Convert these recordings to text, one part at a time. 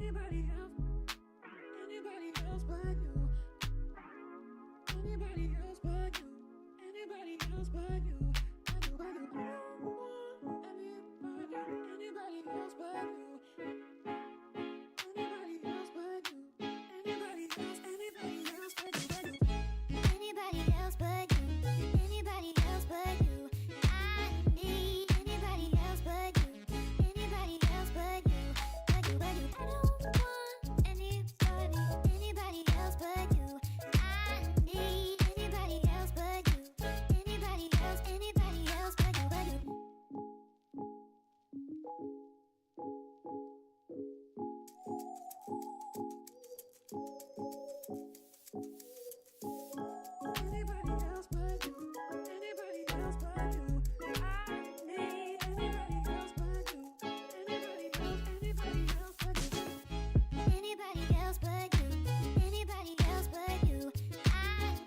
Anybody else? Anybody else but you? Anybody else but you? Anybody else but you? I don't want anybody else but you. Anybody else but you? Anybody else but you? Anybody else but you? Anybody else but you? I need anybody else but you. Anybody else but you? But you. I don't want anybody else but you. I need anybody else but you. Anybody else but you. But you. Anybody else but you? Anybody else but you? I need anybody else but you. Anybody else but you? Anybody else but you. Anybody else but you. I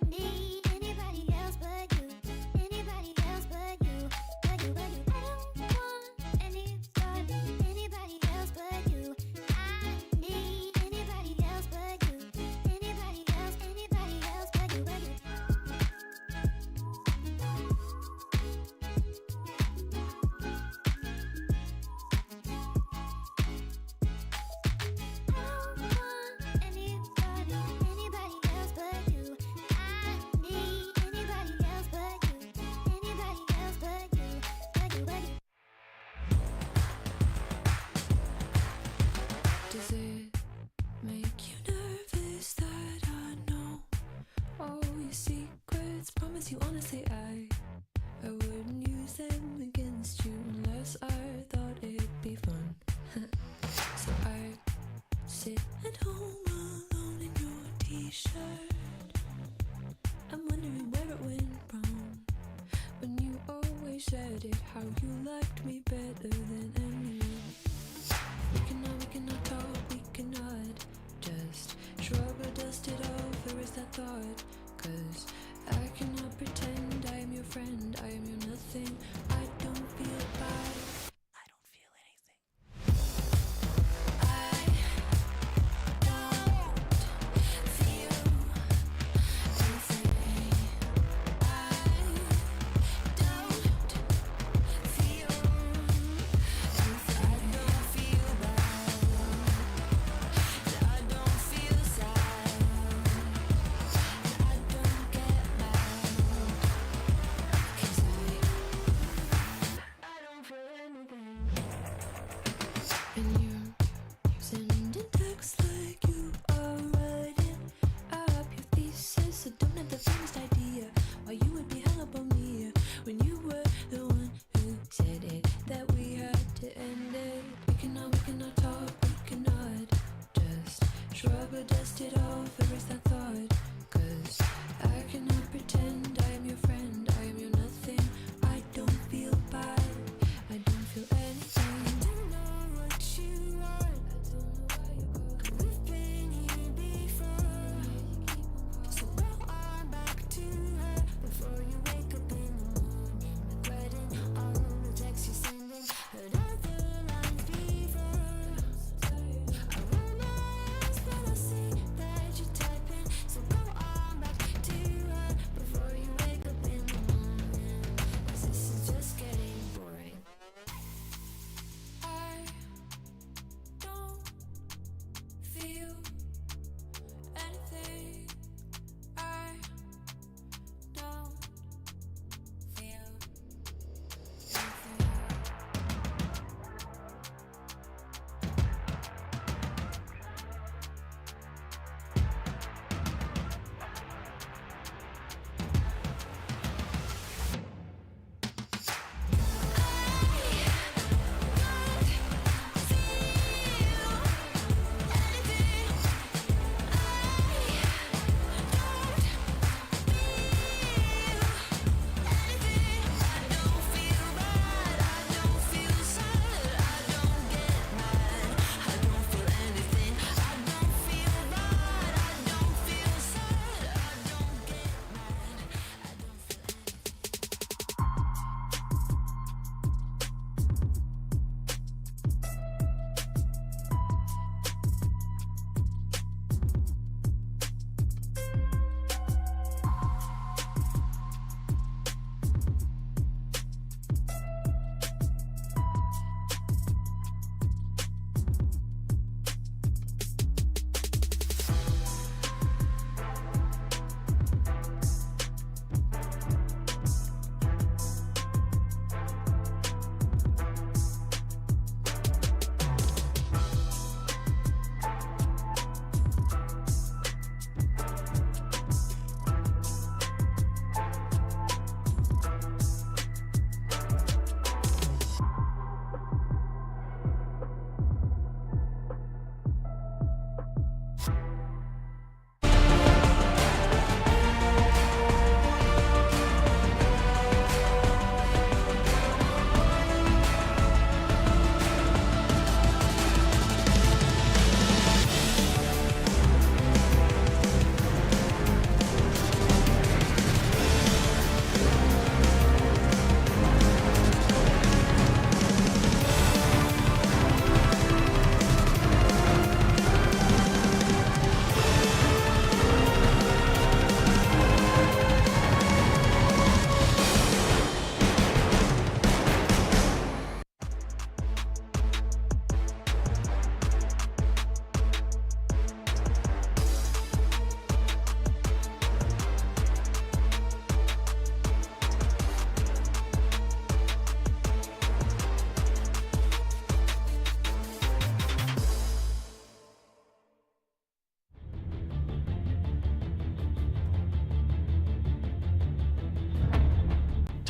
need anybody else but you. Anybody else but you. But you. I don't want anybody else but you. I need anybody else but you. Anybody else but you. But you. Anybody else but you. I need anybody else but you. Anybody else but you. But you. Does it make you nervous that I know all your secrets? Promise you honestly I wouldn't use them against you unless I thought it'd be fun. So I sit at home alone in your t-shirt. I'm wondering where it went wrong when you always said it, how you liked me better than anyone. We cannot talk, we cannot just shrug or dust it off, or is that thought? 'Cause I cannot pretend I am your friend, I am your nothing. I don't feel bad, I don't feel anything. I don't feel anything. I don't feel anything. I don't feel bad, I don't feel sad, I don't get mad, 'cause I don't feel anything. And you're sending texts like you are writing up your thesis. I don't have the faintest idea why you would be hung up on me when you were the one who said it, that we had to end it. We cannot talk, we cannot just shrug or dust it off, or is that thought? 'Cause I cannot pretend I am your friend, I am your nothing. I don't feel bad, I don't feel anything. I don't know what you want, I don't know why you call. We've been here before, so go on back to her before you wake up in the morning regretting all the texts you're sending. Heard other lines before. I wanna ask, but I see that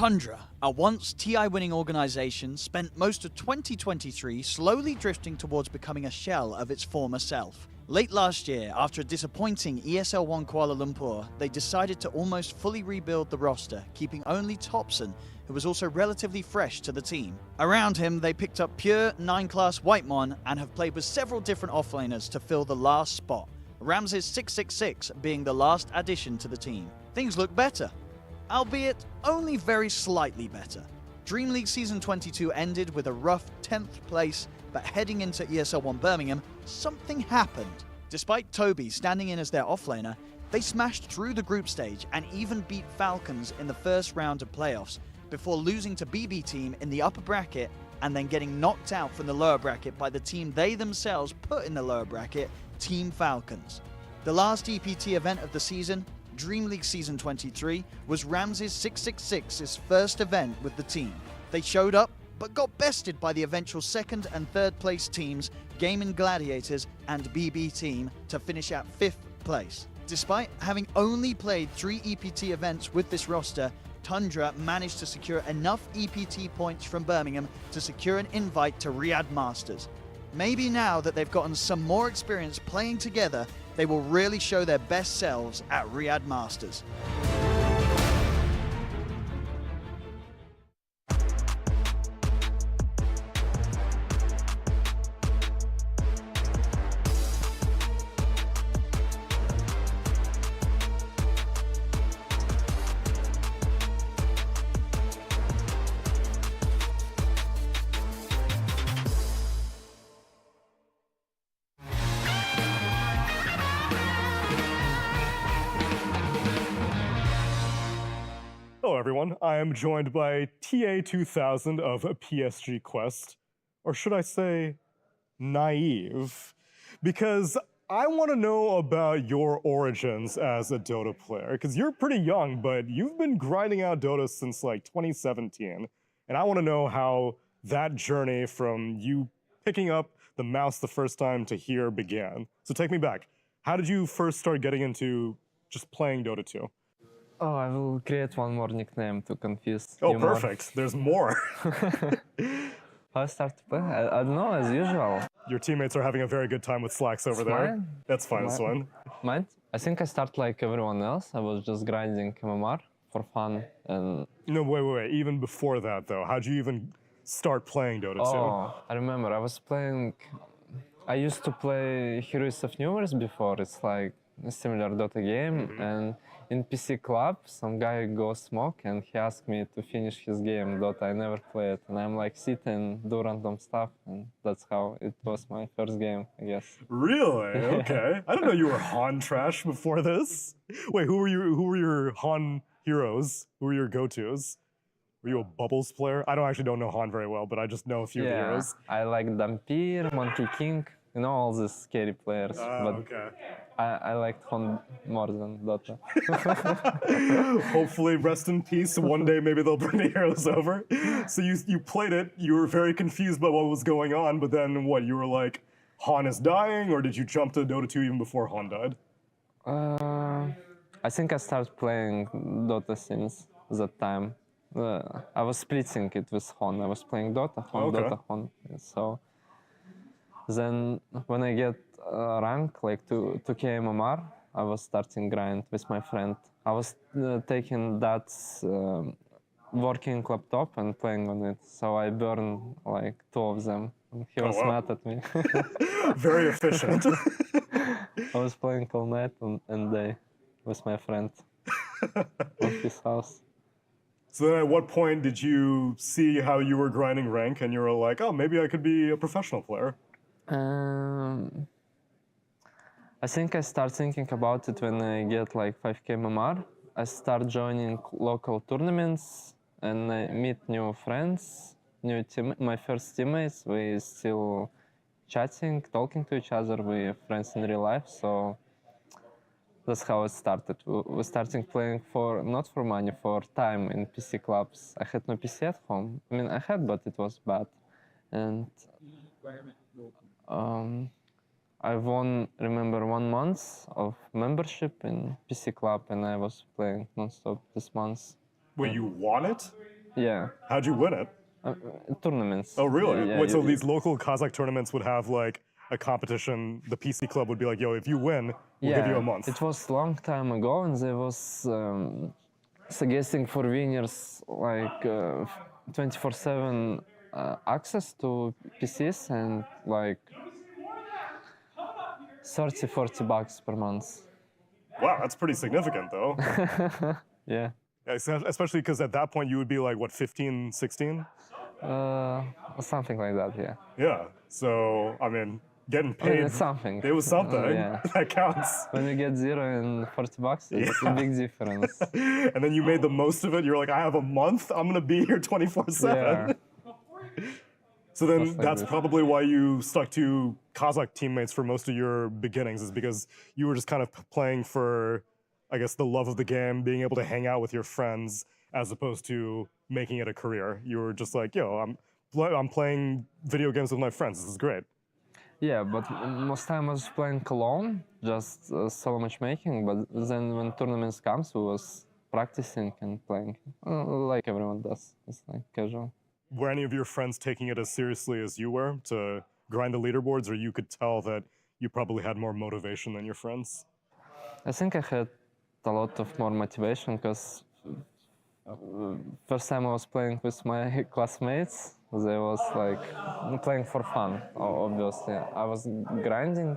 Tundra, a once TI-winning organisation, spent most of 2023 slowly drifting towards becoming a shell of its former self. Late last year, after a disappointing ESL One Kuala Lumpur, they decided to almost fully rebuild the roster, keeping only Topson, who was also relatively fresh to the team. Around him, they picked up Pure 9-class Whitemon and have played with several different offlaners to fill the last spot, Ramses 666 being the last addition to the team. Things look better, albeit only very slightly better. Dream League Season 22 ended with a rough 10th place, but heading into ESL 1 Birmingham, something happened. Despite Toby standing in as their offlaner, they smashed through the group stage and even beat Falcons in the first round of playoffs, before losing to BB Team in the upper bracket and then getting knocked out from the lower bracket by the team they themselves put in the lower bracket, Team Falcons. The last EPT event of the season, Dream League Season 23, was Ramses 666's first event with the team. They showed up, but got bested by the eventual second and third place teams, Gaming Gladiators and BB Team, to finish at 5th place. Despite having only played 3 EPT events with this roster, Tundra managed to secure enough EPT points from Birmingham to secure an invite to Riyadh Masters. Maybe now that they've gotten some more experience playing together, they will really show their best selves at Riyadh Masters. Hello everyone, I am joined by TA2000 of PSG Quest, or should I say, naive, because I want to know about your origins as a Dota player, because you're pretty young, but you've been grinding out Dota since like 2017, and I want to know how that journey from you picking up the mouse the first time to here began. So take me back. How did you first start getting into just playing Dota 2? Oh, I will create one more nickname to confuse Oh, you more. perfect. There's more. How I start to play? I don't know, as usual. Your teammates are having a very good time with slacks over there. Fine. That's fine, that's fine. Mine? I think I start like everyone else. I was just grinding MMR for fun and... No, wait. Even before that, though, how'd you even start playing Dota 2? Oh, I remember. I was playing... I used to play Heroes of Numbers before. It's like a similar Dota game. And in PC Club, some guy goes smoke and he asked me to finish his game Dota. I never play it. And I'm like sit and do random stuff. And that's how it was my first game, I guess. Really? Okay. I didn't know you were Han trash before this. Wait, who were your Han heroes? Who were your go-tos? Were you a Bubbles player? I don't know Han very well, but I just know a few of the heroes. I like Dampir, Monkey King, you know, all these scary players. But Okay. I liked Han more than Dota. Hopefully, rest in peace. One day, maybe they'll bring the heroes over. So you played it. You were very confused by what was going on. But then, what? You were like, Han is dying, or did you jump to Dota 2 even before Han died? I think I started playing Dota since that time. I was splitting it with Hon. I was playing Dota, Hon, Okay. Dota, Hon. So then when I get rank, like 2K MMR, I was starting grind with my friend. I was taking that working laptop and playing on it. So I burned like 2 of them. And he was wow. mad at me. Very efficient. I was playing all night and day with my friend at his house. So then at what point did you see how you were grinding rank and you were like, oh, maybe I could be a professional player? I think I start thinking about it when I get like 5K MMR. I start joining local tournaments and I meet new friends, my first teammates. We still chatting, talking to each other. We're friends in real life, so that's how it started. We starting playing not for money, for time in PC clubs. I had no PC at home. I mean, I had, but it was bad. And I remember 1 month of membership in PC club, and I was playing non-stop this month. Wait, you won it? Yeah, How'd you win it? tournaments. Oh, really? Yeah, Wait, so you- these local Kazakh tournaments would have like a competition. The PC club would be like, "Yo, if you win, we'll give you a month." It was long time ago, and they was suggesting for winners like 24/7 access to PCs and like 30-40 bucks per month. Wow, that's pretty significant, though. Yeah. Especially because at that point you would be like what, 15, 16? Something like that, yeah. Yeah. So I mean, getting I mean, paid. it's something. It was something. Yeah. That counts. When you get 0 and 40 bucks, it's a big difference. And then you made the most of it. You're like, I have a month. I'm gonna be here 24/7. Yeah. So then Just like that's this. probably why you stuck to Kazakh teammates for most of your beginnings, is because you were just kind of playing for, I guess, the love of the game, being able to hang out with your friends, as opposed to making it a career. You were just like, yo, I'm playing video games with my friends. This is great. Yeah, but most time I was playing alone, just solo matchmaking. But then when tournaments comes, we was practicing and playing like everyone does. It's like casual. Were any of your friends taking it as seriously as you were to grind the leaderboards, or you could tell that you probably had more motivation than your friends? I think I had a lot of more motivation because first time I was playing with my classmates, they was like playing for fun, obviously. I was grinding,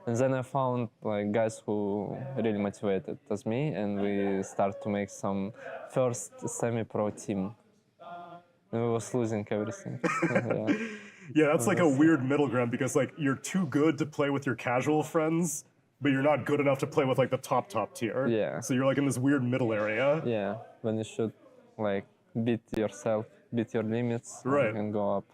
and then I found like guys who really motivated as me, and we start to make some first semi-pro team. And we was losing everything. Yeah. Yeah, that's like a weird middle ground, because like you're too good to play with your casual friends, but you're not good enough to play with like the top tier. Yeah. So you're like in this weird middle area. Yeah, when you should like beat yourself, beat your limits, Right. and go up.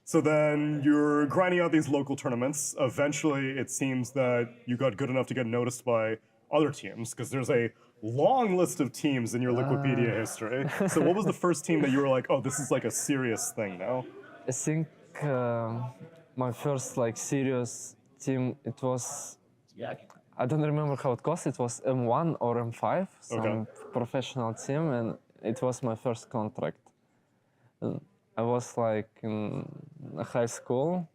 So then you're grinding out these local tournaments. Eventually, it seems that you got good enough to get noticed by other teams, because there's a long list of teams in your Wikipedia history. So what was the first team that you were like, oh, this is like a serious thing now? I think my first like serious team, it was, I don't remember how it was. It was M1 or M5, some Okay. professional team, and it was my first contract. And I was like in high school,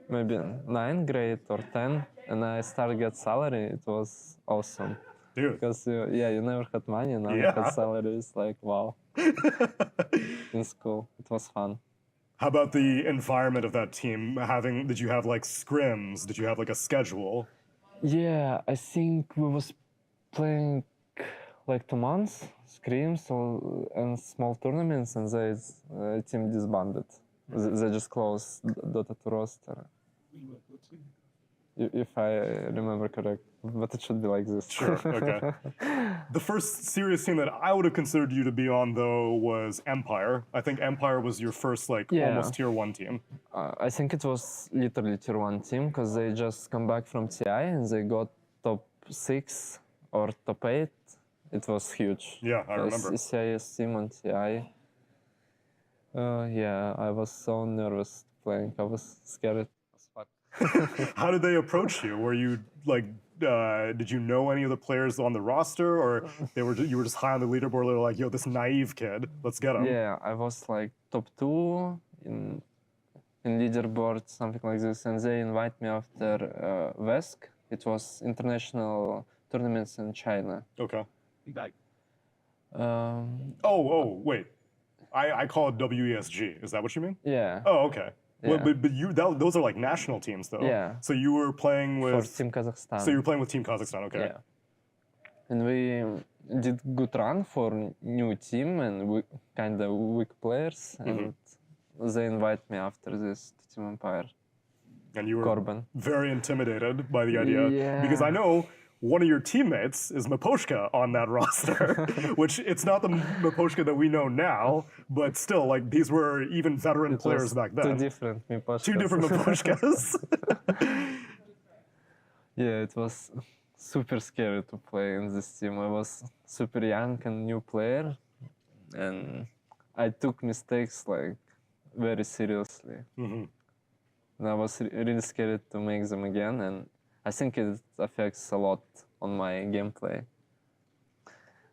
maybe 9th grade or 10, and I started get salary. It was awesome. Dude. Because you never had money, now you Yeah. had salary. It's like wow. In school, it was fun. How about the environment of that team? Did you have like scrims? Did you have like a schedule? Yeah, I think we was playing like 2 months, scrims and small tournaments, and the team disbanded. They just closed Dota 2 roster. If I remember correct, but it should be like this. Sure, okay. The first serious team that I would have considered you to be on, though, was Empire. I think Empire was your first, like, Yeah. almost tier 1 team. I think it was literally tier 1 team because they just come back from TI and they got top 6 or top 8. It was huge. Yeah, I remember. CIS team on TI. Yeah, I was so nervous playing. I was scared as fuck. How did they approach you? Were you, like, did you know any of the players on the roster, or you were just high on the leaderboard, they were like, yo, this naive kid, let's get him? Yeah, I was like top 2 in leaderboard, something like this, and they invite me after VESC. It was international tournaments in China. Okay. Um, Oh, wait. I call it WESG. Is that what you mean? yeah, Oh, okay. Well, Yeah. but those are like national teams, though. Yeah. So you were playing for with. Team Kazakhstan. So you were playing with Team Kazakhstan, okay? Yeah. And we did good run for new team and kind of weak players, and they invite me after this to Team Empire. And you were Corbin. very intimidated by the idea, because I Yeah. know one of your teammates is Miposhka on that roster, which it's not the Miposhka that we know now, but still, like, these were even veteran It players was back then. Two different Miposhkas. Two different Miposhkas. Yeah, it was super scary to play in this team. I was super young and new player, and I took mistakes like very seriously. And I was really scared to make them again, and I think it affects a lot on my gameplay.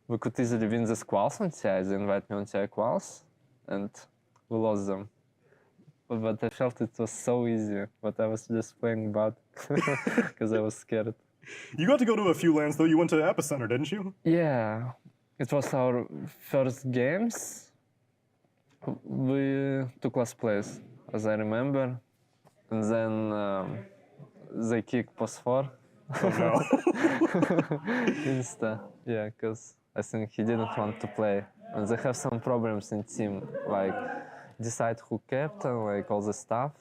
we could easily win this quals on TI. They invite me on TI quals, and we lost them. But I felt it was so easy, but I was just playing bad because I was scared. You got to go to a few lands, though. You went to Epicenter, didn't you? Yeah, it was our first games. We took last place, as I remember, and then they kicked post 4. Oh, no. Insta, yeah, because I think he didn't want to play. And they have some problems in team, like decide who captain, like all the stuff.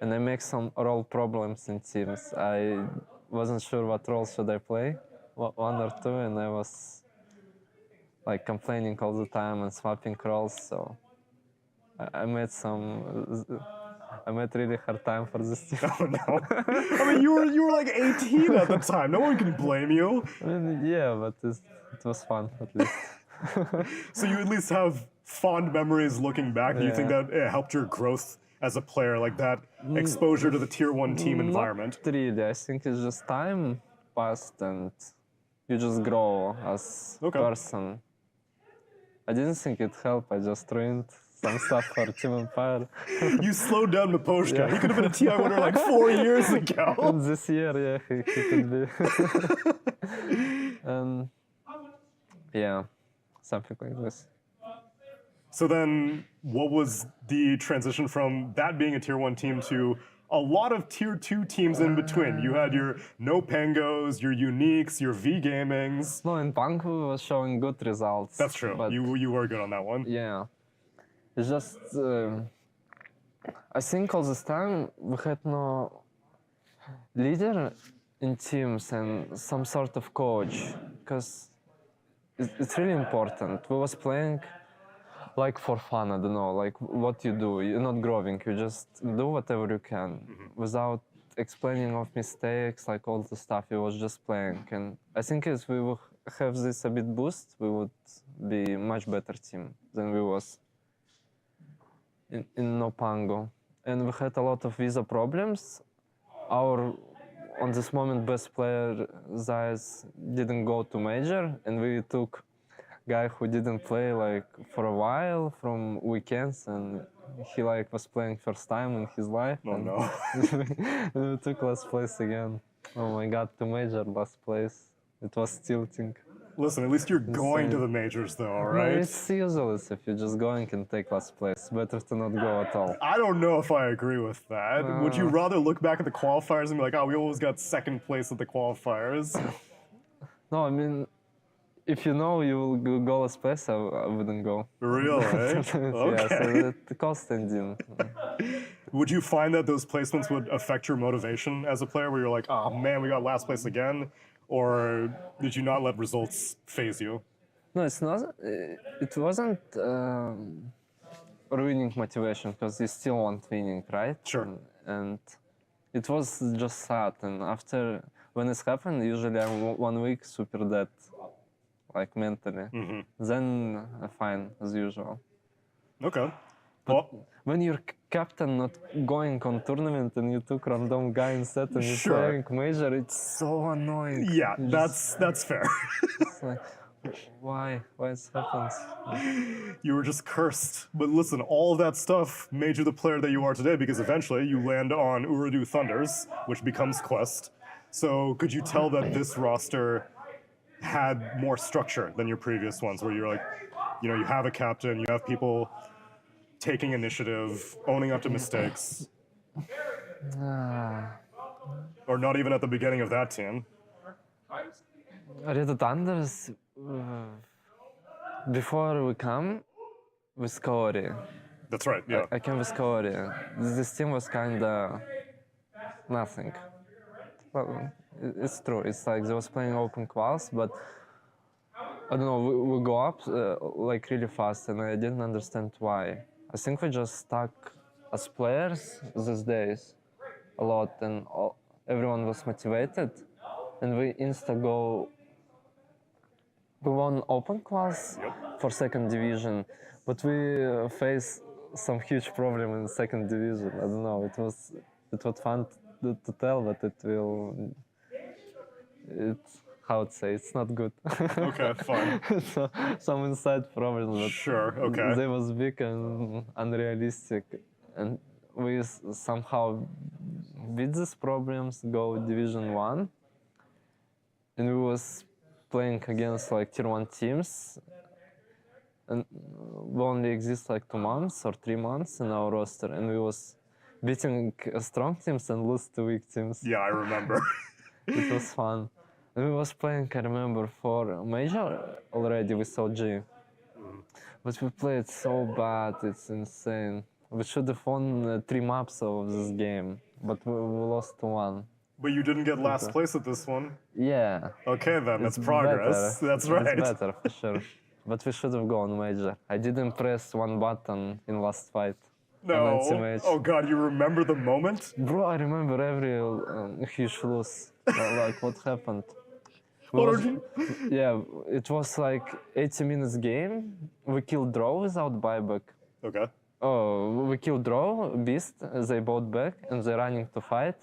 And I make some role problems in teams. I wasn't sure what role should I play, one or two, and I was like complaining all the time and swapping roles. So I made really hard time for this team. Oh, no. I mean, you were like 18 at the time. No one can blame you. I mean, yeah, but it was fun at least. So you at least have fond memories looking back. Do you think Yeah. that it helped your growth as a player, like that exposure to the Tier 1 team environment? Not really. I think it's just time passed and you just grow as Okay. person. I didn't think it helped. I just ruined some stuff for Team Empire. You slowed down Maposhka. He could have been a TI winner like 4 years ago. And this year, yeah, he could be. And yeah, something like this. So then, what was the transition from that being a Tier 1 team to a lot of Tier 2 teams in between? You had your No Pangos, your Uniques, your V Gamings. No, in Panku was showing good results. That's true. But You were good on that one. yeah, it's just I think all this time we had no leader in teams and some sort of coach, because it's really important. We was playing like for fun, I don't know, like what you do. You're not growing, you just do whatever you can without explaining of mistakes, like all the stuff. You was just playing, and I think if we would have this a bit boost, we would be much better team than we was in Nopango. And we had a lot of visa problems. Our, on this moment, best player, Zayas, didn't go to major, and we took guy who didn't play like for a while from weekends, and he like was playing first time in his life. Oh, and no. we took last place again. Oh my god, to major last place. It was tilting. Listen, at least you're going to Insane. the majors, though, all No, right? it's useless if you're just going and take last place. Better to not go at all. I don't know if I agree with that. Would you rather look back at the qualifiers and be like, oh, we always got second place at the qualifiers? No, I mean, if you know you will go last place, I wouldn't go. Really? Yeah, Okay. so the cost engine. Would you find that those placements would affect your motivation as a player, where you're like, oh man, we got last place again? Or did you not let results phase you? No, it's not. It wasn't ruining motivation, because you still want winning, right? Sure. And it was just sad. And after, when it's happened, usually I'm 1 week super dead, like mentally. Then fine, as usual. Okay. Well, When you're captain not going on tournament and you took random guy instead and you're Sure. playing major, it's so annoying. yeah, You that's fair. It's like, why it happens? You were just cursed. But listen, all of that stuff made you the player that you are today, because eventually you land on Uradu Thunders, which becomes Quest. So could you tell that this roster had more structure than your previous ones, where you're like, you know, you have a captain, you have people taking initiative, owning up to mistakes, or not even at the beginning of that team? Riyadh Thunders, before we come with Kaori. That's right, yeah. I came with Kaori. This team was kinda nothing. Well, it's true. It's like they was playing open quals, but I don't know. We go up like really fast, and I didn't understand why. I think we just stuck as players these days a lot, and everyone was motivated, and we insta go. We won open quals for second division, but we face some huge problem in second division. I don't know. It was fun to tell, but it how to say, it's not good. Okay, fine. So, some inside problems, but Sure, okay. they was big and unrealistic, and we somehow beat these problems, go Division 1, and we was playing against like Tier 1 teams, and we only exist like 2 months or 3 months in our roster, and we was beating strong teams and lose to weak teams. Yeah, I remember. It was fun. And we was playing, I remember, for Major already with OG. But we played so bad, it's insane. We should have won 3 maps of this game, but we lost 1. But you didn't get last place at this one. Yeah. Okay then, that's it's progress. better. That's right. It's better, for sure. But we should have gone Major. I didn't press 1 button in last fight. No. Teammate. Oh god, you remember the moment? Bro, I remember every huge lose. Like, what happened? What Was- did you? Yeah, it was like 80 minutes game. We killed draw without buyback. Okay. Oh, we killed draw, beast, they bought back, and they're running to fight.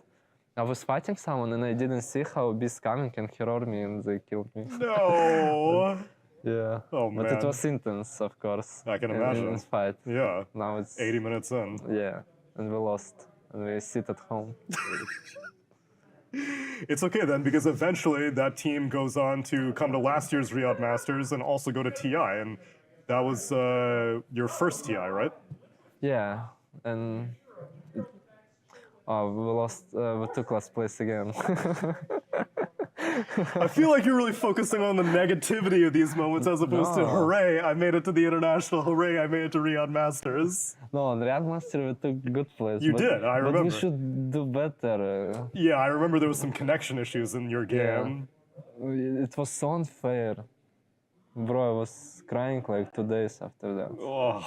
I was fighting someone and I didn't see how beast coming and he roared me and they killed me. No. Yeah. Oh, But it man. was intense, of course. I can in imagine. this fight. Yeah. Now it's 80 minutes in. Yeah, and we lost. And we sit at home. It's okay then, because eventually that team goes on to come to last year's Riyadh Masters and also go to TI, and that was your first TI, right? Yeah, and we lost. We took last place again. I feel like you're really focusing on the negativity of these moments as opposed to No. hooray, I made it to the international, hooray, I made it to Riyadh Masters. No, on Riyadh Masters we took good place. You but, did, I But remember. we should do better. Yeah, I remember there was some connection issues in your game. It was so unfair. Bro, I was crying like 2 days after that. Oh,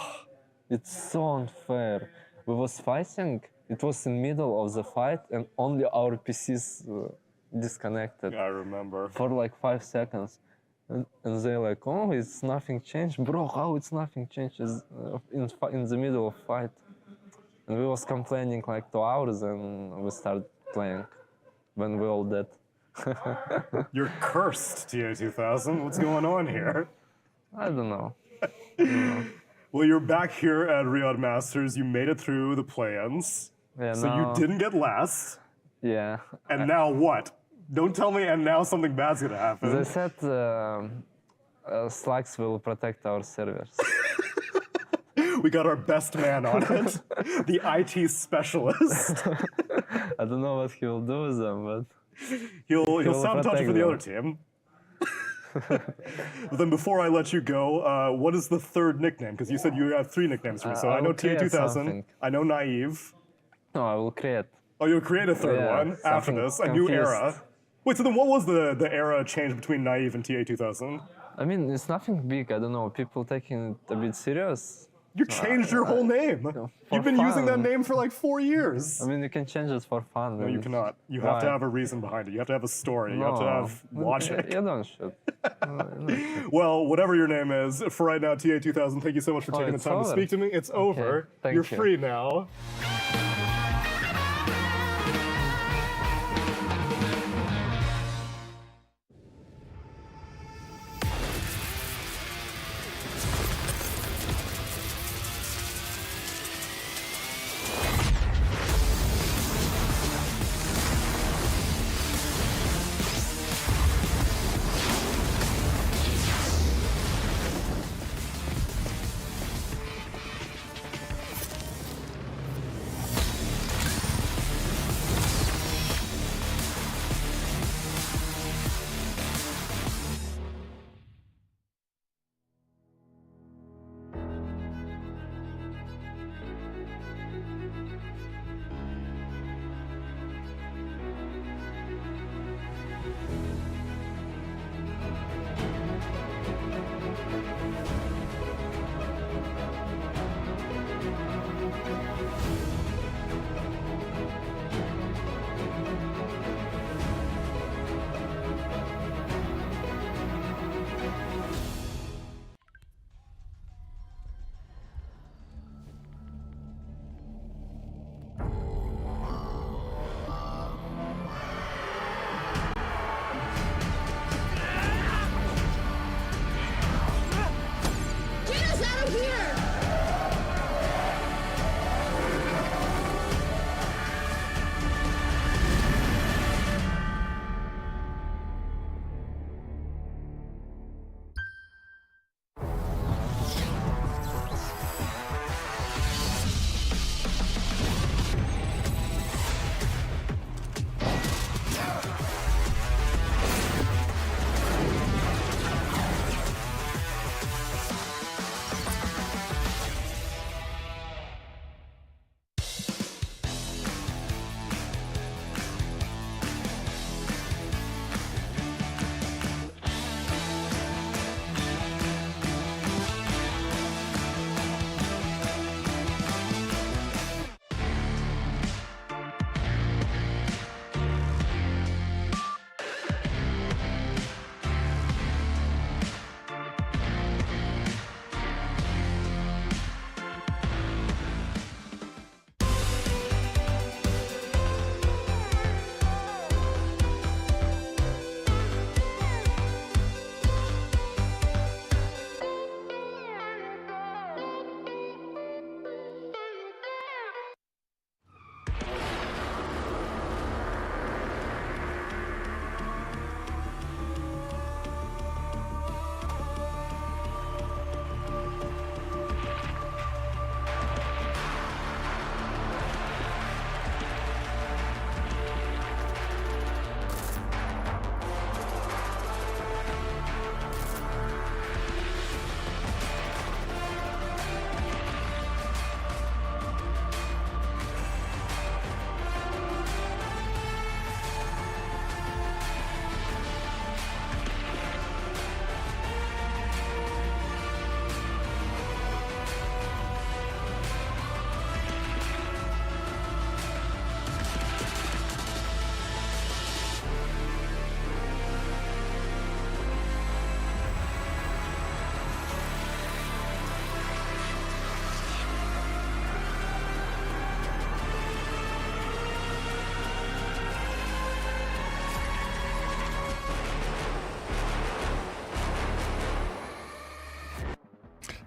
It's so unfair. We was fighting. It was in middle of the fight, and only our PCs disconnected I remember. for like 5 seconds. And they like, oh, it's nothing changed, bro. How it's nothing changed? It's, in the middle of fight, and we was complaining like 2 hours, and we started playing when we all dead. You're cursed, TA2000. What's going on here? I don't know. Well, you're back here at Riyadh Masters. You made it through the play-ins. Yeah, So now, you didn't get last. Yeah. And now what? Don't tell me, and now something bad's gonna happen. They said Slacks will protect our servers. We got our best man on it, the IT specialist. I don't know what he will do with them, but He'll sabotage protect for the them. other team. But then before I let you go, what is the third nickname? Because you said you have 3 nicknames for me. So I I know will create TA2000, something. I know Naive. no, I will create. Oh, you'll create a third Yeah, one after something this, a new confused. era. Wait, so then what was the era change between Naive and TA2000? I mean, it's nothing big. I don't know. People taking it a bit serious. You changed your whole name. for You've been using that fun. name for like 4 years. I mean, you can change it for fun. No, you cannot. You have to Why? have a reason behind it. You have to have a story. You have to have logic. You don't should. Well, whatever your name is, for right now, TA2000, thank you so much for taking the it's time to over. speak to me. It's over. thank You're you. free now.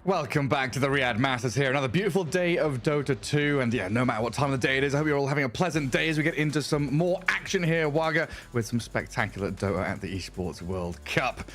Welcome back to the Riyadh Masters here. Another beautiful day of Dota 2. And yeah, no matter what time of the day it is, I hope you're all having a pleasant day as we get into some more action here, Wagga, with some spectacular Dota at the Esports World Cup.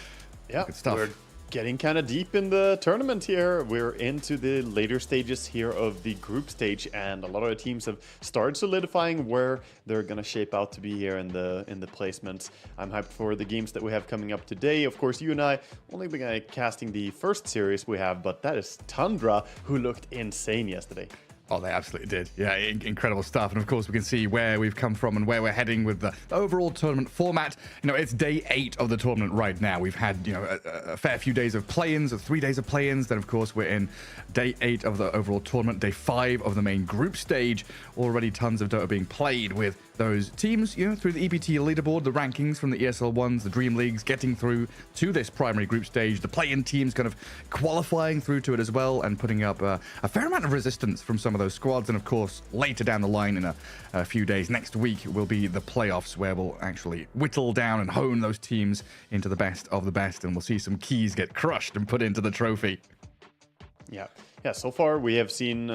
Yeah, good stuff. We're getting kind of deep in the tournament here. We're into the later stages here of the group stage, and a lot of the teams have started solidifying where they're going to shape out to be here in the placements. I'm hyped for the games that we have coming up today. Of course, you and I only began casting the first series we have, but that is Tundra, who looked insane yesterday. Oh, they absolutely did. Yeah, incredible stuff. And of course, we can see where we've come from and where we're heading with the overall tournament format. You know, it's day 8 of the tournament right now. We've had, you know, a fair few days of play-ins, or 3 days of play-ins. Then, of course, we're in day 8 of the overall tournament, day 5 of the main group stage. Already tons of Dota being played with those teams, you know, through the EPT leaderboard, the rankings from the ESL ones, the Dream Leagues, getting through to this primary group stage, the play-in teams kind of qualifying through to it as well, and putting up a fair amount of resistance from some of those squads. And of course, later down the line in a few days, next week will be the playoffs, where we'll actually whittle down and hone those teams into the best of the best, and we'll see some keys get crushed and put into the trophy. Yeah, so far we have seen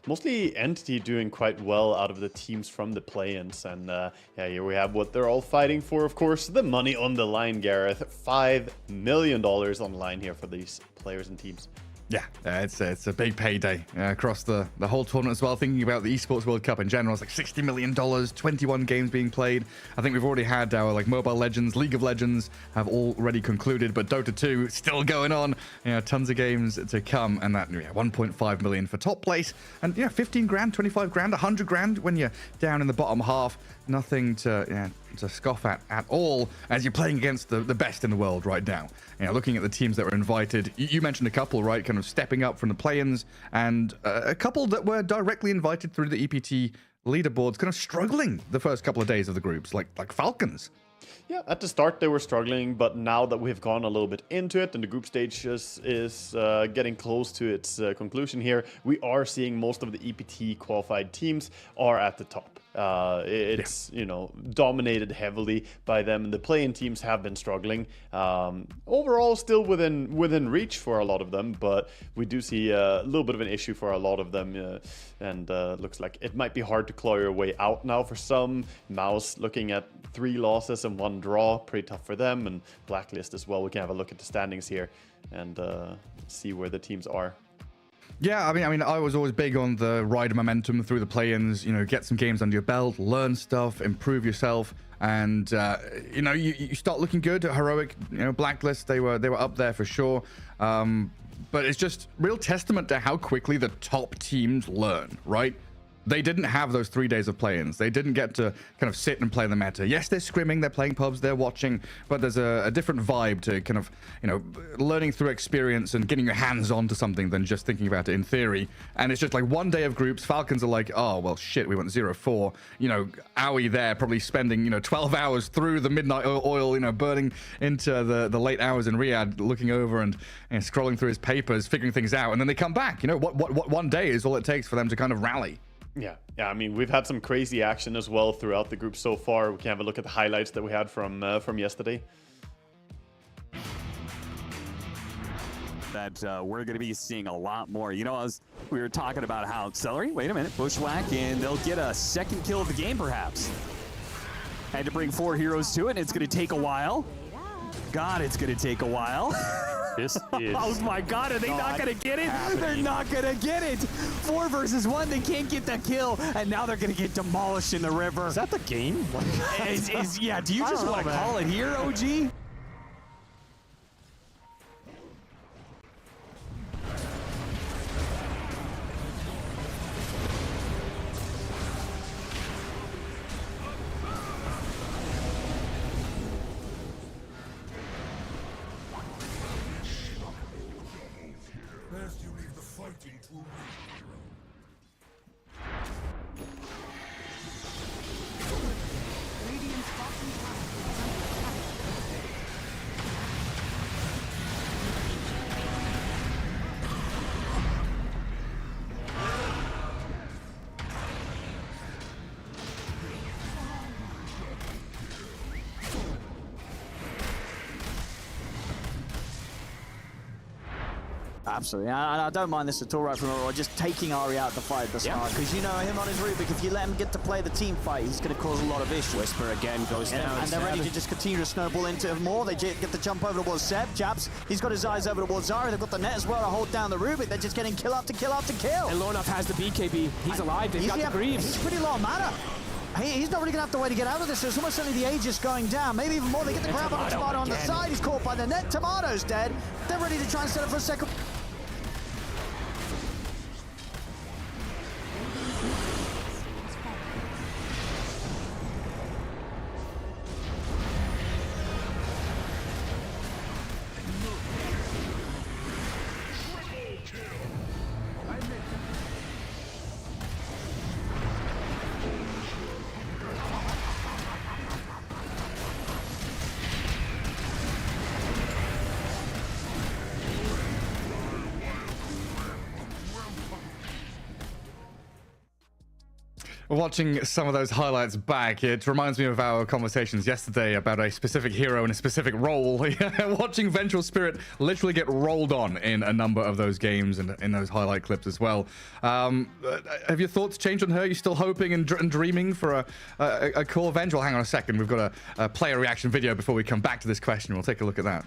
mostly Entity doing quite well out of the teams from the play-ins. And yeah, here we have what they're all fighting for, of course, the money on the line, Gareth. $5 million on the line here for these players and teams. Yeah, it's a big payday across the whole tournament as well. Thinking about the Esports World Cup in general, it's like $60 million, 21 games being played. I think we've already had our like Mobile Legends, League of Legends have already concluded, but Dota 2 still going on. You know, tons of games to come, and that 1.5 million for top place, and 15 grand, 25 grand, 100 grand when you're down in the bottom half. Nothing to scoff at all, as you're playing against the best in the world right now. You know, looking at the teams that were invited, you mentioned a couple, right? Kind of stepping up from the play-ins, and a couple that were directly invited through the EPT leaderboards, kind of struggling the first couple of days of the groups, like Falcons. Yeah, at the start they were struggling, but now that we've gone a little bit into it and the group stage is getting close to its conclusion here, we are seeing most of the EPT qualified teams are at the top. It's dominated heavily by them, and the play-in teams have been struggling. Overall, still within reach for a lot of them, but we do see a little bit of an issue for a lot of them, and looks like it might be hard to claw your way out now for some. Mouse looking at 3 losses and 1 draw, pretty tough for them, and Blacklist as well. We can have a look at the standings here and see where the teams are. Yeah, I mean, I was always big on the ride momentum through the play-ins. You know, get some games under your belt, learn stuff, improve yourself, and you start looking good. Heroic, Blacklist, they were up there for sure. But it's just real testament to how quickly the top teams learn, right? They didn't have those 3 days of play-ins. They didn't get to kind of sit and play the meta. Yes, they're scrimming, they're playing pubs, they're watching, but there's a different vibe to kind of, learning through experience and getting your hands onto something than just thinking about it in theory. And it's just like 1 day of groups. Falcons are like, oh, well, shit, we went 0-4. Owie there probably spending, 12 hours through the midnight oil, burning into the late hours in Riyadh, looking over and scrolling through his papers, figuring things out. And then they come back. What 1 day is all it takes for them to kind of rally. Yeah, I mean, we've had some crazy action as well throughout the group so far. We can have a look at the highlights that we had from yesterday. That we're going to be seeing a lot more. As we were talking about how Celery, wait a minute, Bushwhack, and they'll get a second kill of the game perhaps. Had to bring 4 heroes to it, and it's going to take a while. God, it's going to take a while. This is oh my God, are they not going to get it? They're not going to get it. 4 versus 1, they can't get the kill, and now they're going to get demolished in the river. Is that the game? Yeah, do you just want to call it here, OG? Absolutely, and I don't mind this at all right from Aurora, just taking Ari out the fight at the start, because you know him on his Rubik, if you let him get to play the team fight, he's going to cause a lot of issues. Whisper again goes down. And they're ready to just continue to snowball into more. They get the jump over towards Seb, Jabs, he's got his eyes over towards Zari, they've got the net as well to hold down the Rubik, they're just getting kill after kill after kill. And Lornoff has the BKB. He's alive. They've got the Greaves. He's pretty low on mana. He's not really going to have to wait to get out of this. There's almost certainly the Aegis going down. Maybe even more. They get the grab on the Tomato on the side. He's caught by the net. Tomato's dead. They're ready to try and set up for a second. Watching some of those highlights back, it reminds me of our conversations yesterday about a specific hero in a specific role. Watching Vengeful Spirit literally get rolled on in a number of those games and in those highlight clips as well. Have your thoughts changed on her? Are you still hoping and dreaming for a cool Venge? Well, hang on a second. We've got a player reaction video before we come back to this question. We'll take a look at that.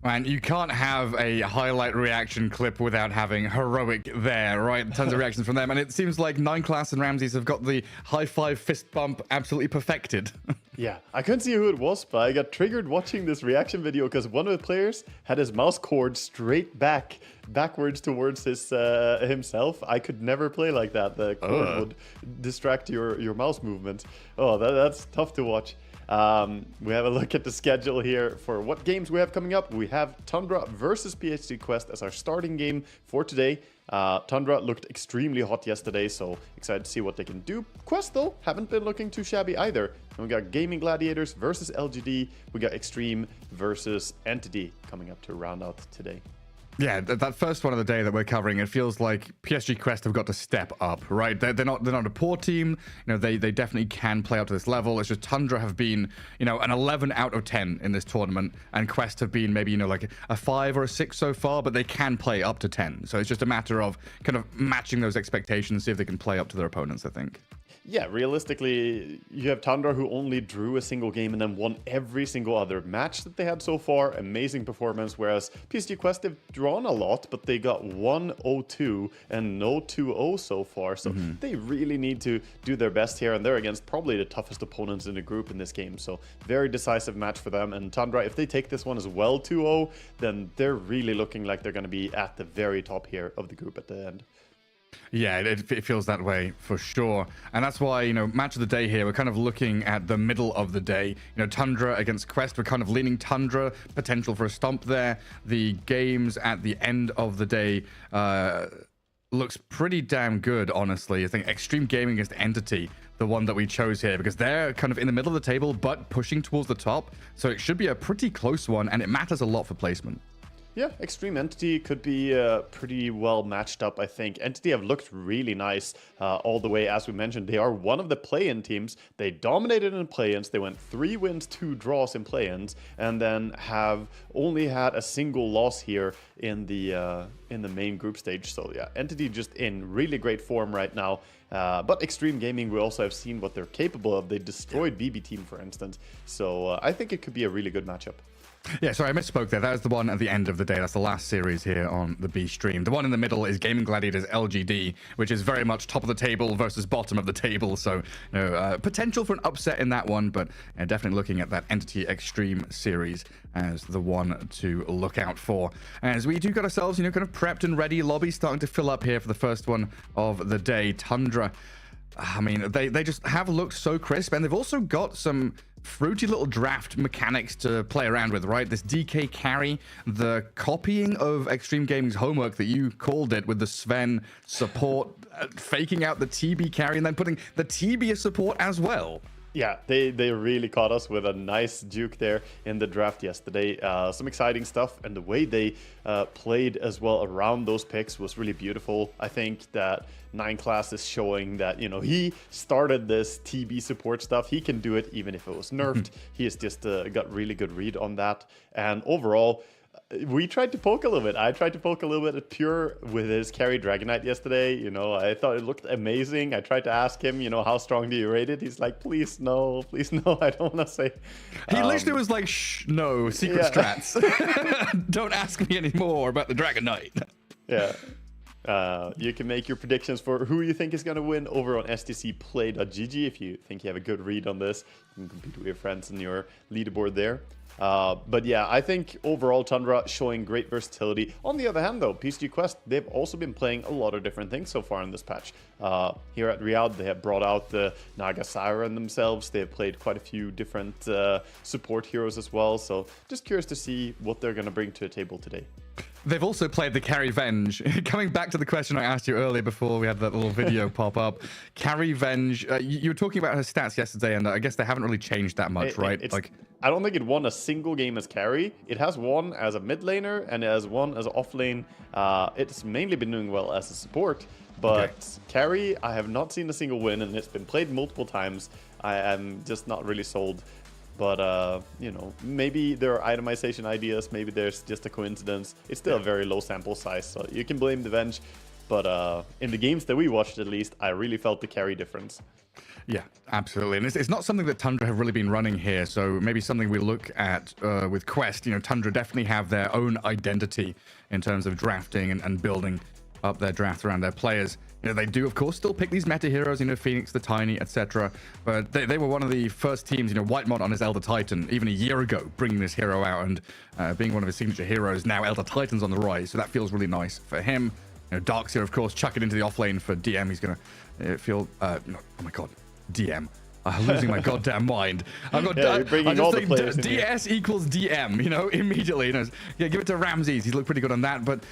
Man, you can't have a highlight reaction clip without having Heroic there, right? Tons of reactions from them. And it seems like 9class and Ramses have got the high five fist bump absolutely perfected. Yeah, I couldn't see who it was, but I got triggered watching this reaction video because one of the players had his mouse cord straight backwards towards his himself. I could never play like that. The cord would distract your mouse movement. Oh, that's tough to watch. We have a look at the schedule here for what games we have coming up. We have Tundra versus PSG Quest as our starting game for today. Tundra looked extremely hot yesterday, so excited to see what they can do. Quest, though, haven't been looking too shabby either. And we got Gaming Gladiators versus LGD. We got Extreme versus Entity coming up to round out today. Yeah, that first one of the day that we're covering, it feels like PSG Quest have got to step up, right? They're not a poor team. You know, they definitely can play up to this level. It's just Tundra have been, you know, an 11 out of 10 in this tournament, and Quest have been maybe, you know, like a 5 or a 6 so far, but they can play up to 10. So it's just a matter of kind of matching those expectations, see if they can play up to their opponents, I think. Yeah, realistically, you have Tundra who only drew a single game and then won every single other match that they had so far. Amazing performance, whereas PSG Quest have drawn a lot, but they got 1-0-2 and no 2-0 so far. So they really need to do their best here, and they're against probably the toughest opponents in the group in this game. So very decisive match for them. And Tundra, if they take this one as well 2-0, then they're really looking like they're going to be at the very top here of the group at the end. Yeah, it feels that way for sure. And that's why, you know, match of the day here, we're kind of looking at the middle of the day. You know, Tundra against Quest, we're kind of leaning Tundra, potential for a stomp there. The games at the end of the day looks pretty damn good, honestly. I think Extreme Gaming against Entity, the one that we chose here, because they're kind of in the middle of the table, but pushing towards the top. So it should be a pretty close one, and it matters a lot for placement. Yeah, Extreme Entity could be pretty well matched up, I think. Entity have looked really nice all the way. As we mentioned, they are one of the play-in teams. They dominated in play-ins. They went 3 wins, 2 draws in play-ins, and then have only had a single loss here in the main group stage. So yeah, Entity just in really great form right now. But Extreme Gaming, we also have seen what they're capable of. They destroyed BB Team, for instance. So I think it could be a really good matchup. Yeah, sorry, I misspoke there. That was the one at the end of the day. That's the last series here on the B stream. The one in the middle is Gaming Gladiators LGD, which is very much top of the table versus bottom of the table. So, potential for an upset in that one, but definitely looking at that Entity Extreme series as the one to look out for. As we do got ourselves, kind of prepped and ready. Lobby starting to fill up here for the first one of the day. Tundra, I mean, they just have looked so crisp, and they've also got some fruity little draft mechanics to play around with, right? This DK carry, the copying of Extreme Gaming's homework that you called it with the Sven support, faking out the TB carry, and then putting the TB as support as well. Yeah, they really caught us with a nice juke there in the draft yesterday. Some exciting stuff, and the way they played as well around those picks was really beautiful. I think that 9class is showing that, he started this TB support stuff. He can do it even if it was nerfed. He has just got really good read on that. And overall, we tried to poke a little bit. I tried to poke a little bit at Pure with his carry Dragon Knight yesterday. I thought it looked amazing. I tried to ask him, how strong do you rate it? He's like, please no, I don't want to say. He literally was like, shh, no, secret strats. Don't ask me anymore about the Dragon Knight. Yeah. You can make your predictions for who you think is going to win over on stcplay.gg. If you think you have a good read on this, you can compete with your friends in your leaderboard there. But yeah, I think overall Tundra showing great versatility. On the other hand though, PSG Quest, they've also been playing a lot of different things so far in this patch. Here at Riyadh, they have brought out the Naga Siren themselves. They have played quite a few different support heroes as well. So just curious to see what they're going to bring to the table today. They've also played the Carry Venge. Coming back to the question I asked you earlier before we had that little video pop up. Carry Venge, you were talking about her stats yesterday, and I guess they haven't really changed that much, right? I don't think it won a single game as carry. It has won as a mid laner and it has won as an off lane. It's mainly been doing well as a support, but carry, I have not seen a single win, and it's been played multiple times. I am just not really sold. But, maybe there are itemization ideas. Maybe there's just a coincidence. It's still a very low sample size, so you can blame the Venge. But in the games that we watched, at least, I really felt the carry difference. Yeah, absolutely. And it's not something that Tundra have really been running here. So maybe something we look at with Quest. Tundra definitely have their own identity in terms of drafting and building up their draft around their players. They do, of course, still pick these meta heroes, Phoenix, the Tiny, etc. But they were one of the first teams, Whitemont on his Elder Titan, even a year ago, bringing this hero out and being one of his signature heroes. Now Elder Titan's on the rise, so that feels really nice for him. Darkseer, of course, chuck it into the offlane for DM. He's going to feel... oh my god, DM. I'm losing my goddamn mind. I've got you're bringing all the players in DS equals DM, immediately. Give it to Ramses. He's looked pretty good on that, but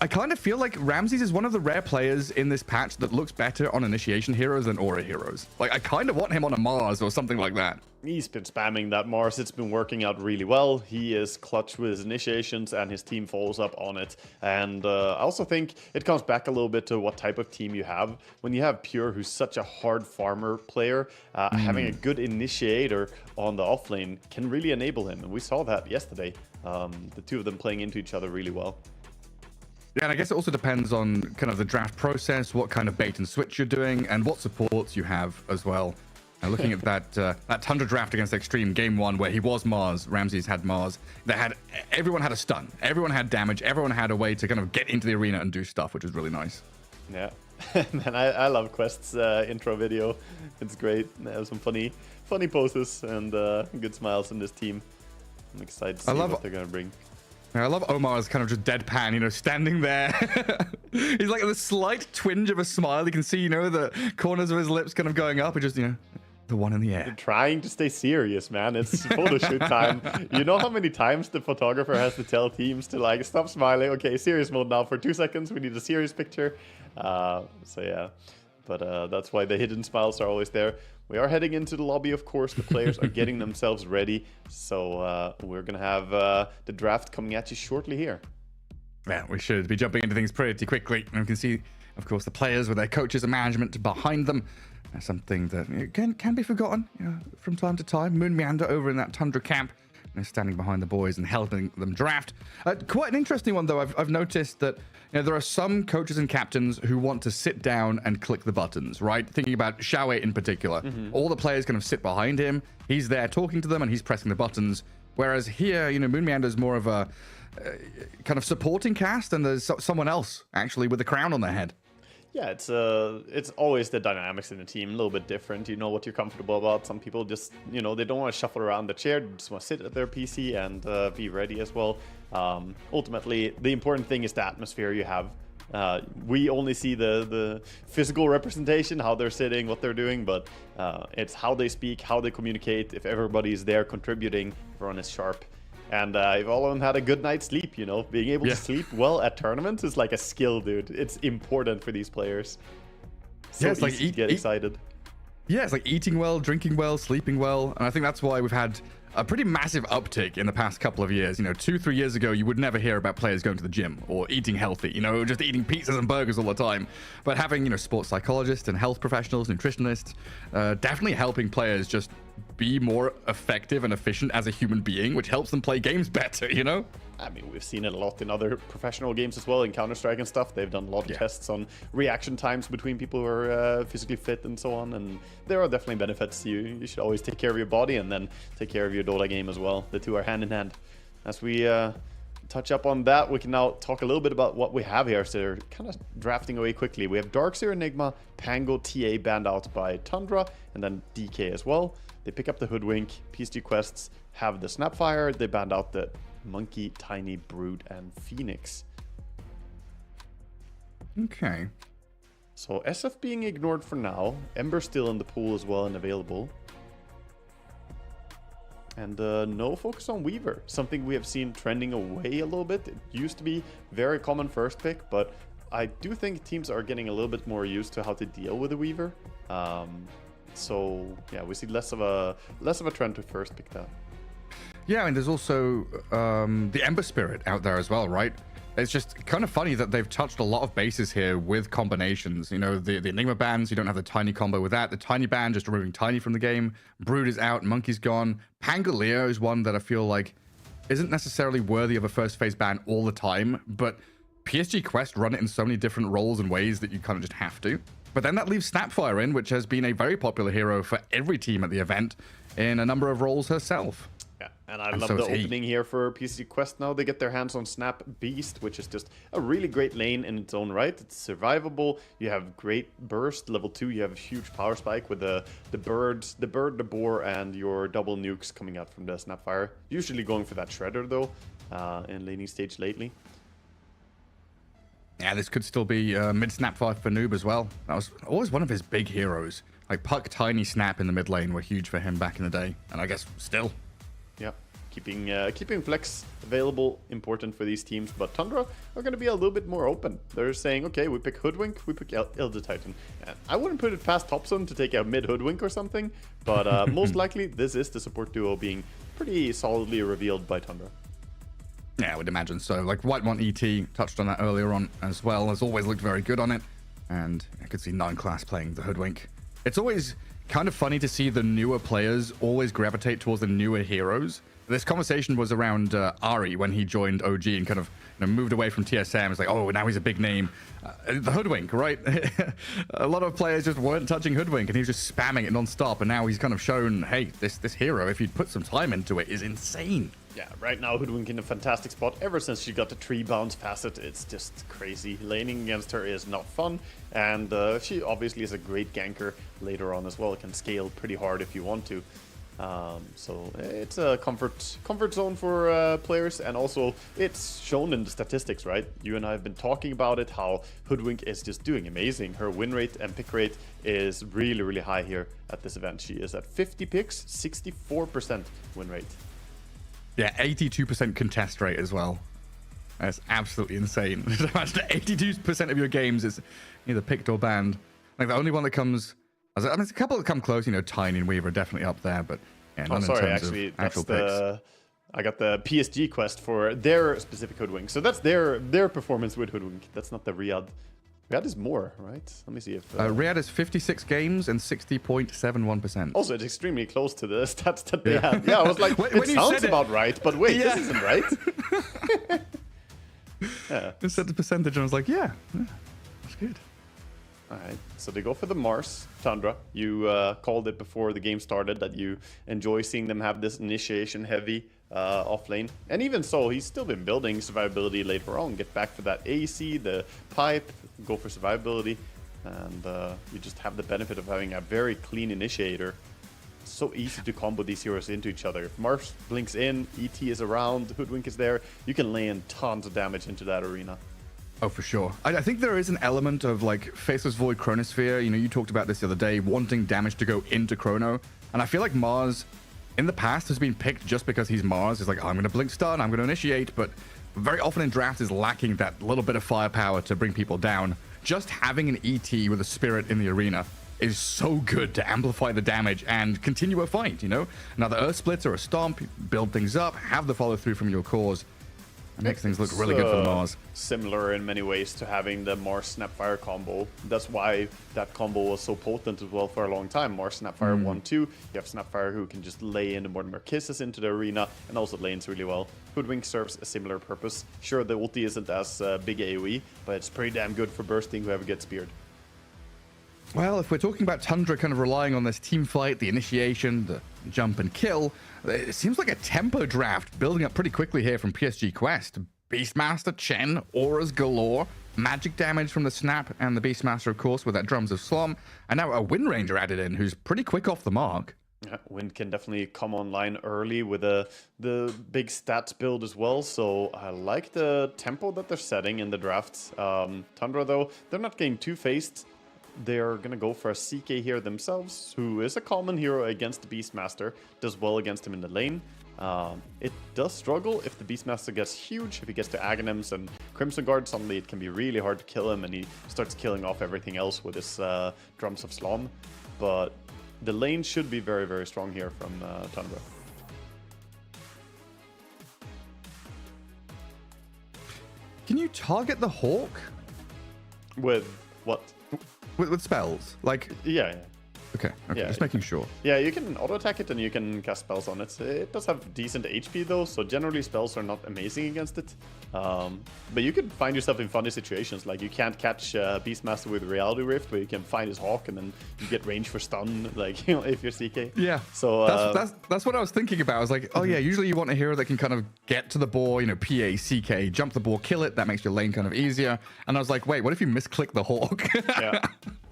I kind of feel like Ramses is one of the rare players in this patch that looks better on initiation heroes than aura heroes. I kind of want him on a Mars or something like that. He's been spamming that Mars. It's been working out really well. He is clutch with his initiations, and his team follows up on it. And I also think it comes back a little bit to what type of team you have. When you have Pure, who's such a hard farmer player, having a good initiator on the offlane can really enable him. And we saw that yesterday. The two of them playing into each other really well. Yeah, and I guess it also depends on kind of the draft process, what kind of bait and switch you're doing, and what supports you have as well. Looking at that Tundra draft against Extreme game 1, where he was Mars, Ramses had Mars. Everyone had a stun, everyone had damage, everyone had a way to kind of get into the arena and do stuff, which was really nice. Yeah, man, I love Quest's intro video. It's great. They have some funny poses and good smiles in this team. I'm excited to see what they're gonna bring. I love Omar's kind of just deadpan, standing there. He's like a slight twinge of a smile. You can see, the corners of his lips kind of going up, and just, the one in the air. They're trying to stay serious, man. It's photo shoot time. You know how many times the photographer has to tell teams to stop smiling. Okay, serious mode now for 2 seconds. We need a serious picture. So yeah, but that's why the hidden smiles are always there. We are heading into the lobby, of course. The players are getting themselves ready. So we're going to have the draft coming at you shortly here. Yeah, we should be jumping into things pretty quickly. And we can see, of course, the players with their coaches and management behind them. Something that can be forgotten from time to time. Moon Meander over in that Tundra camp, standing behind the boys and helping them draft. Quite an interesting one, though. I've noticed that there are some coaches and captains who want to sit down and click the buttons, right? Thinking about Xiaowei in particular. All the players kind of sit behind him. He's there talking to them, and he's pressing the buttons. Whereas here, you know, Moon Meander's more of a kind of supporting cast, and there's someone else actually with a crown on their head. Yeah, it's always the dynamics in the team a little bit different. You know what you're comfortable about. Some people just, you know, they don't want to shuffle around the chair. They just want to sit at their PC and be ready as well. Ultimately, the important thing is the atmosphere you have. We only see the physical representation, how they're sitting, what they're doing, but it's how they speak, how they communicate. If everybody's there contributing, everyone is sharp. And if all of them had a good night's sleep, you know, being able to sleep well at tournaments is like a skill, dude. It's important for these players. So it's like easy to get excited. Yeah, it's like eating well, drinking well, sleeping well. And I think that's why we've had a pretty massive uptick in the past couple of years. You know, 2-3 years ago, you would never hear about players going to the gym or eating healthy, you know, just eating pizzas and burgers all the time. But having, you know, sports psychologists and health professionals, nutritionists, definitely helping players just be more effective and efficient as a human being, which helps them play games better, you know? I mean, we've seen it a lot in other professional games as well, in Counter-Strike and stuff. They've done a lot of tests on reaction times between people who are physically fit and so on, and there are definitely benefits. You should always take care of your body and then take care of your Dota game as well. The two are hand in hand. As we touch up on that, we can now talk a little bit about what we have here. So they're kind of drafting away quickly. We have Darkseer, Enigma, Pango, TA banned out by Tundra, and then DK as well. They pick up the Hoodwink. PSG Quests have the Snapfire. They banned out the Monkey, Tiny, Brood, and Phoenix. Okay. So SF being ignored for now. Ember still in the pool as well and available. And no focus on Weaver. Something we have seen trending away a little bit. It used to be very common first pick, but I do think teams are getting a little bit more used to how to deal with the Weaver. So yeah, we see less of a trend to first pick that. Yeah, I mean, there's also the Ember Spirit out there as well, right? It's just kind of funny that they've touched a lot of bases here with combinations. You know, the Enigma bans, you don't have the Tiny combo with that. The Tiny ban, just removing Tiny from the game. Brood is out, Monkey's gone. Pangolier is one that I feel like isn't necessarily worthy of a first phase ban all the time, but PSG Quest run it in so many different roles and ways that you kind of just have to. But then that leaves Snapfire in, which has been a very popular hero for every team at the event in a number of roles herself. Yeah, and I love the opening here for PSG Quest now. They get their hands on Snap Beast, which is just a really great lane in its own right. It's survivable. You have great burst. Level 2, you have a huge power spike with the bird, the boar, and your double nukes coming out from the Snapfire. Usually going for that Shredder, though, in laning stage lately. Yeah, this could still be mid-Snapfire for Noob as well. That was always one of his big heroes. Like Puck, Tiny, Snap in the mid lane were huge for him back in the day. And I guess still. Yeah, keeping flex available, important for these teams. But Tundra are going to be a little bit more open. They're saying, okay, we pick Hoodwink, we pick Elder Titan. And I wouldn't put it past Topson to take a mid Hoodwink or something. But most likely, this is the support duo being pretty solidly revealed by Tundra. Yeah, I would imagine so. Like Whitemont ET touched on that earlier on as well. Has always looked very good on it. And I could see Non-Class playing the Hoodwink. It's always kind of funny to see the newer players always gravitate towards the newer heroes. This conversation was around Ari when he joined OG and kind of moved away from TSM. It's like, oh, now he's a big name. The Hoodwink, right? A lot of players just weren't touching Hoodwink and he was just spamming it non-stop. And now he's kind of shown, hey, this hero, if you'd put some time into it, is insane. Yeah, right now Hoodwink in a fantastic spot. Ever since she got the tree bounce facet, it's just crazy. Laning against her is not fun, and she obviously is a great ganker later on as well. It can scale pretty hard if you want to. So it's a comfort zone for players, and also it's shown in the statistics, right? You and I have been talking about it, how Hoodwink is just doing amazing. Her win rate and pick rate is really, really high here at this event. She is at 50 picks, 64% win rate. Yeah, 82% contest rate as well. That's absolutely insane. Imagine 82% of your games is either picked or banned. Like the only one that comes, I mean, there's a couple that come close. You know, Tiny and Weaver are definitely up there, but yeah, none in terms of actual picks. I got the PSG quest for their specific Hoodwink, so that's their performance with Hoodwink. That's not the Riyadh. Riyadh is more, right? Let me see if... Riyadh is 56 games and 60.71%. Also, it's extremely close to the stats that they had. Yeah, I was like, it sounds about right, but wait, this isn't right. Yeah. I said the percentage and I was like, yeah, that's good. All right, so they go for the Mars, Tundra. You called it before the game started that you enjoy seeing them have this initiation-heavy off lane. And even so, he's still been building survivability later on. Get back for that AC, the pipe, go for survivability. And you just have the benefit of having a very clean initiator. So easy to combo these heroes into each other. If Mars blinks in, ET is around, Hoodwink is there, you can lay in tons of damage into that arena. Oh, for sure. I think there is an element of like Faceless Void Chronosphere. You know, you talked about this the other day, wanting damage to go into Chrono. And I feel like Mars in the past has been picked just because he's Mars. It's like, oh, I'm going to blink stun, I'm going to initiate. But very often in drafts is lacking that little bit of firepower to bring people down. Just having an ET with a spirit in the arena is so good to amplify the damage and continue a fight, you know? Another Earth Splits or a Stomp, build things up, have the follow through from your cores. It makes things look really good for Mars. Similar in many ways to having the Mars Snapfire combo. That's why that combo was so potent as well for a long time. Mars Snapfire 1-2. You have Snapfire who can just lay in the Mortimer Kisses into the arena and also lanes really well. Hoodwink serves a similar purpose. Sure, the ulti isn't as big AoE, but it's pretty damn good for bursting whoever gets speared. Well, if we're talking about Tundra kind of relying on this team fight, the initiation, the jump and kill, it seems like a tempo draft building up pretty quickly here from PSG Quest. Beastmaster, Chen, auras galore, magic damage from the Snap and the Beastmaster, of course, with that Drums of Slom, and now a Wind Ranger added in who's pretty quick off the mark. Yeah, Wind can definitely come online early with the big stats build as well, so I like the tempo that they're setting in the drafts. Tundra, though, they're not getting two-faced. They're going to go for a CK here themselves, who is a common hero against the Beastmaster, does well against him in the lane. It does struggle if the Beastmaster gets huge, if he gets to Aghanims and Crimson Guard, suddenly it can be really hard to kill him and he starts killing off everything else with his Drums of Slom. But the lane should be very, very strong here from Tundra. Can you target the Hawk? With what? With spells? Like, Yeah. okay, Yeah, just making sure. Yeah, you can auto-attack it and you can cast spells on it. It does have decent HP though, so generally spells are not amazing against it. But you could find yourself in funny situations, like you can't catch Beastmaster with Reality Rift, where you can find his Hawk and then you get range for stun, like, you know, if you're CK. Yeah, so that's what I was thinking about. I was like, oh yeah, usually you want a hero that can kind of get to the boar, you know, PA, CK, jump the boar, kill it. That makes your lane kind of easier. And I was like, wait, what if you misclick the Hawk? Yeah.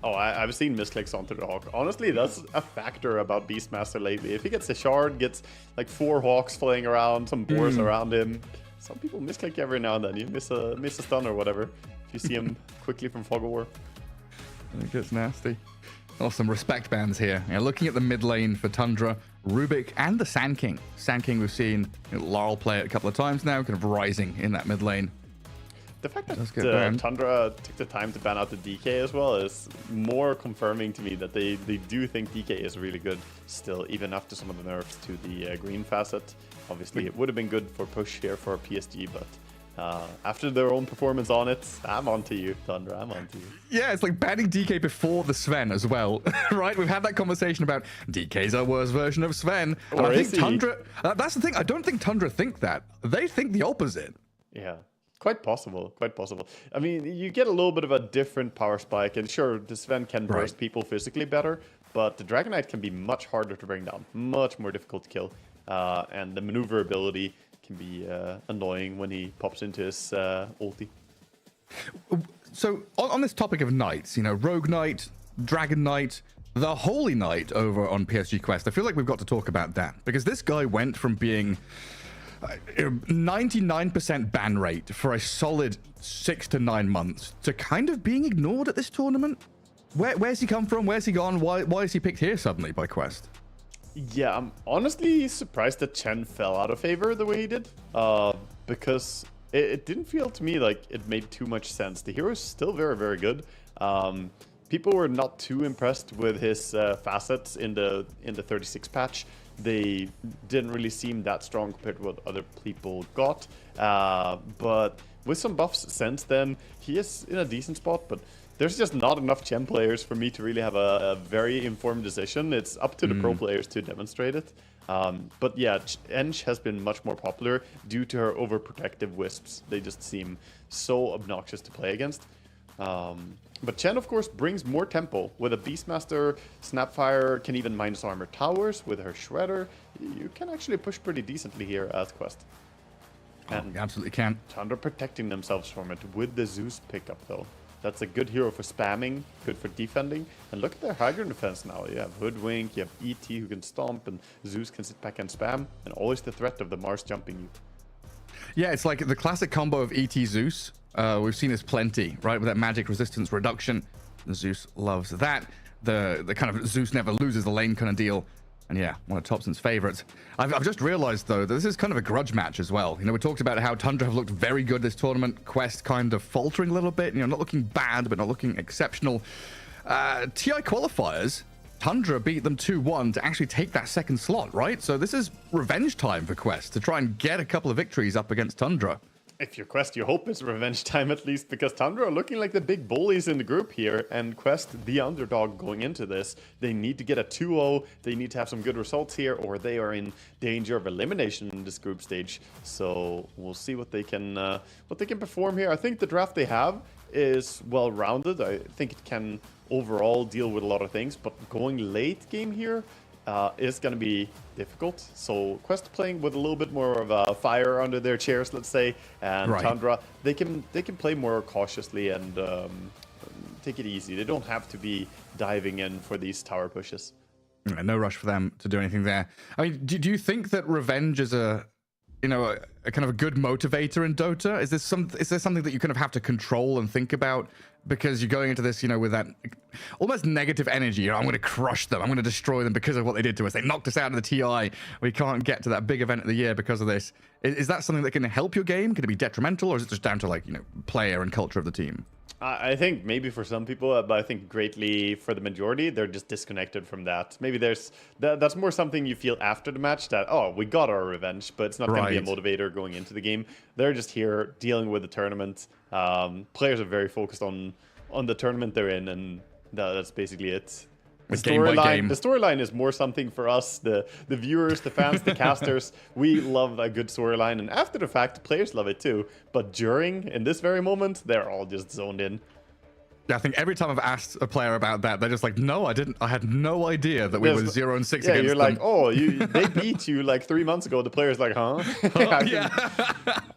Oh, I've seen misclicks onto the Hawk. Honestly, that's a factor about Beastmaster lately. If he gets a shard, gets like 4 Hawks flying around, some boars around him. Some people misclick every now and then. You miss a stun or whatever. If you see him quickly from Fog of War. It gets nasty. Oh, some respect bands here. Yeah, looking at the mid lane for Tundra, Rubik, and the Sand King. Sand King, we've seen Laurel play it a couple of times now, kind of rising in that mid lane. The fact that Tundra took the time to ban out the DK as well is more confirming to me that they do think DK is really good still, even after some of the nerfs to the green facet. Obviously, it would have been good for push here for PSG, but after their own performance on it, I'm onto you, Tundra. I'm onto you. Yeah, it's like banning DK before the Sven as well, right? We've had that conversation about DK's our worst version of Sven. And I think Tundra, that's the thing. I don't think Tundra think that. They think the opposite. Yeah. Quite possible, quite possible. I mean, you get a little bit of a different power spike, and sure, the Sven can burst people physically better, but the Dragon Knight can be much harder to bring down, much more difficult to kill, and the maneuverability can be annoying when he pops into his ulti. So, on this topic of knights, you know, Rogue Knight, Dragon Knight, the Holy Knight over on PSG Quest, I feel like we've got to talk about that, because this guy went from being 99% ban rate for a solid 6 to 9 months to kind of being ignored at this tournament. Where's he come from? Where's he gone? Why is he picked here suddenly by Quest? Yeah, I'm honestly surprised that Chen fell out of favor the way he did, because it didn't feel to me like it made too much sense. The hero is still very, very good. People were not too impressed with his facets in the 36 patch. They didn't really seem that strong compared to what other people got. But with some buffs since then, he is in a decent spot, but there's just not enough Chen players for me to really have a very informed decision. It's up to the pro players to demonstrate it. But yeah, Ench has been much more popular due to her overprotective wisps. They just seem so obnoxious to play against. But Chen, of course, brings more tempo. With a Beastmaster, Snapfire can even minus armor towers. With her Shredder, you can actually push pretty decently here as Quest. And You absolutely can. Tundra protecting themselves from it with the Zeus pickup, though. That's a good hero for spamming, good for defending. And look at their high ground defense now. You have Hoodwink, you have ET who can stomp, and Zeus can sit back and spam. And always the threat of the Mars jumping you. Yeah, it's like the classic combo of ET Zeus. We've seen this plenty, right? With that magic resistance reduction. Zeus loves that. The kind of Zeus never loses the lane kind of deal. And yeah, one of Thompson's favorites. I've just realized, though, that this is kind of a grudge match as well. You know, we talked about how Tundra have looked very good this tournament. Quest kind of faltering a little bit. You know, not looking bad, but not looking exceptional. TI qualifiers, Tundra beat them 2-1 to actually take that second slot, right? So this is revenge time for Quest to try and get a couple of victories up against Tundra. If you're Quest, you hope it's revenge time at least, because Tundra are looking like the big bullies in the group here, and Quest, the underdog going into this. They need to get a 2-0, they need to have some good results here, or they are in danger of elimination in this group stage. So we'll see what they can perform here. I think the draft they have is well-rounded. I think it can overall deal with a lot of things, but going late game here is going to be difficult. So Quest playing with a little bit more of a fire under their chairs, let's say, and Right. Tundra, they can play more cautiously and take it easy. They don't have to be diving in for these tower pushes. No rush for them to do anything there. I mean, do you think that revenge is a kind of a good motivator in Dota? Is there something that you kind of have to control and think about? Because you're going into this, with that almost negative energy. I'm going to crush them. I'm going to destroy them because of what they did to us. They knocked us out of the TI. We can't get to that big event of the year because of this. Is that something that can help your game? Can it be detrimental, or is it just down to player and culture of the team? I think maybe for some people, but I think greatly for the majority, they're just disconnected from that. Maybe that's more something you feel after the match that, oh, we got our revenge, but it's not going to be a motivator going into the game. They're just here dealing with the tournament. Players are very focused on the tournament they're in, and that's basically it. The storyline is more something for us, the viewers, the fans, the casters. We love a good storyline, and after the fact, players love it too. But during, in this very moment, they're all just zoned in. Yeah, I think every time I've asked a player about that, they're just like, no, I didn't. I had no idea that we were 0-6 against them. Yeah, you're like, oh, they beat you like 3 months ago. The player's like, huh?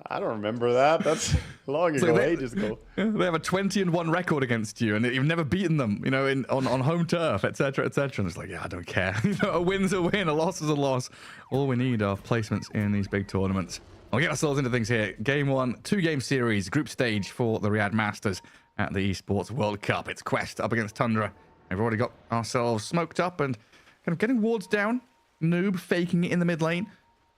I don't remember that. That's long ago, ages ago. They have a 20-1 record against you, and you've never beaten them, on home turf, etc., etc. And it's like, yeah, I don't care. A win's a win, a loss is a loss. All we need are placements in these big tournaments. We'll get ourselves into things here. Game 1, 2-game series, group stage for the Riyadh Masters at the Esports World Cup. It's Quest up against Tundra. We've already got ourselves smoked up and kind of getting wards down. Noob faking it in the mid lane,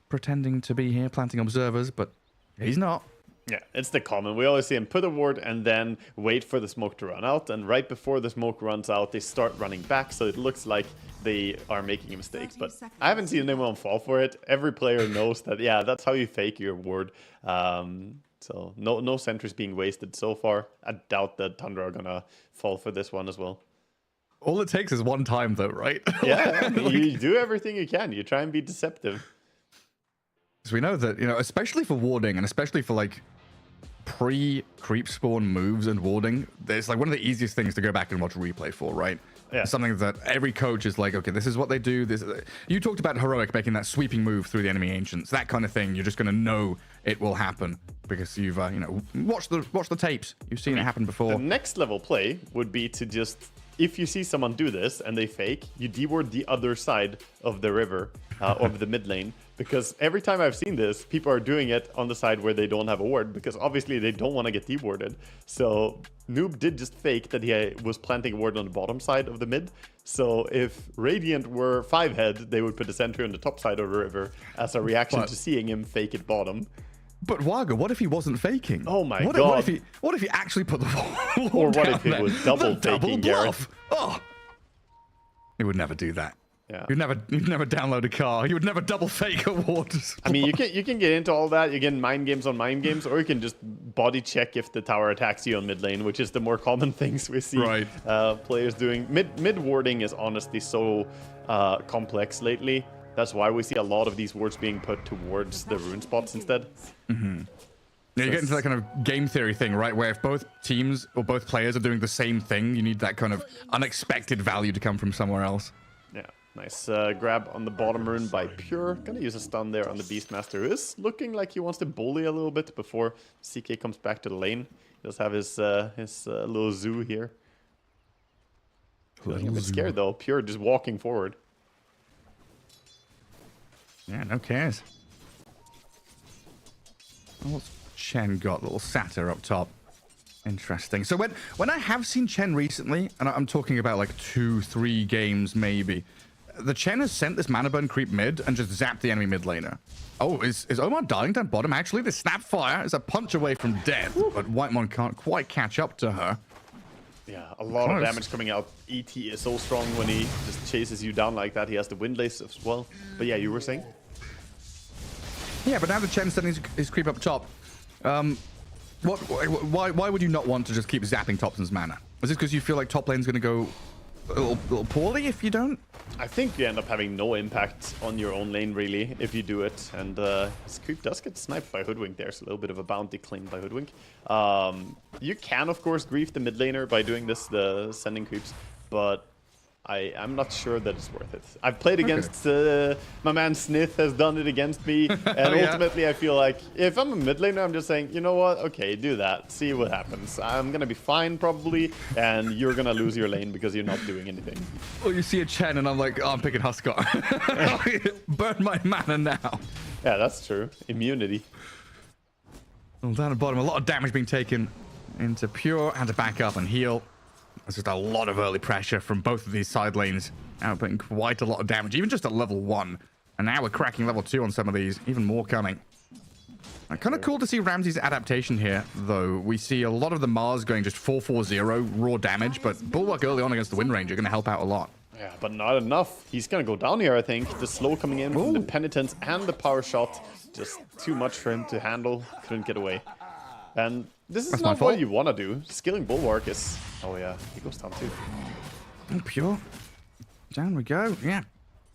pretending to be here, planting observers, but he's not. Yeah, it's the common. We always see him put a ward and then wait for the smoke to run out. And right before the smoke runs out, they start running back. So it looks like they are making a mistake. But I haven't seen anyone fall for it. Every player knows that, yeah, that's how you fake your ward. So no sentries being wasted so far. I doubt that Tundra are going to fall for this one as well. All it takes is one time, though, right? Yeah, you do everything you can. You try and be deceptive. Because we know that, especially for warding and especially for pre-creep spawn moves and warding, it's one of the easiest things to go back and watch a replay for, right? Yeah. Something that every coach is like, okay, this is what they do. You talked about Heroic making that sweeping move through the enemy ancients, that kind of thing. You're just going to know it will happen because you've, watched the tapes. You've seen it happen before. The next level play would be to just, if you see someone do this and they fake, you deward the other side of the river, of the mid lane. Because every time I've seen this, people are doing it on the side where they don't have a ward, because obviously they don't want to get dewarded. So Noob did just fake that he was planting a ward on the bottom side of the mid. So if Radiant were 5-head, they would put the sentry on the top side of the river as a reaction to seeing him fake it bottom. But Waga, what if he wasn't faking? Oh my god. What if he actually put the or what if he was double faking, Gareth? Oh, he would never do that. Yeah. You'd never download a car. You would never double fake a ward. I mean, you can get into all that. You get mind games on mind games, or you can just body check if the tower attacks you on mid lane, which is the more common things we see players doing. Mid warding is honestly so complex lately. That's why we see a lot of these wards being put towards the rune spots instead. Mm-hmm. Yeah, you get into that kind of game theory thing, right? Where if both teams or both players are doing the same thing, you need that kind of unexpected value to come from somewhere else. Yeah, nice grab on the bottom rune by Pure. Gonna use a stun there on the Beastmaster, who is looking like he wants to bully a little bit before CK comes back to the lane. He does have his little zoo here. Feeling a bit scared though. Pure just walking forward. Yeah, no cares. What's Chen got? Little Satyr up top. Interesting. So when I have seen Chen recently, and I'm talking about like 2-3 games maybe, the Chen has sent this mana burn creep mid and just zapped the enemy mid laner. Oh, is Omar dying down bottom? Actually, the Snapfire is a punch away from death, but Whitemon can't quite catch up to her. Yeah, a lot of damage coming out. ET is so strong when he just chases you down like that. He has the Windlace as well. But yeah, you were saying? Yeah, but now the Chen's sending his creep up top. Why would you not want to just keep zapping Topson's mana? Is it because you feel like top lane's going to go a little poorly if you don't? I think you end up having no impact on your own lane, really, if you do it. And his creep does get sniped by Hoodwink. There's a little bit of a bounty claimed by Hoodwink. You can, of course, grief the mid laner by doing this, the sending creeps, but I'm not sure that it's worth it. I've played against my man Snith has done it against me, and ultimately I feel like if I'm a mid laner, I'm just saying, you know what? Okay, do that. See what happens. I'm gonna be fine probably, and you're gonna lose your lane because you're not doing anything. Well, you see a Chen, and I'm like, oh, I'm picking Huskar. Burn my mana now. Yeah, that's true. Immunity. Well, down at bottom, a lot of damage being taken into Pure, and to back up and heal. There's just a lot of early pressure from both of these side lanes, outputting quite a lot of damage, even just at level 1. And now we're cracking level 2 on some of these, even more coming. Kind of cool to see Ramsey's adaptation here, though. We see a lot of the Mars going just 4-4-0 raw damage, but Bulwark early on against the Wind Ranger going to help out a lot. Yeah, but not enough. He's going to go down here, I think. The slow coming in from the Penitence and the power shot, just too much for him to handle. Couldn't get away. And this is not what you want to do. Skilling Bulwark is... Oh yeah, he goes down too. Oh, Pure. Down we go. Yeah.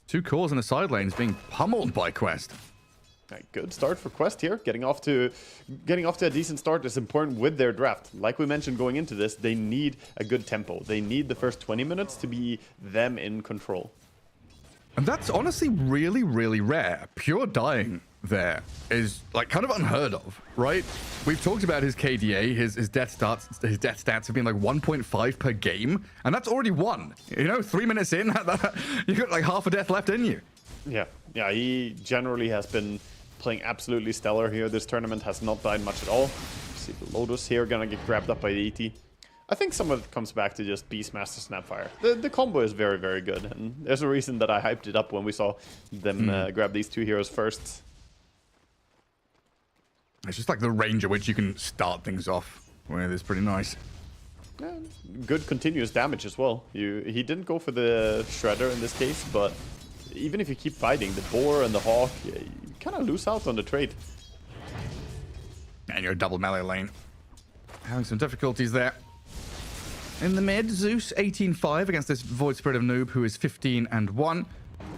2 cores in the side lanes being pummeled by Quest. Right, good start for Quest here. Getting off to a decent start is important with their draft. Like we mentioned going into this, they need a good tempo. They need the first 20 minutes to be them in control. And that's honestly really, really rare. Pure dying there is like kind of unheard of, right? We've talked about his KDA, his death stats have been like 1.5 per game, and that's already 1. You know, 3 minutes in, you got like half a death left in you. Yeah, he generally has been playing absolutely stellar here. This tournament has not died much at all. See the Lotus here gonna get grabbed up by the ET. I think some of it comes back to just Beastmaster Snapfire. The combo is very, very good, and there's a reason that I hyped it up when we saw them grab these 2 heroes first. It's just like the range at which you can start things off with is pretty nice. Yeah, good continuous damage as well. He didn't go for the Shredder in this case, but even if you keep fighting, the Boar and the Hawk, you kind of lose out on the trade. And you're a double melee lane. Having some difficulties there. In the mid, Zeus 18-5 against this Void Spirit of Noob, who is 15-1.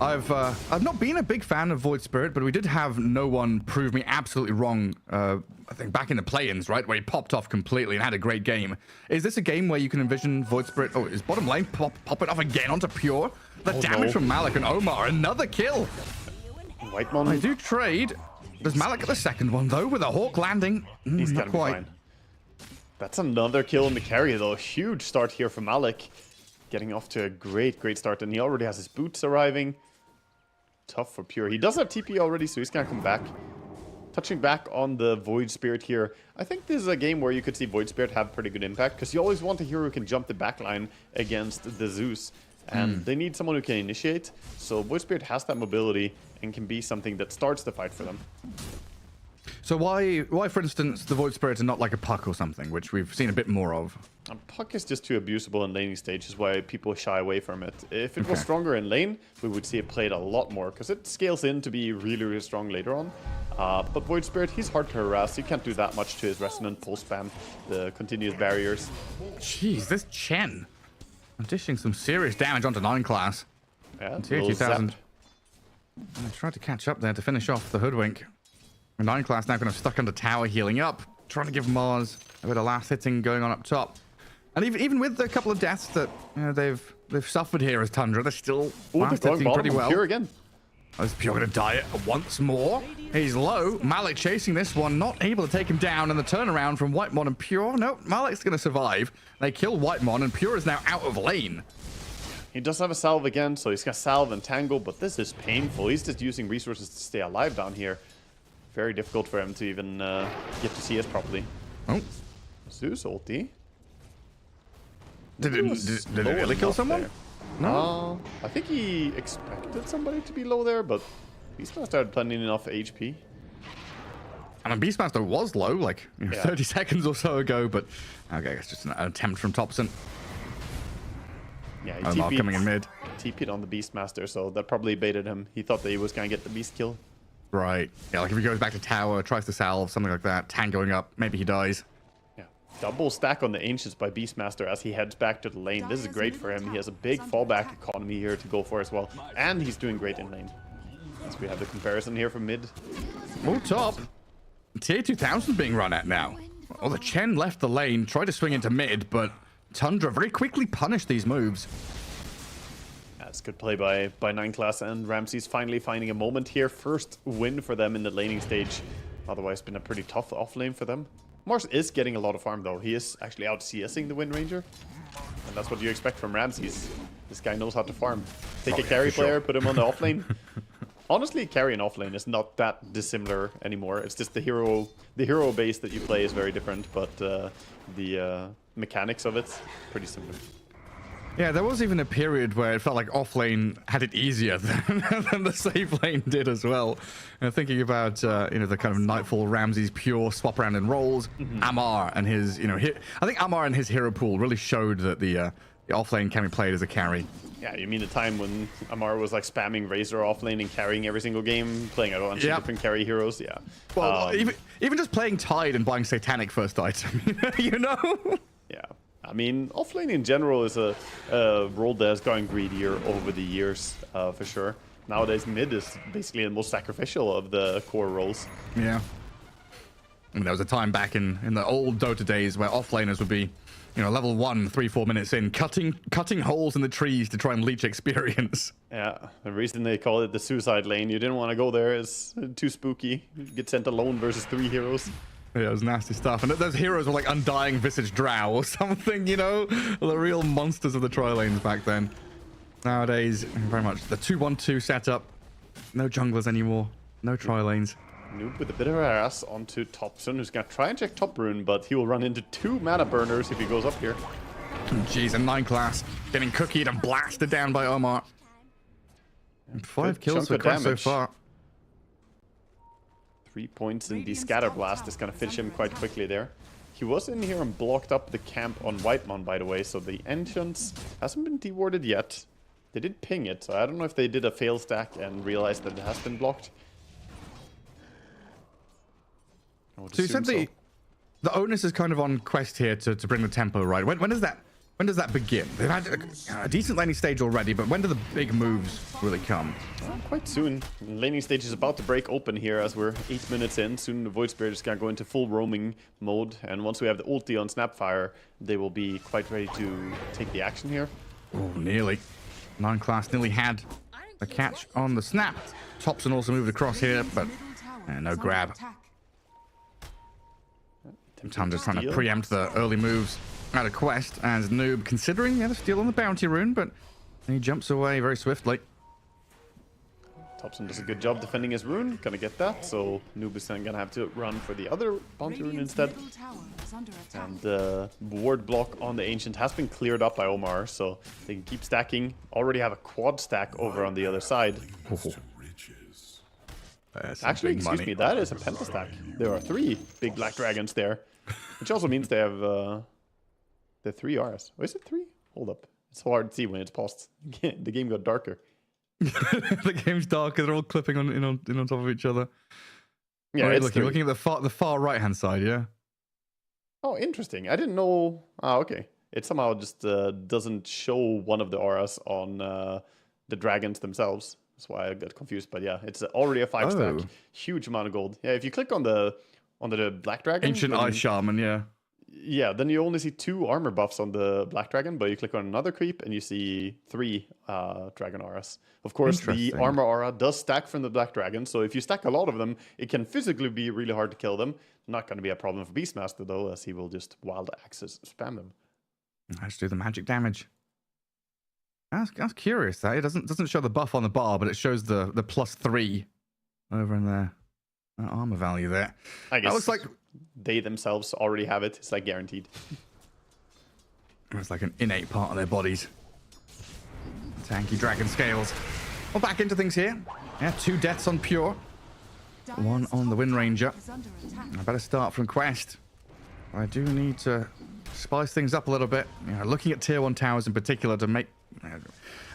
I've not been a big fan of Void Spirit, but we did have no one prove me absolutely wrong, I think back in the play-ins, right, where he popped off completely and had a great game. Is this a game where you can envision Void Spirit... Oh, is bottom lane pop it off again onto Pure? The damage from Malik and Omar, another kill. Whitemon. I do trade. Does Malik get the second one, though, with a Hawk landing? He's not gotta quite. be fine. That's another kill in the carry, though. Huge start here for Malik. Getting off to a great start, and he already has his boots arriving. Tough for Pure. He does have TP already, so he's gonna come back. Touching back on the Void Spirit here, I think this is a game where you could see Void Spirit have pretty good impact, because you always want a hero who can jump the backline against the Zeus. And they need someone who can initiate, so Void Spirit has that mobility and can be something that starts the fight for them. So why, for instance, the Void Spirit and not like a Puck or something, which we've seen a bit more of? Puck is just too abusable in laning stage, is why people shy away from it. If it was stronger in lane, we would see it played a lot more, because it scales in to be really, really strong later on. But Void Spirit, he's hard to harass. You can't do that much to his Resonant Pulse spam, the continuous barriers. Jeez, this Chen. I'm dishing some serious damage onto 9 class. Yeah, Tier 2000. I tried to catch up there to finish off the Hoodwink. 9 class now kind of stuck under tower, healing up. trying to give Mars a bit of last hitting going on up top. And even with the couple of deaths that they've suffered here as Tundra, they're still last hitting pretty well. Pure again. Is Pure going to die once more? He's low. Malik chasing this one, not able to take him down. And the turnaround from Whitemon and Pure. No, Malik's going to survive. They kill Whitemon, and Pure is now out of lane. He does have a salve again, so he's got salve and tangle, but this is painful. He's just using resources to stay alive down here. Very difficult for him to even get to CS properly. Oh. Zeus ulti. Did it really kill someone? There. No. I think he expected somebody to be low there, but Beastmaster had plenty enough HP. I mean, Beastmaster was low, like 30 seconds or so ago, but okay, it's just an attempt from Thompson. Yeah, Omar coming in mid. TP'd on the Beastmaster, so that probably baited him. He thought that he was going to get the Beast kill. Right. Yeah, like if he goes back to tower, tries to salve, something like that, tank going up, maybe he dies. Yeah. Double stack on the Ancients by Beastmaster as he heads back to the lane. This is great for him. He has a big fallback economy here to go for as well. And he's doing great in lane. As we have the comparison here from mid. Oh, top. Tier 2000 being run at now. Oh, the Chen left the lane, tried to swing into mid, but Tundra very quickly punished these moves. That's good play by 9class, and Ramsey's finally finding a moment here. First win for them in the laning stage. Otherwise, it's been a pretty tough off lane for them. Mars is getting a lot of farm though. He is actually out CSing the Wind Ranger. And that's what you expect from Ramses. This guy knows how to farm. Take a carry player, put him on the off lane. Honestly, carry and off lane is not that dissimilar anymore. It's just the hero base that you play is very different, but the mechanics of it's pretty similar. Yeah, there was even a period where it felt like offlane had it easier than the save lane did as well. And thinking about the kind of Nightfall Ramses pure swap around and rolls, Amar and his I think Amar and his hero pool really showed that the offlane can be played as a carry. Yeah, you mean the time when Amar was like spamming Razor offlane and carrying every single game, playing a bunch of different carry heroes? Yeah. Well, even just playing Tide and buying Satanic first item, you know? Yeah. I mean, offlane in general is a role that has gone greedier over the years, for sure. Nowadays, mid is basically the most sacrificial of the core roles. Yeah. I mean, there was a time back in the old Dota days where offlaners would be, level 1, 3-4 minutes in, cutting holes in the trees to try and leech experience. Yeah, the reason they call it the suicide lane, you didn't want to go there, it's too spooky. You get sent alone versus 3 heroes. Yeah, it was nasty stuff. And those heroes were like Undying Visage Drow or something, the real monsters of the tri-lanes back then. Nowadays, very much the 2-1-2 setup. No junglers anymore. No tri-lanes. Noob with a bit of harass onto Thompson, who's going to try and check top rune, but he will run into 2 mana burners if he goes up here. Jeez, and 9class getting cookied and blasted down by Omar. 5 kills across so far. 3 points in the Scatter Blast is going to finish him quite quickly there. He was in here and blocked up the camp on Whitemon, by the way, so the entrance hasn't been dewarded yet. They did ping it, so I don't know if they did a fail stack and realized that it has been blocked. So you said the onus is kind of on Quest here to bring the tempo right. When does that begin? They've had a decent laning stage already, but when do the big moves really come? Quite soon. The laning stage is about to break open here as we're 8 minutes in. Soon the Void Spirit is going to go into full roaming mode, and once we have the ulti on Snapfire, they will be quite ready to take the action here. Oh, nearly. 9class nearly had a catch on the snap. Thompson also moved across here, but no grab. Tom just trying to preempt the early moves out of Quest as Noob considering the steal on the bounty rune, but he jumps away very swiftly. Thompson does a good job defending his rune, gonna get that, so Noob is then gonna have to run for the other bounty rune instead. And the ward block on the Ancient has been cleared up by Omar, so they can keep stacking. Already have a quad stack over on the other side. Actually, excuse me, that is a pentastack. There are 3 big black dragons there, which also means they have the 3 Rs. Oh, is it 3? Hold up. It's so hard to see when it's paused. The game got darker. The game's darker. They're all clipping on top of each other. Yeah, it's looking at the far right-hand side, yeah? Oh, interesting. I didn't know. Ah, okay. It somehow just doesn't show one of the auras on the dragons themselves. That's why I got confused. But yeah, it's already a 5 stack. Huge amount of gold. Yeah, if you click on the on the Black Dragon. Ancient Ice Shaman, yeah. Yeah, then you only see 2 armor buffs on the Black Dragon, but you click on another creep and you see 3 Dragon auras. Of course, the Interesting. armor aura does stack from the Black Dragon, so if you stack a lot of them, it can physically be really hard to kill them. Not going to be a problem for Beastmaster, though, as he will just wild access spam them. Let's do the magic damage. That's curious. That it doesn't show the buff on the bar, but it shows the +3 over in there. That armor value there. I guess that looks like they themselves already have it. It's like guaranteed. it's like an innate part of their bodies. Tanky dragon scales. Well, back into things here. Yeah, 2 deaths on Pure. 1 on the Wind Ranger. I better start from Quest. I do need to spice things up a little bit. You know, looking at tier 1 towers in particular to make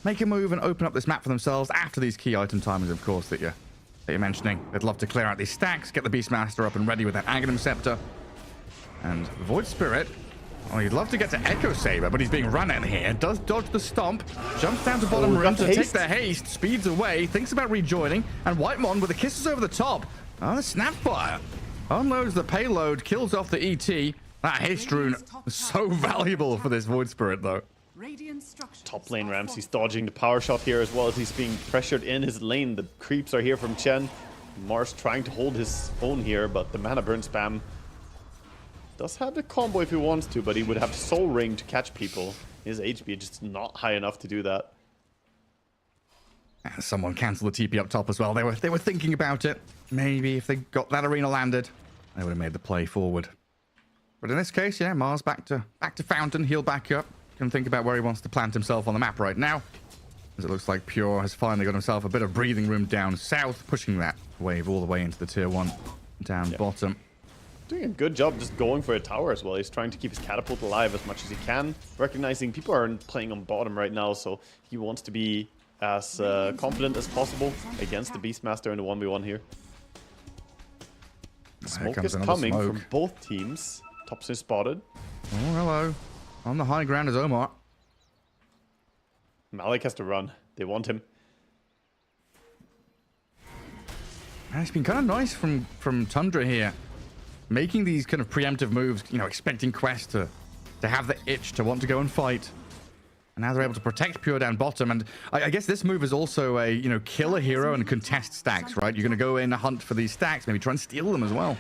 a move and open up this map for themselves after these key item timers, of course, that you're mentioning. They'd love to clear out these stacks, get the Beastmaster up and ready with that Aghanim Scepter. And Void Spirit, oh, you'd love to get to Echo Saber, but he's being run at here. Does dodge the stomp, jumps down to bottom room to take the haste, speeds away, thinks about rejoining, and Whitemon with the kisses over the top. Oh, the Snapfire. Unloads the payload, kills off the ET. That haste rune is so valuable for this Void Spirit, though. Top lane Ramsey's dodging the power shot here as well as he's being pressured in his lane. The creeps are here from Chen. Mars trying to hold his own here, but the mana burn spam does have the combo if he wants to, but he would have Soul Ring to catch people. His HP just not high enough to do that. Someone cancelled the TP up top as well. They were thinking about it. Maybe if they got that arena landed, they would have made the play forward. But in this case, yeah, Mars back to Fountain, heal back up. Can think about where he wants to plant himself on the map right now. As it looks like Pure has finally got himself a bit of breathing room down south, pushing that wave all the way into the tier 1 down bottom. Doing a good job just going for a tower as well. He's trying to keep his catapult alive as much as he can, recognizing people aren't playing on bottom right now, so he wants to be as confident as possible against the Beastmaster in the 1v1 here. Smoke is coming from both teams. Topson is spotted. Oh, hello. On the high ground is Omar. Malik has to run. They want him. And it's been kind of nice from Tundra here. Making these kind of preemptive moves, you know, expecting Quest to have the itch to want to go and fight. And now they're able to protect Pure down bottom. And I guess this move is also a, you know, kill a hero and contest stacks, right? You're going to go in, hunt for these stacks, maybe try and steal them as well.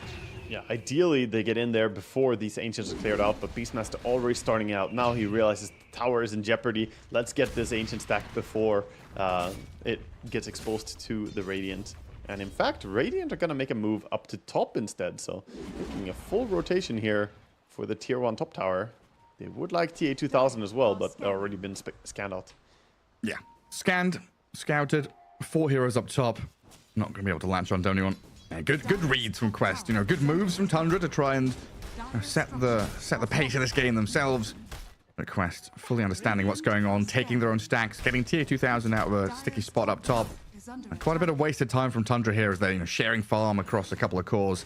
Yeah, ideally they get in there before these Ancients are cleared out, but Beastmaster already starting out. Now he realizes the tower is in jeopardy. Let's get this Ancient stack before it gets exposed to the Radiant. And in fact, Radiant are going to make a move up to top instead, so making a full rotation here for the tier 1 top tower. They would like TA 2000 as well, but they've already been scanned out. Yeah, scanned, scouted, 4 heroes up top. Not going to be able to latch on to anyone. Yeah, good reads from Quest, you know, good moves from Tundra to try and set the pace of this game themselves. But Quest fully understanding what's going on, taking their own stacks, getting tier 2000 out of a sticky spot up top. And quite a bit of wasted time from Tundra here as they're, you know, sharing farm across a couple of cores.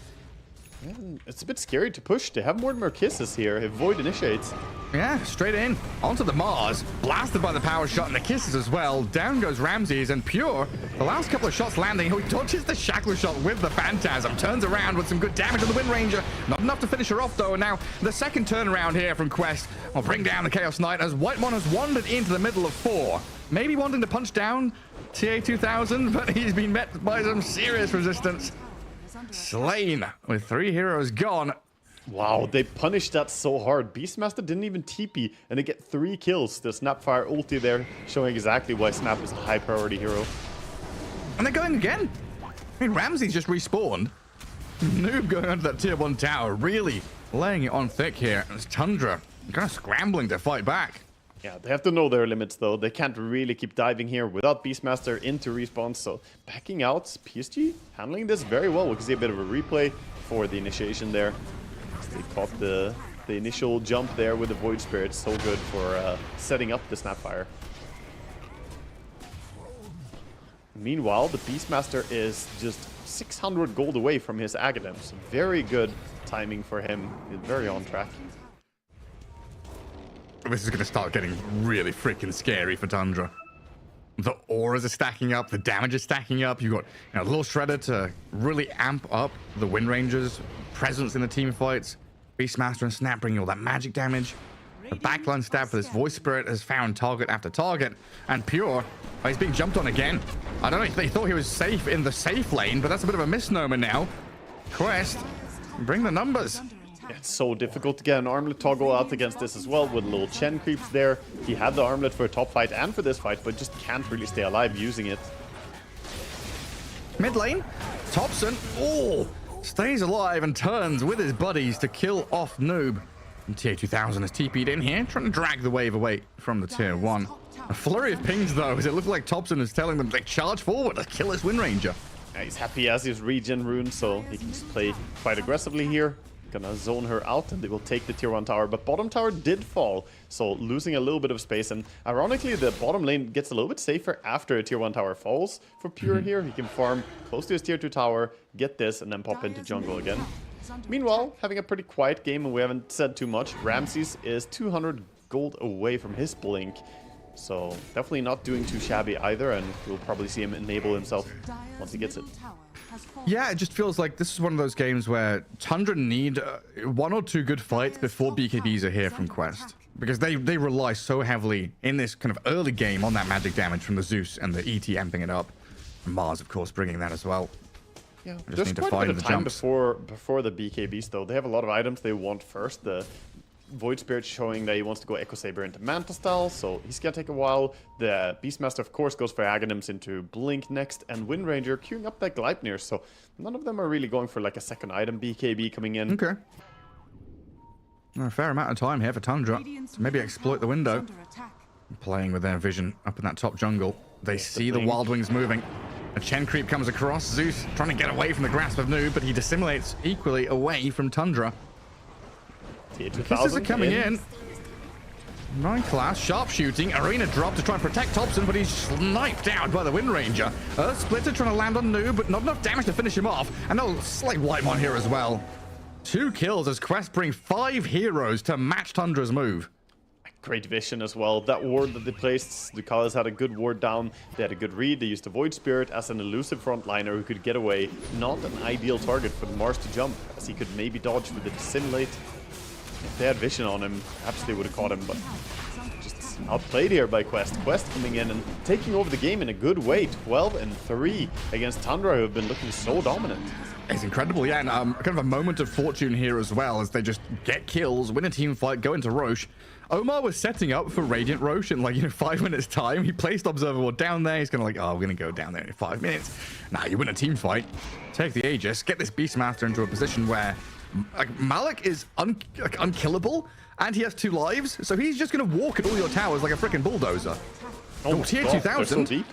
Yeah, it's a bit scary to push. They have more kisses here if Void initiates. Yeah, straight in. Onto the Mars. Blasted by the power shot and the kisses as well. Down goes Ramses and Pure. The last couple of shots landing. Oh, he dodges the Shackler shot with the Phantasm. Turns around with some good damage on the Wind Ranger. Not enough to finish her off though. And now the second turnaround here from Quest will bring down the Chaos Knight as Whitemon has wandered into the middle of 4. Maybe wanting to punch down TA 2000, but he's been met by some serious resistance. Slain with 3 heroes gone. Wow, they punished that so hard. Beastmaster didn't even TP, and they get 3 kills. The Snapfire ulti there, showing exactly why Snap is a high priority hero. And they're going again. I mean, Ramsey's just respawned. Noob going under that tier 1 tower, really laying it on thick here. And it's Tundra kind of scrambling to fight back. Yeah, they have to know their limits though. They can't really keep diving here without Beastmaster into respawn, so backing out. PSG handling this very well. We can see a bit of a replay for the initiation there. They caught the initial jump there with the Void Spirit. So good for setting up the Snapfire. Meanwhile, the Beastmaster is just 600 gold away from his Aghanim. So very good timing for him. He's very on track. This is going to start getting really freaking scary for Tundra. The auras are stacking up, the damage is stacking up. You've got a little shredder to really amp up the Wind Ranger's presence in the team fights. Beastmaster and Snap bringing all that magic damage. The backline stab for this Voice Spirit has found target after target. And Pure, he's being jumped on again. I don't know if they thought he was safe in the safe lane, but that's a bit of a misnomer now. Quest, bring the numbers. It's so difficult to get an armlet toggle out against this as well, with little Chen creeps there. He had the armlet for a top fight and for this fight, but just can't really stay alive using it. Mid lane, Thompson, stays alive and turns with his buddies to kill off Noob. And TA2000 has TP'd in here, trying to drag the wave away from the tier 1. A flurry of pings though, as it looks like Thompson is telling them to charge forward to kill this Wind Ranger. Yeah, he's happy as his regen rune, so he can just play quite aggressively here. Gonna zone her out and they will take the tier 1 tower, but bottom tower did fall, so losing a little bit of space. And ironically, the bottom lane gets a little bit safer after a tier 1 tower falls for Pure here. He can farm close to his tier 2 tower, get this, and then pop into jungle again. Meanwhile, having a pretty quiet game, and we haven't said too much. Ramses is 200 gold away from his blink, so definitely not doing too shabby either, and we'll probably see him enable himself once he gets it. Yeah, it just feels like this is one of those games where Tundra need 1 or 2 good fights before BKBs are here from Quest. Because they rely so heavily in this kind of early game on that magic damage from the Zeus and the ET amping it up. And Mars, of course, bringing that as well. Yeah, I just there's need to quite a find bit of the time jumps. before the BKBs, though. They have a lot of items they want first. The Void Spirit showing that he wants to go Echo Saber into Manta style, so he's gonna take a while. The Beastmaster, of course, goes for Aghanims into Blink next, and Wind Ranger queuing up that Gleipnir, so none of them are really going for like a second item BKB coming in. Okay. A fair amount of time here for Tundra to maybe exploit the window. Playing with their vision up in that top jungle. They see the Wild Wings moving. A Chen creep comes across. Zeus trying to get away from the grasp of Noob, but he dissimulates equally away from Tundra. Kisses are coming in. 9 class, sharpshooting, arena drop to try and protect Thompson, but he's sniped out by the Wind Ranger. Earth Splitter trying to land on Noob, but not enough damage to finish him off. And a slight wipe on here as well. 2 kills as Quest bring 5 heroes to match Tundra's move. Great vision as well. That ward that they placed, the Colors had a good ward down. They had a good read. They used the Void Spirit as an elusive frontliner who could get away. Not an ideal target for the Mars to jump, as he could maybe dodge with the Dissimulate. If they had vision on him, perhaps they would have caught him, but just outplayed here by Quest. Quest coming in and taking over the game in a good way. 12-3 against Tundra, who have been looking so dominant. It's incredible, yeah, and kind of a moment of fortune here as well, as they just get kills, win a team fight, go into Roche. Omar was setting up for Radiant Roche in 5 minutes time. He placed Observer Ward down there. He's kind of like, oh, we're going to go down there in 5 minutes. Nah, you win a team fight, take the Aegis, get this Beastmaster into a position where Malik is unkillable, and he has 2 lives, so he's just going to walk at all your towers like a freaking bulldozer. Oh, tier 2000.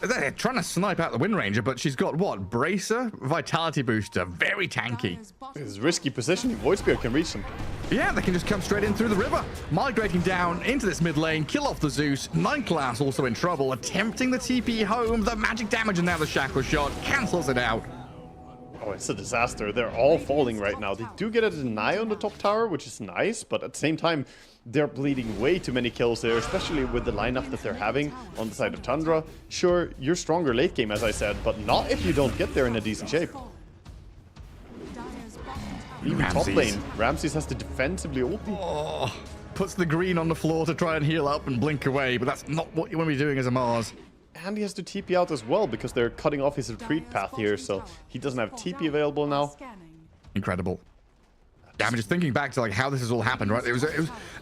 They're trying to snipe out the Wind Ranger, but she's got what? Bracer, Vitality Booster, very tanky. It's risky positioning. Void Spirit can reach them. Yeah, they can just come straight in through the river. Migrating down into this mid lane, kill off the Zeus. 9 class also in trouble, attempting the TP home. The magic damage and now the Shackle shot cancels it out. Oh, it's a disaster. They're all falling right now. They do get a deny on the top tower, which is nice, but at the same time, they're bleeding way too many kills there, especially with the lineup that they're having on the side of Tundra. Sure, you're stronger late game, as I said, but not if you don't get there in a decent shape. Even top lane, Ramses has to defensively ulti. Oh, puts the green on the floor to try and heal up and blink away, but that's not what you want to be doing as a Mars. And he has to TP out as well, because they're cutting off his retreat path here, so he doesn't have TP available now. Incredible. Yeah, I'm just thinking back to how this has all happened, right? It was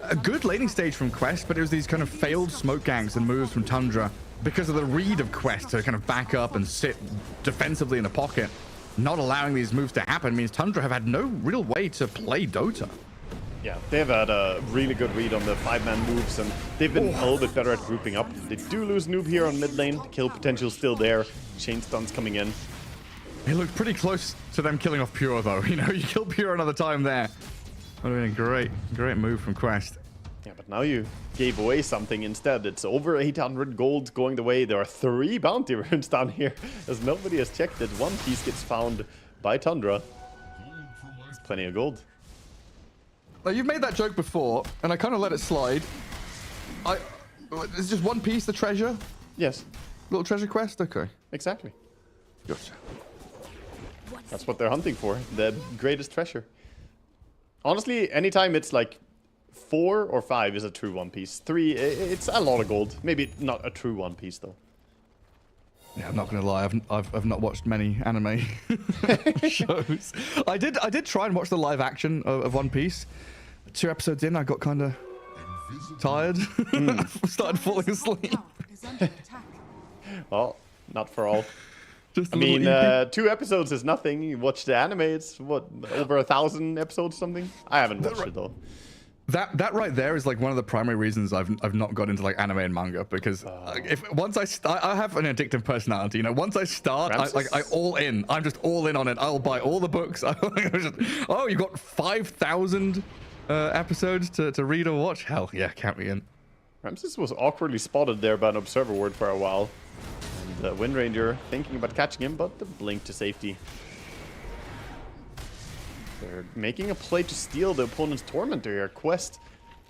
a good laning stage from Quest, but it was these kind of failed smoke ganks and moves from Tundra because of the read of Quest to kind of back up and sit defensively in the pocket. Not allowing these moves to happen means Tundra have had no real way to play Dota. Yeah, they've had a really good read on the 5-man moves, and they've been a little bit better at grouping up. They do lose Noob here on mid lane. Kill potential still there. Chain stuns coming in. It looked pretty close to them killing off Pure, though. You killed Pure another time there. That would have been a great move from Quest. Yeah, but now you gave away something instead. It's over 800 gold going the way. There are 3 bounty runes down here, as nobody has checked it. 1 piece gets found by Tundra. It's plenty of gold. Now, you've made that joke before, and I kind of let it slide. It's just 1 piece, the treasure. Yes, Little treasure quest? Okay. exactly. Gotcha. That's what they're hunting for. The greatest treasure. Honestly, anytime it's like 4 or 5 is a true One Piece. 3, it's a lot of gold. Maybe not a true One Piece though. Yeah, I'm not gonna lie. I've not watched many anime shows. I did try and watch the live action of One Piece. 2 episodes in, I got kind of tired. Started falling asleep. Well, not for all. Just I a little mean, EP. 2 episodes is nothing. You watch the anime, it's what, over 1,000 episodes or something? I haven't watched it though. That right there is like one of the primary reasons I've not got into like anime and manga, because if once I have an addictive personality, you know. Once I start, I all in. I'm just all in on it. I'll buy all the books. Oh, you got 5,000 episodes to read or watch? Hell yeah, count me in. Ramses was awkwardly spotted there by an observer ward for a while. And Wind Ranger thinking about catching him, but the blink to safety. They're making a play to steal the opponent's Tormentor here. Quest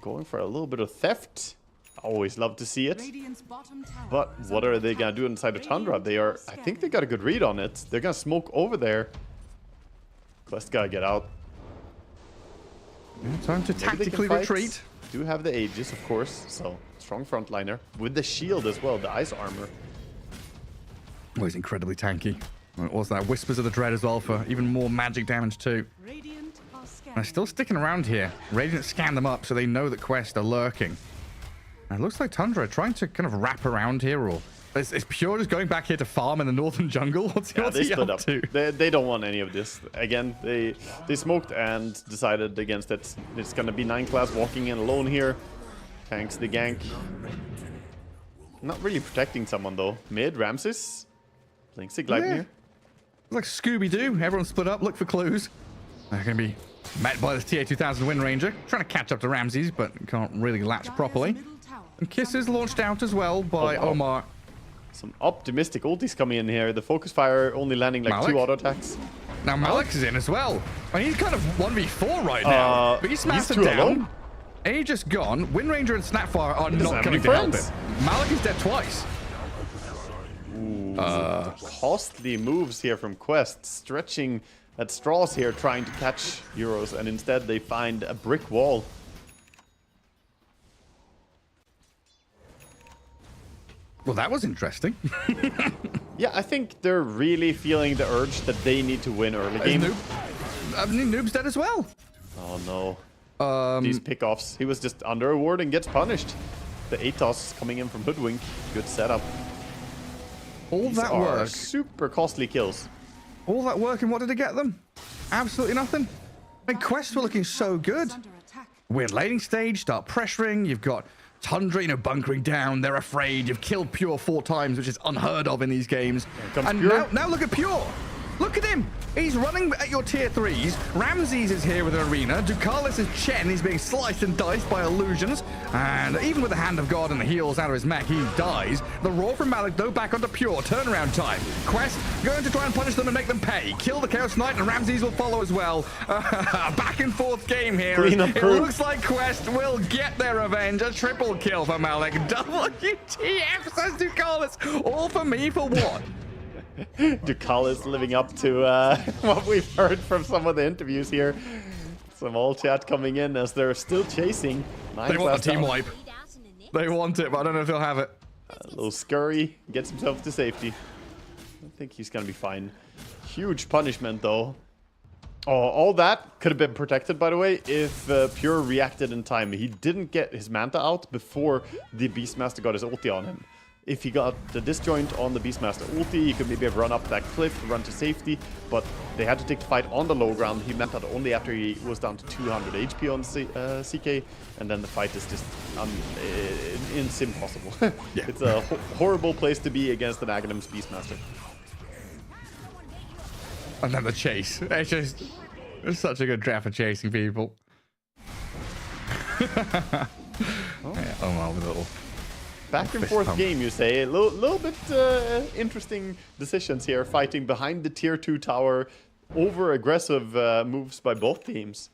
going for a little bit of theft. Always love to see it. But what are they going to do inside the Tundra? I think they got a good read on it. They're going to smoke over there. Quest got to get out. Yeah, time to tactically retreat. Do have the Aegis, of course. So, strong frontliner. With the shield as well, the ice armor. Oh, he's incredibly tanky. And also that Whispers of the Dread as well for even more magic damage too. And they're still sticking around here. Radiant scanned them up so they know that Quest are lurking. And it looks like Tundra are trying to kind of wrap around here, or is Pure just going back here to farm in the northern jungle? What's he up to? They don't want any of this. Again, they smoked and decided against it. It's gonna be 9 class walking in alone here. Tanks the gank. Not really protecting someone though. Mid Ramses. Blinks the Gleipnir. It's like Scooby-Doo. Everyone split up, look for clues. They're going to be met by this TA2000 Wind Ranger. Trying to catch up to Ramses, but can't really latch properly. And Kisses launched out as well by Omar. Some optimistic ultis coming in here. The focus fire only landing like Malik? 2 auto attacks. Now Malik's is in as well. And he's kind of 1v4 right now. But he smashed him down. Alone. Aegis gone. Wind Ranger and Snapfire are doesn't not have coming any to help friends. him. Malik is dead twice. Costly moves here from Quest, stretching at straws here, trying to catch Euros, and instead they find a brick wall. Well, that was interesting. Yeah, I think they're really feeling the urge that they need to win early game. Noob's dead as well. Oh no. These pickoffs. He was just under a ward and gets punished. The Atos coming in from Hoodwink. Good setup. All These that are work. super costly kills. All that work, and what did it get them? Absolutely nothing. I mean, Quests were looking so good. Weird laning stage, start pressuring. You've got Tundra, bunkering down. They're afraid. You've killed Pure 4 times, which is unheard of in these games. And now look at Pure. Look at him. He's running at your tier 3s. Ramses is here with an arena. Ducalis is Chen. He's being sliced and diced by illusions. And even with the Hand of God and the heals out of his mech, he dies. The roar from Malik, though, back onto Pure. Turnaround time. Quest going to try and punish them and make them pay. Kill the Chaos Knight, and Ramses will follow as well. Back and forth game here. It looks like Quest will get their revenge. A triple kill for Malik. WTF, says Ducalis. All for me for what? Ducalis living up to what we've heard from some of the interviews here. Some all chat coming in as they're still chasing. They want the team wipe. They want it, but I don't know if they'll have it. A little scurry, gets himself to safety. I think he's gonna be fine. Huge punishment though. Oh, all that could have been protected, by the way, if Pure reacted in time. He didn't get his Manta out before the Beastmaster got his ulti on him. If he got the disjoint on the Beastmaster ulti, he could maybe have run up that cliff, run to safety, but they had to take the fight on the low ground. He meant that only after he was down to 200 HP on CK, and then the fight is just it's impossible. Yeah. It's a horrible place to be against an Aghanim's Beastmaster. And then the chase. It's such a good draft for chasing people. Yeah, well, with a little... Back and forth game, you say. A little bit interesting decisions here, fighting behind the tier 2 tower. Over aggressive moves by both teams.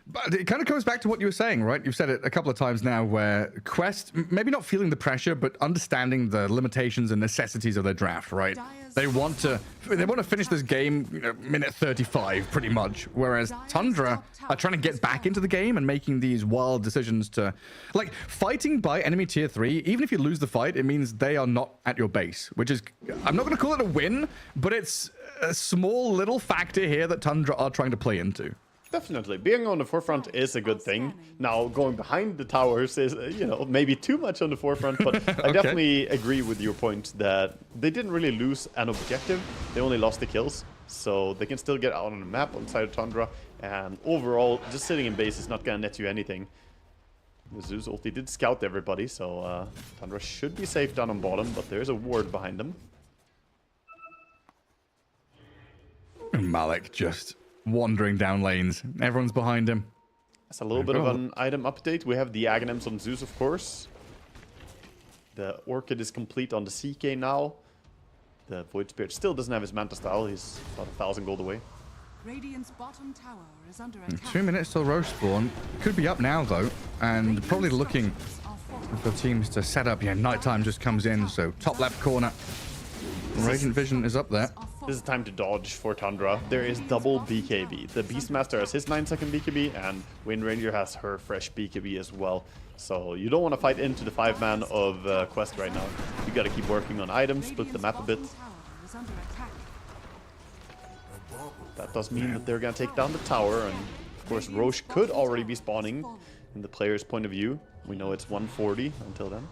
But it kind of goes back to what you were saying, right? You've said it a couple of times now where Quest, maybe not feeling the pressure, but understanding the limitations and necessities of their draft, right? They want to finish this game, you know, minute 35, pretty much. Whereas Tundra are trying to get back into the game and making these wild decisions to... Like, fighting by enemy tier 3, even if you lose the fight, it means they are not at your base, which is... I'm not going to call it a win, but it's a small little factor here that Tundra are trying to play into. Definitely. Being on the forefront is a good thing. Now, going behind the towers is, you know, maybe too much on the forefront, but I definitely agree with your point that they didn't really lose an objective. They only lost the kills, so they can still get out on the map on the side of Tundra, and overall, just sitting in base is not going to net you anything. The Zeus ulti did scout everybody, so Tundra should be safe down on bottom, but there's a ward behind them. Malik just... wandering down lanes. Everyone's behind him. That's a little bit of an item update. We have the Aghanims on Zeus, of course. The Orchid is complete on the CK now. The Void Spirit still doesn't have his Manta style. He's about 1,000 gold away. Radiant's bottom tower is under attack. 2 minutes till Roche spawn. Could be up now, though. And probably looking for teams to set up. Yeah, nighttime just comes in, so top left corner. Radiant Vision is up there. This is time to dodge for Tundra. There is double BKB. The Beastmaster has his 9-second BKB, and Wind Ranger has her fresh BKB as well. So you don't want to fight into the 5-man of Quest right now. You got to keep working on items, split the map a bit. That does mean that they're going to take down the tower, and of course Roche could already be spawning in the player's point of view. We know it's 140 until then.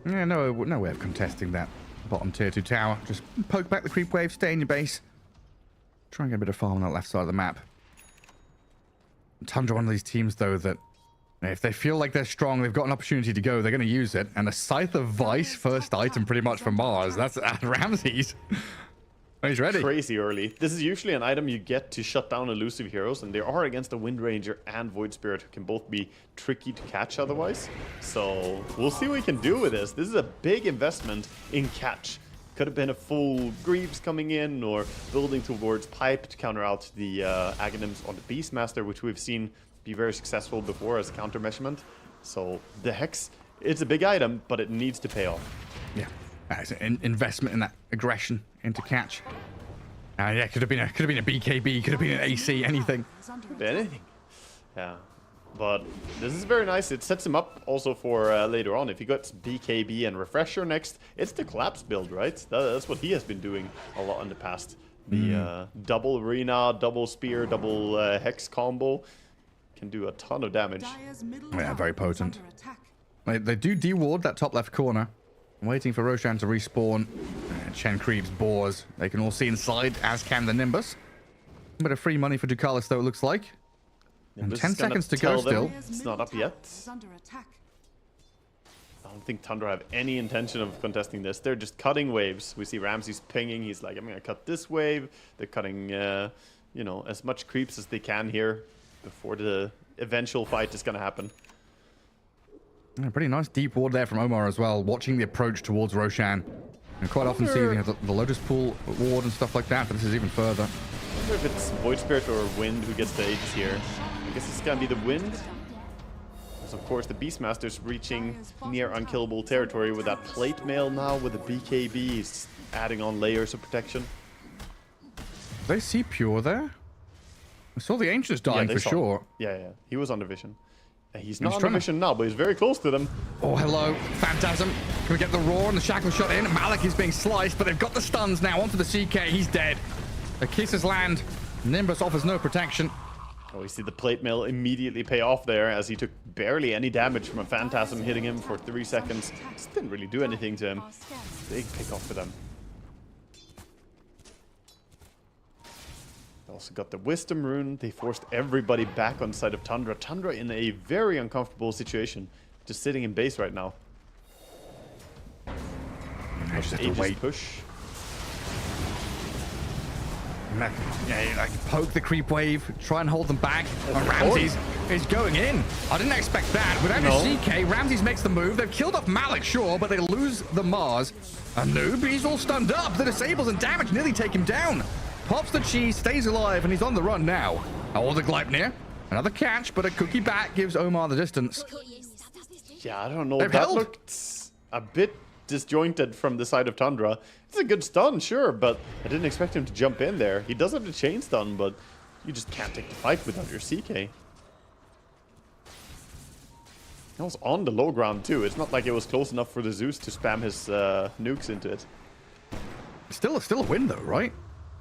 Yeah, no way of contesting that bottom tier 2 tower. Just poke back the creep wave, stay in your base. Try and get a bit of farm on that left side of the map. Tundra, one of these teams, though, that if they feel like they're strong, they've got an opportunity to go, they're going to use it. And a Scythe of Vice, first item pretty much for Mars. That's at Ramses. He's ready. Crazy early. This is usually an item you get to shut down elusive heroes, and they are against a Wind Ranger and Void Spirit, who can both be tricky to catch otherwise. So we'll see what we can do with this. This is a big investment in catch. Could have been a full Greaves coming in, or building towards Pipe to counter out the Aghanims on the Beastmaster, which we've seen be very successful before as a counter measurement. So the Hex, it's a big item, but it needs to pay off. Yeah. It's an investment in that aggression into catch. Yeah, could have been a BKB, could have been an AC, anything. Anything. Yeah. But this is very nice. It sets him up also for later on. If he gets BKB and Refresher next, it's the collapse build, right? That's what he has been doing a lot in the past. The double arena, double spear, double hex combo can do a ton of damage. Yeah, very potent. They do de-ward that top left corner. I'm waiting for Roshan to respawn. Chen creeps, boars. They can all see inside, as can the Nimbus. A bit of free money for Ducalis, though, it looks like. And 10 seconds to go still. It's not up yet. I don't think Tundra have any intention of contesting this. They're just cutting waves. We see Ramses pinging. He's like, I'm going to cut this wave. They're cutting, you know, as much creeps as they can here before the eventual fight is going to happen. Yeah, pretty nice deep ward there from Omar as well, watching the approach towards Roshan. And quite often see the Lotus Pool ward and stuff like that, but this is even further. I wonder if it's Void Spirit or Wind who gets the Aegis here. I guess it's gonna be the Wind. As of course the Beastmaster's reaching near unkillable territory with that plate mail now with the BKB. He's adding on layers of protection. They see Pure there? I saw the Ancients dying for sure. Yeah. He was under vision. He's not on vision now, but he's very close to them. Oh, hello. Phantasm. Can we get the Roar and the Shackle shot in? Malik is being sliced, but they've got the stuns now onto the CK. He's dead. The kisses land. Nimbus offers no protection. Oh, we see the plate mail immediately pay off there as he took barely any damage from a Phantasm hitting him for 3 seconds. Just didn't really do anything to him. Big pick off for them. Also got the Wisdom Rune. They forced everybody back on the side of Tundra. Tundra in a very uncomfortable situation. Just sitting in base right now. I just have to wait. Push. Yeah, like poke the creep wave, try and hold them back. And Ramses is going in. I didn't expect that. Without a CK, Ramses makes the move. They've killed off Malik, sure, but they lose the Mars. A noob, he's all stunned up. The disables and damage nearly take him down. Pops the cheese, stays alive, and he's on the run now. Oh, the Gleipnir. Another catch, but a cookie back gives Omar the distance. Yeah, I don't know. They've That held. looked a bit disjointed from the side of Tundra. It's a good stun, sure, but I didn't expect him to jump in there. He does have the chain stun, but you just can't take the fight without your CK. That was on the low ground too. It's not like it was close enough for the Zeus to spam his nukes into it. Still a win though, right?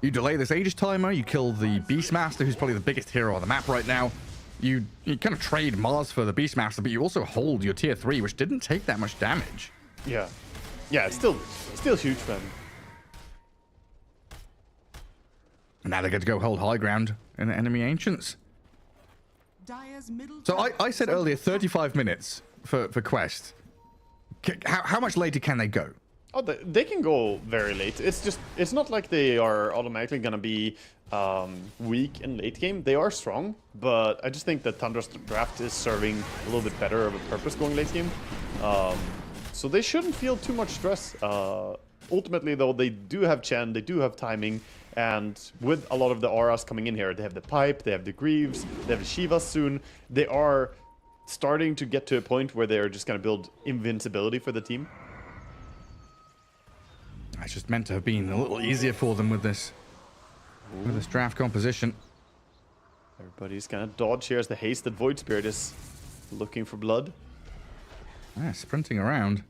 You delay this Aegis timer, you kill the Beastmaster, who's probably the biggest hero on the map right now. You kind of trade Mars for the Beastmaster, but you also hold your tier 3, which didn't take that much damage. Yeah. Yeah, it's still huge for him. And now they get to go hold high ground in the enemy Ancients. So I said earlier 35 minutes for Quest. How much later can they go? Oh, they can go very late. It's not like they are automatically gonna be weak in late game. They are strong, but I just think that Tundra's draft is serving a little bit better of a purpose going late game. So they shouldn't feel too much stress. Ultimately, though, they do have Chen, they do have timing, and with a lot of the auras coming in here, they have the Pipe, they have the Greaves, they have the Shivas soon. They are starting to get to a point where they're just gonna build invincibility for the team. It's just meant to have been a little easier for them with this draft composition. Everybody's gonna dodge here as the hasted Void Spirit is looking for blood. Sprinting around.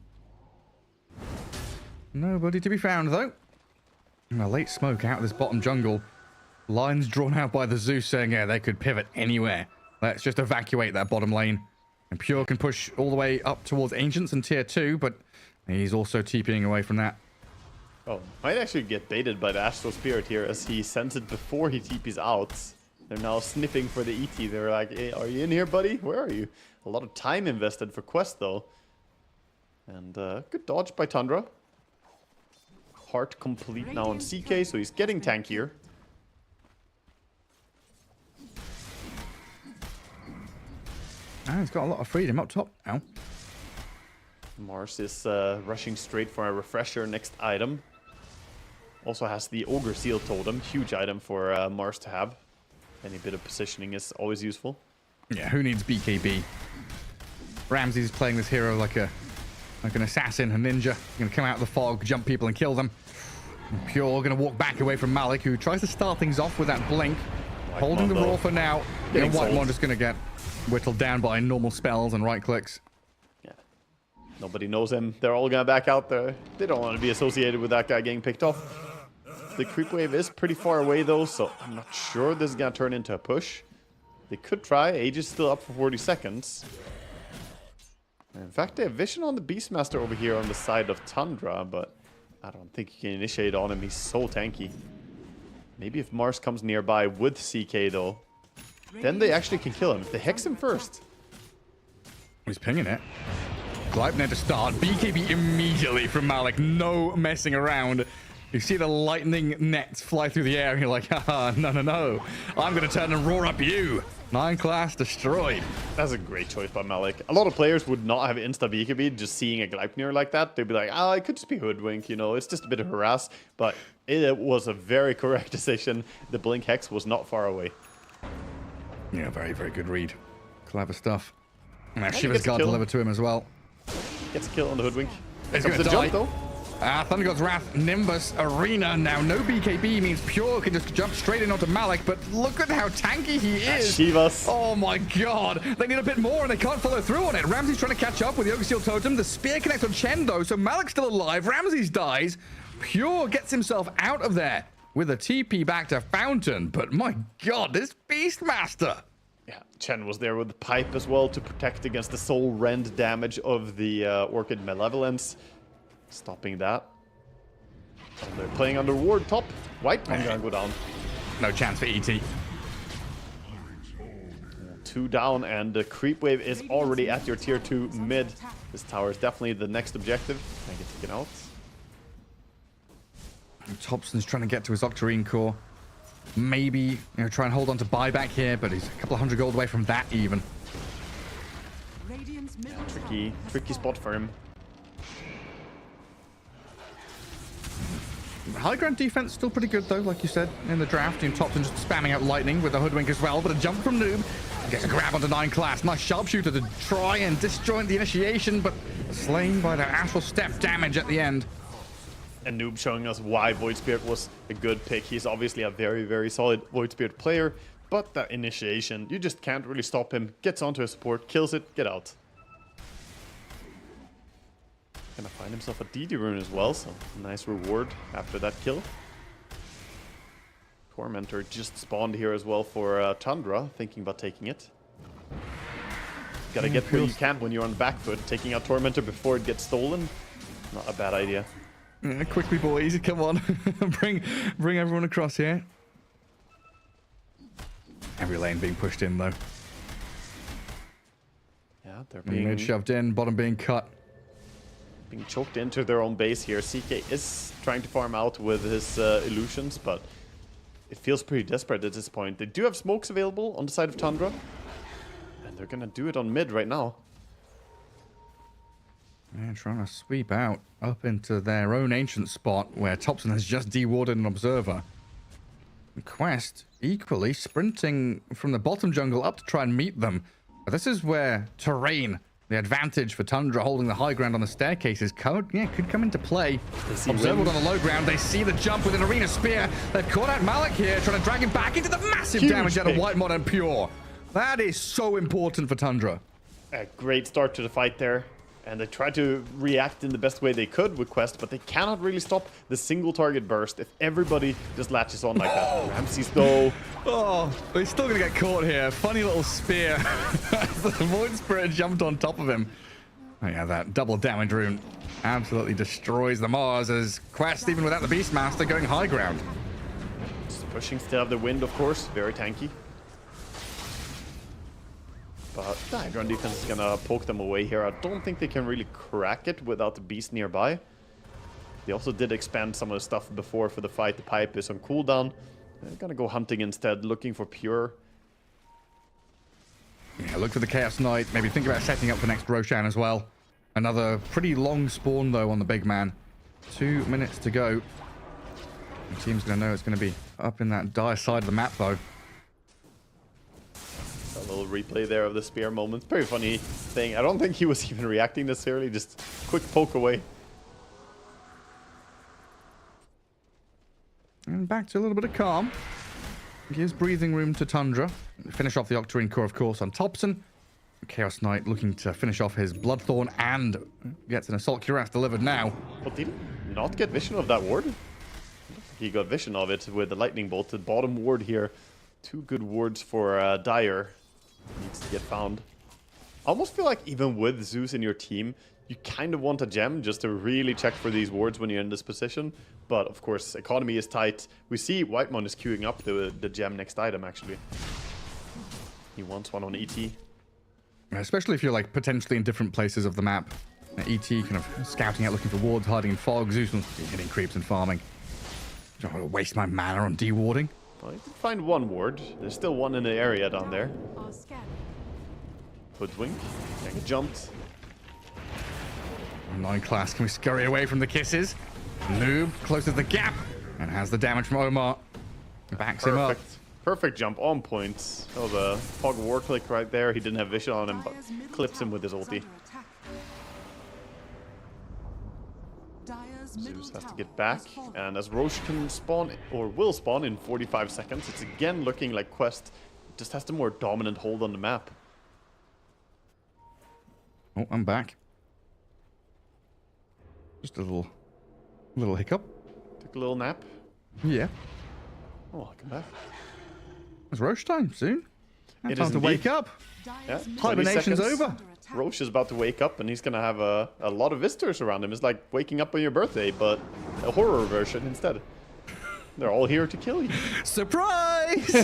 Nobody to be found, though. And a late smoke out of this bottom jungle. Lines drawn out by the Zeus saying, yeah, they could pivot anywhere. Let's just evacuate that bottom lane. And Pure can push all the way up towards Ancients and tier 2, but he's also TPing away from that. Oh, might actually get baited by the Astral Spirit here as he sends it before he TPs out. They're now sniffing for the ET. They're like, hey, are you in here, buddy? Where are you? A lot of time invested for Quest, though. And good dodge by Tundra. Heart complete now on CK, so he's getting tankier. He's got a lot of freedom up top now. Mars is rushing straight for a refresher next item. Also has the Ogre Seal Totem, huge item for Mars to have. Any bit of positioning is always useful. Yeah, who needs BKB? Ramsey's playing this hero like an assassin, a ninja. Gonna come out of the fog, jump people and kill them. And Pure gonna walk back away from Malik, who tries to start things off with that blink. Holding the roar for now. And Whitemon just gonna get whittled down by normal spells and right clicks. Yeah. Nobody knows him. They're all gonna back out there. They don't want to be associated with that guy getting picked off. The creep wave is pretty far away though, so I'm not sure this is gonna turn into a push. They could try. Age is still up for 40 seconds. In fact, they have vision on the Beastmaster over here on the side of Tundra, but I don't think you can initiate on him. He's so tanky. Maybe if Mars comes nearby with CK though, then they actually can kill him. If they hex him first. He's pinging it. Gleipnir to start. BKB immediately from Malik. No messing around. You see the lightning nets fly through the air and you're like, haha, no. I'm going to turn and roar up you. 9 class destroyed. That's a great choice by Malik. A lot of players would not have insta BKB just seeing a Gleipnir like that. They'd be like, oh, it could just be Hoodwink, you know, it's just a bit of harass. But it was a very correct decision. The Blink Hex was not far away. Yeah, very, very good read. Clever stuff. Now he Shiva's gets a Guard kill. delivered to him as well. Gets a kill on the Hoodwink. He's Comes gonna the die. jump though. Thunder God's Wrath, Nimbus, Arena. Now, no BKB means Pure can just jump straight in onto Malik, but look at how tanky he is. Shivas. Oh my god. They need a bit more and they can't follow through on it. Ramsey's trying to catch up with the Ogre Seal Totem. The spear connects on Chen, though, so Malik's still alive. Ramsey's dies. Pure gets himself out of there with a TP back to Fountain. But my god, this Beastmaster. Yeah, Chen was there with the pipe as well to protect against the soul rend damage of the Orchid Malevolence. Stopping that. And they're playing under ward top. Whitemon gonna go down. No chance for ET. 2 down, and the creep wave is already at your tier 2 mid. This tower is definitely the next objective. Can I get taken out? Thompson's trying to get to his Octarine core. Maybe, try and hold on to buyback here, but he's a couple of 100 gold away from that even. Tricky spot for him. High ground defense still pretty good though, like you said in the draft. And Topson just spamming out lightning with the hoodwink as well, but a jump from Noob gets a grab onto 9 class. Nice sharpshooter to try and disjoint the initiation, but slain by the astral step damage at the end. And Noob showing us why Void Spirit was a good pick. He's obviously a very, very solid Void Spirit player, but that initiation, you just can't really stop him. Gets onto a support, kills it, get out. Gonna find himself a DD rune as well, so nice reward after that kill. Tormentor just spawned here as well for Tundra, thinking about taking it. Gotta get where you can when you're on back foot. Taking out Tormentor before it gets stolen, not a bad idea. Yeah, quickly, boys, come on. bring everyone across here. Every lane being pushed in, though. Yeah, they're being Mid shoved in, bottom being cut. Being choked into their own base here. CK is trying to farm out with his illusions, but it feels pretty desperate at this point. They do have smokes available on the side of Tundra, and they're gonna do it on mid right now. Yeah, trying to sweep out up into their own ancient spot where Topson has just dewarded an observer. Quest equally sprinting from the bottom jungle up to try and meet them. But this is where terrain, the advantage for Tundra holding the high ground on the staircases, could come into play. Observer on the low ground, they see the jump with an arena spear. They've caught out Malik here, trying to drag him back into the massive Huge damage out of pick. White Mod and Pure. That is so important for Tundra. A great start to the fight there. And they tried to react in the best way they could with Quest, but they cannot really stop the single target burst if everybody just latches on like that. Ramses though. Oh, but he's still gonna get caught here. Funny little spear. The Void Spirit jumped on top of him. Oh yeah, that double damage rune absolutely destroys the Mars as Quest, even without the Beastmaster, going high ground. Just pushing still have the wind, of course. Very tanky. But the Hydron defense is gonna poke them away here. I don't think they can really crack it without the beast nearby. They also did expand some of the stuff before for the fight. The pipe is on cooldown. They're gonna go hunting instead, looking for Pure. Yeah, look for the Chaos Knight. Maybe think about setting up for next Roshan as well. Another pretty long spawn though on the big man. 2 minutes to go. The team's gonna know it's gonna be up in that dire side of the map though. A little replay there of the spear moment. Very funny thing. I don't think he was even reacting necessarily. Just quick poke away. And back to a little bit of calm. Gives breathing room to Tundra. Finish off the Octarine Core, of course, on Topson. Chaos Knight looking to finish off his Bloodthorn and gets an Assault Cuirass delivered now. But did he not get vision of that ward? He got vision of it with the Lightning Bolt. The bottom ward here. 2 good wards for Diór. Needs to get found. I almost feel like even with Zeus in your team, you kind of want a gem just to really check for these wards when you're in this position. But of course, economy is tight. We see Whitemon is queuing up the gem next item, actually. He wants one on ET. Especially if you're like potentially in different places of the map. ET kind of scouting out, looking for wards, hiding in fog. Zeus wants to be hitting creeps and farming. Don't want to waste my mana on dewarding. Well, you can find one ward. There's still one in the area down there. Hoodwink. Getting jumped. 9 class, can we scurry away from the kisses? Noob closes the gap and has the damage from Omar. Backs him up. Perfect jump on point. Oh, the fog war click right there. He didn't have vision on him, but clips him with his ulti. Zeus has to get back, and as Roche can spawn, or will spawn in 45 seconds, it's again looking like Quest just has the more dominant hold on the map. Oh, I'm back. Just a little hiccup. Took a little nap. Yeah. Oh, I'll come back. It's Roche time soon. It Time is to indeed. wake up. Yeah, Hibernation's 20 seconds. over. Roche is about to wake up, and he's gonna have a lot of visitors around him. It's like waking up on your birthday, but a horror version instead. They're all here to kill you. Surprise!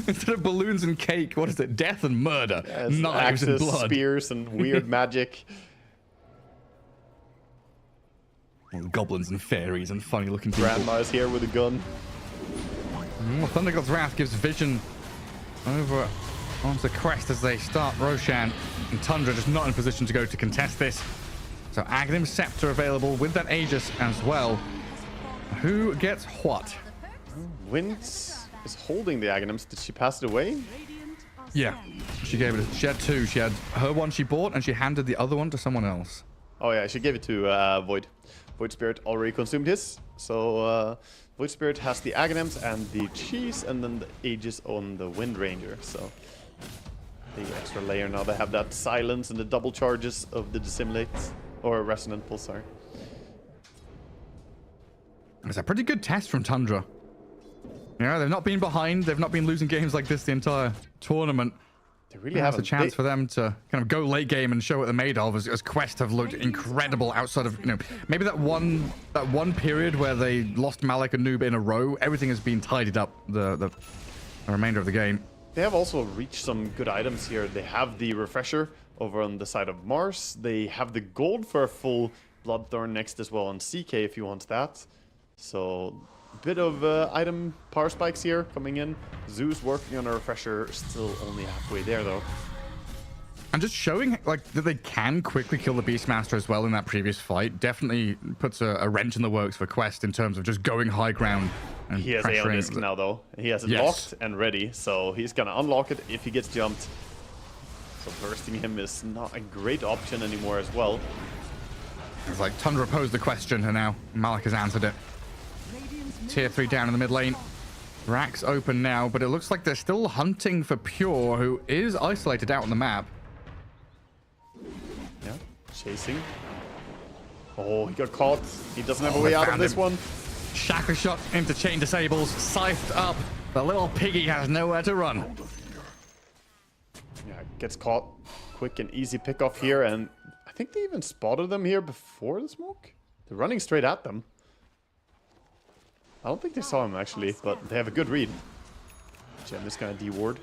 Instead of balloons and cake, what is it? Death and murder. Yes, Knives and axes, blood. spears, and weird magic. Well, goblins and fairies and funny looking people. Grandma is here with a gun. Well, Thunder God's Wrath gives vision over onto Quest as they start Roshan. And Tundra just not in position to go to contest this. So Aghanim Scepter available with that Aegis as well. Who gets what? Wind is holding the Aghanims. Did she pass it away? Yeah, she gave it. She had two. She had her one she bought, and she handed the other one to someone else. Oh yeah, she gave it to Void. Void Spirit already consumed his. So Void Spirit has the Aghanims and the cheese, and then the Aegis on the Wind Ranger. So the extra layer now. They have that silence and the double charges of the dissimulate or resonant pulse. Sorry. It's a pretty good test from Tundra. Yeah, they've not been behind. They've not been losing games like this the entire tournament. They really have haven't. a chance for them to kind of go late game and show what they're made of. As Quest have looked incredible outside of, you know, maybe that one period where they lost Malik and Noob in a row. Everything has been tidied up the remainder of the game. They have also reached some good items here. They have the refresher over on the side of Mars. They have the gold for a full Bloodthorn next as well on CK if you want that. So a bit of item power spikes here coming in. Zeus working on a refresher, still only halfway there though. And just showing like that they can quickly kill the Beastmaster as well in that previous fight definitely puts a wrench in the works for Quest in terms of just going high ground. And he has Aeon Disc now though. He has it locked and ready, so he's gonna unlock it if he gets jumped. So bursting him is not a great option anymore as well. It's like Tundra posed the question and now Malik has answered it. Tier 3 down in the mid lane. Rack's open now, but it looks like they're still hunting for Pure, who is isolated out on the map. Yeah, chasing. Oh, he got caught. He doesn't have a way out of this one. Shackle shot into chain disables, scythed up. The little piggy has nowhere to run. Yeah, gets caught. Quick and easy pick off here, and I think they even spotted them here before the smoke. They're running straight at them. I don't think they saw him actually, but they have a good read. Gem is gonna de-ward.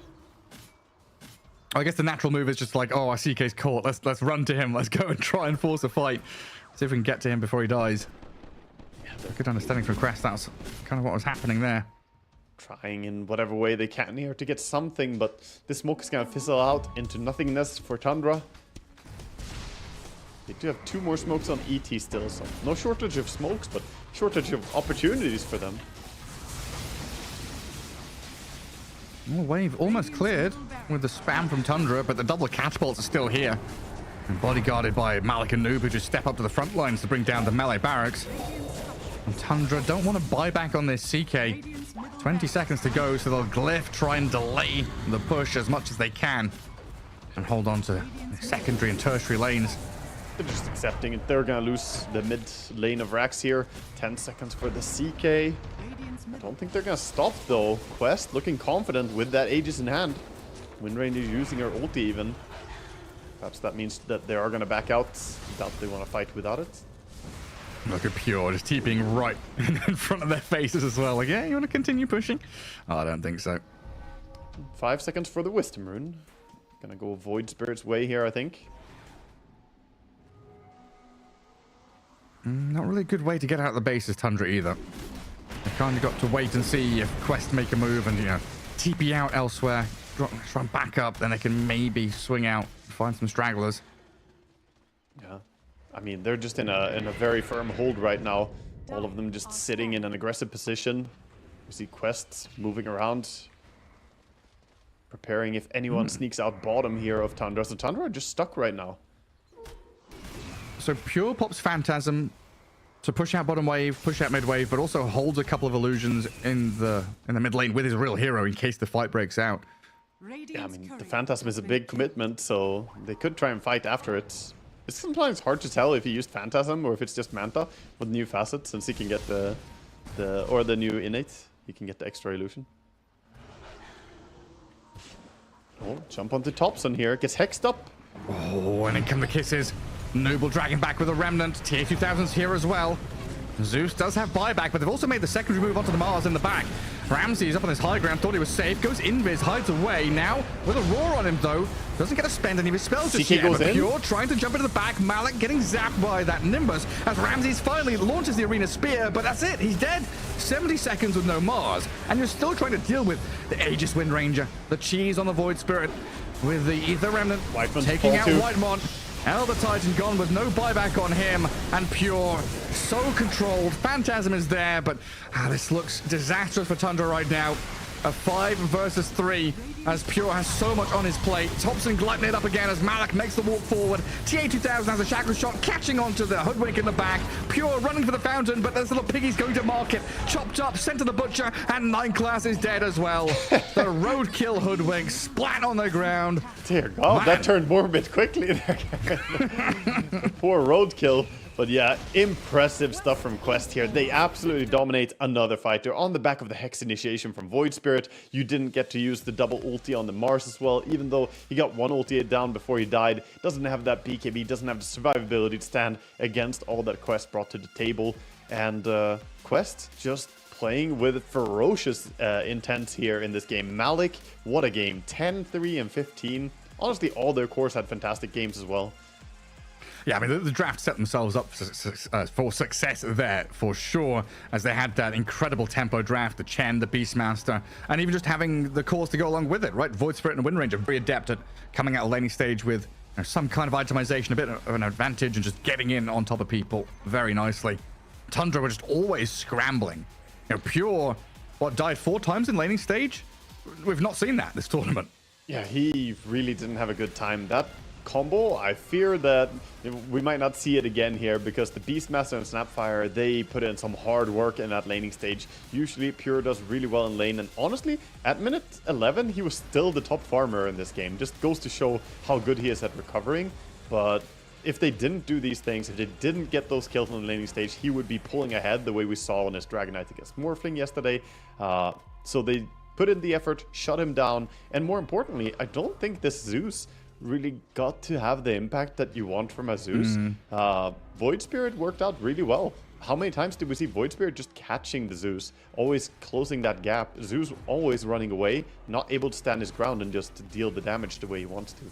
I guess the natural move is just like, oh, our CK's caught. Let's run to him. Let's go and try and force a fight. See if we can get to him before he dies. Yeah, good understanding from Crest. That's kind of what was happening there. Trying in whatever way they can here to get something, but this smoke is gonna fizzle out into nothingness for Tundra. They do have 2 more smokes on ET still, so no shortage of smokes, but shortage of opportunities for them. Well, wave almost cleared with the spam from Tundra, but the double catapults are still here. And bodyguarded by Malik and Noob, who just step up to the front lines to bring down the melee barracks. And Tundra don't want to buy back on this CK. 20 seconds to go, so they'll glyph, try and delay the push as much as they can. And hold on to the secondary and tertiary lanes. They're just accepting it. They're gonna lose the mid lane of Rax here. 10 seconds for the CK. I don't think they're gonna stop though. Quest looking confident with that Aegis in hand. Windranger using her ulti even. Perhaps that means that they are gonna back out. Doubt they want to fight without it. Look at Pure just TPing right in front of their faces as well. Like, yeah, you want to continue pushing? Oh, I don't think so. 5 seconds for the Wisdom Rune. Gonna go Void Spirit's way here, I think. Not really a good way to get out of the base as Tundra either. They've kind of got to wait and see if Quest make a move and, you know, TP out elsewhere, try and back up, then they can maybe swing out, find some stragglers. Yeah, I mean, they're just in a very firm hold right now. All of them just sitting in an aggressive position. We see Quest moving around, preparing if anyone sneaks out bottom here of Tundra. So Tundra are just stuck right now. So Pure pops Phantasm to push out bottom wave, push out mid wave, but also holds a couple of illusions in the mid lane with his real hero in case the fight breaks out. Yeah, I mean, the Phantasm is a big commitment, so they could try and fight after it. It's sometimes hard to tell if he used Phantasm or if it's just Manta with new facets, since he can get the new innate. He can get the extra illusion. Oh, jump onto Thompson here, gets hexed up. Oh, and in come the kisses. Noble dragging back with a remnant. Tier 2000's here as well. Zeus does have buyback, but they've also made the secondary move onto the Mars in the back. Ramsey is up on his high ground, thought he was safe, goes invis, hides away. Now, with a roar on him though, doesn't get to spend any of his spells just yet. But Pure trying to jump into the back, Malik getting zapped by that Nimbus as Ramses finally launches the arena spear, but that's it, he's dead. 70 seconds with no Mars, and you're still trying to deal with the Aegis Windranger, the cheese on the Void Spirit, with the Ether Remnant taking out Whitemont. Elder Titan gone with no buyback on him, and Pure so controlled. Phantasm is there, but this looks disastrous for Tundra right now. A 5 versus 3 as Pure has so much on his plate. Thompson gliding it up again as Malik makes the walk forward. TA2000 has a shackle shot, catching onto the Hoodwink in the back. Pure running for the fountain, but this little piggy's going to mark it. Chopped up, sent to the butcher, and 9 class is dead as well. The roadkill Hoodwink splat on the ground. Dear God, that turned morbid quickly there. Poor roadkill. But yeah, impressive stuff from Quest here. They absolutely dominate another fighter on the back of the Hex initiation from Void Spirit. You didn't get to use the double ulti on the Mars as well, even though he got one ulti down before he died. Doesn't have that BKB, doesn't have the survivability to stand against all that Quest brought to the table. And Quest just playing with ferocious intent here in this game. Malik, what a game. 10, 3, and 15. Honestly, all their cores had fantastic games as well. Yeah, I mean, the draft set themselves up for success there, for sure, as they had that incredible tempo draft, the Chen, the Beastmaster, and even just having the cores to go along with it, right? Void Spirit and Wind Ranger, very adept at coming out of laning stage with some kind of itemization, a bit of an advantage, and just getting in on top of people very nicely. Tundra were just always scrambling. Pure, died 4 times in laning stage? We've not seen that this tournament. Yeah, he really didn't have a good time. That combo, I fear that we might not see it again here, because the Beastmaster and Snapfire, they put in some hard work in that laning stage. Usually Pure does really well in lane, and honestly, at minute 11, he was still the top farmer in this game. Just goes to show how good he is at recovering. But if they didn't do these things, if they didn't get those kills on the laning stage, he would be pulling ahead the way we saw on his Dragonite against Morphling yesterday. So they put in the effort, shut him down, and more importantly, I don't think this Zeus really got to have the impact that you want from a Zeus. Void Spirit worked out really well. How many times did we see Void Spirit just catching the Zeus, always closing that gap? Zeus always running away, not able to stand his ground and just deal the damage the way he wants to.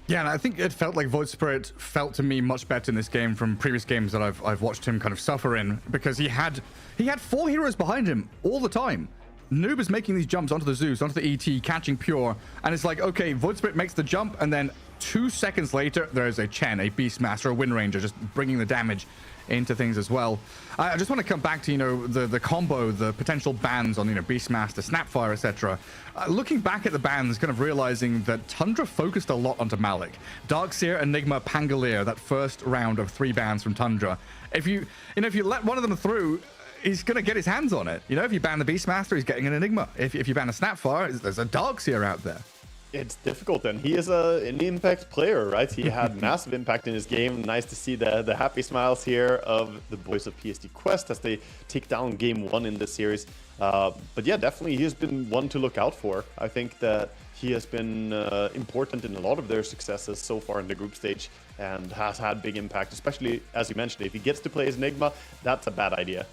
Yeah, and I think it felt like Void Spirit felt to me much better in this game from previous games that I've watched him kind of suffer in, because he had 4 heroes behind him all the time. Noob is making these jumps onto the Zeus, onto the ET, catching Pure, and it's like, okay, Void Spirit makes the jump, and then 2 seconds later, there's a Chen, a Beastmaster, a Wind Ranger, just bringing the damage into things as well. I just want to come back to, the combo, the potential bans on, Beastmaster, Snapfire, etc. Looking back at the bans, kind of realizing that Tundra focused a lot onto Malik. Darkseer, Enigma, Pangolier, that first round of 3 bans from Tundra. If you let one of them through, he's going to get his hands on it. If you ban the Beastmaster, he's getting an Enigma. If you ban a Snapfire, there's a Darkseer out there. It's difficult, and he is an impact player, right? He had massive impact in his game. Nice to see the happy smiles here of the boys of PSD Quest as they take down game 1 in this series. But yeah, definitely he has been one to look out for. I think that he has been important in a lot of their successes so far in the group stage, and has had big impact, especially, as you mentioned, if he gets to play as Enigma, that's a bad idea.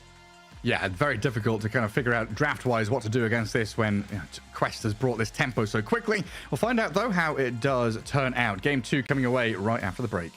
Yeah, very difficult to kind of figure out draft-wise what to do against this when Quest has brought this tempo so quickly. We'll find out, though, how it does turn out. Game 2 coming away right after the break.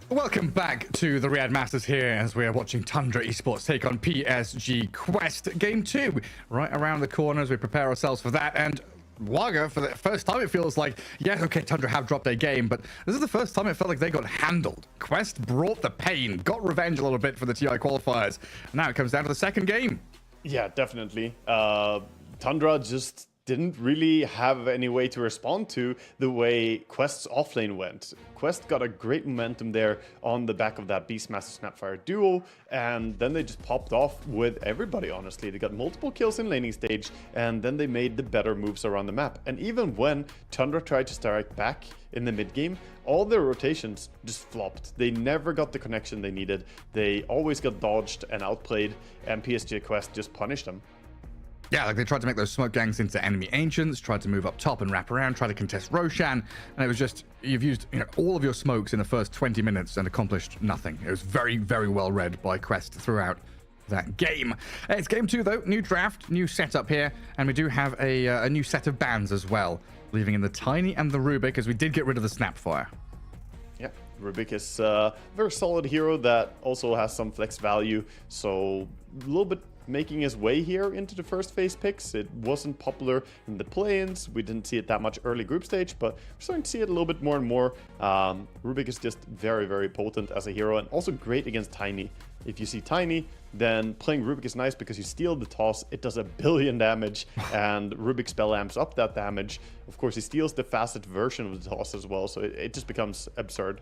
Welcome back to the Riyadh Masters here as we are watching Tundra Esports take on PSG Quest Game 2. Right around the corner as we prepare ourselves for that. And wagga, for the first time, it feels like, yes, okay, Tundra have dropped a game, but this is the first time it felt like they got handled. Quest brought the pain, got revenge a little bit for the TI qualifiers. Now it comes down to the second game. Yeah, definitely. Tundra just didn't really have any way to respond to the way Quest's offlane went. Quest got a great momentum there on the back of that Beastmaster Snapfire duo, and then they just popped off with everybody, honestly. They got multiple kills in laning stage, and then they made the better moves around the map. And even when Tundra tried to strike back in the mid game, all their rotations just flopped. They never got the connection they needed. They always got dodged and outplayed, and PSG Quest just punished them. Yeah, like they tried to make those smoke gangs into enemy ancients, tried to move up top and wrap around, try to contest Roshan, and it was just, you've used all of your smokes in the first 20 minutes and accomplished nothing. It was very, very well read by Quest throughout that game. It's game 2 though, new draft, new setup here, and we do have a new set of bans as well, leaving in the Tiny and the Rubik, as we did get rid of the Snapfire. Yeah, Rubik is a very solid hero that also has some flex value, so a little bit making his way here into the first phase picks. It wasn't popular in the play-ins. We didn't see it that much early group stage, but we're starting to see it a little bit more and more. Rubik is just very, very potent as a hero and also great against Tiny. If you see Tiny, then playing Rubik is nice because you steal the toss. It does 1 billion damage, and Rubik spell amps up that damage. Of course, he steals the fastest version of the toss as well, so it just becomes absurd.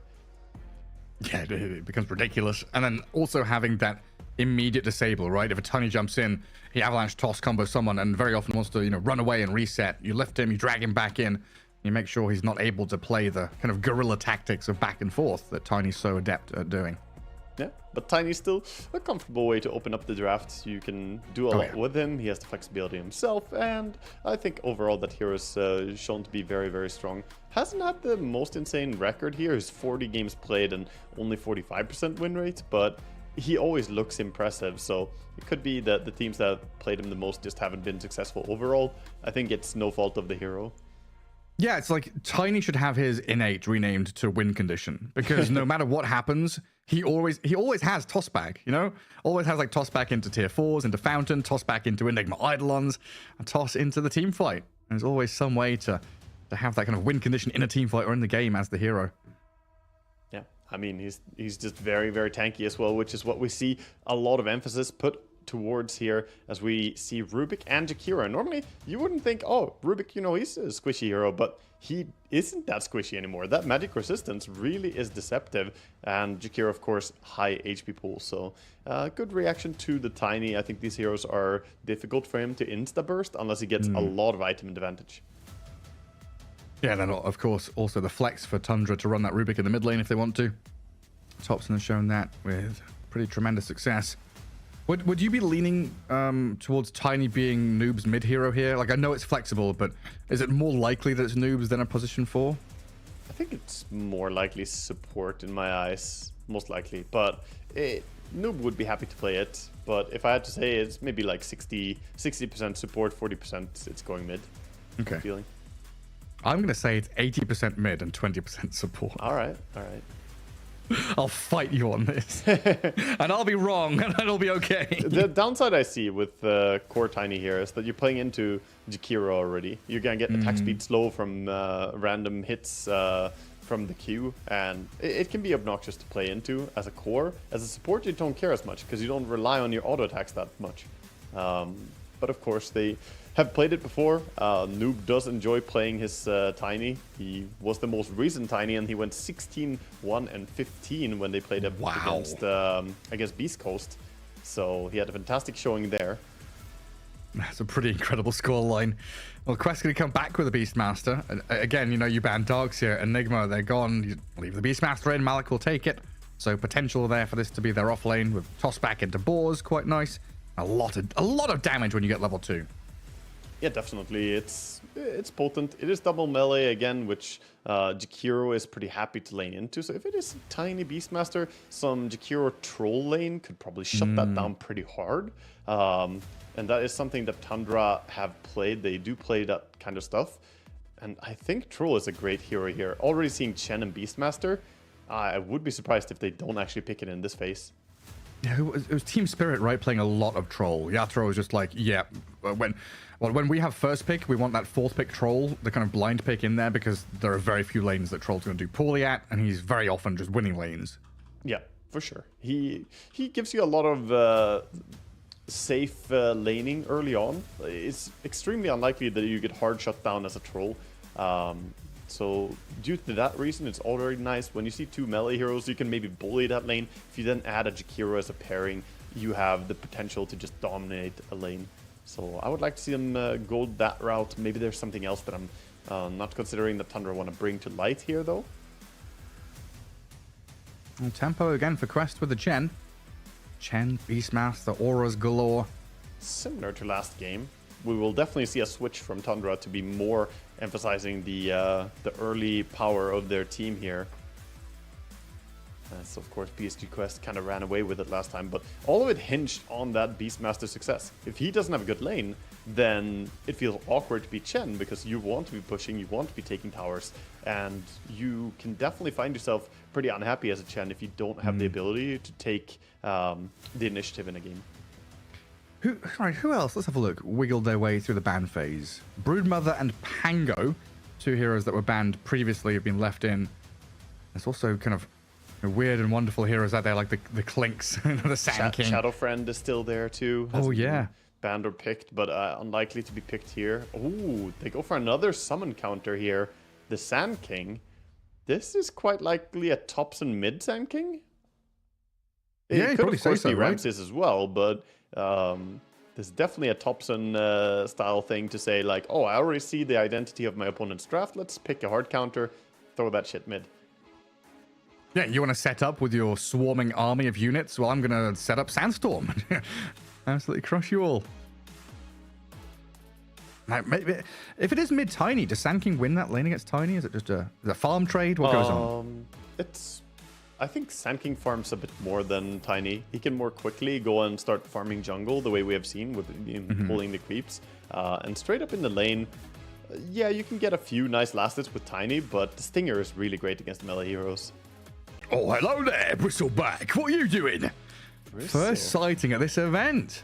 Yeah, it becomes ridiculous. And then also having that immediate disable, right? If a Tiny jumps in, he avalanche toss combo someone and very often wants to, run away and reset. You lift him, you drag him back in, you make sure he's not able to play the kind of guerrilla tactics of back and forth that Tiny's so adept at doing. Yeah, but Tiny's still a comfortable way to open up the draft. You can do a lot with him. He has the flexibility himself, and I think overall that hero is shown to be very, very strong. Hasn't had the most insane record here. He's 40 games played and only 45% win rate, but he always looks impressive, so it could be that the teams that have played him the most just haven't been successful overall. I think it's no fault of the hero. Yeah, it's like Tiny should have his innate renamed to win condition, because no matter what happens, he always has toss back, always has like toss back into tier 4s, into Fountain, toss back into Enigma Eidolons, and toss into the team fight. And there's always some way to have that kind of win condition in a team fight or in the game as the hero. Yeah, I mean, he's just very, very tanky as well, which is what we see a lot of emphasis put towards here as we see Rubik and Jakira. Normally, you wouldn't think, oh, Rubik, he's a squishy hero, but he isn't that squishy anymore. That magic resistance really is deceptive, and Jakira, of course, high HP pool, so good reaction to the Tiny. I think these heroes are difficult for him to insta-burst unless he gets a lot of item advantage. Yeah, and then, of course, also the flex for Tundra to run that Rubik in the mid lane if they want to. Thompson has shown that with pretty tremendous success. Would you be leaning towards Tiny being Noob's mid hero here? Like, I know it's flexible, but is it more likely that it's Noob's than a position 4? I think it's more likely support in my eyes, most likely. But Noob would be happy to play it. But if I had to say, it's maybe like 60% support, 40% it's going mid. Okay. Feeling. I'm going to say it's 80% mid and 20% support. All right. I'll fight you on this. And I'll be wrong, and it'll be okay. The downside I see with core Tiny here is that you're playing into Jakira already. You're going to get attack speed slow from random hits from the queue, and it can be obnoxious to play into as a core. As a support, you don't care as much because you don't rely on your auto attacks that much. But of course, they have played it before. Noob does enjoy playing his Tiny. He was the most recent Tiny, and he went 16-1 and 15 when they played against Beast Coast. So he had a fantastic showing there. That's a pretty incredible scoreline. Well, Quest going to come back with a Beastmaster. Again, you ban Dogs here. Enigma, they're gone. You leave the Beastmaster in. Malik will take it. So potential there for this to be their off lane with toss back into Boars. Quite nice. A lot of damage when you get level 2. Yeah, definitely. It's potent. It is double melee again, which Jakiro is pretty happy to lane into. So if it is Tiny Beastmaster, some Jakiro troll lane could probably shut that down pretty hard. And that is something that Tundra have played. They do play that kind of stuff. And I think troll is a great hero here. Already seeing Chen and Beastmaster, I would be surprised if they don't actually pick it in this phase. Yeah, it was Team Spirit, right? Playing a lot of Troll. Yatro was just like, yeah, when we have first pick, we want that fourth pick Troll, the kind of blind pick in there, because there are very few lanes that Troll's going to do poorly at, and he's very often just winning lanes. Yeah, for sure. He gives you a lot of safe laning early on. It's extremely unlikely that you get hard shut down as a Troll. So due to that reason, it's already nice. When you see two melee heroes, you can maybe bully that lane. If you then add a Jakiro as a pairing, you have the potential to just dominate a lane. So I would like to see them go that route. Maybe there's something else that I'm not considering that Tundra want to bring to light here, though. And tempo again for Quest with the Chen. Chen, Beastmaster, auras galore. Similar to last game, we will definitely see a switch from Tundra to be more emphasizing the early power of their team here. So of course PSG Quest kind of ran away with it last time, but all of it hinged on that Beastmaster success. If he doesn't have a good lane, then it feels awkward to be Chen, because you want to be pushing, you want to be taking towers, and you can definitely find yourself pretty unhappy as a Chen if you don't have the ability to take the initiative in a game. Who else? Let's have a look. Wiggled their way through the ban phase. Broodmother and Pango, two heroes that were banned previously, have been left in. There's also kind of weird and wonderful heroes out there, like the Clinks, the Sand King. Shadow Friend is still there too. Oh yeah. Banned or picked, but unlikely to be picked here. Ooh, they go for another summon counter here. The Sand King. This is quite likely a tops and mid Sand King. Yeah, It could of course be Ramses as well, but there's definitely a Thompson style thing to say like, oh, I already see the identity of my opponent's draft. Let's pick a hard counter, throw that shit mid. Yeah, you want to set up with your swarming army of units? Well, I'm going to set up Sandstorm. Absolutely crush you all. Now, maybe, if it is mid-Tiny, does Sand King win that lane against Tiny? Is it just a farm trade? What goes on? I think Sand King farms a bit more than Tiny. He can more quickly go and start farming jungle the way we have seen with pulling the creeps. And straight up in the lane, yeah, you can get a few nice last hits with Tiny, but the Stinger is really great against melee heroes. Oh, hello there, Bristleback. What are you doing? First sighting at this event.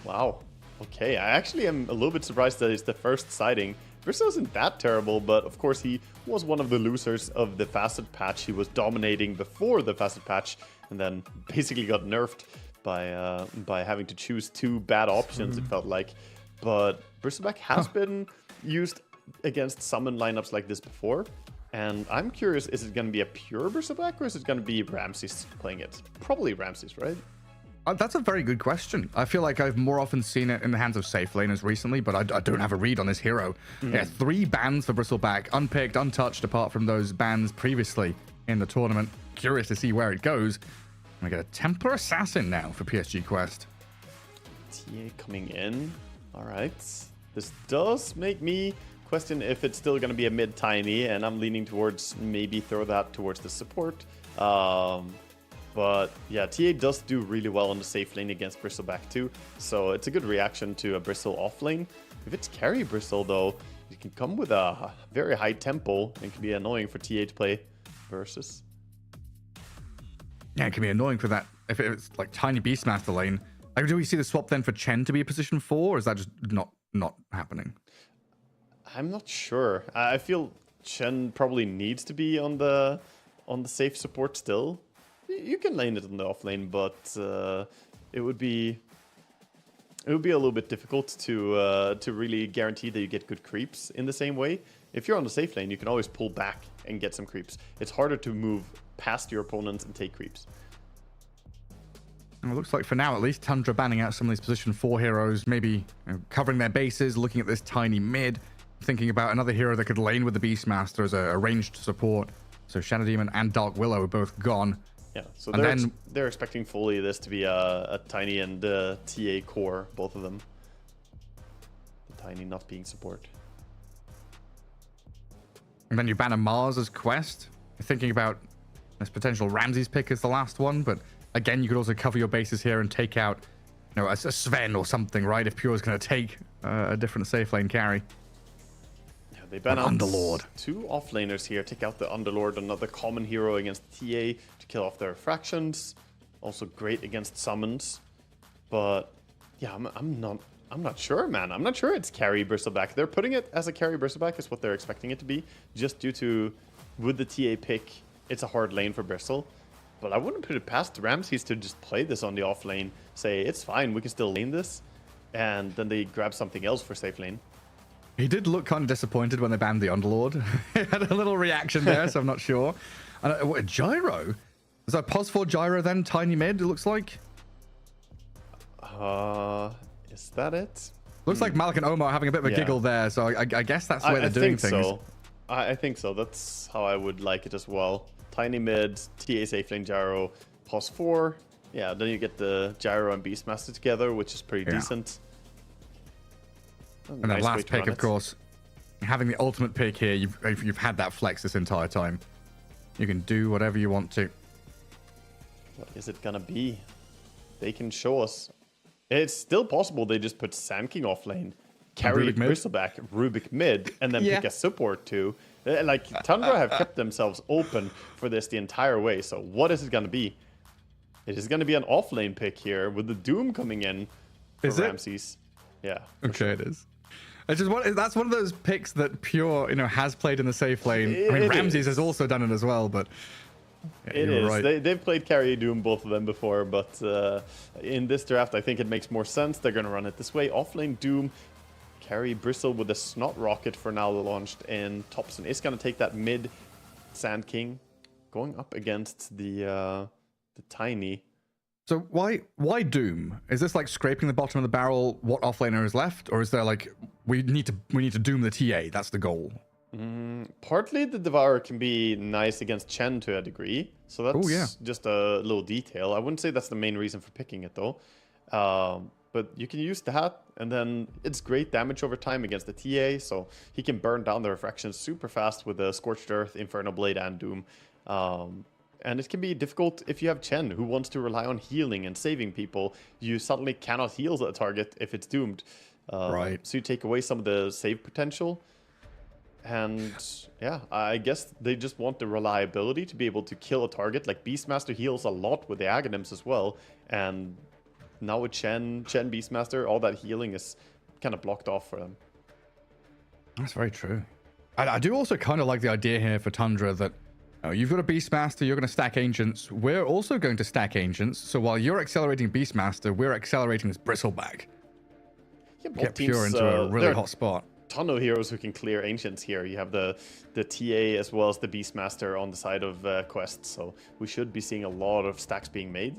Wow. Okay, I actually am a little bit surprised that it's the first sighting. Bristle isn't that terrible, but of course he was one of the losers of the Facet patch. He was dominating before the Facet patch, and then basically got nerfed by having to choose two bad options, it felt like. But Bristleback has been used against summon lineups like this before. And I'm curious, is it going to be a pure Bristleback, or is it going to be Ramses playing it? Probably Ramses, right? That's a very good question. I feel like I've more often seen it in the hands of safe laners recently, but I don't have a read on this hero. Yeah, 3 bans for Bristleback, unpicked, untouched, apart from those bans previously in the tournament. Curious to see where it goes. I get a Templar Assassin now for PSG Quest. TA coming in. All right. This does make me question if it's still going to be a mid-Tiny, and I'm leaning towards maybe throw that towards the support. But yeah, TA does do really well on the safe lane against Bristleback too, so it's a good reaction to a Bristle off lane. If it's carry Bristle though, it can come with a very high tempo and can be annoying for TA to play versus. Yeah, it can be annoying for that if it's like Tiny Beastmaster lane. Like, do we see the swap then for Chen to be a position 4, or is that just not happening? I'm not sure. I feel Chen probably needs to be on the safe support still. You can lane it on the off lane, but it would be a little bit difficult to really guarantee that you get good creeps in the same way. If you're on the safe lane, you can always pull back and get some creeps. It's harder to move past your opponents and take creeps. And it looks like for now, at least, Tundra banning out some of these position 4 heroes, maybe covering their bases, looking at this Tiny mid, thinking about another hero that could lane with the Beastmaster as a ranged support. So Shadow Demon and Dark Willow are both gone. Yeah, so and they're expecting fully this to be a Tiny and TA core, both of them. The Tiny not being support. And then you ban a Mars as quest. You're thinking about this potential Ramses pick as the last one, but again, you could also cover your bases here and take out, you know, a Sven or something, right? If Pure's going to take a different safe lane carry. They ban out Underlord. 2 offlaners here. Take out the Underlord, another common hero against TA to kill off their fractions. Also great against summons. But yeah, I'm not sure, man. I'm not sure it's carry Bristleback. They're putting it as a carry Bristleback is what they're expecting it to be, just due to with the TA pick, it's a hard lane for Bristle. But I wouldn't put it past Ramses to just play this on the off lane. Say it's fine, we can still lane this, and then they grab something else for safe lane. He did look kind of disappointed when they banned the Underlord. He had a little reaction there, so I'm not sure. And what, gyro? Is that pos 4 gyro then? Tiny mid, it looks like? Is that it? Looks like Malik and Omar are having a bit of a giggle there, so I guess that's the way they're doing things. So. I think so. That's how I would like it as well. Tiny mid, TA safe lane gyro, pos 4. Yeah, then you get the gyro and Beastmaster together, which is pretty decent. And that last pick, of course, having the ultimate pick here, you've had that flex this entire time. You can do whatever you want to. What is it gonna be? They can show us. It's still possible they just put Sand King off lane, carry Bristleback, Rubik mid, and then pick a support too. Like, Tundra have kept themselves open for this the entire way. So what is it gonna be? It is gonna be an off lane pick here with the Doom coming in for Ramses. Yeah. Okay, it is. It's just that's one of those picks that Pure, has played in the safe lane. I mean, Ramses has also done it as well, but it is. Right. They've played carry Doom, both of them, before, but in this draft, I think it makes more sense. They're going to run it this way. Offlane Doom, carry Bristle with a Snot Rocket for now launched, and Thompson is going to take that mid Sand King, going up against the Tiny. So why Doom? Is this like scraping the bottom of the barrel? What offlaner is left, or is there like we need to Doom the TA? That's the goal. Partly the Devourer can be nice against Chen to a degree, so that's just a little detail. I wouldn't say that's the main reason for picking it though. But you can use that, and then it's great damage over time against the TA, so he can burn down the refractions super fast with the Scorched Earth, Inferno Blade, and Doom. And it can be difficult if you have Chen, who wants to rely on healing and saving people. You suddenly cannot heal the target if it's doomed. Right. So you take away some of the save potential. And yeah, I guess they just want the reliability to be able to kill a target. Like Beastmaster heals a lot with the Aghanims as well. And now with Chen Beastmaster, all that healing is kind of blocked off for them. That's very true. I do also kind of like the idea here for Tundra that you've got a Beastmaster, you're going to stack Ancients. We're also going to stack Ancients. So while you're accelerating Beastmaster, we're accelerating this Bristleback. Yeah, get Pure into a really hot spot. Ton of heroes who can clear Ancients here. You have the TA as well as the Beastmaster on the side of quests. So we should be seeing a lot of stacks being made.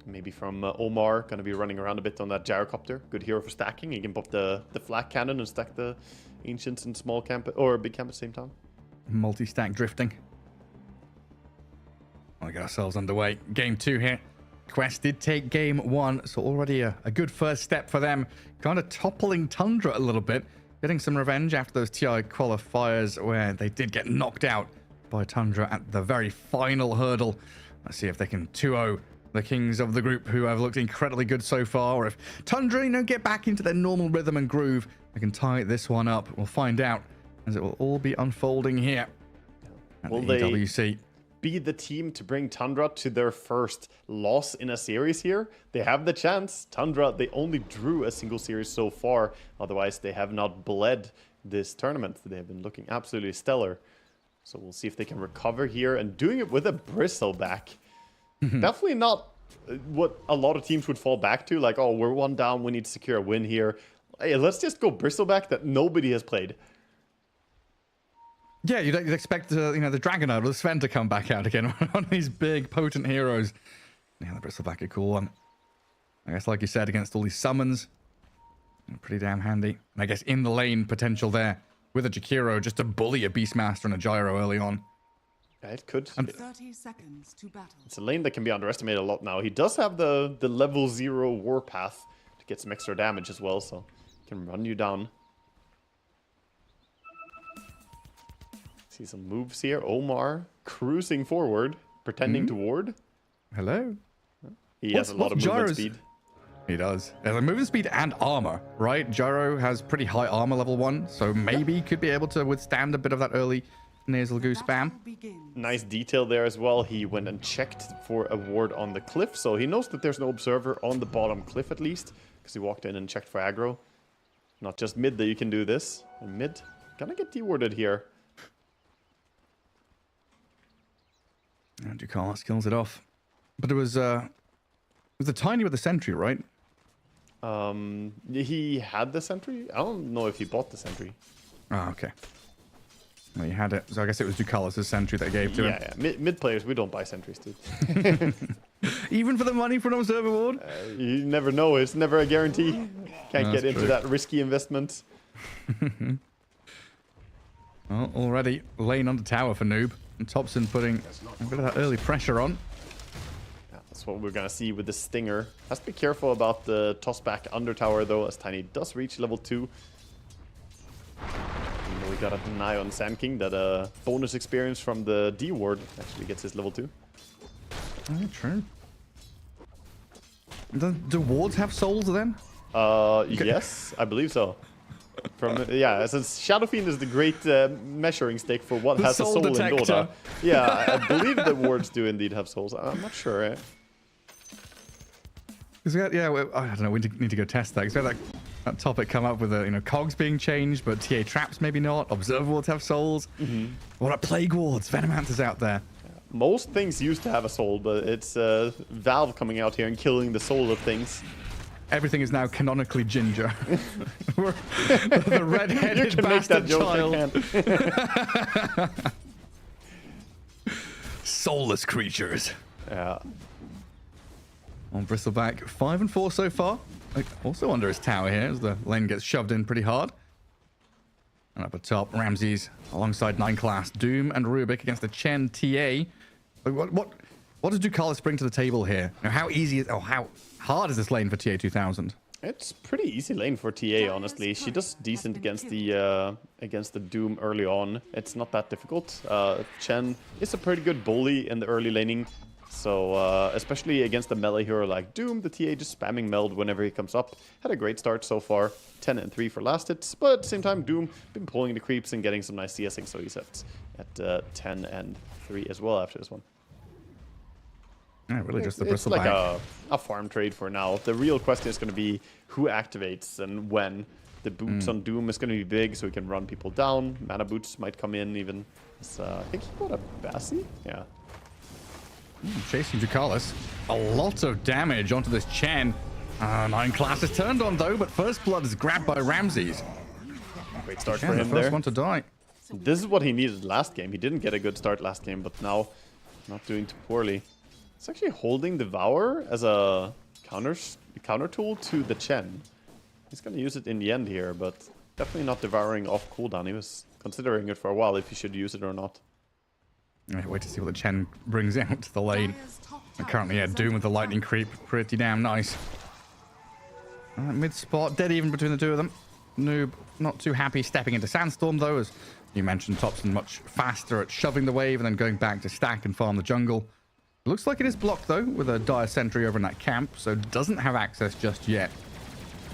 Maybe from Omar, going to be running around a bit on that Gyrocopter. Good hero for stacking. He can pop the flak cannon and stack the Ancients in small camp or big camp at the same time. Multi-stack drifting. We'll get ourselves underway. Game 2 here. Quest did take game 1, so already a good first step for them. Kind of toppling Tundra a little bit. Getting some revenge after those TI qualifiers where they did get knocked out by Tundra at the very final hurdle. Let's see if they can 2-0 the kings of the group, who have looked incredibly good so far, or if Tundra, get back into their normal rhythm and groove, they can tie this one up. We'll find out, as it will all be unfolding here at the EWC. Be the team to bring Tundra to their first loss in a series here? They have the chance. Tundra, they only drew a single series so far. Otherwise, they have not bled this tournament. They have been looking absolutely stellar. So we'll see if they can recover here, and doing it with a Bristleback. Definitely not what a lot of teams would fall back to. Like, oh, we're one down, we need to secure a win here. Hey, let's just go Bristleback that nobody has played. Yeah, you'd expect the Dragonite or the Sven to come back out again. One of these big, potent heroes. Yeah, the Bristleback, a cool one. I guess, like you said, against all these summons, pretty damn handy. And I guess in the lane potential there with a Jakiro, just to bully a Beastmaster and a Gyro early on. Yeah, it could. 30 seconds to battle. It's a lane that can be underestimated a lot now. He does have the level 0 Warpath to get some extra damage as well, so he can run you down. See some moves here. Omar cruising forward, pretending to ward. Hello. He has a lot of movement speed. He does. There's a movement speed and armor, right? Gyro has pretty high armor level 1, so maybe could be able to withstand a bit of that early nasal goo spam. Nice detail there as well. He went and checked for a ward on the cliff, so he knows that there's no observer on the bottom cliff at least, because he walked in and checked for aggro. Not just mid that you can do this. And mid, gonna get dewarded here. And Ducalis kills it off. But it was the Tiny with the sentry, right? He had the sentry? I don't know if he bought the sentry. Oh, okay. Well, he had it. So I guess it was Ducalis' sentry that gave to him. Yeah. Mid players, we don't buy sentries, dude. Even for the money for an observer ward? You never know. It's never a guarantee. Can't That's get into true. that risky investment. Well, already lane on the tower for Noob. And Thompson putting a bit of that early pressure on. Yeah, that's what we're gonna see with the Stinger. Has to be careful about the toss back under tower though, as Tiny does reach level 2. And we got a deny on Sand King that bonus experience from the D ward actually gets his level 2. Oh, true. Do wards have souls then? Yes, I believe so. Since Shadow Fiend is the great measuring stick for what has a soul detector. in Dota. Yeah, I believe the wards do indeed have souls. I'm not sure. Eh? I don't know. We need to go test that. Because we had that topic come up with cogs being changed, but TA traps maybe not. Observer wards have souls. What about plague wards? Venomancer's out there. Most things used to have a soul, but it's Valve coming out here and killing the soul of things. Everything is now canonically ginger. The red-headed bastard child. Soulless creatures. Yeah. On Bristleback, 5 and 4 so far. Also under his tower here as the lane gets shoved in pretty hard. And up at top, Ramses alongside 9 class, Doom and Rubik against the Chen TA. What does Ducalis bring to the table here? How hard is this lane for TA 2000? It's pretty easy lane for TA, honestly. She does decent against the Doom early on. It's not that difficult. Chen is a pretty good bully in the early laning. So, especially against the melee hero like Doom, the TA just spamming meld whenever he comes up. Had a great start so far. 10 and 3 for last hits. But at the same time, Doom been pulling the creeps and getting some nice CSing. So he's at 10 and 3 as well after this one. Yeah, really just the It's Bristleback. like a farm trade for now. The real question is going to be who activates and when. The boots on Doom is going to be big, so he can run people down. Mana boots might come in even. So, I think he bought a Bassi? Yeah. Chasing Ducalis. A lot of damage onto this Chen. 9 class is turned on though, but First Blood is grabbed by Ramses. Great start Chen, for the him first there. one to die. This is what he needed last game. He didn't get a good start last game, but now not doing too poorly. It's actually holding Devour as a counter tool to the Chen. He's going to use it in the end here, but definitely not devouring off cooldown. He was considering it for a while if he should use it or not. Wait to see what the Chen brings out to the lane. And currently, yeah, Doom with the lightning creep. Pretty damn nice. Mid spot, dead even between the two of them. Noob not too happy stepping into Sandstorm though, as you mentioned, Thompson much faster at shoving the wave and then going back to stack and farm the jungle. Looks like it is blocked though, with a dire sentry over in that camp, so doesn't have access just yet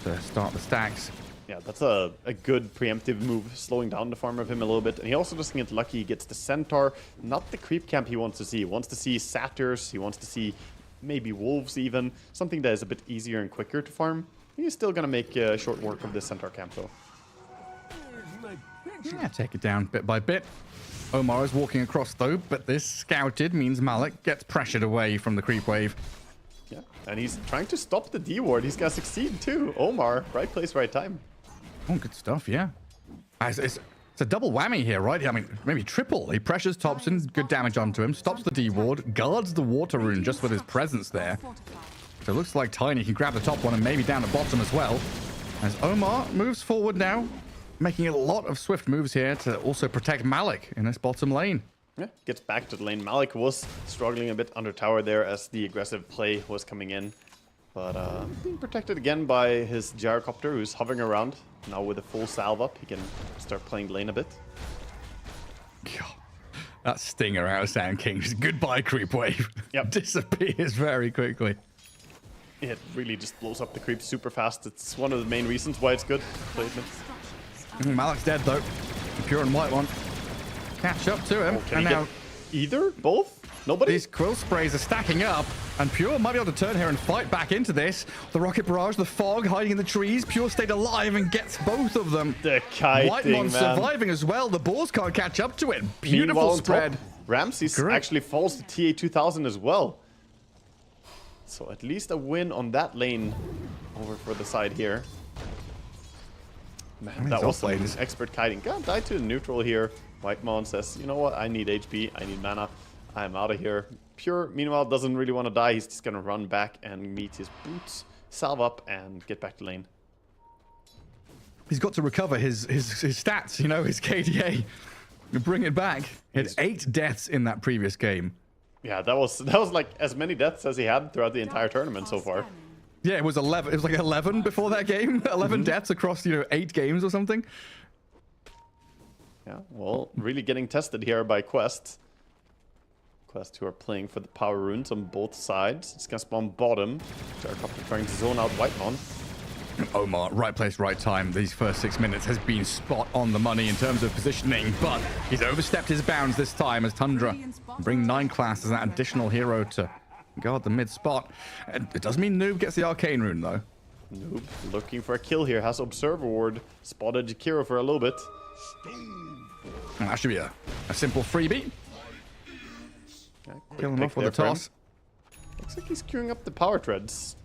to start the stacks. Yeah, that's a good preemptive move, slowing down the farm of him a little bit. And he also doesn't get lucky. He gets the Centaur, not the creep camp he wants to see. He wants to see Satyrs, he wants to see maybe Wolves even. Something that is a bit easier and quicker to farm. He's still going to make short work of this Centaur camp though. Yeah, take it down bit by bit. Omar is walking across though, but this scouted means Malik gets pressured away from the creep wave. Yeah, and he's trying to stop the D ward. He's going to succeed too. Omar, right place, right time. Oh, good stuff, yeah. It's a double whammy here, right? I mean, maybe triple. He pressures Thompson, good damage onto him, stops the D ward, guards the water rune just with his presence there. So it looks like Tiny can grab the top one and maybe down the bottom as well. As Omar moves forward now, making a lot of swift moves here to also protect Malik in this bottom lane. Yeah, gets back to the lane. Malik was struggling a bit under tower there as the aggressive play was coming in. But being protected again by his gyrocopter, who's hovering around. Now with a full salve up, he can start playing lane a bit. God, that stinger out of Sand King. Goodbye, creep wave. Yep. Disappears very quickly. it really just blows up the creep super fast. It's one of the main reasons why it's good. Played mid. Malik's dead though. Pure and white one. Catch up to him. Can And he now get either? Both? Nobody? these quill sprays are stacking up. And Pure might be able to turn here and fight back into this. The rocket barrage, the fog hiding in the trees. Pure stayed alive and gets both of them. The kiting, Whitemon man. surviving as well. The boars can't catch up to it. Beautiful Meanwhile, on spread. top, Ramses Correct. actually falls to TA 2000 as well. So at least a win on that lane over for the side here. Man, that was some off-lanes. expert kiting. Got died to the neutral here. Whitemon says, you know what, I need HP, I need mana. I'm out of here. Pure, meanwhile, doesn't really want to die. He's just going to run back and meet his boots, salve up, and get back to lane. He's got to recover his stats, you know, his KDA. Bring it back. He had 8 deaths in that previous game. Yeah, that was like as many deaths as he had throughout the entire tournament so far. Yeah, it was 11. It was like 11 before that game. 11 deaths across, 8 games or something. Yeah, well, really getting tested here by Quest. Quest who are playing for the power runes on both sides. It's gonna spawn bottom. Gyrocopter trying to zone out Whitemon. Omar, right place, right time. These first 6 minutes has been spot on the money in terms of positioning, but he's overstepped his bounds this time as Tundra bring 9 class as that additional hero to guard the mid spot. It does mean Noob gets the arcane rune though. Noob looking for a kill here. Has Observer Ward. Spotted Jakiro for a little bit. And that should be a simple freebie. Yeah, Kill him pick off with there a for him. toss. Looks like he's queuing up the power treads.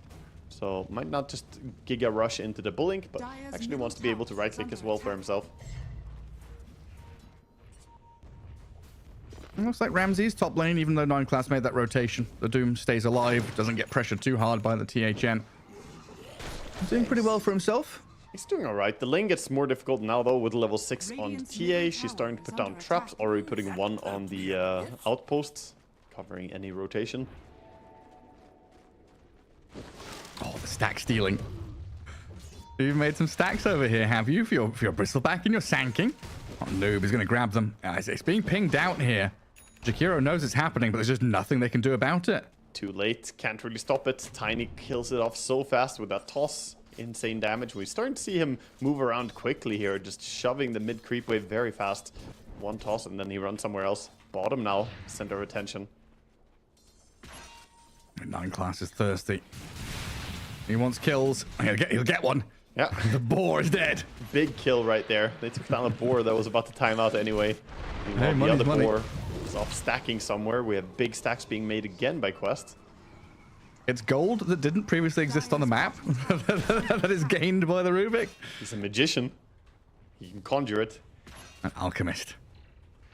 So might not just Giga Rush into the Bullink, but actually wants to be able to right click as well for himself. Looks like Ramsey's top lane, even though 9 class made that rotation. The Doom stays alive, doesn't get pressured too hard by the THN. Doing pretty well for himself. He's doing alright. The lane gets more difficult now though with level 6 on the TA. She's starting to put down traps, already putting 1 on the outposts, covering any rotation. Oh, the stack stealing. You've made some stacks over here, have you? For your bristleback and your sanking. Oh, Noob is going to grab them. It's being pinged out here. Jakiro knows it's happening, but there's just nothing they can do about it. Too late. Can't really stop it. Tiny kills it off so fast with that toss. Insane damage. We're starting to see him move around quickly here, just shoving the mid creep wave very fast. 1 toss and then he runs somewhere else. Bottom now. Center of attention. 9 class is thirsty. He wants kills. He'll get one. Yeah. The boar is dead. Big kill right there. They took down a boar that was about to time out anyway. Hey, The other money. boar is off stacking somewhere. We have big stacks being made again by Quest. It's gold that didn't previously exist on the map. That is gained by the Rubik. He's a magician. He can conjure it. An alchemist.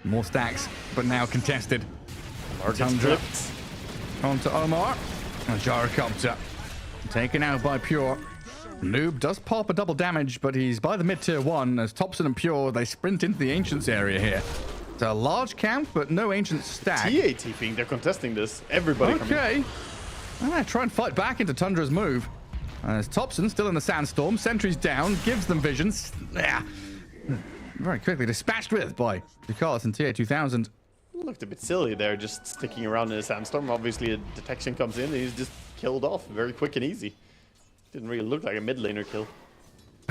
More stacks, but now contested. Mark gets Tundra. flipped. On to Omar. And Gyrocopter. Taken out by Pure. Noob does pop a double damage, but he's by the mid tier 1 as Thompson and Pure, they sprint into the Ancients area here. It's a large camp, but no Ancient stack. TA TPing. They're contesting this. Everybody coming. Okay. Try and fight back into Tundra's move. As Thompson still in the sandstorm, sentries down, gives them visions. Yeah. Very quickly dispatched with by Ducalis and TA 2000. Looked a bit silly there, just sticking around in a sandstorm. Obviously, a detection comes in and he's just killed off very quick and easy. Didn't really look like a mid laner kill.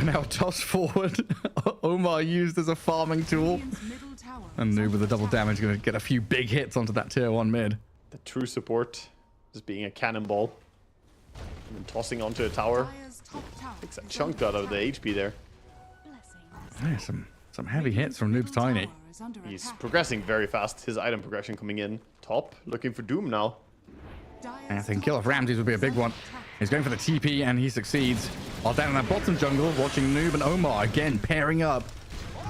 Now toss forward. Omar used as a farming tool. And Noob with a double damage going to get a few big hits onto that tier 1 mid. The true support just being a cannonball. And then tossing onto a tower. Takes a chunk out of the HP there. Yeah, some heavy hits from Noob's Tiny. He's progressing very fast. His item progression coming in. Top, looking for Doom now. And I think kill off Ramses would be a big one. He's going for the TP and he succeeds. While down in that bottom jungle, watching Noob and Omar again pairing up.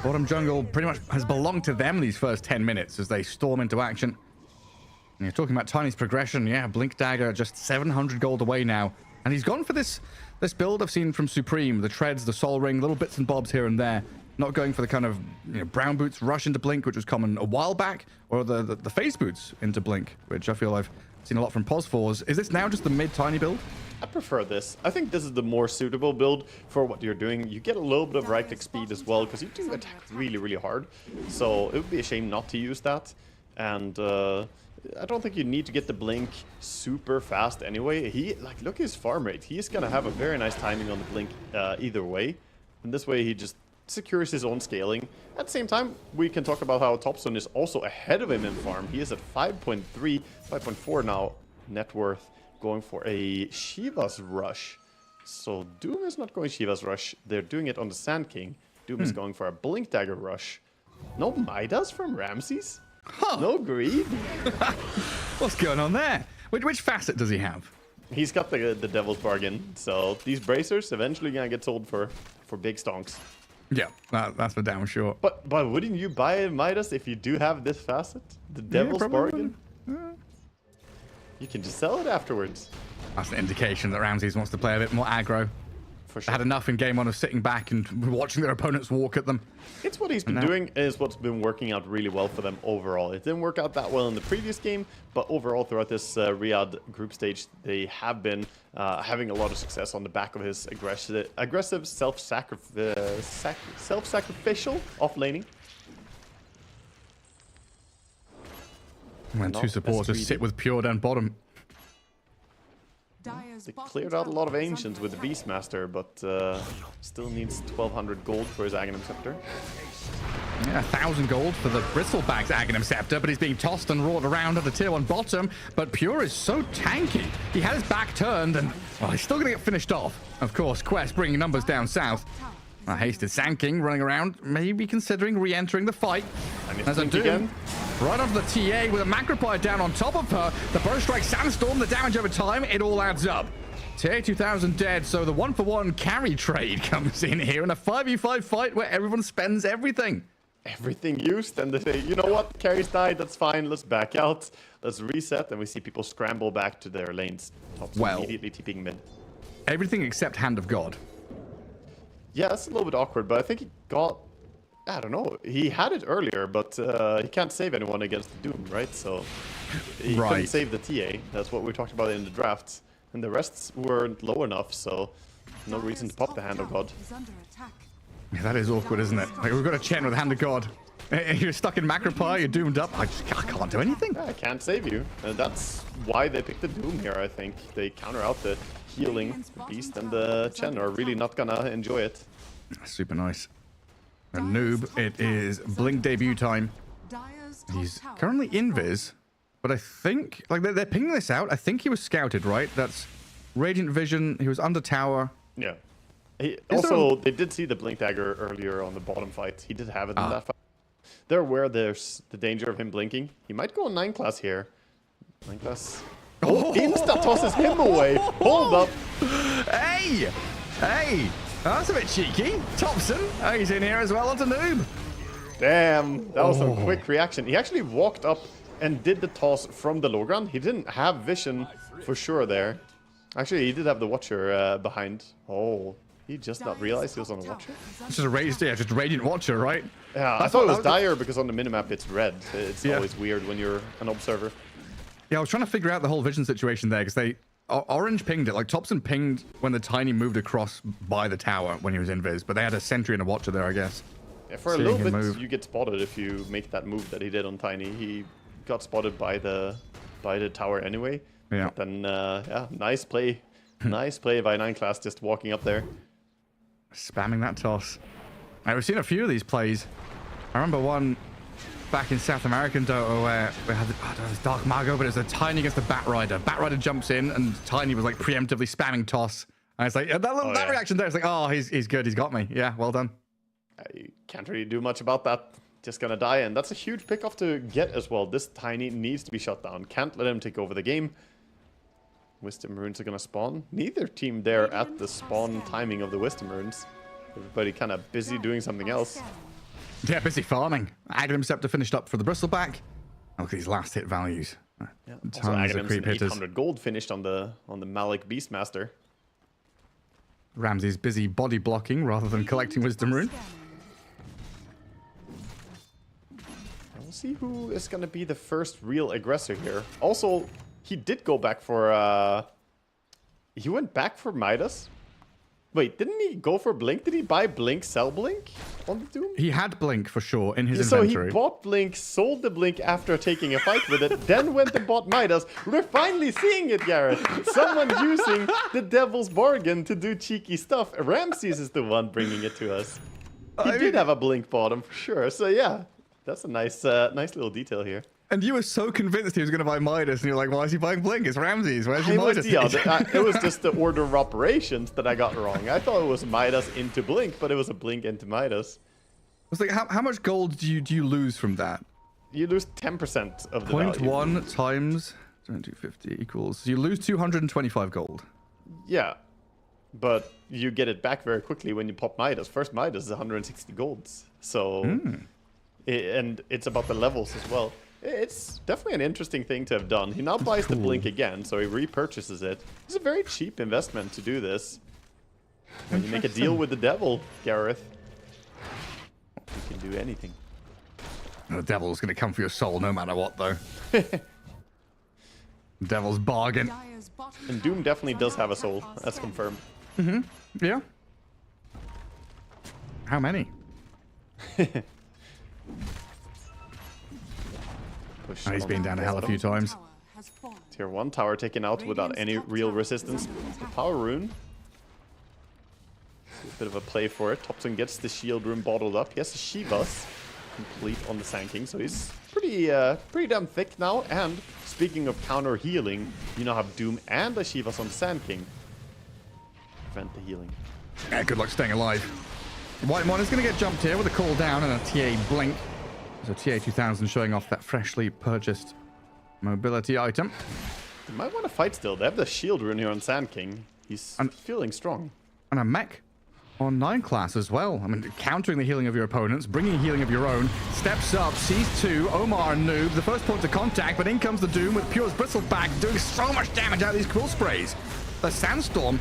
Bottom jungle pretty much has belonged to them these first 10 minutes as they storm into action. And you're talking about Tiny's progression. Yeah, Blink Dagger just 700 gold away now. And he's gone for this build I've seen from Supreme. The treads, the soul ring, little bits and bobs here and there. Not going for the kind of brown boots rush into Blink, which was common a while back, or the phase boots into Blink, which I feel I've seen a lot from Pos4s. Is this now just the mid-Tiny build? I prefer this. I think this is the more suitable build for what you're doing. You get a little bit of right click speed as well, because you do attack really, really hard. So it would be a shame not to use that. And I don't think you need to get the blink super fast anyway. Look at his farm rate. He's gonna have a very nice timing on the blink either way. And this way he just secures his own scaling. At the same time, we can talk about how Topson is also ahead of him in farm. He is at 5.3, 5.4 now net worth, going for a Shiva's Rush. So Doom is not going Shiva's Rush. They're doing it on the Sand King. Doom is going for a Blink Dagger Rush. No Midas from Ramses? Huh. No Greed? What's going on there? Which facet does he have? He's got the Devil's Bargain. So these bracers eventually gonna get sold for big stonks. Yeah, that's for damn sure. But wouldn't you buy a Midas if you do have this facet? The Devil's Bargain? You can just sell it afterwards. That's an indication that Ramses wants to play a bit more aggro. For They sure. had enough in game one of sitting back and watching their opponents walk at them. It's what he's been doing is what's been working out really well for them overall. It didn't work out that well in the previous game, but overall throughout this Riyadh group stage, they have been having a lot of success on the back of his aggressive self-sacrificial off-laning. When two supporters sit with Pure down bottom. They cleared out a lot of Ancients with the Beastmaster, but still needs 1,200 gold for his Aghanim Scepter. Yeah, 1,000 gold for the Bristleback's Aghanim Scepter, but he's being tossed and roared around at the tier 1 bottom. But Pure is so tanky. He had his back turned, and well, he's still going to get finished off. Of course, Quest bringing numbers down south. Hasted Sand King running around, maybe considering re-entering the fight. As a Doom, right onto the TA with a Macropire down on top of her. The Burrow Strike Sandstorm, the damage over time, it all adds up. TA 2000 dead, so the 1-for-1 carry trade comes in here in a 5v5 fight where everyone spends everything. Everything used, and they say, you know what, carries died, that's fine, let's back out. Let's reset, and we see people scramble back to their lanes. Tops immediately TPing mid. Everything except Hand of God. Yeah, that's a little bit awkward, but I think he got... I don't know. He had it earlier, but he can't save anyone against Doom, right? So he couldn't save the TA. That's what we talked about in the drafts. And the rests weren't low enough, so no reason to pop the Hand of God. Yeah, that is awkward, isn't it? Like, we've got a Chen with Hand of God. You're stuck in Macropire, you're doomed up. I can't do anything. Yeah, I can't save you. And that's why they picked the Doom here, I think. They counter out the healing. The Beast and the Chen are really not gonna enjoy it. Super nice. A noob, it is Blink debut time. He's currently invis, but I think, like, they're pinging this out. I think he was scouted, right? That's Radiant Vision, he was under tower. Yeah. Also, they did see the Blink Dagger earlier on the bottom fight. He did have it in that fight. They're aware there's the danger of him blinking. He might go on 9 class here. 9 class. Oh, insta tosses him away. Hold up. Hey! Hey! That's a bit cheeky. Topson, he's in here as well onto noob. Damn, that was some quick reaction. He actually walked up and did the toss from the low ground. He didn't have vision for sure there. Actually, he did have the Watcher behind. Oh, he just not realized he was on a Watcher? It's just a Radiant Watcher, right? Yeah, I thought it was dire because on the minimap it's red. It's always weird when you're an observer. Yeah, I was trying to figure out the whole vision situation there because they... Orange pinged it. Like, Topson pinged when the Tiny moved across by the tower when he was invis, but they had a sentry and a Watcher there, I guess. Yeah, for a little bit, you get spotted if you make that move that he did on Tiny. He got spotted by the tower anyway. Yeah. But then, yeah, nice play. Nice play by 9 class just walking up there. Spamming that toss. Now, we've seen a few of these plays. I remember one back in South American Dota where we had it was Dark Mago, but it was a Tiny against the Batrider. Batrider jumps in and Tiny was like preemptively spamming toss. And it's like, that reaction there, it's like, oh, he's good, he's got me. Yeah, well done. You can't really do much about that. Just gonna die, and that's a huge pickoff to get as well. This Tiny needs to be shut down. Can't let him take over the game. Wisdom Runes are gonna spawn. Neither team there at the spawn timing of the Wisdom Runes. Everybody kind of busy doing something else. Yeah, busy farming. Aghanim Scepter finished up for the Bristleback. Look at these last hit values. Yeah. Tons Also, of Aghanim's creep an hitters. 800 gold finished on the Malik Beastmaster. Ramsey's busy body blocking rather than collecting Wisdom Rune. We'll see who is gonna be the first real aggressor here. Also, he did go back for he went back for Midas. Wait, didn't he go for Blink? Did he buy Blink, sell Blink on the Doom? He had Blink for sure in his So inventory. he bought Blink, sold the Blink after taking a fight with it, then went and bought Midas. We're finally seeing it, Gareth. Someone using the devil's bargain to do cheeky stuff. Ramses is the one bringing it to us. He did have a Blink bottom for sure. So yeah, that's a nice little detail here. And you were so convinced he was going to buy Midas, and you're like, why is he buying Blink? It's Ramses. Where's your It was, Midas? it was just the order of operations that I got wrong. I thought it was Midas into Blink, but it was a Blink into Midas. It's like, how much gold do you lose from that? You lose 10% of the value. 0.1 times 250 equals... So you lose 225 gold. Yeah, but you get it back very quickly when you pop Midas. First Midas is 160 golds. So, and it's about the levels as well. It's definitely an interesting thing to have done. He now buys the Blink again, so he repurchases it. It's a very cheap investment to do this. When you make a deal with the devil, Gareth, you can do anything. The devil's going to come for your soul no matter what, though. Devil's bargain. And Doom definitely does have a soul. That's confirmed. Yeah. How many? Push He's on been down to hell a few times. Tier 1 tower taken out without any real resistance. The power rune. A bit of a play for it. Thompson gets the shield rune bottled up. He has the Shivas complete on the Sand King, so he's pretty damn thick now. And speaking of counter healing, you now have Doom and the Shivas on the Sand King. Prevent the healing. Yeah, good luck staying alive. White Mon is going to get jumped here with a call down and a TA blink. So TA 2000 showing off that freshly purchased mobility item. They might want to fight still. They have the shield rune here on Sand King. He's feeling strong. And a mech on 9 class as well. I mean, countering the healing of your opponents, bringing healing of your own. Steps up, sees 2, Omar and Noob. The first point of contact, but in comes the Doom with Pure's Bristleback, doing so much damage out of these quill sprays. The Sandstorm,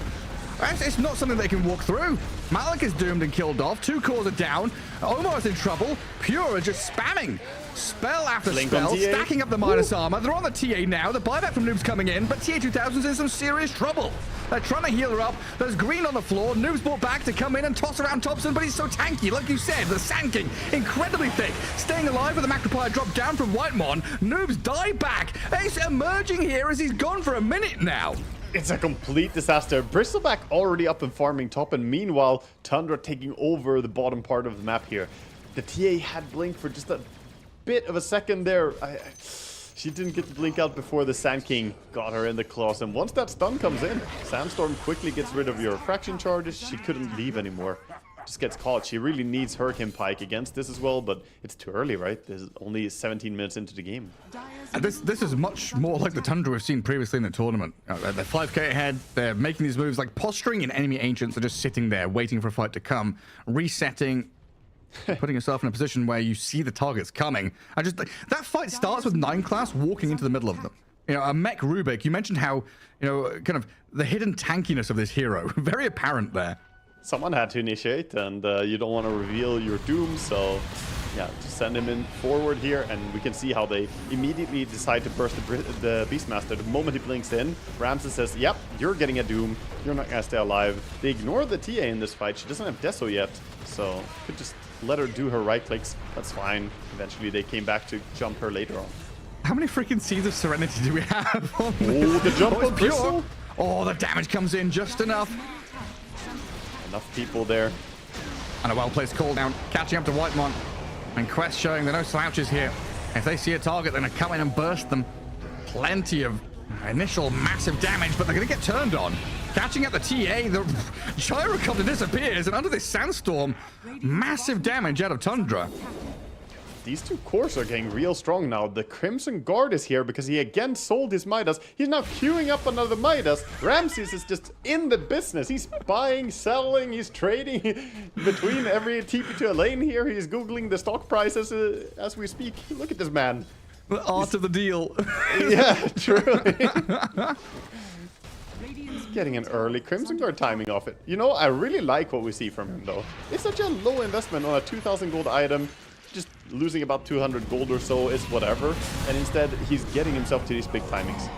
it's not something they can walk through. Malik is doomed and killed off. 2 cores are down. Omar's in trouble. Pure are just spamming. Spell after Blink spell, on TA. stacking up the minus armor. They're on the TA now. The buyback from Noob's coming in, but TA 2000's in some serious trouble. They're trying to heal her up. There's green on the floor. Noob's brought back to come in and toss around Thompson, but he's so tanky. Like you said, the Sand King, incredibly thick. Staying alive with the Macropier drop down from Whitemon. Noob's die back. Ace emerging here as he's gone for a minute now. It's a complete disaster. Bristleback already up and farming top, and meanwhile, Tundra taking over the bottom part of the map here. The TA had Blink for just a bit of a second there. She didn't get the Blink out before the Sand King got her in the claws, and once that stun comes in, Sandstorm quickly gets rid of your fraction charges. She couldn't leave anymore. Just gets caught. She really needs Hurricane Pike against this as well, but it's too early, right? There's only 17 minutes into the game. And this is much more like the Tundra we've seen previously in the tournament. They're 5k ahead, they're making these moves like posturing in enemy ancients, are just sitting there waiting for a fight to come, resetting, putting yourself in a position where you see the targets coming. And just that fight starts with 9 class walking into the middle of them. You know, a mech Rubik, you mentioned how, you know, kind of the hidden tankiness of this hero, very apparent there. Someone had to initiate, and you don't want to reveal your doom, so yeah, just send him in forward here, and we can see how they immediately decide to burst the Beastmaster. The moment he blinks in, Ramses says, yep, you're getting a doom, you're not gonna stay alive. They ignore the TA in this fight. She doesn't have Deso yet, so could just let her do her right clicks. That's fine. Eventually they came back to jump her later on. How many freaking Seeds of Serenity do we have? Oh, the jump on Pure. Bristol. Oh, the damage comes in just enough. Enough people there. And a well-placed call down, catching up to Whitemon. And Quest showing there are no slouches here. If they see a target, they're going to come in and burst them. Plenty of initial massive damage, but they're going to get turned on. Catching up the TA, the Gyrocopter disappears, and under this Sandstorm, massive damage out of Tundra. These two cores are getting real strong now. The Crimson Guard is here because he again sold his Midas. He's now queuing up another Midas. Ramses is just in the business. He's buying, selling, he's trading between every TP to a lane here. He's Googling the stock prices as we speak. Look at this man. The art of the deal. Yeah, truly. Getting an early Crimson Guard timing off it. You know, I really like what we see from him though. It's such a low investment on a 2,000 gold item. Just losing about 200 gold or so is whatever, and instead he's getting himself to these big timings.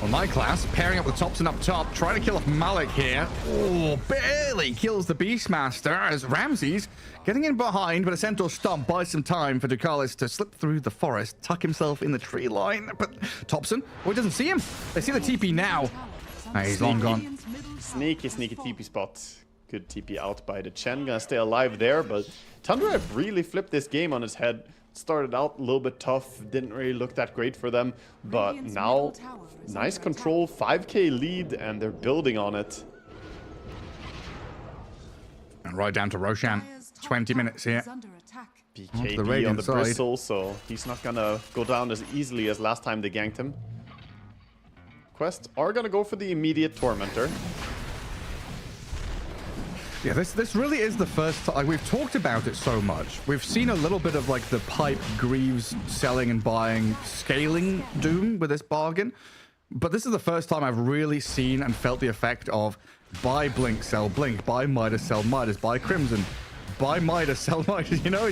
Well, my class pairing up with Thompson up top, trying to kill off Malik here. Oh, barely kills the Beastmaster as Ramses getting in behind, but a Centaur stomp buys some time for Ducalis to slip through the forest, tuck himself in the tree line. But Thompson, oh, he doesn't see him. They see the TP now. He's long gone. Sneaky TP spot. Good TP out by the Chen. Gonna stay alive there, but Tundra have really flipped this game on its head. Started out a little bit tough, didn't really look that great for them, but now nice control, 5k lead, and they're building on it. And right down to Roshan, 20 minutes here. BKB on the bristle, so he's not gonna go down as easily as last time they ganked him. Quest are gonna go for the immediate Tormentor. Yeah, this really is the first time. Like, we've talked about it so much. We've seen a little bit of like the pipe Greaves selling and buying, scaling Doom with this bargain. But this is the first time I've really seen and felt the effect of buy Blink, sell Blink, buy Midas, sell Midas, buy Crimson, buy Midas, sell Midas. You know,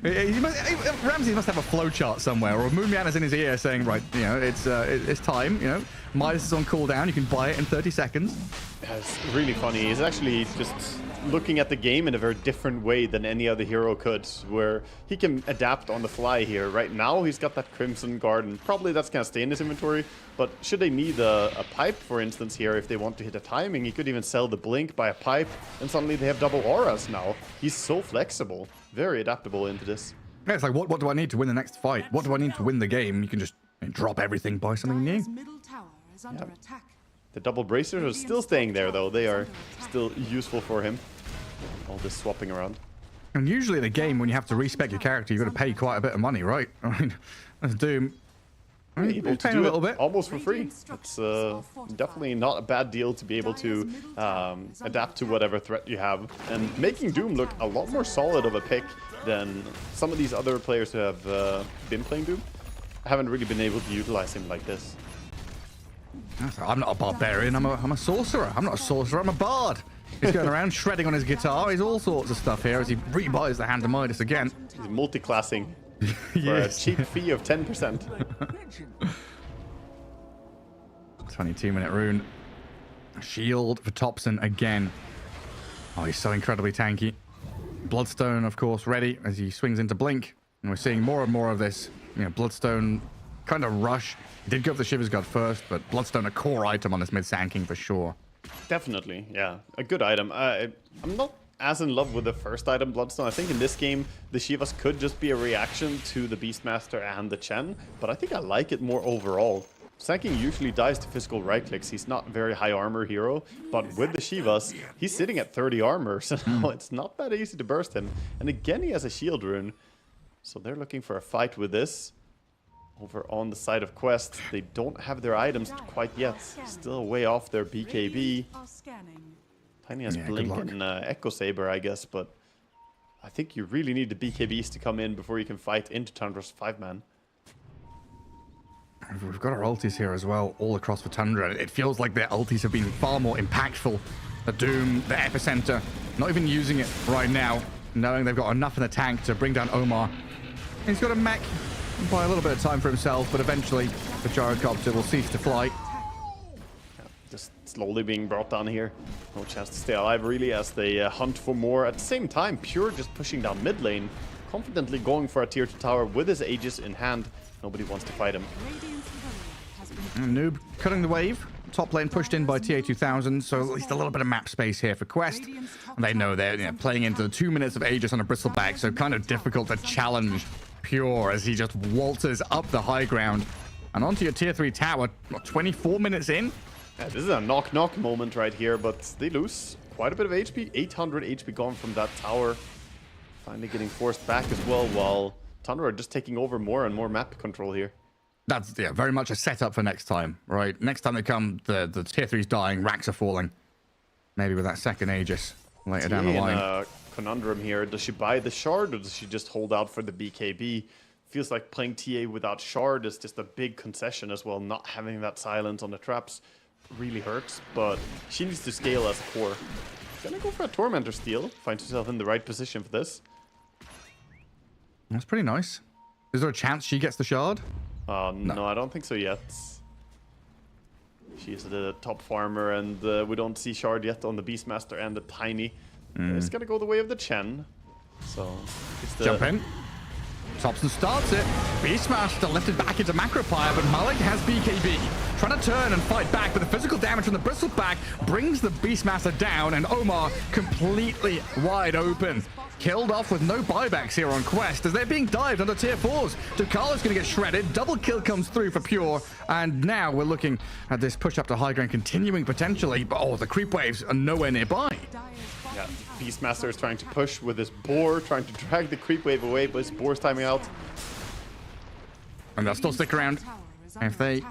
Ramsey must have a flowchart somewhere, or Moonman is in his ear saying, right, you know, it's time. You know, Midas is on cooldown. You can buy it in 30 seconds. It's really funny. He's actually just looking at the game in a very different way than any other hero could, where he can adapt on the fly here. Right now, he's got that Crimson Guard, and probably that's going to stay in his inventory, but should they need a pipe, for instance, here, if they want to hit a timing, he could even sell the Blink, buy a pipe, and suddenly they have double auras now. He's so flexible, very adaptable into this. Yeah, it's like, what do I need to win the next fight? What do I need to win the game? You can just drop everything, buy something new. Yeah. The double bracers are still staying there, though. They are still useful for him. All this swapping around. And usually in a game, when you have to respec your character, you've got to pay quite a bit of money, right? I mean, that's Doom. I mean, Able to paying do a little it bit. almost for free. It's definitely not a bad deal to be able to adapt to whatever threat you have. And making Doom look a lot more solid of a pick than some of these other players who have been playing Doom. I haven't really been able to utilize him like this. I'm not a barbarian, I'm a sorcerer. I'm not a sorcerer, I'm a bard. He's going around shredding on his guitar. He's all sorts of stuff here as he rebuys the Hand of Midas again. He's multi-classing for a cheap fee of 10%. 22-minute rune. Shield for Thompson again. Oh, he's so incredibly tanky. Bloodstone, of course, ready as he swings into Blink. And we're seeing more and more of this. You know, Bloodstone kind of rush. He did go for the Shivers Guard first, but Bloodstone a core item on this mid-sanking for sure. Definitely, yeah. A good item. I'm not as in love with the first item, Bloodstone. I think in this game, the Shivas could just be a reaction to the Beastmaster and the Chen, but I think I like it more overall. Sanking usually dies to physical right-clicks. He's not a very high armor hero, but with the Shivas, he's sitting at 30 armor, so it's not that easy to burst him. And again, he has a shield rune, so they're looking for a fight with this. Over on the side of Quest, they don't have their items quite yet. Still way off their BKB. Tiny has Blink and Echo Saber, I guess, but I think you really need the BKBs to come in before you can fight into Tundra's 5-man. We've got our ultis here as well, all across for Tundra. It feels like their ultis have been far more impactful. The Doom, the Epicenter, not even using it right now, knowing they've got enough in the tank to bring down Omar. He's got a mech. Buy a little bit of time for himself, but eventually the gyrocopter will cease to fly. Yeah, just slowly being brought down here. No chance to stay alive, really, as they hunt for more. At the same time, Pure just pushing down mid lane, confidently going for a tier 2 tower with his Aegis in hand. Nobody wants to fight him. And Noob cutting the wave. Top lane pushed in by TA2000, so at least a little bit of map space here for Quest. And they know they're playing into the 2 minutes of Aegis on a bristleback, so kind of difficult to challenge Pure as he just waltzes up the high ground. And onto your tier 3 tower, what, 24 minutes in? Yeah, this is a knock-knock moment right here, but they lose quite a bit of HP. 800 HP gone from that tower. Finally getting forced back as well, while Tundra are just taking over more and more map control here. That's very much a setup for next time, right? Next time they come, the tier 3's dying, racks are falling. Maybe with that second Aegis later down the line. Conundrum here. Does she buy the shard or does she just hold out for the BKB? Feels like playing TA without shard is just a big concession as well. Not having that silence on the traps really hurts, but she needs to scale as a core. Gonna go for a Tormentor steal. Finds herself in the right position for this. That's pretty nice. Is there a chance she gets the shard? No, I don't think so yet. She's the top farmer, and we don't see Shard yet on the Beastmaster and the Tiny. It's gonna go the way of the Chen. So it's the Jump in. Thompson starts it. Beastmaster lifted back into Macropire, but Malik has BKB. Trying to turn and fight back, but the physical damage from the Bristleback brings the Beastmaster down, and Omar completely wide open. Killed off with no buybacks here on Quest as they're being dived under tier 4s. Ducalo's going to get shredded. Double kill comes through for Pure. And now we're looking at this push up to high ground continuing potentially. But oh, the creep waves are nowhere nearby. Yeah, Beastmaster is trying to push with his boar, trying to drag the creep wave away, but his boar's timing out. And they'll still stick around. If they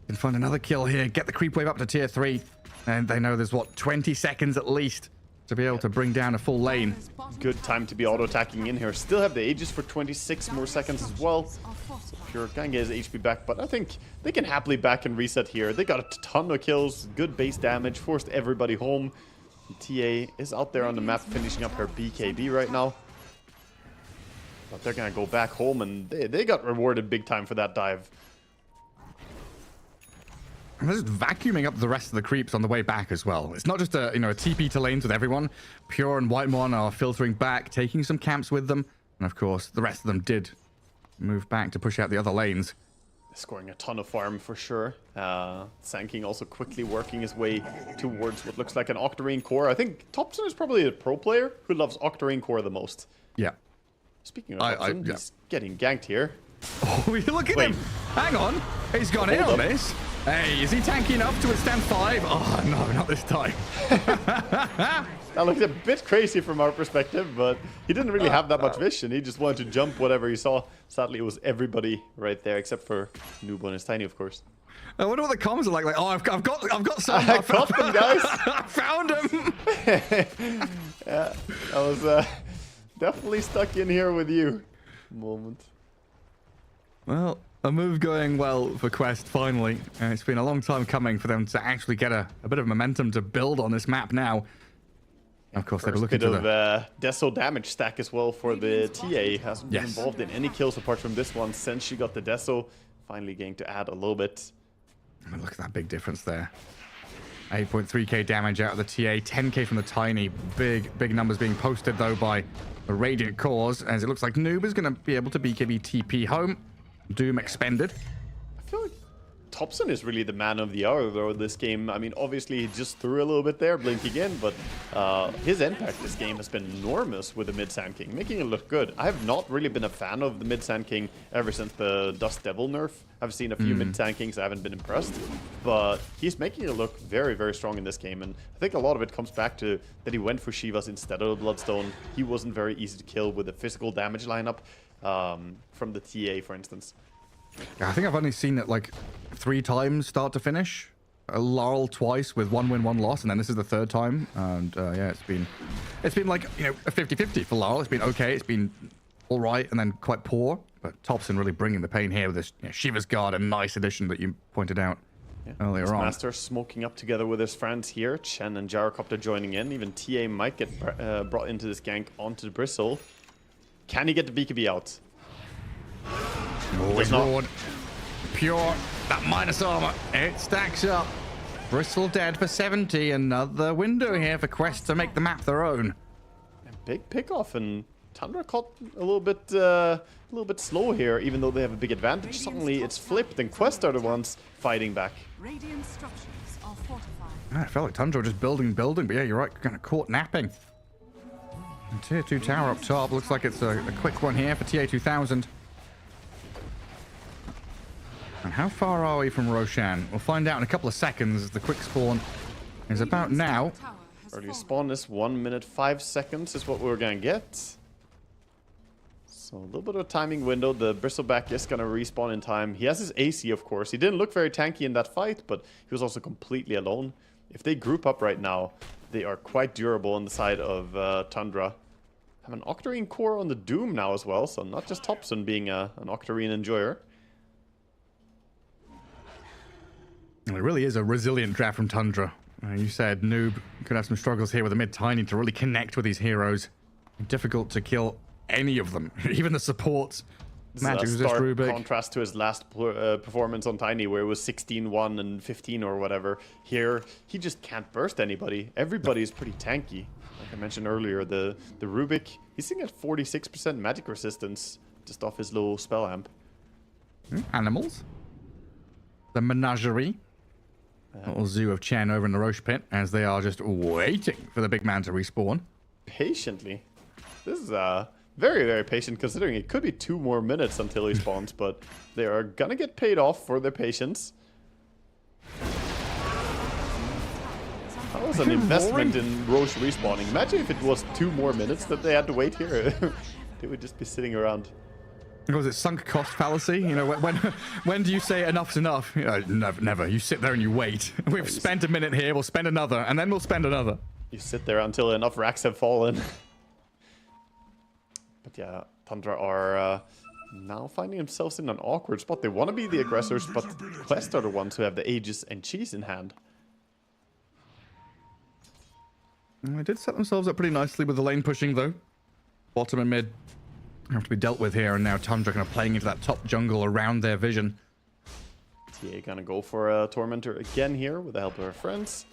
can find another kill here, get the creep wave up to tier 3. And they know there's, what, 20 seconds at least to be able to bring down a full lane. Good time to be auto-attacking in here. Still have the Aegis for 26 more seconds as well. So Pure can get his HP back, but I think they can happily back and reset here. They got a ton of kills, good base damage, forced everybody home. TA is out there on the map finishing up her BKB right now. But they're gonna go back home, and they got rewarded big time for that dive. And they're just vacuuming up the rest of the creeps on the way back as well. It's not just a TP to lanes with everyone. Pure and Whitemon are filtering back, taking some camps with them. And of course, the rest of them did move back to push out the other lanes. Scoring a ton of farm for sure. Sanking also quickly working his way towards what looks like an Octarine core. I think Thompson is probably a pro player who loves Octarine core the most. Yeah. Speaking of Thompson, he's getting ganked here. Oh, look at him. Hang on. He's gone in on this. Hey, is he tanky enough to withstand 5? Oh, no, not this time. That looked a bit crazy from our perspective, but he didn't really have that much vision. He just wanted to jump whatever he saw. Sadly, it was everybody right there, except for Noob on his Tiny, of course. I wonder what the comms are like. Oh, I've got some. I got them, guys. I found him. Yeah, I was definitely stuck in here with you. Moment. Well, a move going well for Quest, finally. It's been a long time coming for them to actually get a bit of momentum to build on this map now. Of course, they were looking bit to of Deso damage stack as well for the TA. Hasn't been Yes. involved in any kills apart from this one since she got the Deso. Finally getting to add a little bit. I mean, look at that big difference there. 8.3k damage out of the TA, 10k from the Tiny. Big numbers being posted, though, by the Radiant Cores, as it looks like Noob is going to be able to BKB TP home. Doom expended. I feel like Thompson is really the man of the hour, though, this game. I mean, obviously, he just threw a little bit there, blinking in, but his impact this game has been enormous with the mid Sand King, making it look good. I have not really been a fan of the mid Sand King ever since the Dust Devil nerf. I've seen a few mid Sand Kings, I haven't been impressed, but he's making it look very, very strong in this game, and I think a lot of it comes back to that he went for Shivas instead of Bloodstone. He wasn't very easy to kill with the physical damage lineup from the TA, for instance. Yeah, I think I've only seen it like 3 times start to finish. Laurel twice with 1 win, 1 loss, and then this is the 3rd time. And yeah, it's been like, a 50-50 for Laurel. It's been okay, it's been all right, and then quite poor. But Thompson really bringing the pain here with this Shiva's Guard, a nice addition that you pointed out earlier on. Master smoking up together with his friends here. Chen and Gyrocopter joining in. Even TA might get brought into this gank onto the Bristle. Can he get the BKB out? Oh, he's roared. Pure. That minus armor. It stacks up. Bristle dead for 70. Another window here for Quest to make the map their own. Big pick-off, and Tundra caught a little bit slow here, even though they have a big advantage. Suddenly it's flipped, and Quest are the ones fighting back. Radiant structures are fortified. I felt like Tundra just building, but yeah, you're right, kind of caught napping. And tier 2 tower up top. Looks like it's a quick one here for TA 2000. And how far are we from Roshan? We'll find out in a couple of seconds. The quick spawn is about now. Early spawn is 1 minute 5 seconds is what we're gonna get. So a little bit of a timing window. The Bristleback is gonna respawn in time. He has his AC, of course. He didn't look very tanky in that fight, but he was also completely alone. If they group up right now, they are quite durable on the side of Tundra. Have an Octarine core on the Doom now as well, so not just Thompson being an Octarine enjoyer. It really is a resilient draft from Tundra. You said Noob could have some struggles here with the mid-Tiny to really connect with these heroes. Difficult to kill any of them, even the supports. This Magic is a resist stark Rubik. contrast to his last performance on Tiny, where it was 16-1 and 15 or whatever. Here, he just can't burst anybody. Everybody is pretty tanky. Like I mentioned earlier, the Rubik, he's sitting at 46% magic resistance just off his low spell amp. Animals. The menagerie. Little zoo of Chen over in the Roche pit as they are just waiting for the big man to respawn. Patiently. This is very, very patient, considering it could be 2 more minutes until he spawns, but they are gonna get paid off for their patience. That was an investment in Roche respawning. Imagine if it was 2 more minutes that they had to wait here. They would just be sitting around. Was it sunk cost fallacy? You know, when do you say enough's enough? You know, never. You sit there and you wait. We've spent a minute here, we'll spend another, and then we'll spend another. You sit there until enough racks have fallen. But yeah, Tundra are now finding themselves in an awkward spot. They want to be the aggressors, but Quest are the ones who have the Aegis and Cheese in hand. They did set themselves up pretty nicely with the lane pushing, though. Bottom and mid have to be dealt with here, and now Tundra kind of playing into that top jungle around their vision. TA gonna go for a Tormentor again here with the help of her friends.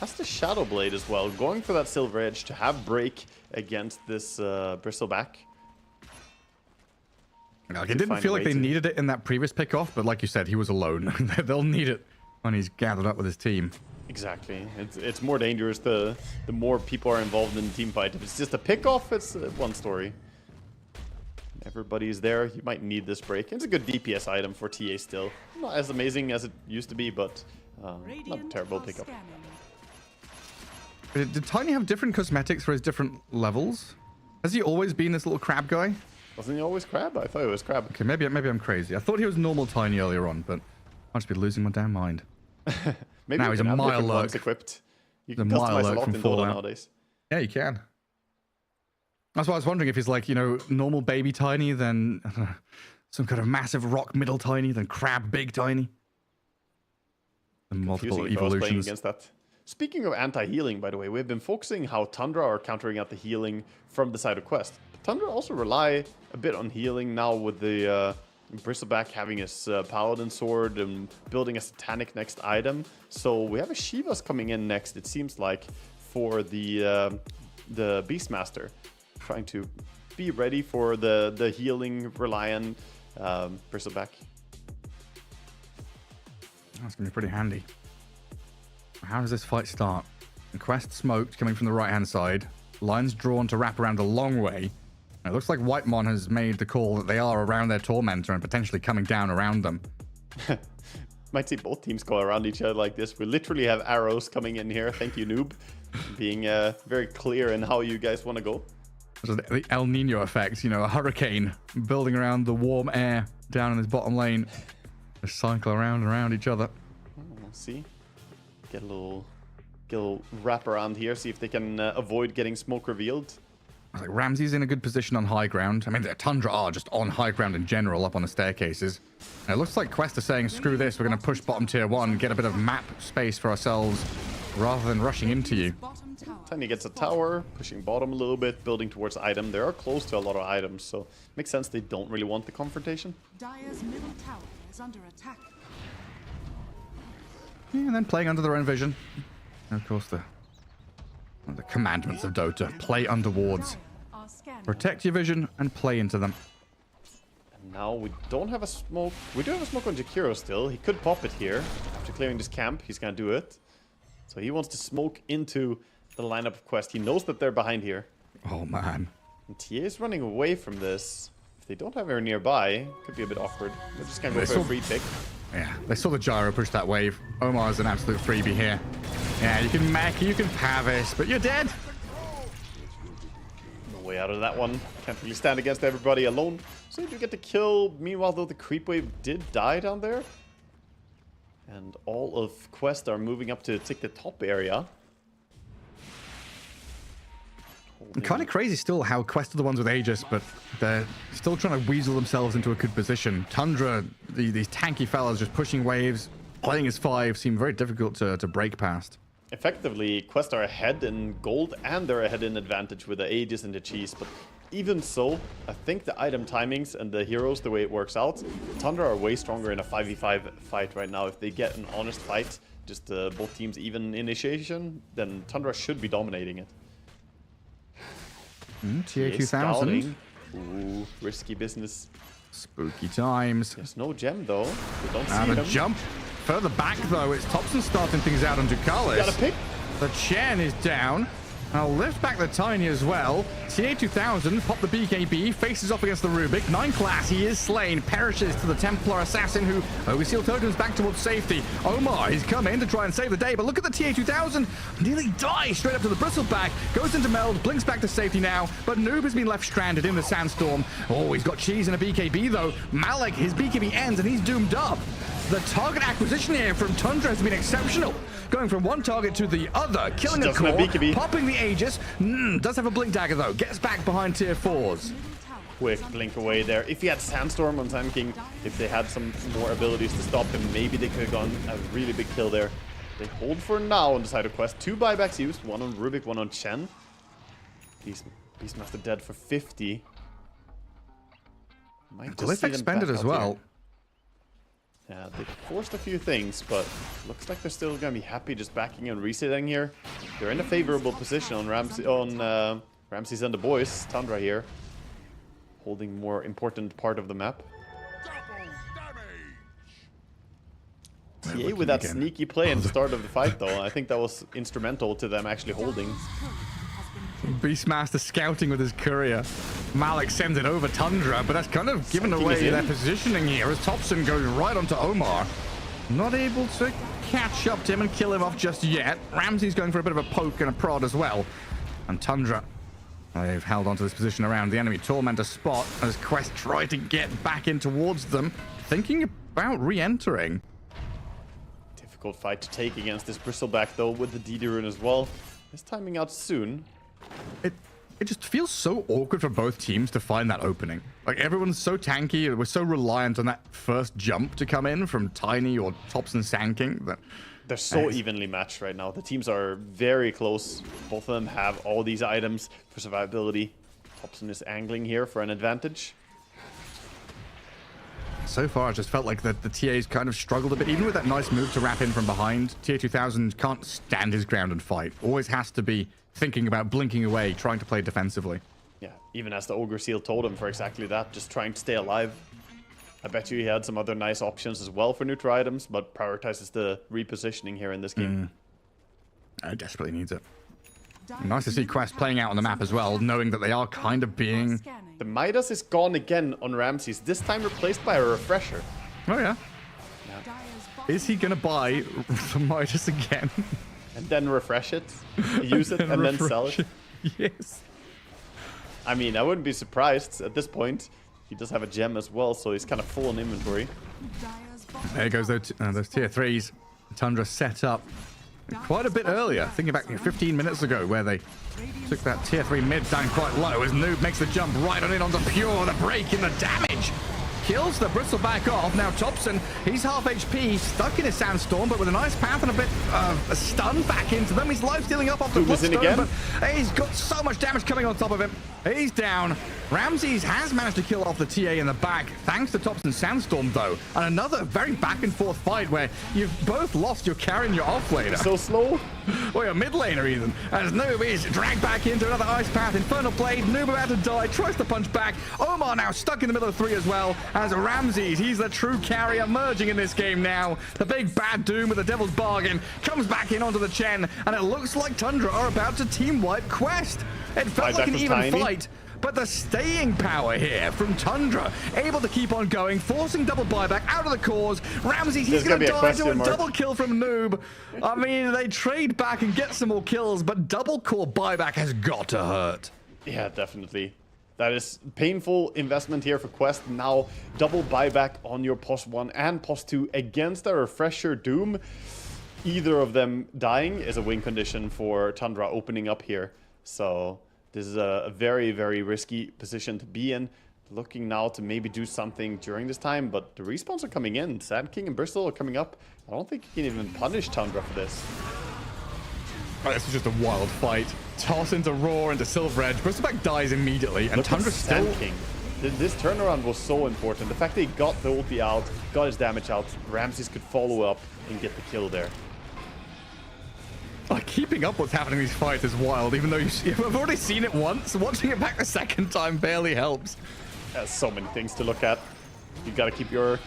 Has the Shadow Blade as well, going for that Silver Edge to have break against this Bristleback. Like, it didn't feel like they needed it in that previous pickoff, but like you said, he was alone. They'll need it when he's gathered up with his team. Exactly. It's more dangerous the more people are involved in the team fight. If it's just a pickoff, it's one story. Everybody's there. You might need this break. It's a good DPS item for TA still. Not as amazing as it used to be, but not a terrible pickup. Did Tiny have different cosmetics for his different levels? Has he always been this little crab guy? Wasn't he always crab? I thought it was crab. Okay, maybe I'm crazy. I thought he was normal Tiny earlier on, but I must be losing my damn mind. Maybe now he's a Mirelurk equipped. You the can customize a Mirelurk lot from in Dota Fallout. nowadays. Yeah, you can. That's why I was wondering if he's like, you know, normal baby Tiny, then some kind of massive rock middle Tiny, then crab big Tiny. The multiple Confusing if I was playing evolutions. against that. Speaking of anti-healing, by the way, we've been focusing how Tundra are countering out the healing from the side of Quest. But Tundra also rely a bit on healing now with the Bristleback having his Paladin Sword and building a Satanic next item. So we have a Shiva's coming in next, it seems like, for the Beastmaster. Trying to be ready for the healing reliant Bristleback. That's going to be pretty handy. How does this fight start? Quest smoked coming from the right-hand side. Lines drawn to wrap around a long way. And it looks like Whitemon has made the call that they are around their Tormentor and potentially coming down around them. Might see both teams go around each other like this. We literally have arrows coming in here. Thank you, noob. Being very clear in how you guys want to go. So the El Nino effect, you know, a hurricane building around the warm air down in this bottom lane. They cycle around and around each other. We'll see. Get a little wrap around here, see if they can avoid getting smoke revealed. Like Ramsey's in a good position on high ground. I mean, the Tundra are just on high ground in general, up on the staircases. And it looks like Quest are saying, screw this, we're going to push bottom tier 1, get a bit of map space for ourselves, rather than rushing into you. Tiny gets a tower, pushing bottom a little bit, building towards item. They are close to a lot of items, so makes sense they don't really want the confrontation. Dire's middle tower is under attack. Yeah, and then playing under their own vision. And of course, the commandments of Dota. Play under wards. Are scanning. Protect your vision and play into them. And now we don't have a smoke. We do have a smoke on Jakiro still. He could pop it here. After clearing this camp, he's going to do it. So he wants to smoke into the lineup of Quest. He knows that they're behind here. Oh, man. And TA is running away from this. If they don't have her nearby, could be a bit awkward. They're just going to go for a free pick. Yeah, they saw the gyro push that wave. Omar's an absolute freebie here. Yeah, you can mech, you can Pavis, but you're dead. No way out of that one. Can't really stand against everybody alone. So you do get the kill. Meanwhile, though, the creep wave did die down there. And all of Quest are moving up to take the top area. Kind of crazy still how Quest are the ones with Aegis, but they're still trying to weasel themselves into a good position. Tundra, these tanky fellas just pushing waves, playing as 5, seem very difficult to break past. Effectively, Quest are ahead in gold and they're ahead in advantage with the Aegis and the Cheese, but even so, I think the item timings and the heroes, the way it works out, Tundra are way stronger in a 5v5 fight right now. If they get an honest fight, just both teams even initiation, then Tundra should be dominating it. TA 2000. Ooh, risky business. Spooky times. There's no gem though. We don't see And a him. jump. Further back though, it's Thompson starting things out on Ducalis. Got a pick. The Chen is down. I'll lift back the Tiny as well. TA 2000, pop the BKB, faces off against the Rubik. 9 class, he is slain, perishes to the Templar Assassin who overseal totems back towards safety. Omar, he's come in to try and save the day, but look at the TA 2000, nearly dies straight up to the Bristleback, goes into meld, blinks back to safety now, but Noob has been left stranded in the Sandstorm. Oh, he's got cheese and a BKB though. Malik, his BKB ends and he's doomed up. The target acquisition here from Tundra has been exceptional. Going from one target to the other, killing a core, popping the Aegis. Does have a blink dagger though, gets back behind tier 4s. Quick blink away there. If he had Sandstorm on Sand King, if they had some more abilities to stop him, maybe they could have gone a really big kill there. They hold for now on the side of Quest. 2 buybacks used, one on Rubik, one on Chen. Beastmaster dead for 50. Might just Glyph expended as well. Yeah, they forced a few things, but looks like they're still gonna be happy just backing and resetting here. They're in a favorable position on Ramses and the boys. Tundra here, holding more important part of the map. TA with that sneaky play in the start of the fight, though. I think that was instrumental to them actually holding. Beastmaster scouting with his courier. Malik sends it over Tundra, but that's kind of given away their positioning here as Thompson goes right onto Omar. Not able to catch up to him and kill him off just yet. Ramsey's going for a bit of a poke and a prod as well. And Tundra, they've held onto this position around the enemy Tormentor spot as Quest try to get back in towards them, thinking about re-entering. Difficult fight to take against this Bristleback, though, with the DD rune as well. It's timing out soon. It just feels so awkward for both teams to find that opening. Like, everyone's so tanky, we're so reliant on that first jump to come in from Tiny or Thompson Sand King that they're so evenly matched right now. The teams are very close. Both of them have all these items for survivability. Thompson is angling here for an advantage. So far, I just felt like the TA's kind of struggled a bit, even with that nice move to wrap in from behind. TA 2000 can't stand his ground and fight. Always has to be thinking about blinking away, trying to play defensively. Yeah, even as the Ogre Seal told him for exactly that, just trying to stay alive. I bet you he had some other nice options as well for neutral items, but prioritizes the repositioning here in this game. Desperately needs it. Nice to see Quest playing out on the map as well, knowing that they are kind of being... The Midas is gone again on Ramses, this time replaced by a Refresher. Oh yeah. Is he gonna buy the Midas again? And then refresh it, use it, and then sell it? Yes. I mean, I wouldn't be surprised at this point. He does have a gem as well, so he's kind of full on inventory. There goes those tier 3s. Tundra set up quite a bit earlier, thinking back 15 minutes ago, where they took that tier 3 mid down quite low as Noob makes the jump right on in onto Pure. The break in the damage kills the Bristleback off. Now Thompson, he's half HP, stuck in his Sandstorm, but with a nice path and a bit of a stun back into them. He's life stealing up off the Bloodstone, but he's got so much damage coming on top of him. He's down. Ramses has managed to kill off the TA in the back, thanks to Thompson's Sandstorm, though. And another very back and forth fight where you've both lost your carry and your off laner. So slow. Or your mid laner, even. As Noob is dragged back into another Ice Path. Infernal Blade. Noob about to die. Tries to punch back. Omar now stuck in the middle of 3 as well. As Ramses, he's the true carrier merging in this game now. The big bad Doom with the Devil's Bargain comes back in onto the Chen. And it looks like Tundra are about to team wipe Quest. It felt like an even fight. But the staying power here from Tundra, able to keep on going, forcing double buyback out of the cores. Ramses, he's going to die to a double kill from Noob. I mean, they trade back and get some more kills, but double core buyback has got to hurt. Yeah, definitely. That is painful investment here for Quest. Now, double buyback on your post 1 and post 2 against a Refresher Doom. Either of them dying is a win condition for Tundra opening up here. So this is a very, very risky position to be in. Looking now to maybe do something during this time, but the respawns are coming in. Sand King and Bristol are coming up. I don't think you can even punish Tundra for this. Oh, this is just a wild fight. Toss into Raw, into Silver Edge. Bristleback dies immediately, and Look at Tundra's still... Sand King. This turnaround was so important. The fact that he got the ulti out, got his damage out, Ramses could follow up and get the kill there. Like, keeping up what's happening in these fights is wild, even though you've already seen it once. Watching it back the second time barely helps. There's so many things to look at. You gotta keep your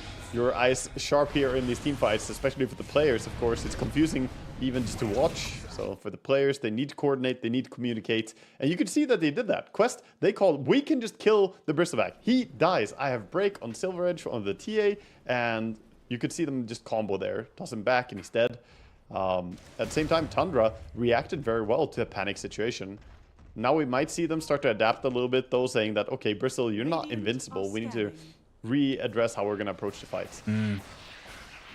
eyes sharp here in these team fights, especially for the players, of course. It's confusing even just to watch. So for the players, they need to coordinate, they need to communicate. And you can see that they did that. Quest, they called, we can just kill the Bristleback. He dies. I have break on Silver Edge on the TA, and you could see them just combo there. Toss him back and he's dead. At the same time, Tundra reacted very well to a panic situation. Now we might see them start to adapt a little bit, though, saying that, okay, Bristle, you're not invincible. We need to readdress how we're going to approach the fights.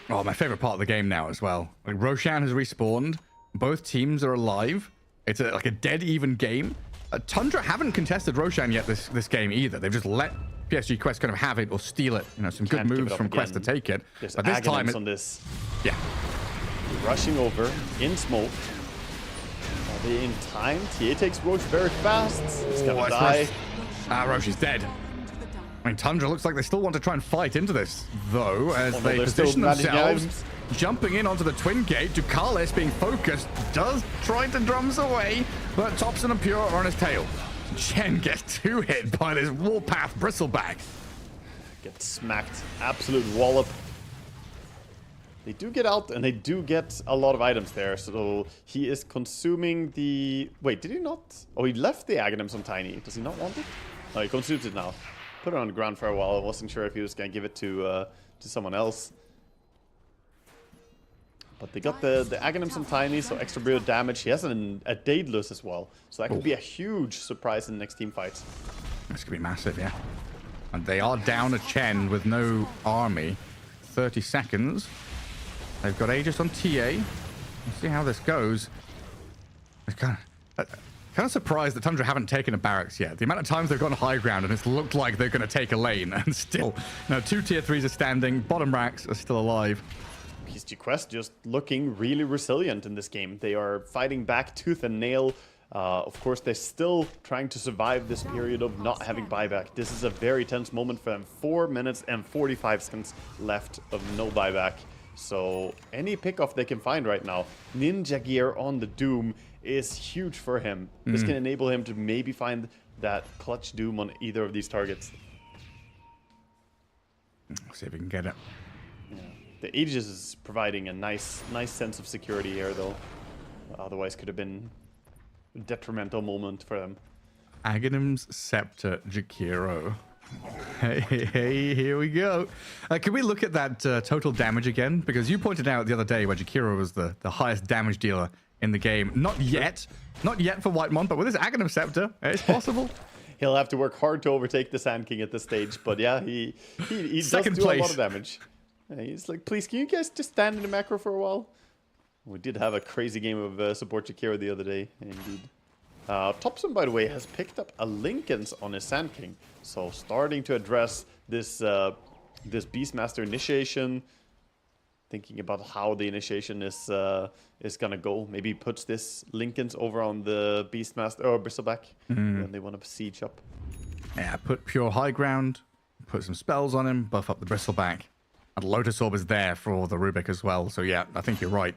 Oh, my favorite part of the game now as well. Like, Roshan has respawned. Both teams are alive. It's like a dead even game. Tundra haven't contested Roshan yet this game either. They've just let PSG Quest kind of have it or steal it. You know, some good moves from Quest to take it. There's but this time, on this. Yeah. Rushing over in smoke. Are they in time? TA takes Roche very fast. He's gonna die. Roche is dead. I mean, Tundra looks like they still want to try and fight into this, though, as they position themselves, jumping in onto the twin gate. Ducalis, being focused, does try to drums away, but Topson and Pure are on his tail. Chen gets 2 hit by this Warpath Bristleback. Gets smacked. Absolute wallop. They do get out, and they do get a lot of items there. So he is consuming the... Wait, did he not? Oh, he left the Aghanims on Tiny. Does he not want it? No, he consumes it now. Put it on the ground for a while. I wasn't sure if he was going to give it to someone else. But they got the Aghanims on Tiny, so extra bit of damage. He has a Daedalus as well. So that could be a huge surprise in the next team fights. This could be massive, yeah. And they are down a Chen with no army. 30 seconds. They've got Aegis on TA. We'll see how this goes. It's kind of surprised that Tundra haven't taken a barracks yet. The amount of times they've gone high ground and it's looked like they're going to take a lane, and still, no, 2 tier 3s are standing. Bottom racks are still alive. PSG Quest just looking really resilient in this game. They are fighting back tooth and nail. Of course, they're still trying to survive this period of not having buyback. This is a very tense moment for them. 4 minutes and 45 seconds left of no buyback. So any pickoff they can find right now, Ninja Gear on the Doom is huge for him. This can enable him to maybe find that clutch Doom on either of these targets. Let's see if we can get it. Yeah. The Aegis is providing a nice sense of security here, though. Otherwise, could have been a detrimental moment for them. Aghanim's Scepter Jakiro. Hey, here we go. Can we look at that total damage again? Because you pointed out the other day where Jakiro was the highest damage dealer in the game. Not yet for Whitemon, but with his Aghanim Scepter, it's possible. He'll have to work hard to overtake the Sand King at this stage, but yeah, he does do a lot of damage. Yeah, he's like, please, can you guys just stand in the macro for a while? We did have a crazy game of support Jakiro the other day, indeed. Topson, by the way, has picked up a Lincoln's on his Sand King, so starting to address this this Beastmaster initiation. Thinking about how the initiation is gonna go. Maybe puts this Lincoln's over on the Beastmaster or Bristleback when they want to siege up. Yeah, put Pure high ground, put some spells on him, buff up the Bristleback. And Lotus Orb is there for the Rubik as well. So yeah, I think you're right.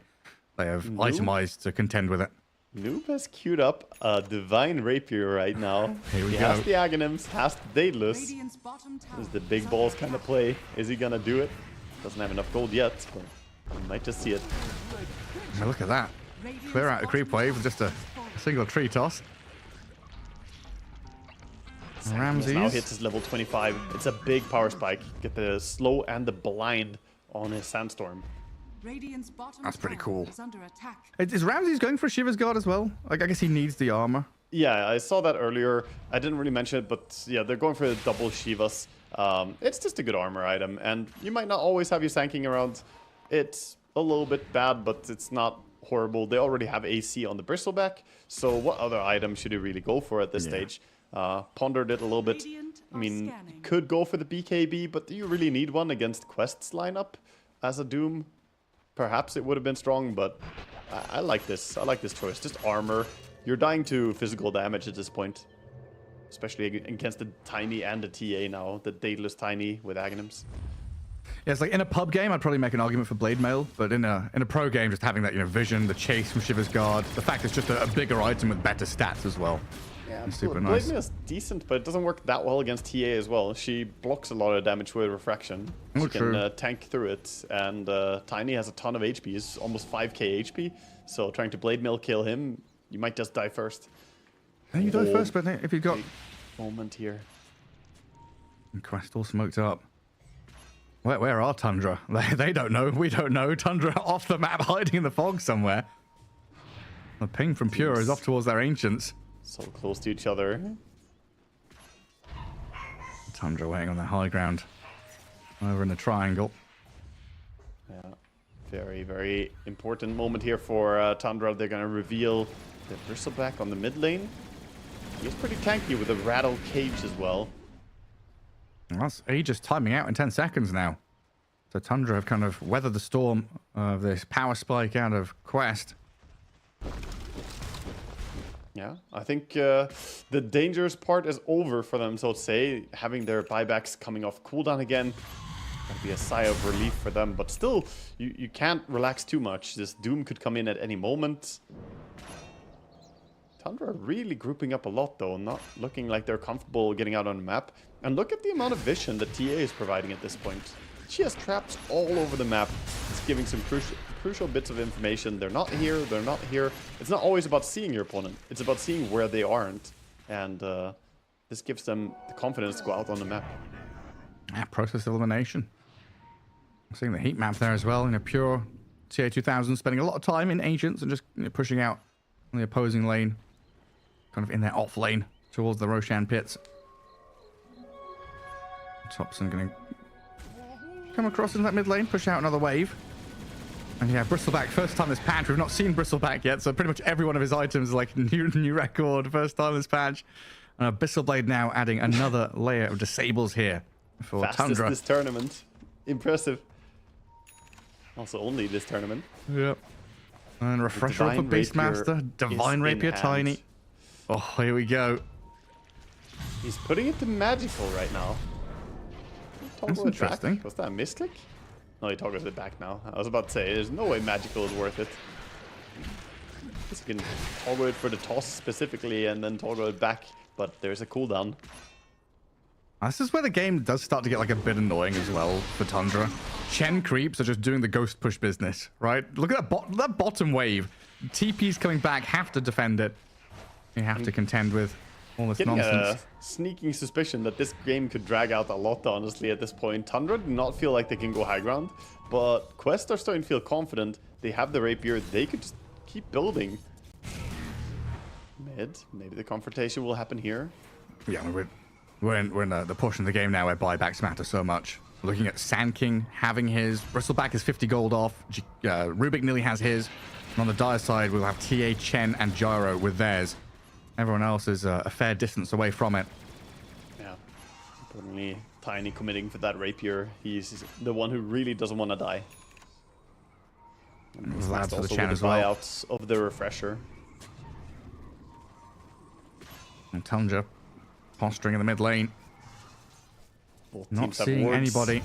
They have itemized to contend with it. Noob has queued up a Divine Rapier right now. Here we he go. has the Aghanims, has the Daedalus. This is the big balls kind of play. Is he gonna do it? Doesn't have enough gold yet, but we might just see it. Now look at that. Clear out the creep wave with just a single tree toss. Ramses now hits his level 25. It's a big power spike. Get the slow and the blind on his Sandstorm. That's pretty cool. Is Ramses going for Shiva's Guard as well? Like, I guess he needs the armor. Yeah, I saw that earlier. I didn't really mention it, but yeah, they're going for the double Shivas. It's just a good armor item, and you might not always have your Sanking around. It's a little bit bad, but it's not horrible. They already have AC on the Bristleback, so what other item should you really go for at this stage? Pondered it a little bit. I mean, could go for the BKB, but do you really need one against Quest's lineup as a Doom? Perhaps it would have been strong, but I like this. I like this choice. Just armor. You're dying to physical damage at this point. Especially against the Tiny and the TA now. The Daedalus Tiny with Aghanims. Yeah, it's like in a pub game, I'd probably make an argument for Blade Mail, but in a pro game, just having that, you know, vision, the chase from Shiver's Guard, the fact it's just a bigger item with better stats as well. Yeah, It's super Blade nice. Mail is decent, but it doesn't work that well against TA as well. She blocks a lot of damage with Refraction. Oh, She true. can tank through it, and Tiny has a ton of HP. He's almost 5k HP, so trying to Blade Mail kill him, you might just die first. And you die first, but if you've got Moment here. Quest all smoked up. Where are Tundra? They don't know. We don't know. Tundra off the map, hiding in the fog somewhere. The ping from Pure is off towards their ancients. So close to each other. Tundra waiting on the high ground. Over in the triangle. Yeah, very, very important moment here for Tundra. They're going to reveal the Bristleback on the mid lane. He's pretty tanky with a Rattle Cage as well. That's Aegis timing out in 10 seconds now. So Tundra have kind of weathered the storm of this power spike out of Quest. Yeah, I think the dangerous part is over for them, so to say. Having their buybacks coming off cooldown again. Gonna be a sigh of relief for them, but still, you can't relax too much. This Doom could come in at any moment. Tundra really grouping up a lot, though, not looking like they're comfortable getting out on the map. And look at the amount of vision that TA is providing at this point. She has traps all over the map. It's giving some crucial bits of information. They're not here, they're not here. It's not always about seeing your opponent. It's about seeing where they aren't. And this gives them the confidence to go out on the map. Yeah, process elimination. I'm seeing the heat map there as well. You know, Pure TA 2000 spending a lot of time in Ancients and just, you know, pushing out on the opposing lane. Kind of in their off lane towards the Roshan pits. Thompson going to come across in that mid lane, push out another wave. And yeah, Bristleback, first time this patch. We've not seen Bristleback yet, so pretty much every one of his items is like new record, first time this patch. And Abyssal now adding another layer of disables here for Fastest Tundra. this tournament. Impressive. Also only this tournament. Yep. And refresher for Divine Beastmaster. Rapier Divine is Rapier in hand. Tiny. Oh, here we go. He's putting it to magical right now. That's interesting. Was that a misclick? No, he toggles it back now. I was about to say, there's no way magical is worth it. Guess you can toggle it for the toss specifically and then toggle it back, but there's a cooldown. This is where the game does start to get like a bit annoying as well for Tundra. Chen creeps are just doing the ghost push business, right? Look at that bottom wave. TP's coming back, have to defend it. You have to contend with all this Getting nonsense. a sneaking suspicion that this game could drag out a lot, honestly, at this point. Tundra do not feel like they can go high ground, but Quest are starting to feel confident. They have the Rapier, they could just keep building. Mid, maybe the confrontation will happen here. Yeah, we're in the portion of the game now where buybacks matter so much. Looking at Sand King having his, Bristleback is 50 gold off, Rubik nearly has his, and on the dire side we'll have TA, Chen, and Gyro with theirs. Everyone else is a fair distance away from it. Yeah, importantly, Tiny committing for that Rapier. He's the one who really doesn't want to die. And Vlad for the also Chen with as the well. buyouts of the Refresher. And Tundra posturing in the mid lane. Both Not teams have seeing wards. anybody.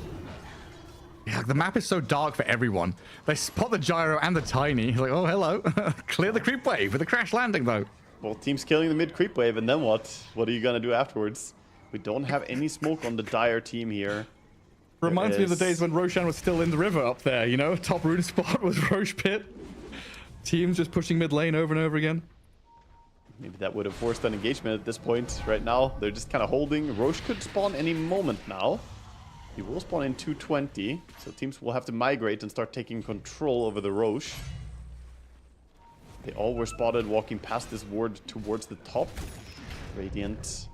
Yeah, the map is so dark for everyone. They spot the Gyro and the Tiny. Like, oh, hello. Clear the creep wave with a crash landing, though. Both teams killing the mid creep wave, and then what? What are you gonna do afterwards? We don't have any smoke on the Dire team here. Reminds me of the is- days when Roshan was still in the river up there, you know? Top rune spot was Roche Pit. Teams just pushing mid lane over and over again. Maybe that would have forced an engagement at this point. Right now, they're just kind of holding. Roche could spawn any moment now. He will spawn in 220, so teams will have to migrate and start taking control over the Roche. They all were spotted walking past this ward towards the top. Radiant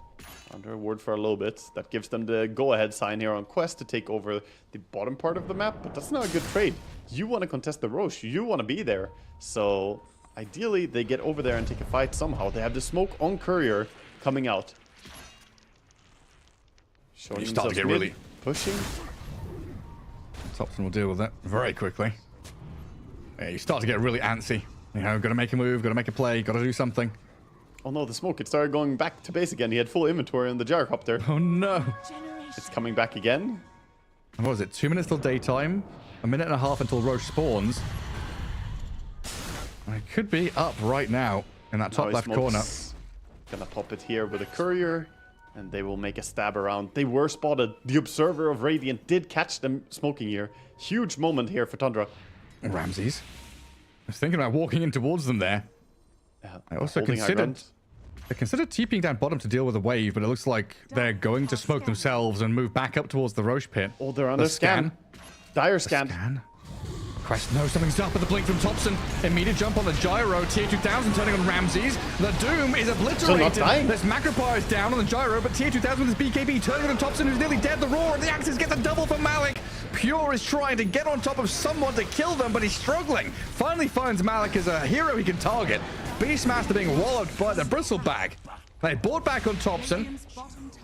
under a ward for a little bit. That gives them the go-ahead sign here on Quest to take over the bottom part of the map, but that's not a good trade. You want to contest the Roche. You want to be there. So ideally, they get over there and take a fight somehow. They have the smoke on Courier coming out. Showing You start to themselves get mid, really- pushing. Thompson will deal with that very quickly. Yeah, you start to get really antsy You know, gotta make a move, gotta make a play, gotta do something. Oh no, the smoke, it started going back to base again. He had full inventory on the gyrocopter. Oh no. It's coming back again. What was it? 2 minutes till daytime, 1.5 minutes until Roche spawns. I could be up right now in that top left corner. Gonna pop it here with a courier, and they will make a stab around. They were spotted. The observer of Radiant did catch them smoking here. Huge moment here for Tundra. Ramses. I was thinking about walking in towards them there. I also considered TPing down bottom to deal with a wave, but it looks like they're going to smoke themselves and move back up towards the Roche pit. Oh, they're under scan. Dire scan. Quest knows something's up with the blink from Thompson. Immediate jump on the gyro. Tier 2000 turning on Ramses. The Doom is obliterated. There's Macropyres down on the gyro, but Tier 2000 with his BKB turning on Thompson, who's nearly dead. The Roar and the Axis gets a double for Malik. Pure is trying to get on top of someone to kill them, but he's struggling. Finally finds Malik as a hero he can target. Beastmaster being walloped by the Bristlebag. They bought back on Thompson.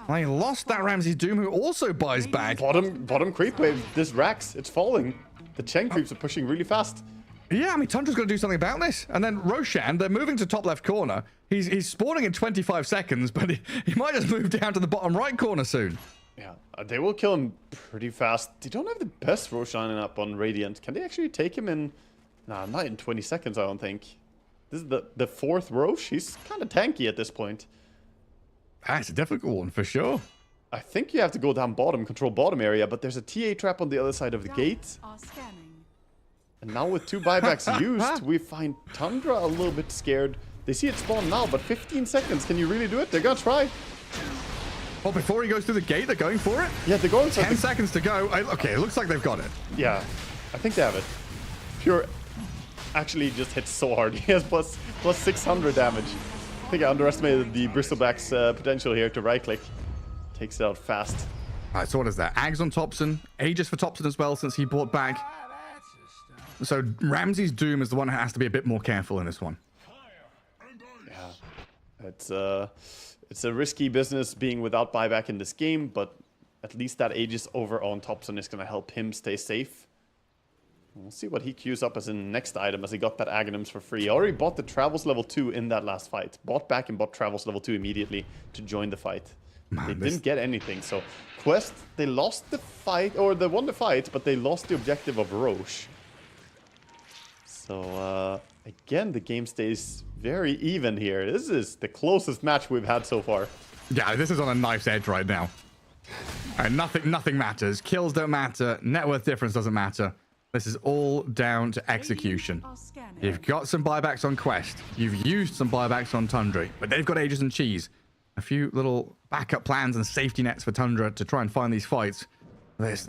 They lost that Ramses Doom, who also buys back. Bottom creep wave. This racks. It's falling. The Chen creeps are pushing really fast. Yeah, I mean, Tundra's got to do something about this. And then Roshan, they're moving to top left corner. He's spawning in 25 seconds, but he might just move down to the bottom right corner soon. Yeah, they will kill him pretty fast. They don't have the best Roshan up on Radiant. Can they actually take him in? Nah, not in 20 seconds, I don't think. This is the fourth Roche. He's kind of tanky at this point. That's a difficult one for sure. I think you have to go down bottom, control bottom area, but there's a TA trap on the other side of the gate. And now with 2 buybacks used, we find Tundra a little bit scared. They see it spawn now, but 15 seconds. Can you really do it? They're gonna try. Oh, before he goes through the gate, they're going for it? Yeah, they're going for it. 10 seconds to go. Okay, it looks like they've got it. Yeah, I think they have it. Pure actually just hits so hard. He has plus 600 damage. I think I underestimated the Bristleback's potential here to right-click. Takes it out fast. All right, so what is that? Ags on Thompson. Aegis for Thompson as well, since he bought back. So Ramses Doom is the one who has to be a bit more careful in this one. Yeah, it's a risky business being without buyback in this game, but at least that Aegis over on Thompson is going to help him stay safe. We'll see what he queues up as a next item, as he got that Aghanims for free. He already bought the Travels level 2 in that last fight. Bought back and bought Travels level 2 immediately to join the fight. They didn't get anything, so Quest, they lost the fight, or they won the fight, but they lost the objective of Roche. So, again, the game stays very even here. This is the closest match we've had so far. Yeah, this is on a knife's edge right now. Nothing matters. Kills don't matter. Net worth difference doesn't matter. This is all down to execution. You've got some buybacks on Quest. You've used some buybacks on Tundra, but they've got Aegis and Cheese. A few little backup plans and safety nets for Tundra to try and find these fights. It's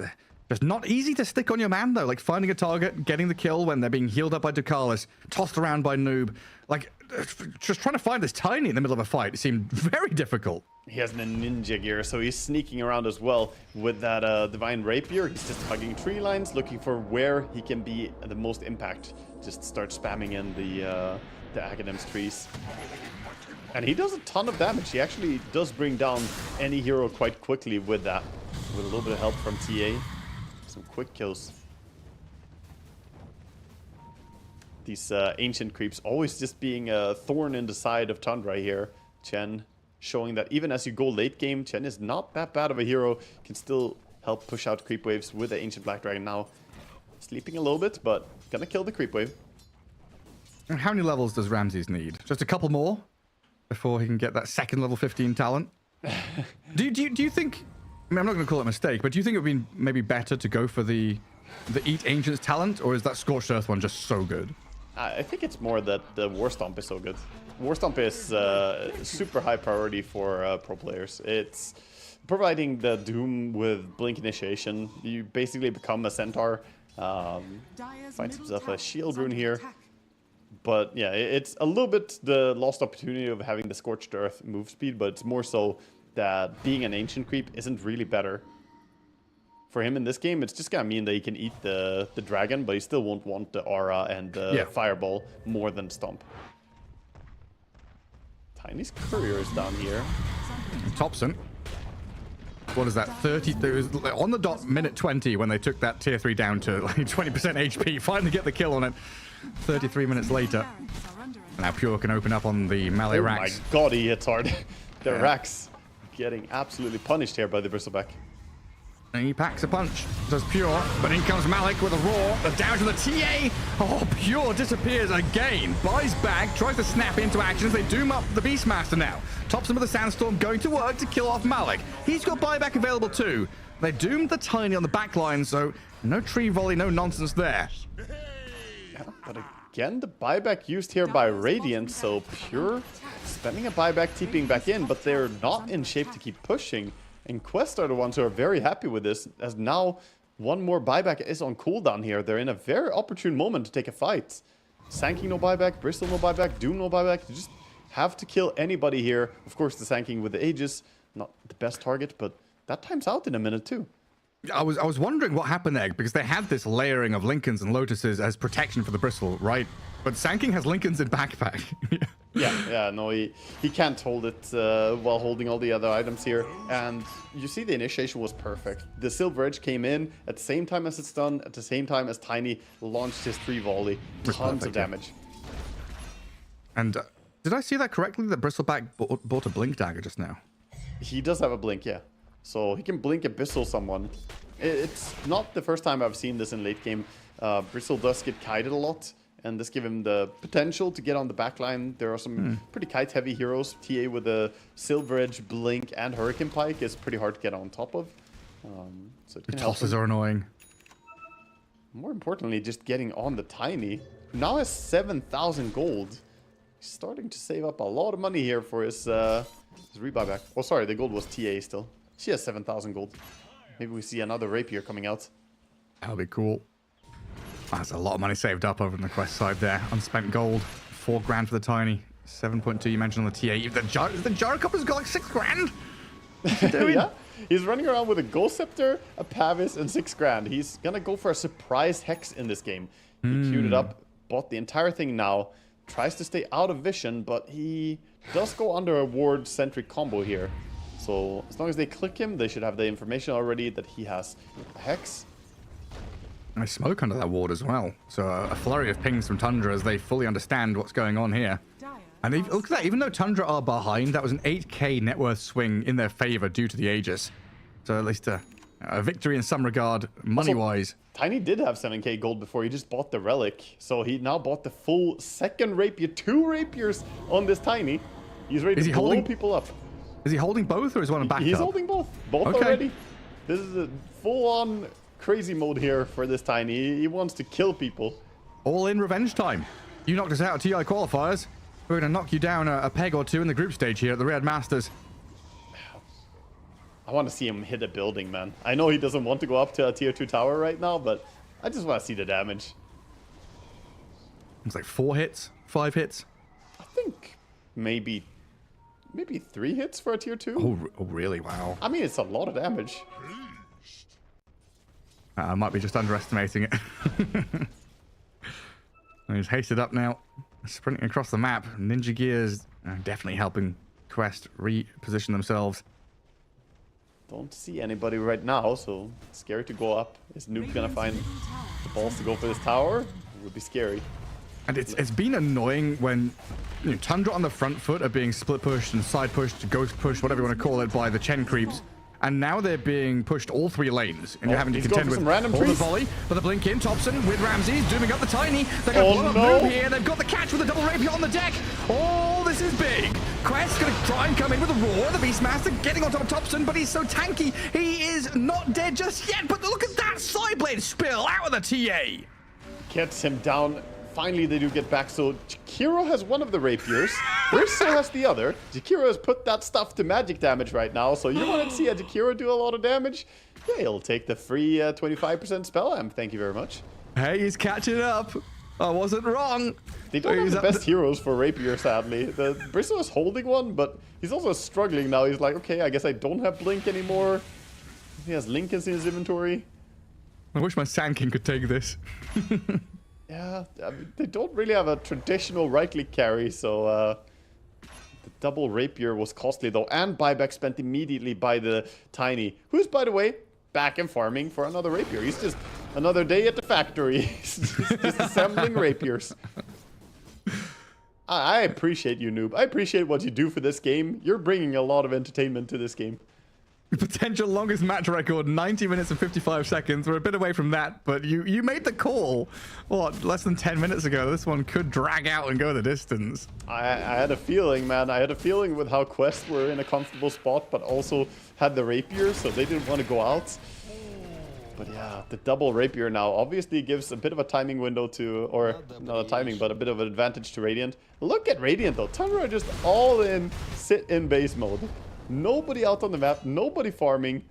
just not easy to stick on your man, though. Like, finding a target, getting the kill when they're being healed up by Ducalis, tossed around by Noob. Like, just trying to find this Tiny in the middle of a fight seemed very difficult. He has a ninja gear, so he's sneaking around as well with that Divine Rapier. He's just hugging tree lines, looking for where he can be the most impact. Just start spamming in the Aghanims trees. And he does a ton of damage. He actually does bring down any hero quite quickly with that. With a little bit of help from TA. Some quick kills. These ancient creeps always just being a thorn in the side of Tundra here. Chen showing that even as you go late game, Chen is not that bad of a hero. Can still help push out creep waves with the Ancient Black Dragon now. Sleeping a little bit, but gonna kill the creep wave. And how many levels does Ramses need? Just a couple more before he can get that second level 15 talent? Do you think... I mean, I'm not going to call it a mistake, but do you think it would be maybe better to go for the Eat Ancients talent, or is that Scorched Earth one just so good? I think it's more that the War Stomp is so good. War Stomp is super high priority for pro players. It's providing the Doom with Blink Initiation. You basically become a Centaur. Finds himself a Shield Rune here. But yeah, it's a little bit the lost opportunity of having the Scorched Earth move speed, but it's more so that being an Ancient Creep isn't really better. For him in this game, it's just gonna mean that he can eat the dragon, but he still won't want the aura and the fireball more than Stomp. Tiny's courier is down here. Thompson. what is that, 30, there was on the dot minute 20 when they took that tier 3 down to like 20% HP, finally get the kill on it 33 minutes later. Now Pure can open up on the melee racks. Oh my god, he hits hard. The racks getting absolutely punished here by the Bristleback. And he packs a punch, does Pure, but in comes Malik with a roar, the down to the TA. Oh, Pure disappears again, buys back, tries to snap into action as they doom up the Beastmaster now. Tops him with a Sandstorm, going to work to kill off Malik. He's got buyback available too. They doomed the Tiny on the back line, so no tree volley, no nonsense there. Yeah, but again, the buyback used here by Radiant, so Pure spending a buyback, TPing back in, but they're not in shape to keep pushing. And Quest are the ones who are very happy with this, as now one more buyback is on cooldown here. They're in a very opportune moment to take a fight. Sanking no buyback, Bristol no buyback, Doom no buyback. You just have to kill anybody here. Of course, the Sanking with the Aegis, not the best target, but that time's out in a minute too. I was wondering what happened there, because they had this layering of Lincolns and Lotuses as protection for the Bristol, right? But Sanking has Lincolns in backpack. Yeah, no, he can't hold it while holding all the other items here. And you see the initiation was perfect. The Silver Edge came in at the same time as it's done, at the same time as Tiny launched his 3 volley. Tons of damage. And did I see that correctly, that Bristleback bought a Blink Dagger just now? He does have a blink, yeah. So he can blink Abyssal someone. It's not the first time I've seen this in late game. Bristle does get kited a lot, and this gives him the potential to get on the backline. There are some pretty kite-heavy heroes. TA with a Silver Edge, Blink, and Hurricane Pike is pretty hard to get on top of. So it The can help tosses him. are annoying. More importantly, just getting on the Tiny. Now has 7,000 gold. He's starting to save up a lot of money here for his rebuyback. Oh, sorry, the gold was TA still. She has 7,000 gold. Maybe we see another Rapier coming out. That'll be cool. That's a lot of money saved up over on the Quest side there. Unspent gold, 4 grand for the Tiny. 7.2 you mentioned on the TA. The Jar Cup has got like 6 grand. What's he doing? Yeah, he's running around with a Ghost Scepter, a Pavis, and 6 grand. He's gonna go for a surprise Hex in this game. He queued it up, bought the entire thing now, tries to stay out of vision, but he does go under a ward-centric combo here. So as long as they click him, they should have the information already that he has a Hex. And I smoke under that ward as well. So a flurry of pings from Tundra as they fully understand what's going on here. And look at that, even though Tundra are behind, that was an 8k net worth swing in their favor due to the Aegis. So at least a victory in some regard, money-wise. Tiny did have 7k gold before, he just bought the Relic. So he now bought the full second Rapier, 2 Rapiers on this Tiny. He's ready to blow people up. Is he holding both, or is one a backup? He's holding both. Both already. This is a full-on crazy mode here for this Tiny. He wants to kill people. All in revenge time. You knocked us out at TI qualifiers. We're going to knock you down a peg or 2 in the group stage here at the Riyadh Masters. I want to see him hit a building, man. I know he doesn't want to go up to a tier 2 tower right now, but I just want to see the damage. It's like 4 hits, 5 hits. I think maybe 3 hits for a tier 2. Oh, really? Wow. I mean, it's a lot of damage. I might be just underestimating it. He's hasted up now, sprinting across the map. Ninja Gears definitely helping Quest reposition themselves. Don't see anybody right now, so it's scary to go up. Is Noob gonna find the balls to go for this tower? It would be scary. And it's been annoying when Tundra on the front foot are being split pushed and side pushed, ghost pushed, whatever you want to call it, by the Chen creeps. And now they're being pushed all 3 lanes, and you're having to contend with some random all the trees. volley. But the blink in, Thompson with Ramses, dooming up the Tiny. They're going to blow up Noob here. They've got the catch with a double rapier on the deck. Oh, this is big. Quest going to try and come in with a roar. The Beastmaster getting on top of Thompson, but he's so tanky. He is not dead just yet. But look at that side blade spill out of the TA. Gets him down. Finally, they do get back. So Jakiro has one of the rapiers. Bristol has the other. Jakiro has put that stuff to magic damage right now. So you want to see a Jakiro do a lot of damage? Yeah, he'll take the free 25% spell amp. Thank you very much. Hey, he's catching up. I wasn't wrong. They don't have the best heroes for rapier, sadly. The Bristol is holding one, but he's also struggling now. He's like, okay, I guess I don't have Blink anymore. He has Lincolns in his inventory. I wish my Sand King could take this. Yeah, I mean, they don't really have a traditional right-click carry, so The double rapier was costly though, and buyback spent immediately by the Tiny, who's, by the way, back and farming for another rapier. He's just another day at the factory. He's just assembling rapiers. I appreciate you, Noob. I appreciate what you do for this game. You're bringing a lot of entertainment to this game. Potential longest match record, 90 minutes and 55 seconds. We're a bit away from that, but you made the call, what, less than 10 minutes ago. This one could drag out and go the distance. I had a feeling, man. I had a feeling with how Quest were in a comfortable spot, but also had the rapier, so they didn't want to go out. But yeah, the double rapier now obviously gives a bit of a timing window to, or not a timing, but a bit of an advantage to Radiant. Look at Radiant though. Tundra just all in, sit in base mode. Nobody out on the map, nobody farming.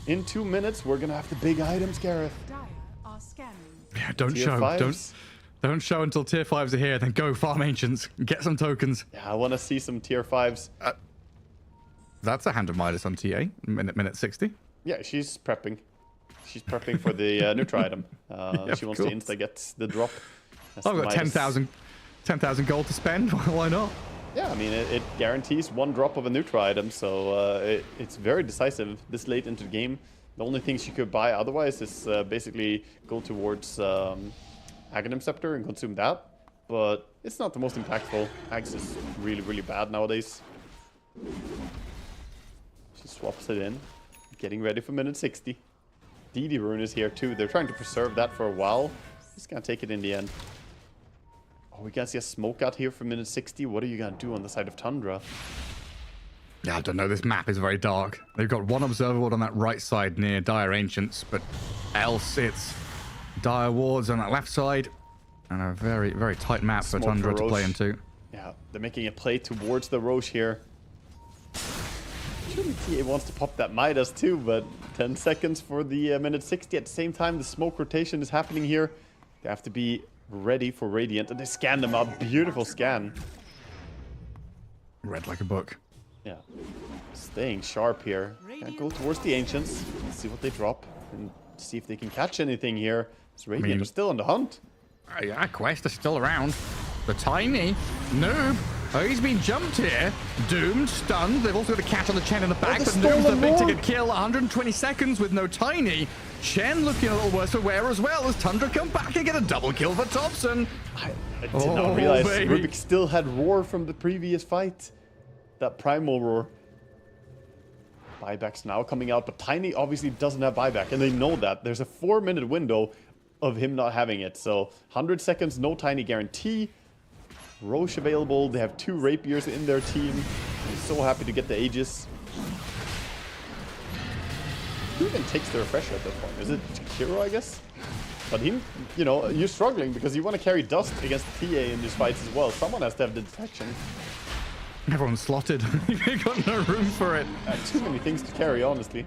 In 2 minutes, we're gonna have the big items, Gareth. Dire are scanning. Yeah, don't Tier show. 5s. Don't show until tier 5s are here. Then go farm ancients. Get some tokens. Yeah, I want to see some tier 5s. That's a hand of Midas on TA. Minute 60. Yeah, she's prepping. She's prepping for the neutral item. She wants to insta get the drop. That's I've the got Midas. 10,000 gold to spend. Why not? Yeah, I mean, it guarantees one drop of a neutral item, so it's very decisive this late into the game. The only things you could buy otherwise is basically go towards Aghanim Scepter and consume that. But it's not the most impactful. Axe is really, really bad nowadays. She swaps it in, getting ready for minute 60. DD Rune is here too. They're trying to preserve that for a while. He's gonna take it in the end. Oh, we can see a smoke out here for minute 60. What are you gonna do on the side of Tundra? Yeah, I don't know. This map is very dark. They've got one observer ward on that right side near Dire Ancients, but else it's Dire Wards on that left side. And a very, very tight map for Smoke Tundra for to play Roche. into. Yeah, they're making a play towards the Roche here. Surely TA wants to pop that Midas too, but 10 seconds for the minute 60. At the same time, the smoke rotation is happening here. They have to be ready for Radiant, and they scan them up. Beautiful scan. Read like a book. Yeah, staying sharp here. Gonna go towards the Ancients, see what they drop, and see if they can catch anything here. It's Radiant are still on the hunt. Yeah, Quest is still around. The Tiny Noob. Oh, he's been jumped here. Doomed, stunned. They've also got a cat on the Chen in the back, they but stole Noob's the them big more. ticket kill. 120 seconds with no Tiny. Chen looking a little worse for wear as well as Tundra come back and get a double kill for Thompson. I did not realize Rubik still had Roar from the previous fight. That Primal Roar. Buyback's now coming out, but Tiny obviously doesn't have buyback, and they know that. There's a 4-minute window of him not having it, so 100 seconds, no Tiny guarantee. Roche available, they have 2 Rapiers in their team. I'm so happy to get the Aegis. Who even takes the refresher at that point? Is it Kiro, I guess? But he, you know, you're struggling because you want to carry Dust against TA in these fights as well. Someone has to have the detection. Everyone's slotted. You've got no room for it. Too many things to carry, honestly.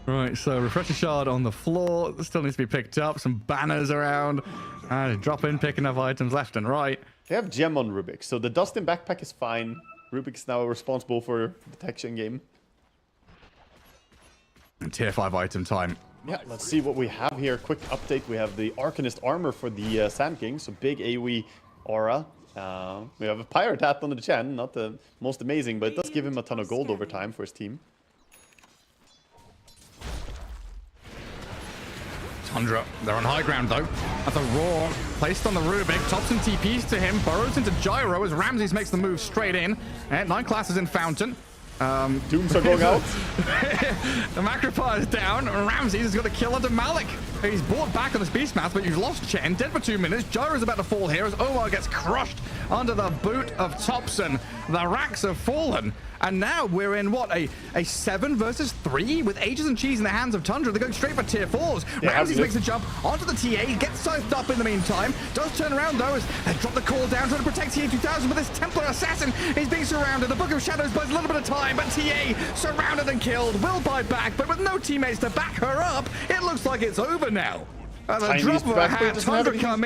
Right, so refresher shard on the floor. Still needs to be picked up. Some banners around. Drop in, picking up items left and right. They have Gem on Rubik, so the Dust in backpack is fine. Rubik's now responsible for detection game. And tier 5 item time. Yeah, let's see what we have here. Quick update. We have the Arcanist armor for the Sand King, so big AoE aura. We have a Pirate hat on the Chen, not the most amazing, but it does give him a ton of gold over time for his team. Tundra, they're on high ground though. That's a Roar placed on the Rubik. Thompson TPs to him, burrows into Gyro as Ramses makes the move straight in. And 9 classes in Fountain. Dooms are going out. The Macropire is down. Ramses has got a kill onto Malik. He's brought back on the Beast Math, but you've lost Chen. Dead for 2 minutes. Gyro's about to fall here as Omar gets crushed under the boot of Thompson. The racks have fallen. And now we're in, what, a 7 versus 3 with Ages and Cheese in the hands of Tundra. They're going straight for tier 4s. Yeah, Ramses makes a jump onto the TA, gets sized up in the meantime. Does turn around, though, as they drop the call down, trying to protect TA 2000, but this Templar Assassin is being surrounded. The Book of Shadows buys a little bit of time, but TA surrounded and killed. Will buy back, but with no teammates to back her up, it looks like it's over now. The Chinese drop of a backplate hat, doesn't have Tundra anything. come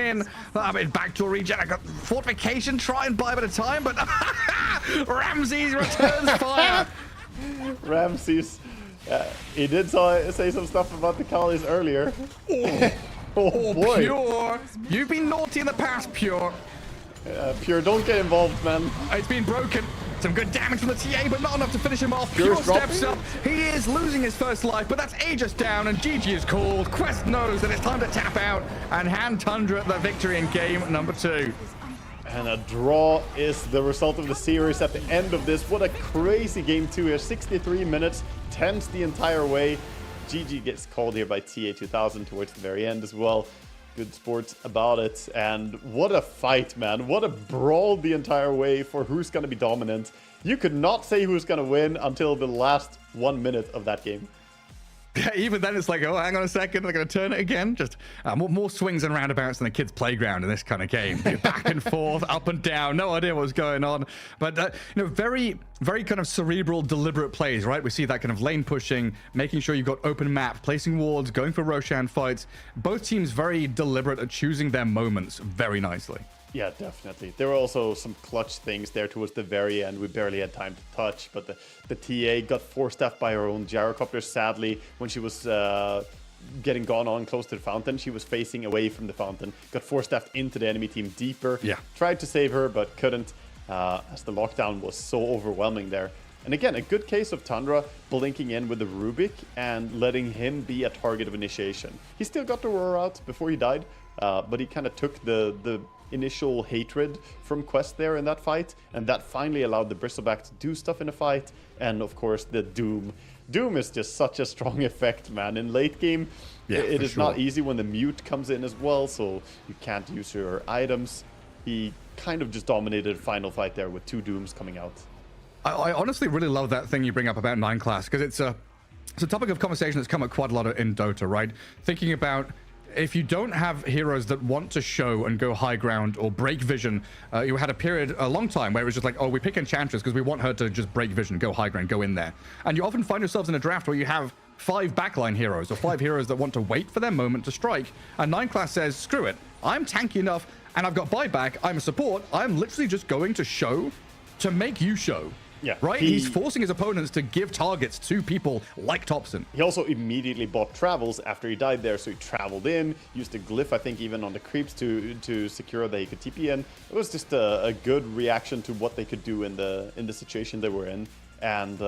in. Backdoor regen. I got fortification, try and buy a bit of time, but Ramses returns fire. Ramses. He did say some stuff about the Collies earlier. Oh boy. Pure. You've been naughty in the past, Pure. Pure, don't get involved, man. It's been broken. Some good damage from the TA, but not enough to finish him off. Pure Pure steps up. He is losing his first life, but that's Aegis down, and GG is called. Quest knows that it's time to tap out and hand Tundra the victory in game number 2. And a draw is the result of the series at the end of this. What a crazy game 2 here. 63 minutes, tense the entire way. GG gets called here by TA2000 towards the very end as well. Good sports about it. And what a fight, man. What a brawl the entire way for who's going to be dominant. You could not say who's going to win until the last 1 minute of that game. Yeah, even then it's like, oh, hang on a second, they're going to turn it again. Just more swings and roundabouts than a kid's playground in this kind of game. Back and forth, up and down, no idea what's going on. But, very, very kind of cerebral, deliberate plays, right? We see that kind of lane pushing, making sure you've got open map, placing wards, going for Roshan fights. Both teams very deliberate at choosing their moments very nicely. Yeah, definitely. There were also some clutch things there towards the very end. We barely had time to touch, but the TA got force-staffed by her own gyrocopter. Sadly, when she was getting gone on close to the fountain, she was facing away from the fountain. Got force-staffed into the enemy team deeper. Yeah. Tried to save her, but couldn't, as the lockdown was so overwhelming there. And again, a good case of Tundra blinking in with the Rubik and letting him be a target of initiation. He still got the roar out before he died, but he kind of took the initial hatred from Quest there in that fight, and that finally allowed the Bristleback to do stuff in a fight. And of course the Doom is just such a strong effect, man. In late game, it is not easy when the mute comes in as well, so you can't use your items. He kind of just dominated the final fight there with 2 Dooms coming out. I honestly really love that thing you bring up about 9 class, because it's a topic of conversation that's come up quite a lot in Dota, right? Thinking about if you don't have heroes that want to show and go high ground or break vision, you had a period, a long time, where it was just like, oh, we pick Enchantress because we want her to just break vision, go high ground, go in there. And you often find yourselves in a draft where you have 5 backline heroes or 5 heroes that want to wait for their moment to strike. And 9 class says, screw it, I'm tanky enough and I've got buyback, I'm a support, I'm literally just going to show to make you show. Yeah, right? He's forcing his opponents to give targets to people like Thompson. He also immediately bought travels after he died there, so he traveled in, used a glyph, I think, even on the creeps to secure that he could TP in. It was just a good reaction to what they could do in the situation they were in. And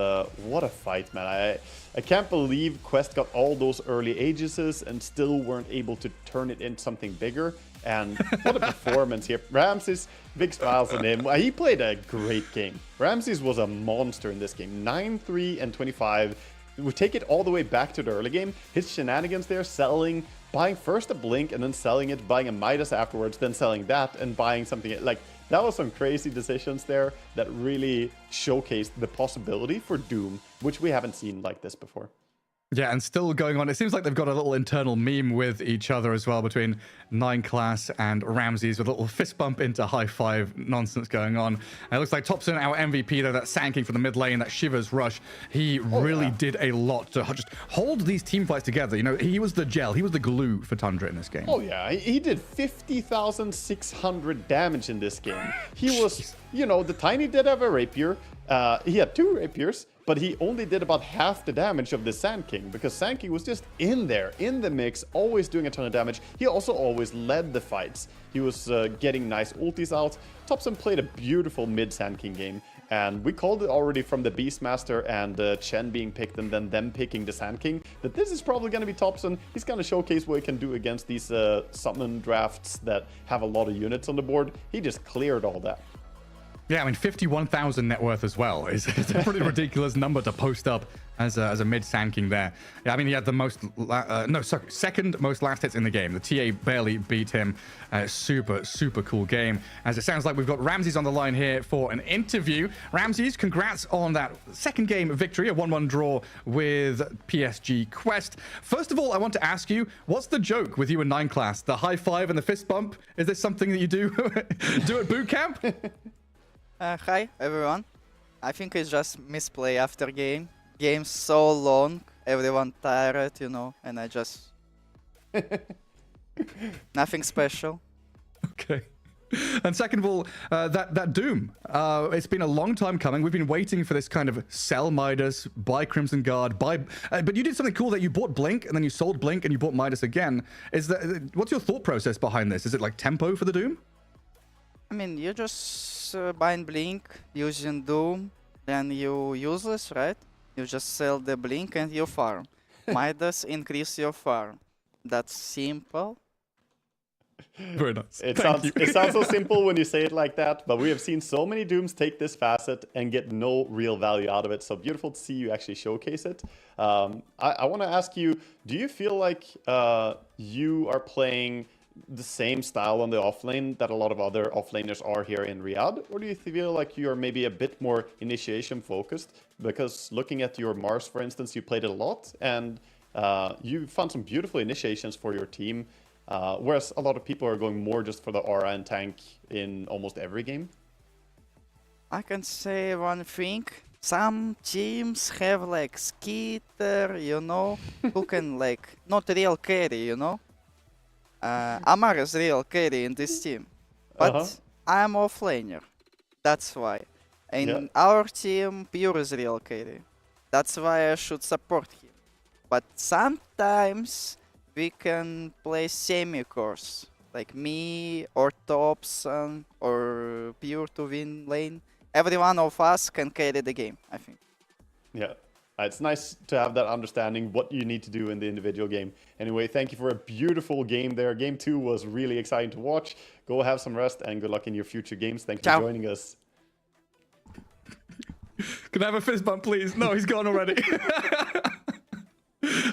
what a fight, man. I can't believe Quest got all those early Aegises and still weren't able to turn it into something bigger. And what a performance here. Ramses, big smiles on him. He played a great game. Ramses was a monster in this game. 9-3 and 25. We take it all the way back to the early game. His shenanigans there, buying first a Blink and then selling it, buying a Midas afterwards, then selling that and buying something like... That was some crazy decisions there that really showcased the possibility for Doom, which we haven't seen like this before. Yeah, and still going on. It seems like they've got a little internal meme with each other as well between 9 class and Ramses, with a little fist bump into high five nonsense going on. And it looks like Thompson, our MVP, though, that sanking from the mid lane, that Shivers rush, he really did a lot to just hold these team fights together. You know, he was the gel, he was the glue for Tundra in this game. Oh yeah, he did 50,600 damage in this game. He was, you know, the Tiny did have a rapier. He had 2 rapiers, but he only did about half the damage of the Sand King, because Sand King was just in there, in the mix, always doing a ton of damage. He also always led the fights. He was getting nice ultis out. Thompson played a beautiful mid Sand King game, and we called it already from the Beastmaster and Chen being picked and then them picking the Sand King, that this is probably going to be Thompson. He's going to showcase what he can do against these summon drafts that have a lot of units on the board. He just cleared all that. Yeah, I mean, 51,000 net worth as well is a pretty ridiculous number to post up as a mid Sand King there. Yeah, I mean, he had the second most last hits in the game. The TA barely beat him. Super cool game. As it sounds like we've got Ramses on the line here for an interview. Ramses, congrats on that second game victory, a 1-1 draw with PSG Quest. First of all, I want to ask you, what's the joke with you in 9 class? The high five and the fist bump? Is this something that you do at boot camp? Hi everyone. I think it's just misplay after game. Game's so long, everyone tired, you know, and I just... Nothing special. Okay. And second of all, that Doom. It's been a long time coming. We've been waiting for this kind of sell Midas, buy Crimson Guard, buy... but you did something cool that you bought Blink, and then you sold Blink, and you bought Midas again. What's your thought process behind this? Is it like tempo for the Doom? I mean, you just use Bind Blink using Doom, then you useless, right? You just sell the Blink and you farm. Midas increase your farm. That's simple. Very nice. It Thank you. sounds so simple when you say it like that, but we have seen so many Dooms take this facet and get no real value out of it. So beautiful to see you actually showcase it. I want to ask you, do you feel like you are playing the same style on the offlane that a lot of other offlaners are here in Riyadh? Or do you feel like you're maybe a bit more initiation focused? Because looking at your Mars, for instance, you played it a lot and you found some beautiful initiations for your team. Whereas a lot of people are going more just for the aura and tank in almost every game. I can say one thing. Some teams have like Skitter, you know, who can like not real carry, you know. Amar is real carry in this team, but I'm offlaner. That's why. In our team, Pure is real carry. That's why I should support him. But sometimes we can play semi-course, like me or Thompson or Pure to win lane. Every one of us can carry the game, I think. Yeah, it's nice to have that understanding what you need to do in the individual game. Anyway, thank you for a beautiful game there. Game 2 was really exciting to watch. Go have some rest and good luck in your future games. Thank you for joining us. Can I have a fist bump, please? No, he's gone already.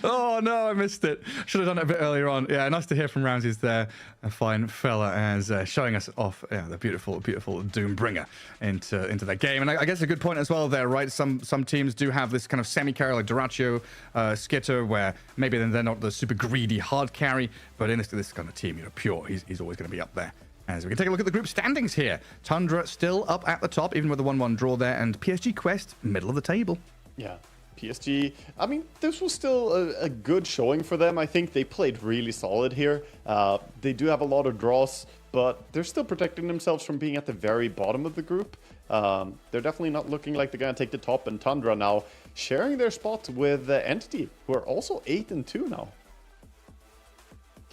Oh no, I missed it. Should have done it a bit earlier on. Yeah, nice to hear from Ramses there, a fine fella, as showing us off the beautiful, beautiful Doombringer into that game. And I guess a good point as well there, right? Some teams do have this kind of semi-carry like Duraccio, Skitter, where maybe they're not the super greedy hard carry, but in this kind of team, you know, Pure, he's always going to be up there. As we can take a look at the group standings here. Tundra still up at the top, even with the 1-1 draw there, and PSG Quest middle of the table. Yeah. PSG, I mean, this was still a good showing for them. I think they played really solid here. They do have a lot of draws, but they're still protecting themselves from being at the very bottom of the group. They're definitely not looking like they're going to take the top, and Tundra now sharing their spot with Entity, who are also 8-2 now.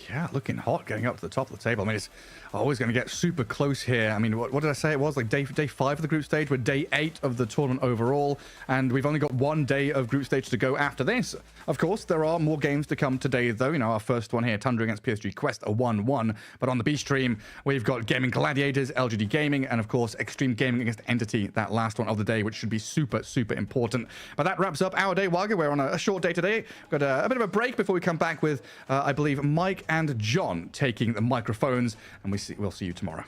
Yeah, looking hot getting up to the top of the table. I mean, it's always going to get super close here. I mean, what did I say it was? Like day 5 of the group stage. We're day 8 of the tournament overall, and we've only got 1 day of group stage to go after this. Of course, there are more games to come today, though. You know, our first one here, Tundra against PSG Quest, a 1-1. But on the B stream, we've got Gaming Gladiators, LGD Gaming, and of course, Extreme Gaming against Entity, that last one of the day, which should be super, super important. But that wraps up our day, Wagga. We're on a short day today. We've got a bit of a break before we come back with, I believe, Mike and John taking the microphones, and we'll see you tomorrow.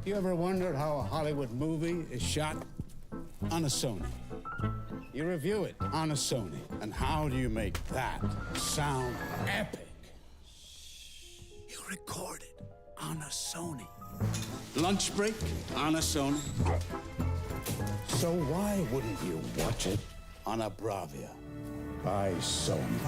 You ever wondered how a Hollywood movie is shot? On a Sony. You review it on a Sony. And how do you make that sound epic? You record it on a Sony. Lunch break on a Sony. So why wouldn't you watch it on a Bravia by Sony?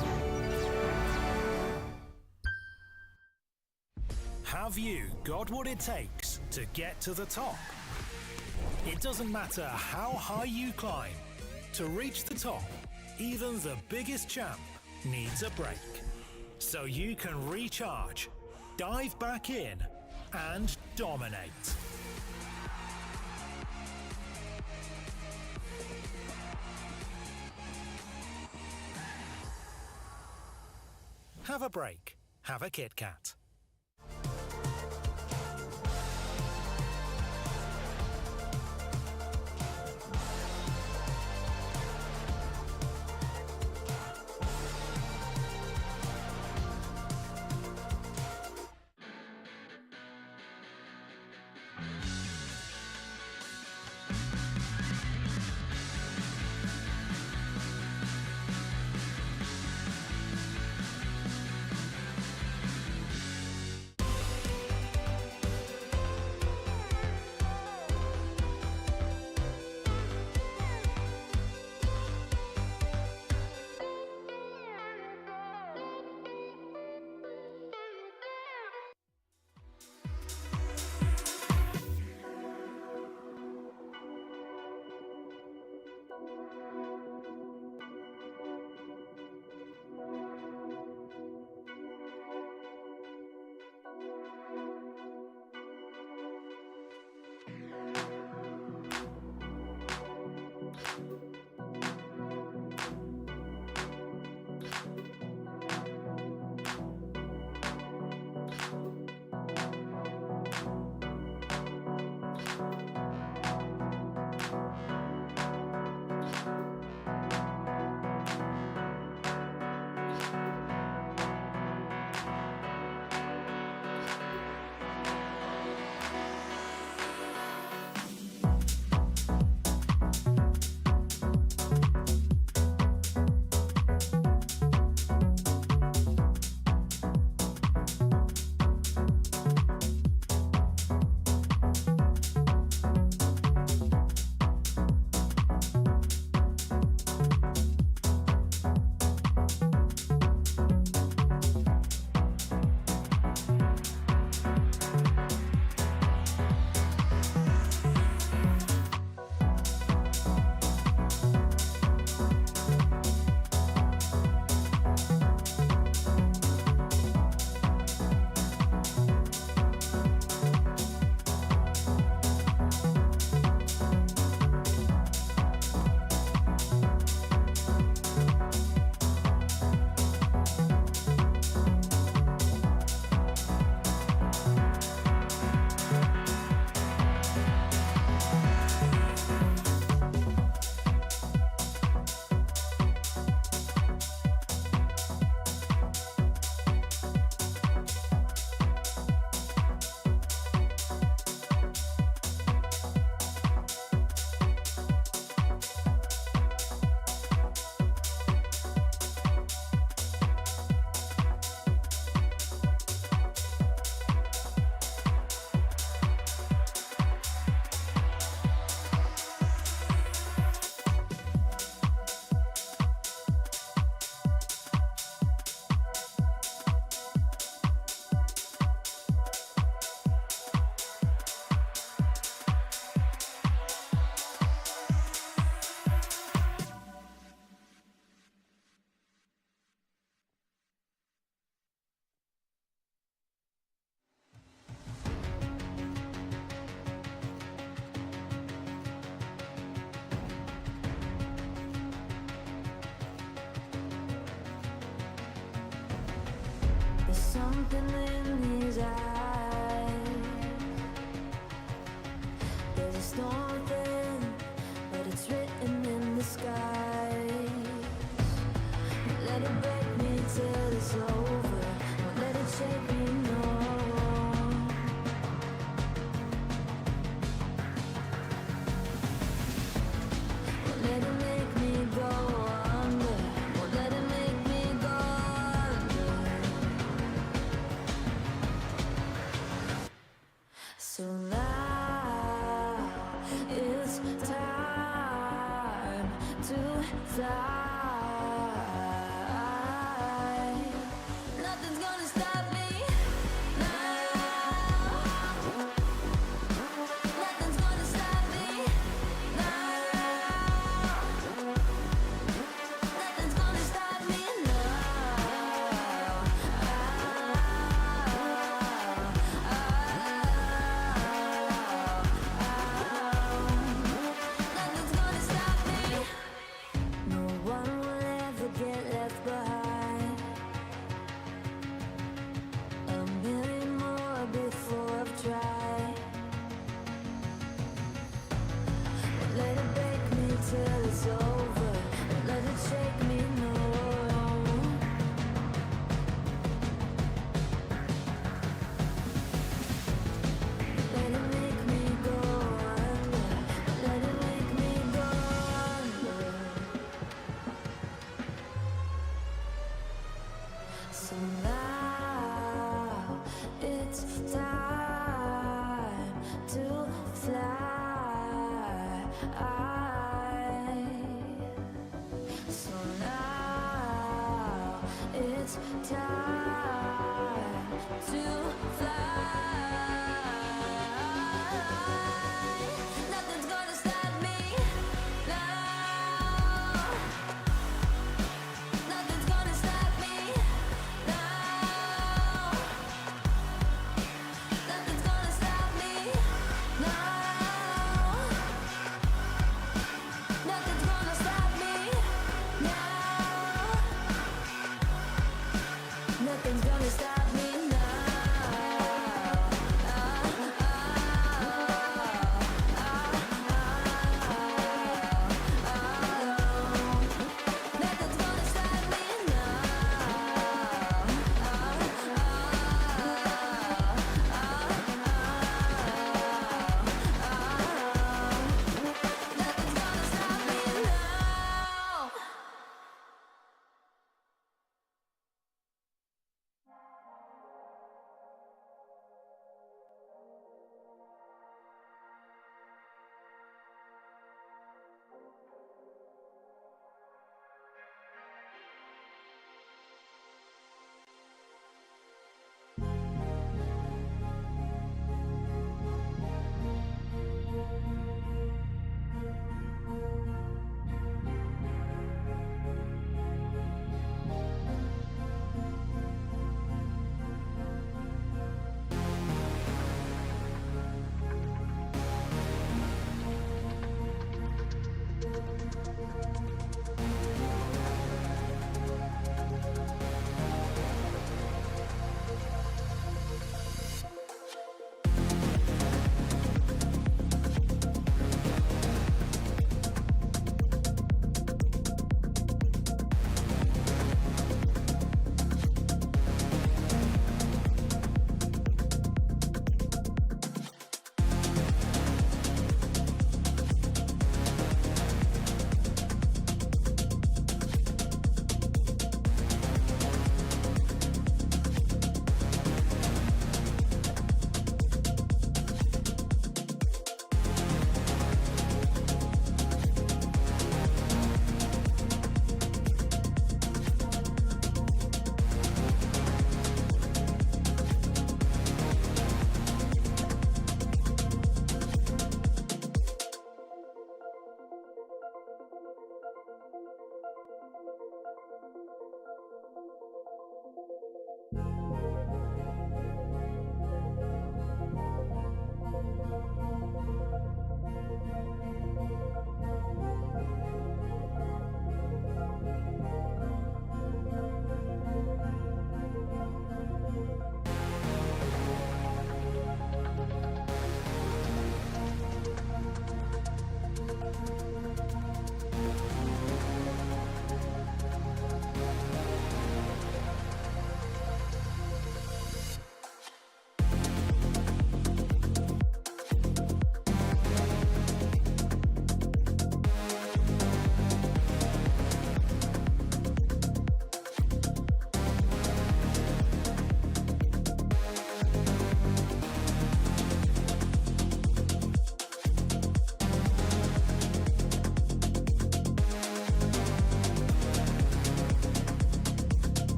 Have you got what it takes to get to the top? It doesn't matter how high you climb. To reach the top, even the biggest champ needs a break. So you can recharge, dive back in, and dominate. Have a break. Have a Kit Kat. something in his eyes. There's a storm within, but it's written in the skies. Let it break me till it's over. Don't let it shake me, no. fly. Nothing's gonna stop me now. Nothing's gonna stop me now. Nothing's gonna stop me now. Nothing's gonna stop me. No one will ever get left behind. A million more before I've tried. Won't let it break me till it's over. Won't let it shake me, no. Let it make me go under. Let it make me go under. So now it's time to fly. So now it's time to fly. Nothing's gonna stop me now. Nothing's gonna stop me now. Nothing's gonna stop me now. Nothing's gonna stop me now. Nothing's gonna stop me now. Nothing's gonna stop me Nothing's gonna stop me now.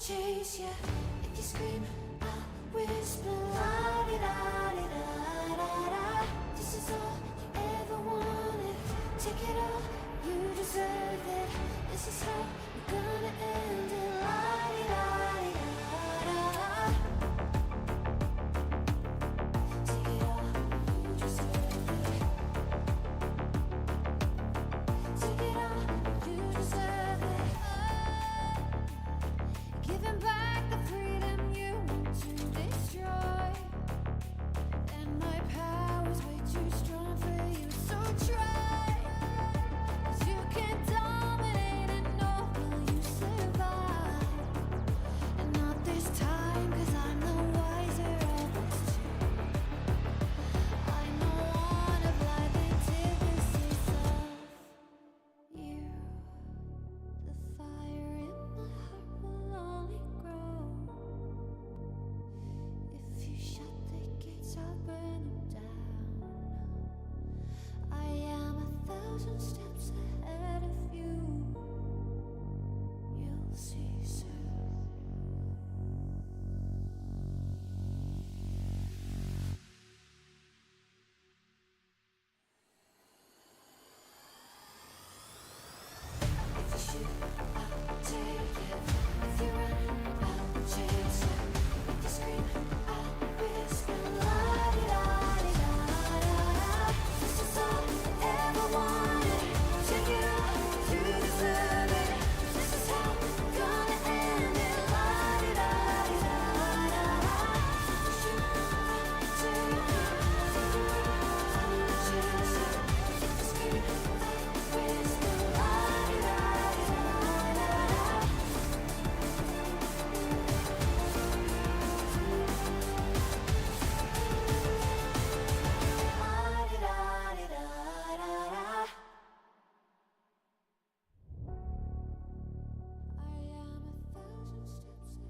chase you. If you scream, I'll whisper. La di da di da da da. This is all you ever wanted. Take it all, you deserve it. This is how we're gonna end it. La di da di da da da. Take it all, you deserve it. Take it all, you deserve it. Giving back the freedom you want to destroy. And my power's way too strong for you, so try. 'Cause you can dominate and nor will you survive. And not this time, 'cause I'm the wiser of us two. I know one of life antithesis of you. The fire in my heart will only grow. If you shut the gates, I'll burn them down. I am 1,000 steps ahead of you. You'll see soon. If you shoot, I'll take it. If you run, I'll chase you. If you scream, I'll whisper. La di da di da da da. This is all you ever wanted. Take it all, you deserve it. This is how we're gonna end it. La di da di da da da. If you shoot, I'll take it. If you run, I'll chase you. If you scream, I'll whisper. La di da di da da da. La di da di da da da. I am 1,000 steps ahead of you.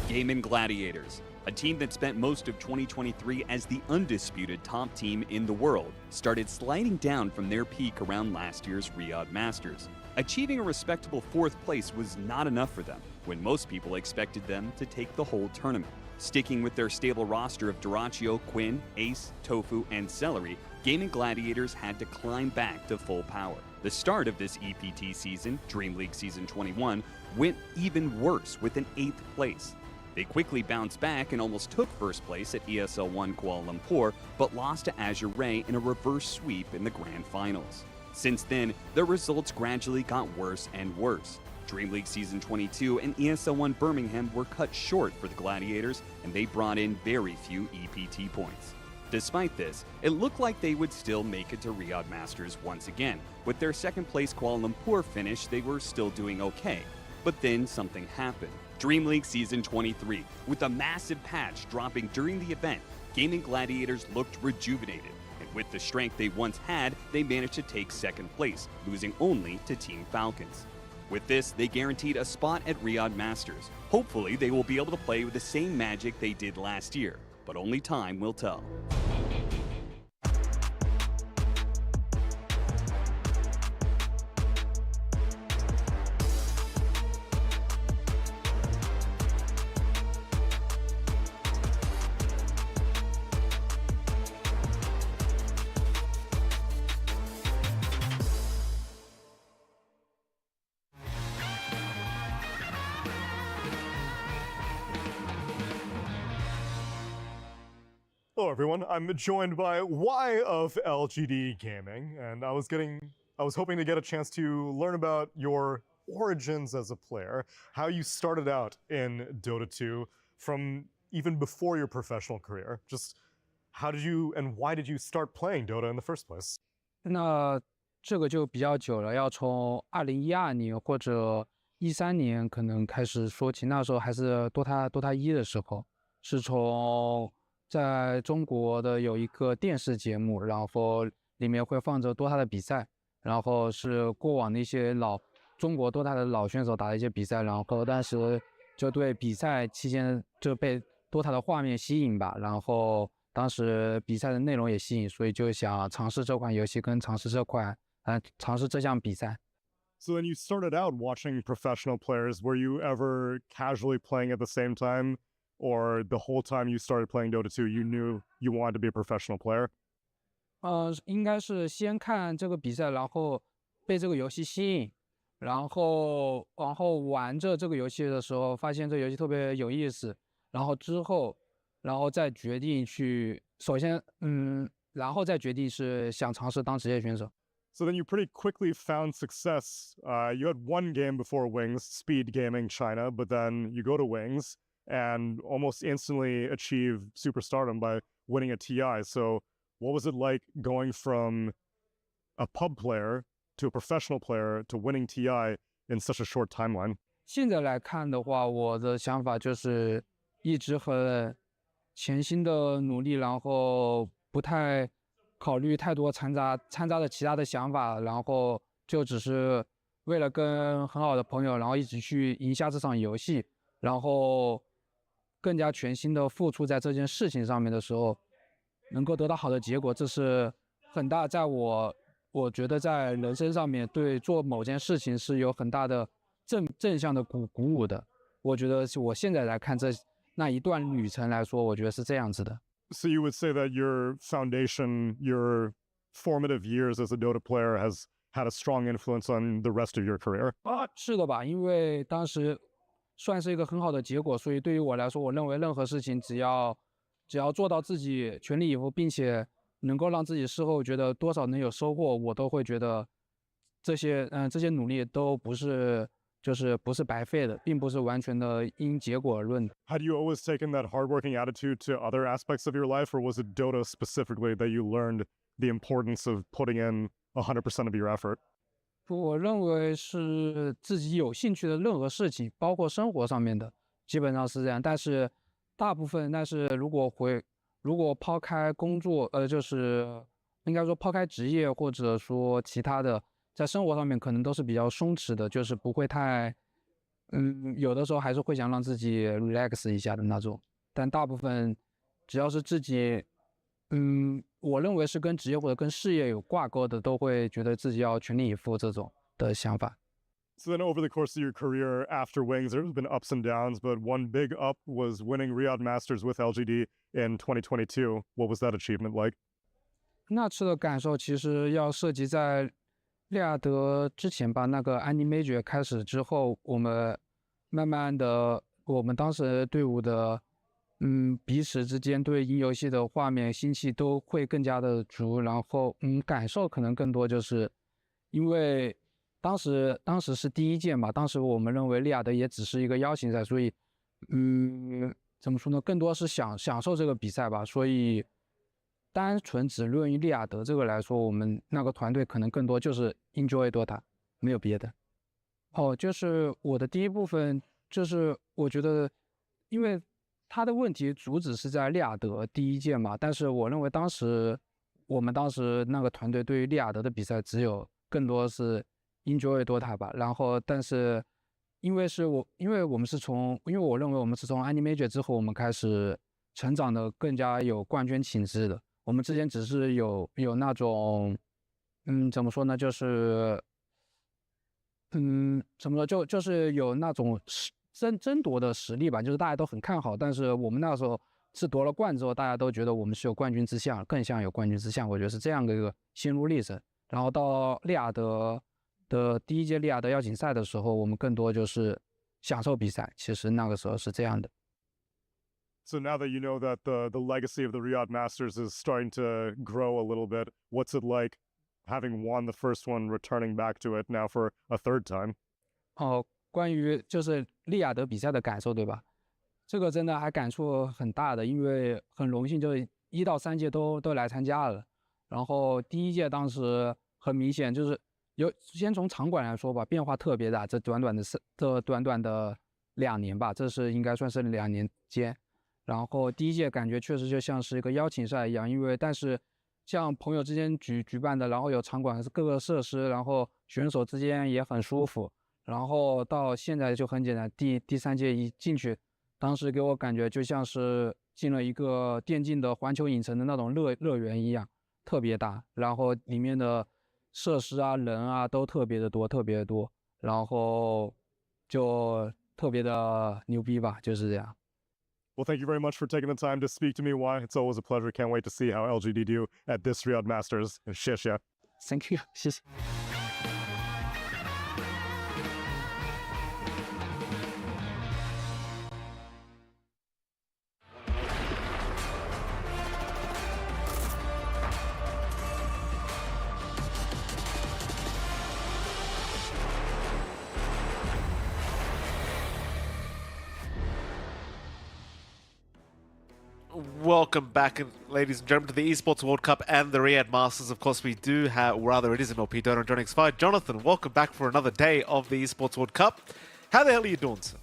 Gaming Gladiators, a team that spent most of 2023 as the undisputed top team in the world, started sliding down from their peak around last year's Riyadh Masters. Achieving a respectable 4th place was not enough for them, when most people expected them to take the whole tournament. Sticking with their stable roster of Dyrachyo, Quinn, Ace, Tofu, and Celery, Gaming Gladiators had to climb back to full power. The start of this EPT season, Dream League Season 21, went even worse with an 8th place. They quickly bounced back and almost took first place at ESL 1 Kuala Lumpur, but lost to Azure Ray in a reverse sweep in the grand finals. Since then, their results gradually got worse and worse. Dream League Season 22 and ESL 1 Birmingham were cut short for the Gladiators, and they brought in very few EPT points. Despite this, it looked like they would still make it to Riyadh Masters once again. With their 2nd place Kuala Lumpur finish, they were still doing okay. But then something happened. Dream League Season 23, with a massive patch dropping during the event, Gaming Gladiators looked rejuvenated, and with the strength they once had, they managed to take 2nd place, losing only to Team Falcons. With this, they guaranteed a spot at Riyadh Masters. Hopefully, they will be able to play with the same magic they did last year, but only time will tell. Hello everyone, I'm joined by Y of LGD Gaming, and I was hoping to get a chance to learn about your origins as a player, how you started out in Dota 2 from even before your professional career. Just how did you and why did you start playing Dota in the first place? 那这个就比较久了，要从2012年或者2013年可能开始说起，那时候还是 Dota 1的时候，是从在中国的有一个电视节目，然后里面会放着 Dota 的比赛，然后是过往的一些中国 Dota 的老选手打的一些比赛，然后当时就对比赛期间就被 Dota 的画面吸引吧，然后当时比赛的内容也吸引，所以就想尝试这款游戏跟尝试这项比赛。So then you started out watching professional players. Were you ever casually playing at the same time? Or the whole time you started playing Dota 2, you knew you wanted to be a professional player? 应该是先看这个比赛，然后被这个游戏吸引，然后玩着这个游戏的时候，发现这个游戏特别有意思，然后再决定然后再决定是想尝试当职业选手。So then you pretty quickly found success. You had one game before Wings, Speed Gaming China, but then you go to Wings and almost instantly achieve superstardom by winning a TI. So what was it like going from a pub player to a professional player to winning TI in such a short timeline? 现在来看的话，我的想法就是一直很潜心的努力，然后不太考虑太多掺杂的其他的想法，然后就只是为了跟很好的朋友，然后一直去赢下这场游戏，然后更加全心的付出在这件事情上面的时候，能够得到好的结果，这是很大，在我觉得在人生上面对做某件事情是有很大的正向的鼓舞的。我觉得我现在来看那一段旅程来说，我觉得是这样子的。So you would say that your foundation, your formative years as a Dota player has had a strong influence on the rest of your career? 是的吧，因为当时算是一个很好的结果，所以对于我来说，我认为任何事情只要做到自己全力以赴，并且能够让自己事后觉得多少能有收获，我都会觉得这些努力都不是白费的，并不是完全的因结果而论的。Had you always taken that hardworking attitude to other aspects of your life, or was it Dota specifically that you learned the importance of putting in 100% of your effort? 我认为是自己有兴趣的任何事情，包括生活上面的，基本上是这样。但是如果抛开工作，就是应该说抛开职业或者说其他的，在生活上面可能都是比较松弛的，就是不会太，有的时候还是会想让自己 relax 一下的那种。但大部分只要是自己，我认为是跟职业或者跟事业有挂钩的，都会觉得自己要全力以赴这种的想法。So then over the course of your career after Wings, there's been ups and downs, but one big up was winning Riyadh Masters with LGD in 2022. What was that achievement like? 那次的感受其实要涉及在利雅得之前吧，那个 Animajor 开始之后，我们慢慢的，我们当时队伍的，彼此之间对赢游戏的画面心气都会更加的足，然后感受可能更多就是因为当时是第一届嘛，当时我们认为利雅得也只是一个邀请赛，所以怎么说呢，更多是享受这个比赛吧，所以单纯只论于利雅得这个来说，我们那个团队可能更多就是 enjoy Dota， 没有别的。就是我的第一部分，就是我觉得，因为他的问题主旨是在利雅得第一届嘛，但是我认为我们当时那个团队对于利雅得的比赛只有更多是 enjoy Dota 吧，然后但是因为我认为我们是从 Animajor 之后，我们开始成长的更加有冠军情志的。我们之前只是有那种，怎么说呢，就是怎么说，就是有那种争夺的实力吧，就是大家都很看好，但是我们那时候是夺了冠之后，大家都觉得我们是有冠军之相，更像有冠军之相，我觉得是这样的一个心路历程。然后到利雅得的第一届利雅得邀请赛的时候，我们更多就是享受比赛，其实那个时候是这样的。So now that you know that the legacy of the Riyadh Masters is starting to grow a little bit, what's it like having won the first one, returning back to it now for a third time? 关于就是利雅得比赛的感受，对吧？这个真的还感触很大的，因为很荣幸，就是1到3届都来参加了。然后第一届当时很明显就是先从场馆来说吧，变化特别大，这短短的2年吧，这是应该算是2年间。然后第一届感觉确实就像是一个邀请赛一样，但是像朋友之间举办的，然后有场馆各个设施，然后选手之间也很舒服。然后到现在就很简单，第3届一进去，当时给我感觉就像是进了一个电竞的环球影城的那种乐园一样，特别大，然后里面的设施啊、人啊都特别的多，然后就特别的牛逼吧，就是这样。Well, thank you very much for taking the time to speak to me. Why? It's always a pleasure. Can't wait to see how LGD do at this Riyadh Masters. Shish, yeah. Thank you，谢谢。Welcome back, ladies and gentlemen, to the Esports World Cup and the Riyadh Masters. Of course, we do have, or rather, it is MLP Dota and John X5. Jonathan, welcome back for another day of the Esports World Cup. How the hell are you doing, sir?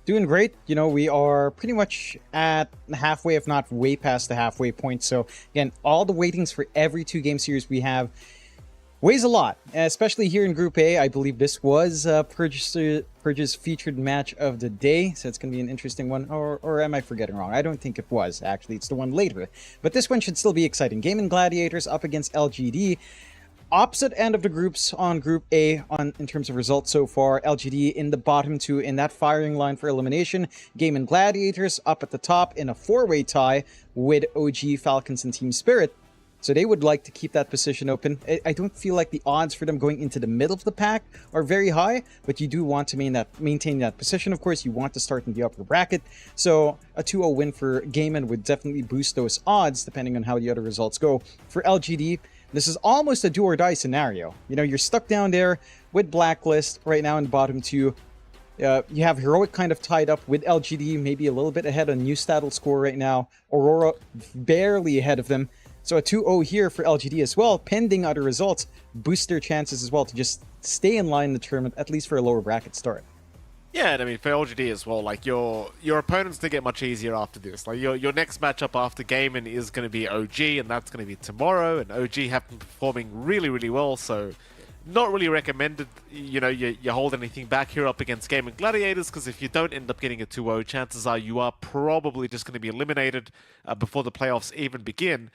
Doing great. You know, we are pretty much at halfway, if not way past the halfway point. So, again, all the weightings for every 2-game series we have weighs a lot, especially here in Group A. I believe this was Purge's featured match of the day, so it's going to be an interesting one. Or am I forgetting wrong? I don't think it was, actually. It's the one later. But this one should still be exciting. Game and Gladiators up against LGD. Opposite end of the groups on Group A in terms of results so far. LGD in the bottom 2 in that firing line for elimination. Game and Gladiators up at the top in a 4-way tie with OG, Falcons, and Team Spirit. So they would like to keep that position open. I don't feel like the odds for them going into the middle of the pack are very high, but you do want to maintain that position. Of course, you want to start in the upper bracket. So a 2-0 win for Gaiman would definitely boost those odds, depending on how the other results go. For LGD, this is almost a do or die scenario. You know, you're stuck down there with Blacklist right now in the bottom 2. You have Heroic kind of tied up with LGD, maybe a little bit ahead on Newstadtl score right now. Aurora barely ahead of them. So a 2-0 here for LGD as well, pending other results, boost their chances as well to just stay in line in the tournament, at least for a lower bracket start. Yeah, and I mean, for LGD as well, like, your opponents don't get much easier after this. Like, your next matchup after Gaiman is going to be OG, and that's going to be tomorrow, and OG have been performing really, really well, so not really recommended, you know, you hold anything back here up against Game and Gladiators, because if you don't end up getting a 2-0, chances are you are probably just going to be eliminated before the playoffs even begin.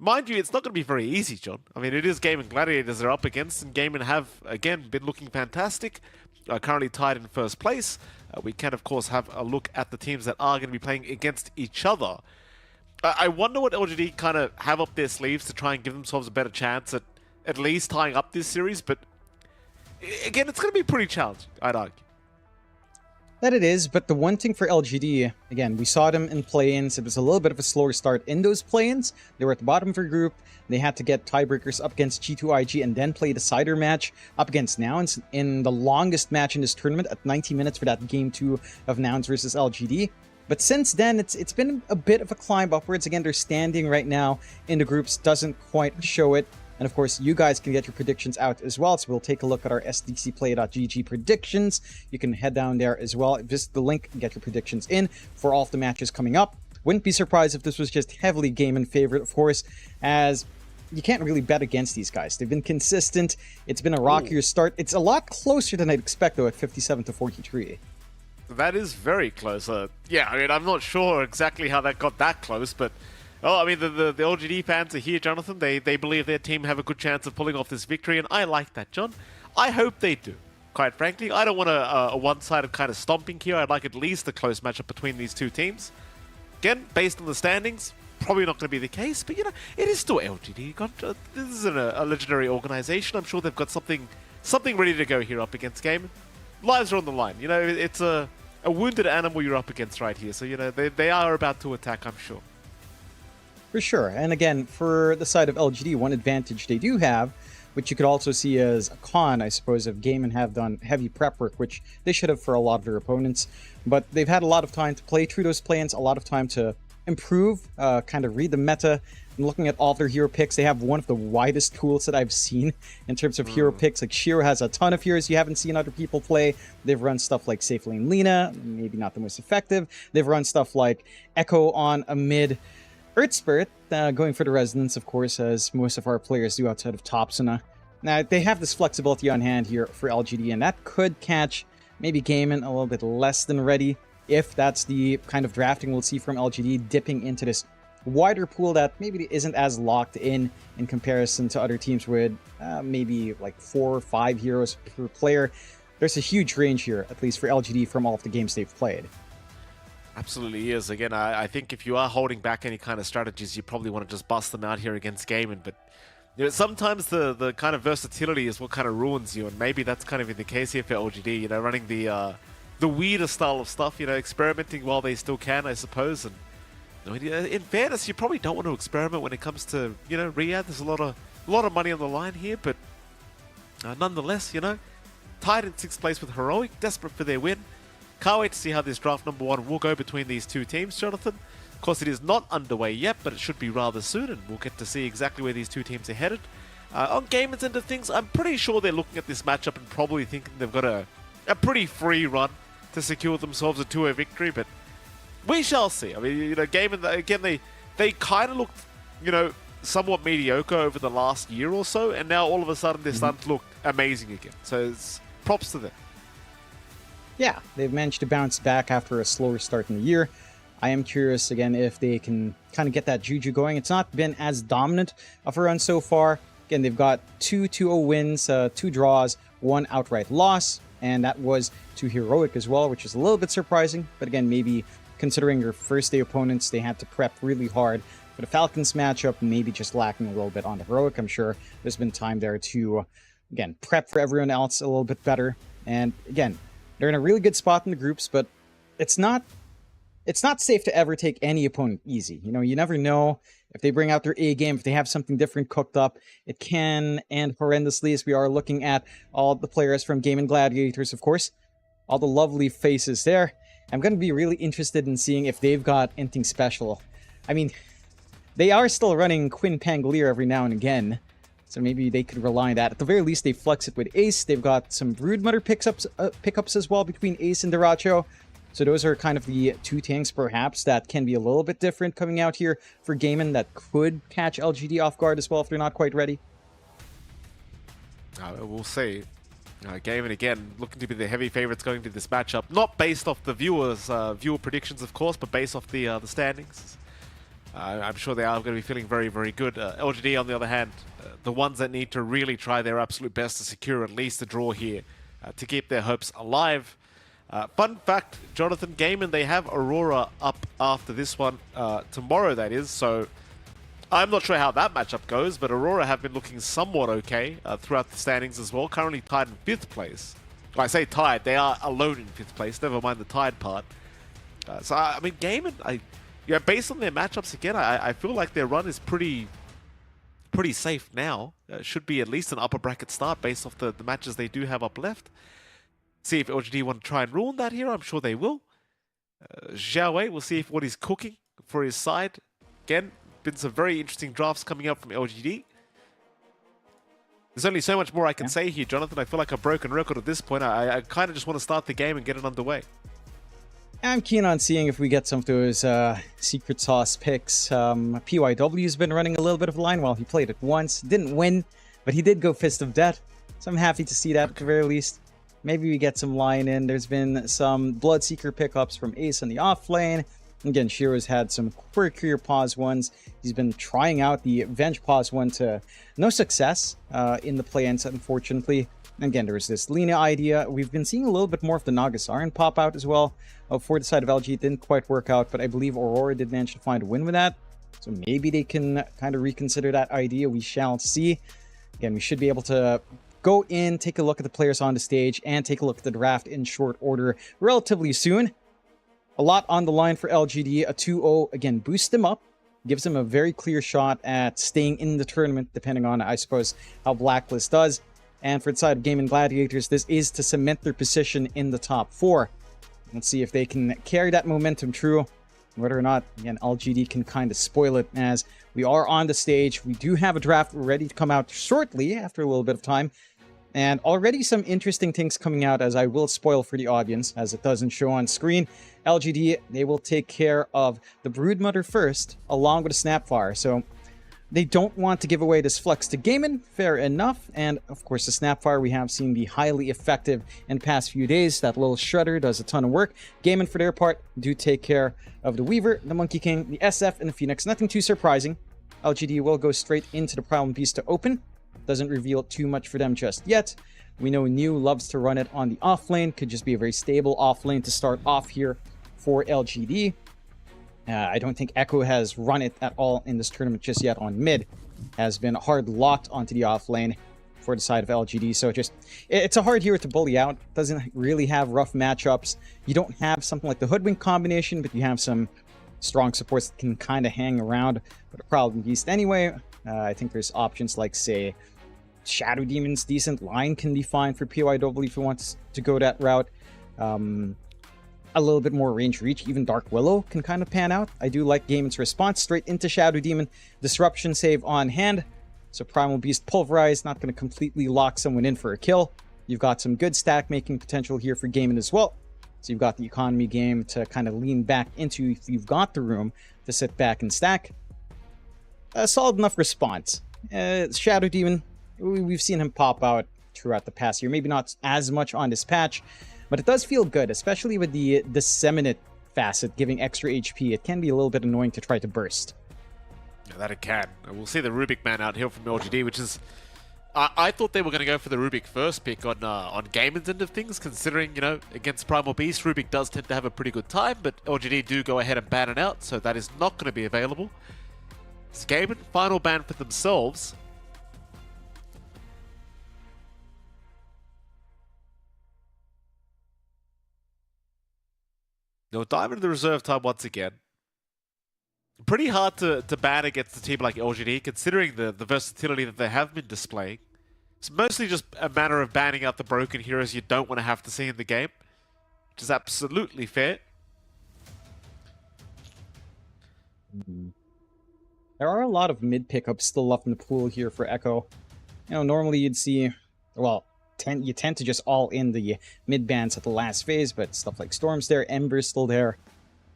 Mind you, it's not going to be very easy, John. I mean, it is Game and Gladiators they're up against, and Game and have, again, been looking fantastic. Currently tied in first place. We can, of course, have a look at the teams that are going to be playing against each other. I wonder what LGD kind of have up their sleeves to try and give themselves a better chance at least tying up this series, but again, it's going to be pretty challenging, I'd argue. That it is, but the one thing for LGD, again, we saw them in play-ins. It was a little bit of a slower start in those play-ins. They were at the bottom of their group. They had to get tiebreakers up against G2IG and then play the decider match up against Nouns in the longest match in this tournament at 90 minutes for that Game 2 of Nouns versus LGD. But since then, it's been a bit of a climb upwards. Again, their standing right now in the groups doesn't quite show it. And of course, you guys can get your predictions out as well. So we'll take a look at our sdcplay.gg predictions. You can head down there as well. Visit the link and get your predictions in for all of the matches coming up. Wouldn't be surprised if this was just heavily game in favorite, of course, as you can't really bet against these guys. They've been consistent. It's been a rockier start. It's a lot closer than I'd expect, though, at 57-43. That is very close. Yeah, I mean, I'm not sure exactly how that got that close, but oh, I mean, the LGD fans are here, Jonathan. They believe their team have a good chance of pulling off this victory, and I like that, John. I hope they do. Quite frankly, I don't want a one-sided kind of stomping here. I'd like at least a close matchup between these two teams. Again, based on the standings, probably not going to be the case, but, you know, it is still LGD. This isn't a legendary organization. I'm sure they've got something ready to go here up against Game. Lives are on the line. You know, it's a wounded animal you're up against right here. So, you know, they are about to attack, I'm sure. For sure. And again, for the side of LGD, one advantage they do have, which you could also see as a con, I suppose, of Game and have done heavy prep work, which they should have for a lot of their opponents. But they've had a lot of time to play through those plans, a lot of time to improve, kind of read the meta. I'm looking at all their hero picks. They have one of the widest pools that I've seen in terms of hero picks. Like Shiro has a ton of heroes you haven't seen other people play. They've run stuff like Safe Lane Lina, maybe not the most effective. They've run stuff like Echo on a mid Earth Spirit, going for the resonance, of course, as most of our players do outside of Topsuna. Now, they have this flexibility on hand here for LGD, and that could catch maybe Gaiman a little bit less than ready, if that's the kind of drafting we'll see from LGD, dipping into this wider pool that maybe isn't as locked in comparison to other teams with maybe like 4 or 5 heroes per player. There's a huge range here, at least for LGD, from all of the games they've played. Absolutely is. Again, I think if you are holding back any kind of strategies, you probably want to just bust them out here against Gaiman. But you know, sometimes the kind of versatility is what kind of ruins you, and maybe that's kind of in the case here for LGD. You know, running the weirder style of stuff. You know, experimenting while they still can, I suppose. And in fairness, you probably don't want to experiment when it comes to, you know, Riyadh. There's a lot of money on the line here, but nonetheless, you know, tied in 6th place with Heroic, desperate for their win. Can't wait to see how this draft number 1 will go between these two teams, Jonathan. Of course, it is not underway yet, but it should be rather soon, and we'll get to see exactly where these two teams are headed. On Gaiman's end of things, I'm pretty sure they're looking at this matchup and probably thinking they've got a pretty free run to secure themselves a 2-0 victory, but we shall see. I mean, you know, Gaiman, again, they kind of looked, you know, somewhat mediocre over the last year or so, and now all of a sudden they're starting to look amazing again. So it's props to them. Yeah, they've managed to bounce back after a slower start in the year. I am curious, again, if they can kind of get that juju going. It's not been as dominant of a run so far. Again, they've got 2 2-0 wins, 2 draws, 1 outright loss, and that was to Heroic as well, which is a little bit surprising. But again, maybe considering your first day opponents, they had to prep really hard for the Falcons matchup, maybe just lacking a little bit on the Heroic. I'm sure there's been time there to, again, prep for everyone else a little bit better. And again, they're in a really good spot in the groups, but it's not safe to ever take any opponent easy. You know, you never know if they bring out their A game, if they have something different cooked up. It can end horrendously, as we are looking at all the players from Game and Gladiators, of course. All the lovely faces there. I'm going to be really interested in seeing if they've got anything special. I mean, they are still running Quinn Pangolier every now and again, so maybe they could rely on that. At the very least, they flex it with Ace. They've got some Broodmother pickups as well between Ace and Diracho. So those are kind of the 2 tanks, perhaps, that can be a little bit different coming out here for Gaiman that could catch LGD off guard as well if they're not quite ready. We'll see. Gaiman, again, looking to be the heavy favorites going into this matchup. Not based off the viewer predictions, of course, but based off the standings. I'm sure they are going to be feeling very, very good. LGD, on the other hand, the ones that need to really try their absolute best to secure at least a draw here to keep their hopes alive. Fun fact, Jonathan, Gaiman, they have Aurora up after this one, tomorrow that is, so I'm not sure how that matchup goes, but Aurora have been looking somewhat okay throughout the standings as well, currently tied in 5th place. When I say tied, they are alone in 5th place, never mind the tied part. So, I mean, Gaiman, based on their matchups again, I feel like their run is pretty safe now. Should be at least an upper bracket start based off the matches they do have up left. See if LGD want to try and ruin that here. I'm sure they will. Zhao Wei, we'll see if what he's cooking for his side. Again, been some very interesting drafts coming up from LGD. There's only so much more I can say here, Jonathan. I feel like a broken record at this point. I kind of just want to start the game and get it underway. I'm keen on seeing if we get some of those secret sauce picks. PYW's been running a little bit of a line while he played it once. Didn't win, but he did go Fist of Death. So I'm happy to see that at the very least. Maybe we get some line in. There's been some Bloodseeker pickups from Ace on the off lane. Again, Shiro's had some quirkier pause ones. He's been trying out the Venge pause one to no success in the play-ins, unfortunately. Again, there was this Lina idea. We've been seeing a little bit more of the Nagasaran pop out as well. For the side of LG, it didn't quite work out, but I believe Aurora did manage to find a win with that. So maybe they can kind of reconsider that idea. We shall see. Again, we should be able to go in, take a look at the players on the stage, and take a look at the draft in short order relatively soon. A lot on the line for LGD. A 2-0, again, boosts them up. Gives them a very clear shot at staying in the tournament, depending on, I suppose, how Blacklist does. And for the side of Game and Gladiators, this is to cement their position in the top 4. Let's see if they can carry that momentum through. whether or not, again, LGD can kind of spoil it, as we are on the stage. We do have a draft ready to come out shortly after a little bit of time. And already some interesting things coming out, as I will spoil for the audience, as it doesn't show on screen. LGD, they will take care of the Broodmother first, along with the Snapfire. So they don't want to give away this flex to Gaimin, fair enough. And of course, the Snapfire we have seen be highly effective in the past few days. That little shredder does a ton of work. Gaimin, for their part, do take care of the Weaver, the Monkey King, the SF, and the Phoenix. Nothing too surprising. LGD will go straight into the Primal Beast to open. Doesn't reveal too much for them just yet. We know New loves to run it on the off lane. Could just be a very stable off lane to start off here for LGD. I don't think Echo has run it at all in this tournament just yet on mid. Has been hard locked onto the off lane for the side of LGD. So it's a hard hero to bully out. Doesn't really have rough matchups. You don't have something like the Hoodwink combination, but you have some strong supports that can kind of hang around with a Problem Beast anyway. I think there's options like, say, Shadow Demon's decent. Line can be fine for PYW if he wants to go that route. A little bit more range reach. Even Dark Willow can kind of pan out. I do like Gaimin's response. Straight into Shadow Demon. Disruption save on hand. So Primal Beast Pulverize, not going to completely lock someone in for a kill. You've got some good stack making potential here for Gaimin as well. So you've got the economy game to kind of lean back into if you've got the room to sit back and stack. A solid enough response. Shadow Demon, we've seen him pop out throughout the past year. Maybe not as much on this patch, but it does feel good, especially with the Disseminate facet giving extra HP. It can be a little bit annoying to try to burst. Yeah, that it can. We'll see the Rubik man out here from LGD, which is... I thought they were going to go for the Rubik first pick on Gaimin's end of things, considering, you know, against Primal Beast, Rubik does tend to have a pretty good time, but LGD do go ahead and ban it out, so that is not going to be available. It's Gaimin, final ban for themselves. No, Diamond in the reserve time once again. Pretty hard to ban against a team like LGD, considering the versatility that they have been displaying. It's mostly just a matter of banning out the broken heroes you don't want to have to see in the game, which is absolutely fair. There are a lot of mid pickups still left in the pool here for Echo. You know, normally you'd see, well, you tend to just all in the mid bans at the last phase, but stuff like Storm's there, Ember's still there.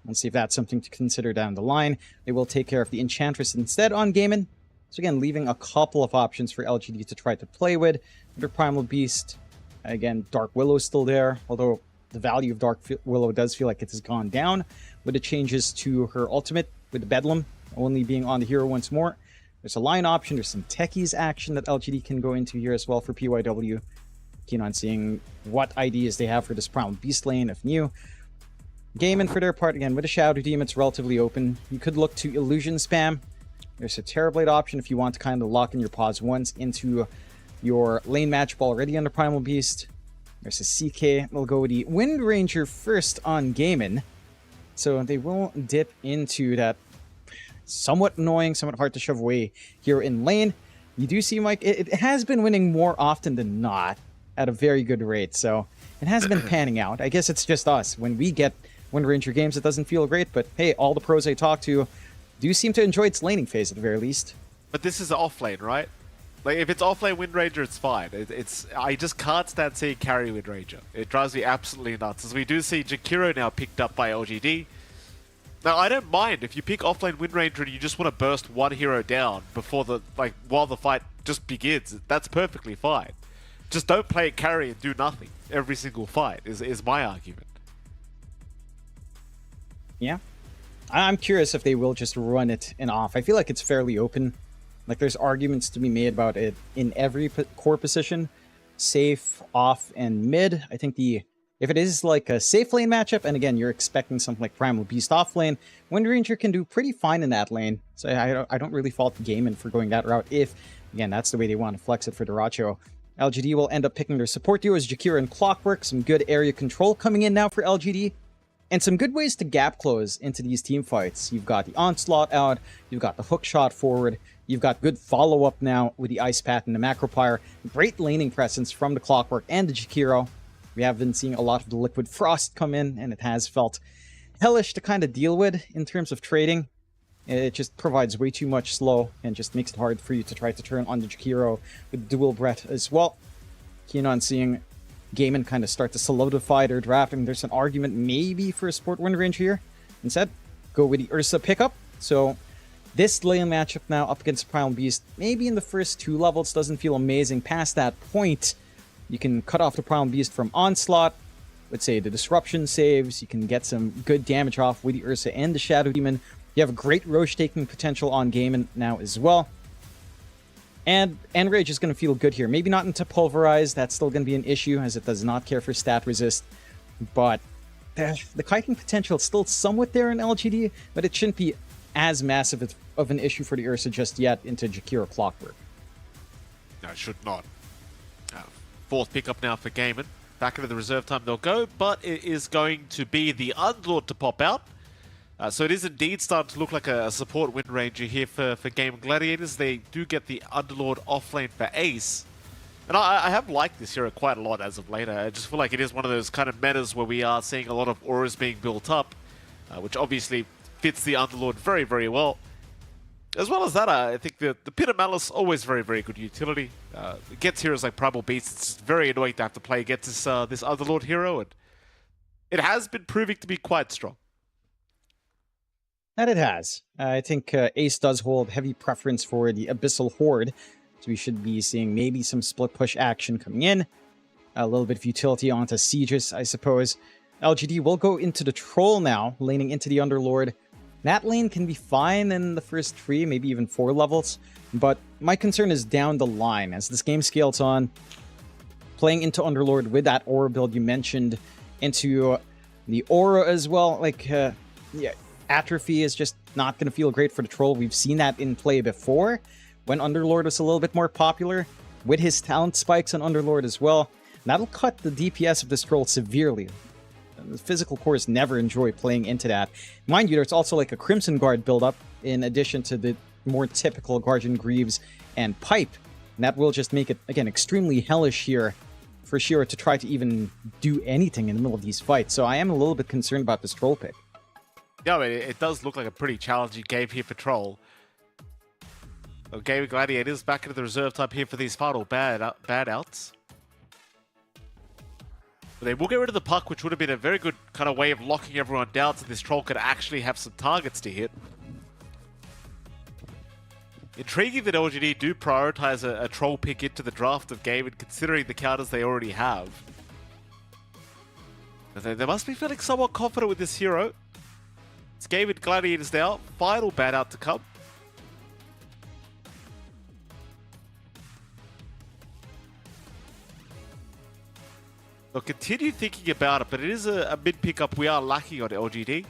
Let's see if that's something to consider down the line. They will take care of the Enchantress instead on Gaimin. So again, leaving a couple of options for LGD to try to play with. Under Primal Beast, again, Dark Willow's still there, although the value of Dark Willow does feel like it has gone down with the changes to her ultimate, with the Bedlam only being on the hero once more. There's a line option, there's some techies action that LGD can go into here as well for PYW. Keen on seeing what ideas they have for this Primal Beast lane if new. Gaimin, for their part, again, with a Shadow Demon, it's relatively open. You could look to Illusion Spam. There's a Terrorblade option if you want to kind of lock in your pause once into your lane matchup already under Primal Beast. There's a CK. We'll go with the Wind Ranger first on Gaimin. So they will dip into that somewhat annoying, somewhat hard to shove away here in lane. You do see, Mike, it has been winning more often than not at a very good rate. So it has been panning out. I guess it's just us. When we get Wind Ranger games, it doesn't feel great. But hey, all the pros I talk to do seem to enjoy its laning phase at the very least. But this is off lane, right? Like, if it's off lane Wind Ranger, it's fine. I just can't stand seeing carry Wind Ranger. It drives me absolutely nuts. As we do see Jakiro now picked up by LGD. Now, I don't mind if you pick offlane Wind Ranger and you just want to burst one hero down before while the fight just begins. That's perfectly fine. Just don't play it carry and do nothing every single fight is my argument. Yeah. I'm curious if they will just run it in off. I feel like it's fairly open. Like, there's arguments to be made about it in every core position. Safe, off, and mid. I think if it is like a safe lane matchup, and again, you're expecting something like Primal Beast off lane, Wind Ranger can do pretty fine in that lane. So I don't really fault the Gaimin for going that route if, again, that's the way they want to flex it for Duracho. LGD will end up picking their support duos, Jakiro and Clockwork. Some good area control coming in now for LGD. And some good ways to gap close into these team fights. You've got the Onslaught out, you've got the hook shot forward, you've got good follow-up now with the Ice Path and the Macropyre. Great laning presence from the Clockwork and the Jakiro. We have been seeing a lot of the Liquid Frost come in, and it has felt hellish to kind of deal with in terms of trading. It just provides way too much slow and just makes it hard for you to try to turn on the Jakiro with dual Brett as well. Keen on seeing Gaiman kind of start to solidify their draft. I mean, there's an argument maybe for a Sport Wind Range here. Instead, go with the Ursa pickup. So this lane matchup now up against Primal Beast, maybe in the first 2 levels doesn't feel amazing. Past that point, you can cut off the Primal Beast from Onslaught. Let's say the Disruption saves. You can get some good damage off with the Ursa and the Shadow Demon. You have a great Roche taking potential on Gaiman now as well. And Enrage is going to feel good here. Maybe not into Pulverize. That's still going to be an issue as it does not care for stat resist. But the kiting potential is still somewhat there in LGD, but it shouldn't be as massive of an issue for the Ursa just yet into Jakiro Clockwork. No, it should not. 4th pickup now for Gaiman. Back into the reserve time they'll go, but it is going to be the Underlord to pop out. So it is indeed starting to look like a support Wind Ranger here for Game Gladiators. They do get the Underlord offlane for Ace. And I have liked this hero quite a lot as of late. I just feel like it is one of those kind of metas where we are seeing a lot of auras being built up, which obviously fits the Underlord very, very well. As well as that, I think the Pit of Malice, always very, very good utility. It gets heroes like Primal Beast. It's very annoying to have to play against this Underlord hero, and it has been proving to be quite strong. That it has. I think Ace does hold heavy preference for the Abyssal Horde, so we should be seeing maybe some split push action coming in. A little bit of utility onto Sieges, I suppose. LGD will go into the Troll now, laning into the Underlord. That lane can be fine in the first 3, maybe even 4 levels, but my concern is down the line. As this game scales on, playing into Underlord with that Aura build you mentioned, into the Aura as well, like, yeah, Atrophy is just not going to feel great for the Troll. We've seen that in play before, when Underlord was a little bit more popular, with his talent spikes on Underlord as well. That'll cut the DPS of this Troll severely. The physical cores never enjoy playing into that. Mind you, there's also like a Crimson Guard build-up, in addition to the more typical Guardian Greaves and Pipe. And that will just make it, again, extremely hellish here for Shiro to try to even do anything in the middle of these fights. So I am a little bit concerned about this Troll pick. Yeah, I mean, it does look like a pretty challenging game here for Troll. Game of Gladiators back into the reserve type here for these final bad outs. But they will get rid of the puck, which would have been a very good kind of way of locking everyone down so this Troll could actually have some targets to hit. Intriguing that LGD do prioritize a Troll pick into the draft of game, and considering the counters they already have. They must be feeling somewhat confident with this hero. It's Game of Gladiators now. Final bad out to come. I'll continue thinking about it, but it is a mid pickup we are lacking on LGD.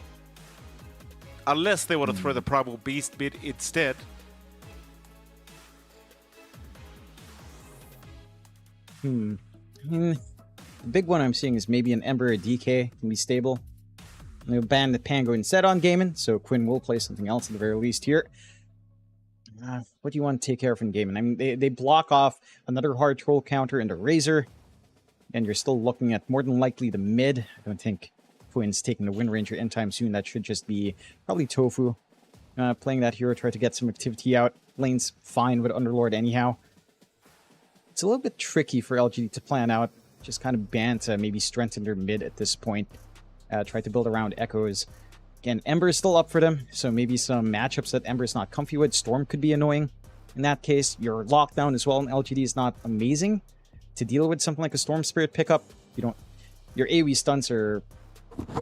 Unless they want to throw the Primal Beast mid instead. The big one I'm seeing is maybe an Ember or DK can be stable. They'll ban the Pango instead on Gaiman, so Quinn will play something else at the very least here. What do you want to take care of in Gaiman? I mean, they block off another hard Troll counter into Razor, and you're still looking at more than likely the mid. I don't think Quinn's taking the Wind Ranger anytime soon. That should just be probably Tofu. Playing that hero, try to get some activity out. Lane's fine with Underlord anyhow. It's a little bit tricky for LGD to plan out. Just kind of ban to maybe strengthen their mid at this point. Try to build around Echoes. Again, Ember is still up for them, so maybe some matchups that Ember is not comfy with. Storm could be annoying. In that case, your lockdown as well in LGD is not amazing to deal with something like a Storm Spirit pickup. Your AoE stunts are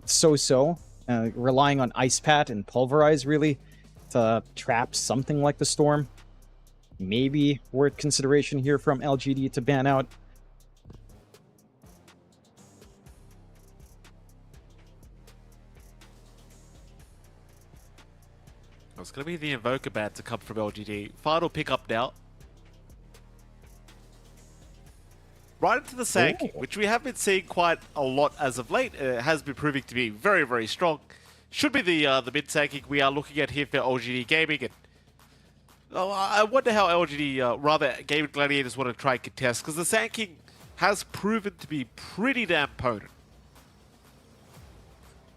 so-so. Relying on Ice Pat and Pulverize, really, to trap something like the Storm. Maybe worth consideration here from LGD to ban out. It's going to be the Invoker ban to come from LGD. Final pickup now. Right into the Sank, which we have been seeing quite a lot as of late. It has been proving to be very, very strong. Should be the mid-sanking we are looking at here for LGD Gaming. And I wonder how LGD, rather Game Gladiators, want to try and contest, because the Sanking has proven to be pretty damn potent.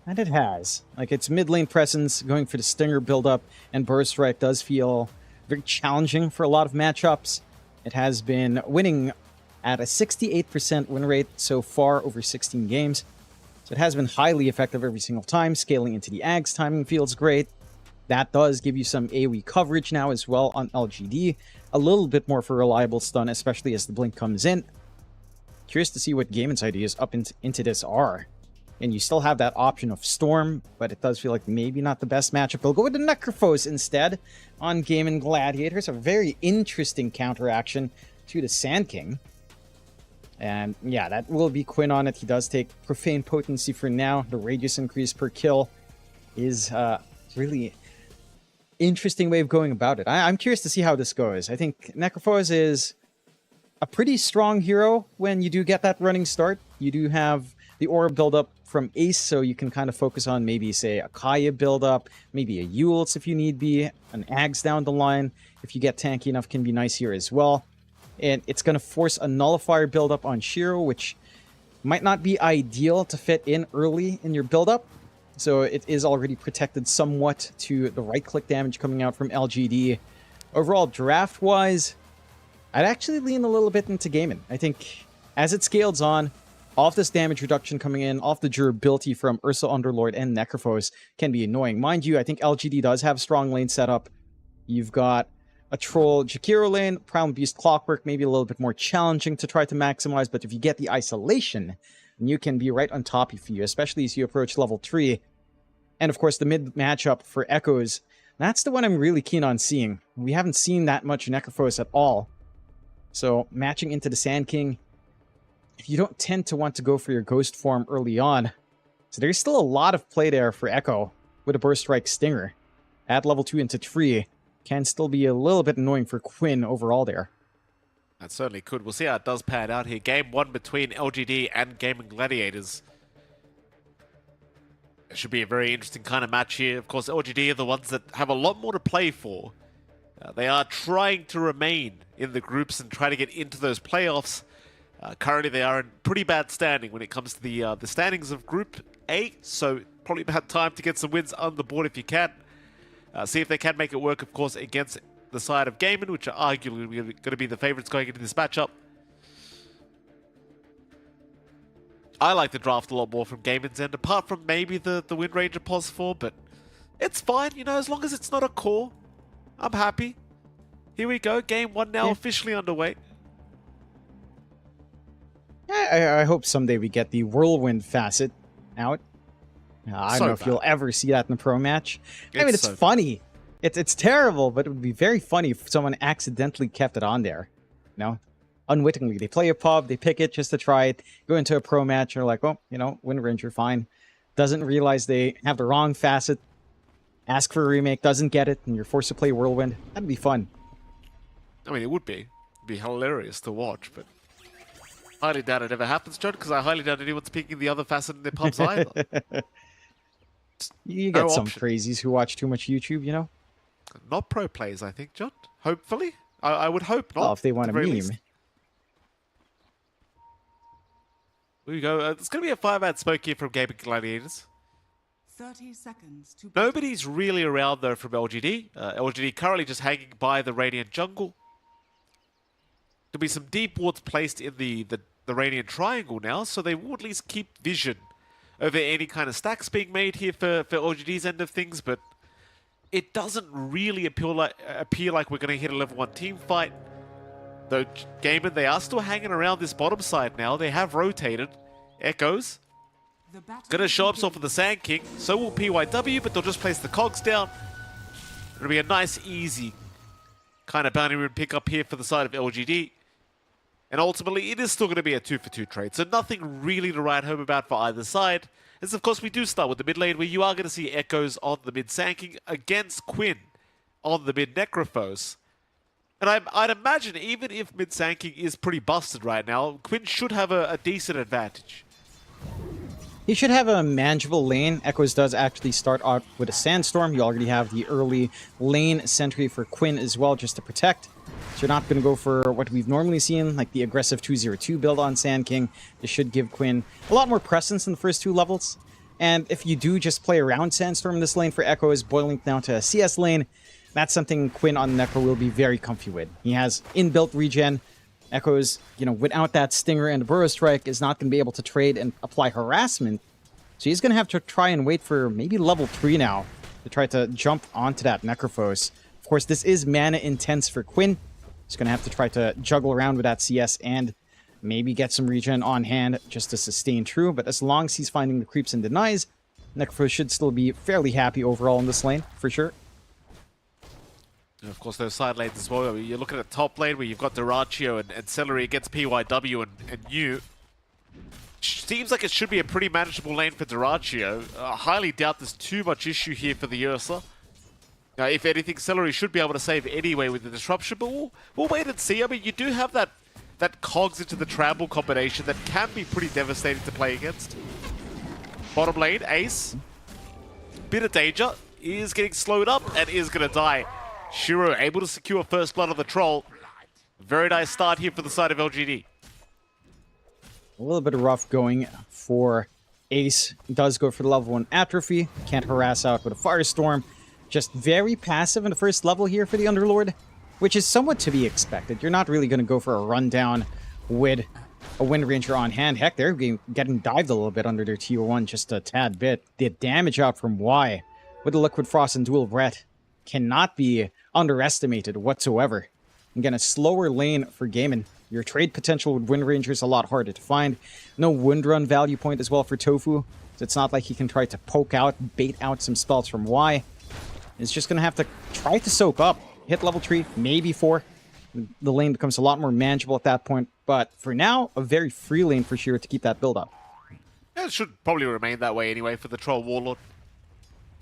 And it has. Like, its mid lane presence, going for the Stinger build-up and Burst Strike does feel very challenging for a lot of matchups. It has been winning at a 68% win rate so far over 16 games. So it has been highly effective every single time. Scaling into the Ags timing feels great. That does give you some AoE coverage now as well on LGD. A little bit more for reliable stun, especially as the blink comes in. Curious to see what Gaiman's ideas up into this are. And you still have that option of Storm, but it does feel like maybe not the best matchup. They'll go with the Necrophos instead on Gaiman Gladiators. A very interesting counteraction to the Sand King. And yeah, that will be Quinn on it. He does take Profane Potency for now. The radius increase per kill is really interesting way of going about it. I'm curious to see how this goes. I think Necrophos is a pretty strong hero when you do get that running start. You do have the aura build-up from Ace, so you can kind of focus on maybe, say, a Kaya build-up, maybe a Eul's if you need be, an Ags down the line. If you get tanky enough, can be nice here as well. And it's going to force a Nullifier build-up on Shiro, which might not be ideal to fit in early in your build-up. So it is already protected somewhat to the right-click damage coming out from LGD. Overall, draft-wise, I'd actually lean a little bit into Gaiman. I think as it scales on, off this damage reduction coming in, off the durability from Ursa Underlord and Necrophos can be annoying. Mind you, I think LGD does have strong lane setup. You've got a Troll Jakiro lane, Primal Beast Clockwork, maybe a little bit more challenging to try to maximize, but if you get the isolation, you can be right on top of you, especially as you approach level 3. And of course, the mid matchup for Echoes, that's the one I'm really keen on seeing. We haven't seen that much Necrophos at all. So matching into the Sand King, you don't tend to want to go for your Ghost form early on. So there's still a lot of play there for Echo with a Burst Strike Stinger. At level 2 into 3 can still be a little bit annoying for Quinn overall there. That certainly could. We'll see how it does pan out here. Game 1 between LGD and Gaming Gladiators. It should be a very interesting kind of match here. Of course, LGD are the ones that have a lot more to play for. They are trying to remain in the groups and try to get into those playoffs. Currently, they are in pretty bad standing when it comes to the standings of Group A, so probably about time to get some wins on the board if you can. See if they can make it work, of course, against the side of Gaiman, which are arguably going to be the favorites going into this matchup. I like the draft a lot more from Gaiman's end, apart from maybe the Wind Ranger pos 4, but it's fine, you know, as long as it's not a core. I'm happy. Here we go, game 1 now officially underway. I hope someday we get the Whirlwind facet out. I don't know if you'll ever see that in a pro match. I mean, it's funny. It's terrible, but it would be very funny if someone accidentally kept it on there. You know? Unwittingly. They play a pub, they pick it just to try it, go into a pro match, and they're like, oh, you know, Wind Ranger, fine. Doesn't realize they have the wrong facet, ask for a remake, doesn't get it, and you're forced to play Whirlwind. That'd be fun. I mean, it would be. It'd be hilarious to watch, but highly doubt it ever happens, John, because I highly doubt anyone's picking the other facet in their pubs either. You get some crazies who watch too much YouTube, you know? Not pro players, I think, John. Hopefully. I would hope not. Well, if they want a meme. Least. Here we go. It's going to be a 5-man smoke here from Gaming Gladiators. 30 seconds to... Nobody's really around, though, from LGD. LGD currently just hanging by the Radiant jungle. There'll be some deep wards placed in the Radiant triangle now, so they will at least keep vision over any kind of stacks being made here for LGD's end of things, but it doesn't really appear like we're going to hit a level 1 team fight. Though Gaiman, they are still hanging around this bottom side now. They have rotated. Echoes going to show himself for the Sand King. So will PYW, but they'll just place the cogs down. It'll be a nice, easy kind of bounty rune pickup here for the side of LGD. And ultimately, it is still going to be a 2-for-2 trade. So nothing really to write home about for either side. As of course, we do start with the mid lane, where you are going to see Echoes on the mid Sand King against Quinn on the mid Necrophos. And I'd imagine, even if mid Sand King is pretty busted right now, Quinn should have a decent advantage. He should have a manageable lane. Echoes does actually start out with a Sandstorm. You already have the early lane sentry for Quinn as well, just to protect. So you're not going to go for what we've normally seen, like the aggressive 202 build on Sand King. This should give Quinn a lot more presence in the first 2 levels. And if you do just play around Sandstorm, this lane for Echo is boiling down to a CS lane. That's something Quinn on Necro will be very comfy with. He has inbuilt regen. Echo's, without that Stinger and Burrow Strike, is not going to be able to trade and apply harassment. So he's going to have to try and wait for maybe level 3 now to try to jump onto that Necrophos. Of course, this is mana intense for Quinn. He's going to have to try to juggle around with that CS and maybe get some regen on hand just to sustain true. But as long as he's finding the creeps and denies, Necrophos should still be fairly happy overall in this lane, for sure. And of course, those side lanes as well. You're looking at the top lane where you've got Dyrachio and Celery against PYW and New. Seems like it should be a pretty manageable lane for Dyrachio. I highly doubt there's too much issue here for the Ursa. If anything, Celery should be able to save anyway with the disruption, but we'll wait and see. I mean, you do have that cogs into the Trample combination that can be pretty devastating to play against. Bottom lane, Ace. Bit of danger. Is getting slowed up and is going to die. Shiro able to secure first blood on the troll. Very nice start here for the side of LGD. A little bit of rough going for Ace. Does go for the level 1 Atrophy. Can't harass out with a Firestorm. Just very passive in the first level here for the Underlord, which is somewhat to be expected. You're not really going to go for a rundown with a Wind Ranger on hand. Heck, they're getting dived a little bit under their tier 1 just a tad bit. The damage out from Y with the Liquid Frost and Dual Breath cannot be underestimated whatsoever. Again, a slower lane for Gaimin. Your trade potential with Wind Ranger is a lot harder to find. No Wind Run value point as well for Tofu. So it's not like he can try to poke out, bait out some spells from Y. He's just going to have to try to soak up. Hit level 3, maybe 4. The lane becomes a lot more manageable at that point. But for now, a very free lane for Shiro to keep that build up. Yeah, it should probably remain that way anyway for the Troll Warlord.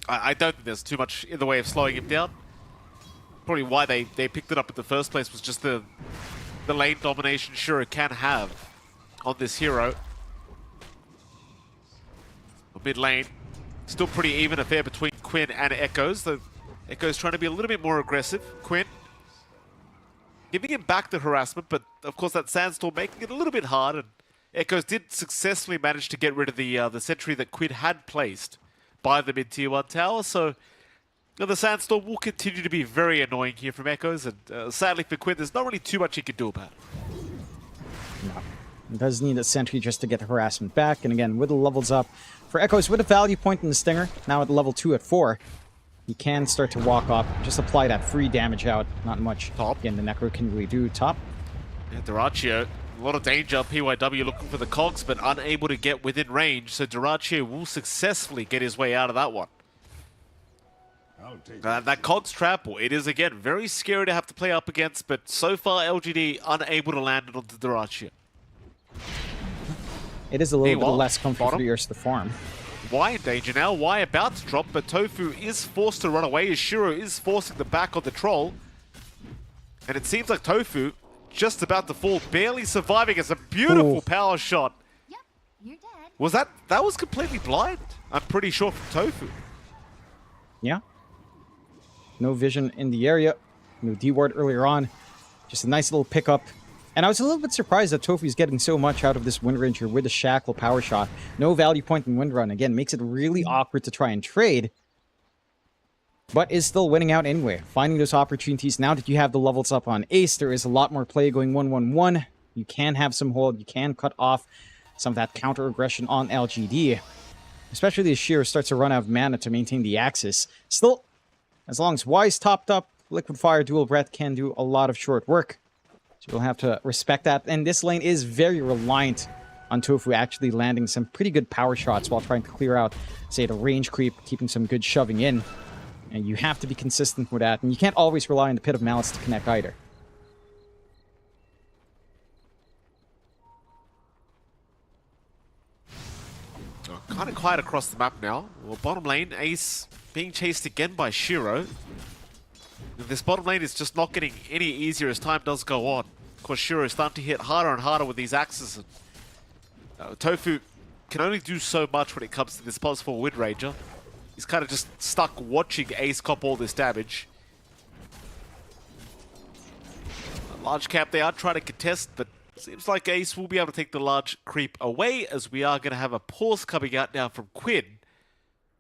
I don't think there's too much in the way of slowing him down. Probably why they picked it up in the first place was just the lane domination Shiro can have on this hero. Mid lane, still pretty even affair between Quinn and Echoes. The Echoes trying to be a little bit more aggressive. Quinn giving him back the harassment, but of course that Sandstorm making it a little bit hard, and Echoes did successfully manage to get rid of the sentry that Quinn had placed by the mid-tier 1 tower, so the Sandstorm will continue to be very annoying here from Echoes, and sadly for Quinn, there's not really too much he can do about it. No. He does need a sentry just to get the harassment back, and again, with the levels up, for Echoes with a value point in the Stinger, now at level 2 at 4, he can start to walk up, just apply that free damage out, not much. Top. Again, the Necro can really do top. Yeah, Dyrachio, a lot of danger. PYW looking for the cogs, but unable to get within range. So Dyrachio will successfully get his way out of that one. That cogs trample, it is again very scary to have to play up against, but so far LGD unable to land it onto Dyrachio. It is a little bit less comfortable for the Ursa to farm. Y in danger now. Y about to drop, but Tofu is forced to run away as Shiro is forcing the back on the troll. And it seems like Tofu just about to fall, barely surviving as a beautiful power shot. Yep, you're dead. Was that was completely blind? I'm pretty sure from Tofu. Yeah. No vision in the area. No D-ward earlier on. Just a nice little pickup. And I was a little bit surprised that Tofu's getting so much out of this Wind Ranger with a Shackle power shot. No value point in Wind Run. Again, makes it really awkward to try and trade. But is still winning out anyway. Finding those opportunities. Now that you have the levels up on Ace, there is a lot more play going 1-1-1. You can have some hold. You can cut off some of that counter aggression on LGD. Especially as Shiro starts to run out of mana to maintain the axis. Still, as long as Y's topped up, Liquid Fire Dual Breath can do a lot of short work. So we'll have to respect that. And this lane is very reliant on Tofu actually landing some pretty good power shots while trying to clear out, say, the range creep, keeping some good shoving in. And you have to be consistent with that. And you can't always rely on the Pit of Malice to connect either. Kind of quiet across the map now. Well, bottom lane, Ace being chased again by Shiro. This bottom lane is just not getting any easier as time does go on. Of course, Shiro is starting to hit harder and harder with these axes. And, Tofu can only do so much when it comes to this +4 Wind Ranger. He's kind of just stuck watching Ace cop all this damage. A large cap they are trying to contest, but seems like Ace will be able to take the large creep away, as we are going to have a pause coming out now from Quinn.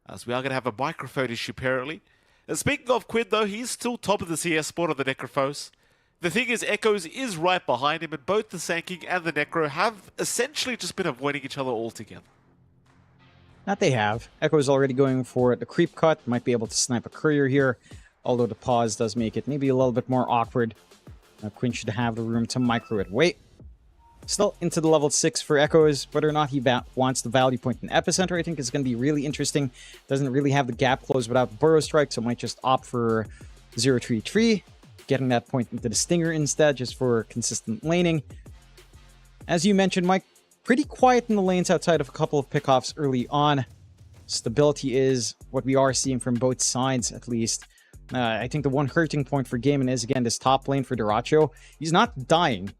as we are going to have a microphone issue apparently. And speaking of Quinn though, he's still top of the CS spot on the Necrophos. The thing is, Echoes is right behind him, and both the Sanking and the Necro have essentially just been avoiding each other altogether. That they have. Echo is already going for the creep cut. Might be able to snipe a courier here, although the pause does make it maybe a little bit more awkward. Quinn should have the room to micro it. Wait. Still into the level 6 for Echoes. Whether or not he wants the value point in Epicenter, I think is going to be really interesting. Doesn't really have the gap close without Burrow Strike, so might just opt for 0-3-3. Getting that point into the Stinger instead, just for consistent laning. As you mentioned, Mike, pretty quiet in the lanes outside of a couple of pickoffs early on. Stability is what we are seeing from both sides, at least. I think the one hurting point for Gaiman is, again, this top lane for Dyrachyo. He's not dying,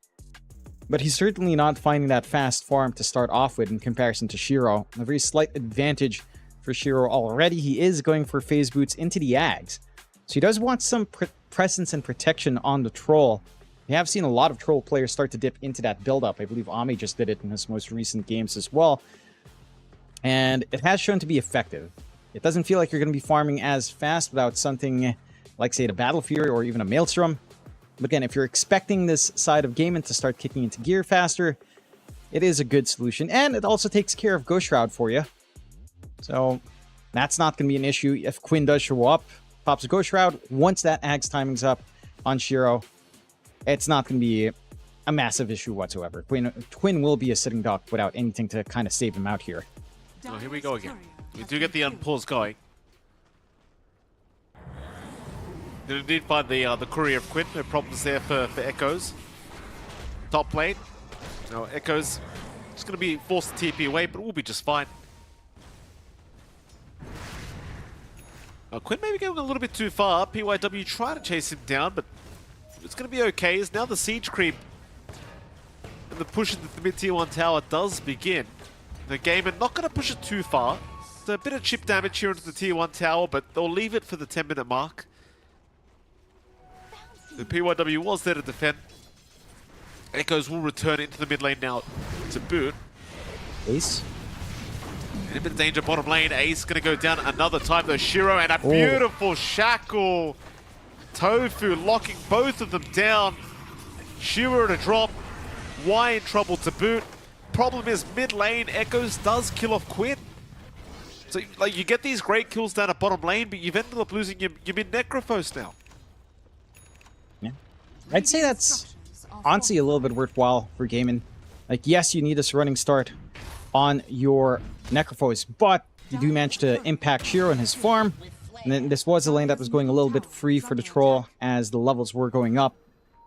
but he's certainly not finding that fast farm to start off with in comparison to Shiro. A very slight advantage for Shiro already. He is going for phase boots into the Ags. So he does want some presence and protection on the Troll. We have seen a lot of Troll players start to dip into that build-up. I believe Ami just did it in his most recent games as well. And it has shown to be effective. It doesn't feel like you're going to be farming as fast without something like, say, the Battle Fury or even a Maelstrom. But again, if you're expecting this side of Gaiman to start kicking into gear faster, it is a good solution. And it also takes care of Ghost Shroud for you. So that's not going to be an issue if Quinn does show up. Pops a Ghost Shroud. Once that Ag's timing's up on Shiro, it's not going to be a massive issue whatsoever. Quinn will be a sitting duck without anything to kind of save him out here. Oh, here we go again. We do get the unpause going. Did indeed find the courier of Quinn. No problems there for Echoes. Top lane. Now Echoes just going to be forced to TP away, but we'll be just fine. Quinn maybe going a little bit too far. PYW trying to chase him down, but it's going to be okay. As now the siege creep and the push into the mid-tier 1 tower does begin. The Gaiman not going to push it too far. So a bit of chip damage here into the tier 1 tower, but they'll leave it for the 10-minute mark. The PYW was there to defend. Echoes will return into the mid lane now to boot. Ace. In a bit of danger bottom lane. Ace going to go down another time though. Shiro and a beautiful shackle. Tofu locking both of them down. Shiro to drop. Y in trouble to boot. Problem is mid lane, Echoes does kill off Quinn. So like you get these great kills down at bottom lane, but you've ended up losing your mid Necrophos now. Yeah. I'd say that's honestly a little bit worthwhile for Gaiman. Like, yes, you need this running start on your Necrophos, but you do manage to impact Shiro and his farm. And then this was a lane that was going a little bit free for the Troll as the levels were going up.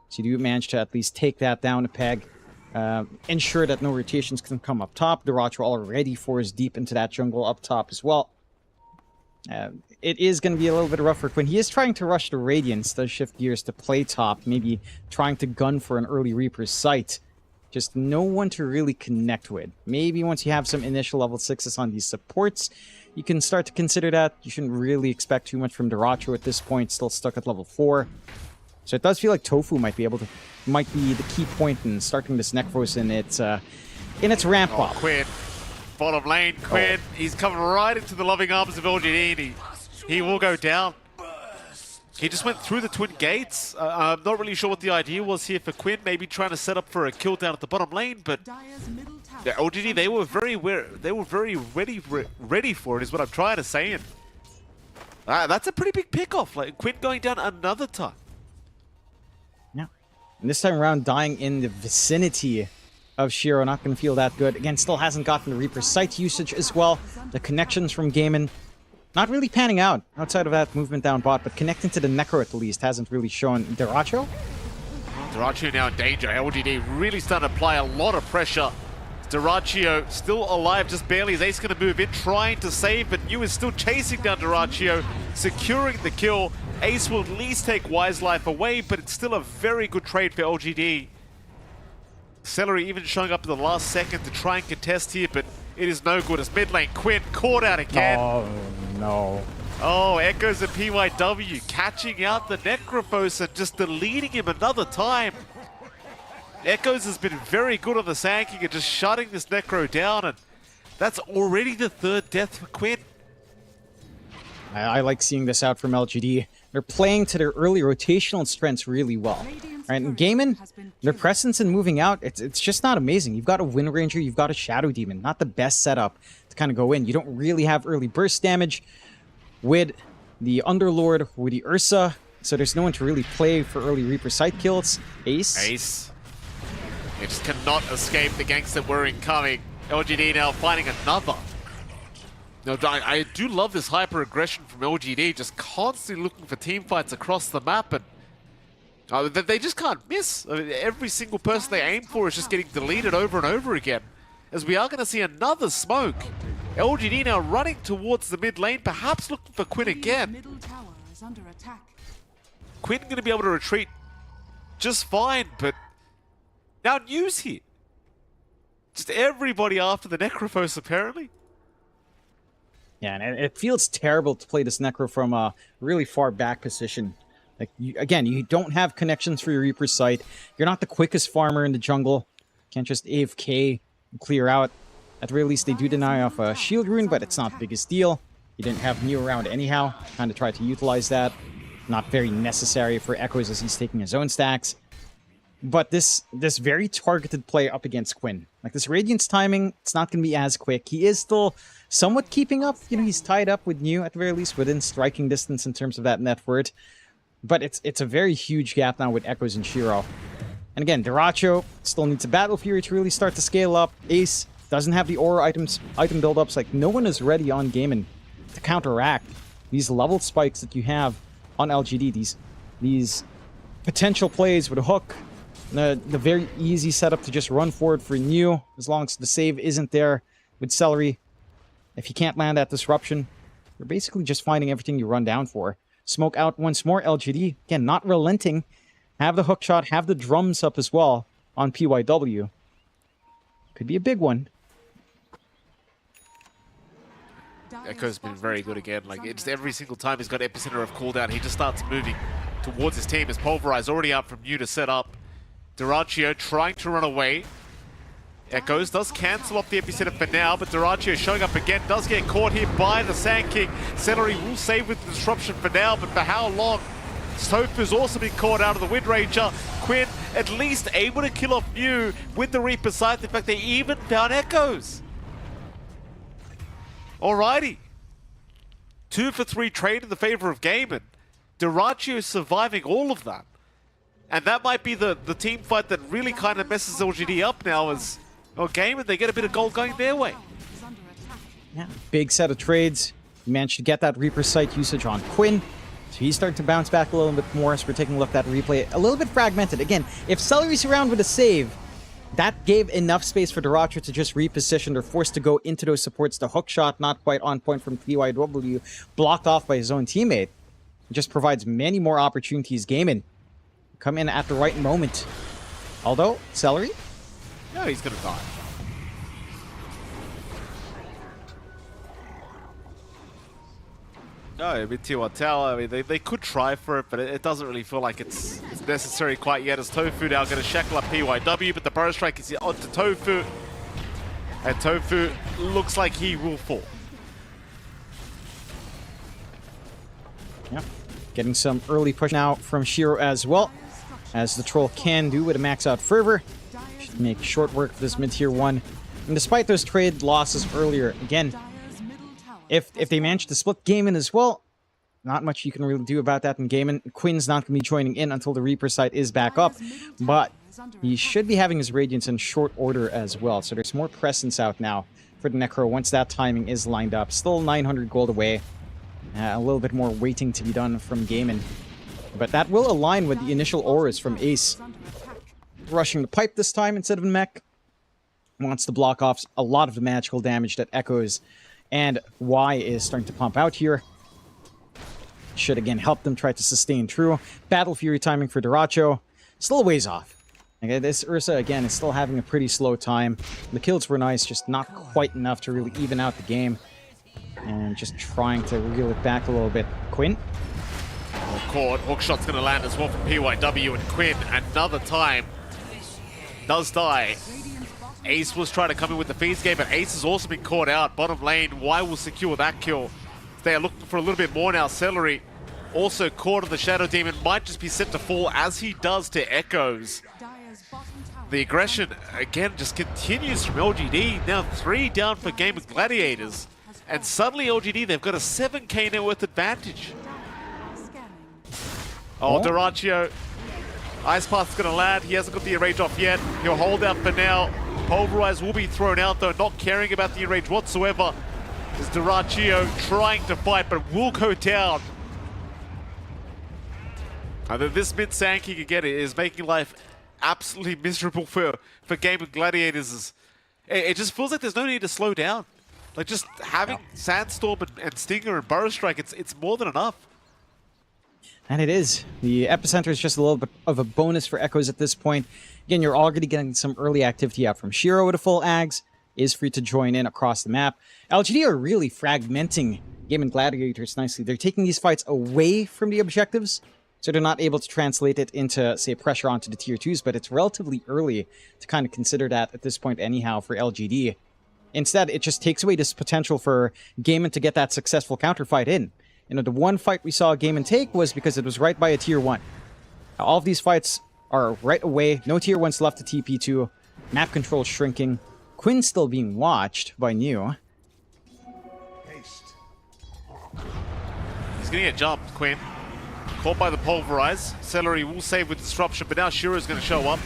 So you do manage to at least take that down a peg. Ensure that no rotations can come up top. Dyrachyo already forced deep into that jungle up top as well. It is going to be a little bit rough for Quinn. He is trying to rush the Radiance, does shift gears to play top, maybe trying to gun for an early Reaper's Sight. Just no one to really connect with. Maybe once you have some initial level 6s on these supports, you can start to consider that. You shouldn't really expect too much from Dyrachyo at this point, still stuck at level 4. So it does feel like Tofu might be the key point in starting this Necrophos in its ramp up. Quinn, bottom lane, Quinn. He's coming right into the loving arms of LGD, and he will go down. He just went through the twin gates. I'm not really sure what the idea was here for Quinn. Maybe trying to set up for a kill down at the bottom lane, but the LGD, they were very ready for it. Is what I'm trying to say. And that's a pretty big pickoff. Like Quinn going down another time. Yeah, and this time around, dying in the vicinity of Shiro, not going to feel that good. Again, still hasn't gotten the Reaper Sight usage as well. The connections from Gaiman not really panning out outside of that movement down bot, but connecting to the Necro at least hasn't really shown. Dyrachyo? Dyrachyo now in danger. LGD really starting to apply a lot of pressure. Dyrachyo still alive, just barely. Is Ace going to move in, trying to save, but New is still chasing down Dyrachyo, securing the kill. Ace will at least take Wise Life away, but it's still a very good trade for LGD. Celery even showing up in the last second to try and contest here, but it is no good as mid lane Quinn caught out again. Oh, no. Oh, Echoes and PYW catching out the Necrophos and just deleting him another time. Echoes has been very good on the Sanking and just shutting this Necro down, and that's already the third death for Quinn. I like seeing this out from LGD. They're playing to their early rotational strengths really well. Right, and Gaimin, their presence in moving out, it's just not amazing. You've got a Wind Ranger, you've got a Shadow Demon. Not the best setup to kind of go in. You don't really have early burst damage with the Underlord, with the Ursa, so there's no one to really play for early Reaper site kills. Ace. He just cannot escape the ganks that were incoming. LGD now finding another. No, I do love this hyper aggression from LGD, just constantly looking for team fights across the map, and they just can't miss. I mean, every single person they aim for is just getting deleted over and over again. As we are going to see another smoke. LGD now running towards the mid lane, perhaps looking for Quinn again. Quinn going to be able to retreat just fine, but now News here. Just everybody after the Necrophos, apparently. Yeah, and it feels terrible to play this Necro from a really far back position. Like, again, you don't have connections for your Reaper site. You're not the quickest farmer in the jungle. Can't just AFK and clear out. At the very least, they do deny off a shield rune, but it's not the biggest deal. You didn't have Neo around anyhow. Kind of tried to utilize that. Not very necessary for Echoes as he's taking his own stacks. But this very targeted play up against Quinn. Like, this Radiance timing, it's not going to be as quick. He is still somewhat keeping up. You know, he's tied up with New at the very least within striking distance in terms of that net worth. But it's a very huge gap now with Echoes and Shiro. And again, Diracho still needs a Battle Fury to really start to scale up. Ace doesn't have the aura item buildups. Like, no one is ready on Gaimin to counteract these level spikes that you have on LGD. These potential plays with a hook. The very easy setup to just run forward for New, as long as the save isn't there with Celery. If you can't land that disruption, you're basically just finding everything you run down for. Smoke out once more, LGD. Again, not relenting. Have the hook shot, have the drums up as well on PYW. Could be a big one. Echo's been very good again. Like, it's every single time he's got epicenter of cooldown, he just starts moving towards his team. As Pulverize already out from New to set up. Diracio trying to run away. Echoes does cancel off the epicenter for now, but Diracio showing up again, does get caught here by the Sand King. Celery will save with the disruption for now, but for how long? Tofu's also been caught out of the Wind Ranger. Quinn at least able to kill off New with the Reaper scythe. In fact, they even found Echoes. Alrighty. 2 for 3 trade in the favor of Gaimin. Diracio surviving all of that. And that might be the team fight that really kind of messes LGD up now as, well, Gaimin, they get a bit of gold going their way. Yeah, big set of trades. He managed to get that Reaper site usage on Quinn. So he's starting to bounce back a little bit more. So we're taking a look at that replay. A little bit fragmented. Again, if Celery's around with a save, that gave enough space for Diracho to just reposition. They're forced to go into those supports. The hook shot, not quite on point from PYW, blocked off by his own teammate. It just provides many more opportunities. Gaimin come in at the right moment. Although, Celery? No, he's gonna die. No, I mean, T1 Tower, I mean, they could try for it, but it doesn't really feel like it's necessary quite yet, as Tofu now going to shackle up PYW, but the Burrow Strike is onto Tofu, and Tofu looks like he will fall. Yeah, getting some early push now from Shiro as well, as the Troll can do with a max out Fervor. Should make short work of this mid-tier 1. And despite those trade losses earlier, again, if they manage to split Gaimin as well, not much you can really do about that in Gaimin. Quinn's not going to be joining in until the Reaper site is back up, but he should be having his Radiance in short order as well. So there's more presence out now for the Necro once that timing is lined up. Still 900 gold away. A little bit more waiting to be done from Gaimin. But that will align with the initial auras from Ace. Rushing the pipe this time instead of a mech. Wants to block off a lot of the magical damage that Echoes and Y is starting to pump out here. Should again help them try to sustain true. Battle Fury timing for Diracho. Still a ways off. Okay, this Ursa again is still having a pretty slow time. The kills were nice, just not quite enough to really even out the game. And just trying to reel it back a little bit. Quinn? Well caught. Hookshot's going to land as well from PYW, and Quinn another time does die. Ace was trying to come in with the feeds game, but Ace has also been caught out. Bottom lane, Y will secure that kill. They are looking for a little bit more now. Celery also caught in the Shadow Demon, might just be set to fall as he does to Echoes. The aggression, again, just continues from LGD. Now 3 down for Game of Gladiators. And suddenly LGD, they've got a 7k net worth advantage. Oh, Doraccio. Ice Path's going to land. He hasn't got the enrage off yet. He'll hold out for now. Pulverize will be thrown out, though, not caring about the enrage whatsoever. Is Doraccio trying to fight, but will go down. And then this mid Sankey again is making life absolutely miserable for Game of Gladiators. It just feels like there's no need to slow down. Like, just having Sandstorm and Stinger and Burrow Strike, it's more than enough. And it is. The Epicenter is just a little bit of a bonus for Echoes at this point. Again, you're already getting some early activity out from Shiro with a full Ags. Is free to join in across the map. LGD are really fragmenting Game and Gladiators nicely. They're taking these fights away from the objectives, so they're not able to translate it into, say, pressure onto the tier 2s, but it's relatively early to kind of consider that at this point anyhow for LGD. Instead, it just takes away this potential for Gaiman to get that successful counterfight in. You know, the one fight we saw Gaiman take was because it was right by a tier 1. Now, all of these fights are right away. No tier 1s left to TP to. Map control shrinking. Quinn still being watched by New. He's going to get jumped, Quinn. Caught by the Pulverize. Celery will save with Disruption, but now Shiro's going to show up.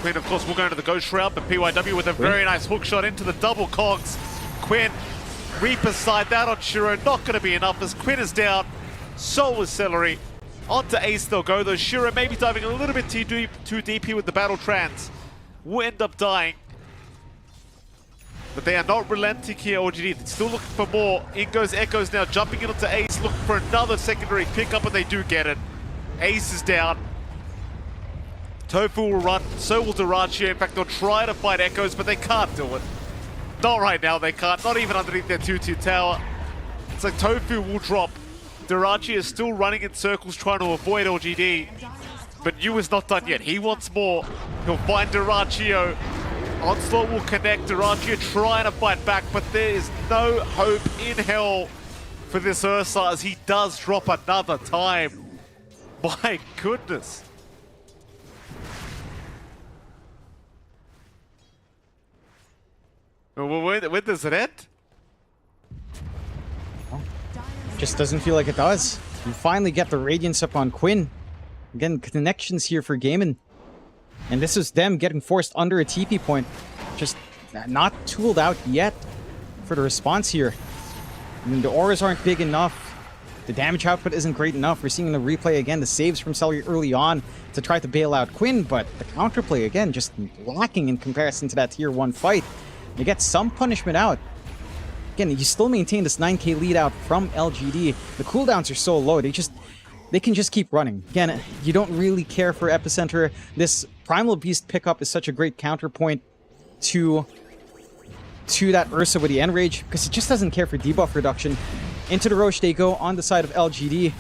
Quinn, of course, will go into the Ghost Shroud, but PYW with a very nice hook shot into the double cogs. Quinn, Reaper's side that on Shiro, not going to be enough as Quinn is down. So is Celery. Onto Ace they'll go, though Shiro maybe diving a little bit too deep here with the Battle Trans. Will end up dying. But they are not relenting here, OGD. They're still looking for more. In goes Echoes now, jumping in onto Ace, looking for another secondary pickup, and they do get it. Ace is down. Tofu will run, so will Doraccio. In fact, they'll try to fight Echoes, but they can't do it. Not right now, they can't. Not even underneath their 2-2 tower. It's like Tofu will drop. Doraccio is still running in circles trying to avoid LGD. But Yu is not done yet. He wants more. He'll find Doraccio. Onslaught will connect. Doraccio trying to fight back, but there is no hope in hell for this Ursa as he does drop another time. My goodness. When does it end? Just doesn't feel like it does. You finally get the Radiance up on Quinn. Again, connections here for Gaiman. And this is them getting forced under a TP point. Just not tooled out yet for the response here. I mean, the auras aren't big enough. The damage output isn't great enough. We're seeing in the replay again the saves from Celery early on to try to bail out Quinn, but the counterplay again just lacking in comparison to that tier 1 fight. You get some punishment out. Again, you still maintain this 9k lead out from LGD. The cooldowns are so low, they can just keep running. Again, you don't really care for Epicenter. This Primal Beast pickup is such a great counterpoint to that Ursa with the Enrage, because it just doesn't care for debuff reduction. Into the Roche they go on the side of LGD.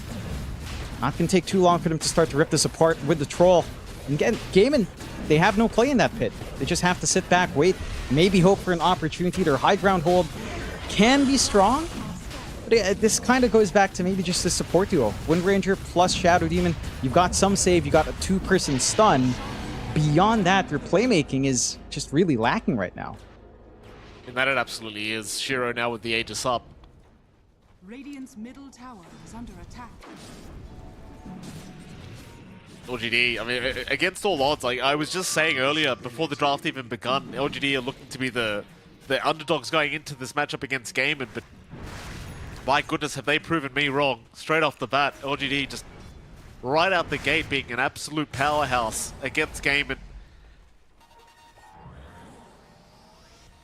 Not gonna take too long for them to start to rip this apart with the Troll. And again, Gaiman, they have no play in that pit. They just have to sit back, wait, maybe hope for an opportunity. Their high ground hold can be strong, but this kind of goes back to maybe just the support duo. Wind Ranger plus Shadow Demon. You've got some save, you got a 2-person stun. Beyond that, their playmaking is just really lacking right now. And that it absolutely is. Shiro now with the Aegis up. Radiant's middle tower is under attack. LGD, I mean, against all odds, like I was just saying earlier, before the draft even begun, LGD are looking to be the underdogs going into this matchup against Gaiman, but my goodness, have they proven me wrong. Straight off the bat, LGD just right out the gate being an absolute powerhouse against Gaiman.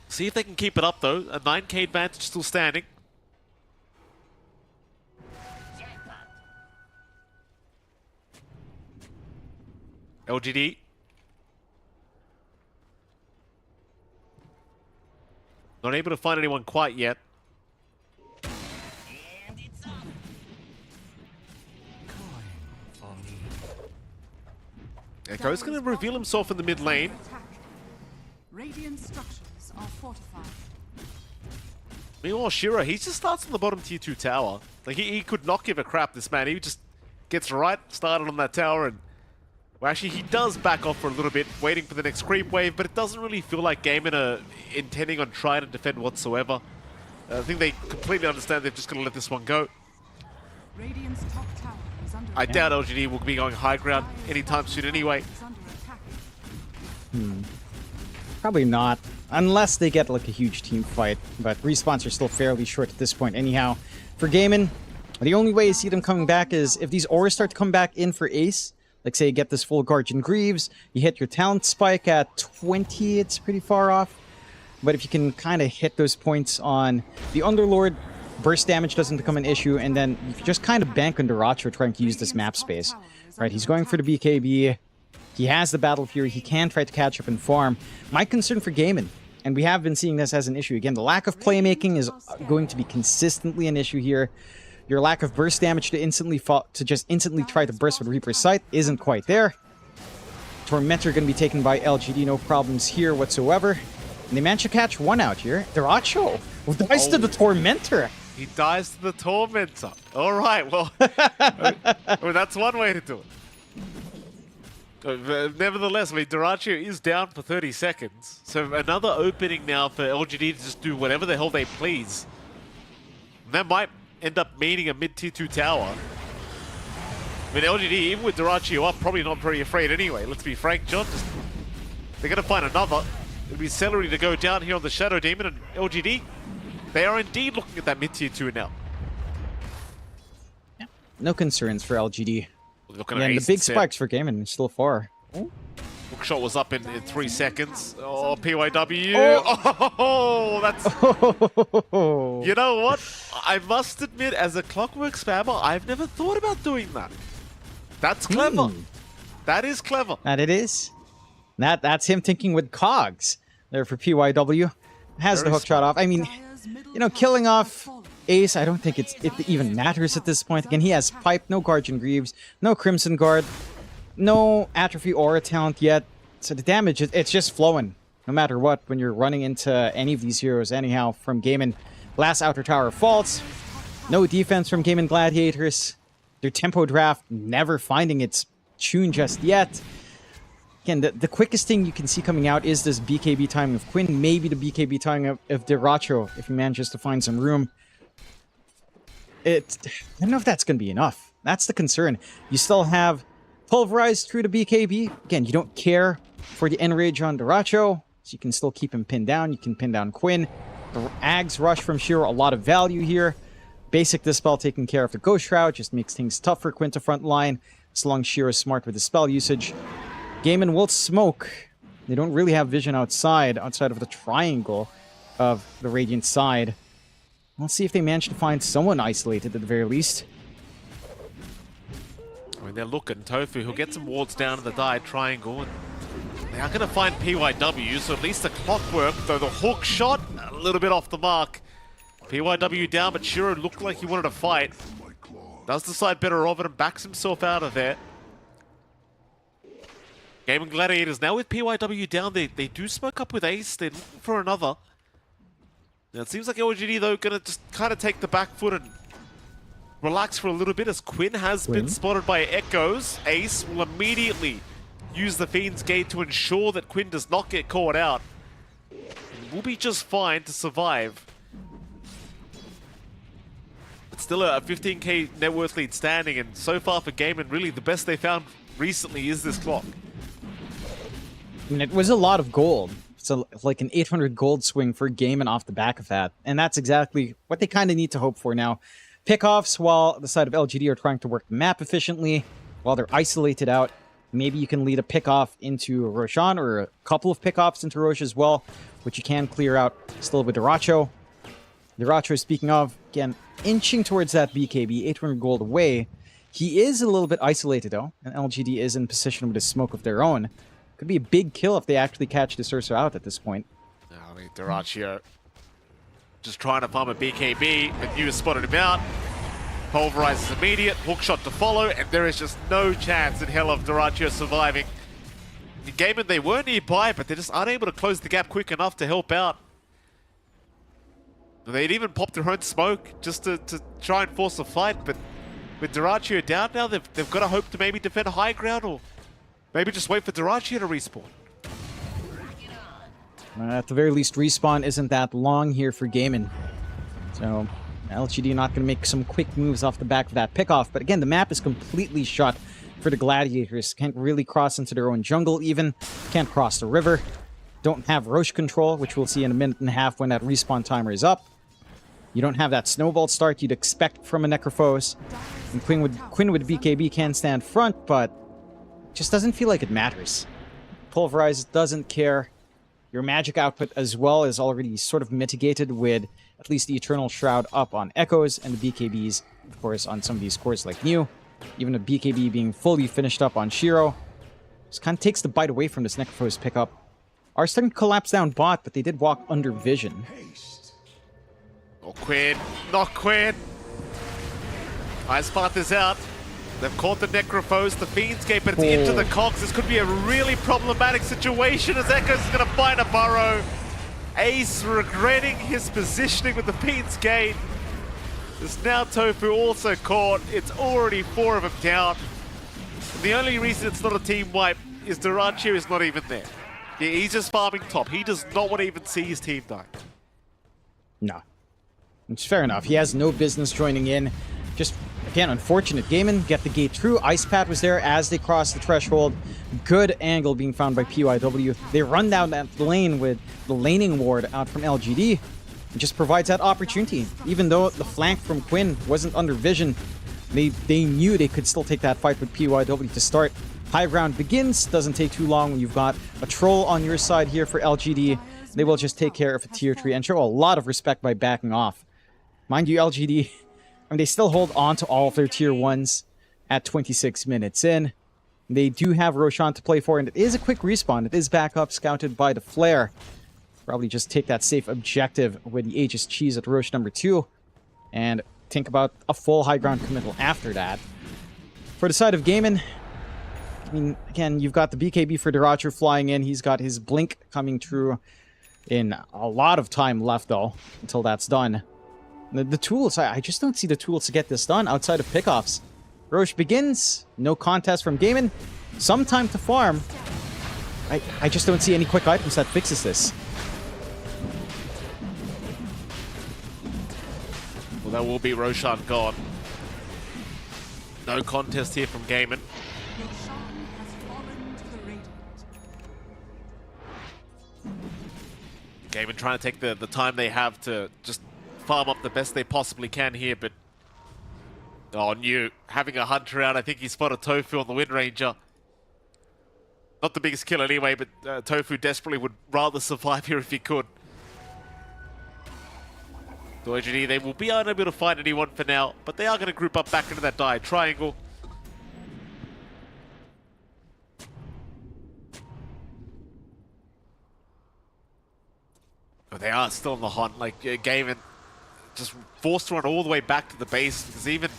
See if they can keep it up though. A 9k advantage still standing. LGD. Not able to find anyone quite yet. Echo's going to reveal himself in the mid lane. Radiant structures are fortified. Meanwhile, Shiro, he just starts on the bottom tier 2 tower. Like, he could not give a crap, this man. He just gets right started on that tower, and well, actually, he does back off for a little bit, waiting for the next creep wave, but it doesn't really feel like Gaimin are intending on trying to defend whatsoever. I think they completely understand they're just going to let this one go. Radiant's top tower is under I doubt LGD will be going high ground anytime soon anyway. Probably not, unless they get like a huge team fight, but respawns are still fairly short at this point anyhow. For Gaimin, the only way I see them coming back is if these auras start to come back in for Ace, like say you get this full Guardian Greaves, you hit your talent spike at 20, it's pretty far off. But if you can kind of hit those points on the Underlord, burst damage doesn't become an issue, and then you just kind of bank on Diracho trying to use this map space. Right, he's going for the BKB, he has the Battle Fury, he can try to catch up and farm. My concern for Gaimin, and we have been seeing this as an issue, again, the lack of playmaking is going to be consistently an issue here. Your lack of burst damage to just instantly try to burst with Reaper's Sight isn't quite there. Tormentor going to be taken by LGD, no problems here whatsoever. And they managed to catch one out here. Diracho dies to the Tormentor. He dies to the Tormentor. All right, well, well, that's one way to do it. Nevertheless, I mean, Diracho is down for 30 seconds. So another opening now for LGD to just do whatever the hell they please. And that might end up meaning a mid-tier 2 tower. I mean, LGD, even with Diracho up, probably not very afraid anyway. Let's be frank, John. They're going to find another. It'll be Celery to go down here on the Shadow Demon, and LGD, they are indeed looking at that mid-tier 2 now. Yeah, no concerns for LGD. Looking and at the big spikes for Gaimin still far. Hookshot was up in 3 seconds. Oh, PYW. Oh, that's... You know what? I must admit, as a Clockwork spammer, I've never thought about doing that. That's clever. That is clever. That it is. That's him thinking with cogs there for PYW. Has the hook shot off. I mean, you know, killing off Ace, I don't think it even matters at this point. Again, he has Pipe, no Guardian Greaves, no Crimson Guard, no Atrophy Aura talent yet. So the damage, it's just flowing, no matter what, when you're running into any of these heroes anyhow from Gaimin. Last outer tower falls. No defense from Gaimin Gladiators. Their tempo draft never finding its tune just yet. Again, the quickest thing you can see coming out is this BKB timing of Quinn, maybe the BKB timing of Diracho, if he manages to find some room. I don't know if that's going to be enough. That's the concern. You still have Pulverized through the BKB. Again, you don't care for the Enrage on Diracho, so you can still keep him pinned down. You can pin down Quinn. The Ags Rush from Shiro, a lot of value here. Basic Dispel taking care of the Ghost Shroud, just makes things tough for Quinn to front line, as long as Shiro's smart with the spell usage. Gaimin will smoke. They don't really have vision outside of the triangle of the Radiant side. Let's see if they manage to find someone isolated at the very least. I mean, they're looking. Tofu, who'll get some wards down in the Dyed Triangle. And they are going to find PYW, so at least the Clockwork, though the hook shot, a little bit off the mark. PYW down, but Shiro looked like he wanted to fight. Does decide better of it and backs himself out of there. Gaming Gladiators now with PYW down, they do smoke up with Ace. They're looking for another. Now it seems like LGD though gonna just kind of take the back foot and relax for a little bit as Quinn has been spotted by Echoes. Ace will immediately use the Fiend's Gate to ensure that Quinn does not get caught out. And will be just fine to survive. But still a 15k net worth lead standing, and so far for Gaimin, really the best they found recently is this clock. I mean, it was a lot of gold. So like an 800 gold swing for Gaimin off the back of that. And that's exactly what they kind of need to hope for now. Pickoffs while the side of LGD are trying to work the map efficiently, while they're isolated out. Maybe you can lead a pickoff into Roshan, or a couple of pickoffs into Rosh as well, which you can clear out still with Diracho. Diracho, speaking of, again, inching towards that BKB, 800 gold away. He is a little bit isolated though, and LGD is in position with a smoke of their own. Could be a big kill if they actually catch this Ursa out at this point. I mean, Diracho just trying to farm a BKB, but you spotted him out. Pulverizes immediate, hookshot to follow, and there is just no chance in hell of Diracho surviving. In Gaimin, they were nearby, but they're just unable to close the gap quick enough to help out. They'd even popped their own smoke just to try and force a fight, but with Dyrachyo down now, they've got to hope to maybe defend high ground or maybe just wait for Dyrachyo to respawn. At the very least, respawn isn't that long here for Gaimin. So LGD not going to make some quick moves off the back of that pickoff. But again, the map is completely shut for the Gladiators. Can't really cross into their own jungle even. Can't cross the river. Don't have Roche control, which we'll see in a minute and a half when that respawn timer is up. You don't have that snowball start you'd expect from a Necrophos. And Quinn with BKB can stand front, but just doesn't feel like it matters. Pulverize doesn't care. Your magic output as well is already sort of mitigated with at least the Eternal Shroud up on Echoes and the BKBs, of course, on some of these cores like New. Even the BKB being fully finished up on Shiro. Just kind of takes the bite away from this Necrophos pickup. Are starting to collapse down bot, but they did walk under vision. Oh, Quinn. Not Quinn. Ice Path is out. They've caught the Necrophos, the Fiendscape, but it's into the Cogs. This could be a really problematic situation as Echoes is going to find a burrow. Ace regretting his positioning with the Fiendscape. There's now Tofu also caught. It's already 4 of them down. And the only reason it's not a team wipe is Dyrachyo is not even there. He's just farming top. He does not want to even see his team die. No. It's fair enough. He has no business joining in. Just, again, unfortunate. Gaimin get the gate through. Ice Pat was there as they crossed the threshold. Good angle being found by PYW. They run down that lane with the laning ward out from LGD. It just provides that opportunity. Even though the flank from Quinn wasn't under vision, they knew they could still take that fight with PYW to start. High ground begins. Doesn't take too long when you've got a troll on your side here for LGD. They will just take care of a tier 3 and show a lot of respect by backing off. Mind you, LGD, I mean, they still hold on to all of their tier 1s at 26 minutes in. They do have Roshan to play for, and it is a quick respawn. It is back up, scouted by the Flare. Probably just take that safe objective with the Aegis Cheese at Roche number 2, and think about a full high ground committal after that. For the side of Gaimin, I mean, again, you've got the BKB for Dyrachyo flying in. He's got his Blink coming through in a lot of time left, though, until that's done. The tools, I just don't see the tools to get this done outside of pickoffs. Roche begins. No contest from Gaimin. Some time to farm. I just don't see any quick items that fixes this. Well, that will be Roshan gone. No contest here from Gaimin. Gaimin trying to take the time they have to just farm up the best they possibly can here, but oh, New having a hunter out. I think he spotted Tofu on the Wind Ranger. Not the biggest kill anyway, but Tofu desperately would rather survive here if he could. Doijini, they will be unable to find anyone for now, but they are going to group up back into that dire triangle. But they are still on the hunt. Like, Gaimin just forced to run all the way back to the base because even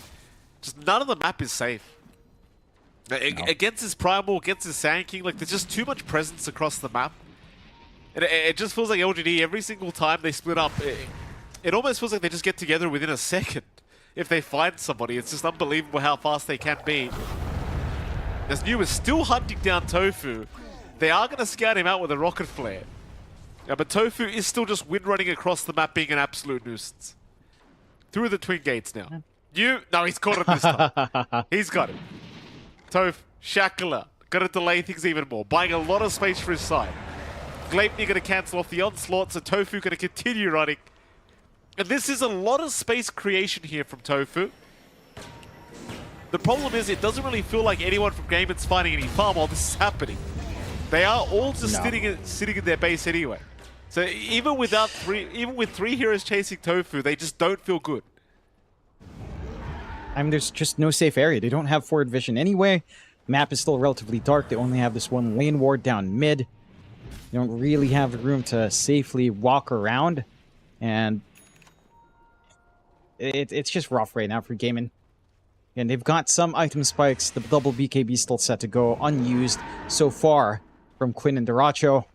just none of the map is safe. No. Against his Primal, against his Sand King, like, there's just too much presence across the map. It just feels like LGD, every single time they split up, it almost feels like they just get together within a second. If they find somebody, it's just unbelievable how fast they can be. As New is still hunting down Tofu, they are going to scout him out with a rocket flare. Yeah, but Tofu is still just wind running across the map, being an absolute nuisance. Through the twin gates now. No, he's caught it this time. He's got it. Tofu, Shakala, gonna delay things even more, buying a lot of space for his side. Gleipnir gonna cancel off the onslaught, so Tofu gonna continue running. And this is a lot of space creation here from Tofu. The problem is it doesn't really feel like anyone from Gaimin's finding any farm while this is happening. They are all just sitting in their base anyway. So even with 3 heroes chasing Tofu, they just don't feel good. I mean, there's just no safe area. They don't have forward vision anyway. Map is still relatively dark. They only have this one lane ward down mid. They don't really have the room to safely walk around. And it's just rough right now for Gaimin. And they've got some item spikes. The double BKB still set to go, unused so far from Quinn and Dyrachyo.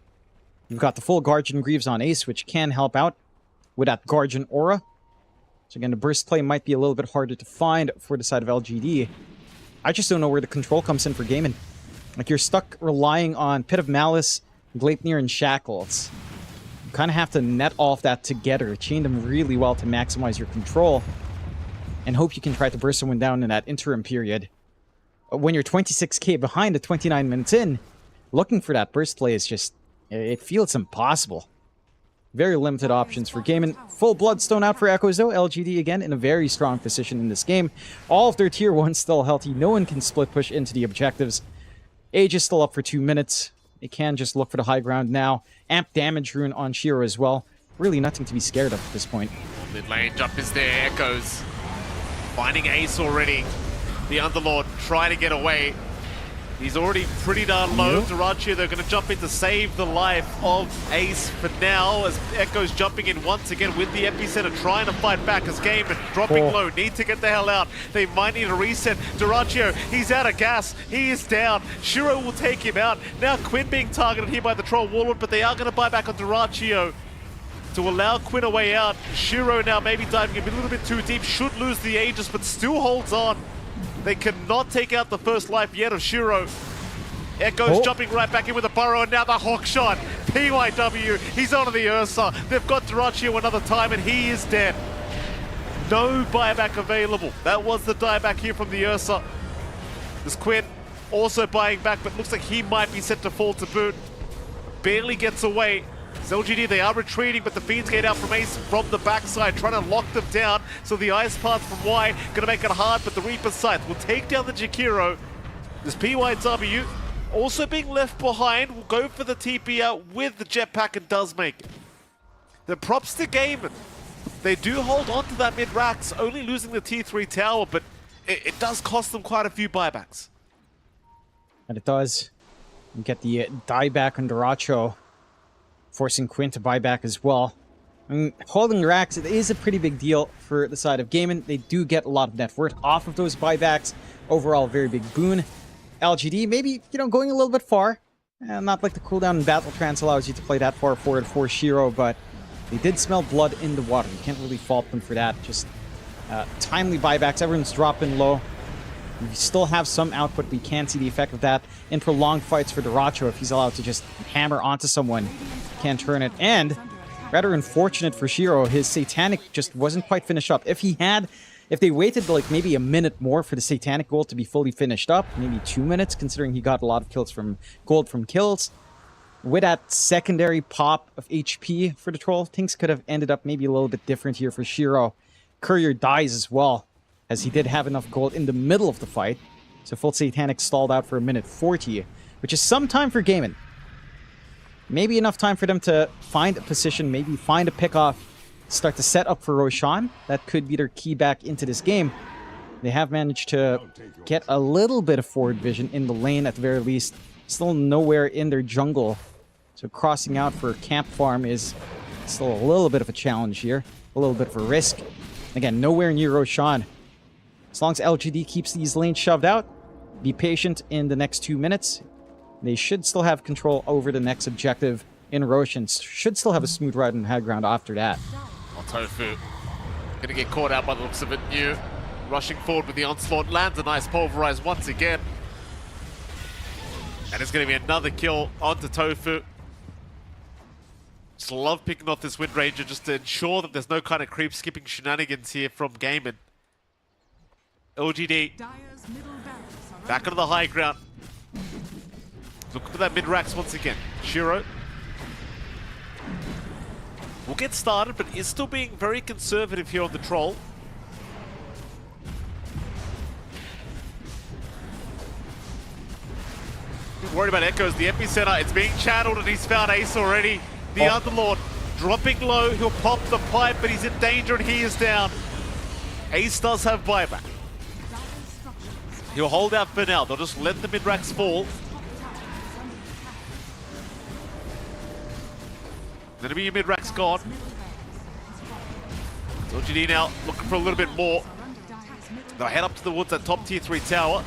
You've got the full Guardian Greaves on Ace, which can help out. with that Guardian Aura. So again, the burst play might be a little bit harder to find for the side of LGD. I just don't know where the control comes in for Gaimin. Like, you're stuck relying on Pit of Malice, Gleipnir, and Shackles. You kind of have to net all of that together, chain them really well to maximize your control, and hope you can try to burst someone down in that interim period. When you're 26k behind at 29 minutes in, looking for that burst play is just, it feels impossible. Very limited options for Gaimin. Full Bloodstone out for Echoes though. LGD again in a very strong position in this game. All of their tier 1s still healthy. No one can split push into the objectives. Age is still up for 2 minutes. They can just look for the high ground now. Amp damage rune on Shiro as well. Really nothing to be scared of at this point. Mid lane jump is there. Echoes finding Ace already. The Underlord trying to get away. He's already pretty darn low. Dyrachyo, they're going to jump in to save the life of Ace for now, as Echo's jumping in once again with the epicenter, trying to fight back as Gaimin dropping low, need to get the hell out. They might need a reset. Dyrachyo, he's out of gas, he is down. Shiro will take him out. Now Quinn being targeted here by the Troll Warlord, but they are going to buy back on Dyrachyo to allow Quinn a way out. Shiro now maybe diving a little bit too deep, should lose the Aegis, but still holds on. They cannot take out the first life yet of Shiro. Echoes jumping right back in with a burrow, and now the hawk shot. PYW, he's onto the Ursa. They've got Dyrachyo another time, and he is dead. No buyback available. That was the dieback here from the Ursa. This Quinn also buying back, but looks like he might be set to fall to boot. Barely gets away. LGD, they are retreating, but the Fiends get out from Ace from the backside, trying to lock them down. So the Ice Path from Y gonna make it hard, but the Reaper Scythe will take down the Jakiro. This PYW also being left behind, will go for the TP out with the jetpack and does make it. The props to Gaimin. They do hold on to that mid-racks, only losing the T3 tower, but it does cost them quite a few buybacks. And it does. You get the dieback on Dyrachyo, forcing Quinn to buy back as well. I mean, holding racks, it is a pretty big deal for the side of Gaimin. They do get a lot of net worth off of those buybacks. Overall, very big boon. LGD, maybe, you know, going a little bit far. Not like the cooldown in Battle Trance allows you to play that far forward for Shiro, but they did smell blood in the water. You can't really fault them for that. Just timely buybacks. Everyone's dropping low. We still have some output. We can see the effect of that in prolonged fights for Dyrachyo. If he's allowed to just hammer onto someone, can't turn it. And rather unfortunate for Shiro, his Satanic just wasn't quite finished up. If they waited like maybe a minute more for the Satanic gold to be fully finished up, maybe 2 minutes, considering he got a lot of kills from gold from kills, with that secondary pop of HP for the Troll, things could have ended up maybe a little bit different here for Shiro. Courier dies as well, as he did have enough gold in the middle of the fight. So full Satanic stalled out for 1:40, which is some time for Gaimin. Maybe enough time for them to find a position, maybe find a pickoff, start to set up for Roshan. That could be their key back into this game. They have managed to get a little bit of forward vision in the lane at the very least. Still nowhere in their jungle. So crossing out for camp farm is still a little bit of a challenge here. A little bit of a risk. Again, nowhere near Roshan. As long as LGD keeps these lanes shoved out, be patient in the next 2 minutes. They should still have control over the next objective in Roshan. Should still have a smooth ride on the high ground after that. Tofu gonna get caught out by the looks of it. New rushing forward with the onslaught, lands a nice pulverize once again. And it's gonna be another kill onto Tofu. Just love picking off this Wind Ranger just to ensure that there's no kind of creep skipping shenanigans here from Gaimin. LGD back onto the high ground. Look for that mid-racks once again. Shiro will get started, but is still being very conservative here on the Troll. Worried about Echoes. The epicenter, it's being channeled, and he's found Ace already. The Underlord dropping low. He'll pop the pipe, but he's in danger, and he is down. Ace does have buyback. He'll hold out for now. They'll just let the mid-racks fall. Gonna be your mid-racks gone. LGD now looking for a little bit more. They'll head up to the woods at top tier 3 tower.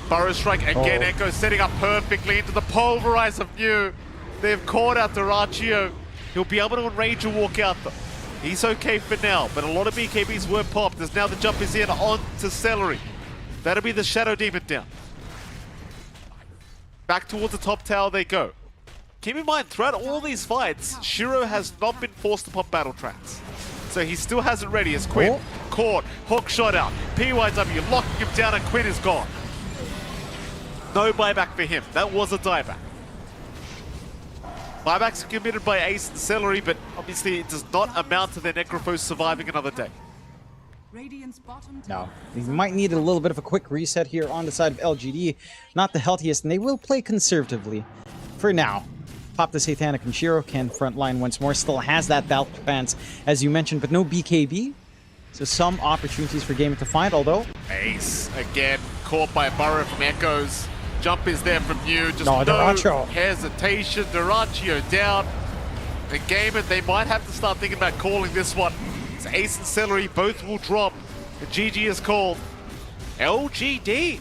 Burrow strike again. Echo setting up perfectly into the pulverize of New. They've caught out Dyrachyo. He'll be able to enrage and walk out though. He's okay for now, but a lot of BKBs were popped as now the jump is in on to Celery. That'll be the Shadow Demon down. Back towards the top tower they go. Keep in mind, throughout all these fights, Shiro has not been forced to pop battle tracks. So he still has it ready as Quinn caught, hook shot out, PYW locking him down and Quinn is gone. No buyback for him, that was a dieback. Buybacks are committed by Ace and Celery, but obviously it does not amount to their Necrophos surviving another day. No, they might need a little bit of a quick reset here on the side of LGD. Not the healthiest, and they will play conservatively for now. Pop the Satanic and Shiro can frontline once more. Still has that battle defense, as you mentioned, but no BKB. So some opportunities for Gaming to find, although... Ace, again, caught by Burrow from Echoes. Jump is there from you, just no no hesitation. Duraccio down. The Gamer, they might have to start thinking about calling this one. It's Ace and Celery, both will drop. The GG is called. LGD.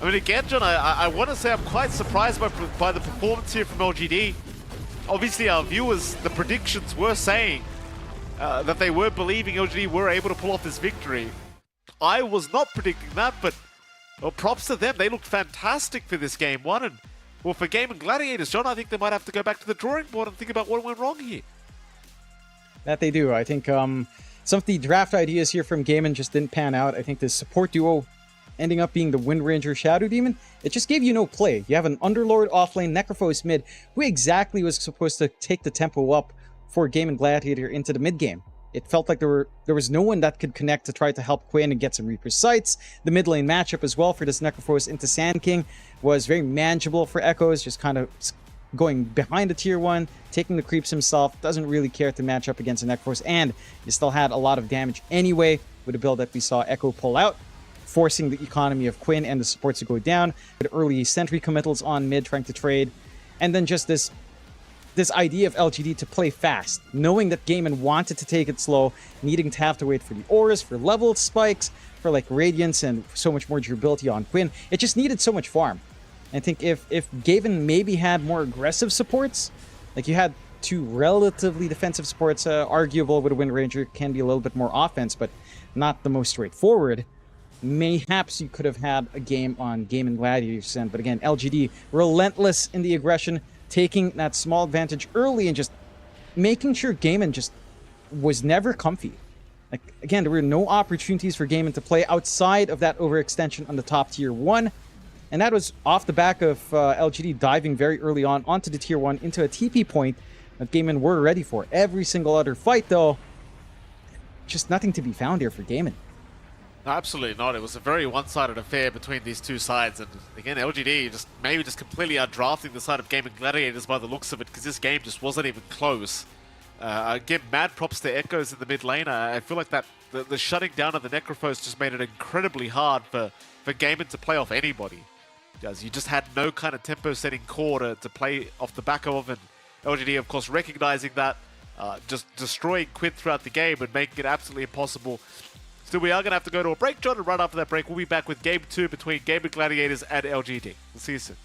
I mean, again, John, I want to say I'm quite surprised by the performance here from LGD. Obviously, our viewers, the predictions were saying that they were believing LGD were able to pull off this victory. I was not predicting that, but well, props to them. They looked fantastic for this game one. And well, for Game and Gladiators, John, I think they might have to go back to the drawing board and think about what went wrong here. That they do. I think some of the draft ideas here from Gaiman just didn't pan out. I think the support duo ending up being the Wind Ranger Shadow Demon, it just gave you no play. You have an Underlord offlane, Necrophos mid, who exactly was supposed to take the tempo up for Game and Gladiator into the mid game. It felt like there was no one that could connect to try to help Quinn and get some Reaper sights. The mid lane matchup as well for this Necrophos into Sand King was very manageable for Echoes, just kind of going behind the tier 1, taking the creeps himself, doesn't really care to match up against a Necrophos, and you still had a lot of damage anyway with the build that we saw Echo pull out, forcing the economy of Quinn and the supports to go down, with early sentry committals on mid trying to trade, and then just this idea of LGD to play fast, knowing that Gaiman wanted to take it slow, needing to have to wait for the auras, for level spikes, for like Radiance and so much more durability on Quinn. It just needed so much farm. I think if Gavin maybe had more aggressive supports, like you had two relatively defensive supports, arguable with a Wind Ranger, can be a little bit more offense, but not the most straightforward. Mayhaps you could have had a game on Game and Gladiator's end, but again, LGD relentless in the aggression, taking that small advantage early and just making sure Gaiman just was never comfy. Like, again, there were no opportunities for Gaiman to play outside of that overextension on the top tier 1. And that was off the back of LGD diving very early on onto the tier 1 into a TP point that Gaiman were ready for. Every single other fight, though, just nothing to be found here for Gaiman. No, absolutely not. It was a very one-sided affair between these two sides, and again, LGD maybe just completely outdrafting the side of Game and Gladiators by the looks of it, because this game just wasn't even close. Again, mad props to Echoes in the mid lane. I feel like that the shutting down of the Necrophos just made it incredibly hard for Gaiman to play off anybody. Because you just had no kind of tempo-setting core to play off the back of, and LGD, of course, recognizing that, just destroying Quinn throughout the game and making it absolutely impossible. Still, we are going to have to go to a break, John, and right after that break, we'll be back with Game 2 between Game and Gladiators and LGD. We'll see you soon.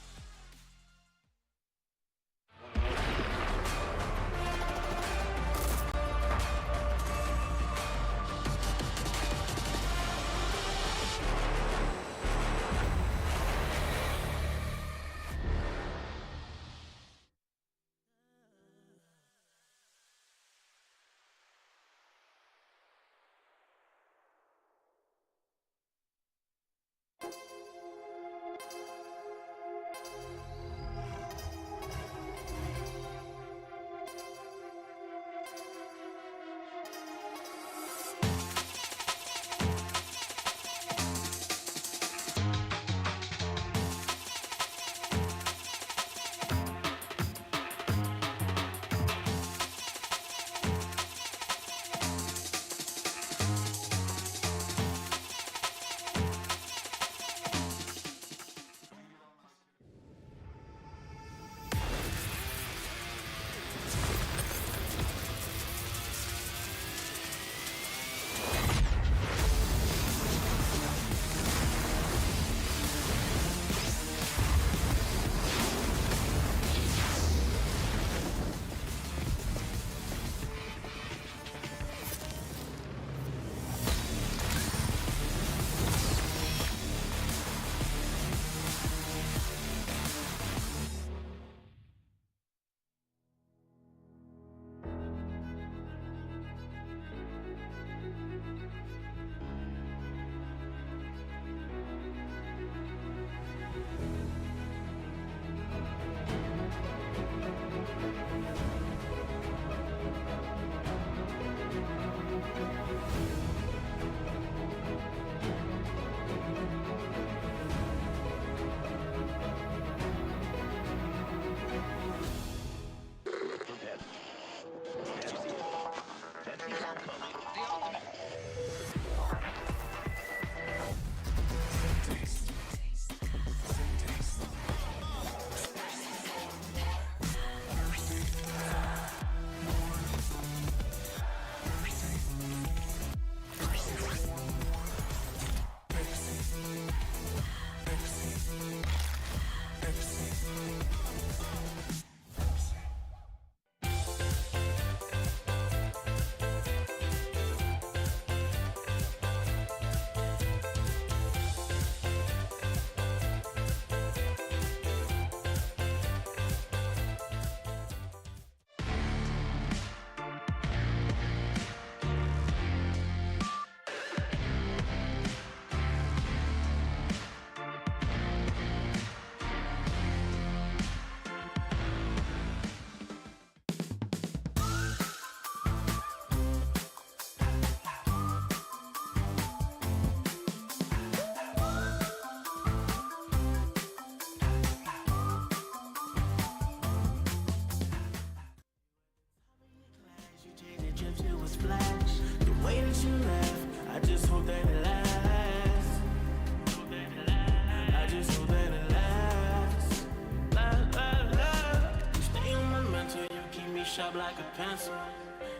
like a pencil.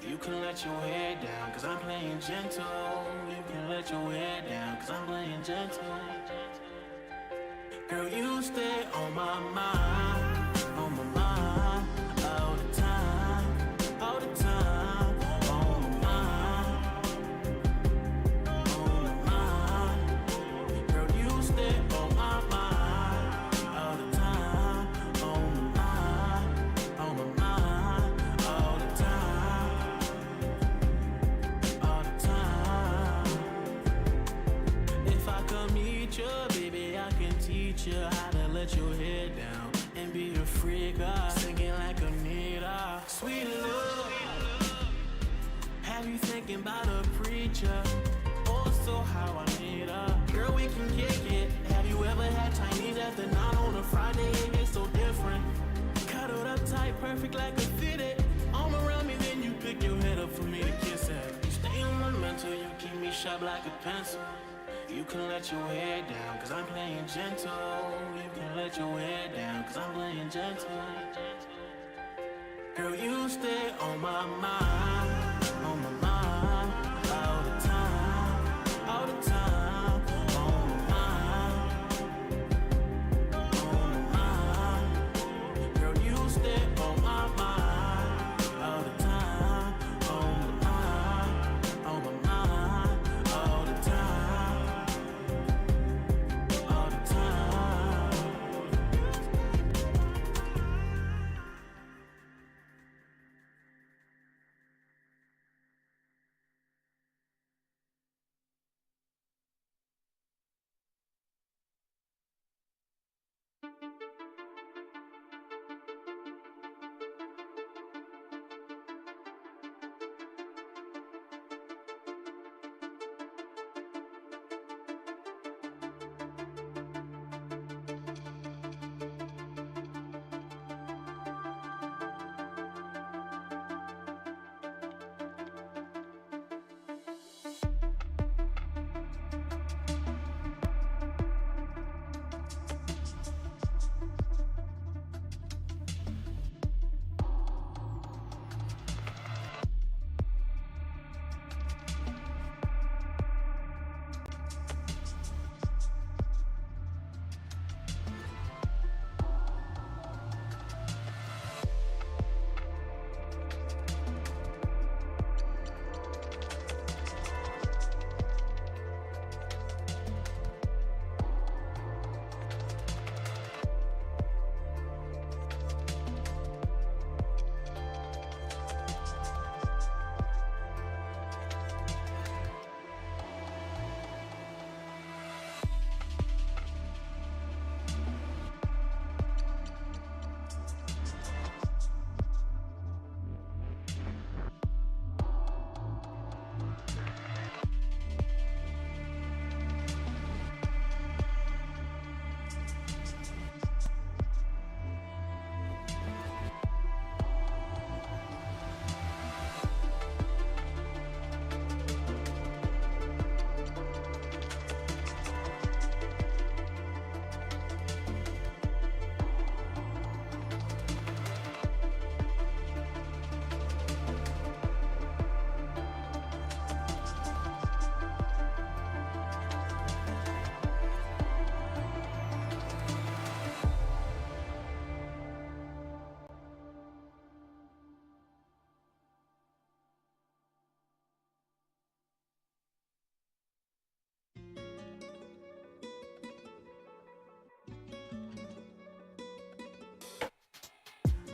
You can let your hair down, cause I'm playing gentle. You can let your hair down, cause I'm playing gentle. Girl, you stay on my mind, all the time, all the time, on my mind, on my mind. Girl, you stay on my mind, all the time, on my mind, all the time, all the time. If I could meet you, baby, I can teach you how to let your head down and be a freak, singing like a Anita. Sweet love, have you thinking about a preacher? Also how I made up. Girl, we can kick it. Have you ever had Chinese after 9 on a Friday? It gets so different. Cuddled up tight, perfect like a fitted. Arm around me, then you pick your head up for me to kiss it. You stay on my mental, you keep me sharp like a pencil. You can let your hair down, cause I'm playing gentle. You can let your hair down, cause I'm playing gentle. Girl, you stay on my mind, all the time, all the time, on my mind. Girl, you stay on my mind, all the time, on my mind, all the time, all the time.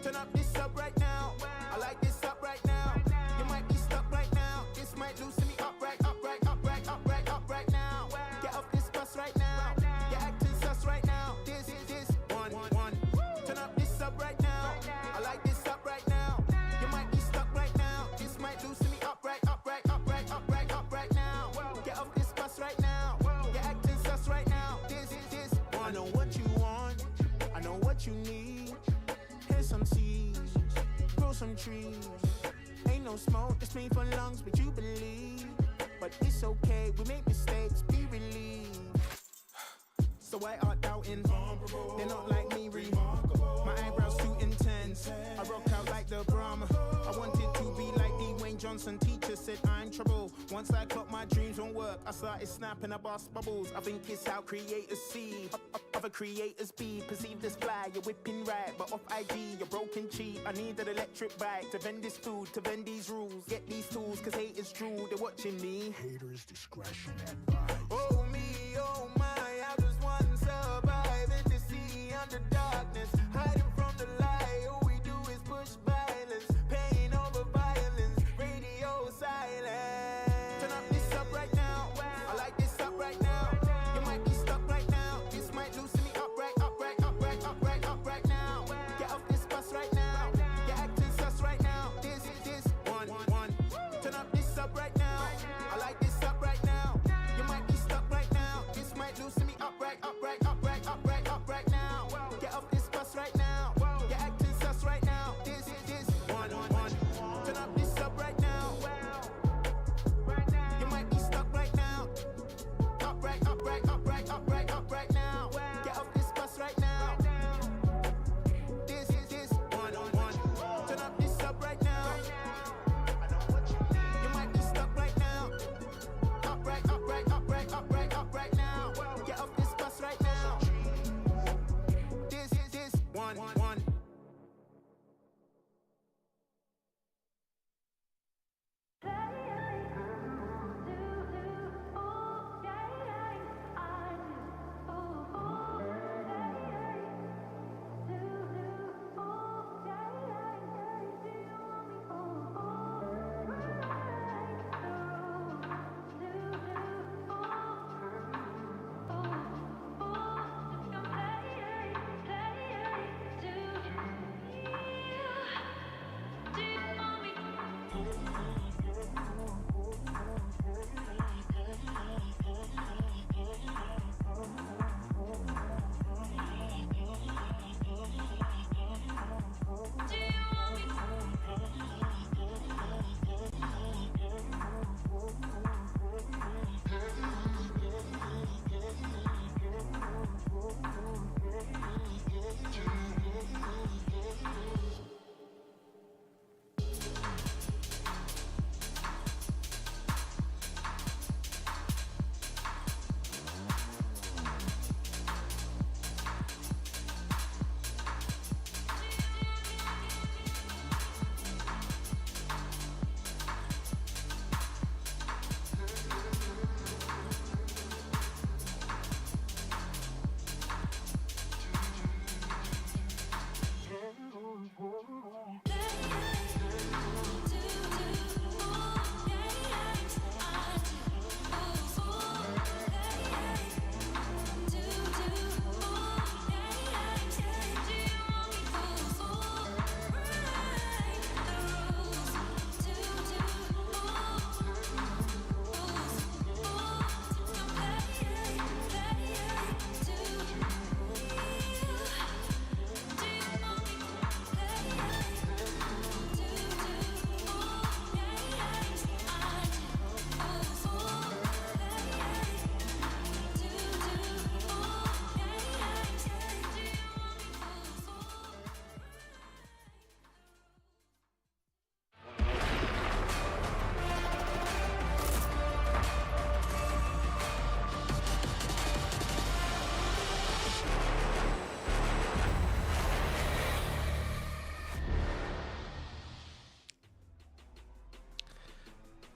Turn up this up right now. I like this up right now. You might be stuck right now. This might loosen me up right, up right, up right, up right, up right now. Get off this bus right now. You're acting sus right now. This one. Turn up this up right now. I like this up right now. You might be stuck right now. This might loosen me up right, up right, up right, up right, up right now. Get off this bus right now. You're acting sus right now. This one. I know what you want. I know what you need. Here's some seeds, grow some trees. Ain't no smoke, that's made for lungs, but you believe. But it's okay, we make mistakes, be relieved. So why art doubting? They're not like me, remarkable. My eyebrows too intense. I rock out like the Brahma. I want once and teacher said I'm trouble. Once I clocked my dreams won't work, I started snapping, I bust bubbles. I think it's how creators see, other creators be. Perceive this fly, you're whipping right, but off IG, you're broken cheap. I need an electric bike to vend this food, to vend these rules. Get these tools, cause haters drool, they're watching me. Haters discretion advised. Oh me, oh my, I just want to survive in the sea under darkness. Hiding from the light, all we do is push violence. Pain over violence, radio silence. Turn up this up right now, I like this up right now. You might be stuck right now, this might loosen me up right, up right, up right, up right, up right now. Get off this bus right now, you're acting sus right now. This, one. Turn up this up right now, I like this up right now. You might be stuck right now, this might loosen me up right, up right, up right, up right, up right now. Get off this bus right now, you're acting sus right now. This, one. Turn up this up right now. You might be stuck right now. Up right, up right, up right, up right, up right now. Get off this bus right now. This, one. Turn up this up right now. You might be stuck right now. Up right, up right, up right, up right, up right now. Get off this bus right now. This, one.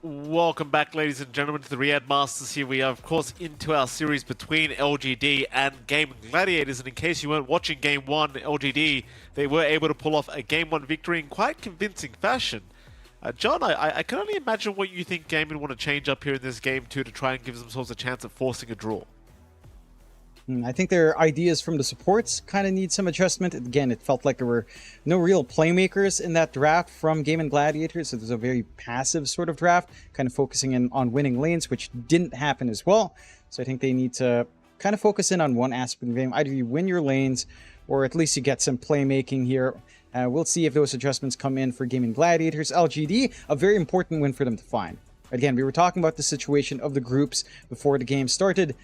Welcome back, ladies and gentlemen, to the Riyadh Masters. Here we are, of course, into our series between LGD and Gaming Gladiators. And in case you weren't watching Game 1, LGD, they were able to pull off a Game 1 victory in quite convincing fashion. John, I can only imagine what you think Gaming want to change up here in this Game 2 to try and give themselves a chance of forcing a draw. I think their ideas from the supports kind of need some adjustment. Again, it felt like there were no real playmakers in that draft from Game & Gladiators. It was a very passive sort of draft, kind of focusing in on winning lanes, which didn't happen as well. So I think they need to kind of focus in on one aspect of the game. Either you win your lanes, or at least you get some playmaking here. We'll see if those adjustments come in for Game & Gladiators. LGD, a very important win for them to find. Again, we were talking about the situation of the groups before the game started.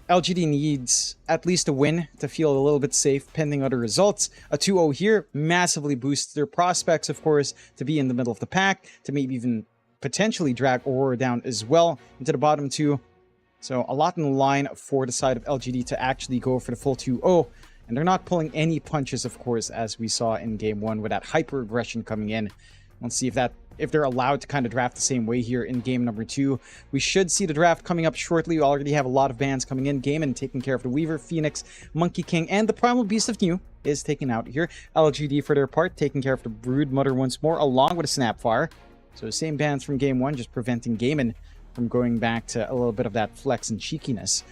LGD needs at least a win to feel a little bit safe pending other results. A 2-0 here massively boosts their prospects, of course, to be in the middle of the pack, to maybe even potentially drag Aurora down as well into the bottom 2. So a lot in the line for the side of LGD to actually go for the full 2-0. And they're not pulling any punches, of course, as we saw in Game 1 with that hyper-aggression coming in. Let's see if they're allowed to kind of draft the same way here in Game number 2. We should see the draft coming up shortly. We already have a lot of bans coming in. Game and taking care of the Weaver, Phoenix, Monkey King, and the Primal Beast of New is taken out here. LGD, for their part, taking care of the Brood Mother once more, along with a Snapfire. So same bans from Game 1, just preventing Gaiman from going back to a little bit of that flex and cheekiness.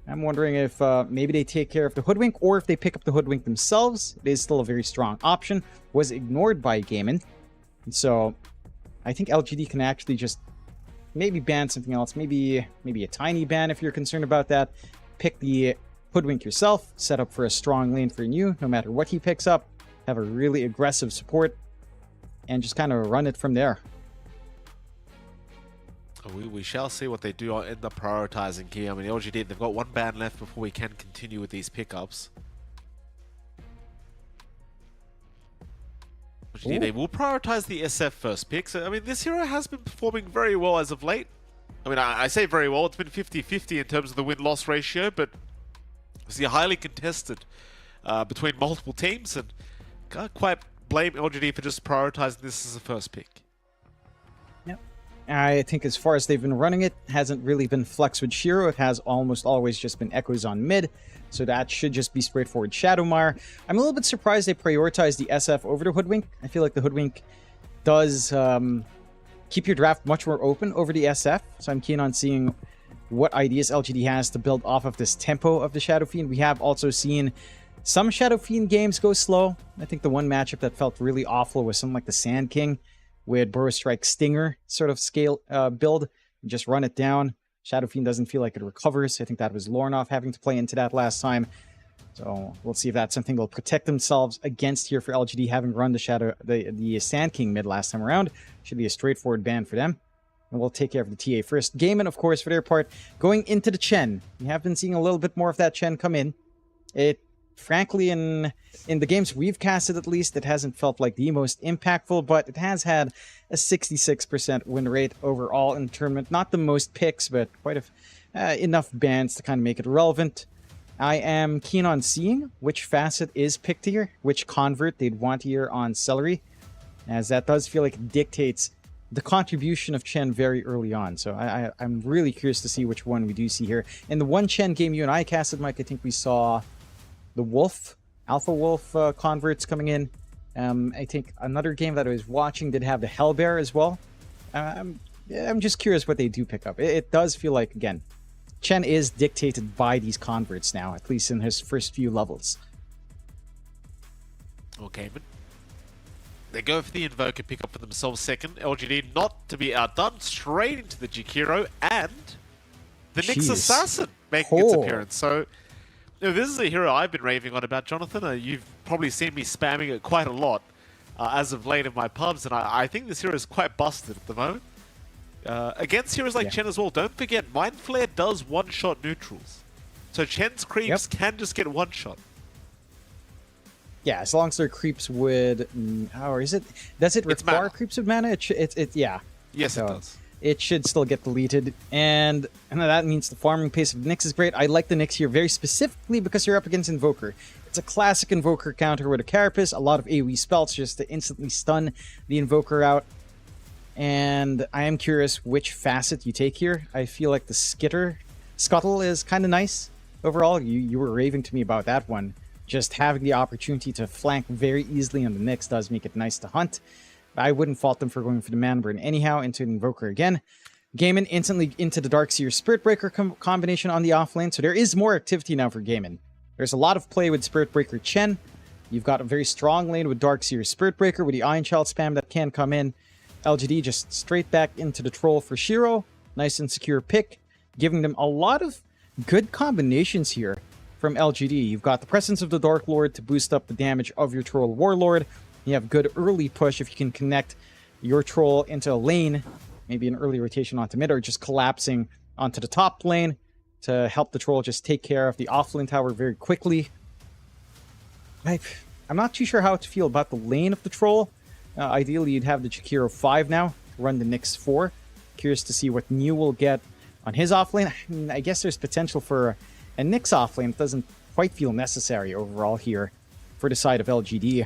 I'm wondering if maybe they take care of the Hoodwink, or if they pick up the Hoodwink themselves. It is still a very strong option. Was ignored by Gaiman. So I think LGD can actually just maybe ban something else. Maybe a tiny ban if you're concerned about that. Pick the Hoodwink yourself. Set up for a strong lane for you, no matter what he picks up. Have a really aggressive support. And just kind of run it from there. We shall see what they do in the prioritizing here. I mean, LGD, they've got one ban left before we can continue with these pickups. LGD, they will prioritize the SF first pick. So, I mean, this hero has been performing very well as of late. I mean, I say very well. It's been 50-50 in terms of the win-loss ratio, but it's highly contested between multiple teams, and can't quite blame LGD for just prioritizing this as a first pick. I think as far as they've been running it, hasn't really been flex with Shiro. It has almost always just been Echoes on mid. So that should just be straightforward Shadowmire. I'm a little bit surprised they prioritize the SF over the Hoodwink. I feel like the Hoodwink does keep your draft much more open over the SF. So I'm keen on seeing what ideas LGD has to build off of this tempo of the Shadow Fiend. We have also seen some Shadow Fiend games go slow. I think the one matchup that felt really awful was something like the Sand King, with Burrow Strike Stinger sort of scale build. You just run it down. Shadow Fiend doesn't feel like it recovers. I think that was Lornoff having to play into that last time. So we'll see if that's something they'll protect themselves against here for LGD, having run the Sand King mid last time around. Should be a straightforward ban for them. And we'll take care of the TA first. Gaiman, of course, for their part, going into the Chen. We have been seeing a little bit more of that Chen come in. It, frankly, in the games we've casted, at least, it hasn't felt like the most impactful, but it has had a 66% win rate overall in the tournament. Not the most picks, but quite enough bans to kind of make it relevant. I am keen on seeing which facet is picked here, which convert they'd want here on Celery, as that does feel like it dictates the contribution of Chen very early on. So I'm really curious to see which one we do see here. In the one Chen game you and I casted, Mike, I think we saw the Wolf, Alpha Wolf converts coming in. I think another game that I was watching did have the Hellbear as well. I'm just curious what they do pick up. It does feel like, again, Chen is dictated by these converts now, at least in his first few levels. Okay, but they go for the Invoker pickup for themselves second. LGD not to be outdone, straight into the Jakiro, and the Nyx Assassin making its appearance. So, you know, this is a hero I've been raving on about, Jonathan. You've probably seen me spamming it quite a lot as of late in my pubs, and I think this hero is quite busted at the moment. Against heroes like Chen as well, don't forget, Mind Flare does one-shot neutrals. So Chen's creeps can just get one-shot. Yeah, as long as they're creeps with... or is it... Does it require creeps with mana? Yeah. Yes, so it does. It should still get deleted. And that means the farming pace of Nyx is great. I like the Nyx here very specifically because you're up against Invoker. It's a classic Invoker counter with a Carapace, a lot of AoE spells just to instantly stun the Invoker out. And I am curious which facet you take here. I feel like the Scuttle is kind of nice overall. You were raving to me about that one. Just having the opportunity to flank very easily on the Nyx does make it nice to hunt. I wouldn't fault them for going for the Mana Burn anyhow into an Invoker again. Gaiman instantly into the Darkseer Spirit Breaker combination on the offlane. So there is more activity now for Gaiman. There's a lot of play with Spirit Breaker Chen. You've got a very strong lane with Darkseer Spirit Breaker with the Iron Child spam that can come in. LGD just straight back into the Troll for Shiro. Nice and secure pick, giving them a lot of good combinations here from LGD. You've got the presence of the Dark Lord to boost up the damage of your Troll Warlord. You have good early push if you can connect your Troll into a lane, maybe an early rotation onto mid, or just collapsing onto the top lane to help the Troll just take care of the offlane tower very quickly. I'm not too sure how to feel about the lane of the Troll. Ideally, you'd have the Jakiro 5 now, run the Nyx 4. Curious to see what New will get on his offlane. I guess there's potential for a Nyx offlane. It doesn't quite feel necessary overall here for the side of LGD.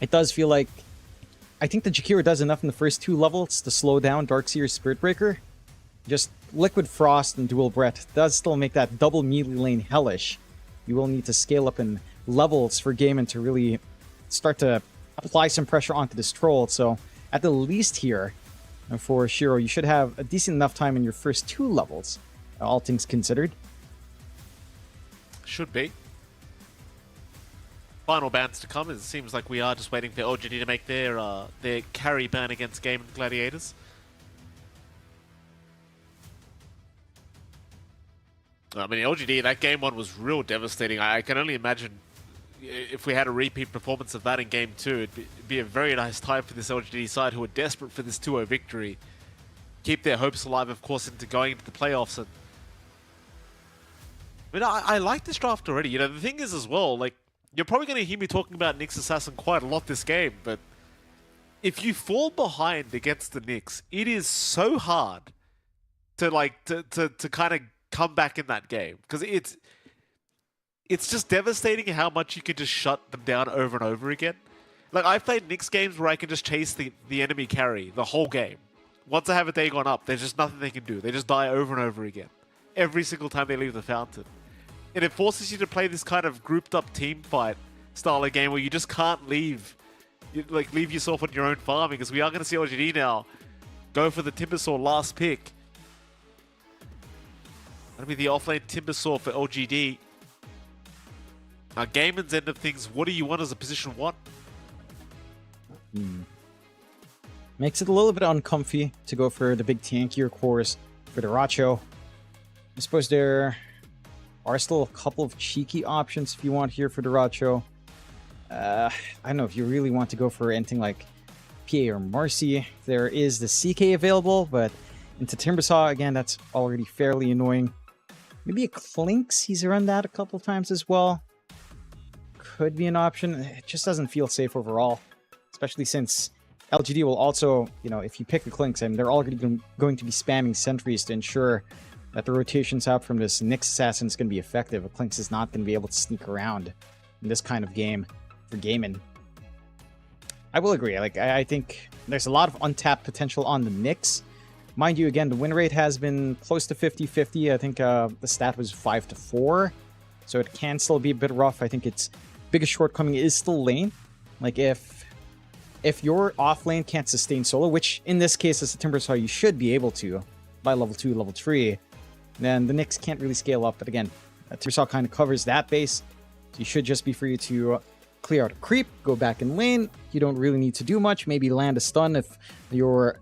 It does feel like, I think the Jakiro does enough in the first 2 levels to slow down Darkseer's Spirit Breaker. Just Liquid Frost and Dual Breath does still make that double melee lane hellish. You will need to scale up in levels for Gaimin to really start to apply some pressure onto this troll. So at the least here, for Shiro, you should have a decent enough time in your first 2 levels, all things considered. Should be. Final bans to come. It seems like we are just waiting for LGD to make their carry ban against Game and Gladiators. I mean, LGD, that game 1 was real devastating. I can only imagine if we had a repeat performance of that in game 2, it'd be a very nice time for this LGD side who are desperate for this 2-0 victory. Keep their hopes alive, of course, into going into the playoffs. And I mean, I like this draft already. You know, the thing is as well, like, you're probably going to hear me talking about Nyx Assassin quite a lot this game, but if you fall behind against the Nyx, it is so hard to, like, to kind of come back in that game, because it's just devastating how much you can just shut them down over and over again. Like, I've played Nyx games where I can just chase the enemy carry the whole game. Once I have a Dagon up, there's just nothing they can do. They just die over and over again. Every single time they leave the fountain. And it forces you to play this kind of grouped up team fight style of game where you just can't leave yourself on your own farming, because we are going to see LGD now go for the Timbersaw last pick. That'll be the offlane Timbersaw for LGD. Now, Gaimin's end of things, what do you want as a position 1? Makes it a little bit uncomfy to go for the big tankier cores for the Racho. I suppose there are still a couple of cheeky options if you want here for the Racho. I don't know if you really want to go for anything like PA or Marcy. There is the CK available, but into Timbersaw, again, that's already fairly annoying. Maybe a Clinks, he's run that a couple times as well. Could be an option. It just doesn't feel safe overall, especially since LGD will also, you know, if you pick the Clinks, and they're already going to be spamming sentries to ensure that the rotations out from this Nyx Assassin is going to be effective. A Clinks is not going to be able to sneak around in this kind of game for Gaimin. I will agree. Like, I think there's a lot of untapped potential on the Nyx. Mind you, again, the win rate has been close to 50-50. I think the stat was 5-4, so it can still be a bit rough. I think its biggest shortcoming is still lane. Like, if your off lane can't sustain solo, which in this case as a Timbersaw you should be able to by level 2, level 3, then the Nyx can't really scale up. But again, Timbersaw kind of covers that base, so you should just be free to clear out a creep, go back in lane. You don't really need to do much. Maybe land a stun if your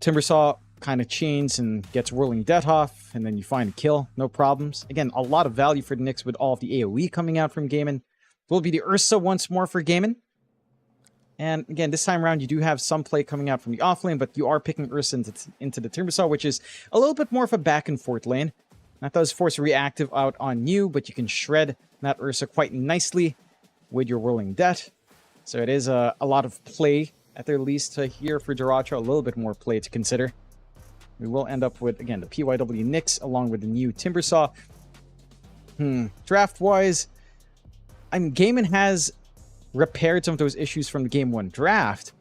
Timbersaw kind of chains and gets Whirling Death off, and then you find a kill. No problems. Again, a lot of value for the Nyx with all of the AoE coming out from Gaimin. Will be the Ursa once more for Gaimin. And again, this time around, you do have some play coming out from the offlane, but you are picking Ursa into the Timbersaw, which is a little bit more of a back and forth lane. That does force a reactive out on you, but you can shred that Ursa quite nicely with your Whirling Death. So it is a lot of play, at the least, here for Jiracho. A little bit more play to consider. We will end up with, again, the PYW Nyx along with the new Timbersaw. Draft-wise, I mean, Gaimin has repaired some of those issues from the Game 1 draft.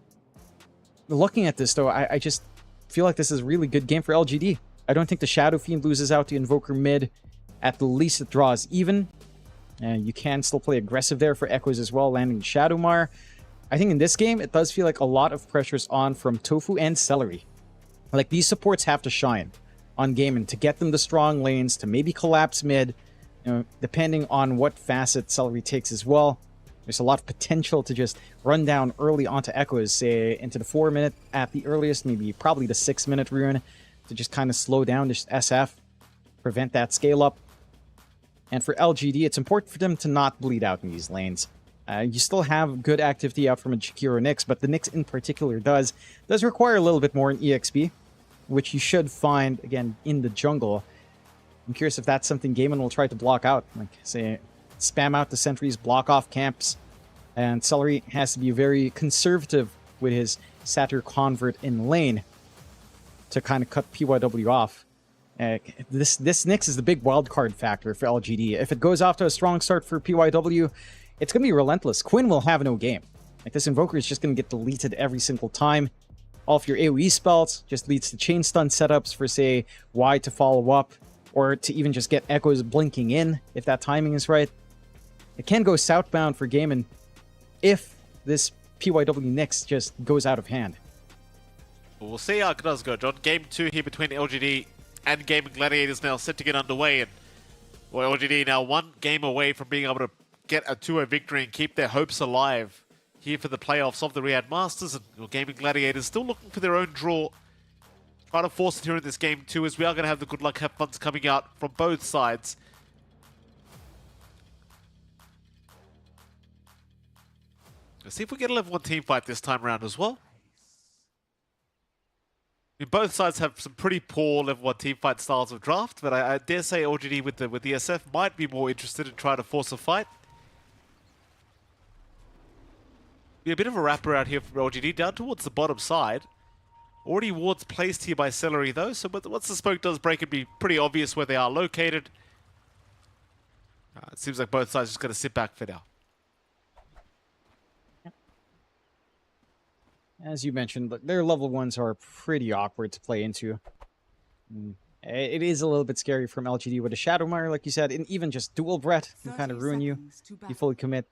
Looking at this, though, I just feel like this is a really good game for LGD. I don't think the Shadow Fiend loses out to Invoker mid. At the least, it draws even. And you can still play aggressive there for Echoes as well, landing Shadowmar. I think in this game, it does feel like a lot of pressure's on from Tofu and Celery. Like, these supports have to shine on Gaimin to get them the strong lanes, to maybe collapse mid, you know, depending on what facet Celery takes as well. There's a lot of potential to just run down early onto Echoes, say into the 4-minute at the earliest, maybe probably the 6-minute rune, to just kind of slow down this SF, prevent that scale up. And for LGD, it's important for them to not bleed out in these lanes. You still have good activity out from a Jakiro Nyx, but the Nyx in particular does require a little bit more in EXP, which you should find, again, in the jungle. I'm curious if that's something Gaimin will try to block out. Like, say, spam out the sentries, block off camps, and Celery has to be very conservative with his Satyr Convert in lane to kind of cut PYW off. This Nyx is the big wild card factor for LGD. If it goes off to a strong start for PYW, it's going to be relentless. Quinn will have no game. Like, this Invoker is just going to get deleted every single time. All of your AoE spells just leads to chain stun setups for, say, Y to follow up, or to even just get echoes blinking in if that timing is right. It can go southbound for Gaimin if this PYW Nyx just goes out of hand. We'll see how it does go, John. Game 2 here between LGD and Gaming Gladiators now set to get underway. And well, LGD now one game away from being able to get a 2-0 victory and keep their hopes alive here for the playoffs of the Riyadh Masters. And well, Gaming Gladiators still looking for their own draw. Trying to force it here in this game 2, as we are going to have the good luck have funds coming out from both sides. Let's see if we get a level 1 team fight this time around as well. I mean, both sides have some pretty poor level 1 team fight styles of draft, but I dare say LGD with the SF might be more interested in trying to force a fight. Be a bit of a wrapper out here from LGD down towards the bottom side. Already wards placed here by Celery though, so once the smoke does break, it'd be pretty obvious where they are located. It seems like both sides are just going to sit back for now. As you mentioned, their level 1s are pretty awkward to play into. It is a little bit scary from LGD with a Shadowmire, like you said, and even just dual Brett can kind of ruin you. You fully commit.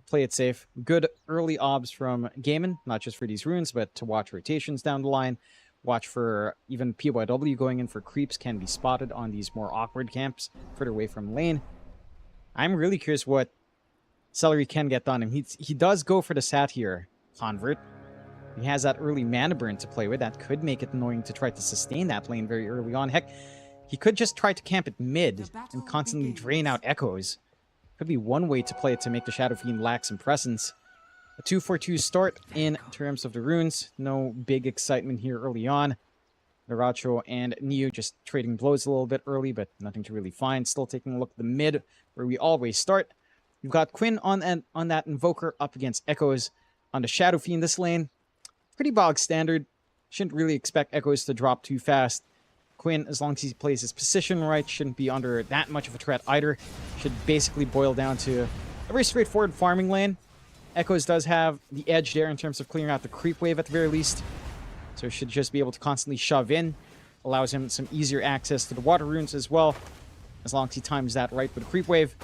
Play it safe. Good early obs from Gaimin, not just for these runes, but to watch rotations down the line. Watch for even PYW going in for creeps can be spotted on these more awkward camps further away from lane. I'm really curious what Celery can get done. And he does go for the Sat here, Convert. He has that early mana burn to play with. That could make it annoying to try to sustain that lane very early on. Heck, he could just try to camp it mid and constantly drain out echoes. Could be one way to play it to make the Shadow Fiend lack some presence. A 2-4-2 start in terms of the runes. No big excitement here early on. Naracho and Neo just trading blows a little bit early, but nothing to really find. Still taking a look at the mid, where we always start. You've got Quinn on that Invoker up against Echoes on the Shadow Fiend this lane. Pretty bog standard. Shouldn't really expect Echoes to drop too fast. Quinn, as long as he plays his position right, shouldn't be under that much of a threat either. Should basically boil down to a very straightforward farming lane. Echoes does have the edge there in terms of clearing out the creep wave at the very least. So should just be able to constantly shove in. Allows him some easier access to the water runes as well, as long as he times that right with the creep wave.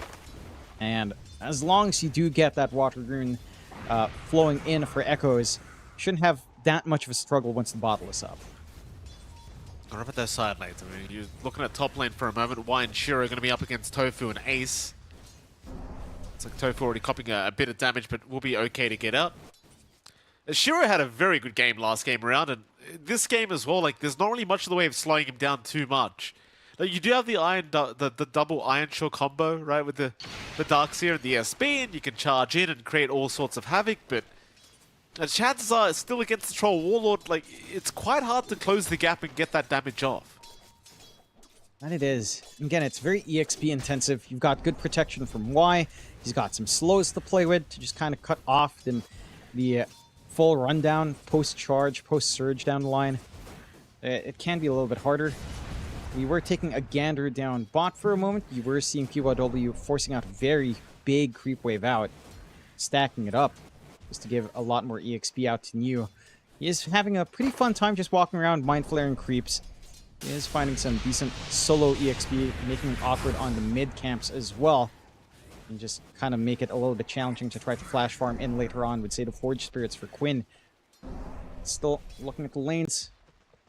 And as long as you do get that water rune flowing in for Echoes, shouldn't have that much of a struggle once the bottle is up. What about those side lanes? I mean, you're looking at top lane for a moment. Y and Shiro are going to be up against Tofu and Ace. It's like Tofu already copying a bit of damage, but will be okay to get out. Shiro had a very good game last game around, and this game as well, like, there's not really much in the way of slowing him down too much. Like, you do have the the double Iron Shore combo, right, with the Darkseer and the SB, and you can charge in and create all sorts of havoc, but chances are, still against the Troll Warlord, like, it's quite hard to close the gap and get that damage off. And it is. Again, it's very EXP intensive. You've got good protection from Y. He's got some slows to play with to just kind of cut off the full rundown, post-charge, post-surge down the line. It can be a little bit harder. We were taking a gander down bot for a moment. You were seeing PYW forcing out a very big creep wave out, stacking it up, just to give a lot more EXP out to New. He is having a pretty fun time just walking around mind flaring creeps. He is finding some decent solo EXP, making it awkward on the mid camps as well. And just kind of make it a little bit challenging to try to flash farm in later on with, say, the Forge Spirits for Quinn. Still looking at the lanes.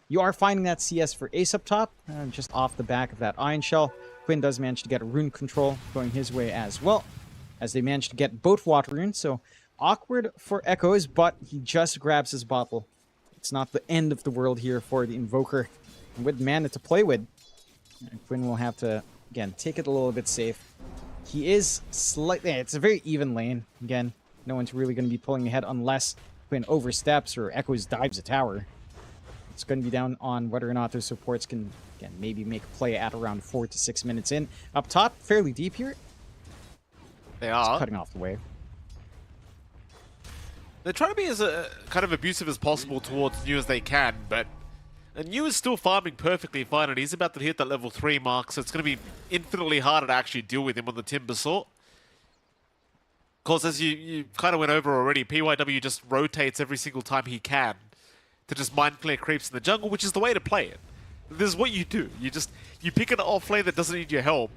You are finding that CS for Ace up top, just off the back of that Iron Shell. Quinn does manage to get a rune control going his way as well, as they manage to get both water runes, so awkward for Echoes, but he just grabs his bottle. It's not the end of the world here for the Invoker. And with mana to play with, Quinn will have to, again, take it a little bit safe. He is slightly... It's a very even lane. Again, no one's really going to be pulling ahead unless Quinn oversteps or Echoes dives a tower. It's going to be down on whether or not those supports can, again, maybe make a play at around 4 to 6 minutes in. Up top, fairly deep here. They are. Just cutting off the wave. They're trying to be as kind of abusive as possible towards New as they can, but And Yu is still farming perfectly fine, and he's about to hit that level 3 mark, so it's going to be infinitely harder to actually deal with him on the Timber Saw. Of course, as you kind of went over already, PYW just rotates every single time he can to just mind flare creeps in the jungle, which is the way to play it. This is what you do. You pick an off lane that doesn't need your help,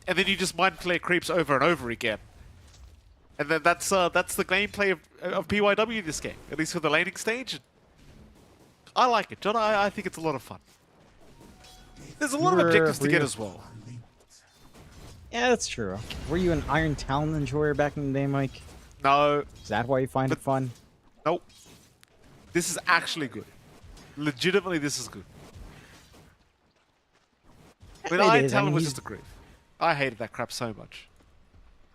and then you just mind flare creeps over and over again. And then that's the gameplay of PYW this game, at least for the laning stage. I like it, John. I think it's a lot of fun. There's a lot of objectives to get as well. Yeah, that's true. Were you an Iron Talon enjoyer back in the day, Mike? No. Is that why you find it fun? Nope. This is actually good. Legitimately, this is good. I mean, Iron Talon was just a grief. I hated that crap so much.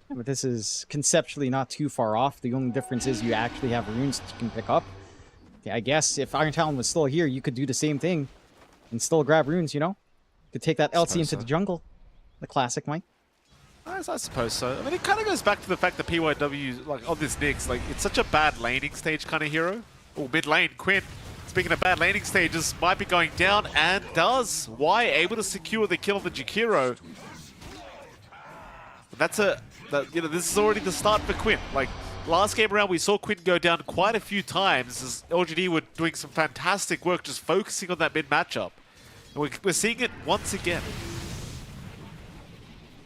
Yeah, but this is conceptually not too far off. The only difference is you actually have runes that you can pick up. Yeah, I guess if Iron Talon was still here, you could do the same thing and still grab runes, you know? You could take that LT into the jungle. The classic, Mike. I suppose so. I mean, it kind of goes back to the fact that PYW, like, on this Nyx, like, it's such a bad laning stage kind of hero. Or mid lane, Quinn. Speaking of bad laning stages, might be going down, and does. Why? Able to secure the kill on the Jakiro. That's you know, this is already the start for Quinn. Like, last game around, we saw Quinn go down quite a few times as LGD were doing some fantastic work just focusing on that mid matchup. And we're seeing it once again.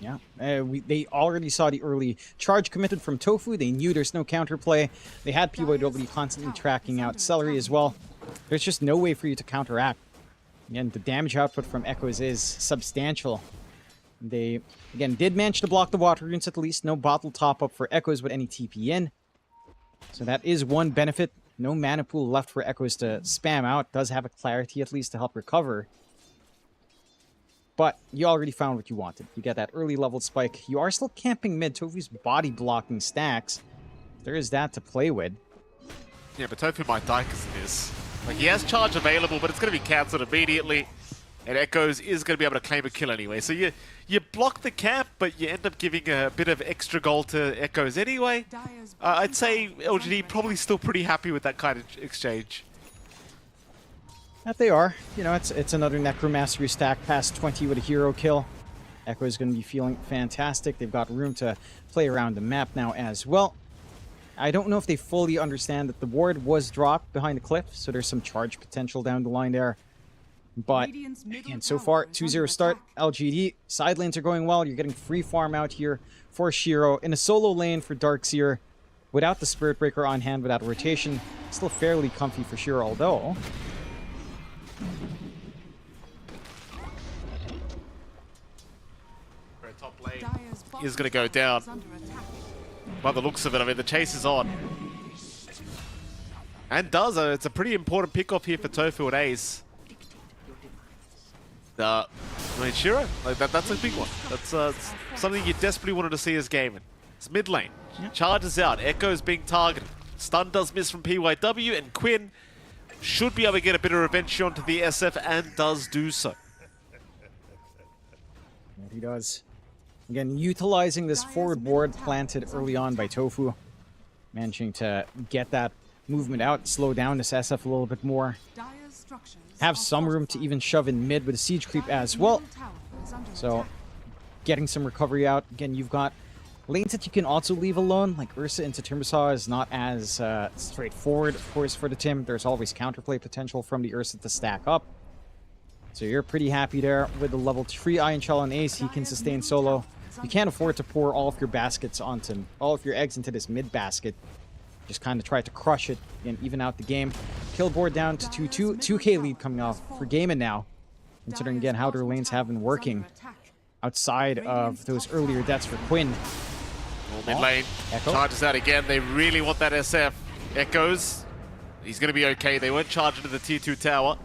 Yeah, they already saw the early charge committed from Tofu. They knew there's no counterplay. They had PYW constantly tracking out Celery as well. There's just no way for you to counteract. Again, the damage output from Echoes is substantial. They, again, did manage to block the water runes at least. No bottle top-up for Echoes with any TP in. So that is one benefit. No mana pool left for Echoes to spam out. Does have a clarity at least to help recover. But you already found what you wanted. You get that early level spike. You are still camping mid. Tofu's body blocking stacks. There is that to play with. Yeah, but Tofu might die because of this. Like, he has charge available, but it's going to be cancelled immediately. And Echoes is going to be able to claim a kill anyway. So you block the camp, but you end up giving a bit of extra gold to Echoes anyway. I'd say LGD probably still pretty happy with that kind of exchange. That they are. You know, it's another Necromastery stack past 20 with a hero kill. Echo is going to be feeling fantastic. They've got room to play around the map now as well. I don't know if they fully understand that the ward was dropped behind the cliff, so there's some charge potential down the line there. But, again, so far, 2-0 start, LGD. Side lanes are going well. You're getting free farm out here for Shiro. In a solo lane for Darkseer, without the Spirit Breaker on hand, without rotation. Still fairly comfy for Shiro, although... Top lane is going to go down. By the looks of it, I mean, the chase is on. And does. It's a pretty important pick-off here for Tofu and Ace. I mean, Shiro, like that's a big one. That's something you desperately wanted to see as gaming. It's mid lane. Charges out. Echo's being targeted. Stun does miss from PYW, and Quinn should be able to get a bit of revenge onto the SF, and does do so. Yeah, he does. Again, utilizing this forward ward planted early on by Tofu. Managing to get that movement out, slow down this SF a little bit more. Have some room to even shove in mid with a siege creep as well. So, getting some recovery out. Again, you've got lanes that you can also leave alone, like Ursa into Timbersaw is not as straightforward, of course, for the Tim. There's always counterplay potential from the Ursa to stack up. So you're pretty happy there with the level 3 Iron Shell on Ace. He can sustain solo. You can't afford to pour all of your baskets onto all of your eggs into this mid basket. Just kind of try to crush it and even out the game. Kill board down to 2-2. 2k lead coming off for Gaimin now. Considering again how their lanes have been working outside of those earlier deaths for Quinn. Mid lane charges out again. They really want that SF. Echoes. He's going to be okay. They won't charge into the tier 2 tower.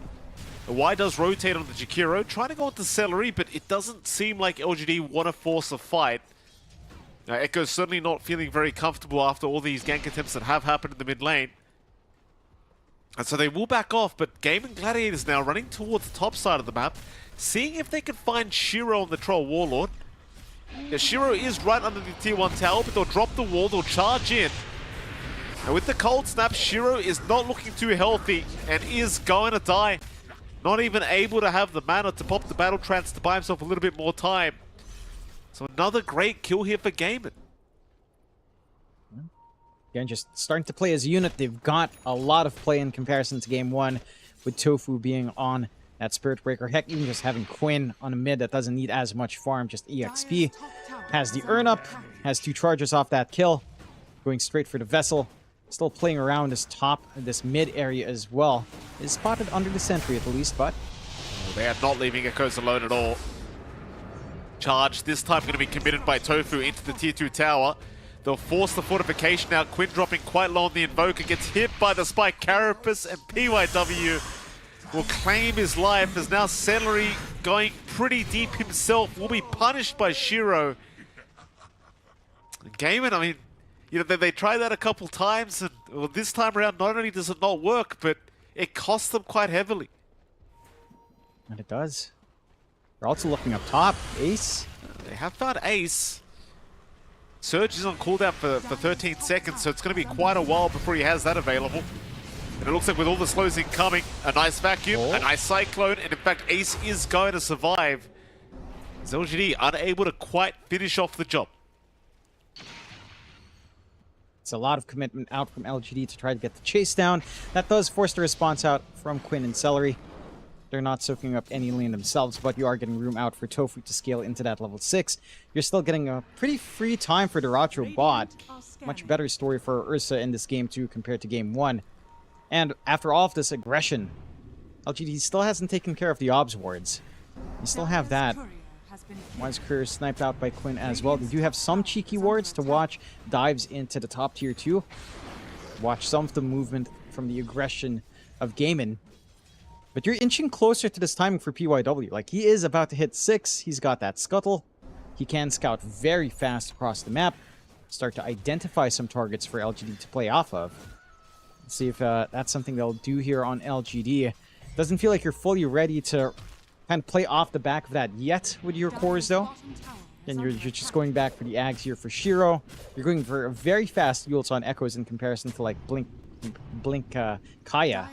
Y does rotate on the Jakiro, trying to go into Celery, but it doesn't seem like LGD want to force a fight. Now, Echo's certainly not feeling very comfortable after all these gank attempts that have happened in the mid lane. And so they will back off, but Gaimin Gladiators now running towards the top side of the map, seeing if they can find Shiro on the Troll Warlord. Yeah, Shiro is right under the tier 1 tower, but they'll drop the wall, they'll charge in. And with the cold snap, Shiro is not looking too healthy and is going to die. Not even able to have the mana to pop the battle trance to buy himself a little bit more time. So another great kill here for Gaiman. Again, just starting to play as a unit. They've got a lot of play in comparison to game one, with Tofu being on that Spirit Breaker. Heck, even just having Quinn on a mid that doesn't need as much farm, just EXP. Has the Urn up, has 2 charges off that kill, going straight for the Vessel. Still playing around this mid area as well. Is spotted under the sentry at least, but They are not leaving Echoes alone at all. Charge this time going to be committed by Tofu into the tier 2 tower. They'll force the fortification out. Quinn dropping quite low on the Invoker. Gets hit by the Spike Carapace, and PYW will claim his life as now Celery, going pretty deep himself, will be punished by Shiro. Gaiman, I mean, you know, they tried that a couple times, and well, this time around, not only does it not work, but it costs them quite heavily. And it does. They're also looking up top. Ace. They have found Ace. Surge is on cooldown for 13 seconds, so it's going to be quite a while before he has that available. And it looks like with all the slows incoming, a nice vacuum, a nice cyclone, and in fact Ace is going to survive. LGD unable to quite finish off the job. It's a lot of commitment out from LGD to try to get the chase down. That does force the response out from Quinn and Celery. They're not soaking up any lane themselves, but you are getting room out for Tofu to scale into that level 6. You're still getting a pretty free time for the Racho bot. Much better story for Ursa in this game too compared to game 1. And after all of this aggression, LGD still hasn't taken care of the Obs wards. You still have that. One's Courier sniped out by Quinn as well. They do have some cheeky wards to watch dives into the top tier 2. Watch some of the movement from the aggression of Gaiman. But you're inching closer to this timing for PYW. Like, he is about to hit 6. He's got that scuttle. He can scout very fast across the map. Start to identify some targets for LGD to play off of. Let's see if that's something they'll do here on LGD. Doesn't feel like you're fully ready to kind of play off the back of that yet with your cores, though. Then you're just going back for the Ags here for Shiro. You're going for a very fast ults on Echoes in comparison to, like, Blink Kaya.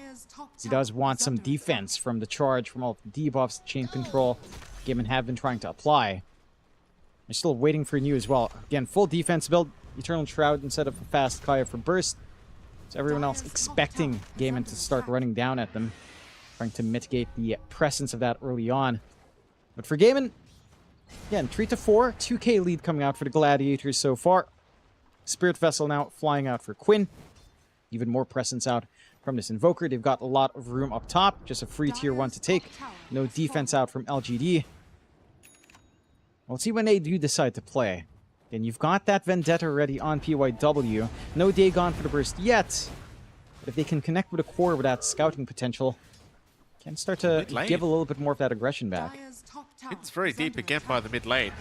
He does want some defense from the charge, from all the debuffs, chain control Gaiman have been trying to apply. They're still waiting for new as well. Again, full defense build, Eternal Shroud instead of a fast Kaya for burst. So everyone else expecting Gaiman to start running down at them, trying to mitigate the presence of that early on. But for Gaiman, again, 3-4, 2k lead coming out for the Gladiators so far. Spirit Vessel now flying out for Quinn. Even more presence out from this Invoker. They've got a lot of room up top. Just a free tier 1 to take. No defense out from LGD. We'll see when they do decide to play. And you've got that Vendetta already on PYW. No Dagon for the burst yet. But if they can connect with a core with that scouting potential, can start to give a little bit more of that aggression back. It's very deep again by the mid lane.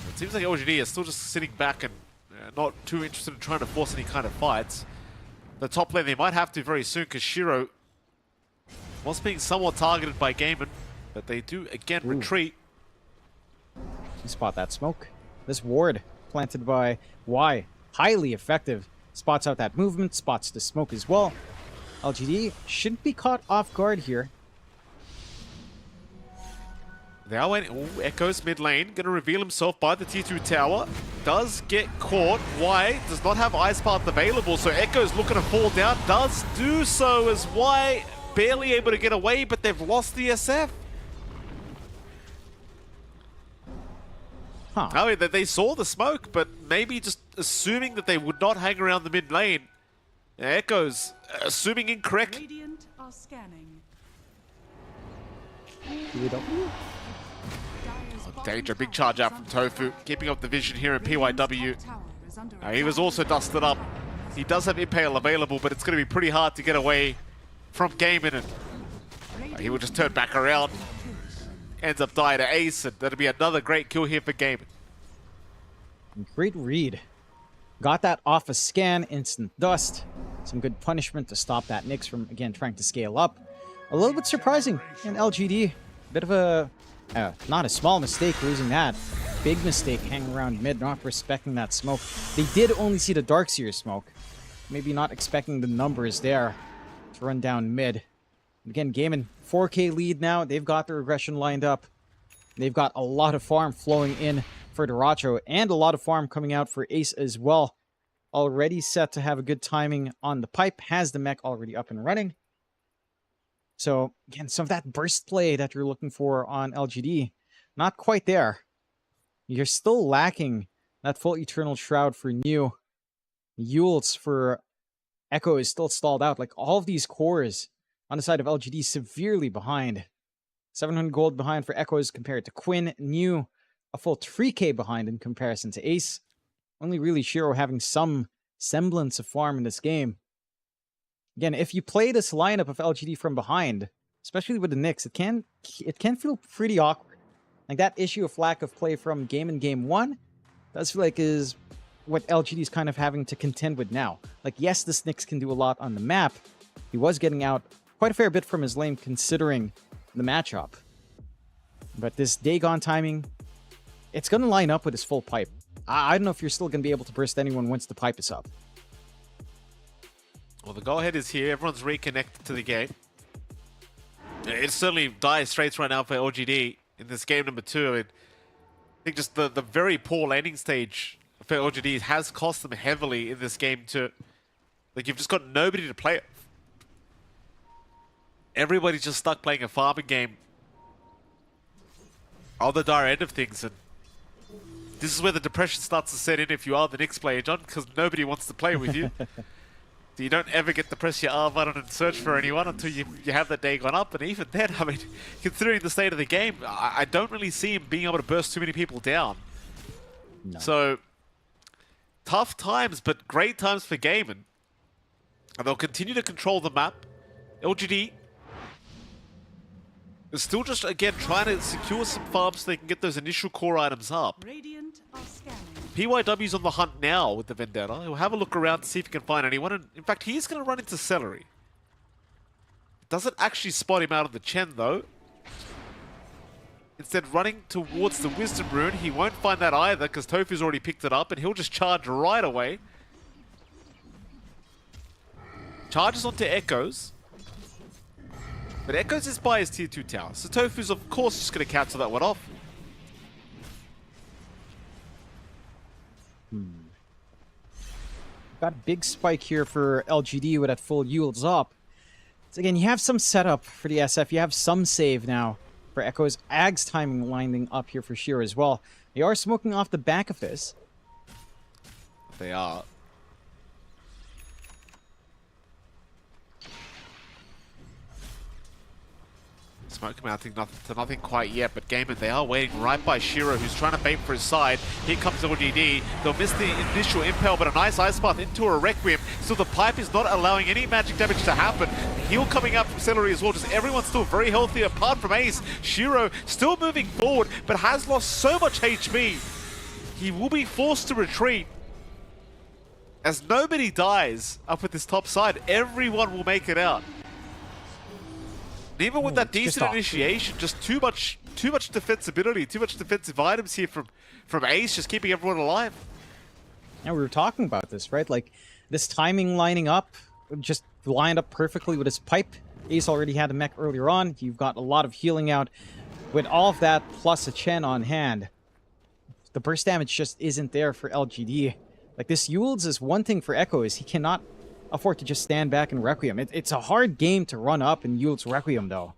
It seems like LGD is still just sitting back and not too interested in trying to force any kind of fights. The top lane, they might have to very soon, because Shiro was being somewhat targeted by Gaiman, but they do again retreat. You spot that smoke. This ward planted by Y, highly effective. Spots out that movement, spots the smoke as well. LGD shouldn't be caught off guard here. They are waiting. Ooh, Echoes mid lane, going to reveal himself by the tier 2 tower. Does get caught. Y does not have Ice Path available, so Echoes looking to fall down. Does do so as Y barely able to get away, but they've lost the SF. Huh. I mean, they saw the smoke, but maybe just assuming that they would not hang around the mid lane. Echoes assuming incorrect. Radiant are scanning. Danger, big charge out from Tofu, keeping up the vision here in PYW. He was also dusted up. He does have Impale available, but it's going to be pretty hard to get away from Gaiman, and he will just turn back around. Ends up dying to Ace, and that'll be another great kill here for Gaiman. Great read. Got that off a scan, instant dust. Some good punishment to stop that Nyx from, again, trying to scale up. A little bit surprising in LGD. Bit of a, not a small mistake losing that. Big mistake hanging around mid, not respecting that smoke. They did only see the Darkseer smoke. Maybe not expecting the numbers there to run down mid. Again, Gaiman, 4K lead now. They've got their aggression lined up. They've got a lot of farm flowing in for Diracho and a lot of farm coming out for Ace as well. Already set to have a good timing on the pipe. Has the mech already up and running. So, again, some of that burst play that you're looking for on LGD, not quite there. You're still lacking that full Eternal Shroud for New. Yules for Echo is still stalled out. Like, all of these cores on the side of LGD severely behind. 700 gold behind for Echoes compared to Quinn. New, a full 3k behind in comparison to Ace. Only really Shiro having some semblance of farm in this game. Again, if you play this lineup of LGD from behind, especially with the Knicks, it can feel pretty awkward. Like, that issue of lack of play from Game 1 does feel like is what LGD is kind of having to contend with now. Like, yes, this Knicks can do a lot on the map. He was getting out quite a fair bit from his lane considering the matchup. But this Dagon timing, it's going to line up with his full pipe. I don't know if you're still going to be able to burst anyone once the pipe is up. Well, the go-ahead is here. Everyone's reconnected to the game. It's certainly dire straits right now for LGD in this game number 2. I mean, I think just the very poor landing stage for LGD has cost them heavily in this game too. Like, you've just got nobody to play it. Everybody's just stuck playing a farming game on the dire end of things, and this is where the depression starts to set in if you are the Knicks player, John, because nobody wants to play with you. So you don't ever get to press your R button and search for anyone until you have that day gone up. And even then, I mean, considering the state of the game, I don't really see him being able to burst too many people down. No. So, tough times, but great times for Gaiman. And they'll continue to control the map. LGD is still just, again, trying to secure some farms so they can get those initial core items up. PYW's on the hunt now with the Vendetta. He'll have a look around to see if he can find anyone. And in fact, he is going to run into Celery. Doesn't actually spot him out of the Chen, though. Instead, running towards the Wisdom Rune. He won't find that either because Tofu's already picked it up, and he'll just charge right away. Charges onto Echoes. But Echoes is by his tier 2 tower. So Tofu's, of course, just going to cancel that one off. Got a big spike here for LGD with that full Yules up. So again, you have some setup for the SF. You have some save now for Echoes. Ag's timing lining up here for Shiro as well. They are smoking off the back of this. They are. Smoke mounting nothing quite yet, but Gaiman, they are waiting right by Shiro, who's trying to bait for his side. Here comes LGD. They'll miss the initial impale, but a nice ice path into a Requiem. Still, the pipe is not allowing any magic damage to happen. Heal coming out from Celery as well. Just everyone's still very healthy apart from Ace. Shiro still moving forward, but has lost so much HP. He will be forced to retreat. As nobody dies up at this top side, everyone will make it out. Even with that decent initiation, just too much defensibility, too much defensive items here from Ace, just keeping everyone alive. Yeah, we were talking about this, right? Like, this timing lining up, just lined up perfectly with his pipe. Ace already had a mech earlier on. You've got a lot of healing out. With all of that, plus a Chen on hand, the burst damage just isn't there for LGD. Like, this Yules is one thing for Echoes. He cannot afford to just stand back and Requiem. It's a hard game to run up and Yules Requiem, though.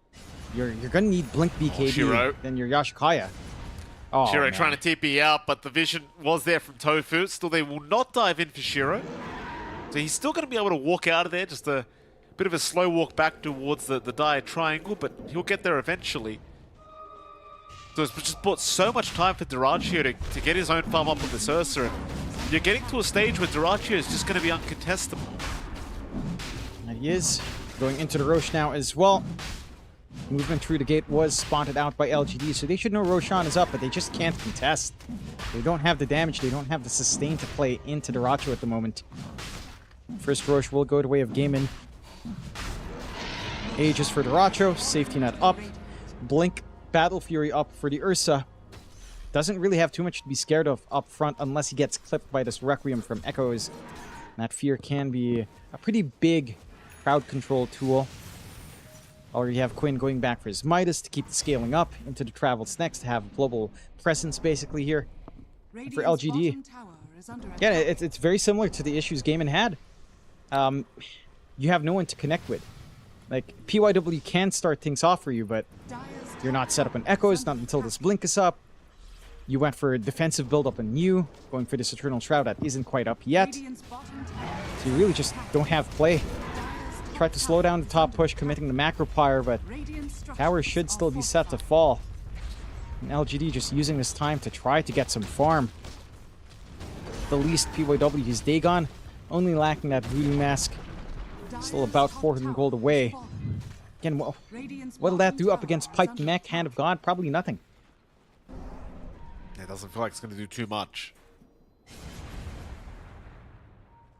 You're gonna need Blink BKB, then your Yashikaya. Oh, Shiro man. trying to TP out, but the vision was there from Tofu. Still, they will not dive in for Shiro. So he's still going to be able to walk out of there. Just a bit of a slow walk back towards the dire triangle, but he'll get there eventually. So it's just bought so much time for Diracho to get his own farm up with this Ursa. And you're getting to a stage where Diracho is just going to be uncontestable. And he is going into the Rosh now as well. Movement through the gate was spotted out by LGD, so they should know Roshan is up, but they just can't contest. They don't have the damage, they don't have the sustain to play into Diracho at the moment. First Rosh will go the way of Gaiman. Aegis for Diracho, safety net up. Blink, Battle Fury up for the Ursa. Doesn't really have too much to be scared of up front unless he gets clipped by this Requiem from Echoes. That fear can be a pretty big crowd control tool. Already have Quinn going back for his Midas to keep the scaling up into the Travels next to have a global presence basically here. And for LGD, yeah, it's very similar to the issues Gaiman had. You have no one to connect with. Like, PYW can start things off for you, but you're not set up on Echoes, not until this Blink is up. You went for a defensive build-up on you, going for this Eternal Shroud that isn't quite up yet. So you really just don't have play. Tried to slow down the top push, committing the Macro Pyre, but tower should still be set to fall. And LGD just using this time to try to get some farm. At the least, PYW's Dagon, only lacking that Voodoo Mask. Still about 400 gold away. Again, what'll that do up against Piped Mech, Hand of God? Probably nothing. It doesn't feel like it's going to do too much.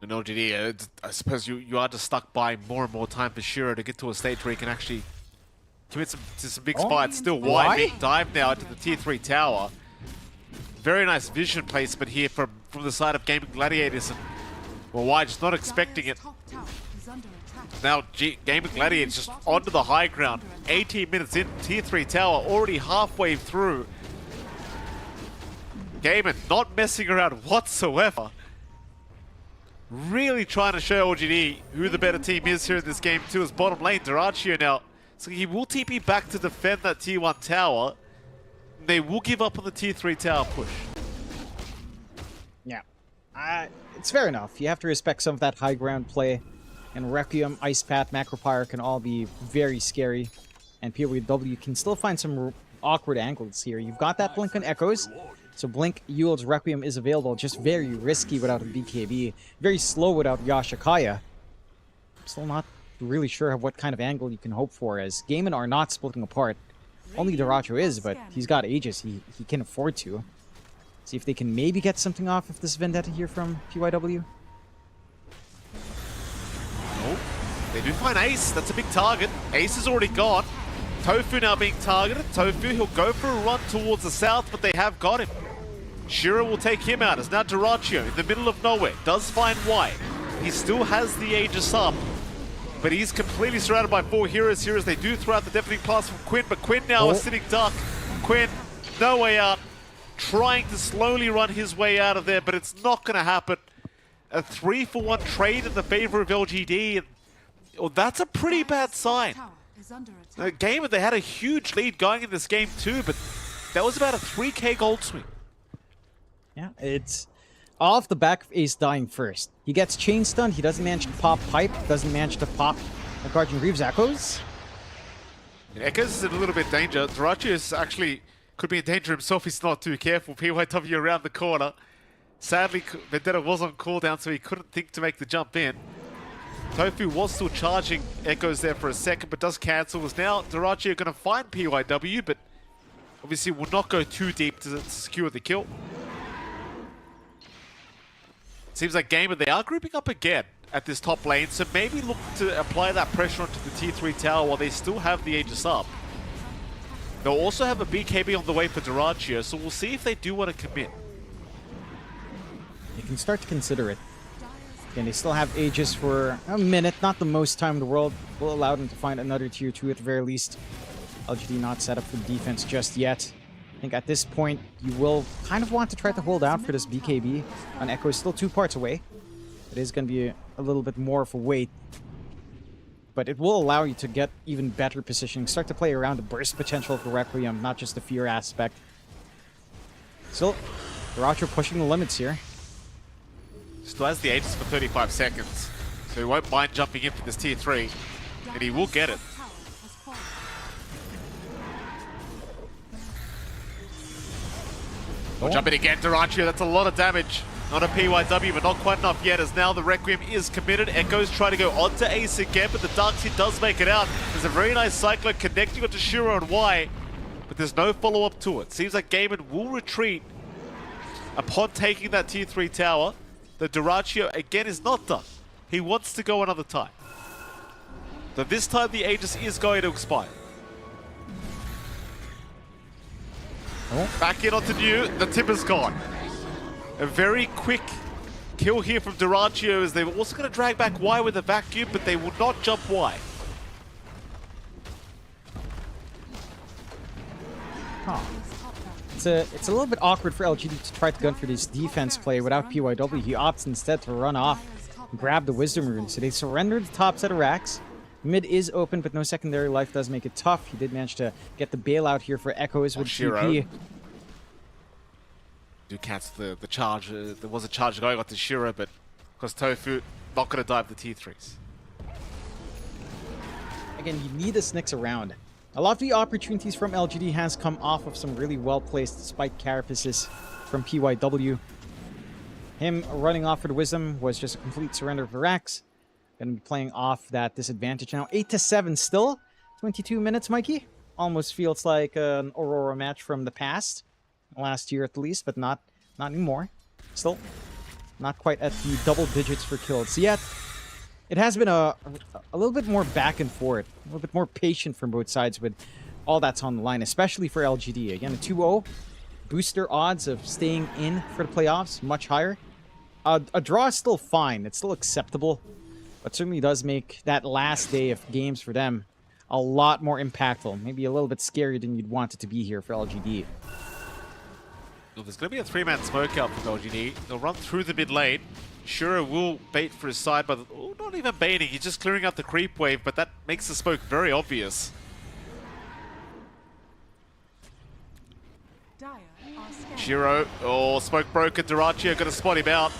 In LGD, I suppose you are just stuck buying more and more time for Shiro to get to a stage where you can actually commit to some big spots. Still wide, big dive now into the tier 3 tower. Very nice vision placement here from the side of Gaming Gladiators. And, well, why just not expecting it. Now Gaming Gladiators just onto the high ground. 18 minutes in, tier 3 tower already halfway through. Gaiman not messing around whatsoever. Really trying to show LGD who the better team is here in this game too. As bottom lane, Dyrachio now. So he will TP back to defend that tier 1 tower. They will give up on the tier 3 tower push. Yeah. It's fair enough. You have to respect some of that high ground play. And Requiem, Ice Path, Macropyre can all be very scary. And POW can still find some awkward angles here. You've got that Blink on Echoes. So Blink yields Requiem is available, just very risky without a BKB. Very slow without Yashikaya. I'm still not really sure of what kind of angle you can hope for, as Gaiman are not splitting apart. Only Dyrachio is, but he's got Aegis. He can afford to. See if they can maybe get something off of this Vendetta here from PYW. Oh, they do find Ace. That's a big target. Ace is already gone. Tofu now being targeted. Tofu, he'll go for a run towards the south, but they have got him. Shiro will take him out as now Dyrachio in the middle of nowhere does find White. He still has the Aegis up, but he's completely surrounded by 4 heroes here as they do throw out the deafening blast from Quinn, but Quinn now a sitting duck. Quinn, no way out, trying to slowly run his way out of there, but it's not going to happen. A 3-for-1 trade in the favor of LGD. Well, that's a pretty bad sign. The game, they had a huge lead going in this game too, but that was about a 3k gold swing. Yeah, it's off the back of Ace dying first. He gets chain stunned, he doesn't manage to pop Pipe, doesn't manage to pop the Guardian Reeves Echoes. Echoes is in a little bit danger. Dyrachio is actually could be in danger himself, he's not too careful. PYW around the corner. Sadly, Vendetta was on cooldown, so he couldn't think to make the jump in. Tofu was still charging Echoes there for a second, but does cancel. Is now Dyrachio going to find PYW, but obviously will not go too deep to secure the kill. Seems like Gamer, they are grouping up again at this top lane, so maybe look to apply that pressure onto the tier 3 tower while they still have the Aegis up. They'll also have a BKB on the way for Dyrachio, so we'll see if they do want to commit. You can start to consider it. Again, they still have Aegis for a minute, not the most time in the world. Will allow them to find another tier 2 at the very least. LGD not set up for defense just yet. I think at this point, you will kind of want to try to hold out for this BKB on Echo. Is still 2 parts away. It is going to be a little bit more of a wait. But it will allow you to get even better positioning. Start to play around the burst potential for Requiem, not just the fear aspect. Still, Dyrachio pushing the limits here. Still has the Aegis for 35 seconds, so he won't mind jumping in for this tier 3, and he will get it. We'll jump in again, Dyrachio, that's a lot of damage. Not a PYW, but not quite enough yet, as now the Requiem is committed. Echoes try to go onto Ace again, but the Dark Seed does make it out. There's a very nice Cyclone connecting onto Shiro and Y, but there's no follow-up to it. Seems like Gaiman will retreat upon taking that tier 3 tower. The Dyrachio, again, is not done. He wants to go another time. So this time the Aegis is going to expire. Back in onto New, the tip is gone. A very quick kill here from Dyrachio, as they're also going to drag back Y with a vacuum, but they will not jump Y. It's a little bit awkward for LGD to try to gun for this defense play without PYW. He opts instead to run off and grab the Wisdom Rune. So they surrendered the top set of racks. Mid is open, but no secondary life does make it tough. He did manage to get the bailout here for Echoes with GP. Do cancel the charge. There was a charge going on to Shiro, but because Tofu not going to dive the T3s. Again, you need the Snicks around. A lot of the opportunities from LGD has come off of some really well-placed spike carapaces from PYW. Him running off for the Wisdom was just a complete surrender of the racks. Gonna be playing off that disadvantage now. 8-7 still. 22 minutes, Mikey. Almost feels like an Aurora match from the past. Last year at least, but not anymore. Still not quite at the double digits for kills yet. It has been a little bit more back and forth, a little bit more patient from both sides with all that's on the line, especially for LGD. Again, a 2-0 booster odds of staying in for the playoffs much higher. A draw is still fine, it's still acceptable, but certainly does make that last day of games for them a lot more impactful. Maybe a little bit scarier than you'd want it to be here for LGD. Well, there's going to be a 3-man smoke out for LGD. They'll run through the mid lane. Shuro will bait for his side, but not even baiting. He's just clearing out the creep wave, but that makes the smoke very obvious. Shiro, smoke broken. Dyrachio going to spot him out.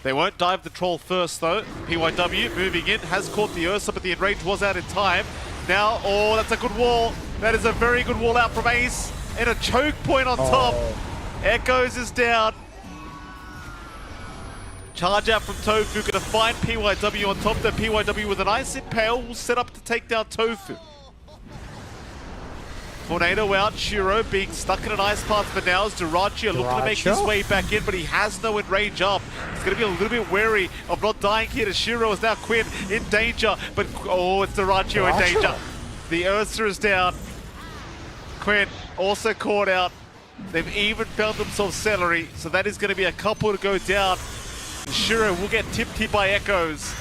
They won't dive the troll first, though. PYW moving in, has caught the Ursa, but the enrage was out in time. Now, that's a good wall. That is a very good wall out from Ace. And a choke point on top. Echoes is down. Charge out from Tofu, going to find PYW on top there. PYW with an Ice Impale will set up to take down Tofu. Tornado out, Shiro being stuck in an ice path for now as Dyrachio looking to make his way back in, but he has no enrage up. He's going to be a little bit wary of not dying here to Shiro as now Quinn in danger, but it's Dyrachio in danger. The Ursa is down. Quinn also caught out. They've even found themselves Celery, so that is going to be a couple to go down. Shiro will get tipped here by Echoes.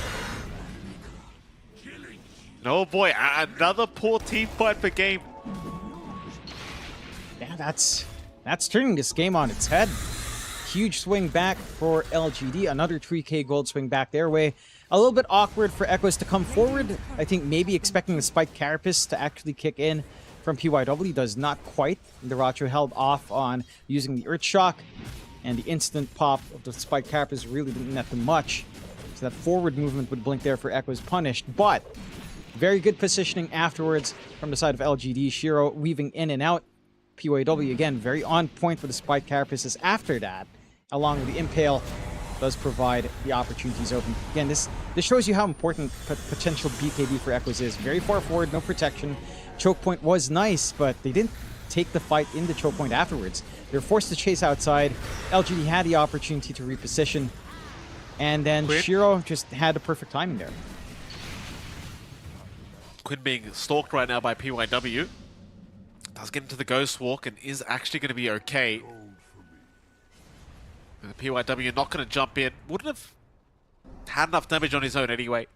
Oh boy, another poor team fight for game. Yeah, that's turning this game on its head. Huge swing back for LGD. Another 3k gold swing back their way. A little bit awkward for Echoes to come forward. I think maybe expecting the Spike Carapace to actually kick in from PYW does not quite. Dyrachio held off on using the Earth Shock, and the instant pop of the Spike Carapace really didn't net them much. So that forward movement would blink there for Echoes punished, but very good positioning afterwards from the side of LGD. Shiro weaving in and out. PYW again very on point for the Spike Carapaces after that, along with the Impale does provide the opportunities open. Again, this shows you how important potential BKB for Echoes is. Very far forward, no protection. Choke point was nice, but they didn't take the fight in the choke point afterwards. They were forced to chase outside. LGD had the opportunity to reposition, and then Quinn. Shiro just had the perfect timing there. Quinn being stalked right now by PYW. Does get into the Ghost Walk and is actually going to be okay. And the PYW not going to jump in. Wouldn't have had enough damage on his own anyway.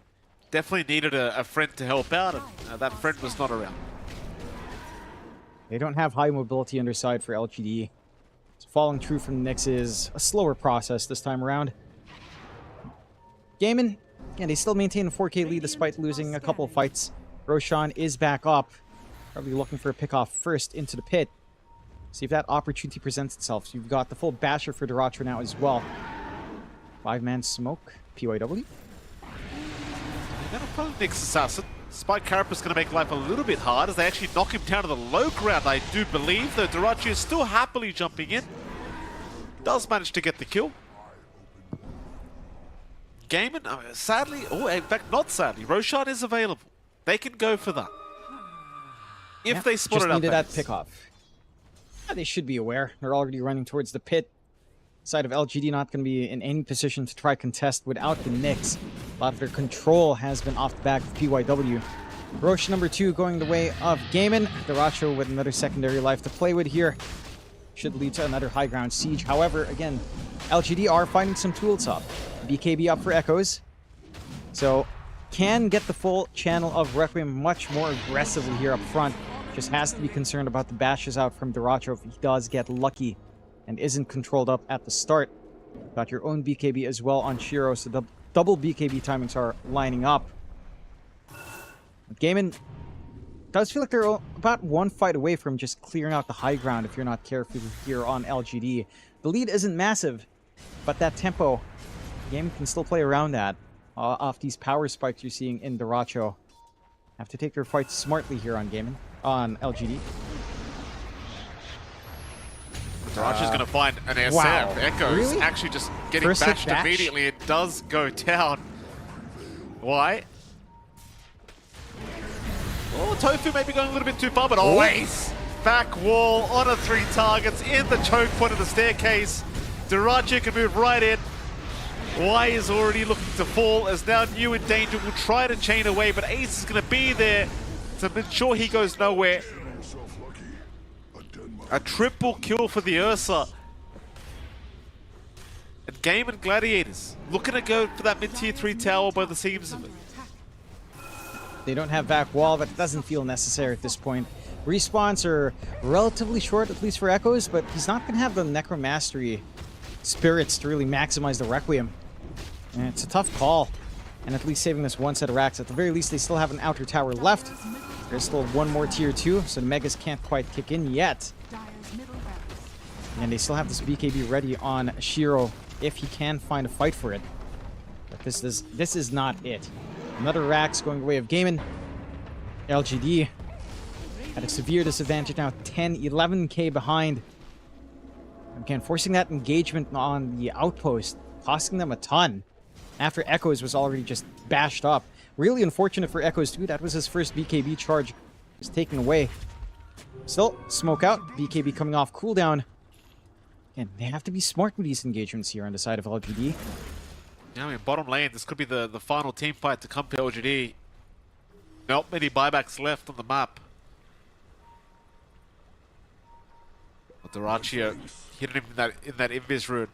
Definitely needed a friend to help out, and that friend was not around. They don't have high mobility on their side for LGD. So following through from the Nyx is a slower process this time around. Gaimin, and they still maintain a 4k lead despite losing a couple of fights. Roshan is back up. Probably looking for a pick-off first into the pit. See if that opportunity presents itself. So you've got the full basher for Dyrachio now as well. 5-man smoke, PYW. They're going to follow Nyx Assassin. Spike Carapace is going to make life a little bit hard as they actually knock him down to the low ground, I do believe, though Dyrachio is still happily jumping in. Does manage to get the kill. Gaimin, sadly, in fact not sadly, Roshan is available. They can go for that. If they spot it out, needed that pick-off. Yeah, they should be aware. They're already running towards the pit. Side of LGD not going to be in any position to try contest without the Nyx. A lot of their control has been off the back of PYW. Roche number 2 going the way of Gaimin. Dyrachio with another secondary life to play with here. Should lead to another high ground siege. However, again, LGD are finding some tools up. BKB up for Echoes. So, can get the full channel of Requiem much more aggressively here up front. Just has to be concerned about the bashes out from Diracho if he does get lucky and isn't controlled up at the start. Got your own BKB as well on Shiro, so the double BKB timings are lining up. Gaimin does feel like they're about one fight away from just clearing out the high ground if you're not careful here on LGD. The lead isn't massive, but that tempo, Gaimin can still play around that off these power spikes you're seeing in Diracho. Have to take their fights smartly here on Gaimin, on LGD. Diracho's going to find an SF. Wow. Echoes Really? actually just getting First hit bashed bash? immediately. It does go down. Why? Oh, Tofu may be going a little bit too far, but always back wall on a 3 targets in the choke point of the staircase. Diracho can move right in. Y is already looking to fall as now New in danger. Will try to chain away, but Ace is going to be there to ensure he goes nowhere. A triple kill for the Ursa. And Gaimin Gladiators looking to go for that mid-tier 3 tower by the seams of it. They don't have back wall, but it doesn't feel necessary at this point. Respawns are relatively short, at least for Echoes, but he's not going to have the Necromastery spirits to really maximize the Requiem. And it's a tough call. And at least saving this one set of racks. At the very least, they still have an outer tower left. There's still one more tier 2, so the Megas can't quite kick in yet. And they still have this BKB ready on Shiro if he can find a fight for it. But this is not it. Another Rax going the way of Gaimin. LGD at a severe disadvantage now, 10, 11k behind. Again, forcing that engagement on the outpost, costing them a ton. After Echoes was already just bashed up. Really unfortunate for Echoes too, that was his first BKB charge. Was taken away. Still, smoke out, BKB coming off cooldown. Again, they have to be smart with these engagements here on the side of LGD. Now in bottom lane, this could be the final team fight to come to LGD. Not many buybacks left on the map. Diracho hitting him in that invis rune.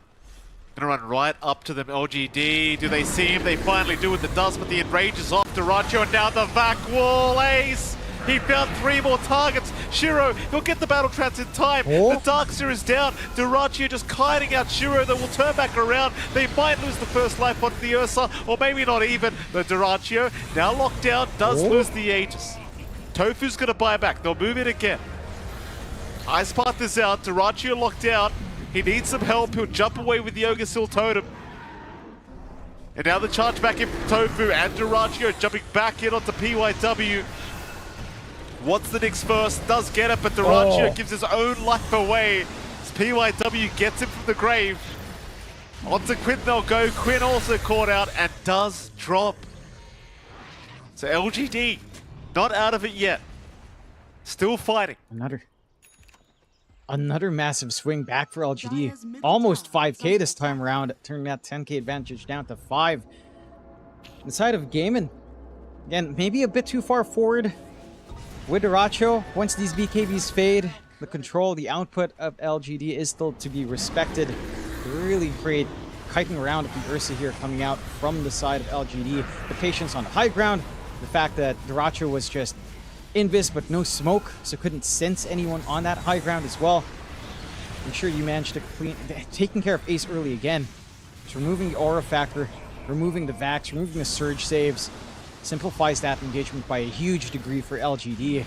Gonna run right up to them, LGD. Do they see him? They finally do with the dust, but the enrage is off Diracho, and now the vac wall. Ace! He found 3 more targets. Shiro, he'll get the battle trance in time. The Darkseer is down. Diracho just kiting out Shiro that will turn back around. They might lose the first life onto the Ursa, or maybe not even. The Diracho, now locked down, does lose the Aegis. Tofu's gonna buy back. They'll move it again. Ice Path is out. Diracho locked out. He needs some help. He'll jump away with the Yogasil Totem. And now the charge back in from Tofu and Diracho jumping back in onto PYW. What's the Nyx first? Does get it, but Diracho gives his own life away. As PYW gets him from the grave. Onto Quinn they'll go. Quinn also caught out and does drop. So LGD, not out of it yet. Still fighting. Another massive swing back for LGD. Almost 5k this time around, turning that 10k advantage down to 5. Inside of Gaimin, again, maybe a bit too far forward with Diracho. Once these BKBs fade, the control, the output of LGD is still to be respected. Really great kiting around of the Ursa here coming out from the side of LGD. The patience on the high ground, the fact that Diracho was just invis but no smoke, so couldn't sense anyone on that high ground as well. I'm sure you managed to taking care of Ace early again. Just removing the aura factor, removing the Vax, removing the surge saves, simplifies that engagement by a huge degree for LGD.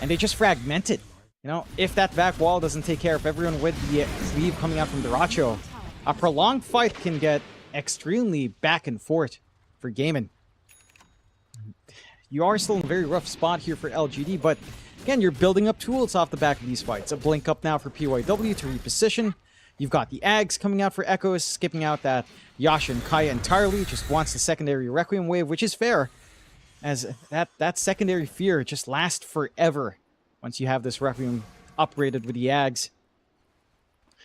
And they just fragmented. You know, if that back wall doesn't take care of everyone with the cleave coming out from Diracho, a prolonged fight can get extremely back and forth for Gaimin. You are still in a very rough spot here for LGD, but again, you're building up tools off the back of these fights. A blink up now for PYW to reposition. You've got the Ags coming out for Echoes, skipping out that Yasha and Kaya entirely, just wants the secondary Requiem wave, which is fair, as that secondary fear just lasts forever once you have this Requiem upgraded with the Ags.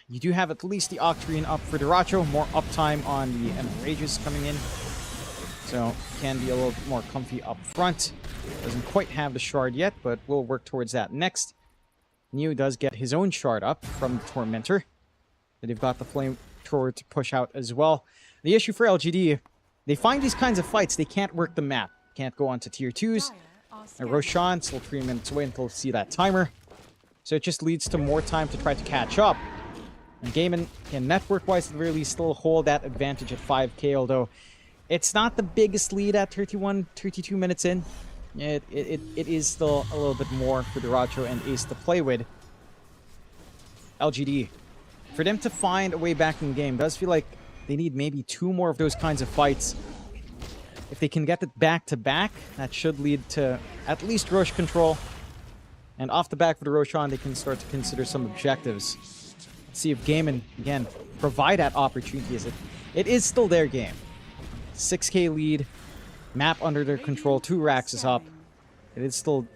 You do have at least the Octarine up for Diracho, more uptime on the Enrages coming in. So, can be a little bit more comfy up front. Doesn't quite have the shard yet, but we'll work towards that next. New does get his own shard up from the Tormentor. But they've got the Flamethrower to push out as well. The issue for LGD, they find these kinds of fights, they can't work the map. Can't go onto tier 2s. And Roshan still 3 minutes away until we see that timer. So it just leads to more time to try to catch up. And Gaiman can network-wise at the very least still hold that advantage at 5k, although it's not the biggest lead at 31, 32 minutes in. It is still a little bit more for Duracho and Ace to play with. LGD, for them to find a way back in the game, does feel like they need maybe 2 more of those kinds of fights. If they can get it back-to-back, that should lead to at least rush control. And off the back of the Roshan, they can start to consider some objectives. Let's see if Gaiman, again, provide that opportunity. It is still their game. 6k lead, map under their control, 2 racks is up. It is still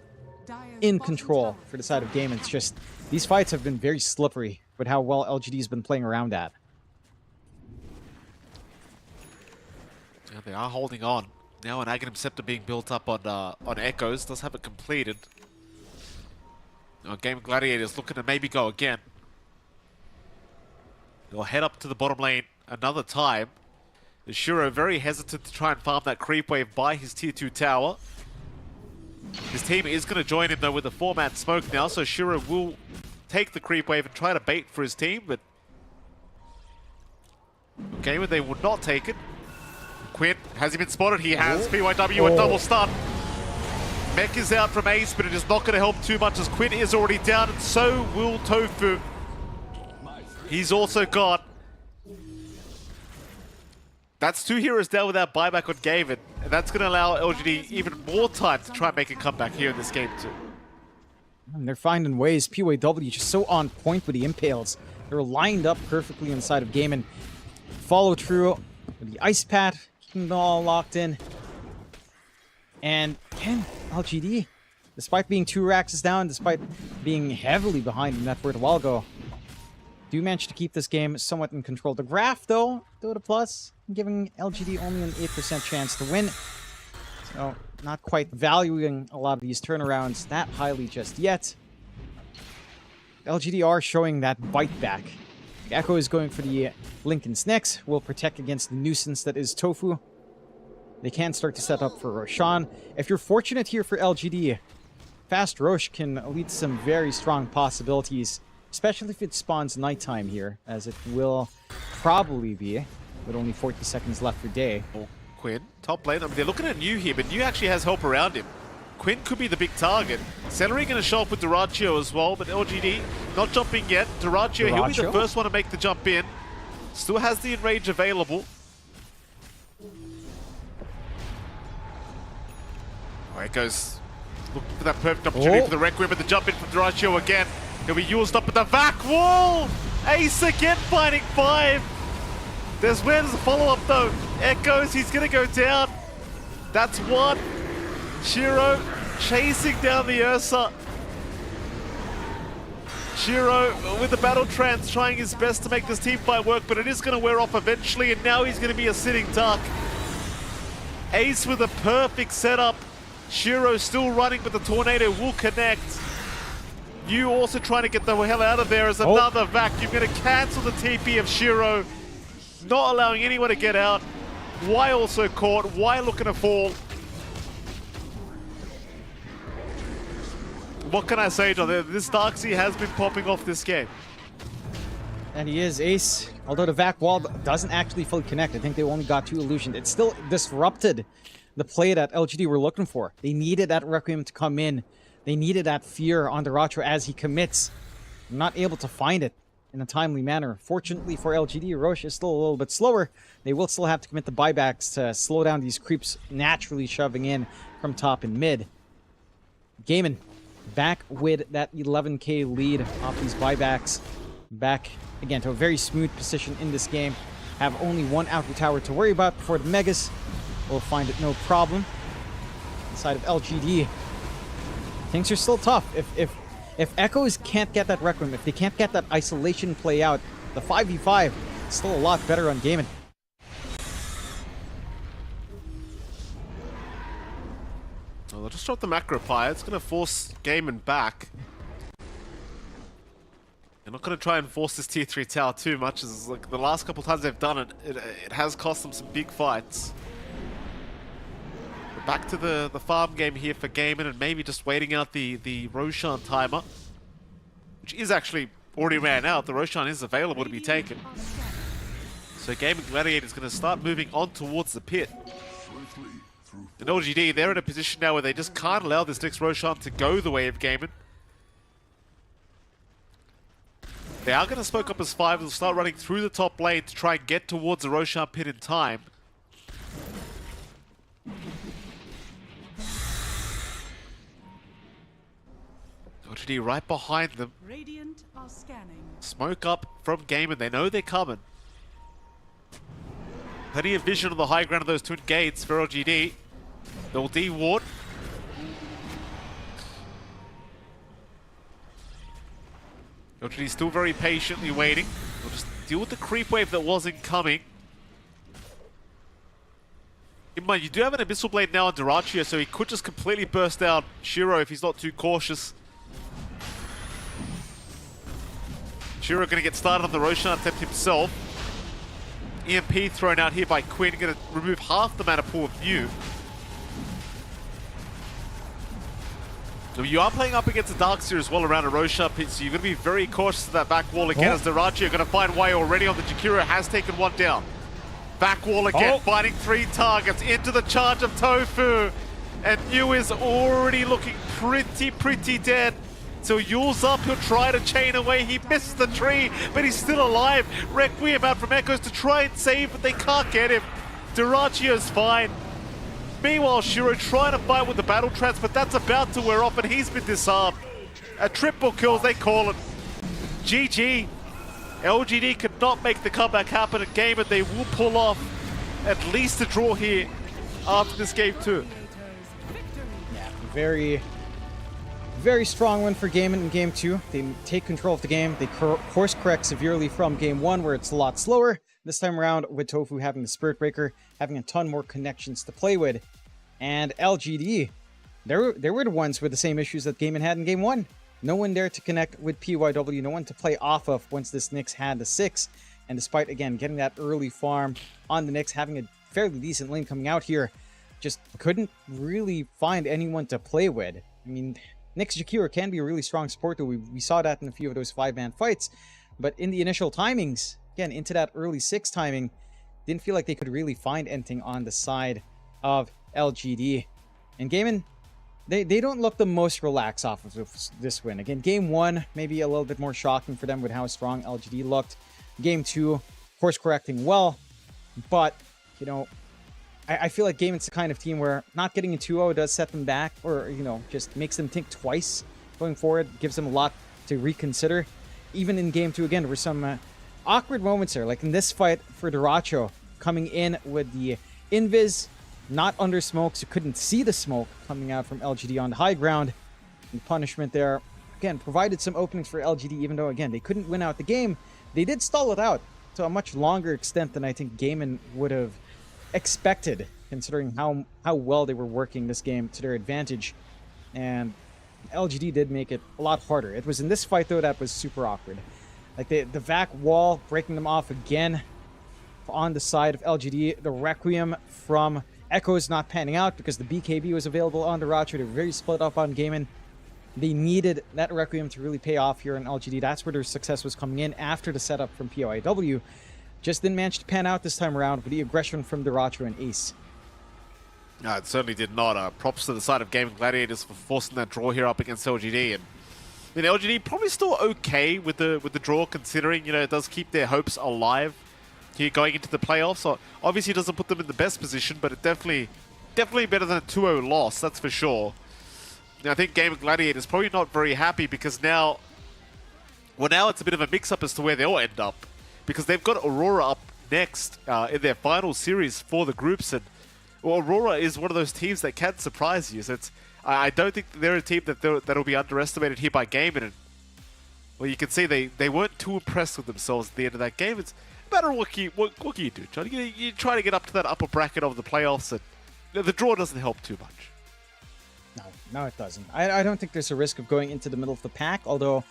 in control for the side of Gaiman. It's just, these fights have been very slippery with how well LGD's been playing around that. Yeah, they are holding on. Now an Aghanim Scepter being built up on Echoes. Does have it completed. Now Game Gladiators looking to maybe go again. They'll head up to the bottom lane another time. Shiro very hesitant to try and farm that creep wave by his tier 2 tower. His team is going to join him though with a 4-man smoke now, so Shiro will take the creep wave and try to bait for his team, but Gamer, they will not take it. Quinn, has he been spotted? He has. BYW a double stun. Mech is out from Ace, but it is not going to help too much as Quinn is already down, and so will Tofu. He's also gone. That's 2 heroes down with that buyback on Gavin, and that's going to allow LGD even more time to try and make a comeback here in this game too. And they're finding ways. PYW just so on point with the impales. They're lined up perfectly inside of Gaiman. Follow through with the ice pad, keeping them all locked in. And again, LGD, despite being 2 racks down, despite being heavily behind in net worth a while ago, do manage to keep this game somewhat in control. The graph, though, Dota Plus, giving LGD only an 8% chance to win. So, not quite valuing a lot of these turnarounds that highly just yet. LGD are showing that bite back. Echo is going for the Lincoln's next. Will protect against the nuisance that is Tofu. They can start to set up for Roshan. If you're fortunate here for LGD, Fast Rosh can lead to some very strong possibilities, especially if it spawns nighttime here, as it will probably be, with only 40 seconds left for day. Oh, Quinn, top lane. I mean, they're looking at New here, but New actually has help around him. Quinn could be the big target. Celery going to show up with Duracho as well, but LGD not jumping yet. Duracho, he'll be the first one to make the jump in. Still has the enrage available. Oh, it goes. Looking for that perfect opportunity for the Requiem, but the jump in from Duracho again. He'll be used up at the back wall. Ace again finding 5. Where's the follow-up though? Echoes, he's going to go down. That's 1. Shiro chasing down the Ursa. Shiro with the battle trance trying his best to make this team fight work, but it is going to wear off eventually, and now he's going to be a sitting duck. Ace with a perfect setup. Shiro still running, but the tornado will connect. You also trying to get the hell out of there as another vacuum going to cancel the TP of Shiro, not allowing anyone to get out. Why also caught? Why looking to fall? What can I say, John? This Darkseid has been popping off this game. And he is Ace. Although the vac wall doesn't actually fully connect. I think they only got 2 illusions. It still disrupted the play that LGD were looking for. They needed that Requiem to come in. They needed that fear on Duracho as he commits. They're not able to find it in a timely manner. Fortunately for LGD, Roche is still a little bit slower. They will still have to commit the buybacks to slow down these creeps naturally shoving in from top and mid. Gaiman back with that 11k lead off these buybacks. Back again to a very smooth position in this game. Have only 1 outer tower to worry about before the Megas will find it no problem. Inside of LGD, things are still tough. If Echoes can't get that Requiem, if they can't get that isolation play out, the 5v5 is still a lot better on Gaiman. Well, they'll just drop the macro fire. It's going to force Gaiman back. They're not going to try and force this tier 3 tower too much, as like the last couple times they've done it, it has cost them some big fights. We're back to the farm game here for Gaiman, and maybe just waiting out the Roshan timer, which is actually already ran out. The Roshan is available to be taken. So Gaiman Gladiator is going to start moving on towards the pit. And LGD, they're in a position now where they just can't allow this next Roshan to go the way of Gaiman. They are going to smoke up as 5. They'll start running through the top lane to try and get towards the Roshan pit in time. LGD right behind them. Radiant are scanning. Smoke up from Gaiman. They know they're coming. Plenty of vision on the high ground of those twin gates for LGD. They'll de-ward. LGD still very patiently waiting. They'll just deal with the creep wave that wasn't coming. In mind, you do have an Abyssal Blade now on Dyrachio, so he could just completely burst out Shiro if he's not too cautious. Shiro going to get started on the Roshan attempt himself. EMP thrown out here by Quinn, going to remove half the mana pool of Mew. So you are playing up against a Darkseer as well around a Roshan pit, so you're going to be very cautious of that back wall again as Dyrachio going to find way already on the Jakiro, has taken one down. Back wall again, fighting 3 targets into the charge of Tofu. And Mew is already looking pretty dead. So Yule's up, he'll try to chain away, he misses the tree, but he's still alive. Requiem out from Echoes to try and save, but they can't get him. Dyrachio's fine. Meanwhile, Shiro trying to fight with the battle trance, but that's about to wear off and he's been disarmed. A triple kill, they call it. GG. LGD could not make the comeback happen at game, and they will pull off at least a draw here after this game too. Yeah, very strong win for Gaiman in game 2. They take control of the game. They course correct severely from game 1, where it's a lot slower. This time around, with Tofu having the Spirit Breaker, having a ton more connections to play with. And LGD, they were the ones with the same issues that Gaiman had in game 1. No one there to connect with PYW, no one to play off of once this Nyx had the 6. And despite, again, getting that early farm on the Nyx, having a fairly decent lane coming out here, just couldn't really find anyone to play with. I mean, Nyx Jakiro can be a really strong support, though. We saw that in a few of those 5-man fights. But in the initial timings, again, into that early 6 timing, didn't feel like they could really find anything on the side of LGD. And Gaiman, they don't look the most relaxed off of this win. Again, game 1, maybe a little bit more shocking for them with how strong LGD looked. Game 2, course correcting well. But, you know, I feel like Gaiman's the kind of team where not getting a 2-0 does set them back, or, you know, just makes them think twice going forward, gives them a lot to reconsider. Even in game 2, again, there were some awkward moments there, like in this fight for Dyrachio, coming in with the invis, not under smoke, so couldn't see the smoke coming out from LGD on the high ground. And punishment there, again, provided some openings for LGD, even though, again, they couldn't win out the game. They did stall it out to a much longer extent than I think Gaiman would have expected, considering how well they were working this game to their advantage. And LGD did make it a lot harder. It was in this fight, though, that was super awkward. Like the VAC wall breaking them off again on the side of LGD. The Requiem from Echoes not panning out because the BKB was available on the Dyrachio. They were very split up on Gaiman. They needed that Requiem to really pay off here on LGD. That's where their success was coming in after the setup from POIW. Just didn't manage to pan out this time around with the aggression from Dyrachio and Ace. No, it certainly did not. Props to the side of Gaming Gladiators for forcing that draw here up against LGD. And I mean, LGD probably still okay with the draw, considering, you know, it does keep their hopes alive here going into the playoffs. So obviously it doesn't put them in the best position, but it definitely better than a 2-0 loss, that's for sure. Now, I think Gaming Gladiators probably not very happy because now it's a bit of a mix-up as to where they'll end up, because they've got Aurora up next in their final series for the groups, and well, Aurora is one of those teams that can surprise you. So I don't think they're a team that'll be underestimated here by Gaiman. And well, you can see they weren't too impressed with themselves at the end of that game. It's no matter what can you do, John? You try to get up to that upper bracket of the playoffs, and the draw doesn't help too much. No, it doesn't. I don't think there's a risk of going into the middle of the pack, although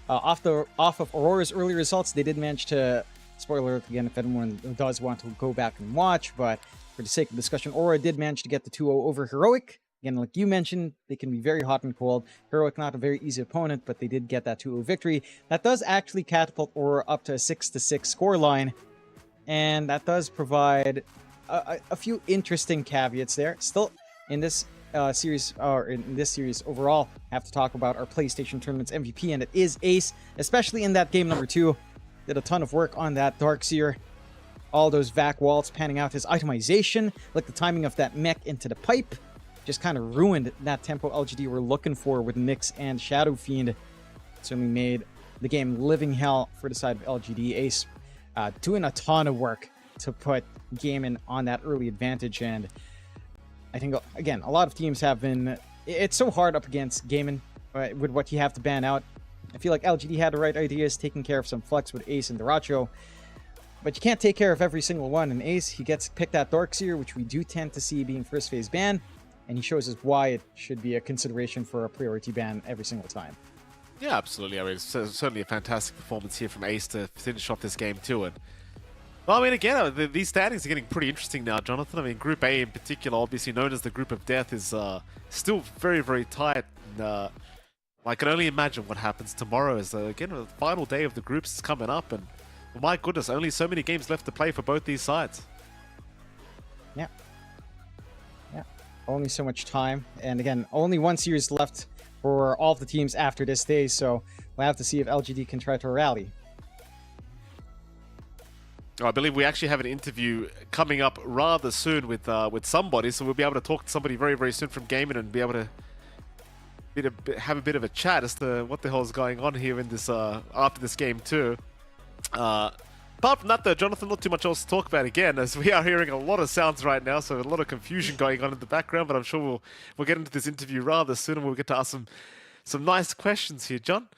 off of Aurora's early results, they did manage to, spoiler alert again if anyone does want to go back and watch, but for the sake of discussion, Aura did manage to get the 2-0 over Heroic. Again, like you mentioned, they can be very hot and cold. Heroic not a very easy opponent, but they did get that 2-0 victory. That does actually catapult Aura up to a 6-6 scoreline, and that does provide a few interesting caveats there. Still, in this series, or in this series overall, I have to talk about our PlayStation Tournament's MVP, and it is Ace, especially in that game number 2. Did a ton of work on that Darkseer. All those vac walls panning out his itemization, like the timing of that mech into the pipe, just kind of ruined that tempo LGD we're looking for with Nyx and Shadow Fiend. Certainly made the game living hell for the side of LGD. Ace doing a ton of work to put Gaimin on that early advantage, and I think, again, a lot of teams have been... It's so hard up against Gaimin with what you have to ban out. I feel like LGD had the right ideas, taking care of some flex with Ace and Diracho, but you can't take care of every single one. And Ace, he gets picked at Darkseer, which we do tend to see being first phase ban, and he shows us why it should be a consideration for a priority ban every single time. Yeah, absolutely. I mean, it's certainly a fantastic performance here from Ace to finish off this game too. And well, I mean, again, these standings are getting pretty interesting now, Jonathan. I mean, Group A in particular, obviously known as the Group of Death, is still very, very tight. And, I can only imagine what happens tomorrow as, again, the final day of the groups is coming up. And well, my goodness, only so many games left to play for both these sides. Yeah. Yeah. Only so much time. And again, only one series left for all of the teams after this day. So we'll have to see if LGD can try to rally. I believe we actually have an interview coming up rather soon with somebody, so we'll be able to talk to somebody very, very soon from Gaimin and be able to have a bit of a chat as to what the hell is going on here in this after this game too. Apart from that though, Jonathan, not too much else to talk about again, as we are hearing a lot of sounds right now, so a lot of confusion going on in the background, but I'm sure we'll get into this interview rather soon and we'll get to ask some nice questions here. John,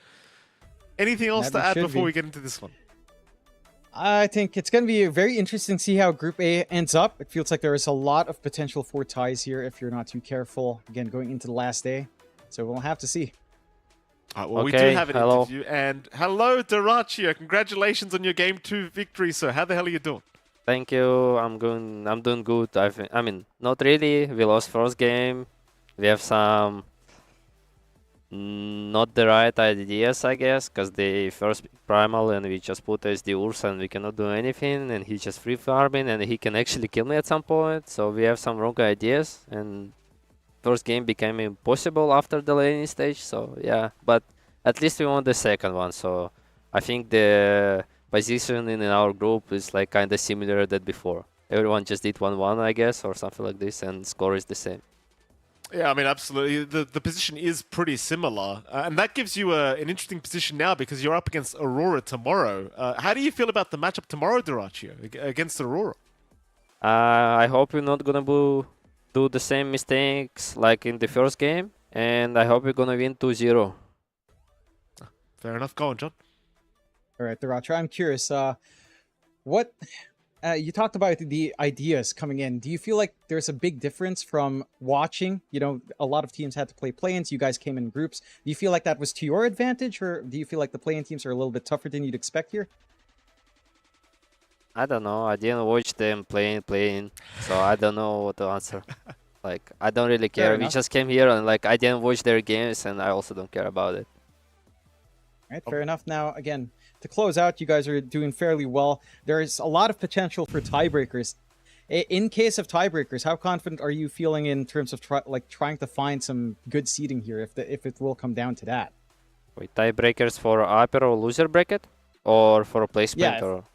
anything else to add before we get into this one? I think it's going to be very interesting to see how Group A ends up. It feels like there is a lot of potential for ties here if you're not too careful. Again, going into the last day. So we'll have to see. Well, okay, we do have an interview. And hello, Diracho. Congratulations on your Game 2 victory, sir. How the hell are you doing? Thank you. I'm doing good. I mean, not really. We lost first game. We have some not the right ideas, I guess, because they first primal and we just put as Diór and we cannot do anything, and he's just free farming and he can actually kill me at some point. So we have some wrong ideas, and first game became impossible after the laning stage. So yeah, but at least we won the second one. So I think the positioning in our group is like kind of similar that before. Everyone just did 1-1, I guess, or something like this, and score is the same. Yeah, I mean, absolutely. The position is pretty similar. And that gives you an interesting position now because you're up against Aurora tomorrow. How do you feel about the matchup tomorrow, Diracho, against Aurora? I hope we're not going to do the same mistakes like in the first game. And I hope we're going to win 2-0. Fair enough. Go on, John. All right, Diracho, I'm curious. What... you talked about the ideas coming in. Do you feel like there's a big difference from watching? You know, a lot of teams had to play play-ins. You guys came in groups. Do you feel like that was to your advantage, or do you feel like the play-in teams are a little bit tougher than you'd expect here? I don't know. I didn't watch them playing, so I don't know what to answer. Like, I don't really care. We just came here and like I didn't watch their games, and I also don't care about it. All right, fair enough. Now, again, to close out, you guys are doing fairly well. There is a lot of potential for tiebreakers. In case of tiebreakers, how confident are you feeling in terms of trying to find some good seeding here, if it will come down to that? Wait, tiebreakers for upper or loser bracket, or for a placement, or?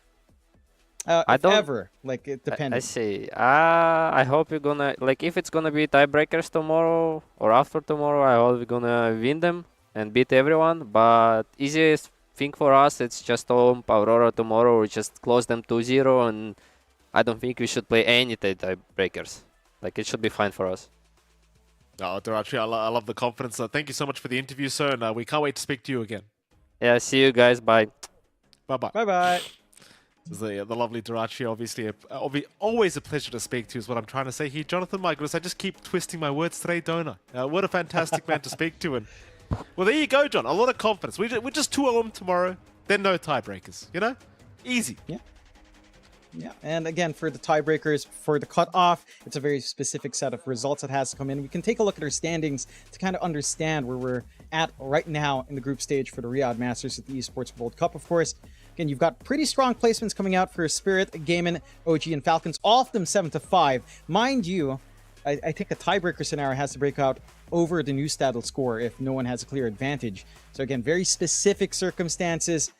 I don't ever, like, it depends. I see. I hope you're gonna, like, if it's gonna be tiebreakers tomorrow or after tomorrow, I hope we're gonna win them and beat everyone. But easiest thing for us, it's just home Aurora tomorrow. We just close them 2-0, and I don't think we should play any tiebreakers. Like, it should be fine for us. Oh, Diracho, I love the confidence. Thank you so much for the interview, sir, and we can't wait to speak to you again. Yeah, see you guys. Bye. Bye-bye. Bye-bye. This is the lovely Diracho, obviously. Always a pleasure to speak to, is what I'm trying to say here. Jonathan, my goodness, I just keep twisting my words today, don't I? What a fantastic man to speak to. And well, there you go, John. A lot of confidence. We're just 2-0 tomorrow, then no tiebreakers. You know? Easy. Yeah. Yeah, and again, for the tiebreakers, for the cutoff, it's a very specific set of results that has to come in. We can take a look at our standings to kind of understand where we're at right now in the group stage for the Riyadh Masters at the Esports World Cup, of course. Again, you've got pretty strong placements coming out for Spirit, Gaimin, OG, and Falcons, all of them 7-5. Mind you, I think a tiebreaker scenario has to break out over the new Stadl score if no one has a clear advantage. So again, very specific circumstances.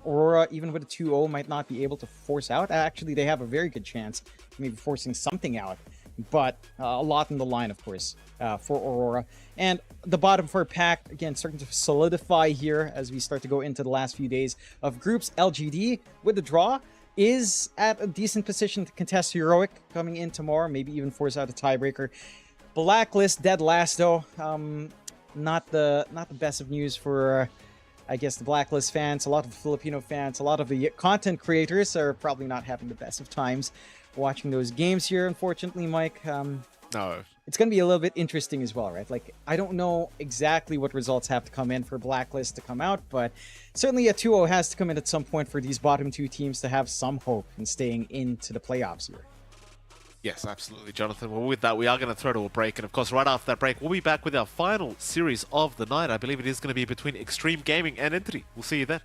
Aurora, even with a 2-0, might not be able to force out. Actually, they have a very good chance of maybe forcing something out. But a lot in the line, of course, for Aurora. And the bottom four pack, again, starting to solidify here as we start to go into the last few days of groups. LGD, with the draw, is at a decent position to contest Heroic coming in tomorrow, maybe even force out a tiebreaker. Blacklist, dead last, though. Not the best of news for... I guess the Blacklist fans, a lot of the Filipino fans, a lot of the content creators are probably not having the best of times watching those games here, unfortunately, Mike. No. It's going to be a little bit interesting as well, right? Like, I don't know exactly what results have to come in for Blacklist to come out, but certainly a 2-0 has to come in at some point for these bottom two teams to have some hope in staying into the playoffs here. Yes, absolutely, Jonathan. Well, with that, we are going to throw to a break. And, of course, right after that break, we'll be back with our final series of the night. I believe it is going to be between Extreme Gaming and Entity. We'll see you then.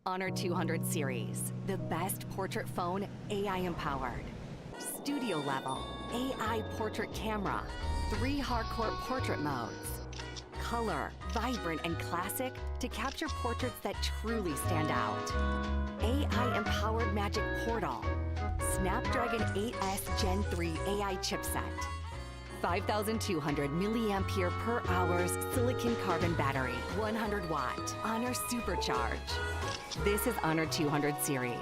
Honor 200 series, the best portrait phone AI empowered. Studio level, AI portrait camera, 3 hardcore portrait modes. Color, vibrant and classic to capture portraits that truly stand out. AI empowered magic portal. Snapdragon 8S Gen 3 AI chipset. 5,200 milliampere per hour silicon carbon battery, 100 watt, Honor Supercharge. This is Honor 200 series.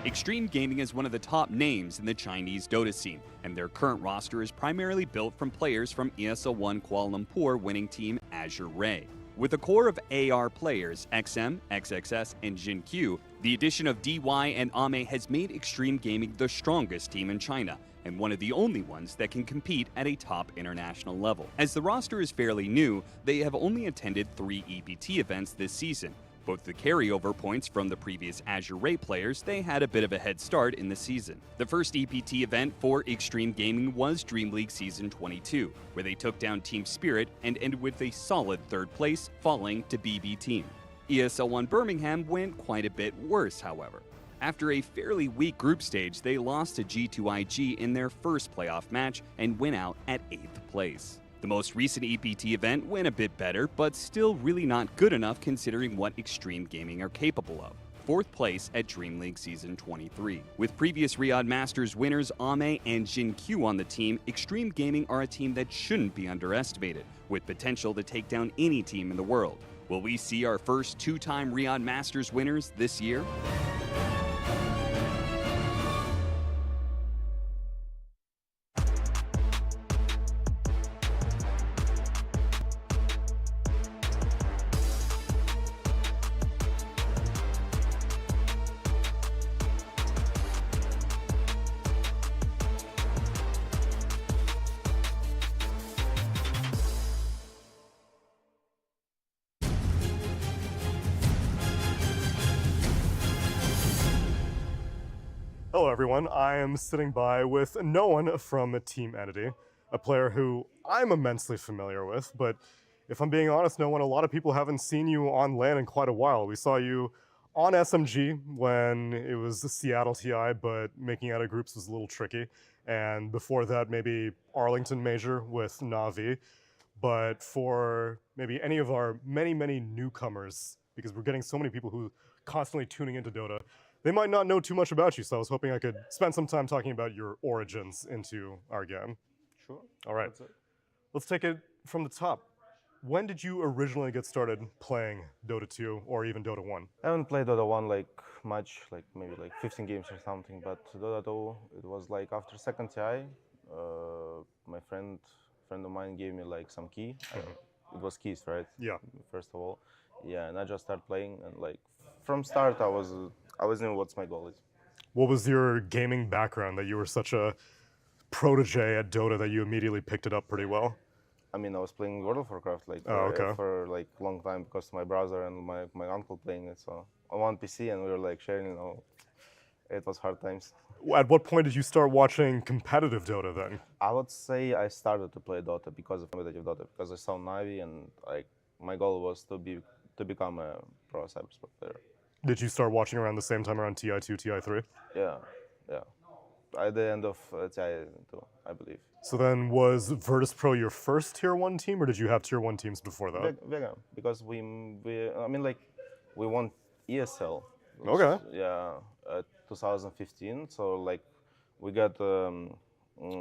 Extreme Gaming is one of the top names in the Chinese Dota scene, and their current roster is primarily built from players from ESL One Kuala Lumpur winning team Azure Ray. With a core of AR players, XM, XXS, and Jin Q, the addition of DY and Ame has made Extreme Gaming the strongest team in China, and one of the only ones that can compete at a top international level. As the roster is fairly new, they have only attended 3 EPT events this season. Both the carryover points from the previous Azure Ray players, they had a bit of a head start in the season. The first EPT event for Extreme Gaming was Dream League Season 22, where they took down Team Spirit and ended with a solid 3rd place, falling to BB Team. ESL One Birmingham went quite a bit worse, however. After a fairly weak group stage, they lost to G2IG in their first playoff match and went out at 8th place. The most recent EPT event went a bit better, but still really not good enough considering what Extreme Gaming are capable of. 4th place at Dream League Season 23. With previous Riyadh Masters winners Ame and Jin Q on the team, Extreme Gaming are a team that shouldn't be underestimated, with potential to take down any team in the world. Will we see our first 2-time Riyadh Masters winners this year? Hello everyone, I am sitting by with no one from Team Entity, a player who I'm immensely familiar with, but if I'm being honest, no one, a lot of people haven't seen you on LAN in quite a while. We saw you on SMG when it was the Seattle TI, but making out of groups was a little tricky, and before that maybe Arlington Major with Navi, but for maybe any of our many newcomers, because we're getting so many people who constantly tuning into Dota, they might not know too much about you, so I was hoping I could spend some time talking about your origins into our game. Sure. All right. Let's take it from the top. When did you originally get started playing Dota 2 or even Dota 1? I haven't played Dota 1 like much, like maybe like 15 games or something, but Dota 2, it was like after second TI, my friend of mine gave me like some key. It was keys, right? Yeah. First of all. Yeah, and I just started playing, and like from start I was knew what's my goal is. What was your gaming background that you were such a protege at Dota that you immediately picked it up pretty well? I mean, I was playing World of Warcraft like okay. for like a long time because my brother and my uncle playing it, so on one PC, and we were like sharing, you know, it was hard times. At what point did you start watching competitive Dota then? I would say I started to play Dota because of competitive Dota, because I saw Navi, and like my goal was to become a pro cybersport player. Did you start watching around the same time around TI2, TI3? Yeah. At the end of TI2, I believe. So then was virtus.pro your first Tier 1 team, or did you have Tier 1 teams before that? Vega, because we won ESL. Okay. Yeah, 2015, so like we got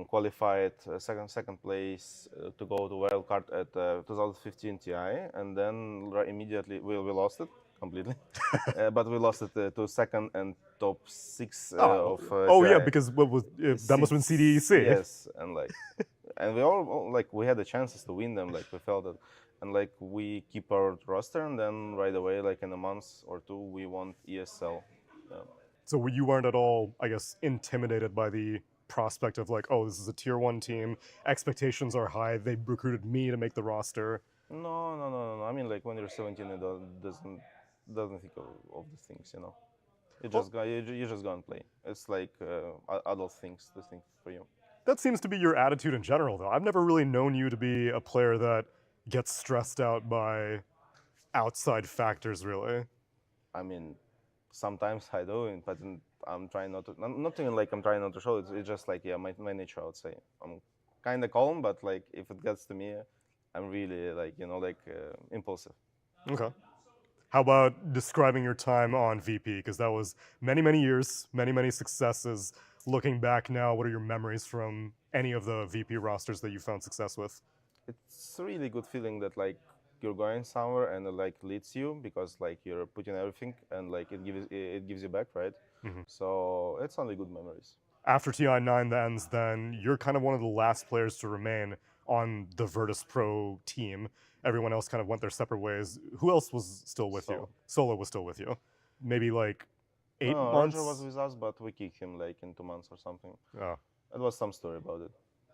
qualified second place to go to World Cup at 2015 TI, and then immediately we lost it completely. But we lost it to second and top 6 of oh TI. yeah, because that must have been CDEC. Yes, and like and we all like we had the chances to win them, like we felt it, and like we keep our roster, and then right away, like in a month or two, we won ESL. Yeah. So you weren't at all, I guess, intimidated by the prospect of like, oh, this is a Tier 1 team, expectations are high, they recruited me to make the roster. No. I mean, like when you're 17, it doesn't think of the things, you know. You just go and play. It's like adult things to think for you. That seems to be your attitude in general, though. I've never really known you to be a player that gets stressed out by outside factors, really. I mean, sometimes I do, but I'm trying not to. Not even like I'm trying not to show it. It's just like, yeah, my nature, I would say. I'm kind of calm, but like if it gets to me, I'm really like, you know, like impulsive. Okay. How about describing your time on VP? Because that was many years, many successes. Looking back now, what are your memories from any of the VP rosters that you found success with? It's a really good feeling that like you're going somewhere and it like leads you, because like you're putting everything and like it gives you back, right? So it's only good memories. After TI9 ends, then you're kind of one of the last players to remain on the virtus.pro team. Everyone else kind of went their separate ways. Who else was still with you? Solo was still with you. Maybe like 8 no, months? Roger was with us, but we kicked him like in 2 months or something. Oh. It was some story about it,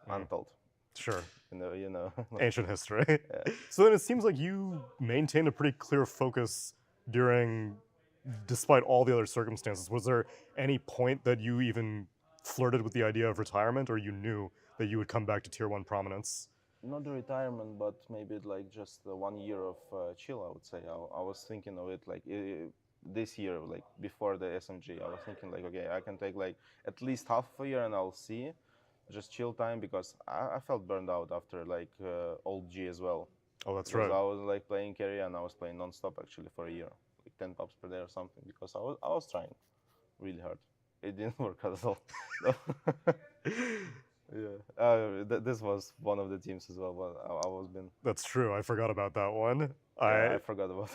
untold. Sure. You know. Ancient history. Yeah. So then it seems like you maintained a pretty clear focus despite all the other circumstances. Was there any point that you even flirted with the idea of retirement, or you knew that you would come back to Tier 1 prominence? Not the retirement, but maybe like just 1 year of chill, I would say. I was thinking of it like this year, like before the SMG, I was thinking like, okay, I can take like at least half a year and I'll see, just chill time, because I felt burned out after like old G as well. Oh, that's because right. I was like playing carry and I was playing non-stop actually for a year, like 10 pops per day or something, because I was trying really hard. It didn't work out at all. Yeah, this was one of the teams as well, but I was been. That's true. I forgot about that one. Yeah, I forgot about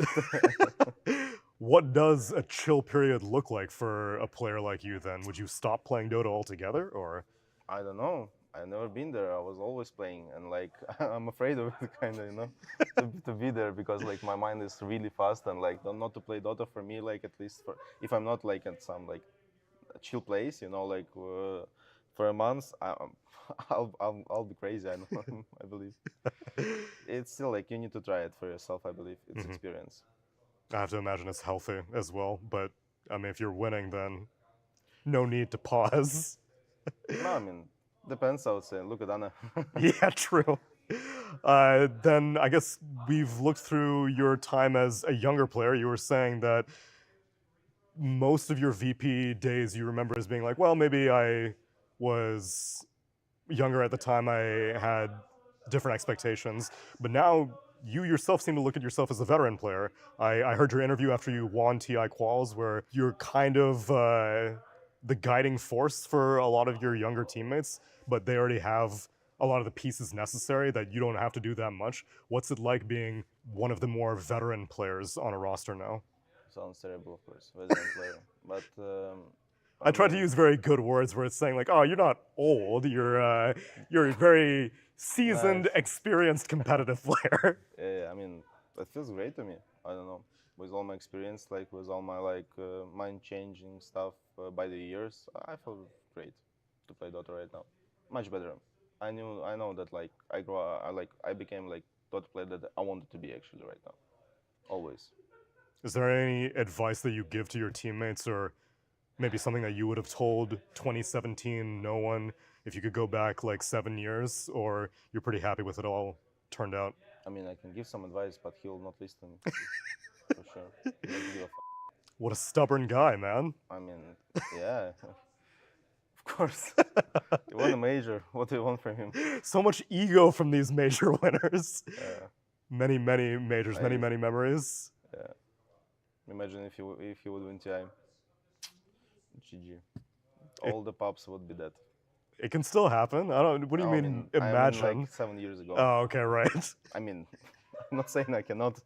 it. What does a chill period look like for a player like you then? Would you stop playing Dota altogether, or? I don't know. I've never been there. I was always playing, and like I'm afraid of it, kind of, you know, to be there, because like my mind is really fast, and like not to play Dota for me, like at least if I'm not like at some like chill place, you know, like for a month, I'll be crazy. I know. I believe it's still like you need to try it for yourself. I believe it's experience. I have to imagine it's healthy as well, but I mean, if you're winning, then no need to pause. No, I mean, depends, I would say. Look at Anna. Yeah, true. Then I guess we've looked through your time as a younger player. You were saying that most of your VP days you remember as being like, well, maybe I was younger at the time, I had different expectations, but now you yourself seem to look at yourself as a veteran player. I heard your interview after you won TI Quals, where you're kind of the guiding force for a lot of your younger teammates, but they already have a lot of the pieces necessary that you don't have to do that much. What's it like being one of the more veteran players on a roster now? Sounds terrible, of course, veteran player, but I tried to use very good words where it's saying like, oh, you're not old, you're a very seasoned, experienced competitive player. Yeah, I mean, it feels great to me. I don't know, with all my experience, like with all my like mind-changing stuff by the years, I feel great to play Dota right now. Much better. I know that like I became like Dota player that I wanted to be actually right now. Always. Is there any advice that you give to your teammates, or maybe something that you would have told 2017 no one if you could go back like 7 years, or you're pretty happy with it all turned out? I mean, I can give some advice, but he will not listen. For sure. He doesn't give a What a stubborn guy, man. I mean, yeah. Of course. He won a major. What do you want from him? So much ego from these major winners. Yeah. Many majors, many memories. Yeah. Imagine if he would win TI. GG. All the pops would be dead. It can still happen. I don't. What do you mean? Imagine. I mean, like 7 years ago. Oh, okay, right. I mean, I'm not saying I cannot.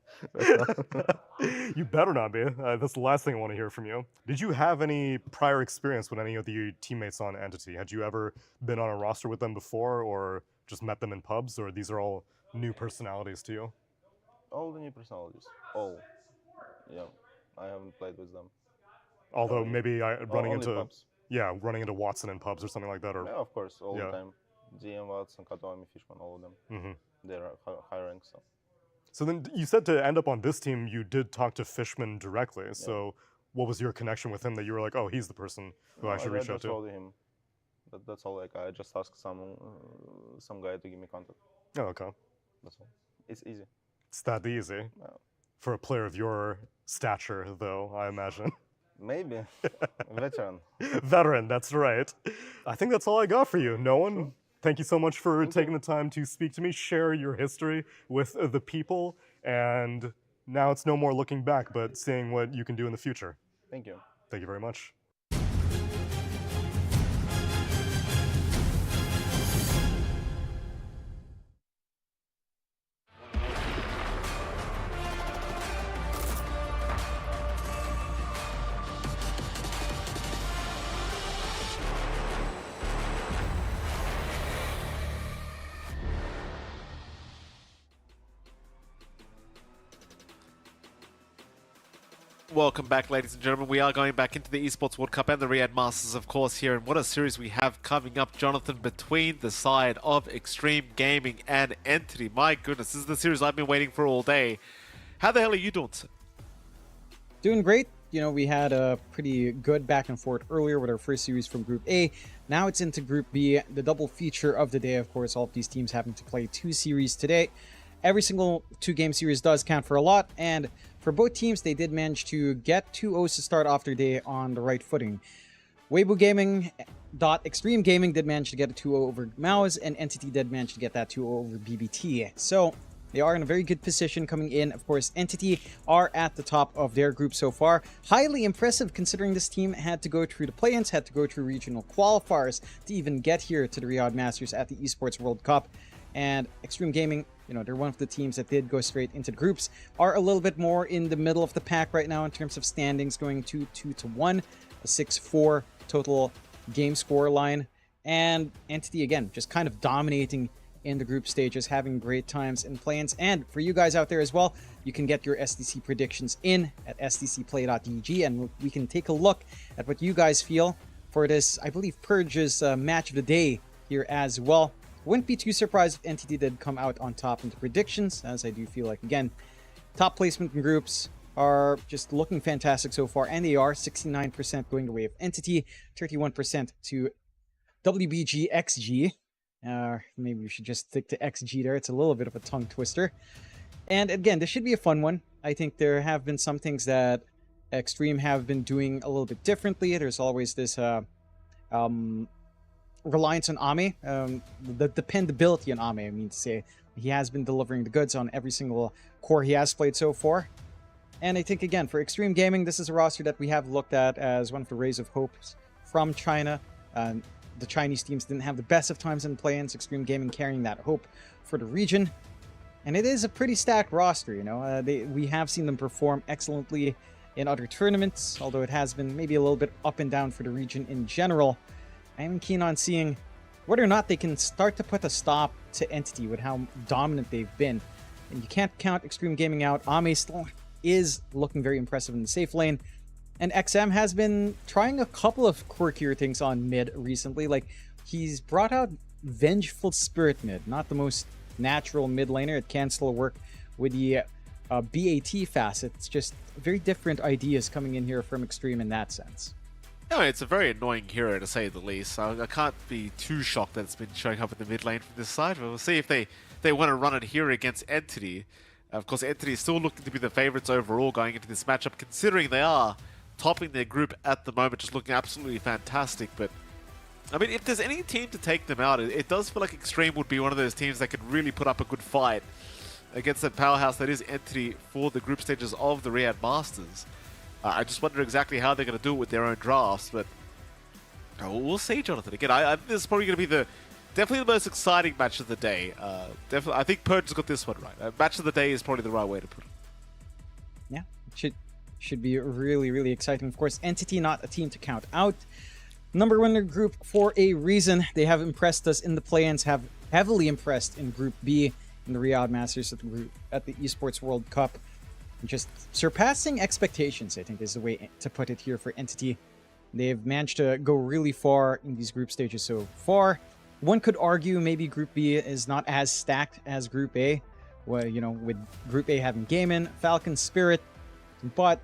You better not be. That's the last thing I want to hear from you. Did you have any prior experience with any of the teammates on Entity? Had you ever been on a roster with them before, or just met them in pubs, or these are all new personalities to you? All the new personalities. All. Yeah, I haven't played with them. Although maybe running into pubs. running into Watson in pubs or something like that, or yeah, of course, all the time. GM, Watson, Katoami, Fishman, all of them. They're high rank. So then you said to end up on this team, you did talk to Fishman directly. So what was your connection with him that you were like, oh, he's the person who I should reach out to? I told him. That's all. Like I just asked some guy to give me contact. Oh, okay. That's all. It's easy. It's that easy. For a player of your stature, though, I imagine. Maybe. Veteran. Veteran, that's right. I think that's all I got for you. No one, thank you so much for taking the time to speak to me, share your history with the people, and now it's no more looking back, but seeing what you can do in the future. Thank you. Thank you very much. Welcome back, ladies and gentlemen. We are going back into the Esports World Cup and the Riyadh Masters, of course, here. And what a series we have coming up, Jonathan, between the side of Extreme Gaming and Entity. My goodness, this is the series I've been waiting for all day. How the hell are you doing, sir? Doing great. You know, we had a pretty good back and forth earlier with our first series from Group A. Now it's into Group B, the double feature of the day. Of course, all of these teams having to play 2 series today. Every single 2-game series does count for a lot, and for both teams, they did manage to get 2-0s to start off their day on the right footing. wbg.xg Gaming did manage to get a 2-0 over Maus, and Entity did manage to get that 2-0 over BBT. So they are in a very good position coming in. Of course, Entity are at the top of their group so far. Highly impressive considering this team had to go through the play-ins, had to go through regional qualifiers to even get here to the Riyadh Masters at the Esports World Cup. And Extreme Gaming, you know, they're one of the teams that did go straight into the groups, are a little bit more in the middle of the pack right now in terms of standings, going 2-2-1, a 6-4 total game score line. And Entity, again, just kind of dominating in the group stages, having great times in play-ins. And for you guys out there as well, you can get your SDC predictions in at sdcplay.dg, and we can take a look at what you guys feel for this, I believe, Purge's match of the day here as well. Wouldn't be too surprised if Entity did come out on top in the predictions, as I do feel like, again, top placement in groups are just looking fantastic so far, and they are 69% going the way of Entity, 31% to wbg.xg. Maybe we should just stick to XG there. It's a little bit of a tongue twister. And again, this should be a fun one. I think there have been some things that Extreme have been doing a little bit differently. There's always this reliance on Ame, the dependability on Ame, I mean to say. He has been delivering the goods on every single core he has played so far. And I think, again, for Extreme Gaming, this is a roster that we have looked at as one of the rays of hopes from China. The Chinese teams didn't have the best of times in play-ins, Extreme Gaming carrying that hope for the region. And it is a pretty stacked roster, you know. We have seen them perform excellently in other tournaments, although it has been maybe a little bit up and down for the region in general. I'm keen on seeing whether or not they can start to put a stop to Entity with how dominant they've been. And you can't count Extreme Gaming out. Ame still is looking very impressive in the safe lane. And XM has been trying a couple of quirkier things on mid recently. Like, he's brought out Vengeful Spirit mid. Not the most natural mid laner. It can still work with the BAT facet. It's just very different ideas coming in here from Extreme in that sense. No, it's a very annoying hero to say the least. So I can't be too shocked that it's been showing up in the mid lane from this side. But we'll see if they want to run it here against Entity. Of course, Entity is still looking to be the favorites overall going into this matchup, considering they are topping their group at the moment, just looking absolutely fantastic. But I mean, if there's any team to take them out, it does feel like Extreme would be one of those teams that could really put up a good fight against the powerhouse that is Entity for the group stages of the Riyadh Masters. I just wonder exactly how they're going to do it with their own drafts, but we'll see, Jonathan. Again, this is probably going to be definitely the most exciting match of the day. Definitely, I think Purge has got this one right. Match of the day is probably the right way to put it. Yeah, it should be really, really exciting. Of course, Entity not a team to count out. Number 1 in their group for a reason. They have impressed us in the play-ins, have heavily impressed in Group B in the Riyadh Masters at the Esports World Cup. Just surpassing expectations, I think, is the way to put it here for Entity. They've managed to go really far in these group stages so far. One could argue maybe Group B is not as stacked as Group A, well, you know, with Group A having Gaimin, Falcon, Spirit, but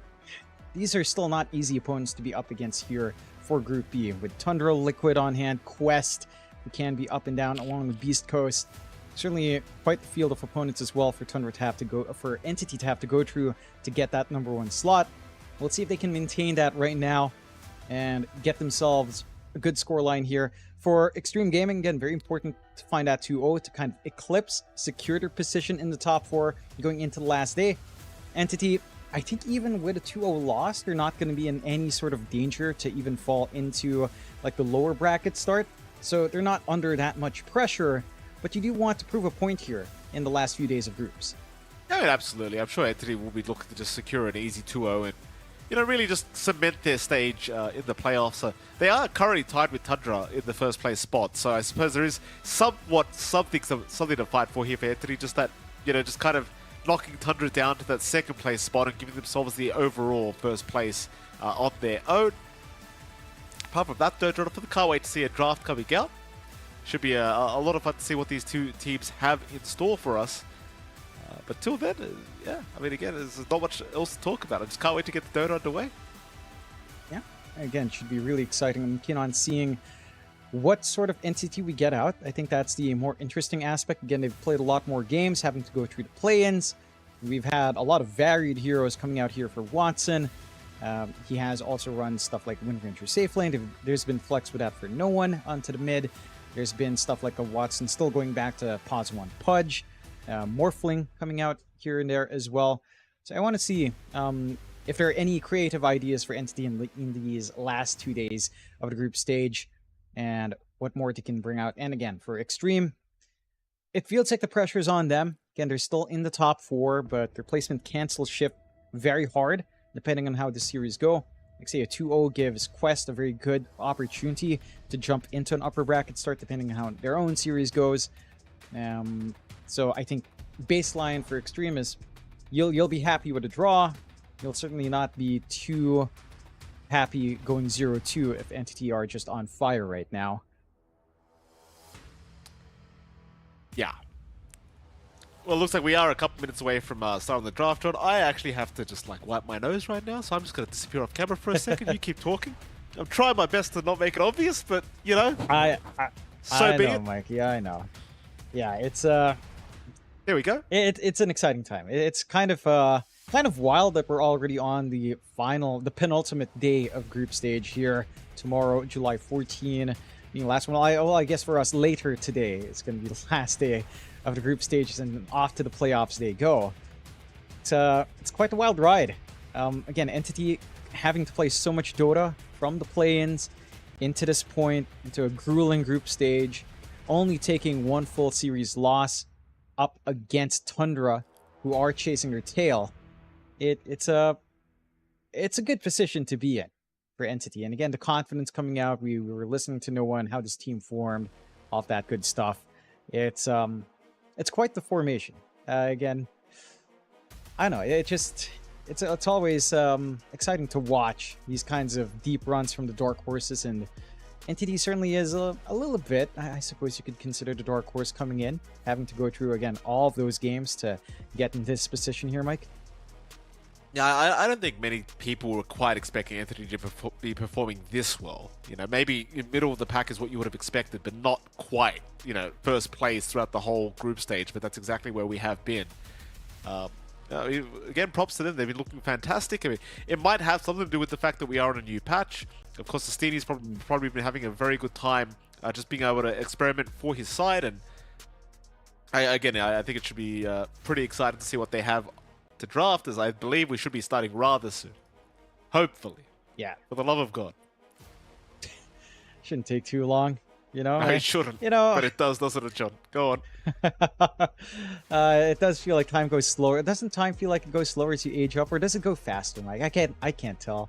these are still not easy opponents to be up against here for Group B. With Tundra, Liquid on hand, Quest, who can be up and down along the Beast Coast. Certainly quite the field of opponents as well for Tundra to have to go, for Entity to have to go through to get that number 1 slot. Let's see if they can maintain that right now and get themselves a good scoreline here. For Extreme Gaming, again, very important to find that 2-0 to kind of eclipse, secure their position in the top 4 going into the last day. Entity, I think even with a 2-0 loss, they're not going to be in any sort of danger to even fall into like the lower bracket start. So they're not under that much pressure. But you do want to prove a point here in the last few days of groups. Yeah, absolutely. I'm sure Entity will be looking to just secure an easy 2-0 and, you know, really just cement their stage in the playoffs. They are currently tied with Tundra in the first place spot, so I suppose there is something to fight for here for Entity. Just that, you know, just kind of knocking Tundra down to that second place spot and giving themselves the overall first place on their own. Apart from that, Diór, I can't wait to see a draft coming out. Should be a lot of fun to see what these two teams have in store for us. But till then, yeah, I mean, again, there's not much else to talk about. I just can't wait to get the Dota underway. Yeah, again, should be really exciting. I'm keen on seeing what sort of entity we get out. I think that's the more interesting aspect. Again, they've played a lot more games, having to go through the play-ins. We've had a lot of varied heroes coming out here for Watson. He has also run stuff like Wind Ranger Safe Lane. There's been flex with that for no one onto the mid. There's been stuff like a Watson still going back to Pause 1 Pudge. Morphling coming out here and there as well. So I want to see if there are any creative ideas for Entity in these last 2 days of the group stage and what more they can bring out. And again, for Extreme, it feels like the pressure is on them. Again, they're still in the top 4, but their placement can still shift very hard depending on how the series go. Like say a 2-0 gives Quest a very good opportunity to jump into an upper bracket start depending on how their own series goes. So I think baseline for Extreme is you'll be happy with a draw. You'll certainly not be too happy going 0-2 if Entity are just on fire right now. Yeah. Well, it looks like we are a couple minutes away from starting the draft run. I actually have to just like wipe my nose right now, so I'm just going to disappear off camera for a second. You keep talking. I'm trying my best to not make it obvious, but you know. I be know, it. Mikey. I know. Yeah, it's There we go. It's an exciting time. It's kind of wild that we're already on the penultimate day of group stage here tomorrow, July 14. Being the last one. I guess for us later today, it's going to be the last day of the group stages, and off to the playoffs they go. It's quite a wild ride. Again, Entity having to play so much Dota from the play-ins into this point, into a grueling group stage, only taking one full series loss up against Tundra, who are chasing their tail. It's a good position to be in for Entity. And again, the confidence coming out, we were listening to No One, how this team formed, all that good stuff. It's quite the formation. Again, I don't know, it's always exciting to watch these kinds of deep runs from the Dark Horses, and Entity certainly is a little bit, I suppose you could consider the Dark Horse coming in, having to go through, again, all of those games to get in this position here, Mike. Yeah, I don't think many people were quite expecting Entity to be performing this well. You know, maybe in middle of the pack is what you would have expected, but not quite, you know, first place throughout the whole group stage, but that's exactly where we have been. Again, props to them. They've been looking fantastic. I mean, it might have something to do with the fact that we are on a new patch. Of course, the Steely's probably been having a very good time just being able to experiment for his side, and I think it should be pretty exciting to see what they have to draft, as I believe we should be starting rather soon. Hopefully. Yeah. For the love of God. Shouldn't take too long, you know? No, it shouldn't. You know, but it does, doesn't it, John? Go on. It does feel like time goes slower. Doesn't time feel like it goes slower as you age up, or does it go faster, Mike? I can't tell.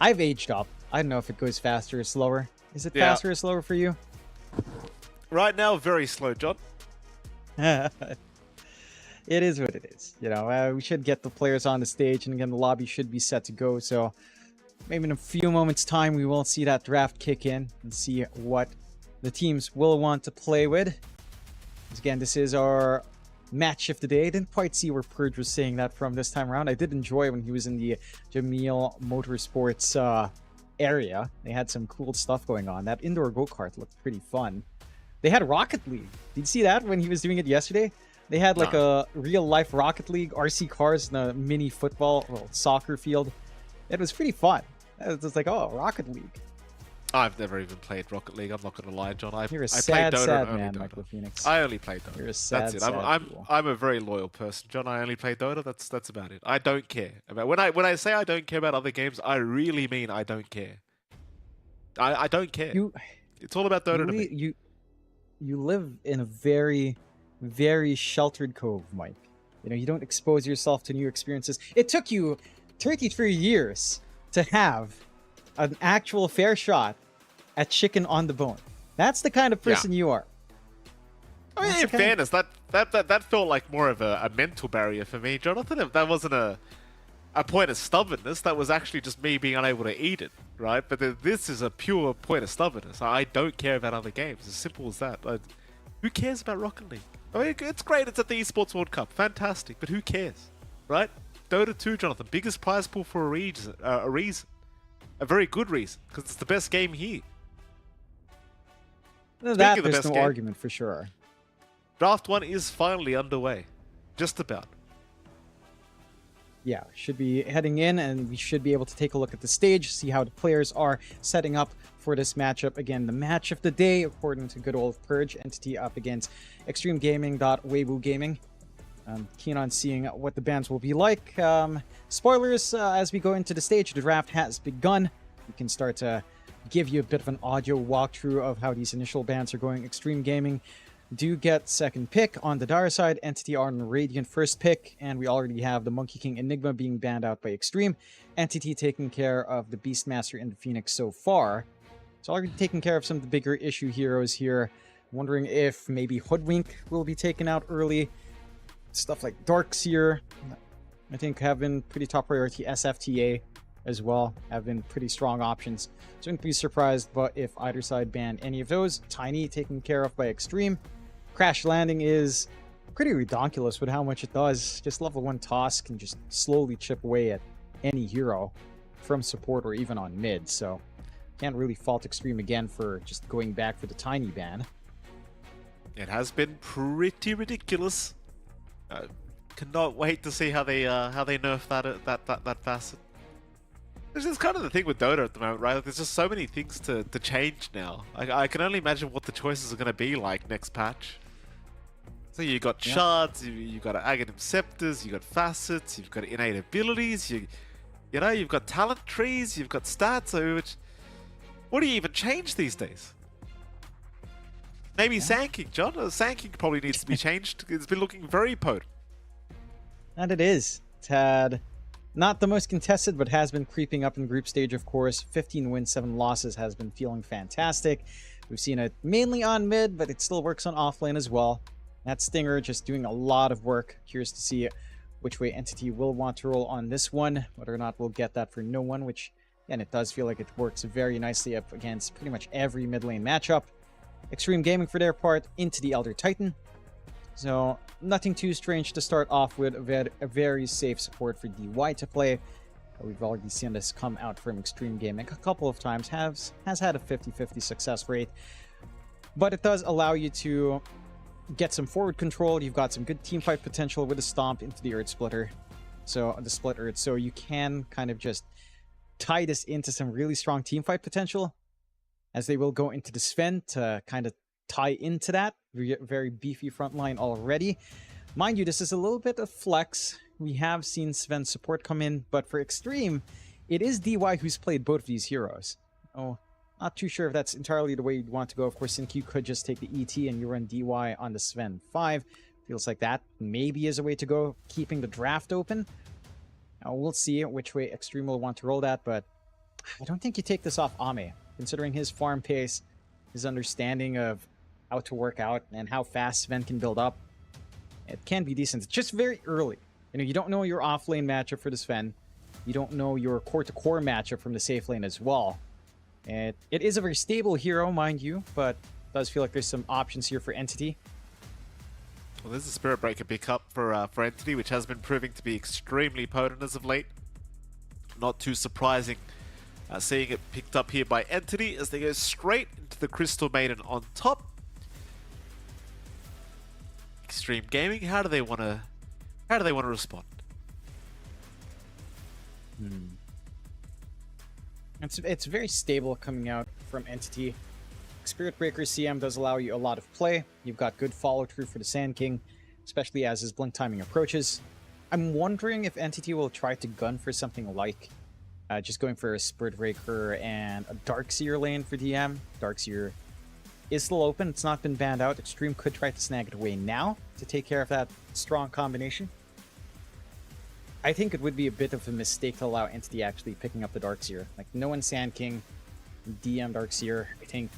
I've aged up. I don't know if it goes faster or slower. Is it faster or slower for you? Right now, very slow, John. It is what it is. You know, we should get the players on the stage, and again, the lobby should be set to go. So maybe in a few moments' time, we will see that draft kick in and see what the teams will want to play with. Again, this is our match of the day. I didn't quite see where Purge was saying that from this time around. I did enjoy when he was in the Jamil Motorsports area. They had some cool stuff going on. That indoor go-kart looked pretty fun. They had Rocket League. Did you see that when he was doing it yesterday? They had like a real-life Rocket League, RC cars, and a mini football, soccer field. It was pretty fun. It was like, oh, Rocket League. I've never even played Rocket League. I'm not going to lie, John. You're a I sad, played Dota sad and only man, Dota. Michael Phoenix. I only play Dota. You're a sad, that's it. sad I'm a very loyal person, John. I only play Dota. That's about it. I don't care about when I say I don't care about other games. I really mean I don't care. I don't care. It's all about Dota to me. You live in a very, very sheltered cove, Mike. You know, you don't expose yourself to new experiences. It took you 33 years to have an actual fair shot at chicken on the bone. That's the kind of person you are. I mean, in fairness, that That felt like more of a mental barrier for me, Jonathan. That wasn't a point of stubbornness. That was actually just me being unable to eat it, right? But this is a pure point of stubbornness. I don't care about other games. As simple as that. Who cares about Rocket League? I mean, it's great. It's at the Esports World Cup. Fantastic. But who cares, right? Dota 2, Jonathan. Biggest prize pool for a reason. A very good reason. Because it's the best game here. That there's no argument for sure. Draft 1 is finally underway. Just about. Yeah, should be heading in, and we should be able to take a look at the stage, see how the players are setting up for this matchup. Again, the match of the day, according to good old Purge, Entity up against Extreme Gaming.Weibo Gaming. Keen on seeing what the bans will be like. Spoilers, as we go into the stage, the draft has begun. We can start to give you a bit of an audio walkthrough of how these initial bans are going. Extreme Gaming do get second pick. On the Diór side, Entity are on Radiant first pick, and we already have the Monkey King Enigma being banned out by Extreme. Entity taking care of the Beastmaster and the Phoenix so far. It's already taking care of some of the bigger issue heroes here. Wondering if maybe Hoodwink will be taken out early. Stuff like Darkseer, I think, have been pretty top priority. SFTA as well have been pretty strong options. So I wouldn't be surprised but if either side ban any of those. Tiny taken care of by Extreme. Crash Landing is pretty redonkulous with how much it does. Just level 1 toss can just slowly chip away at any hero from support or even on mid. So can't really fault Extreme again for just going back for the Tiny ban. It has been pretty ridiculous. Cannot wait to see how they nerf that facet. This is kind of the thing with Dota at the moment, right? Like, there's just so many things to change now. I can only imagine what the choices are going to be like next patch. So you got shards, you got Aghanim Scepters, you got facets, you've got innate abilities, you know, you've got talent trees, you've got stats. So what do you even change these days? Maybe Sand King, John. Sand King probably needs to be changed. It's been looking very potent. And it is. It's had not the most contested, but has been creeping up in group stage, of course. 15 wins, 7 losses, has been feeling fantastic. We've seen it mainly on mid, but it still works on offlane as well. That Stinger just doing a lot of work. Curious to see which way Entity will want to roll on this one. Whether or not we'll get that for no one, which, again, it does feel like it works very nicely up against pretty much every mid lane matchup. Extreme Gaming, for their part, into the Elder Titan. So, nothing too strange to start off with. A very safe support for DY to play. We've already seen this come out from Extreme Gaming a couple of times. Has had a 50-50 success rate. But it does allow you to get some forward control. You've got some good teamfight potential with a stomp into the Earth Splitter. So, the Split Earth. So, you can kind of just tie this into some really strong teamfight potential, as they will go into the Sven to kind of tie into that. Very beefy front line already. Mind you, this is a little bit of flex. We have seen Sven support come in, but for Extreme, it is DY who's played both of these heroes. Oh, not too sure if that's entirely the way you'd want to go. Of course, Sinq could just take the ET and you run DY on the Sven 5. Feels like that maybe is a way to go, keeping the draft open. Now, we'll see which way Extreme will want to roll that, but I don't think you take this off Ame, considering his farm pace, his understanding of how to work out, and how fast Sven can build up. It can be decent. It's just very early. You know, you don't know your offlane matchup for the Sven. You don't know your core-to-core matchup from the safe lane as well. It is a very stable hero, mind you, but it does feel like there's some options here for Entity. Well, there's a Spirit Breaker pickup for Entity, which has been proving to be extremely potent as of late. Not too surprising. Seeing it picked up here by Entity as they go straight into the Crystal Maiden on top. Extreme Gaming, how do they want to respond? It's very stable coming out from Entity. Spirit Breaker CM does allow you a lot of play. You've got good follow through for the Sand King, especially as his blink timing approaches. I'm wondering if Entity will try to gun for something like just going for a Spirit Breaker and a Darkseer lane for DM. Darkseer is still open. It's not been banned out. Extreme could try to snag it away now to take care of that strong combination. I think it would be a bit of a mistake to allow Entity actually picking up the Darkseer. Like, no one Sand King, DM Darkseer. I think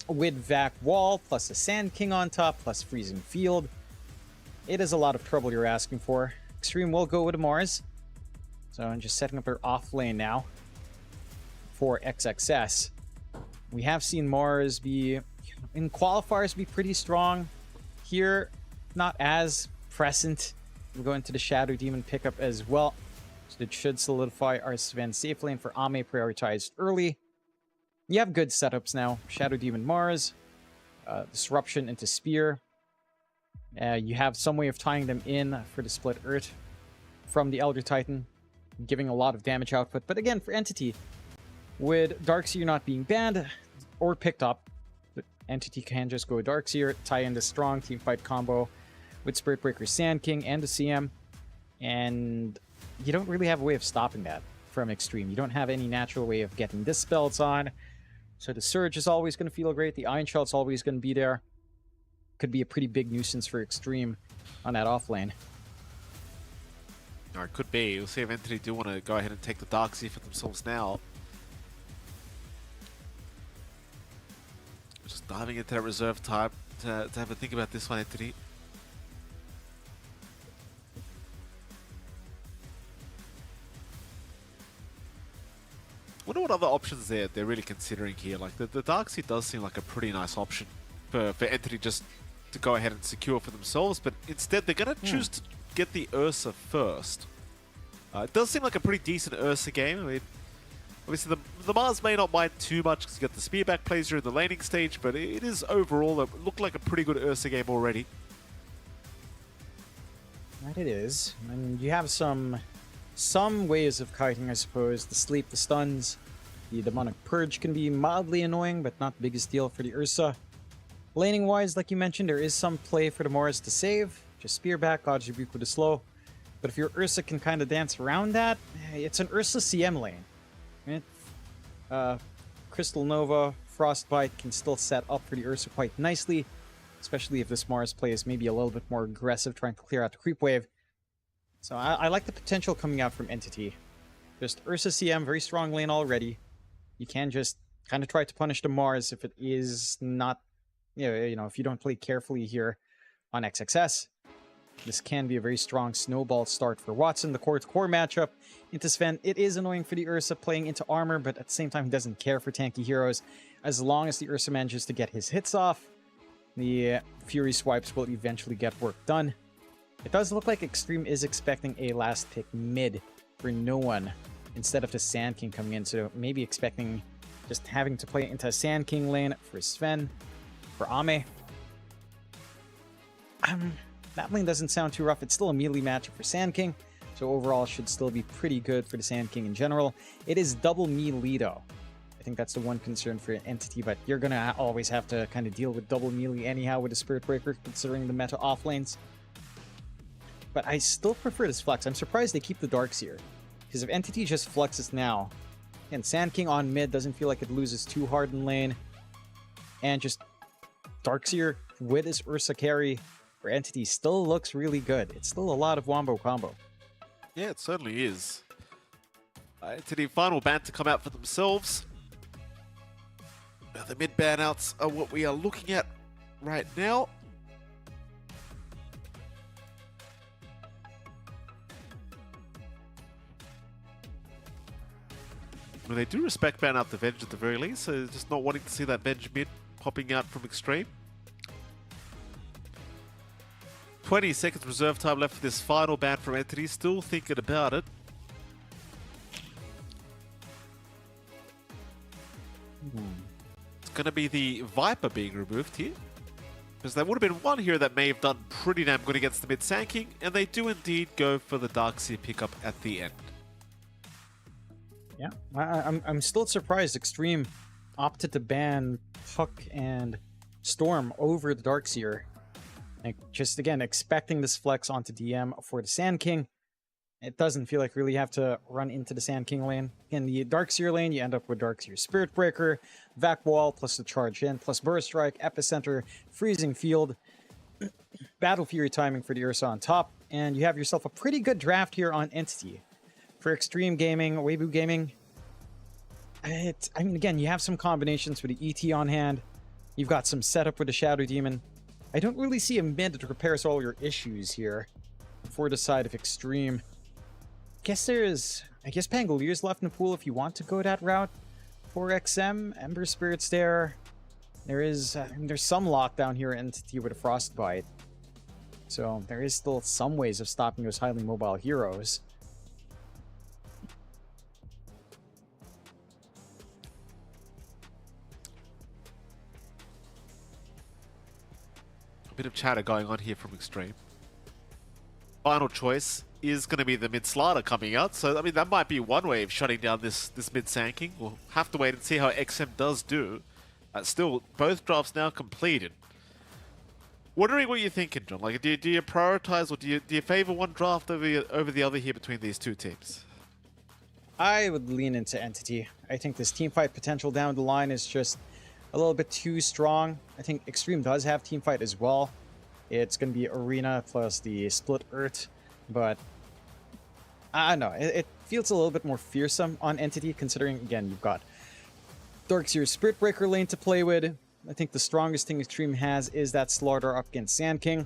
with Vac Wall plus a Sand King on top plus Freezing Field, it is a lot of trouble you're asking for. Extreme will go with Mars. So I'm just setting up their off lane now for XXS. We have seen Mars be, in qualifiers, be pretty strong. Here, not as present. We'll go into the Shadow Demon pickup as well. So it should solidify our Sven safe lane for Ame prioritized early. You have good setups now. Shadow Demon Mars, Disruption into Spear. You have some way of tying them in for the split Earth from the Elder Titan, giving a lot of damage output. But again, for Entity, with Darkseer not being banned or picked up, the Entity can just go Darkseer, tie in the strong teamfight combo with Spirit Breaker, Sand King, and the CM. And you don't really have a way of stopping that from Extreme. You don't have any natural way of getting Dispels on. So the Surge is always going to feel great. The Iron Shell's always going to be there. Could be a pretty big nuisance for Extreme on that off lane. Or it could be. We'll see if Entity do want to go ahead and take the Darkseer for themselves now. Just diving into that reserve time to have a think about this one, Entity. Wonder what other options they're really considering here. Like the Darkseer does seem like a pretty nice option for Entity just to go ahead and secure for themselves, but instead they're going to choose to get the Ursa first. It does seem like a pretty decent Ursa game. I mean, obviously the Mars may not mind too much because you got the Spearback plays during the laning stage, but it is overall looked like a pretty good Ursa game already. Right, it is. And you have some ways of kiting, I suppose. The sleep, the stuns, the demonic purge can be mildly annoying, but not the biggest deal for the Ursa. Laning wise, like you mentioned, there is some play for the Morris to save. Just spear back, dodge rebuke with the slow. But if your Ursa can kind of dance around that, it's an Ursa CM lane. Right? Crystal Nova, Frostbite can still set up for the Ursa quite nicely, especially if this Mars play is maybe a little bit more aggressive, trying to clear out the creep wave. So I like the potential coming out from Entity. Just Ursa CM, very strong lane already. You can just kind of try to punish the Mars if it is not, you know, if you don't play carefully here on XXS. This can be a very strong snowball start for Watson. The core-to-core matchup into Sven. It is annoying for the Ursa playing into armor, but at the same time, he doesn't care for tanky heroes. As long as the Ursa manages to get his hits off, the Fury swipes will eventually get work done. It does look like Extreme is expecting a last pick mid for no one instead of the Sand King coming in. So maybe expecting just having to play into a Sand King lane for Sven, for Ame. That lane doesn't sound too rough. It's still a melee matchup for Sand King, so overall should still be pretty good for the Sand King in general. It is double melee though. I think that's the one concern for Entity, but you're gonna always have to kind of deal with double melee anyhow with the Spirit Breaker, considering the meta off lanes. But I still prefer this flex. I'm surprised they keep the Darkseer, because if Entity just flexes now, and Sand King on mid doesn't feel like it loses too hard in lane, and just Darkseer with his Ursa carry for Entity still looks really good. It's still a lot of wombo combo. Yeah, it certainly is. Entity final ban to come out for themselves. The mid ban outs are what we are looking at right now. Well, they do respect ban out the Venge at the very least, so just not wanting to see that Venge mid popping out from Extreme. 20 seconds reserve time left for this final ban from Entity. Still thinking about it. It's going to be the Viper being removed here. Because there would have been one here that may have done pretty damn good against the mid Sand King, and they do indeed go for the Darkseer pickup at the end. Yeah, I'm still surprised Extreme opted to ban Puck and Storm over the Darkseer. Like, just again, expecting this flex onto DM for the Sand King. It doesn't feel like really have to run into the Sand King lane. In the Darkseer lane, you end up with Darkseer Spirit Breaker, Vac Wall, plus the Charge In, plus Burst Strike, Epicenter, Freezing Field, Battle Fury timing for the Ursa on top, and you have yourself a pretty good draft here on Entity. For Extreme Gaming, Weibo Gaming, I mean, again, you have some combinations with the ET on hand. You've got some setup with the Shadow Demon. I don't really see a mid that repairs all your issues here. For the side of Extreme. I guess Pangolier's left in the pool if you want to go that route. For XM, Ember Spirit's there. There's some lockdown here in Entity with a Frostbite. So there is still some ways of stopping those highly mobile heroes. A bit of chatter going on here from Extreme. Final choice is going to be the mid slider coming out, so I mean that might be one way of shutting down this mid sanking. We'll have to wait and see how XM does do. Still, both drafts now completed. Wondering what you're thinking, John. Like, do you prioritize, or do you favor one draft over the other here between these two teams? I would lean into Entity. I think this teamfight potential down the line is just a little bit too strong. I think Extreme does have teamfight as well. It's going to be Arena plus the Split Earth, but I don't know. It feels a little bit more fearsome on Entity, considering, again, you've got Darkseer's Spirit Breaker lane to play with. I think the strongest thing Extreme has is that Slaughter up against Sand King.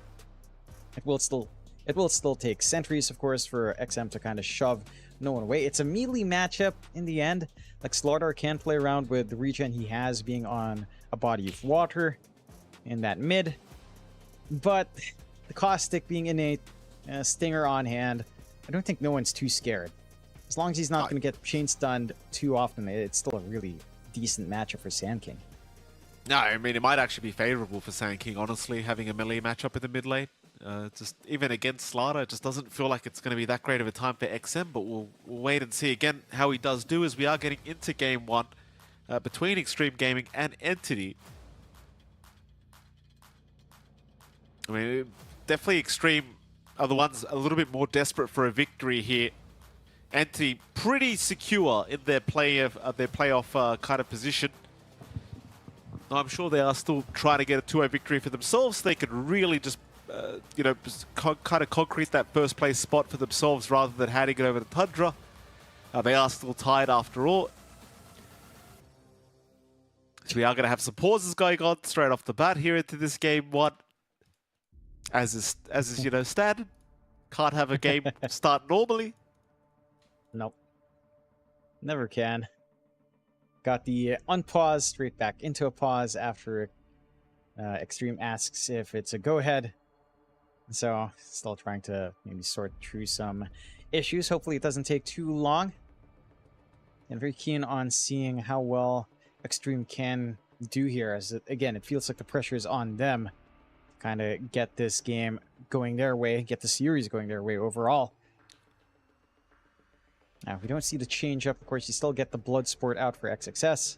It will still take sentries, of course, for XM to kind of shove no one away. It's a melee matchup in the end. Like, Slaughter can play around with the regen he has being on a body of water in that mid. But the Caustic being innate, Stinger on hand, I don't think no one's too scared. As long as he's not going to get chain stunned too often, it's still a really decent matchup for Sand King. No, I mean, it might actually be favorable for Sand King, honestly, having a melee matchup in the mid lane. Just even against Slaughter, it just doesn't feel like it's going to be that great of a time for XM, but we'll wait and see. Again, how he does do is we are getting into game one between Extreme Gaming and Entity. I mean, definitely Extreme are the ones a little bit more desperate for a victory here. Entity pretty secure in their playoff kind of position. I'm sure they are still trying to get a 2-0 victory for themselves. They could really just, kind of concrete that first place spot for themselves rather than handing it over to Tundra. They are still tied after all. So we are going to have some pauses going on straight off the bat here into this game one. As is standard. Can't have a game start normally. Nope. Never can. Got the unpause straight back into a pause after Extreme asks if it's a go-ahead. So, still trying to maybe sort through some issues. Hopefully it doesn't take too long. And very keen on seeing how well Extreme can do here. As again, it feels like the pressure is on them. Kind of get this game going their way, get the series going their way overall. Now, we don't see the change up. Of course, you still get the Bloodsport out for XXS.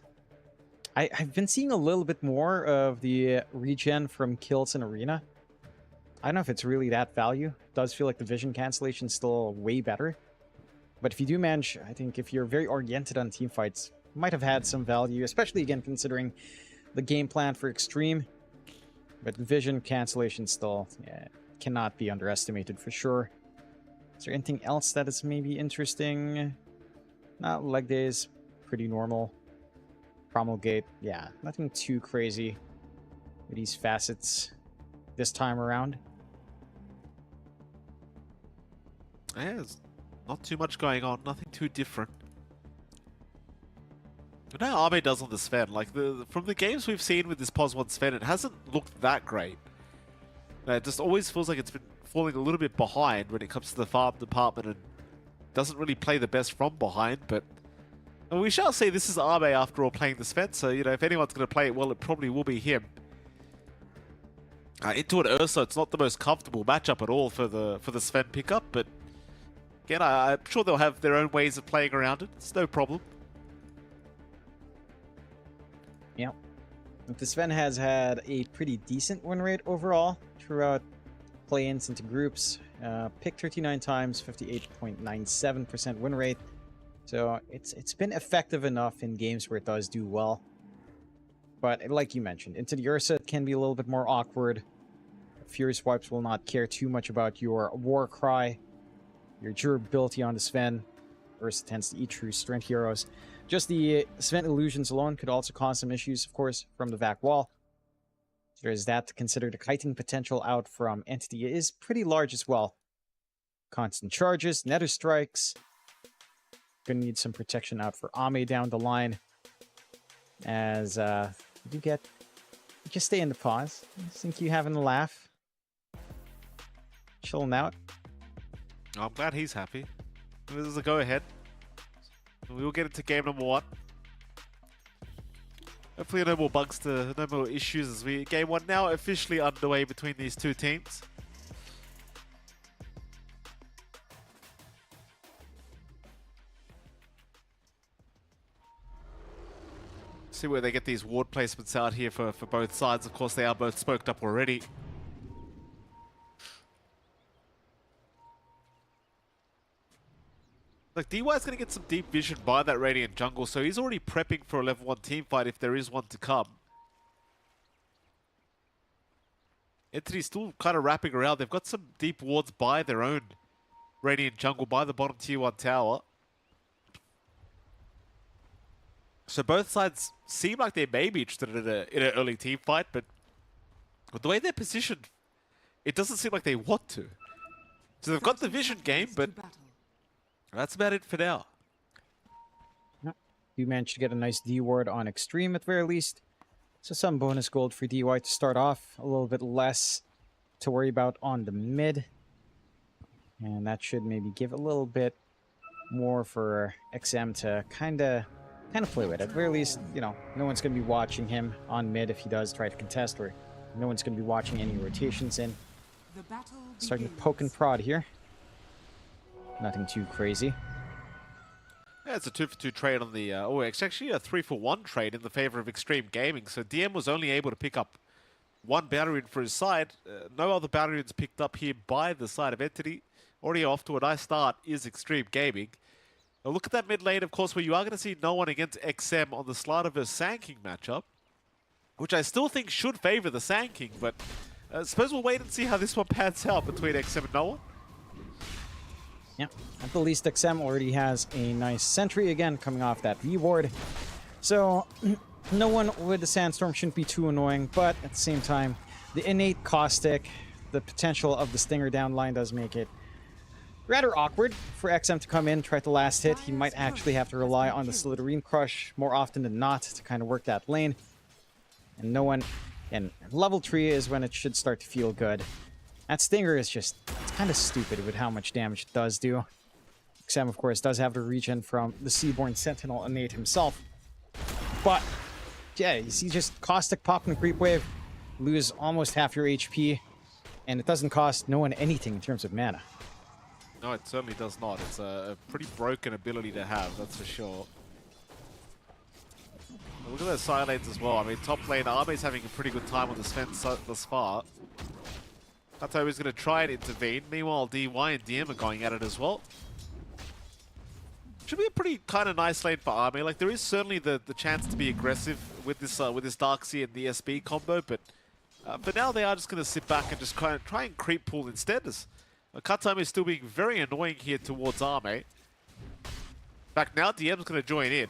I've been seeing a little bit more of the regen from kills in Arena. I don't know if it's really that value. It does feel like the vision cancellation is still way better. But if you do manage, I think if you're very oriented on teamfights, might have had some value, especially again considering the game plan for Extreme. But vision cancellation still cannot be underestimated for sure. Is there anything else that is maybe interesting? Not leg days, pretty normal. Promulgate, yeah, nothing too crazy with these facets this time around. Yeah, there's not too much going on, nothing too different. But now Arme does on the Sven, like from the games we've seen with this POS 1 Sven, it hasn't looked that great. It just always feels like it's been falling a little bit behind when it comes to the farm department and doesn't really play the best from behind, but we shall see. This is Arme after all playing the Sven, so if anyone's going to play it well, it probably will be him. Into an Ursa, it's not the most comfortable matchup at all for the Sven pickup, but again, I'm sure they'll have their own ways of playing around it. It's no problem. Yep. The Sven has had a pretty decent win rate overall throughout play-ins into groups. Picked 39 times, 58.97% win rate. So it's been effective enough in games where it does do well. But like you mentioned, into the Ursa it can be a little bit more awkward. Furious Wipes will not care too much about your War Cry, your durability on the Sven. Ursa tends to eat true strength heroes. Just the Sven illusions alone could also cause some issues, of course, from the Vac wall. There's that to consider. The kiting potential out from Entity is pretty large as well. Constant charges, nether strikes. Gonna need some protection out for Ame down the line. As you just stay in the pause. I think you having a laugh. Chilling out. I'm glad he's happy. This is a go-ahead. We will get into game number 1. Hopefully no more bugs, no more issues as we game 1 now officially underway between these two teams. See where they get these ward placements out here for both sides. Of course, they are both smoked up already. Like, DY is going to get some deep vision by that Radiant jungle, so he's already prepping for a level 1 team fight if there is one to come. Entity's still kind of wrapping around. They've got some deep wards by their own Radiant jungle, by the bottom tier 1 tower. So both sides seem like they may be interested in an early team fight, but with the way they're positioned, it doesn't seem like they want to. So they've got the vision game, but that's about it for now. Yep. You managed to get a nice D ward on Extreme at the very least. So some bonus gold for DY to start off. A little bit less to worry about on the mid. And that should maybe give a little bit more for XM to kind of play with. At the very least, you know, no one's going to be watching him on mid if he does try to contest, or no one's going to be watching any rotations in. Starting to poke and prod here. Nothing too crazy. Yeah, it's a 2-for-2 trade on the... it's actually a 3-for-1 trade in the favor of Extreme Gaming. So DM was only able to pick up one Battery for his side. No other Batteries picked up here by the side of Entity. Already off to a nice start is Extreme Gaming. Now look at that mid lane, of course, where you are going to see no one against XM on the Slider vs Sand King matchup, which I still think should favor the Sand King, but I suppose we'll wait and see how this one pans out between XM and no one. Yeah, at the least XM already has a nice sentry again coming off that V ward. So no one with the Sandstorm shouldn't be too annoying, but at the same time, the innate caustic, the potential of the Stinger down line does make it rather awkward for XM to come in, try to last hit. He might actually have to rely on the Slitherin Crush more often than not to kind of work that lane. And no one... And level 3 is when it should start to feel good. That Stinger is just... It's kind of stupid with how much damage it does do. XM, of course, does have the regen from the Seaborn Sentinel innate himself. But, yeah, you see just Caustic pop and Creep Wave, lose almost half your HP, and it doesn't cost no one anything in terms of mana. No, it certainly does not. It's a pretty broken ability to have, that's for sure. Look at those side lanes as well. I mean, top lane, Ame's having a pretty good time on the Sven thus far. Kato's going to try and intervene. Meanwhile, DY and DM are going at it as well. Should be a pretty kind of nice lane for Ame. Like, there is certainly the chance to be aggressive with this Darkseer and the SB combo, but for now they are just going to sit back and just try and creep pool instead. As Katame is still being very annoying here towards Ame. In fact, now DM's going to join in.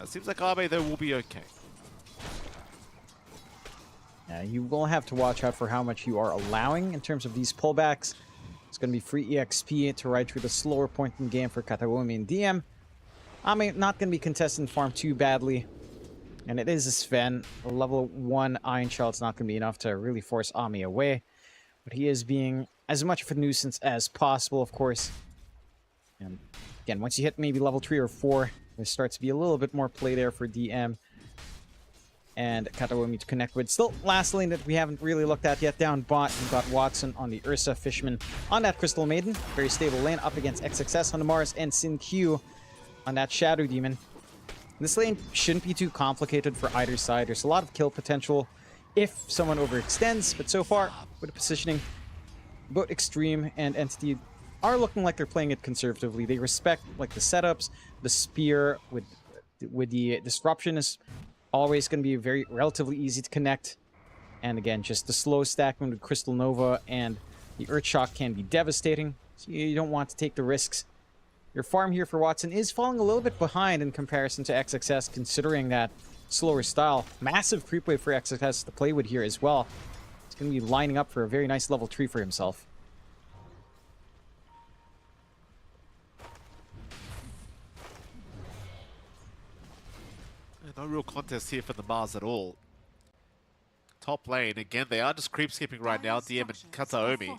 It seems like Ame, though, will be okay. Yeah, you will have to watch out for how much you are allowing in terms of these pullbacks. It's going to be free EXP to ride through the slower point in the game for Katawomi and DM. Ame not going to be contesting farm too badly. And it is a Sven. A level 1 Iron Shell's not going to be enough to really force Ame away. But he is being as much of a nuisance as possible, of course. And again, once you hit maybe level 3 or 4, there starts to be a little bit more play there for DM and Katawomi to connect with. Still, last lane that we haven't really looked at yet down bot. We've got Watson on the Ursa, Fishman on that Crystal Maiden. Very stable lane up against XXS on the Mars and Sin Q on that Shadow Demon. This lane shouldn't be too complicated for either side. There's a lot of kill potential if someone overextends, but so far, with the positioning, both Extreme and Entity are looking like they're playing it conservatively. They respect like the setups, the spear with the disruption is always going to be very relatively easy to connect. And again, just the slow stacking with Crystal Nova and the Earth Shock can be devastating. So you don't want to take the risks. Your farm here for Watson is falling a little bit behind in comparison to XXS, considering that slower style. Massive creep wave for XXS to play with here as well. He's going to be lining up for a very nice level 3 for himself. No real contest here for the Mars at all. Top lane, again, they are just creep skipping right now, DM and Kataomi.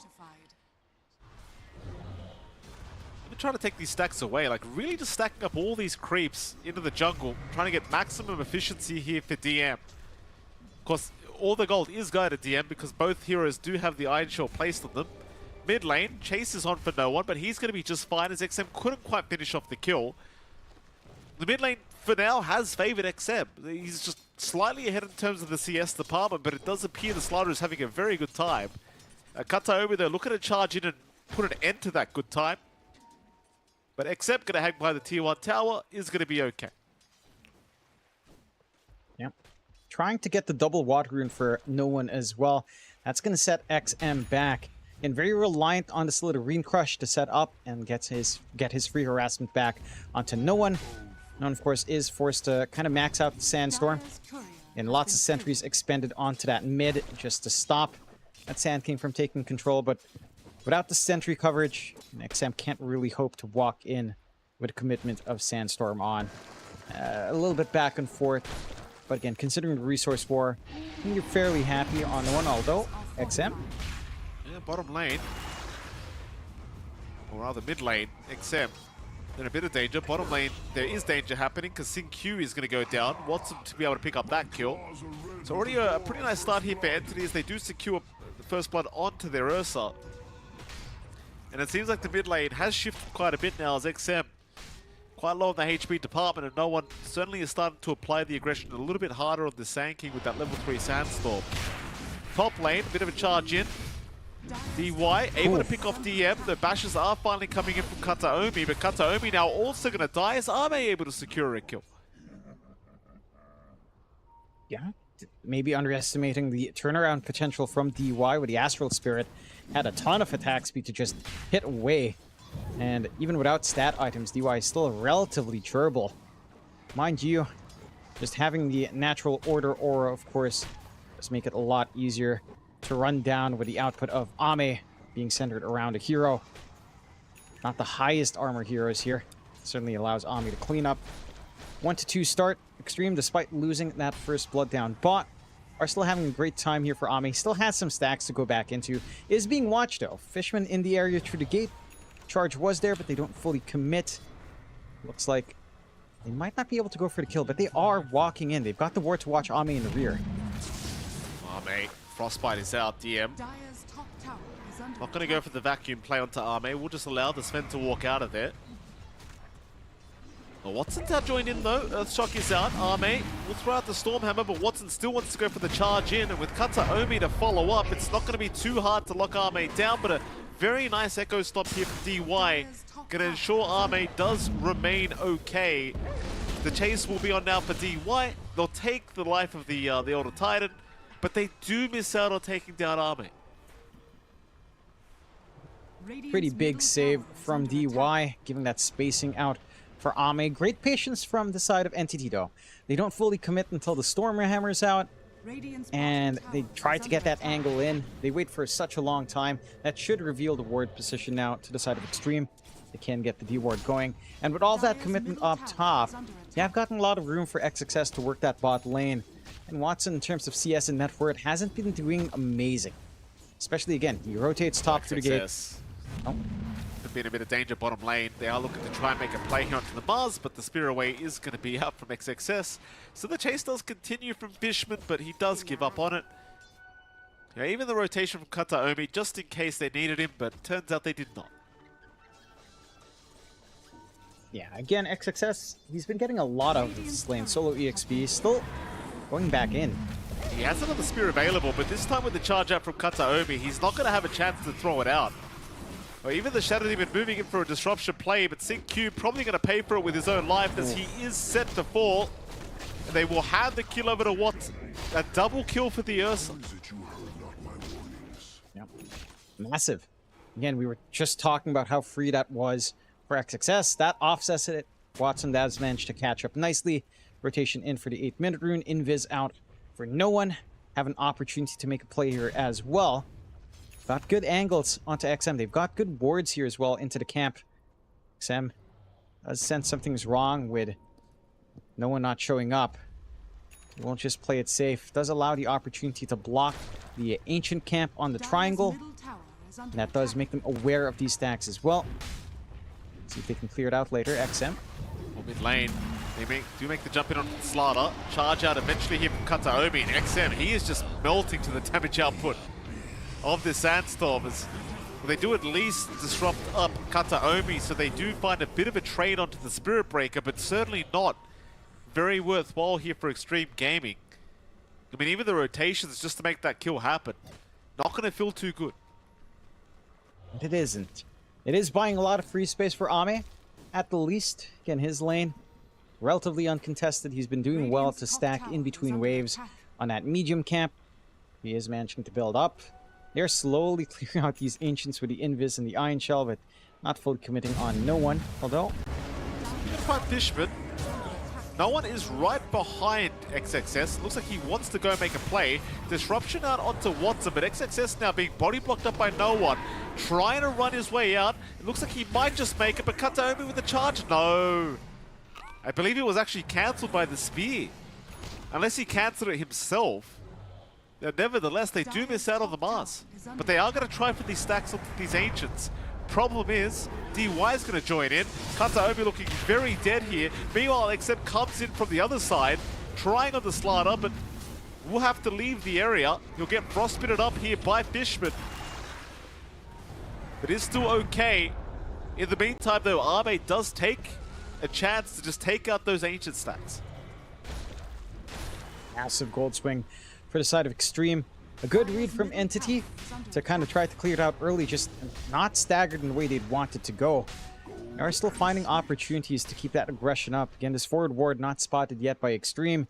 They're trying to take these stacks away, like really just stacking up all these creeps into the jungle, trying to get maximum efficiency here for DM. Of course, all the gold is going to DM because both heroes do have the Iron Shell placed on them. Mid lane, Chase is on for no one, but he's going to be just fine as XM couldn't quite finish off the kill. The mid lane, for now, has favored XM. He's just slightly ahead in terms of the CS department, but it does appear the Slider is having a very good time. Kataomi, though, looking to charge in and put an end to that good time. But XM going to hang by the tier 1 tower is going to be okay. Yep. Trying to get the double water rune for no one as well. That's going to set XM back. And very reliant on the Slitherine Crush to set up and get his free harassment back onto no one. No one, of course, is forced to kind of max out the Sandstorm. And lots of sentries expended onto that mid just to stop that Sand King from taking control. But without the sentry coverage, XM can't really hope to walk in with a commitment of Sandstorm on. A little bit back and forth. But again, considering the resource war, I think you're fairly happy on the one, although XM. Yeah, bottom lane. Or rather mid lane, XM. In a bit of danger. Bottom lane, there is danger happening because Sing Q is going to go down. Watson to be able to pick up that kill. So already a pretty nice start here for Entity as they do secure the first blood onto their Ursa. And it seems like the mid lane has shifted quite a bit now as XM quite low in the HP department, and no one certainly is starting to apply the aggression a little bit harder on the Sand King with that level 3 Sandstorm. Top lane, a bit of a charge in. DY able to pick off DM. The bashes are finally coming in from Kataomi, but Kataomi now also going to die. Is Ame able to secure a kill? Yeah, maybe underestimating the turnaround potential from DY with the Astral Spirit. Had a ton of attack speed to just hit away. And even without stat items, DY is still relatively durable. Mind you, just having the natural order aura, of course, does make it a lot easier to run down with the output of Ame being centered around a hero. Not the highest armor heroes here. Certainly allows Ame to clean up. 1-2 start. Extreme, despite losing that first blood down bot, are still having a great time here for Ame. Still has some stacks to go back into. Is being watched though. Fishman in the area through the gate. Charge was there, but they don't fully commit. Looks like they might not be able to go for the kill, but they are walking in. They've got the ward to watch Ame in the rear. Ame, Frostbite is out, DM. Not going to go for the vacuum play onto Ame. We'll just allow the Sven to walk out of there. Well, Watson's now joined in though. Earthshock is out. Ame will throw out the Stormhammer, but Watson still wants to go for the charge in. And with Kataomi to follow up, it's not going to be too hard to lock Ame down, but a very nice echo stop here from DY. Going to ensure Ame does remain okay. The chase will be on now for DY. They'll take the life of the Elder Titan, but they do miss out on taking down Ame. Pretty big save from DY, giving that spacing out for Ame. Great patience from the side of Entity though. They don't fully commit until the Stormhammer's out, and they try to get that angle in. They wait for such a long time. That should reveal the ward position now to the side of Extreme. They can get the D-ward going. And with all that commitment up top, they have gotten a lot of room for XXS to work that bot lane. And Watson, in terms of CS and net worth, hasn't been doing amazing. Especially, again, he rotates top through the gate. Oh. Could be in a bit of danger bottom lane. They are looking to try and make a play here onto the Mars, but the Spear Away is going to be out from XXS. So the chase does continue from Fishman, but he does give up on it. Yeah, even the rotation from Kataomi, just in case they needed him, but turns out they did not. Yeah, again, XXS, he's been getting a lot of this lane. Solo EXP, still going back in. He has another Spear available, but this time with the charge out from Kataomi, he's not going to have a chance to throw it out. Or even the Shadow Demon moving in for a disruption play, but Sync Q probably going to pay for it with his own life as he is set to fall. And they will hand the kill over to Watson. A double kill for the Ursa. Yep. Massive. Again, we were just talking about how free that was for XXS. That offsets it. Watson does manage to catch up nicely. Rotation in for the 8-minute rune. Invis out for no one. Have an opportunity to make a play here as well. Got good angles onto XM. They've got good wards here as well into the camp. XM does sense something's wrong with no one not showing up. He won't just play it safe. Does allow the opportunity to block the ancient camp on the triangle. And that does make them aware of these stacks as well. See if they can clear it out later. XM. Mid lane. They do make the jump in on Slaughter. Charge out eventually here from Kataomi. And XM, he is just melting to the damage output of this Sandstorm. Well, they do at least disrupt up Kataomi, so they do find a bit of a trade onto the Spirit Breaker, but certainly not very worthwhile here for Extreme Gaming. I mean, even the rotations just to make that kill happen, not going to feel too good. It isn't. It is buying a lot of free space for Ame, at the least. Again, his lane, relatively uncontested. He's been doing well to stack in between waves on that medium camp. He is managing to build up. They're slowly clearing out these Ancients with the Invis and the Iron Shell, but not fully committing on no one. Although, Fishman, no one is right behind XXS. Looks like he wants to go make a play. Disruption out onto Watson, but XXS now being body blocked up by no one. Trying to run his way out. It looks like he might just make it, but Kataomi with the charge. No. I believe it was actually cancelled by the spear. Unless he cancelled it himself. Nevertheless, they do miss out on the Mars. But they are going to try for these stacks of these Ancients. Problem is, DY is going to join in. Kataomi looking very dead here. Meanwhile, XM comes in from the other side, trying on the Slaughter, but will have to leave the area. He'll get frostbitten up here by Fishman. But it's still okay. In the meantime, though, Ame does take a chance to just take out those Ancient stacks. massive gold swing for the side of Extreme. A good read from Entity to kind of try to clear it out early, just not staggered in the way they'd want it to go. They are still finding opportunities to keep that aggression up. Again, this forward ward not spotted yet by Extreme,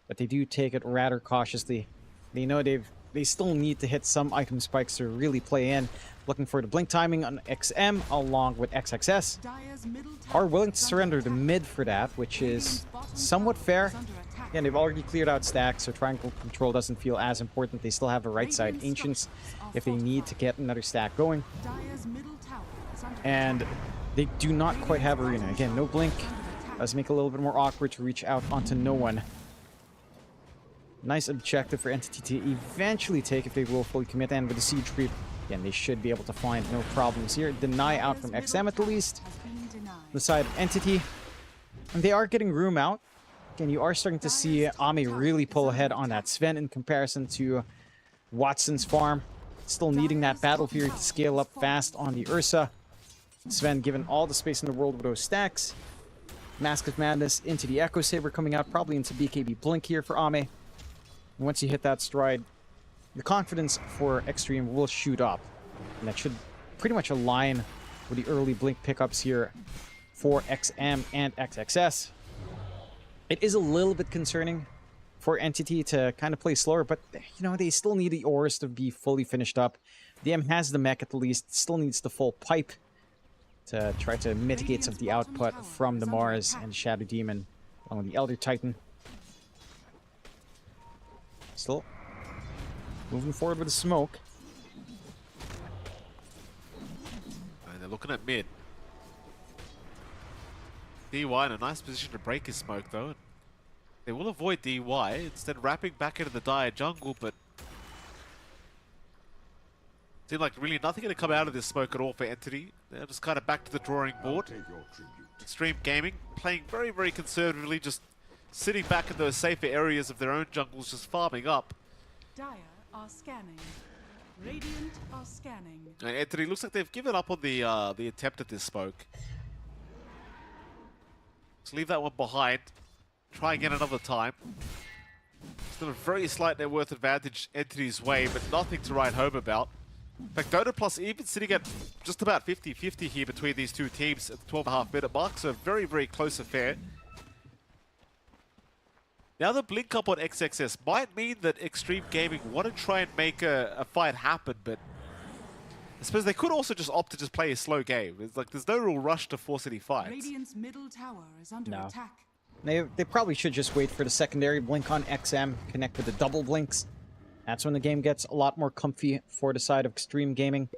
but they do take it rather cautiously. They know they still need to hit some item spikes to really play in. Looking for the blink timing on XM along with XXS. Are willing to surrender the mid for that, which is somewhat fair. Again, they've already cleared out stacks, so triangle control doesn't feel as important. They still have a right side Ancients if they need to get another stack going. And they do not quite have Arena. Again, no blink. Does make it a little bit more awkward to reach out onto no one. Nice objective for Entity to eventually take if they will fully commit, and with the siege creep, again, they should be able to find no problems here. Deny out from XM at the least. The side of Entity. And they are getting room out. Again, you are starting to see Ame really pull ahead on that Sven in comparison to Watson's farm. Still needing that Battle Fury to scale up fast on the Ursa. Sven given all the space in the world with those stacks. Mask of Madness into the Echo Saber coming out, probably into BKB Blink here for Ame. Once you hit that stride, the confidence for Extreme will shoot up. And that should pretty much align with the early Blink pickups here for XM and XXS. It is a little bit concerning for Entity to kind of play slower, but you know, they still need the ores to be fully finished up. DM has the mech at the least, still needs the full pipe to try to mitigate some of the output from the Mars and Shadow Demon along with the Elder Titan. Still moving forward with the smoke. And they're looking at mid. DY in a nice position to break his smoke though. They will avoid DY, instead wrapping back into the dire jungle, but seemed like really nothing going to come out of this smoke at all for Entity. They're just kind of back to the drawing board. Extreme Gaming playing very, very conservatively, just sitting back in those safer areas of their own jungles, just farming up. Dire are scanning. Radiant are scanning. And Entity looks like they've given up on the attempt at this smoke. Let's leave that one behind. Try again another time. Still a very slight net worth advantage Entity's way, but nothing to write home about. In fact, Dota Plus even sitting at just about 50-50 here between these two teams at the 12.5-minute mark, so a very, very close affair. Now the blink up on XXS might mean that Extreme Gaming want to try and make a fight happen, but I suppose they could also just opt to just play a slow game. It's like there's no real rush to force any fights. Radiant's middle tower is under attack. They probably should just wait for the secondary blink on XM, connect with the double blinks. That's when the game gets a lot more comfy for the side of Extreme Gaming.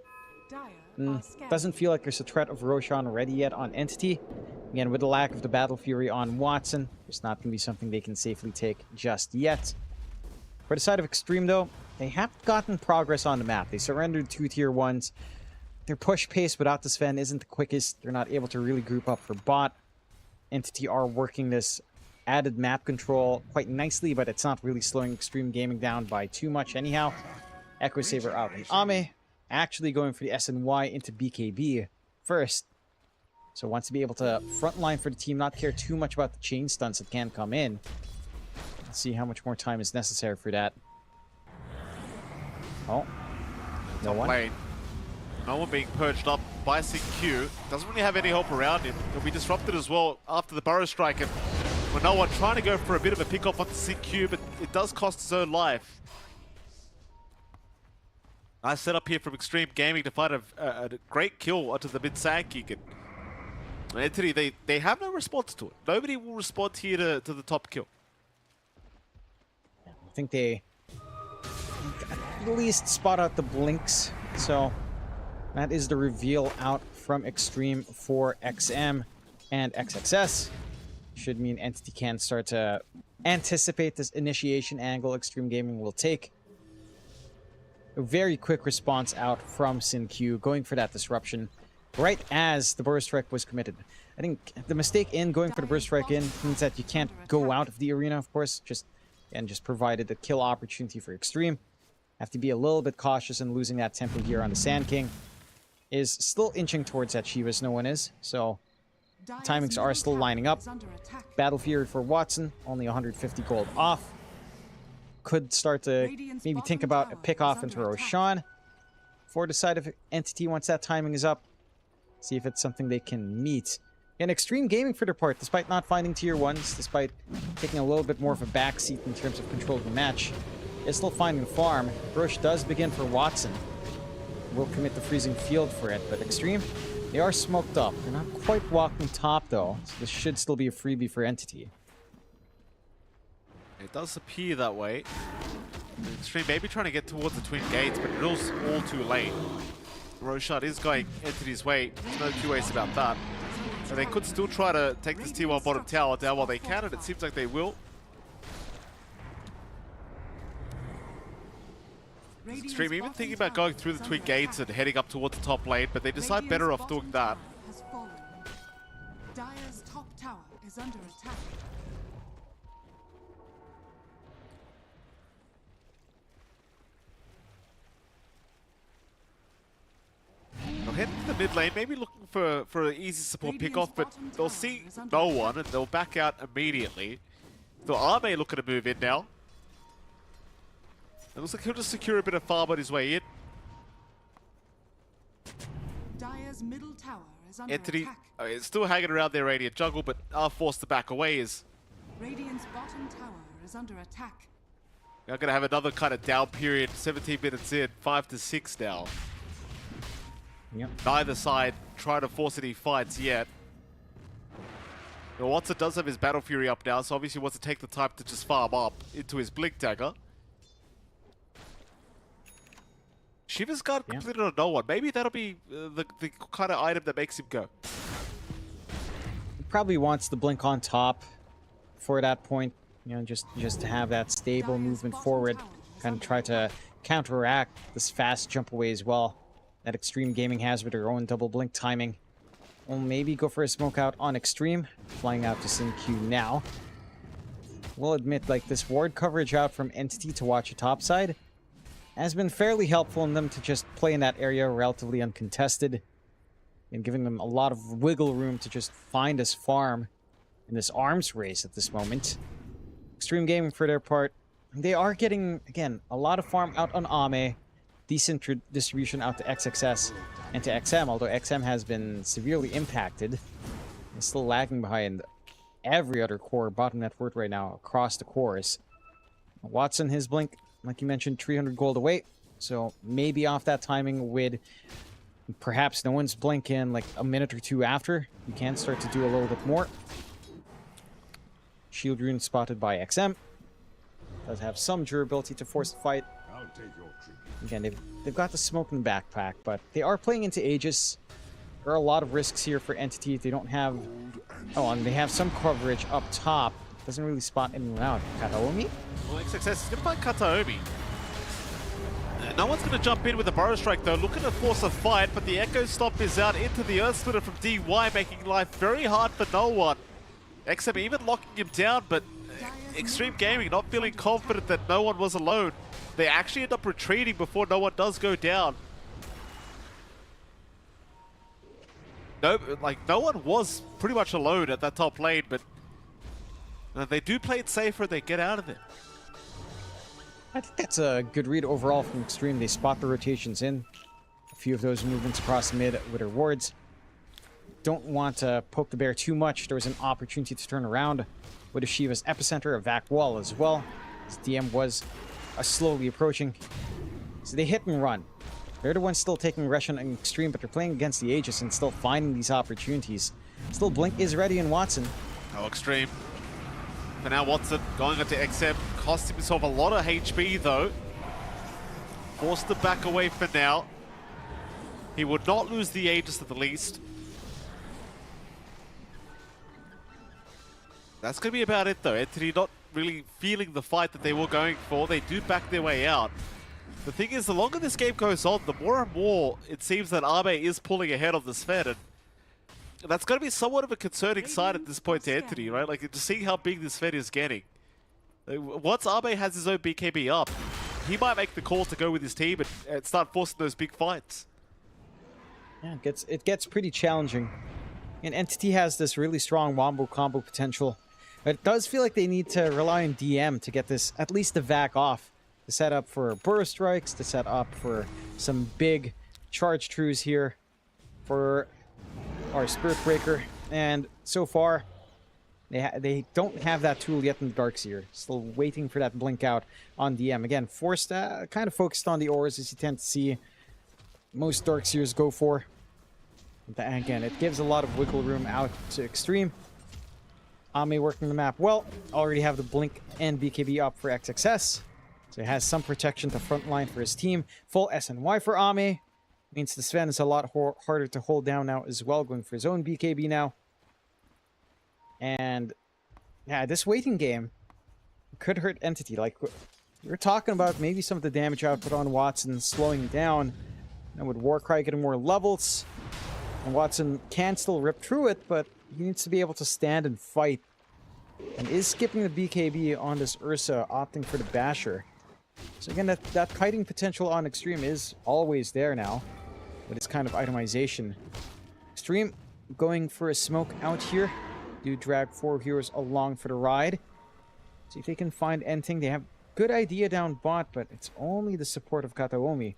Doesn't feel like there's a threat of Roshan ready yet on Entity. Again, with the lack of the Battle Fury on Watson, it's not going to be something they can safely take just yet. For the side of Extreme, though, they have gotten progress on the map. They surrendered 2 tier 1s. Their push pace without the Sven isn't the quickest. They're not able to really group up for bot. Entity are working this added map control quite nicely, but it's not really slowing Extreme Gaming down by too much anyhow. Echo Saber out and Ame actually going for the SNY into BKB first. So wants to be able to frontline for the team, not care too much about the chain stunts that can come in. Let's see how much more time is necessary for that. Oh, no one. Lane. No one being purged up by CQ. Doesn't really have any help around him. He'll be disrupted as well after the Burrow Strike. And with no one trying to go for a bit of a pick-off onto CQ, but it does cost his own life. Nice setup here from Extreme Gaming to find a great kill onto the mid-sand kick. And Entity, they have no response to it. Nobody will respond here to the top kill. I think they at least spot out the blinks. So that is the reveal out from Extreme for XM and XXS. Should mean Entity can start to anticipate this initiation angle Extreme Gaming will take. A very quick response out from SinQ, going for that disruption right as the burst strike was committed. I think the mistake in going for the burst strike in means that you can't go out of the arena, of course, just provided the kill opportunity for Extreme. Have to be a little bit cautious in losing that tempo here on the Sand King. Is still inching towards that Shivas, no one is, so the timings are still lining up. Battle Fury for Watson, only 150 gold off. Could start to maybe think about a pick off into Roshan for the side of Entity once that timing is up. See if it's something they can meet. And Extreme Gaming for their part, despite not finding tier 1s, despite taking a little bit more of a backseat in terms of control of the match, is still finding the farm. Rush does begin for Watson. Will commit the freezing field for it, but Extreme, they are smoked up. They're not quite walking top though, so this should still be a freebie for Entity. It does appear that way. Extreme maybe trying to get towards the twin gates, but it's all too late. Roshan is going Entity's way. There's no two ways about that. And they could still try to take this tier 1 bottom tower down while they can, and it seems like they will. Extreme even thinking about going through the twin gates and heading up towards the top lane, but they decide better off doing that. Dire's top tower is under attack. They'll head into the mid lane, maybe looking for an easy support pick-off, but they'll see no one and they'll back out immediately. So Ame looking to move in now. It looks like he'll just secure a bit of farm on his way in. Dire's middle tower is under Entity attack. Is still hanging around their Radiant jungle, but are forced to back away as Radiant's bottom tower is under attack. they're going to have another kind of down period, 17 minutes in, 5 to 6 now. Yep. Neither side trying to force any fights yet. Now, Watson does have his Battle Fury up now, so obviously wants to take the time to just farm up into his Blink Dagger. Shiva's Guard completed on no one. Maybe that'll be the kind of item that makes him go. He probably wants the blink on top for that point, you know, just to have that stable movement forward, kind of try to counteract this fast jump away as well that Extreme Gaming has with their own double blink timing. We'll maybe go for a smoke out on Extreme, flying out to SinQ now. We'll admit, like, this ward coverage out from Entity to watch a top side has been fairly helpful in them to just play in that area relatively uncontested and giving them a lot of wiggle room to just find this farm in this arms race at this moment. Extreme Gaming, for their part, they are getting, again, a lot of farm out on Ame, decent distribution out to XXS and to XM, although XM has been severely impacted and still lagging behind every other core bottom net worth right now across the cores. Watson, his blink, like you mentioned, 300 gold away, so maybe off that timing with perhaps no one's blink in like a minute or two after, you can start to do a little bit more. Shield rune spotted by XM. Does have some durability to force the fight. Again, they've got the smoke in the backpack, but they are playing into Aegis. There are a lot of risks here for Entity. They don't have... Oh, and they have some coverage up top. Doesn't really spot anyone out. Kataomi? Well, XXS is going to find Kataomi. No one's going to jump in with a Burrow Strike, though. Looking to force a fight, but the Echo Stomp is out into the Earth Splitter from DY, making life very hard for no one. XM even locking him down, but Extreme Gaming not feeling confident that no one was alone. They actually end up retreating before no one does go down. No one was pretty much alone at that top lane, but they do play it safer. They get out of it. I think that's a good read overall from Extreme. They spot the rotations in. A few of those movements across mid with her wards. Don't want to poke the bear too much. There was an opportunity to turn around with a Shiva's epicenter, a vac wall as well. As DM was slowly approaching. So they hit and run. They're the ones still taking Roshan and Extreme, but they're playing against the Aegis and still finding these opportunities. Still, Blink is ready in Watson. Oh, Extreme. For now, Watson going up to XM. Cost himself a lot of HP, though. Forced to back away for now. He would not lose the Aegis at the least. That's going to be about it, though. Entity not really feeling the fight that they were going for. They do back their way out. The thing is, the longer this game goes on, the more and more it seems that Abe is pulling ahead of the Sven, and that's going to be somewhat of a concerning sign at this point to Entity, right? Like, to see how big this Sven is getting. Once Abe has his own BKB up, he might make the call to go with his team and start forcing those big fights. Yeah, it gets pretty challenging. And Entity has this really strong wombo combo potential. But it does feel like they need to rely on DM to get this, at least the vac off. To set up for burst strikes, to set up for some big charge trues here for our Spirit Breaker. And so far, they don't have that tool yet in the Darkseer. Still waiting for that blink out on DM. Again, forced, kind of focused on the auras, as you tend to see most Darkseers go for. But again, it gives a lot of wiggle room out to Extreme. Ame working the map well. Already have the blink and BKB up for XXS. So he has some protection to frontline for his team. Full SNY for Ame. Means the Sven is a lot harder to hold down now as well, going for his own BKB now. And yeah, this waiting game could hurt Entity. Like, we're talking about maybe some of the damage output on Watson slowing down. And with Warcry getting more levels, and Watson can still rip through it, but he needs to be able to stand and fight. And is skipping the BKB on this Ursa, opting for the Basher. So again, that kiting potential on Extreme is always there now, with its kind of itemization. Extreme going for a smoke out here. Do drag 4 heroes along for the ride. See if they can find anything. They have good idea down bot, but it's only the support of Kataomi.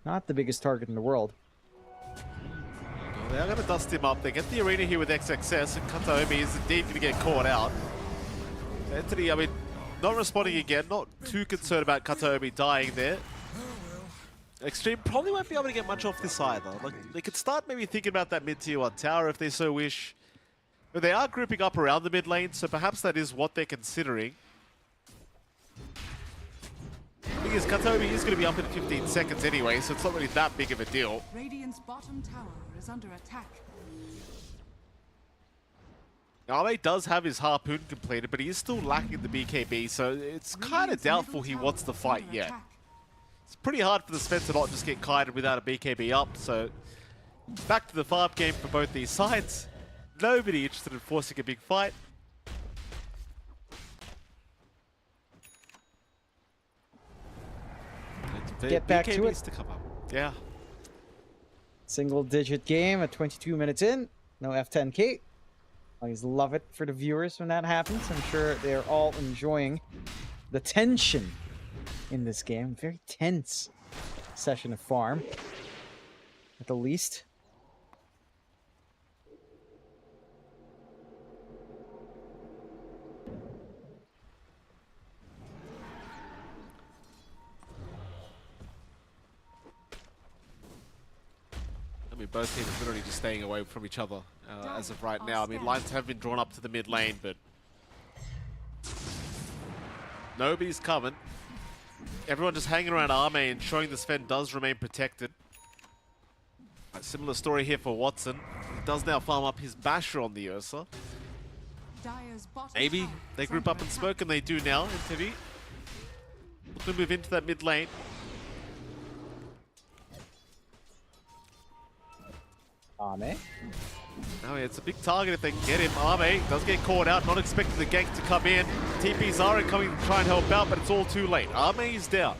Not the biggest target in the world. Well, they are going to dust him up. They get the arena here with XXS, and Kataomi is indeed going to get caught out. Entity, I mean, not responding again, not too concerned about Kataomi dying there. Extreme probably won't be able to get much off this either. Like, they could start maybe thinking about that mid-tier 1 tower if they so wish. But they are grouping up around the mid lane, so perhaps that is what they're considering. The thing is, Kataomi is going to be up in 15 seconds anyway, so it's not really that big of a deal. Radiant's bottom tower is under attack. Ame does have his Harpoon completed, but he is still lacking the BKB, so it's kind of doubtful he wants to fight yet. It's pretty hard for the Sven to not just get kited without a BKB up, so back to the farm game for both these sides. Nobody interested in forcing a big fight. Get back to it. to come up. Yeah. Single digit game at 22 minutes in. No F10K. Always love it for the viewers when that happens. I'm sure they're all enjoying the tension in this game. Very tense session of farm, at the least. I mean, both teams are literally just staying away from each other as of right now. I mean, lines have been drawn up to the mid lane, but Nobody's coming. Everyone just hanging around Arme, ensuring the Sven does remain protected. A similar story here for Watson. He does now farm up his Basher on the Ursa. Maybe they group up and smoke, and they do now in TV. Looking to move into that mid lane. Arme. Oh yeah, it's a big target if they can get him. Arme does get caught out, not expecting the gank to come in. TPs are coming to try and help out, but it's all too late. Arme is down.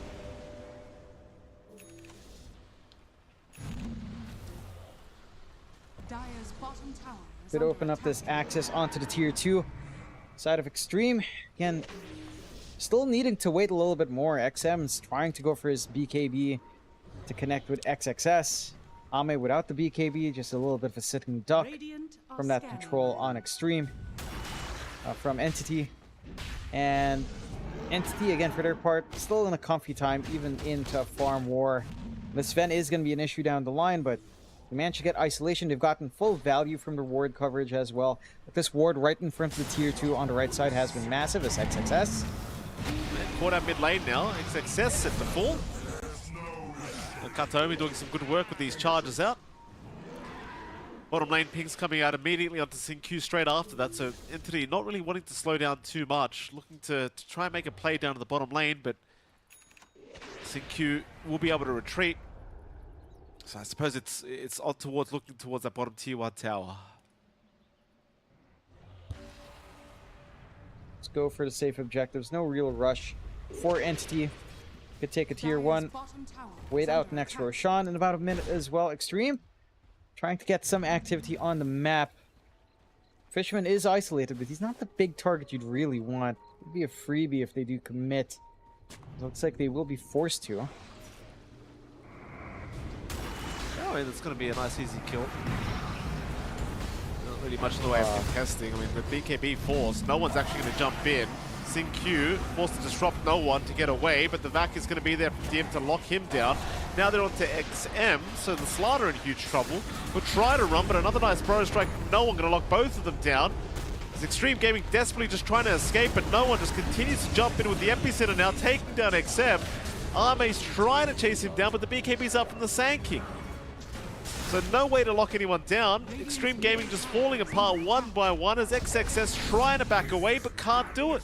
Could open up this access onto the tier 2 side of Extreme. Again, still needing to wait a little bit more. XM's trying to go for his BKB to connect with XXS. Ame without the BKB, just a little bit of a sitting duck from that control on Extreme from Entity. And Entity, again, for their part, still in a comfy time, even into farm war. The Sven is going to be an issue down the line, but they managed to get isolation. They've gotten full value from the ward coverage as well. But this ward right in front of the tier 2 on the right side has been massive as XXS. Caught out mid lane now. XXS set to fall. And Kataomi doing some good work with these charges out. Bottom lane pings coming out immediately onto Xingqiu straight after that. So Entity not really wanting to slow down too much. Looking to try and make a play down to the bottom lane, but Xingqiu will be able to retreat. So I suppose it's on towards looking towards that bottom tier 1 tower. Let's go for the safe objectives. No real rush for Entity. Could take a tier 1. Wait out next Roshan in about a minute as well. Extreme trying to get some activity on the map. Fisherman is isolated, but he's not the big target you'd really want. It'd be a freebie if they do commit. It looks like they will be forced to. Oh, and it's going to be a nice easy kill. Not really much in the way of contesting. I mean, the BKB force, no one's actually going to jump in. Xingqiu forced to disrupt no one to get away, but the Vac is going to be there for DM to lock him down. Now they're on to XM, so the Slaughter in huge trouble. Will try to run, but another nice Burrow Strike from no one, going to lock both of them down. As Extreme Gaming desperately just trying to escape, but no one just continues to jump in with the Epicenter now, taking down XM. Arme's trying to chase him down, but the BKB's up from the Sand King. So no way to lock anyone down. Extreme Gaming just falling apart one by one as XXS trying to back away, but can't do it.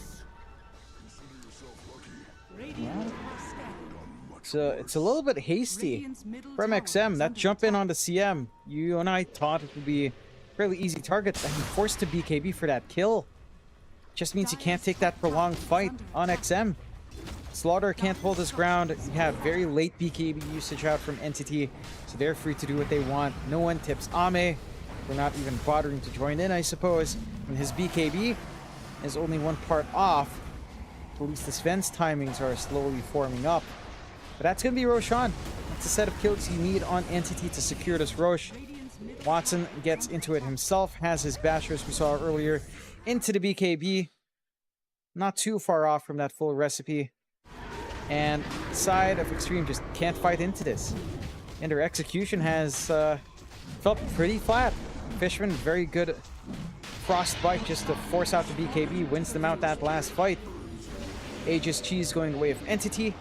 So it's a little bit hasty from XM. That jump in on the CM, you and I thought it would be a fairly easy target, and he forced to BKB for that kill. Just means you can't take that prolonged fight on XM. Slaughter can't hold his ground. You have very late BKB usage out from Entity, so they're free to do what they want. No one tips Ame for not even bothering to join in, I suppose. And his BKB is only one part off. At least the Sven's timings are slowly forming up. But that's going to be Roshan. That's a set of kills you need on Entity to secure this Rosh. Watson gets into it himself, has his Bashers we saw earlier into the BKB. Not too far off from that full recipe. And side of Extreme just can't fight into this. And their execution has felt pretty flat. Fishman, very good frostbite just to force out the BKB, wins them out that last fight. Aegis Cheese going the way of Entity.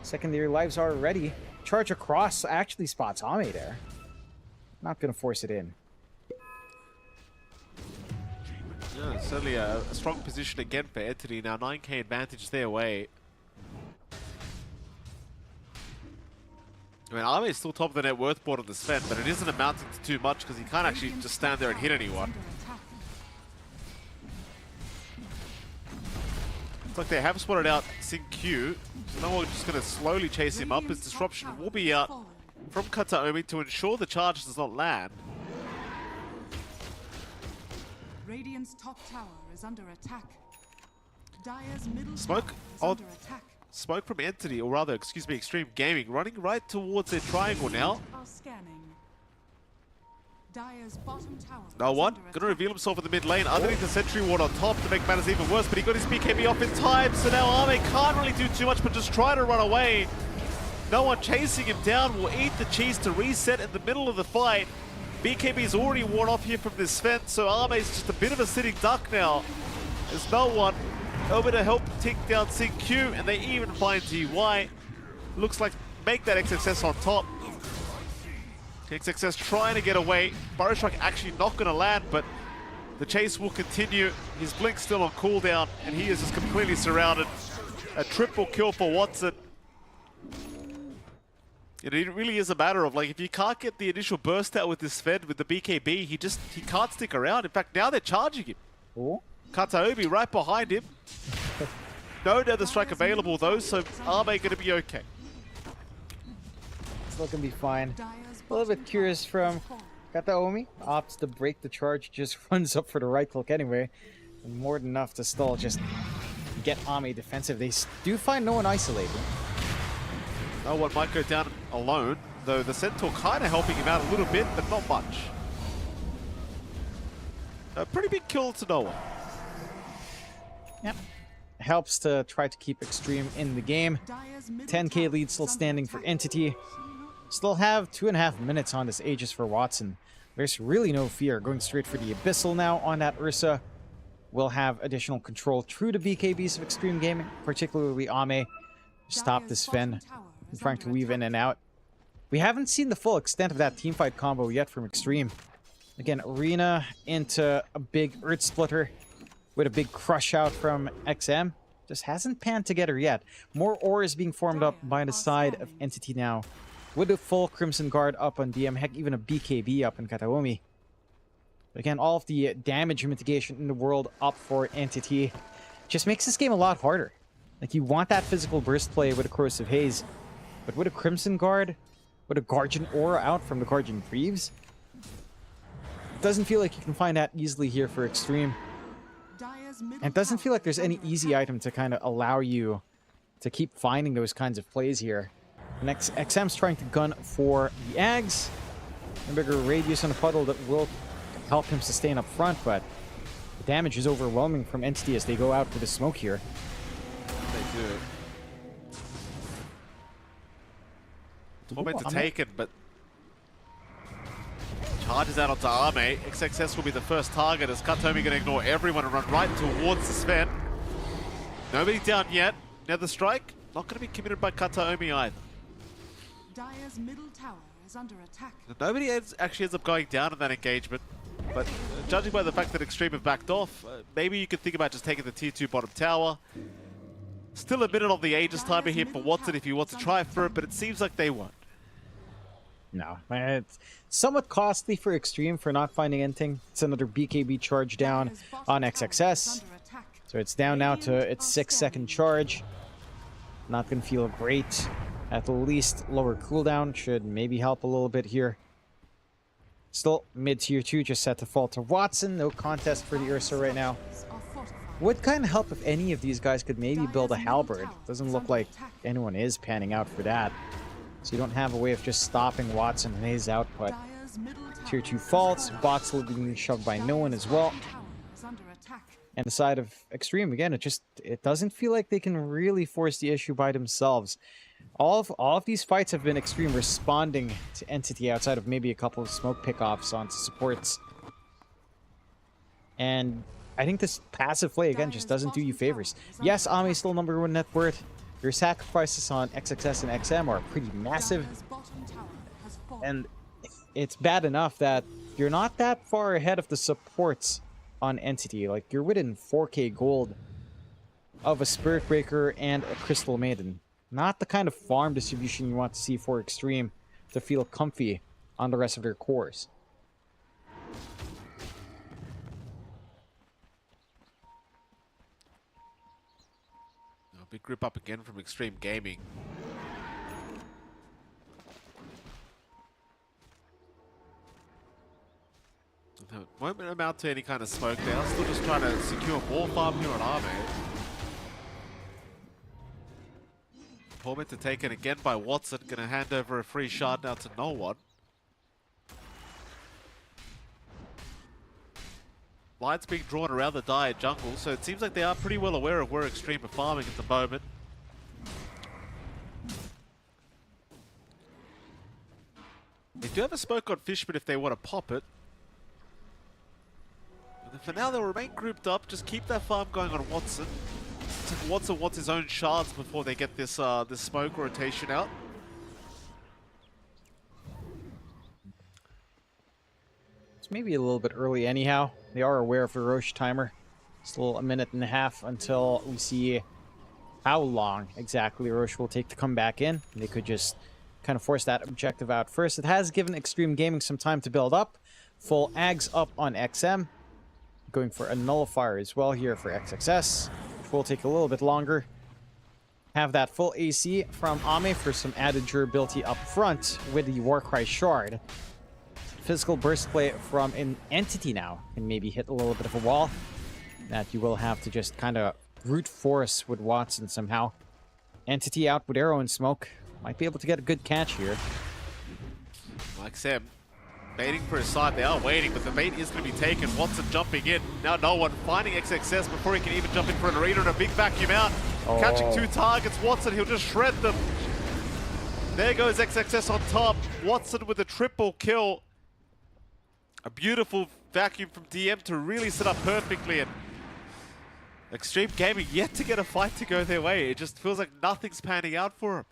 Secondary lives are ready. Charge across actually spots Ame there. Not gonna force it in. Yeah, certainly a strong position again for Entity. Now 9k advantage their way. I mean, Ame is still top of the net worth board on the Sven, but it isn't amounting to too much because he can't actually just stand there and hit anyone. Looks like they have spotted out Xingqiu, so now we're just going to slowly chase him up as disruption will be out from Kataomi to ensure the charge does not land. Radiant's top tower is under attack. Dire's middle Smoke tower is on under attack. Smoke from Entity, or rather, excuse me, Extreme Gaming, running right towards their triangle now. Are scanning. Dire's bottom tower. No one going to reveal himself in the mid lane underneath the sentry ward on top to make matters even worse, but he got his BKB off in time, so now Ame can't really do too much but just try to run away. No one chasing him down will eat the cheese to reset in the middle of the fight. BKB is already worn off here from this Sven, so Ame's just a bit of a sitting duck now. There's no one over to help take down CQ, and they even find DY. Looks like make that XXS on top. XXS trying to get away. Burrow Strike actually not going to land, but the chase will continue. His Blink's still on cooldown, and he is just completely surrounded. A triple kill for Watson. It really is a matter of, like, if you can't get the initial burst out with this Fed, with the BKB, he can't stick around. In fact, now they're charging him. Oh. Kataomi right behind him. No Nether Strike available though, so are they going to be okay? Still gonna be fine. A little bit curious from Kataomi. Opts to break the charge, just runs up for the right click anyway. And more than enough to still just get Ame defensive. They do find no one isolated. No one might go down alone, though the Centaur kind of helping him out a little bit, but not much. A pretty big kill to no one. Yep. Helps to try to keep Extreme in the game. 10k lead still standing for Entity. Still have 2.5 minutes on this Aegis for Watson. There's really no fear. Going straight for the Abyssal now on that Ursa. Will have additional control through the BKBs of Extreme Gaming, particularly Ame. Stop this Fen from trying to weave in and out. We haven't seen the full extent of that teamfight combo yet from Extreme. Again, Arena into a big Earth Splitter with a big crush out from XM. Just hasn't panned together yet. More ore is being formed up by the side of Entity now. With a full Crimson Guard up on DM, heck, even a BKB up on Kataomi. Again, all of the damage mitigation in the world up for Entity. Just makes this game a lot harder. Like, you want that physical burst play with a Corrosive Haze. But with a Crimson Guard, with a Guardian Aura out from the Guardian Greaves, doesn't feel like you can find that easily here for Extreme. And it doesn't feel like there's any easy item to kind of allow you to keep finding those kinds of plays here. Next, XM's trying to gun for the Ags. A bigger radius on the puddle that will help him sustain up front, but the damage is overwhelming from Entity as they go out for the smoke here. They do. Moment to take it, but charges out onto Ame. XXS will be the first target as Kataomi going to ignore everyone and run right towards the Sven. Nobody down yet. Nether Strike not going to be committed by Kataomi either. Dire's middle tower is under attack. Nobody actually ends up going down in that engagement, but judging by the fact that Extreme have backed off, maybe you could think about just taking the tier 2 bottom tower. Still a minute of the Aegis timer here for Watson if he wants to try for it, but it seems like they won't. No, it's somewhat costly for Extreme for not finding anything. It's another BKB charge down on XXS. So it's down now to its 6-second charge. Not going to feel great. At the least, lower cooldown should maybe help a little bit here. Still, mid-tier 2 just set to fall to Watson. No contest for the Ursa right now. Would kind of help if any of these guys could maybe build a Halberd. Doesn't look like anyone is panning out for that. So you don't have a way of just stopping Watson and his output. Tier 2 faults, bots being shoved by no one as well. And the side of Extreme, again, it doesn't feel like they can really force the issue by themselves. All of these fights have been Extreme responding to Entity outside of maybe a couple of smoke pickoffs onto supports. And I think this passive play, again, just doesn't do you favors. Yes, Ame still #1 net worth. Your sacrifices on XXS and XM are pretty massive. And it's bad enough that you're not that far ahead of the supports on Entity. Like, you're within 4k gold of a Spirit Breaker and a Crystal Maiden. Not the kind of farm distribution you want to see for Extreme to feel comfy on the rest of their cores. Big grip up again from Extreme Gaming. It won't amount to any kind of smoke there. Still just trying to secure more farm here on Ame. Torment to taken again by Watson. Gonna hand over a free shard now to no one. Lines being drawn around the Dire jungle, so it seems like they are pretty well aware of where Extreme are farming at the moment. They do have a smoke on Fishman if they want to pop it. But for now, they'll remain grouped up. Just keep that farm going on Watson. like Watson wants his own shards before they get this this smoke rotation out. It's maybe a little bit early anyhow. They are aware of the Roche timer. Still a minute and a half until we see how long exactly Roche will take to come back in. They could just kind of force that objective out first. It has given Extreme Gaming some time to build up. Full Ags up on XM. Going for a nullifier as well here for XXS, which will take a little bit longer. Have that full AC from Ame for some added durability up front with the Warcry Shard. Physical burst play from an Entity now and maybe hit a little bit of a wall that you will have to just kind of brute force with Watson somehow. Entity out with arrow and smoke. Might be able to get a good catch here. Like Sam, baiting for his side. They are waiting, but the bait is going to be taken. Watson jumping in. Now no one finding XXS before he can even jump in for an arena and a big vacuum out. Catching 2 targets. Watson, he'll just shred them. There goes XXS on top. Watson with a triple kill. A beautiful vacuum from DM to really set up perfectly. And Extreme Gaming yet to get a fight to go their way. It just feels like nothing's panning out for him.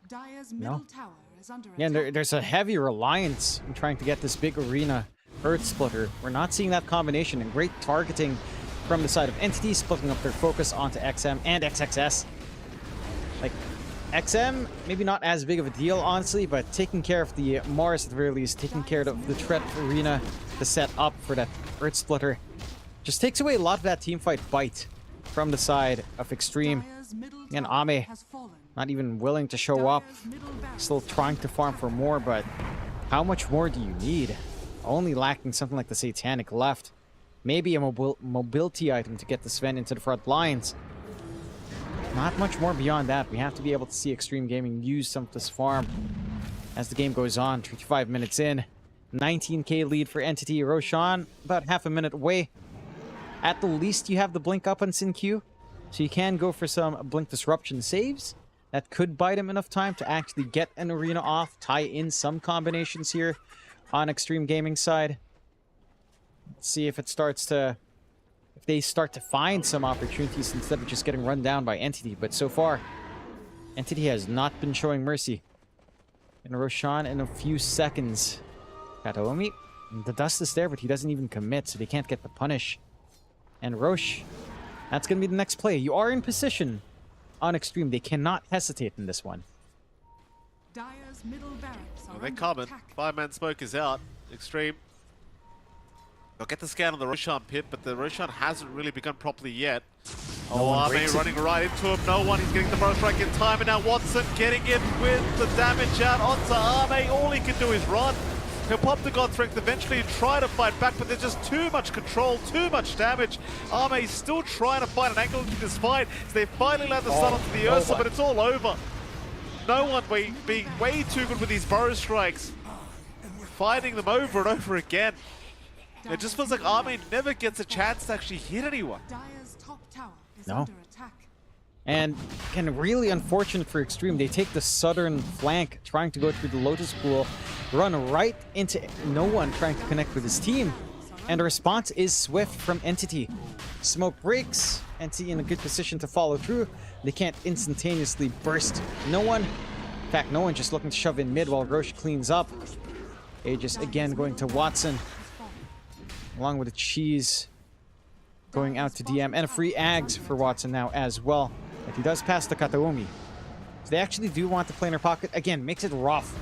Dire's middle tower is under Yeah, and there's a heavy reliance in trying to get this big arena Earth Splitter. We're not seeing that combination, and great targeting from the side of Entity, splitting up their focus onto XM and XXS. Like, XM, maybe not as big of a deal, honestly, but taking care of the Mars at the very least, taking care of the threat arena to set up for that Earth Splitter, just takes away a lot of that teamfight bite from the side of Extreme. And Ame, not even willing to show up, still trying to farm for more, but how much more do you need? Only lacking something like the Satanic left. Maybe a mobility item to get the Sven into the front lines. Not much more beyond that. We have to be able to see Extreme Gaming use some of this farm as the game goes on. 35 minutes in. 19k lead for Entity. Roshan, about half a minute away. At the least, you have the blink up on Sin Q, so you can go for some blink disruption saves. That could bite him enough time to actually get an arena off, tie in some combinations here on Extreme Gaming side. Let's see if it starts to... if they start to find some opportunities instead of just getting run down by Entity. But so far, Entity has not been showing mercy. And Roshan in a few seconds. Kataomi, the dust is there, but he doesn't even commit, so they can't get the punish. And Roche, that's going to be the next play. You are in position on Extreme. They cannot hesitate in this one. Dire's middle barracks are Well, they're under coming. attack. 5-man smoke is out. Extreme. They'll get the scan on the Roshan pit, but the Roshan hasn't really begun properly yet. Ame running right into him. No one. He's getting the burst strike in time, and now Watson getting in with the damage out onto Ame. All he can do is run. He'll pop the God Strength eventually and try to fight back, but there's just too much control, too much damage. Ame's still trying to find an angle into this fight. So they finally let the stun onto the Ursa, but it's all over. No one being way too good with these burrow strikes. Fighting them over and over again. It just feels like Ame never gets a chance to actually hit anyone. Dire's top tower is No. under attack. And again, really unfortunate for Extreme. They take the southern flank, trying to go through the Lotus Pool, run right into no one trying to connect with his team. And the response is swift from Entity. Smoke breaks, Entity in a good position to follow through. They can't instantaneously burst no one. In fact, no one just looking to shove in mid while Roche cleans up. Aegis again going to Watson, along with the cheese going out to DM, and a free Ags for Watson now as well. If he does pass the Kataomi. So they actually do want to play in their pocket. Again, makes it rough.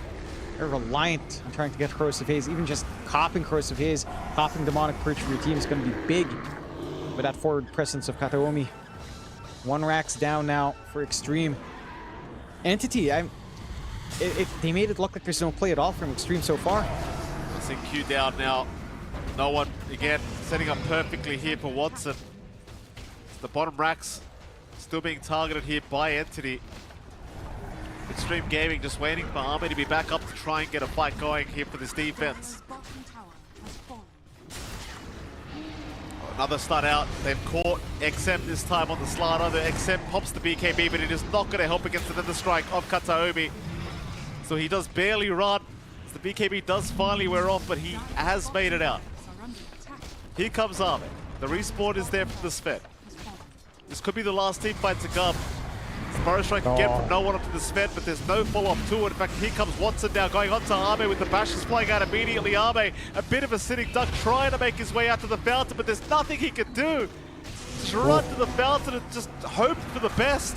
They're reliant on trying to get Corrosive Haze. Even just copping Corrosive Haze, copping Demonic Purge for your team is going to be big with that forward presence of Kataomi. 1 racks down now for Extreme. Entity, they made it look like there's no play at all from Extreme so far. Seeing Q down now. No one, again, setting up perfectly here for Watson. The bottom racks still being targeted here by Entity. Extreme Gaming just waiting for Ame to be back up to try and get a fight going here for this defense. Another start out. They've caught XM this time on the slider. The XM pops the BKB, but it is not going to help against another strike of Kataomi. So he does barely run. The BKB does finally wear off, but he has made it out. Here comes Ame. The respawn is there from the Sven. This could be the last team fight to come. Burrow Strike again from no one onto the Sven, but there's no follow-up to it. In fact, here comes Watson now going on to Arme with the bashes flying out immediately. Arme, a bit of a sitting duck, trying to make his way out to the fountain, but there's nothing he can do. Just run to the fountain and just hope for the best.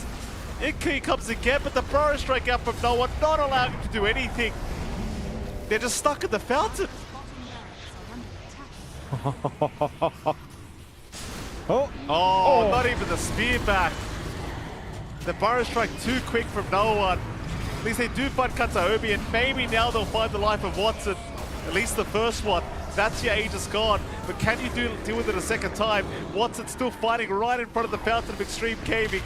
In he comes again, but the Burrow Strike out from no one, not allowing him to do anything. They're just stuck in the fountain. Oh, not even the spear back. The Burrow Strike too quick from no one. At least they do find Kataobi, and maybe now they'll find the life of Watson. At least the first one. That's your age is gone. But can you deal with it a second time? Watson still fighting right in front of the fountain of extreme gaming,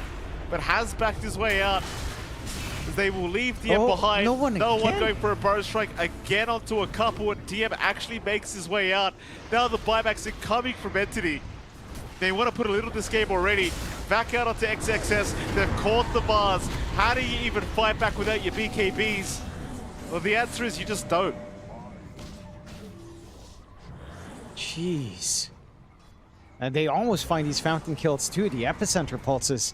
but has backed his way out. They will leave DM behind. No one going for a Burrow Strike again onto a couple, and DM actually makes his way out. Now the buybacks are coming from Entity. They want to put a little this game already. Back out onto XXS. They've caught the bars. How do you even fight back without your BKBs? Well, the answer is you just don't. Jeez. And they almost find these fountain kills too, the epicenter pulses.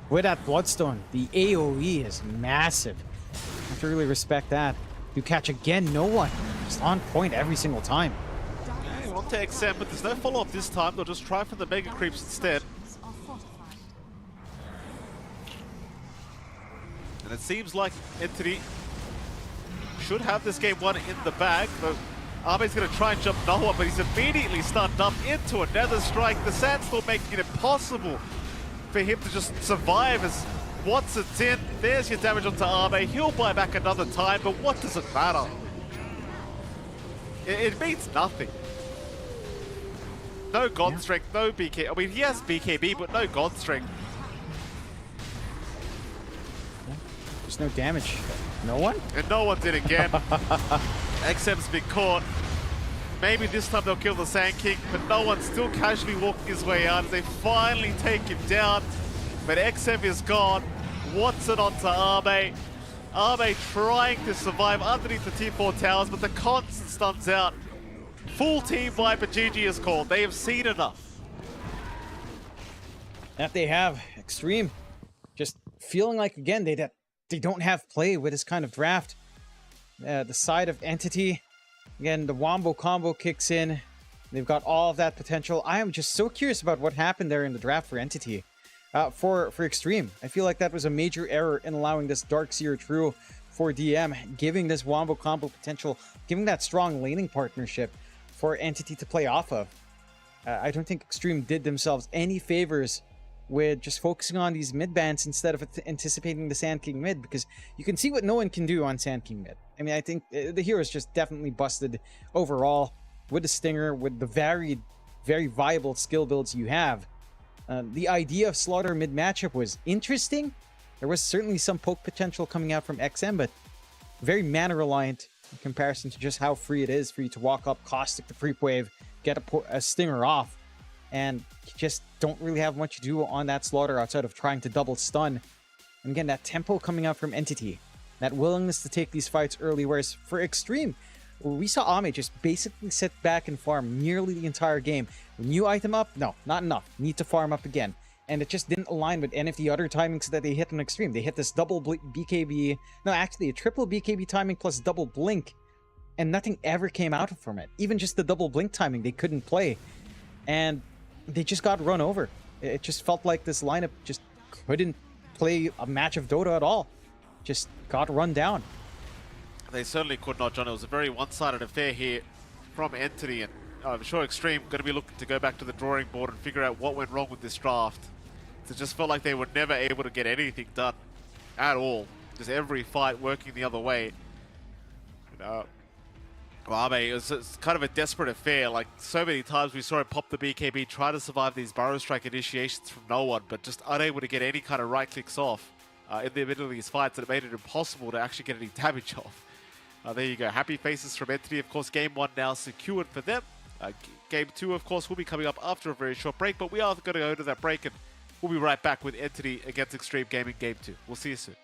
With that Bloodstone, the AoE is massive. I have to really respect that. You catch again, no one. Just on point every single time. On to XM, but there's no follow-up this time. They'll just try for the Mega Creeps instead. And it seems like Entity should have this game won in the bag. But Arme's going to try and jump Noah, but he's immediately stunned up into a Nether Strike. The Sandstorm making it impossible for him to just survive as Watson's in. There's your damage onto Arme. He'll buy back another time, but what does it matter? It means nothing. No God Strength, no BK. I mean, he has BKB, but no God Strength. There's no damage. No one? And no one did again. XM's been caught. Maybe this time they'll kill the Sand King, but no one's still casually walking his way out as they finally take him down. But XM is gone. Watson onto Arme. Arme trying to survive underneath the T4 towers, but the constant stuns out. Full team Viper GG is called. They have seen enough. That they have. Extreme. Just feeling like, again, they don't have play with this kind of draft. The side of Entity, again, the Wombo combo kicks in. They've got all of that potential. I am just so curious about what happened there in the draft for Entity. For Extreme, I feel like that was a major error in allowing this Darkseer True for DM, giving this Wombo combo potential, giving that strong laning partnership for Entity to play off of. I don't think Extreme did themselves any favors with just focusing on these mid bans instead of anticipating the Sand King mid, because you can see what no one can do on Sand King mid. I mean, I think the hero is just definitely busted overall with the Stinger, with the very viable skill builds you have. The idea of Slaughter mid matchup was interesting. There was certainly some poke potential coming out from XM, but very mana reliant in comparison to just how free it is for you to walk up, caustic the creep wave, get a Stinger off, and you just don't really have much to do on that Slaughter outside of trying to double stun. And again, that tempo coming out from Entity, that willingness to take these fights early, whereas for Extreme, we saw Ame just basically sit back and farm nearly the entire game. New item up? No, not enough. Need to farm up again. And it just didn't align with any of the other timings that they hit on Extreme. They hit this double BKB, no, actually a triple BKB timing plus double blink, and nothing ever came out from it. Even just the double blink timing, they couldn't play. And they just got run over. It just felt like this lineup just couldn't play a match of Dota at all. Just got run down. They certainly could not, John. It was a very one-sided affair here from Entity, and I'm sure Extreme going to be looking to go back to the drawing board and figure out what went wrong with this draft. It just felt like they were never able to get anything done at all. Just every fight working the other way. Well, it was kind of a desperate affair. Like, so many times we saw him pop the BKB, try to survive these Burrow Strike initiations from no one, but just unable to get any kind of right clicks off in the middle of these fights, and it made it impossible to actually get any damage off. There you go. Happy faces from Entity. Of course, Game 1 now secured for them. Game 2, of course, will be coming up after a very short break, but we are going to go to that break, and we'll be right back with Entity against Extreme Gaming Game 2. We'll see you soon.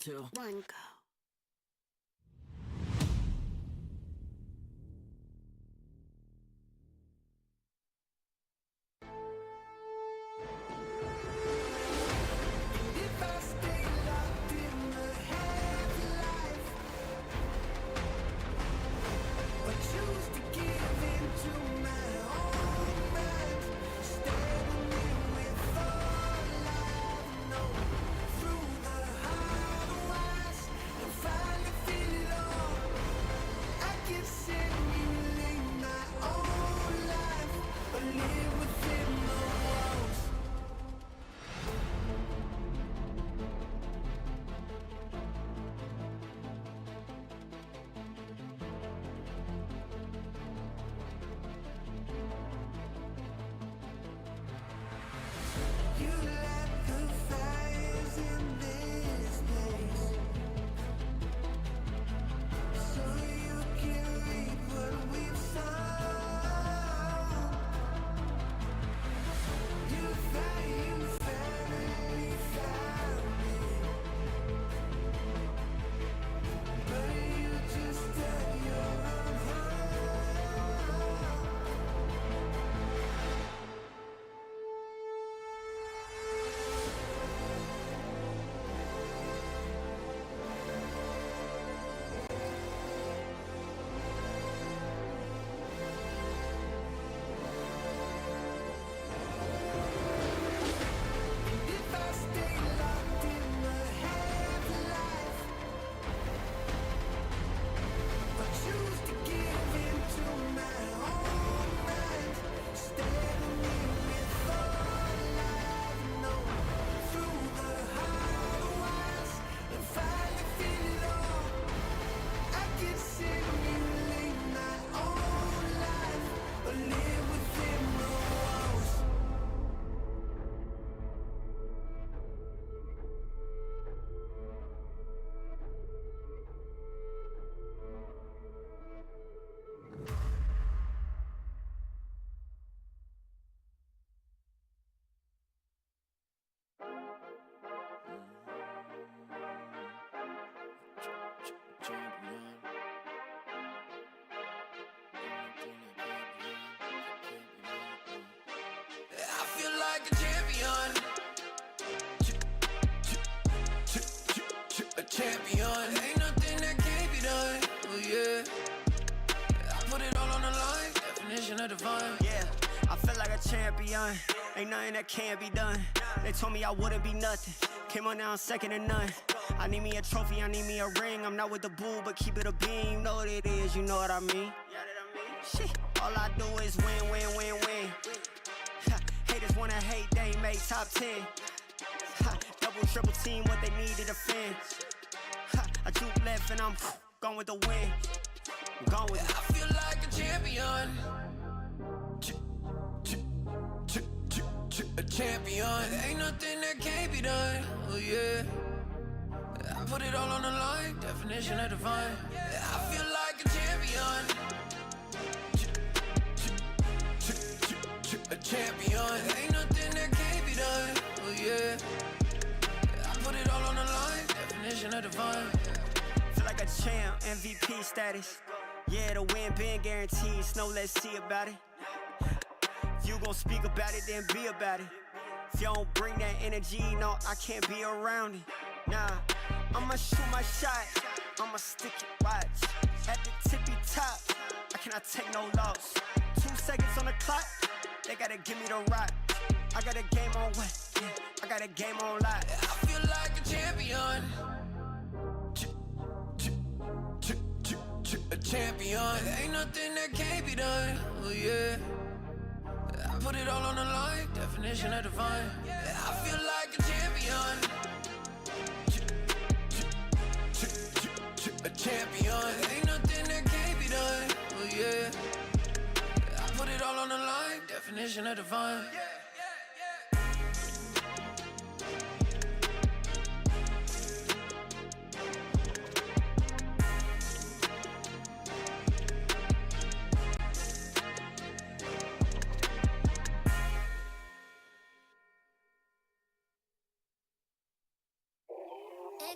2, 1, go. Champion, ain't nothing that can't be done. Oh yeah, I put it all on the line. Definition of divine. Yeah, I feel like a champion. Ain't nothing that can't be done. They told me I wouldn't be nothing. Came on now, second to none. I need me a trophy, I need me a ring. I'm not with the bull, but keep it a beam. You know what it is, you know what I mean. Shit, all I do is win, win, win, win. Haters wanna hate, they ain't make top 10. Double, triple team, what they need to defend. I juke left and I'm gone with the win. I'm gone with it. I feel like a champion. A champion. Ain't nothing that can't be done. Oh yeah, I put it all on the line. Definition of divine. I feel like a champion. A champion. Ain't nothing that can't be done. Oh yeah, I put it all on the line. Definition of divine. Feel like a champ, MVP status. Yeah, the win been guaranteed. So let's see about it. If you gon' speak about it, then be about it. If you don't bring that energy, no, I can't be around it. Nah, I'ma shoot my shot. I'ma stick it, watch. At the tippy top, I cannot take no loss. 2 seconds on the clock, they gotta give me the rock. I got a game on what? Yeah, I got a game on lock. I feel like a champion. A champion. Ain't nothing that can't be done. Oh yeah, I put it all on the line. Definition of divine. I feel like a champion. A champion. Ain't nothing that can't be done. Oh yeah, I put it all on the line. Definition of divine.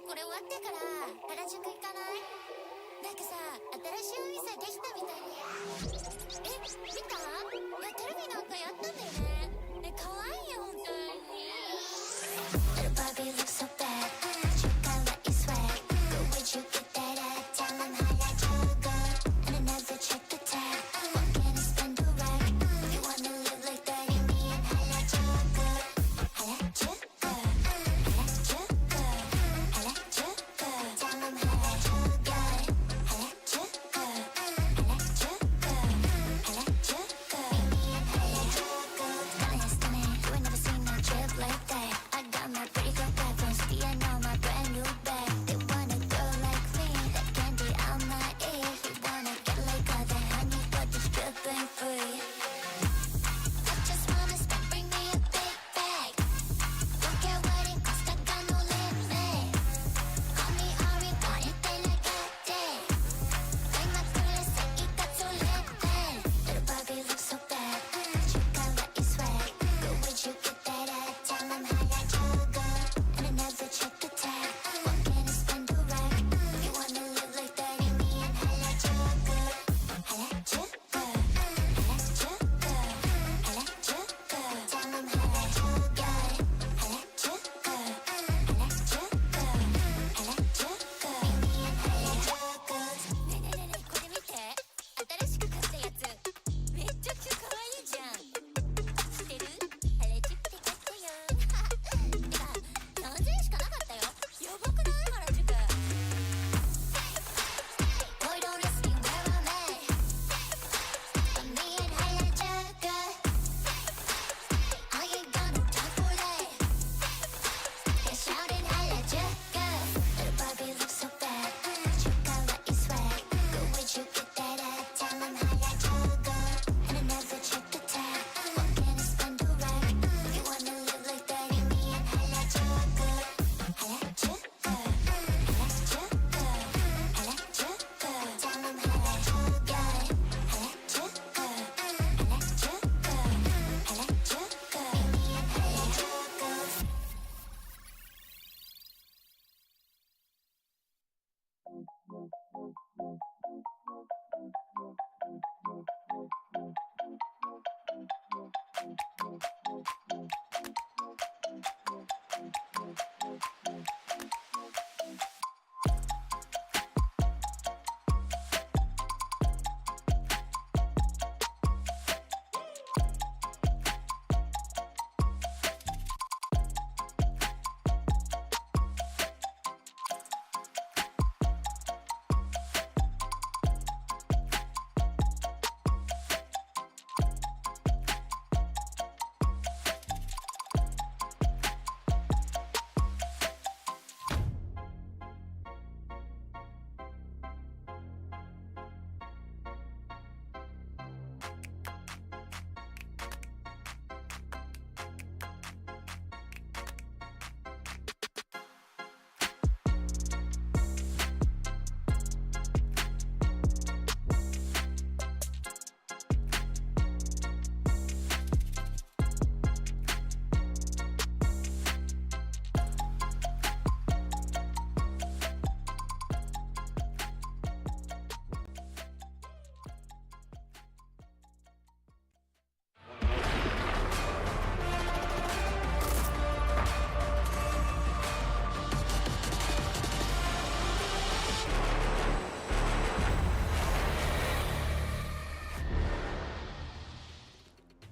これ終わってから原宿行かない？なんかさ、新しいお店できたみたいで。見た？いや、テレビなんかやったんだよね。可愛いよ、本当に。Little Barbie looks so bad. You got what you swag. Go where'd you get that at? Tell them how I juggle. And I never check the tag. What can I spend a rag? If you wanna live like that, you me and holla juggle. Holla juggle. Holla juggle. Holla juggle. Tell them how I juggle. Holla juggle. Holla juggle. Holla juggle. Me and holla juggle. Stunning, stunning. You ain't never seen no trip like that. I got my pretty girl back from Stiano, my brand new bag. They want a girl like me, that candy on my ear. We wanna get like all the honey, but the strip ain't free. I just wanna spend, bring me a big bag. Don't care what it costs, I got no limit. Call me Ari, got it, they like a day. Bring my girl, say it got so lit. Little Barbie looks so bad. You got what you swag. Go where'd you get that at? Tell them how I juggle. And I never check the tag. What can I spend a rag? If you wanna live like that, you me and holla juggle. Holla juggle. Holla juggle. Holla juggle. Tell them how I juggle. Holla juggle. Holla juggle. Holla juggle. Me and holla juggle. ねえねえねえねえ、これ見て。新しく買ったやつ。めっちゃ可愛いじゃん。知ってる？あれチップで買ったよ。てか、3000円しかなかったよ。やばくない？原宿。Boy, don't ask me where I'm at. But me and holla juggle. I ain't got no time for that. They're shouting holla juggle. Little Barbie looks so bad. You got what you swag. Go where'd you get that at? Tell them holla juggle. And I never check the tag. What can I spend a rag? If you wanna live like that, you me and holla juggle. Holla juggle. Holla juggle. Holla juggle. Tell them holla juggle. Holla juggle. Holla juggle. Holla juggle. Me and holla juggle.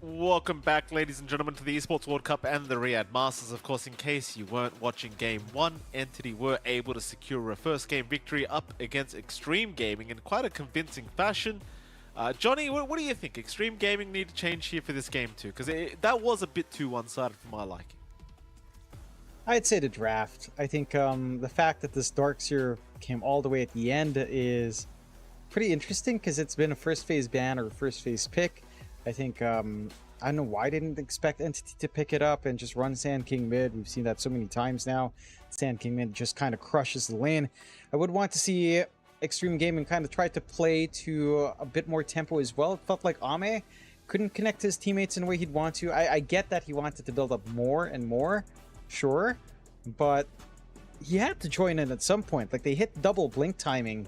Welcome back, ladies and gentlemen, to the Esports World Cup and the Riyadh Masters. Of course, in case you weren't watching Game 1, Entity were able to secure a first game victory up against Extreme Gaming in quite a convincing fashion. Johnny, what do you think? Extreme Gaming need to change here for this game too? Because that was a bit too one-sided for my liking. I'd say the draft. I think the fact that this Darkseer came all the way at the end is pretty interesting because it's been a first phase ban or first phase pick. I think, I don't know why I didn't expect Entity to pick it up and just run Sand King mid. We've seen that so many times now. Sand King mid just kind of crushes the lane. I would want to see Extreme Gaming kind of try to play to a bit more tempo as well. It felt like Ame couldn't connect his teammates in the way he'd want to. I get that he wanted to build up more and more, sure, but he had to join in at some point. Like, they hit double blink timing.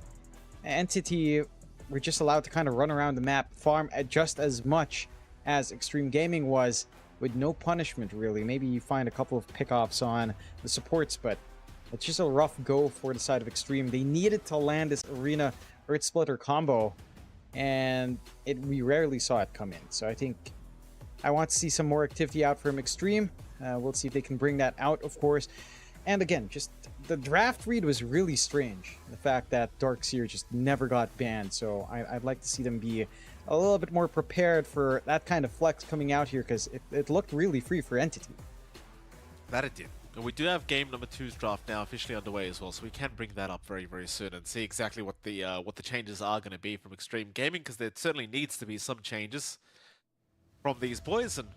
Entity were just allowed to kind of run around the map, farm at just as much as Extreme Gaming was, with no punishment, really. Maybe you find a couple of pickoffs on the supports, but it's just a rough go for the side of Extreme. They needed to land this Arena Earth Splitter combo, and we rarely saw it come in. So I think I want to see some more activity out from Extreme. We'll see if they can bring that out, of course. And again, just the draft read was really strange. The fact that Darkseer just never got banned. So I'd like to see them be a little bit more prepared for that kind of flex coming out here, because it looked really free for Entity. That it did. And we do have game number 2's draft now officially underway as well, so we can bring that up very, very soon and see exactly what the changes are going to be from Extreme Gaming, because there certainly needs to be some changes from these boys. And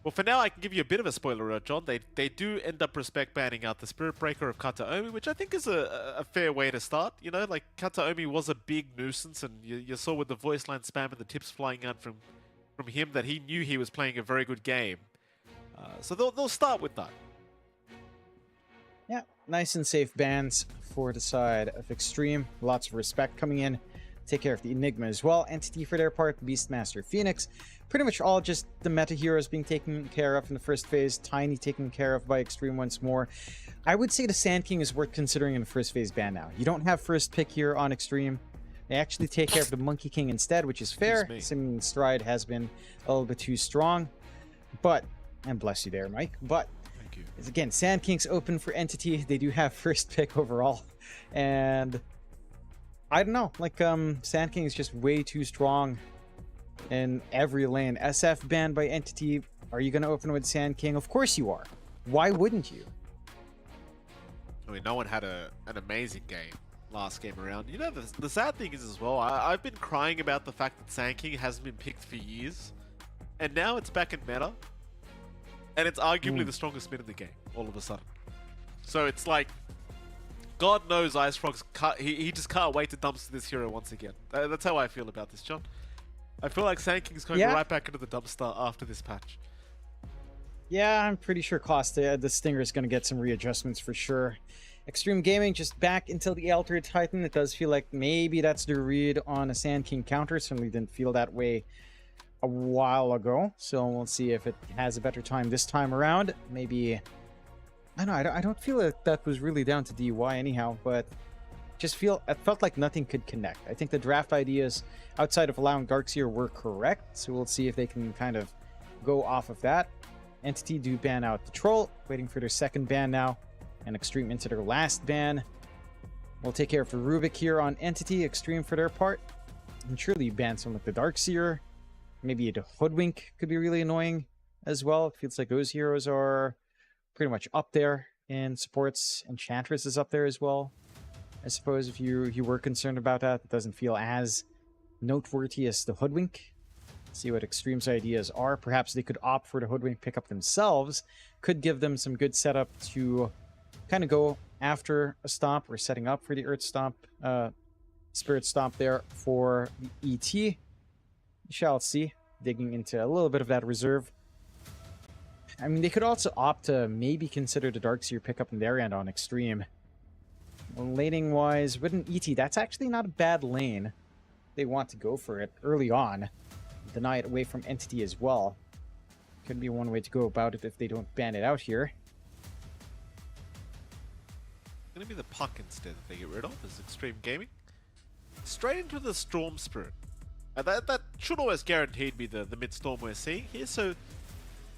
well, for now, I can give you a bit of a spoiler alert, John. They do end up respect banning out the Spirit Breaker of Kataomi, which I think is a fair way to start. You know, like, Kataomi was a big nuisance, and you saw with the voice line spam and the tips flying out from him that he knew he was playing a very good game. So they'll start with that. Yeah, nice and safe bans for the side of Extreme. Lots of respect coming in. Take care of the Enigma as well. Entity, for their part, Beastmaster, Phoenix. Pretty much all just the meta heroes being taken care of in the first phase. Tiny taken care of by Extreme once more. I would say the Sand King is worth considering in the first phase ban now. You don't have first pick here on Extreme. They actually take care of the Monkey King instead, which is fair. Simeon Stride has been a little bit too strong. But, and bless you there, Mike. But, again, Sand King's open for Entity. They do have first pick overall. And I don't know, like, Sand King is just way too strong in every lane. SF banned by Entity. Are you going to open with Sand King? Of course you are. Why wouldn't you? I mean, no one had an amazing game last game around. You know, the sad thing is as well, I've been crying about the fact that Sand King hasn't been picked for years. And now it's back in meta. And it's arguably the strongest mid in the game, all of a sudden. So it's like, God knows Ice Frog's he just can't wait to dumpster this hero once again. That's how I feel about this, John. I feel like Sand King's going right back into the dumpster after this patch. Yeah, I'm pretty sure Costa, the Stinger, is going to get some readjustments for sure. Extreme Gaming just back until the Altered Titan. It does feel like maybe that's the read on a Sand King counter. Certainly didn't feel that way a while ago. So we'll see if it has a better time this time around. Maybe, I don't know, I don't feel like that was really down to DY anyhow, but it felt like nothing could connect. I think the draft ideas outside of allowing Darkseer were correct, so we'll see if they can kind of go off of that. Entity do ban out the Troll, waiting for their second ban now, and Extreme into their last ban. We'll take care of the Rubik here on Entity. Extreme, for their part, and surely ban some like the Darkseer. Maybe the Hoodwink could be really annoying as well. It feels like those heroes are pretty much up there in supports. Enchantress is up there as well. I suppose if you were concerned about that, it doesn't feel as noteworthy as the Hoodwink. See what Extreme's ideas are. Perhaps they could opt for the Hoodwink pickup themselves. Could give them some good setup to kind of go after a stomp or setting up for the Earth Stomp, Spirit Stomp there for the ET. We shall see. Digging into a little bit of that reserve. I mean, they could also opt to maybe consider the Darkseer pickup in their end on Extreme. Laning wise, with an ET, that's actually not a bad lane. They want to go for it early on. Deny it away from Entity as well. Could be one way to go about it if they don't ban it out here. It's going to be the Puck instead that they get rid of, is Extreme Gaming. Straight into the Storm Spirit. That should almost guaranteed be the mid-storm we're seeing here, so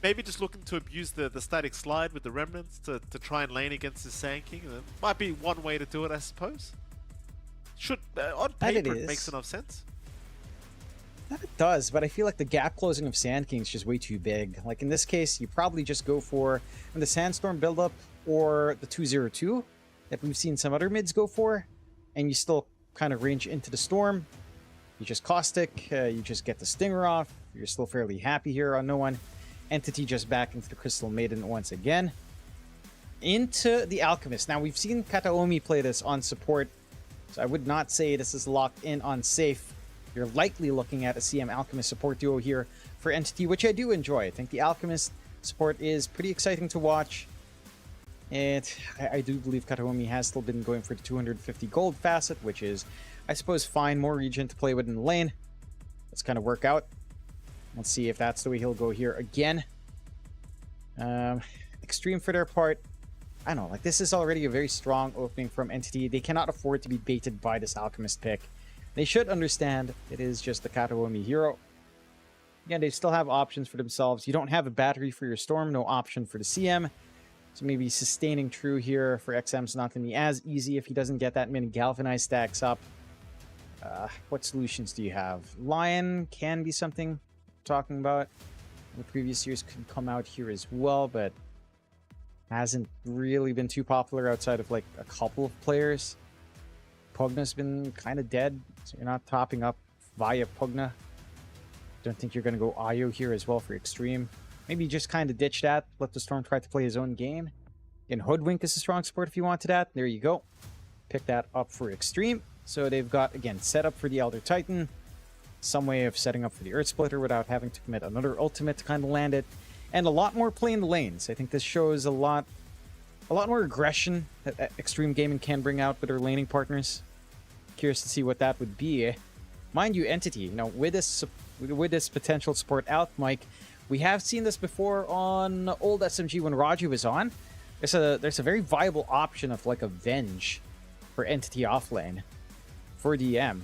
maybe just looking to abuse the static slide with the Remnants to try and lane against the Sand King. That might be one way to do it, I suppose. Should on paper it makes enough sense. That it does, but I feel like the gap closing of Sand King is just way too big. Like in this case, you probably just go for the Sandstorm buildup or the 202 that we've seen some other mids go for, and you still kind of range into the Storm. You just Caustic, you just get the Stinger off. You're still fairly happy here on no one. Entity just back into the Crystal Maiden once again. Into the Alchemist. Now, we've seen Kataomi play this on support, so I would not say this is locked in on safe. You're likely looking at a CM Alchemist support duo here for Entity, which I do enjoy. I think the Alchemist support is pretty exciting to watch. I do believe Kataomi has still been going for the 250 gold facet, which is, I suppose, fine. More region to play with in the lane. Let's kind of work out. Let's see if that's the way he'll go here again. Extreme for their part. I don't know, like, this is already a very strong opening from Entity. They cannot afford to be baited by this Alchemist pick. They should understand it is just the Kataomi hero. Again, they still have options for themselves. You don't have a battery for your Storm, no option for the CM. So maybe sustaining true here for XM's not going to be as easy if he doesn't get that many Galvanize stacks up. What solutions do you have? Lion can be something I'm talking about. The previous years could come out here as well, but hasn't really been too popular outside of like a couple of players. Pugna's been kind of dead, so you're not topping up via Pugna. Don't think you're going to go Ayo here as well for Extreme. Maybe just kind of ditch that, let the Storm try to play his own game. And Hoodwink is a strong support if you wanted that. There you go. Pick that up for Extreme. So they've got, again, set up for the Elder Titan. Some way of setting up for the Earth Splitter without having to commit another ultimate to kind of land it. And a lot more play in the lanes. I think this shows a lot more aggression that Extreme Gaming can bring out with their laning partners. Curious to see what that would be. Mind you, Entity, you know, with this potential support out, Mike, we have seen this before on old SMG when Raju was on. There's a very viable option of like a Venge for Entity offlane for DM.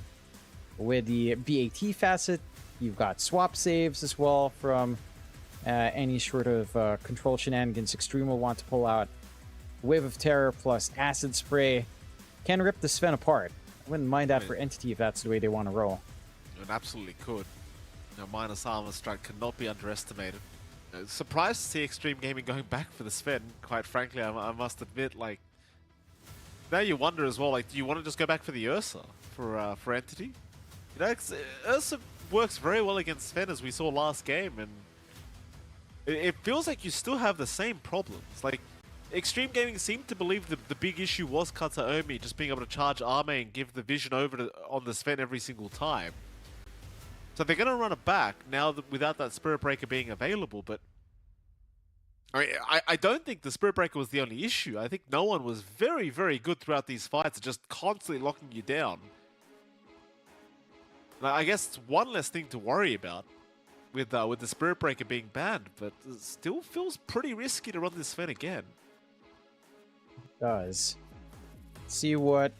With the BAT facet, you've got swap saves as well from any sort of control shenanigans Extreme will want to pull out. Wave of Terror plus Acid Spray can rip the Sven apart. I wouldn't mind that for Entity if that's the way they want to roll. It absolutely could. You know, minus armor strike cannot be underestimated. Surprised to see Extreme Gaming going back for the Sven, quite frankly, I must admit. Like, now you wonder as well, like, do you want to just go back for the Ursa for Entity? You know, Ursa works very well against Sven, as we saw last game, and it feels like you still have the same problems. Like, Extreme Gaming seemed to believe the big issue was Kataomi just being able to charge Arme and give the vision over on the Sven every single time. So they're going to run it back now without that Spirit Breaker being available, but I don't think the Spirit Breaker was the only issue. I think no one was very, very good throughout these fights at just constantly locking you down. Now, I guess it's one less thing to worry about with the Spirit Breaker being banned, but it still feels pretty risky to run this Sven again. Does. See what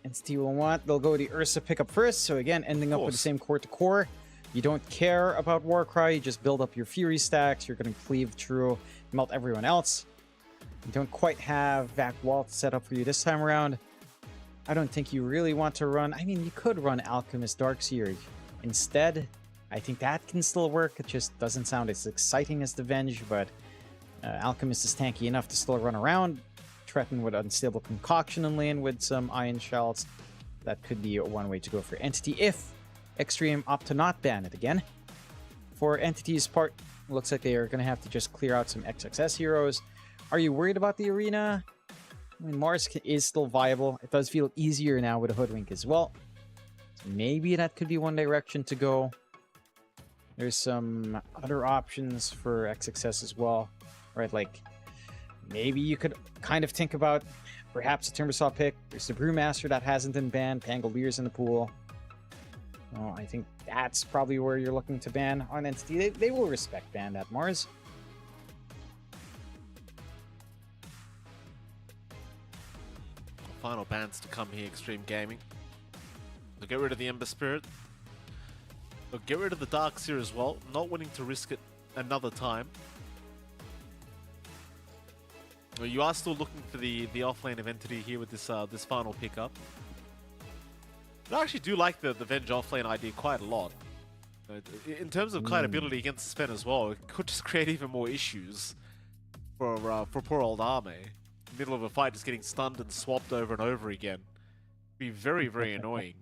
Entity will want. They'll go the Ursa pickup first, so again, ending up with the same core to core. You don't care about Warcry, you just build up your Fury stacks, you're going to cleave through, melt everyone else. You don't quite have Vac Wall set up for you this time around. I don't think you really want to run... I mean, you could run Alchemist Darkseer instead. I think that can still work, it just doesn't sound as exciting as the Venge, but Alchemist is tanky enough to still run around. Threaten with Unstable Concoction in lane with some Iron Shells. That could be one way to go for Entity if Extreme opt to not ban it again. For Entity's part, looks like they are going to have to just clear out some XXS heroes. Are you worried about the arena? I mean, Mars is still viable. It does feel easier now with a Hoodwink as well. So maybe that could be one direction to go. There's some other options for XXS as well, right? Like, maybe you could kind of think about perhaps a Timbersaw pick. There's the Brewmaster that hasn't been banned. Pangolier's in the pool. Well, I think that's probably where you're looking to ban on Entity. They will respect ban at Mars. Final bans to come here, Extreme Gaming. They'll get rid of the Ember Spirit. They'll get rid of the Darkseer as well. Not willing to risk it another time. You are still looking for the offlane of Entity here with this this final pickup. But I actually do like the Venge offlane idea quite a lot. In terms of kiteability against Sven as well, it could just create even more issues for poor old Arme. In the middle of a fight, just getting stunned and swapped over and over again. Be very, very annoying.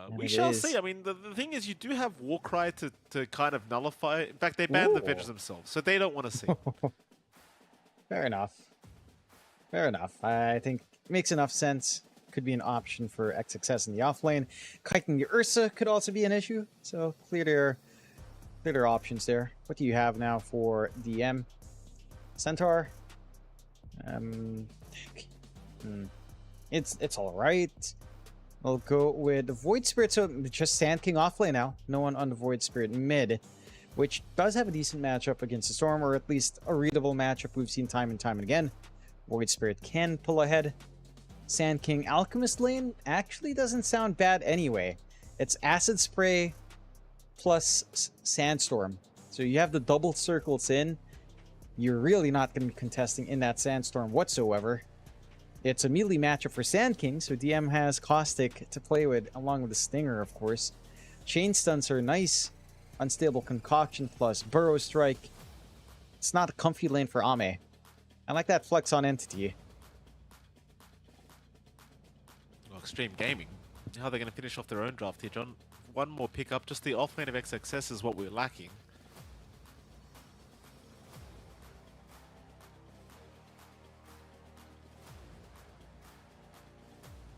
We shall see. I mean, the thing is, you do have Warcry to kind of nullify. In fact, they banned the Venge themselves, so they don't want to see. Fair enough. Fair enough. I think it makes enough sense. Could be an option for XXS in the offlane. Kiting the Ursa could also be an issue. So clear their options there. What do you have now for DM? Centaur. It's all right. We'll go with the Void Spirit. So just Sand King offlane now. No one on the Void Spirit mid, which does have a decent matchup against the Storm, or at least a readable matchup we've seen time and time again. Void Spirit can pull ahead. Sand King Alchemist lane actually doesn't sound bad anyway. It's Acid Spray plus Sandstorm. So you have the double circles in. You're really not going to be contesting in that Sandstorm whatsoever. It's a melee matchup for Sand King, so DM has Caustic to play with, along with the Stinger, of course. Chain Stuns are nice. Unstable Concoction plus Burrow Strike. It's not a comfy lane for Ame. I like that flex on Entity. Well, Extreme Gaming, how are they going to finish off their own draft here, John? One more pickup, just the offlane of XXS is what we're lacking.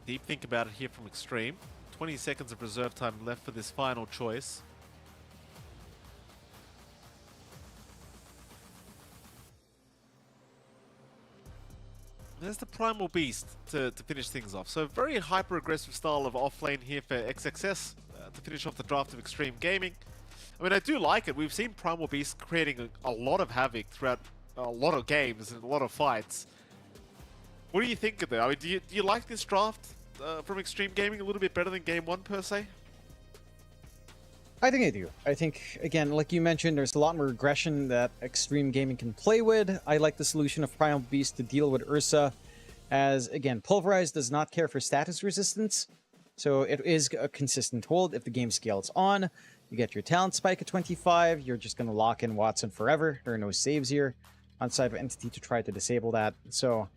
Deep think about it here from Extreme. 20 seconds of reserve time left for this final choice. There's the Primal Beast to finish things off. So very hyper-aggressive style of offlane here for XXS to finish off the draft of Extreme Gaming. I mean, I do like it. We've seen Primal Beast creating a lot of havoc throughout a lot of games and a lot of fights. What do you think of that? I mean, do you like this draft from Extreme Gaming a little bit better than Game 1 per se? I think I do. I think, again, like you mentioned, there's a lot more aggression that Extreme Gaming can play with. I like the solution of Primal Beast to deal with Ursa, as, again, Pulverize does not care for status resistance, so it is a consistent hold. If the game scales on, you get your talent spike at 25, you're just going to lock in Watson forever. There are no saves here on side of Entity to try to disable that, so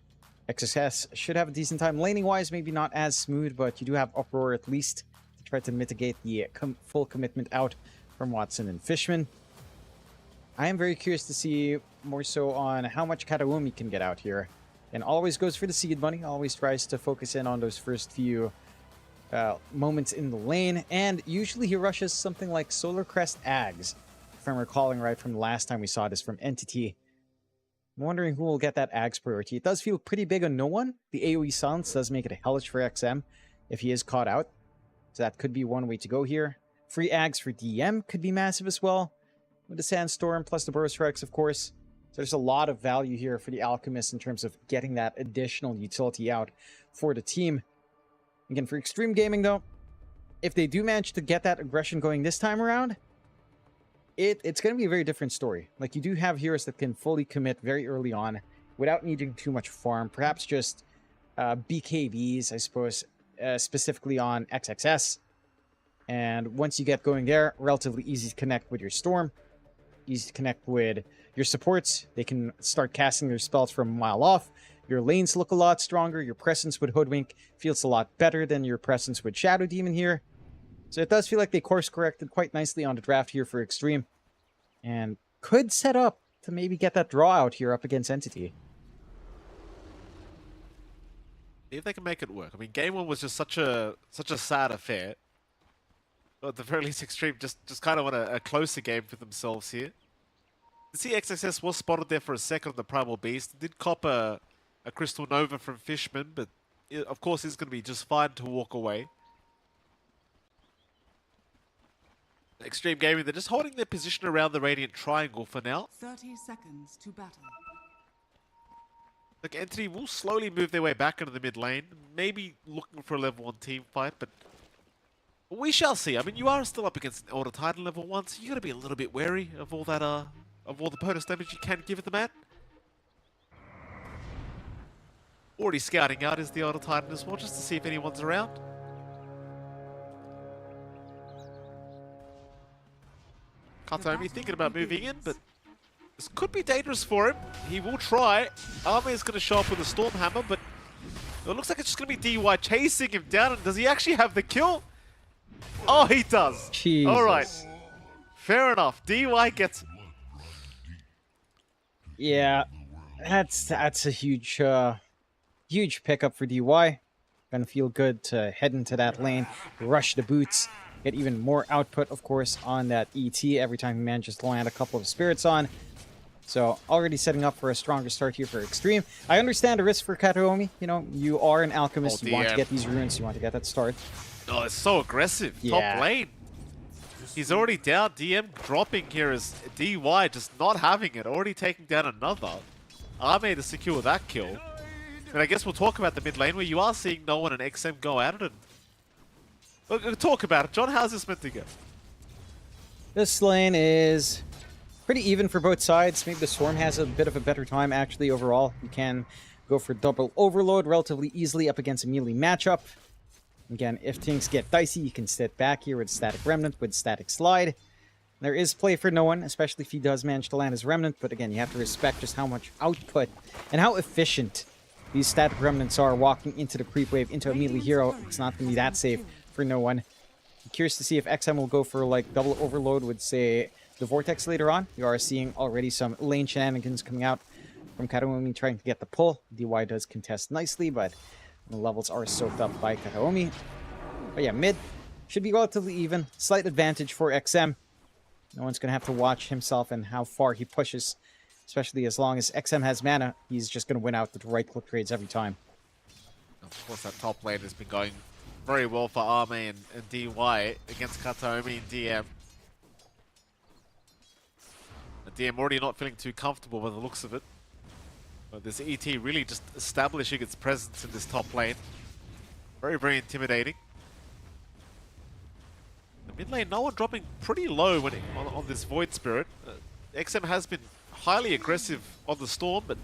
XSS should have a decent time. Laning-wise, maybe not as smooth, but you do have Uproar at least to try to mitigate the full commitment out from Watson and Fishman. I am very curious to see more so on how much Kataomi can get out here. And always goes for the seed money, always tries to focus in on those first few moments in the lane, and usually he rushes something like Solar Crest Ags, if I'm recalling right from the last time we saw this from Entity. I'm wondering who will get that Ags priority. It does feel pretty big on no one. The AoE silence does make it a hellish for XM if he is caught out. So that could be one way to go here. Free Ags for DM could be massive as well, with the Sandstorm plus the Burst Strikes, of course. So there's a lot of value here for the Alchemist in terms of getting that additional utility out for the team. Again, for Extreme Gaming, though, if they do manage to get that aggression going this time around, it's going to be a very different story. Like, you do have heroes that can fully commit very early on without needing too much farm. Perhaps just BKBs, I suppose, specifically on XXS. And once you get going there, relatively easy to connect with your Storm. Easy to connect with your supports. They can start casting their spells from a mile off. Your lanes look a lot stronger. Your presence with Hoodwink feels a lot better than your presence with Shadow Demon here. So it does feel like they course-corrected quite nicely on the draft here for Extreme. And could set up to maybe get that draw out here up against Entity. If they can make it work. I mean, Game 1 was just such a sad affair. But at the very least, Extreme just kind of want a closer game for themselves here. You see, XXS was spotted there for a second on the Primal Beast. It did cop a Crystal Nova from Fishman, but it, of course, it's going to be just fine to walk away. Extreme Gaming, they're just holding their position around the Radiant Triangle for now. 30 seconds to battle. Look, Entity will slowly move their way back into the mid lane, maybe looking for a level 1 team fight, but we shall see. I mean, you are still up against an Elder Titan level 1, so you got to be a little bit wary of all that, of all the bonus damage you can give at the man. Already scouting out is the Elder Titan as well, just to see if anyone's around. Kataomi thinking about moving in, but this could be dangerous for him. He will try. Arme is going to show up with a Storm Hammer, but it looks like it's just going to be DY chasing him down. And does he actually have the kill? Oh, he does. Jesus. All right. Fair enough. DY gets... Yeah, that's a huge huge pickup for DY. Gonna feel good to head into that lane, rush the boots, get even more output, of course, on that ET every time he manages to land a couple of spirits on. So already setting up for a stronger start here for Extreme. I understand the risk for Kataomi. You know, you are an alchemist. You want to get these runes. You want to get that start. Oh, it's so aggressive. Yeah. Top lane. He's already down. DM dropping here as DY just not having it. Already taking down another. Arme to secure that kill. And I guess we'll talk about the mid lane where you are seeing no one and XM go at it. And we'll talk about it. John, how's this meant to go? This lane is pretty even for both sides. Maybe the Storm has a bit of a better time actually overall. You can go for double overload relatively easily up against a melee matchup. Again, if things get dicey, you can sit back here with Static Remnant, with Static Slide. There is play for no one, especially if he does manage to land his Remnant, but again, you have to respect just how much output and how efficient these Static Remnants are walking into the creep wave, into a melee hero. It's not going to be that safe for no one. I'm curious to see if XM will go for like double overload with, say, the Vortex later on. You are seeing already some lane shenanigans coming out from Kataomi trying to get the pull. DY does contest nicely, but the levels are soaked up by Kataomi. But yeah, mid should be relatively even. Slight advantage for XM. No one's going to have to watch himself and how far he pushes. Especially as long as XM has mana, he's just going to win out the right-click trades every time. Of course, that top lane has been going very well for Arme and DY against Kataomi and DM. The DM already not feeling too comfortable by the looks of it. But this ET really just establishing its presence in this top lane. Very, very intimidating. The mid lane, no one dropping pretty low when on this Void Spirit. XM has been highly aggressive on the Storm, but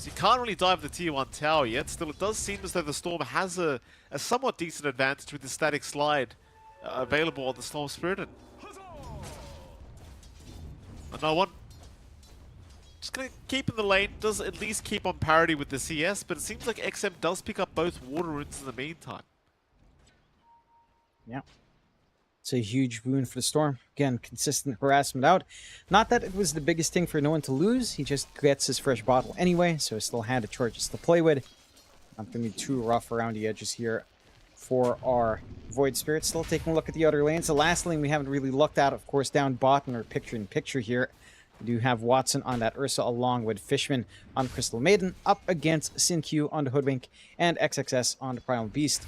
he can't really dive the tier 1 tower yet. Still, it does seem as though the Storm has a somewhat decent advantage with the Static Slide available on the Storm Spirit. And no one. Just going to keep in the lane, does at least keep on parity with the CS, but it seems like XM does pick up both water runes in the meantime. Yeah. It's a huge boon for the Storm. Again, consistent harassment out. Not that it was the biggest thing for no one to lose. He just gets his fresh bottle anyway, so he still had a charges to play with. Not going to be too rough around the edges here for our Void Spirit. Still taking a look at the other lanes. The last lane we haven't really looked at, of course, down bottom or picture-in-picture here. We do have Watson on that Ursa along with Fishman on Crystal Maiden, up against Sin-Q on the Hoodwink, and XXS on the Primal Beast.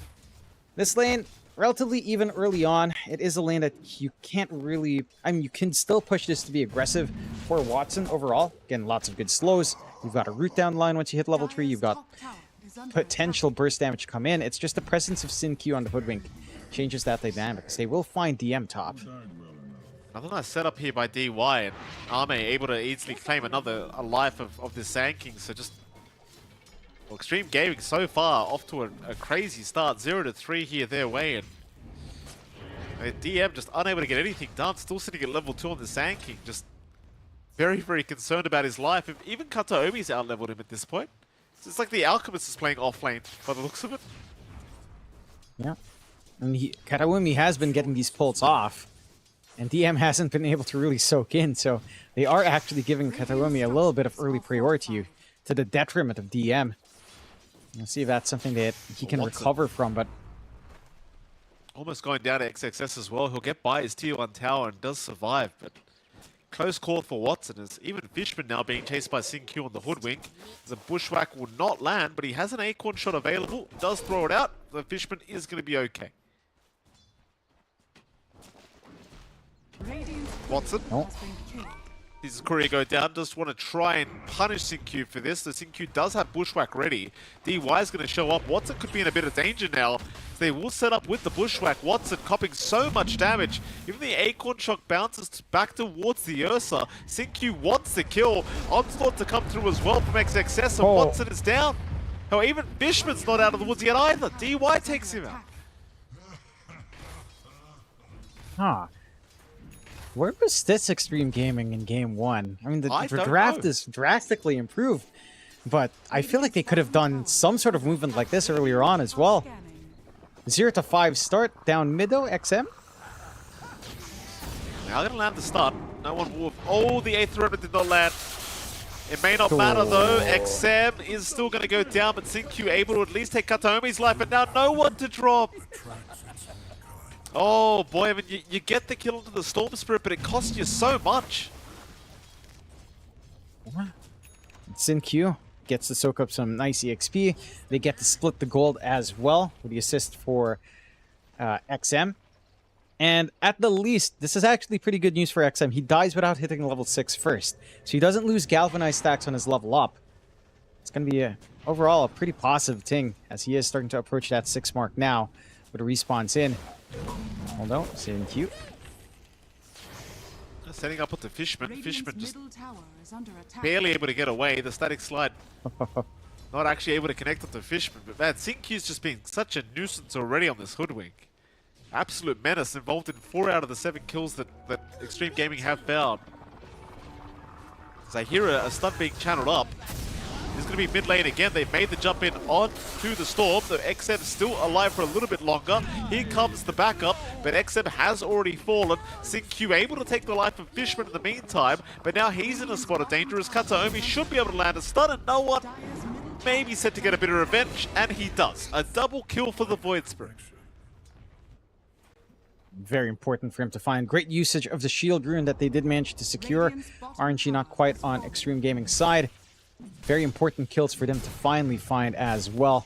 This lane, relatively even early on. It is a lane that you can't really... I mean, you can still push this to be aggressive for Watson overall. Again, lots of good slows. You've got a root down line once you hit level 3. You've got potential burst damage come in. It's just the presence of Sin-Q on the Hoodwink changes that dynamic. They will find DM top. Another nice setup here by DY, and Arme able to easily claim a life of this Sand King. So just, well, Extreme Gaming so far off to a crazy start. 0-3 here their way, and DM just unable to get anything done. Still sitting at level 2 on the Sand King. Just very, very concerned about his life. Even Kataomi's out-leveled him at this point. It's like the Alchemist is playing off-lane by the looks of it. Yeah. And Kataomi has been getting these pulls off. And DM hasn't been able to really soak in, so they are actually giving Kataomi a little bit of early priority to the detriment of DM. We'll see if that's something that he can recover from, but... Almost going down to XXS as well. He'll get by his tier 1 tower and does survive, but close call for Watson, as even Fishman now being chased by Sin-Q on the Hoodwink. The Bushwhack will not land, but he has an Acorn shot available, does throw it out. The Fishman is going to be okay. Watson. Oh. His courier go down. Just want to try and punish Sin-Q for this. The Sin-Q does have Bushwhack ready. DY is going to show up. Watson could be in a bit of danger now. They will set up with the Bushwhack. Watson copping so much damage. Even the Acorn Shock bounces back towards the Ursa. Sin-Q wants the kill. Onslaught to come through as well from XXS, and Watson is down. Oh, even Fishman's not out of the woods yet either. DY takes him out. Huh. Where was this Extreme Gaming in Game 1? I mean, the draft is drastically improved, but I feel like they could have done some sort of movement like this earlier on as well. 0-5 start, down mid though, XM. Now they're going to land the start. No one will... Oh, the 8th Remnant did not land. It may not matter though. XM is still going to go down, but Sin-Q able to at least take Kataomi's life, and now no one to drop. Oh boy, I mean, you get the kill into the Storm Spirit, but it costs you so much. Sin-Q gets to soak up some nice EXP. They get to split the gold as well with the assist for XM. And at the least, this is actually pretty good news for XM. He dies without hitting level 6 first. So he doesn't lose Galvanized stacks on his level up. It's going to be, overall, a pretty positive thing, as he is starting to approach that 6 mark now with a respawn in. Hold on, Sin-Q. Setting up with the Fishman. Fishman just barely able to get away. The static slide not actually able to connect with the Fishman. But man, Sin-Q's just been such a nuisance already on this Hoodwink. Absolute menace, involved in 4 out of the 7 kills that Extreme Gaming have found. As I hear a stun being channeled up. He's going to be mid lane again. They've made the jump in on to the Storm. The XM is still alive for a little bit longer. Here comes the backup, but XM has already fallen. Sin-Q able to take the life of Fishman in the meantime, but now he's in a spot of danger as Kataomi should be able to land a stun, and no one maybe set to get a bit of revenge, and he does. A double kill for the Void Spirit. Very important for him to find. Great usage of the shield rune that they did manage to secure. RNG not quite on Extreme Gaming's side. Very important kills for them to finally find as well.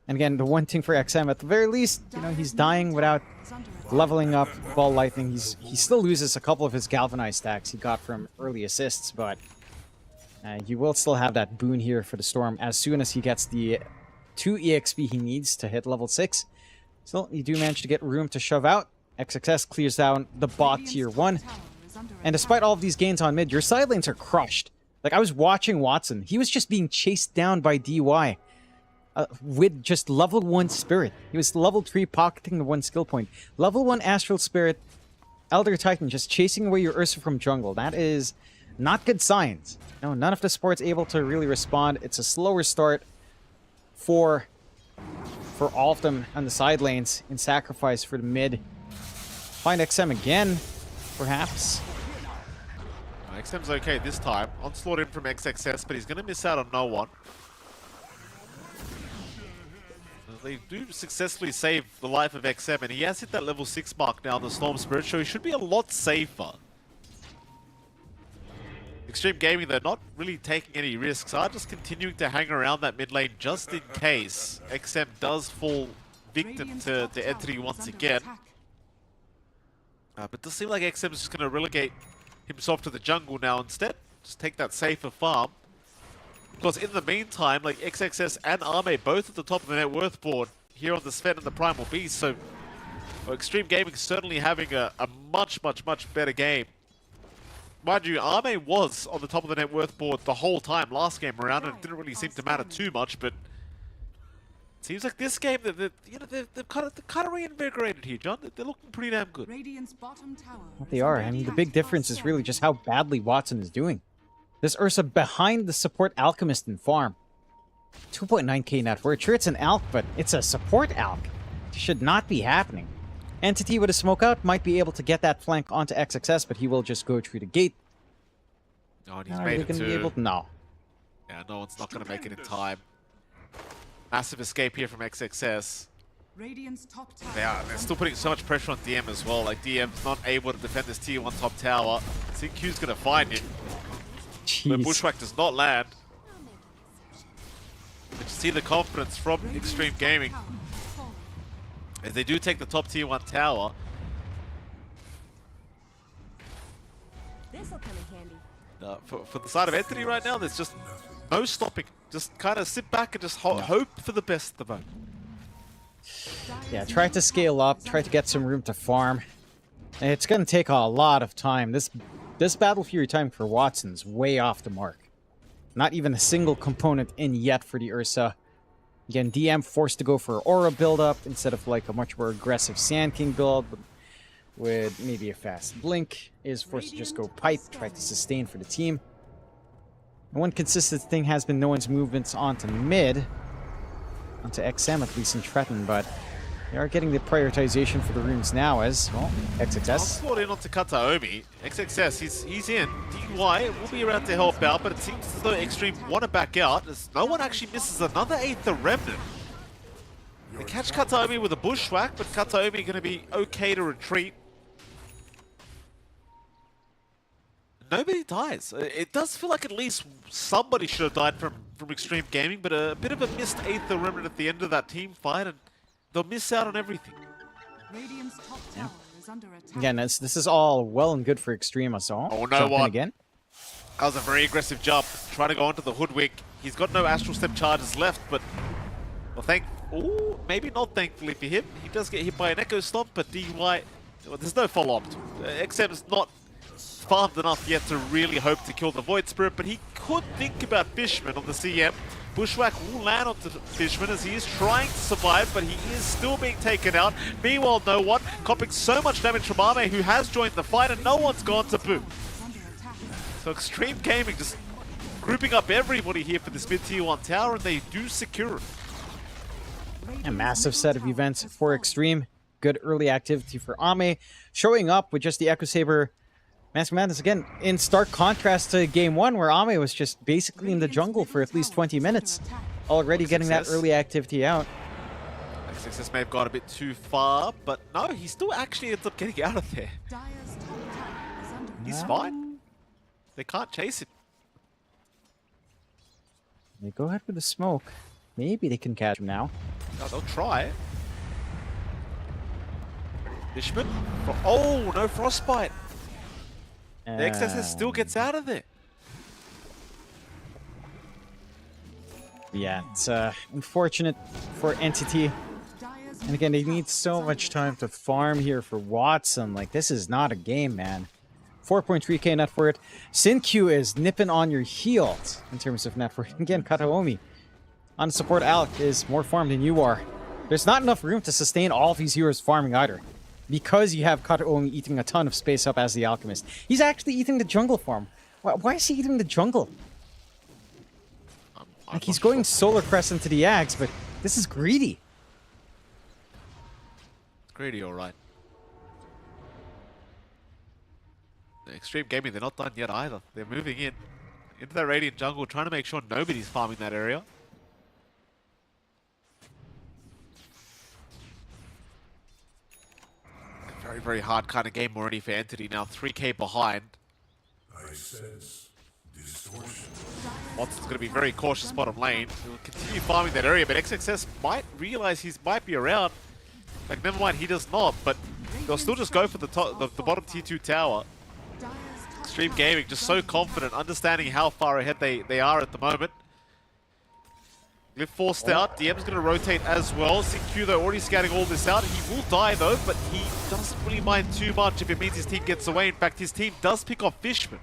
And again, the one thing for XM, at the very least, you know, he's dying without leveling up Ball Lightning. He still loses a couple of his Galvanized stacks he got from early assists, but he will still have that boon here for the Storm as soon as he gets the 2 EXP he needs to hit level 6. Still, you do manage to get room to shove out. XXS clears down the bot tier 1. And despite all of these gains on mid, your side lanes are crushed. Like, I was watching Watson. He was just being chased down by DY with just level 1 Spirit. He was level 3 pocketing the 1 skill point. Level 1 Astral Spirit, Elder Titan just chasing away your Ursa from jungle. That is not good signs. No, none of the supports able to really respond. It's a slower start for all of them on the side lanes in sacrifice for the mid. Find XM again, perhaps. XM's okay this time. Onslaught in from XXS, but he's going to miss out on no one. They do successfully save the life of XM, and he has hit that level 6 mark now on the Storm Spirit, so he should be a lot safer. Extreme Gaming, they're not really taking any risks, are just continuing to hang around that mid lane just in case XM does fall victim to entity once again. But it does seem like XM is just going to relegate himself to the jungle now instead. Just take that safer farm. Because in the meantime, like XXS and Arme both at the top of the net worth board here on the Sven and the Primal Beast, so Extreme Gaming certainly having a much better game. Mind you, Arme was on the top of the net worth board the whole time last game around, and it didn't really seem to matter too much, but it seems like this game, they've kind of reinvigorated here, John. They're looking pretty damn good. They are. I mean, the big difference is really just how badly Watson is doing. This Ursa behind the support Alchemist in farm. 2.9k net worth. Sure, it's an Alch, but it's a support Alch. It should not be happening. Entity with a smoke out might be able to get that flank onto XXS, but he will just go through the gate. Oh, and he's made it to... No. Yeah, no one's not going to make it in time. Massive escape here from XXS. They're still putting so much pressure on DM as well. Like, DM's not able to defend this tier 1 top tower. Sin-Q's going to find it. But Bushwhack does not land. But you see the confidence from Extreme Gaming. As they do take the top tier 1 tower. This'll come in handy. For the side of Entity right now, there's just no stopping. Just kind of sit back and just hope for the best at the moment. Yeah, try to scale up, try to get some room to farm. And it's going to take a lot of time. This Battle Fury time for Watson's way off the mark. Not even a single component in yet for the Ursa. Again, DM forced to go for Aura build-up instead of like a much more aggressive Sand King build with maybe a fast Blink. Is forced to just go Pipe, try to sustain for the team. And one consistent thing has been no one's movements onto mid. Onto XM, at least in Trenton, but they are getting the prioritization for the runes now as, well, XXS. Onslaught in onto Kataomi. XXS, he's in. DY will be around to help out, but it seems as though Extreme want to back out as no one actually misses another Aether Remnant. They catch Kataomi with a Bushwhack, but Kataomi going to be okay to retreat. nobody dies. It does feel like at least somebody should have died from Extreme Gaming, but a bit of a missed Aether Remnant at the end of that team fight, and they'll miss out on everything. Radiant's top tower is under attack. Again, this is all well and good for Extreme Assault. Oh, no Jump in one. again. That was a very aggressive jump, trying to go onto the Hoodwink. He's got no Astral Step charges left, but ooh, maybe not thankfully for him. He does get hit by an Echo Stomp, but DY, well, there's no follow-up to it. XM's not farmed enough yet to really hope to kill the Void Spirit, but he could think about Fishman on the CM. Bushwhack will land onto Fishman as he is trying to survive, but he is still being taken out. Meanwhile, no one copping so much damage from Ame, who has joined the fight, and no one's gone to boot. So Extreme Gaming just grouping up everybody here for this mid-tier 1 tower, and they do secure it. A massive set of events for Extreme. Good early activity for Ame. Showing up with just the Echo Saber. Mask Madness, again, in stark contrast to Game 1, where Ame was just basically in the jungle for at least 20 minutes. Already getting that early activity out. XXS may have gone a bit too far, but no, he still actually ends up getting out of there. He's fine. They can't chase him. They go ahead with the smoke. Maybe they can catch him now. No, they'll try. Fishman? Oh, no Frostbite. The XSS still gets out of there. Yeah, it's unfortunate for Entity. And again, they need so much time to farm here for Watson. Like, this is not a game, man. 4.3k net worth. Sin-Q is nipping on your heels in terms of net worth. Again, Kataomi on support Alc is more farmed than you are. There's not enough room to sustain all of these heroes farming either, because you have Kataomi eating a ton of space up as the Alchemist. He's actually eating the jungle farm. Why is he eating the jungle? Like, he's going Solar Crest into the Ags, but this is greedy. It's greedy, alright. Extreme Gaming, they're not done yet either. They're moving in into that Radiant jungle, trying to make sure nobody's farming that area. A very, very hard kind of game already for Entity now. 3k behind. I sense distortion. Watson's going to be very cautious bottom lane. He'll continue farming that area, but XXS might realize he might be around. Like, never mind, he does not, but they'll still just go for the top, the bottom tier 2 tower. Extreme Gaming just so confident, understanding how far ahead they are at the moment. Glyph forced out. DM's going to rotate as well. Sin-Q, though, already scouting all this out. He will die, though, but he doesn't really mind too much if it means his team gets away. In fact, his team does pick off Fishman.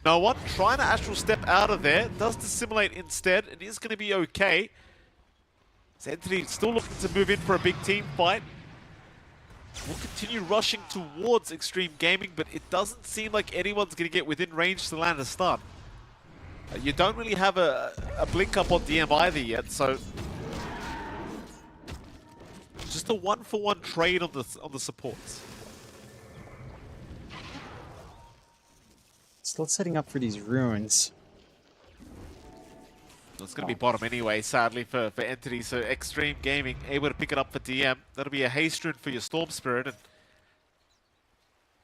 No one trying to Astral Step out of there. Does dissimulate instead. It is going to be okay. Entity still looking to move in for a big team fight. We'll continue rushing towards Extreme Gaming, but it doesn't seem like anyone's going to get within range to land a stun. You don't really have a blink up on DM either yet, so just a 1-for-1 trade on the supports. Still setting up for these runes. It's going to be bottom anyway, sadly, for Entity, so Extreme Gaming able to pick it up for DM. That'll be a haste rune for your Storm Spirit, and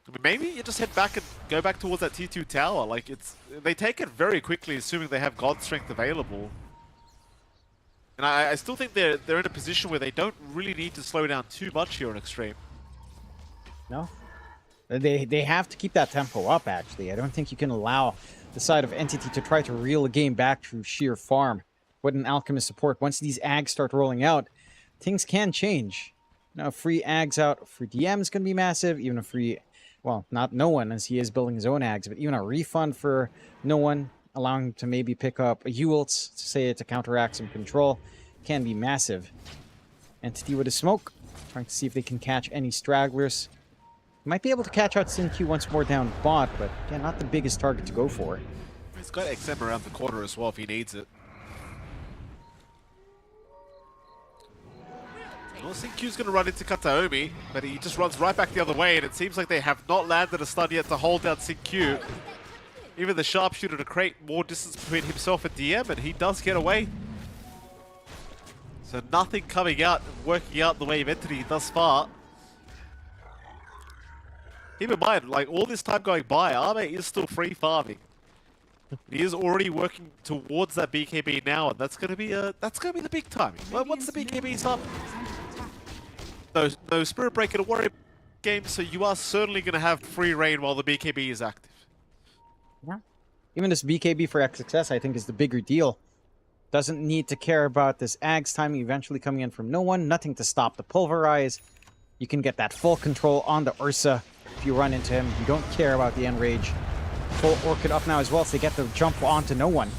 I mean, maybe you just head back and go back towards that T2 tower. Like, they take it very quickly, assuming they have God Strength available. And I still think they're in a position where they don't really need to slow down too much here on Extreme. No. They have to keep that tempo up, actually. I don't think you can allow the side of Entity to try to reel a game back through sheer farm. What an Alchemist support. Once these Ags start rolling out, things can change. Now, free Ags out for DM is going to be massive. Even a free, well, not no one, as he is building his own Ags, but even a refund for no one, allowing him to maybe pick up a Ewelts to say to counteract some control, can be massive. Entity with a smoke, trying to see if they can catch any stragglers. Might be able to catch out Sin-Q once more down bot, but again, not the biggest target to go for. He's got XM around the corner as well if he needs it. Well, Sin-Q's going to run into Kataomi, but he just runs right back the other way, and it seems like they have not landed a stun yet to hold down Sin-Q. Even the sharpshooter to create more distance between himself and DM, and he does get away. So nothing coming out and working out the way of Entity thus far. Keep in mind, like all this time going by, Arme is still free farming. He is already working towards that BKB now, and that's gonna be the big timing. Well, once the BKB's up, no Spirit Breaker to worry about game, so you are certainly gonna have free reign while the BKB is active. Yeah. Even this BKB for XXS, I think, is the bigger deal. Doesn't need to care about this Ags timing eventually coming in from no one. Nothing to stop the Pulverize. You can get that full control on the Ursa if you run into him. You don't care about the Enrage. Full Orchid up now as well, so they get the jump onto no one.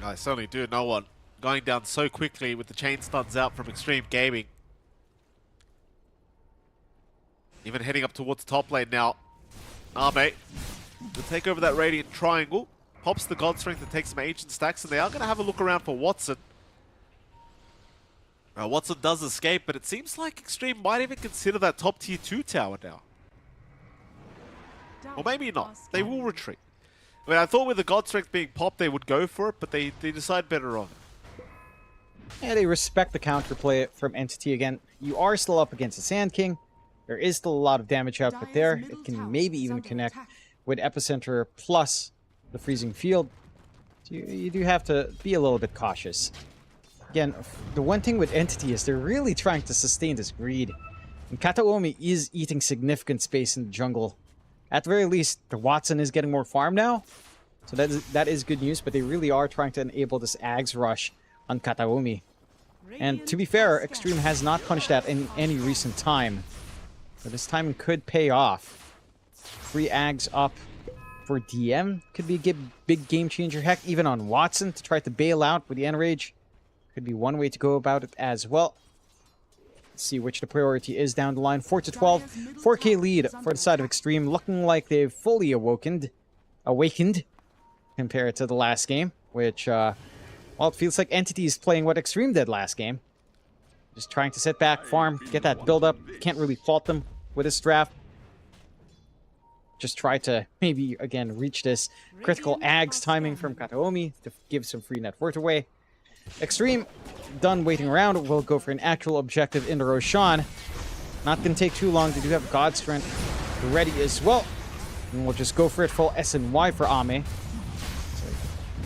I certainly do. No one going down so quickly with the chain stuns out from Extreme Gaming. Even heading up towards top lane now. Arme will take over that Radiant Triangle. Pops the God Strength and takes some Ancient stacks, and they are going to have a look around for Watson. Watson does escape, but it seems like Extreme might even consider that top tier 2 tower now. Or maybe not. They will retreat. I mean, I thought with the God Strength being popped, they would go for it, but they decide better on it. Yeah, they respect the counterplay from Entity again. You are still up against the Sand King. There is still a lot of damage output there. It can maybe even connect with Epicenter plus the Freezing Field. So you do have to be a little bit cautious. Again, the one thing with Entity is they're really trying to sustain this greed. And Kataomi is eating significant space in the jungle. At the very least, the Watson is getting more farm now. So that is good news, but they really are trying to enable this Ags rush on Kataomi. And to be fair, Extreme has not punished that in any recent time. So this time could pay off. 3 Ags up for DM could be a big game changer. Heck, even on Watson to try to bail out with the Enrage could be one way to go about it as well. Let's see which the priority is down the line. 4-12, 4K lead for the side of Extreme, looking like they've fully awakened compared to the last game, which, well, it feels like Entity is playing what Extreme did last game. Just trying to sit back, farm, get that build up. Can't really fault them with this draft. Just try to maybe, again, reach this critical Ags timing from Kataomi to give some free net worth away. Extreme, done waiting around, will go for an actual objective into Roshan. Not going to take too long. They do have God Strength ready as well. And we'll just go for it full SNY for Ame. So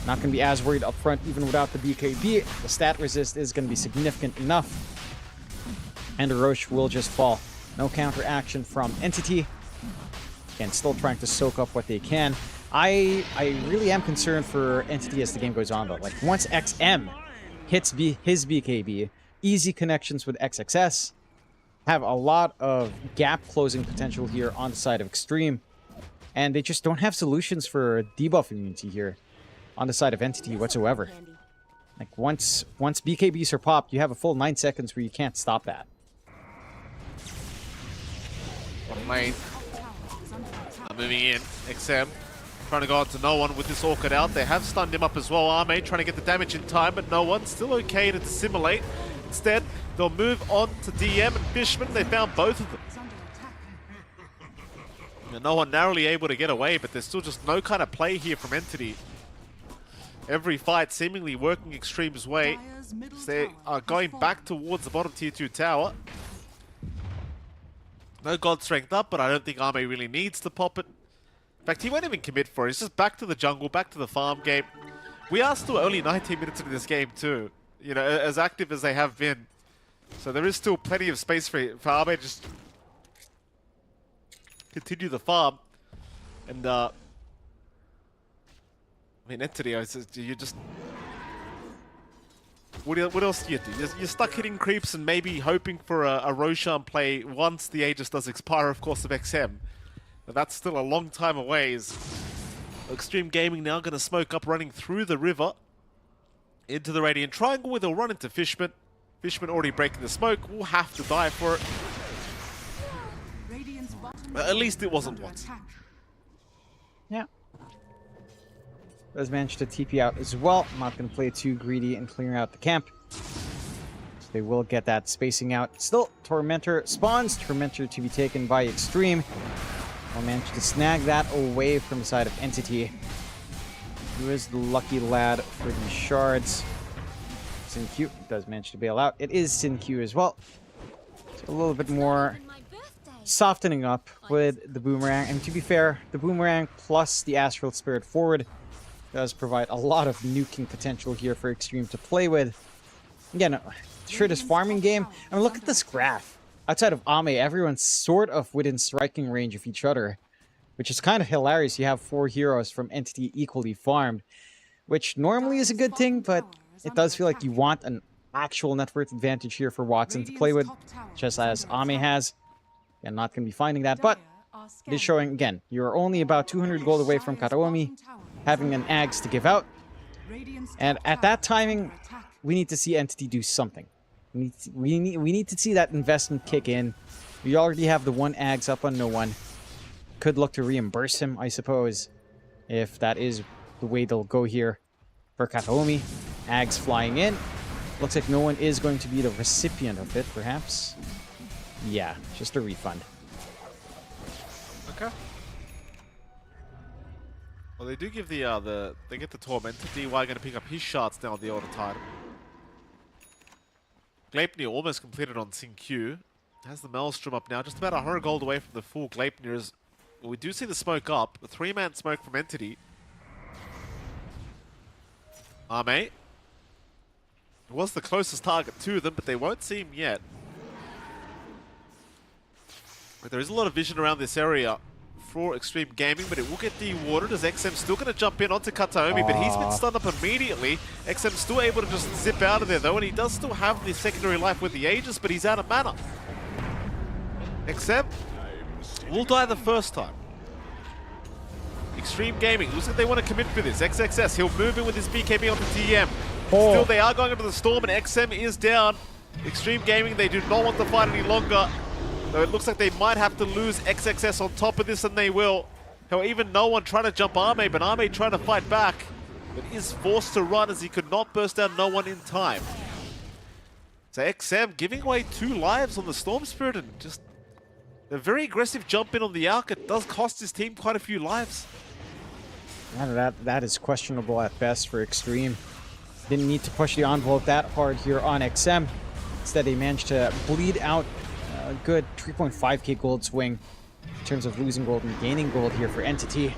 not going to be as worried up front even without the BKB. The stat resist is going to be significant enough. And Roche will just fall. No counter action from Entity. Again, still trying to soak up what they can. I really am concerned for Entity as the game goes on, though. Like, once XM hits his BKB, easy connections with XXS, have a lot of gap closing potential here on the side of Extreme. And they just don't have solutions for debuff immunity here on the side of Entity whatsoever. Like, once BKBs are popped, you have a full 9 seconds where you can't stop that. One lane. Moving in, XM trying to go on to no one with this Orchid out. They have stunned him up as well. Arme trying to get the damage in time, but no one. Still okay to dissimulate. Instead, they'll move on to DM and Fishman. They found both of them. And no one narrowly able to get away, but there's still just no kind of play here from Entity. Every fight seemingly working Extreme's way. So they are going back towards the bottom tier 2 tower. No God Strength up, but I don't think Arme really needs to pop it. In fact, he won't even commit for it. He's just back to the jungle, back to the farm game. We are still only 19 minutes into this game too. You know, as active as they have been. So there is still plenty of space for Arme to just continue the farm. And, I mean, Entity, you just... What else do you do? You're stuck hitting creeps and maybe hoping for a Roshan play once the Aegis does expire, of course, of XM. But that's still a long time away. Extreme Gaming now going to smoke up, running through the river into the Radiant Triangle, where they'll run into Fishman. Fishman already breaking the smoke. Will have to die for it. But at least it wasn't once. Yeah. Does manage to TP out as well. I'm not going to play too greedy in clearing out the camp. So they will get that spacing out. Still, Tormentor spawns. Tormentor to be taken by Extreme. Will manage to snag that away from the side of Entity. Who is the lucky lad for these shards? SinQ does manage to bail out. It is SinQ as well. So a little bit more softening up with the Boomerang. And to be fair, the Boomerang plus the Astral Spirit forward does provide a lot of nuking potential here for Extreme to play with. Again, sure, this farming game, I mean, look at this graph. Outside of Ame, everyone's sort of within striking range of each other, which is kind of hilarious. You have 4 heroes from Entity equally farmed, which normally is a good thing, but it does feel like you want an actual net worth advantage here for Watson to play with, just as Ame has. And not going to be finding that, but it is showing, again, you're only about 200 gold away from Kataomi, having an Ags to give out. And at that timing, we need to see Entity do something. We need to see that investment kick in. We already have the 1 Ags up on no one. Could look to reimburse him, I suppose, if that is the way they'll go here for Kataomi. Ags flying in. Looks like no one is going to be the recipient of it, perhaps. Yeah, just a refund. Okay. Well, they do give they get the Tormentor. DY going to pick up his shards now on the Order Titan. Gleipnir almost completed on Sin-Q. Has the Maelstrom up now, just about 100 gold away from the full Gleipnir. We do see the smoke up, a 3-man smoke from Entity. Ame was the closest target to them, but they won't see him yet. But there is a lot of vision around this area for Extreme Gaming, but it will get dewatered as XM still going to jump in onto Kataomi, but he's been stunned up immediately. XM still able to just zip out of there though, and he does still have the secondary life with the Aegis, but he's out of mana. XM will die the first time. Extreme Gaming, looks like they want to commit for this. XXS, he'll move in with his BKB onto DM. Still, they are going into the storm, and XM is down. Extreme Gaming, they do not want to fight any longer. Though it looks like they might have to lose XXS on top of this, and they will. However, even no one trying to jump Ame, but Ame trying to fight back, but is forced to run as he could not burst down no one in time. So XM giving away 2 lives on the Storm Spirit, and just a very aggressive jump in on the Arc. It does cost his team quite a few lives. That is questionable at best for Extreme. Didn't need to push the envelope that hard here on XM. Instead, they managed to bleed out a good 3.5k gold swing in terms of losing gold and gaining gold here for Entity.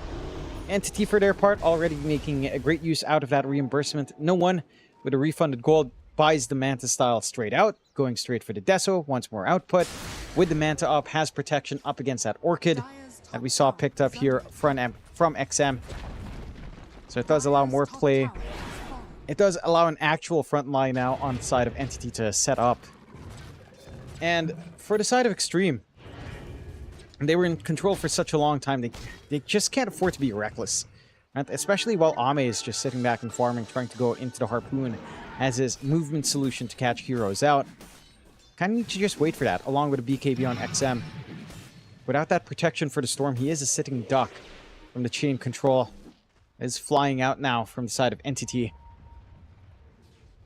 Entity, for their part, already making a great use out of that reimbursement. No one with a refunded gold buys the Manta style straight out, going straight for the Deso, wants more output. With the Manta up, has protection up against that Orchid that we saw picked up here from XM. So it does allow more play. It does allow an actual front line now on the side of Entity to set up. And for the side of Extreme, they were in control for such a long time, they just can't afford to be reckless. Right? Especially while Ame is just sitting back and farming, trying to go into the Harpoon as his movement solution to catch heroes out. Kind of need to just wait for that, along with a BKB on XM. Without that protection for the Storm, he is a sitting duck from the chain control. Is flying out now from the side of Entity.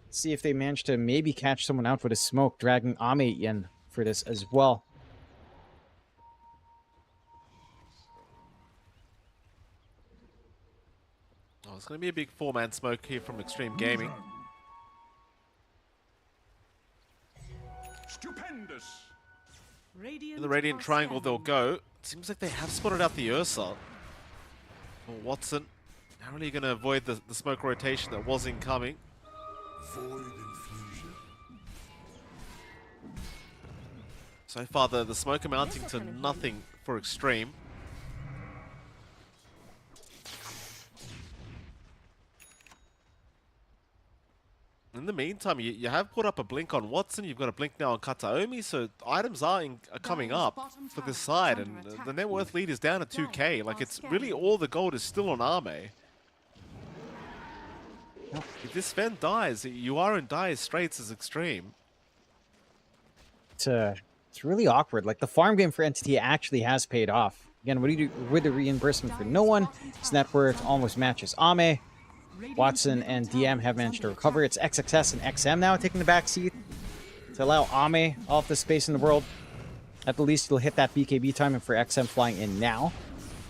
Let's see if they manage to maybe catch someone out with a smoke, dragging Ame in for this as well. Oh, it's going to be a big 4-man smoke here from Extreme Gaming. Stupendous. In the Radiant Triangle they'll go. It seems like they have spotted out the Ursa. Well, Watson, how are you going to avoid the smoke rotation that was incoming? Void infusion. So far, the smoke amounting to nothing for Extreme. In the meantime, you have put up a blink on Watson, you've got a blink now on Kataomi, so items are coming up for this side, and the net worth lead is down to 2k. Like, it's really all the gold is still on Ame. If this Sven dies, you are in dire straits as Extreme. It's really awkward. Like, the farm game for Entity actually has paid off. Again, with the reimbursement for no one, his net worth almost matches Ame. Watson and DM have managed to recover. It's XXS and XM now taking the back seat to allow Ame all of the space in the world. At the least, he'll hit that BKB time, and for XM flying in now.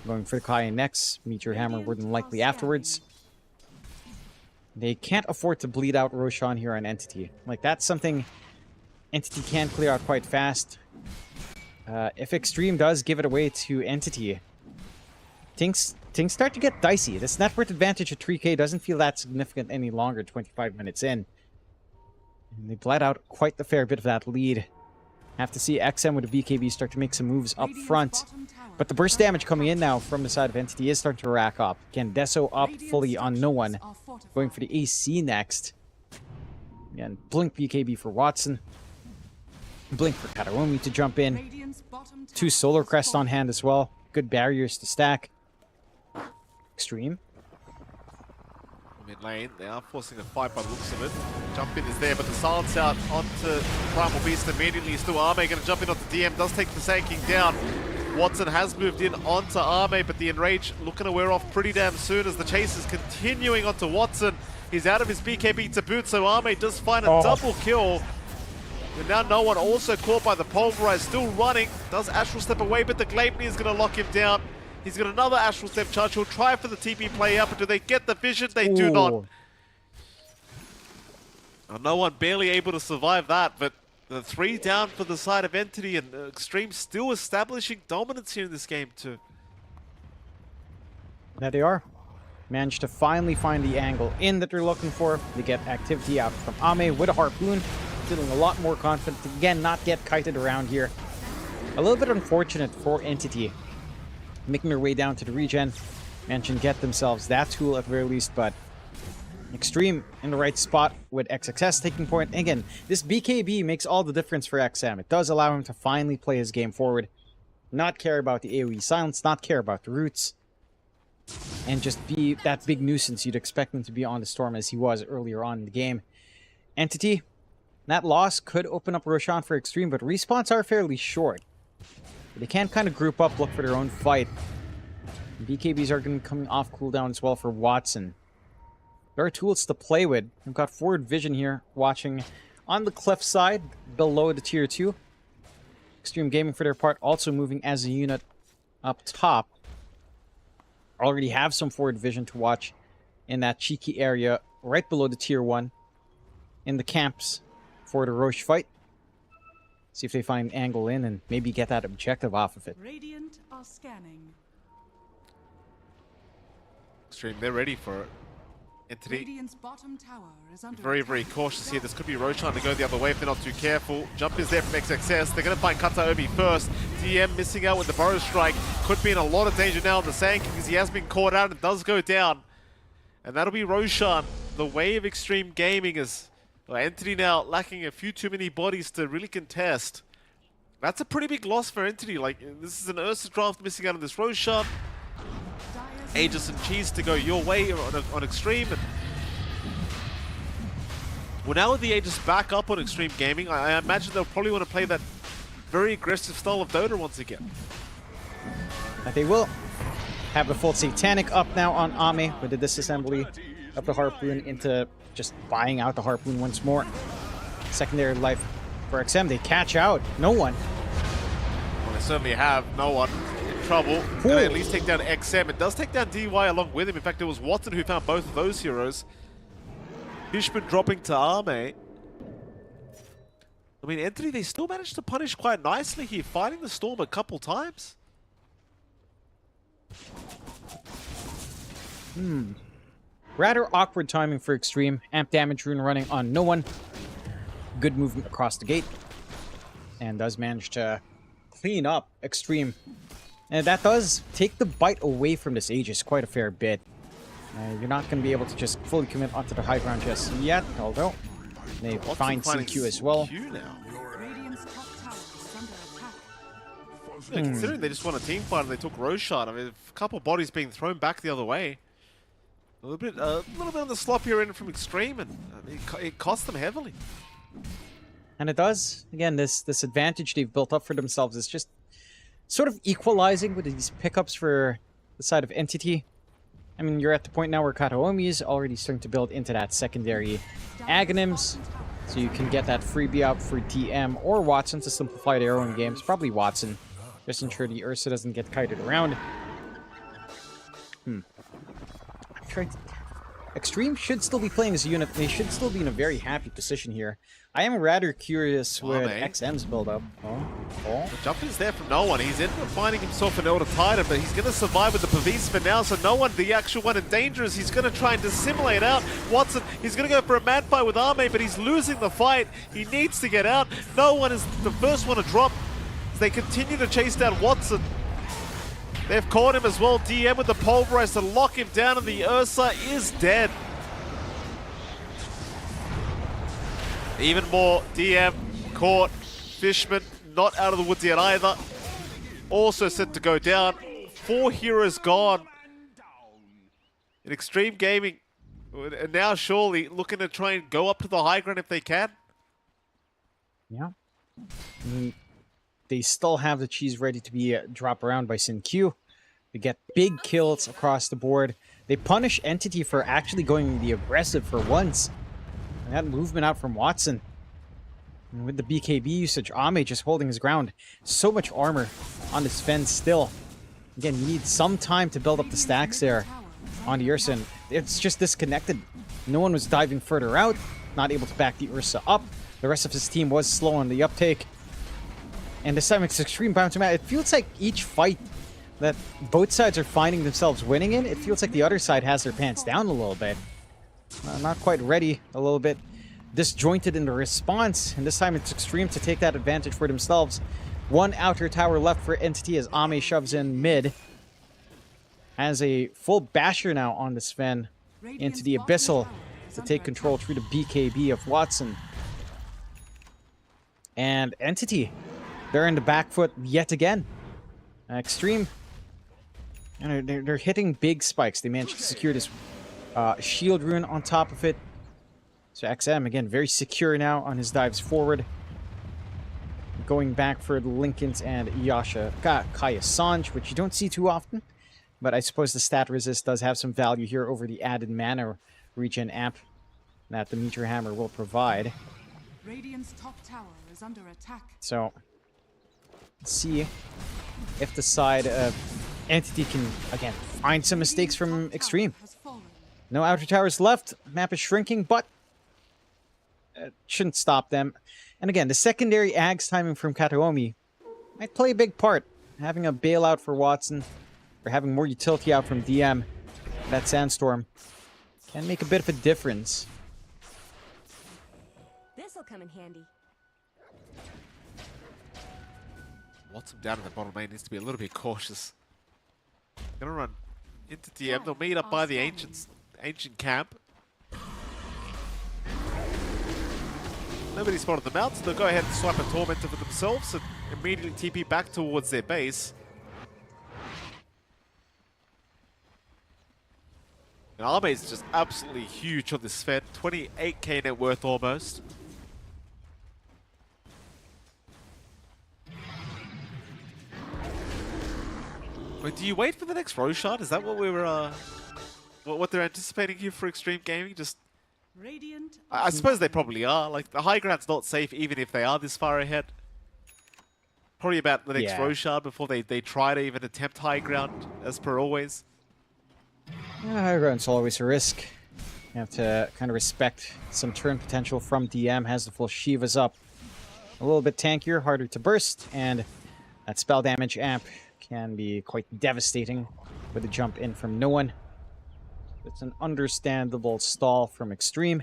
Going for the Kai next. Meteor Hammer more than likely afterwards. They can't afford to bleed out Roshan here on Entity. Like, that's something Entity can clear out quite fast. If Extreme does give it away to Entity, things start to get dicey. This net worth advantage of 3K doesn't feel that significant any longer 25 minutes in. And they bled out quite the fair bit of that lead. Have to see XM with the BKB start to make some moves up front. But the burst damage coming in now from the side of Entity is starting to rack up. Again, Deso up fully on no one. Going for the AC next. Again, Blink BKB for Watson. Blink for Kataomi to jump in. 2 Solar Crest on hand as well. Good barriers to stack. Extreme. Mid lane, they are forcing a fight by the looks of it. Jump in is there, but the silence out onto Primal Beast immediately. Still Arme going to jump in onto DM, does take the Sanking down. Watson has moved in onto Arme, but the Enrage looking to wear off pretty damn soon as the chase is continuing onto Watson. He's out of his BKB to boot, so Arme does find a double kill. And now no one also caught by the Pulverize, still running. Does Astral Step away, but the Gleipnir is going to lock him down. He's got another Astral Step charge. He'll try for the TP play up, but do they get the vision? They do not. And no one barely able to survive that, but the 3 down for the side of Entity, and Extreme still establishing dominance here in this game too. There they are. Managed to finally find the angle in that they're looking for. They get activity out from Ame with a Harpoon. Feeling a lot more confident to, again, not get kited around here. A little bit unfortunate for Entity. Making their way down to the regen. Managing to get themselves that tool at the very least, but Extreme in the right spot with XXS taking point. And again, this BKB makes all the difference for XM. It does allow him to finally play his game forward. Not care about the AoE silence, not care about the roots. And just be that big nuisance you'd expect him to be on the Storm as he was earlier on in the game. Entity, that loss could open up Roshan for Extreme, but respawns are fairly short. They can kind of group up, look for their own fight. BKBs are going to be coming off cooldown as well for Watson. There are tools to play with. We've got forward vision here, watching on the cliff side, below the tier 2. Extreme Gaming, for their part, also moving as a unit up top. Already have some forward vision to watch in that cheeky area right below the tier 1 in the camps for the Roche fight. See if they find angle in and maybe get that objective off of it. Radiant are scanning. Extreme, they're ready for it. Entity, Radiant's bottom tower is under very, very cautious here. This could be Roshan to go the other way if they're not too careful. Jump is there from XXS. They're going to find Kataomi first. DM missing out with the Burrow Strike. Could be in a lot of danger now on the Sanking because he has been caught out and does go down. And that'll be Roshan. The way of Extreme Gaming is... Well, Entity now lacking a few too many bodies to really contest. That's a pretty big loss for Entity. Like, this is an Ursa draft missing out on this Roshan. Aegis and Cheese to go your way on Extreme. And well, now with the Aegis back up on Extreme Gaming, I imagine they'll probably want to play that very aggressive style of Dota once again. But they will have the full Satanic up now on Ame with the disassembly of the Harpoon into just buying out the Harpoon once more. Secondary life for XM. They catch out no one. Well, they certainly have no one. Trouble. Gonna at least take down XM. It does take down DY along with him. In fact, it was Watson who found both of those heroes. Fishman dropping to Arme. I mean, Entity, they still managed to punish quite nicely here, fighting the Storm a couple times. Rather awkward timing for Extreme. Amp damage rune running on no one. Good movement across the gate. And does manage to clean up Extreme. And that does take the bite away from this Aegis quite a fair bit. You're not going to be able to just fully commit onto the high ground just yet, although they find CQ as well. Yeah, considering they just won a team fight and they took Roshan, I mean, a couple of bodies being thrown back the other way. A little bit on the sloppier end from Extreme, and it cost them heavily. And it does. Again, this advantage they've built up for themselves is just sort of equalizing with these pickups for the side of Entity. I mean, you're at the point now where Kataomi is already starting to build into that secondary Aghanims, so you can get that freebie out for DM or Watson to simplify their own games. Probably Watson, just ensure the Ursa doesn't get kited around. I'm trying to... Extreme should still be playing as a unit. They should still be in a very happy position here. I am rather curious with XM's build-up. The jump is there from no one. He's ended up finding himself an Elder Titan, but he's going to survive with the Pavis for now, so no one, the actual one in danger, is he's going to try and dissimulate out. Watson, he's going to go for a mad fight with Arme, but he's losing the fight. He needs to get out. No one is the first one to drop as they continue to chase down Watson. They've caught him as well. DM with the Pulverize to lock him down, and the Ursa is dead. Even more DM caught. Fishman not out of the woods yet either. Also set to go down. 4 heroes gone. In Extreme Gaming, and now surely looking to try and go up to the high ground if they can. Yeah. I mean, they still have the cheese ready to be dropped around by Sin Q. They get big kills across the board. They punish Entity for actually going the aggressive for once. And that movement out from Watson. And with the BKB usage, Ame just holding his ground. So much armor on this fence still. Again, you need some time to build up the stacks there on the Ursa. It's just disconnected. No one was diving further out, not able to back the Ursa up. The rest of his team was slow on the uptake. And this time it's Extreme bound to match. It feels like each fight that both sides are finding themselves winning in, it feels like the other side has their pants down a little bit. Not quite ready, a little bit disjointed in the response. And this time it's Extreme to take that advantage for themselves. One outer tower left for Entity as Ame shoves in mid. Has a full basher now on the Sven into the Abyssal to take control through the BKB of Watson. And Entity, they're in the back foot yet again. Extreme, and they're hitting big spikes. They managed to secure this shield rune on top of it. So XM, again, very secure now on his dives forward. Going back for the Lincolns and Yasha Kaya Sanj, which you don't see too often. But I suppose the stat resist does have some value here over the added mana regen amp that the Meteor Hammer will provide. Radiant's top tower is under attack. So, let's see if the side of Entity can, again, find some mistakes from Extreme. No outer towers left. Map is shrinking, but it shouldn't stop them. And again, the secondary Ags timing from Kataomi might play a big part. Having a bailout for Watson, or having more utility out from DM, that Sandstorm, can make a bit of a difference. This'll come in handy. Watson down in the bottom lane needs to be a little bit cautious. Gonna run into DM. They'll meet up by the ancient camp. Nobody spotted them out, so they'll go ahead and swipe a Tormentor for themselves and immediately TP back towards their base. And Arme is just absolutely huge on this Sven. 28k net worth almost. Wait, do you wait for the next Roshan? Is that what we were, what they're anticipating here for Extreme Gaming? Just, I suppose they probably are. Like, the high ground's not safe even if they are this far ahead. Probably about the next Roshan before they try to even attempt high ground, as per always. Yeah, high ground's always a risk. You have to kind of respect some turn potential from DM. Has the full Shivas up. A little bit tankier, harder to burst, and that spell damage amp can be quite devastating with a jump in from no one. It's an understandable stall from Extreme.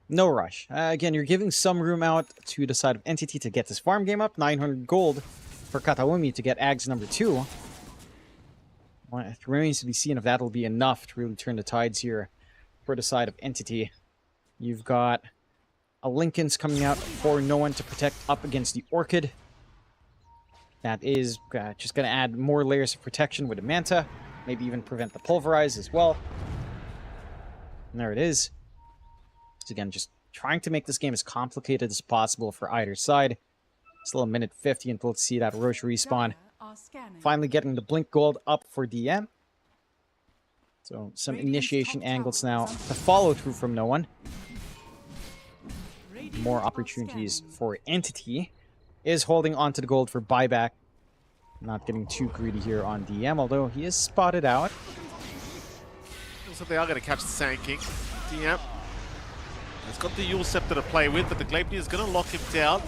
No rush. Again, you're giving some room out to the side of Entity to get this farm game up. 900 gold for Kataomi to get Ags number 2. Well, it remains to be seen if that'll be enough to really turn the tides here for the side of Entity. You've got a Lincoln's coming out for no one to protect up against the Orchid. That is just going to add more layers of protection with a Manta. Maybe even prevent the Pulverize as well. And there it is. So again, just trying to make this game as complicated as possible for either side. Still a minute 50 until let's see that Roche respawn. Finally getting the Blink Gold up for DM. So some initiation angles now to follow through from no one. More opportunities for Entity. Is holding on to the gold for buyback. Not getting too greedy here on DM, although he is spotted out. Looks like they are going to catch the Sand King. DM. He's got the Yule Scepter to play with, but the Gleipnir is going to lock him down.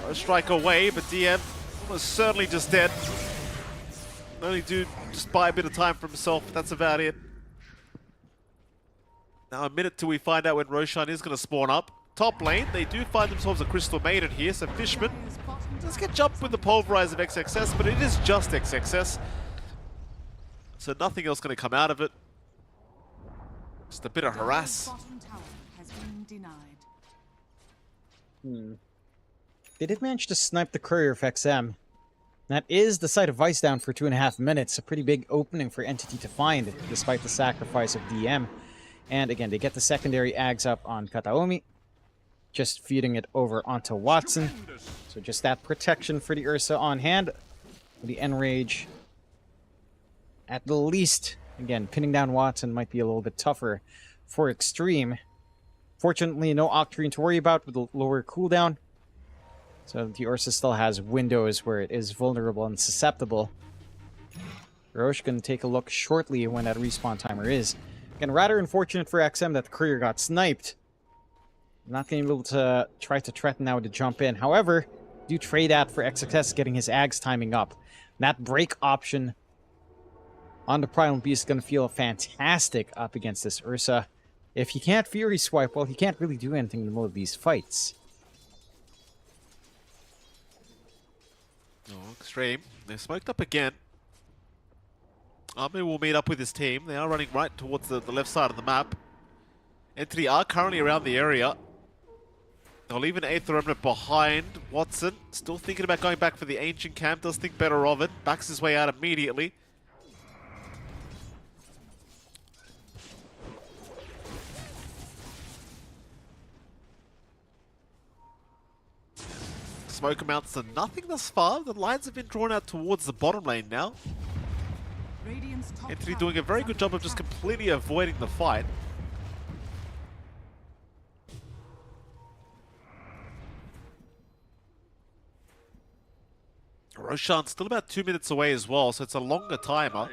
A strike away, but DM almost certainly just dead. Only dude just buy a bit of time for himself, but that's about it. Now a minute till we find out when Roshan is going to spawn up. Top lane, they do find themselves a Crystal Maiden here, so Fishman does get jumped with the Pulverize of XXS, but it is just XXS. So nothing else going to come out of it. Just a bit of harass. They did manage to snipe the courier of XM. That is the site of Vice down for 2.5 minutes. A pretty big opening for Entity to find, despite the sacrifice of DM. And again, they get the secondary Ags up on Kataomi. Just feeding it over onto Watson. So just that protection for the Ursa on hand. The Enrage, at the least, again, pinning down Watson might be a little bit tougher for Extreme. Fortunately, no Octarine to worry about with a lower cooldown. So the Ursa still has windows where it is vulnerable and susceptible. Roche going to take a look shortly when that respawn timer is. Again, rather unfortunate for XM that the courier got sniped. Not going to be able to try to threaten now to jump in. However, do trade that for XXS getting his Ags timing up. That break option on the Primal Beast is going to feel fantastic up against this Ursa. If he can't Fury Swipe, well, he can't really do anything in the middle of these fights. Oh, Extreme. They're smoked up again. Army will meet up with his team. They are running right towards the left side of the map. Entity are currently around the area. They'll leave an Aether Remnant behind. Watson still thinking about going back for the Ancient Camp. Does think better of it. Backs his way out immediately. Smoke amounts to nothing thus far. The lines have been drawn out towards the bottom lane now. Entity doing a very good job of just completely avoiding the fight. Roshan still about 2 minutes away as well, so it's a longer timer.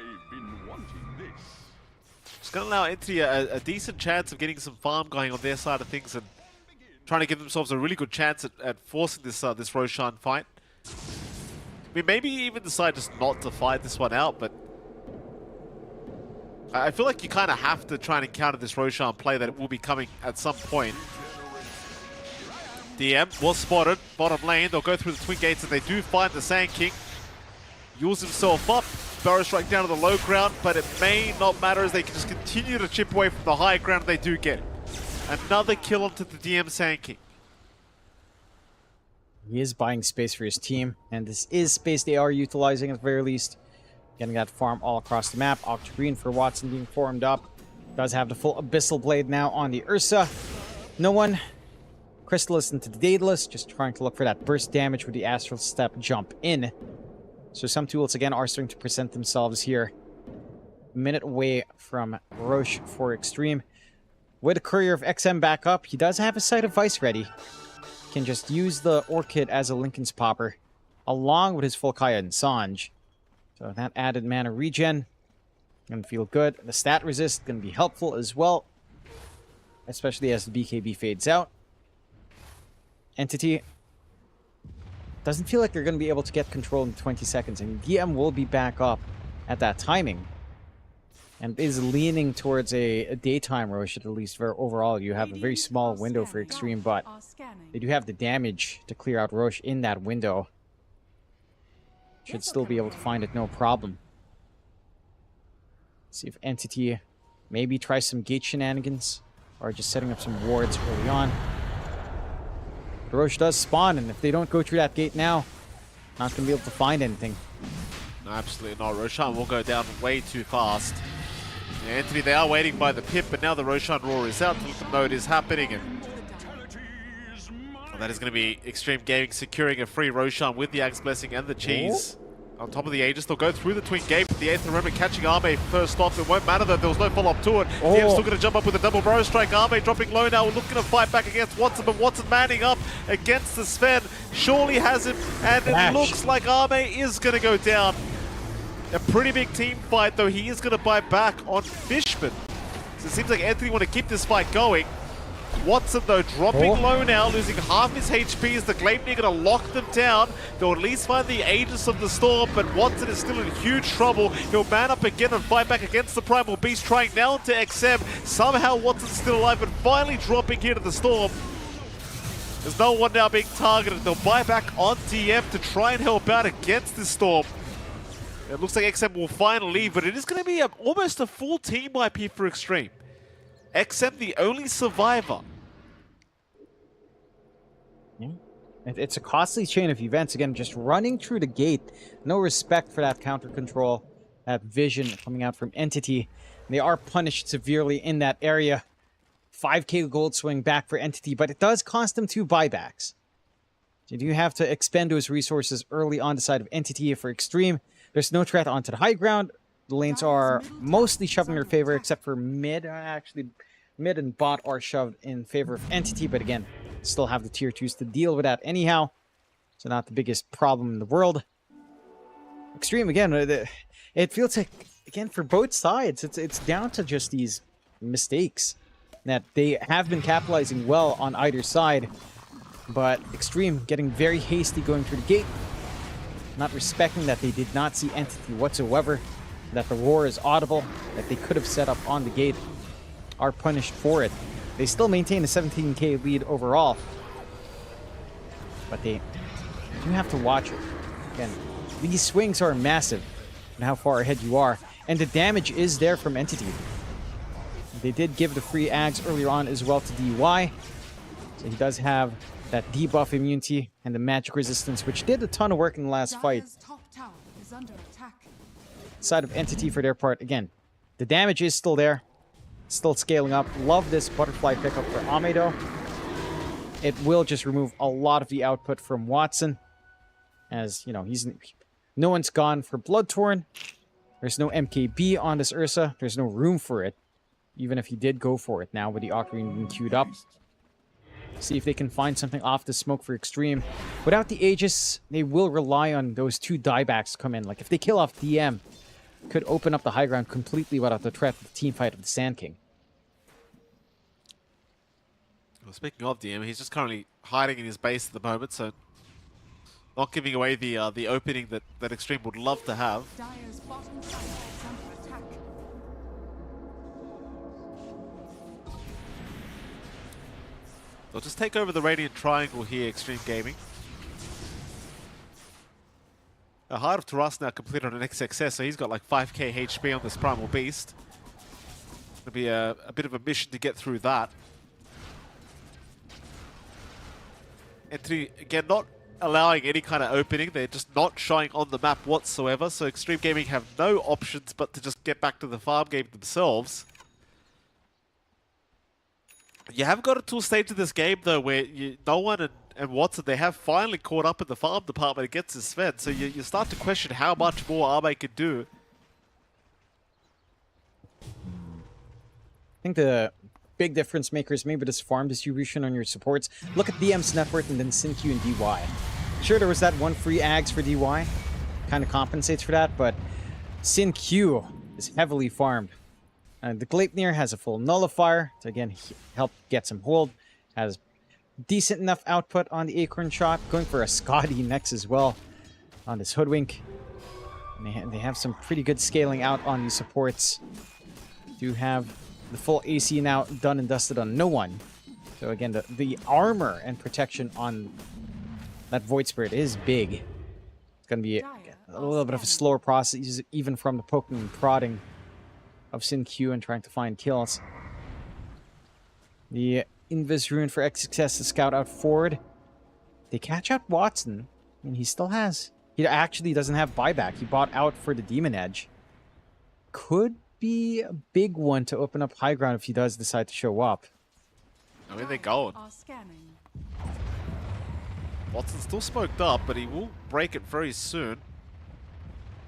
It's going to allow Entity a decent chance of getting some farm going on their side of things and trying to give themselves a really good chance at forcing this this Roshan fight. I mean, maybe even decide just not to fight this one out, but I feel like you kind of have to try and encounter this Roshan play that it will be coming at some point. DM was spotted, bottom lane. They'll go through the Twin Gates and they do find the Sand King. Yules himself up. Burrow strike down to the low ground, but it may not matter as they can just continue to chip away from the high ground they do get. Another kill onto the DM Sand King. He is buying space for his team, and this is space they are utilizing at the very least. Getting that farm all across the map. Octarine for Watson being formed up. Does have the full Abyssal Blade now on the Ursa. No one. Crystallis into the Daedalus, just trying to look for that burst damage with the Astral Step jump in. So some tools again are starting to present themselves here. A minute away from Roche for Extreme. With the Courier of XM back up, he does have a Sight of Vice ready. Can just use the Orchid as a Linken's Popper, along with his full Kaya and Sanj. So that added mana regen, gonna feel good. The stat resist gonna be helpful as well, especially as the BKB fades out. Entity doesn't feel like they're gonna be able to get control in 20 seconds, and DM will be back up at that timing. And is leaning towards a daytime Roche, at least where overall you have a very small window for Extreme, but they do have the damage to clear out Roche in that window. Should still be able to find it no problem. See if Entity maybe tries some gate shenanigans, or just setting up some wards early on. Roche does spawn, and if they don't go through that gate now, not going to be able to find anything. No, absolutely not. Roshan will go down way too fast. Yeah, Entity, they are waiting by the pit, but now the Roshan Roar is out. The mode is happening, and that is going to be Extreme Gaming securing a free Roshan with the Axe Blessing and the Cheese. On top of the Aegis, they'll go through the Twin Gate, but the Aether Remnant catching Arme first off. It won't matter though, there was no follow-up to it. DM's still going to jump up with a double Burrow Strike. Arme dropping low now, looking to fight back against Watson, but Watson manning up against the Sven. Surely has him, and it looks like Arme is going to go down. a pretty big team fight, though. He is going to buy back on Fishman. So it seems like Anthony want to keep this fight going. Watson, though, dropping low now, losing half his HP as the Gleipnir going to lock them down. They'll at least find the Aegis of the Storm, but Watson is still in huge trouble. He'll man up again and fight back against the Primal Beast, trying now to XM. Somehow Watson's still alive, but finally dropping here to the Storm. There's no one now being targeted. They'll buy back on DF to try and help out against this Storm. It looks like XM will finally leave, but it is going to be almost a full team wipe here for Extreme. XM the only survivor. Yeah. It's a costly chain of events. Again, just running through the gate. No respect for that counter control, that vision coming out from Entity. They are punished severely in that area. 5k gold swing back for Entity, but it does cost them 2 buybacks. So you do have to expend those resources early on the side of Entity. For Extreme, there's no threat onto the high ground. The lanes are mostly shoved in their favor, except for mid. Actually, mid and bot are shoved in favor of Entity, but again, still have the tier 2s to deal with that anyhow. So not the biggest problem in the world. Extreme, again, it feels like, again, for both sides, it's down to just these mistakes that they have been capitalizing well on either side. But Extreme getting very hasty going through the gate, not respecting that they did not see Entity whatsoever, that the roar is audible, that they could have set up on the gate, are punished for it. They still maintain a 17k lead overall, but they do have to watch it. Again, these swings are massive and how far ahead you are, and the damage is there from Entity. They did give the free Ags earlier on as well to DY, so he does have that debuff immunity and the magic resistance, which did a ton of work in the last fight. Side of Entity for their part, again, the damage is still there, still scaling up. Love this butterfly pickup for Ame though. It will just remove a lot of the output from Watson, as you know, no one's gone for Bloodtorn. There's no MKB on this Ursa. There's no room for it, even if he did go for it now with the Ocarina being queued up. See if they can find something off the smoke for Extreme. Without the Aegis, they will rely on those 2 diebacks to come in. Like if they kill off DM, could open up the high ground completely without the threat of the team fight of the Sand King. Well, speaking of DM, he's just currently hiding in his base at the moment, so not giving away the opening that Extreme would love to have. They'll just take over the Radiant Triangle here, Extreme Gaming. The Heart of Taras now completed on an XXS, so he's got like 5k HP on this Primal Beast. It'll be a bit of a mission to get through that. Entity, again, not allowing any kind of opening. They're just not showing on the map whatsoever, so Extreme Gaming have no options but to just get back to the farm game themselves. You have got it to a stage of this game, though, where no one and Watson, they have finally caught up in the farm department against this Sven, so you start to question how much more Ame could do. I think the big difference maker is maybe this farm distribution on your supports. Look at DM's net worth and then SinQ and DY. Sure, there was that 1 free Ags for DY. Kind of compensates for that, but SinQ is heavily farmed. The Gleipnir has a full nullifier to again help get some hold. Has decent enough output on the Acorn shot. Going for a Scotty next as well on this Hoodwink. And they have some pretty good scaling out on these supports. Do have the full AC now done and dusted on no one. So again, the armor and protection on that Void Spirit is big. It's going to be a little bit of a slower process, even from the poking and prodding of SinQ and trying to find kills. The Invis Rune for XXS to scout out forward. They catch out Watson, and he still has... He actually doesn't have buyback. He bought out for the Demon Edge. Could be a big one to open up high ground if he does decide to show up. I mean, they're going. Watson's still smoked up, but he will break it very soon.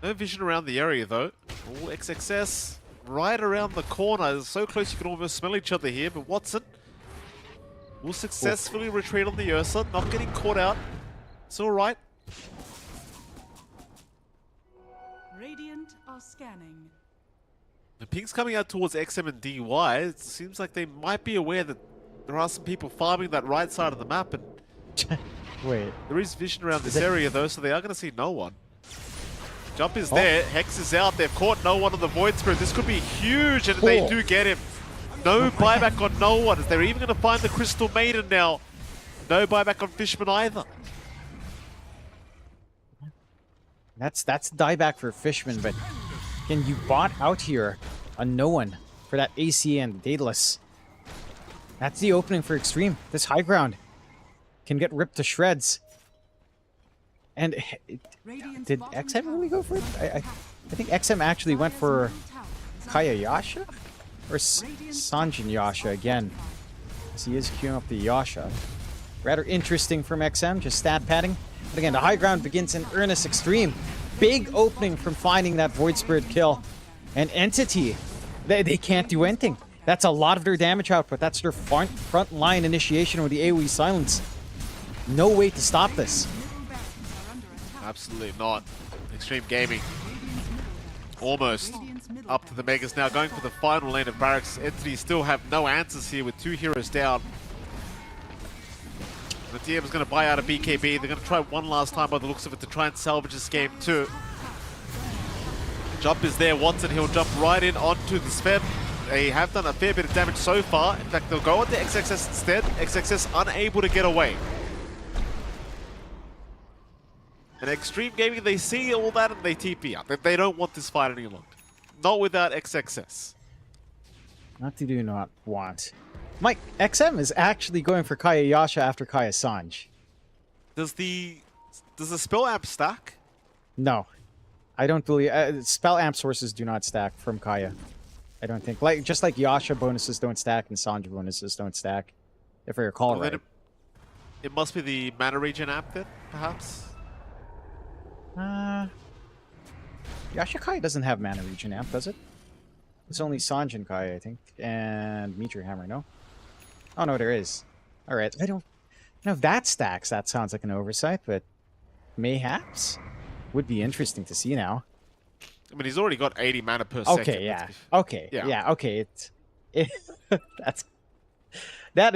No vision around the area, though. All XXS right around the corner. So close you can almost smell each other here, but Watson will successfully retreat on the Ursa, not getting caught out. It's alright. Radiant are scanning. The ping's coming out towards XM and DY. It seems like they might be aware that there are some people farming that right side of the map, and Wait. there is vision around this area though, so they are going to see no one. Jump is there, Hex is out, they've caught no one on the Void Spirit. This could be huge, and they do get him. No buyback on no one. They're even going to find the Crystal Maiden now. No buyback on Fishman either. That's dieback for Fishman, but again, you bought out here on no one for that AC and Daedalus. That's the opening for Extreme. This high ground can get ripped to shreds. And did XM really go for it? I think XM actually went for Kaya Yasha? Or Sanjin Yasha again. As he is queuing up the Yasha. Rather interesting from XM, just stat padding. But again, the high ground begins in earnest. Extreme. Big opening from finding that Void Spirit kill. And Entity, they can't do anything. That's a lot of their damage output. That's their front line initiation with the AoE silence. No way to stop this. Absolutely not. Extreme Gaming almost up to the Megas now, going for the final lane of Barracks. Entity still have no answers here with 2 heroes down. The DM is going to buy out a BKB. They're going to try one last time by the looks of it to try and salvage this game too. Jump is there. Watson, he'll jump right in onto the Sped. They have done a fair bit of damage so far. In fact, they'll go onto XXS instead. XXS unable to get away. And Extreme Gaming, they see all that and they TP out. They don't want this fight any longer. Not without XXS. Not to do not want. Mike, XM is actually going for Kaya Yasha after Kaya Sanj. Does the spell amp stack? No. I don't believe... spell amp sources do not stack from Kaya. I don't think. Just like Yasha bonuses don't stack and Sanj bonuses don't stack. If I recall right. It must be the mana regen amp then, perhaps? Yasha Kai doesn't have mana regen amp, does it? It's only Sanj and Kai, I think. And Meteor Hammer, no? Oh, no, there is. Alright, I don't know if that stacks. That sounds like an oversight, but mayhaps? Would be interesting to see now. I mean, he's already got 80 mana per second. Okay, yeah. Okay, yeah, okay. That's... That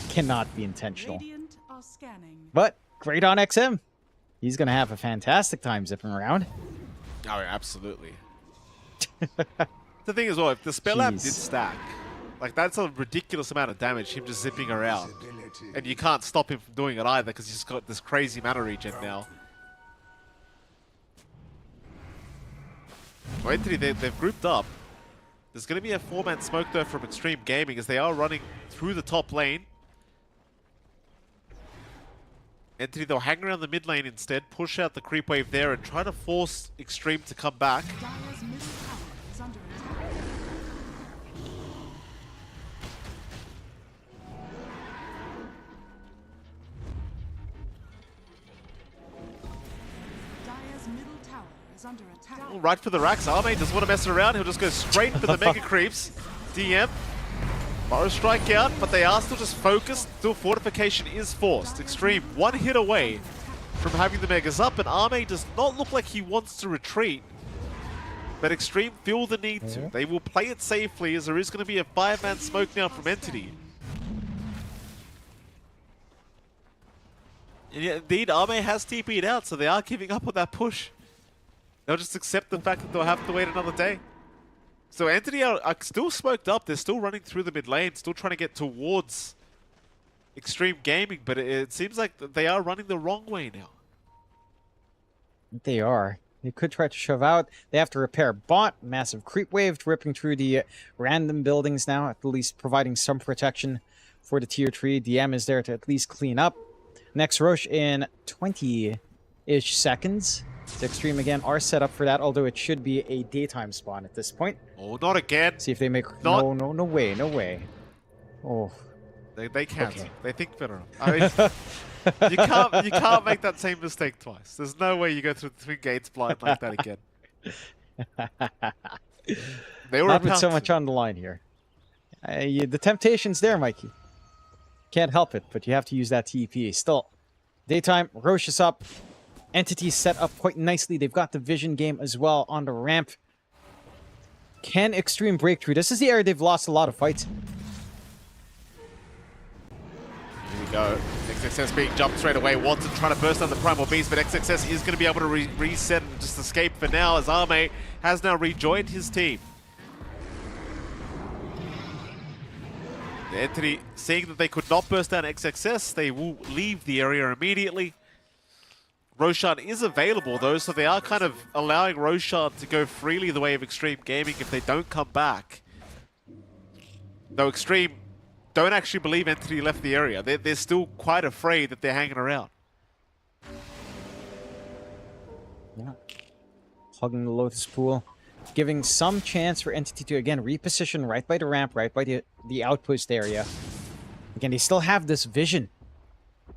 cannot be intentional. Are scanning. But, great on XM. He's going to have a fantastic time zipping around. Oh, yeah, absolutely. The thing is, well, if the spell amp did stack, like that's a ridiculous amount of damage, him just zipping around. And you can't stop him from doing it either because he's got this crazy mana regen now. Well, Entity, they've grouped up. There's going to be a 4-man smoke though from Extreme Gaming as they are running through the top lane. Entity, they'll hang around the mid lane instead, push out the creep wave there and try to force Extreme to come back. Dire's middle tower is under attack. Dire's middle tower is under attack. Right for the racks. Arme doesn't want to mess around. He'll just go straight for the mega creeps. DM. Burrow strike out, but they are still just focused. Still fortification is forced. Extreme 1 hit away from having the megas up, and Arme does not look like he wants to retreat. But Extreme feel the need to. They will play it safely as there is going to be a 5-man smoke now from Entity. And yet, indeed, Arme has TP'd out, so they are giving up on that push. They'll just accept the fact that they'll have to wait another day. So Entity are still smoked up. They're still running through the mid lane, still trying to get towards Extreme Gaming, but it seems like they are running the wrong way now. They are. They could try to shove out. They have to repair bot. Massive creep wave ripping through the random buildings now, at least providing some protection for the tier 3. DM is there to at least clean up. Next rush in 20-ish seconds. The Extreme again are set up for that, although it should be a daytime spawn at this point. Oh, not again. See if they make... Not... No way, no way. Oh. They can't. Okay. They think better. I mean, you can't make that same mistake twice. There's no way you go through the twin gates blind like that again. They were not with so much on the line here. The temptation's there, Mikey. Can't help it, but you have to use that TP. Still, daytime, Roche is up. Entity set up quite nicely. They've got the vision game as well on the ramp. Can Extreme break through? This is the area they've lost a lot of fights. Here we go. XXS being jumped straight away. Watson trying to burst down the Primal Beast, but XXS is going to be able to reset and just escape for now, as Arme has now rejoined his team. The Entity, seeing that they could not burst down XXS, they will leave the area immediately. Roshan is available though, so they are kind of allowing Roshan to go freely the way of Extreme Gaming if they don't come back. Though Extreme don't actually believe Entity left the area. They're still quite afraid that they're hanging around. Yeah. Hugging the Lotus Pool. Giving some chance for Entity to, again, reposition right by the ramp, right by the outpost area. Again, they still have this vision.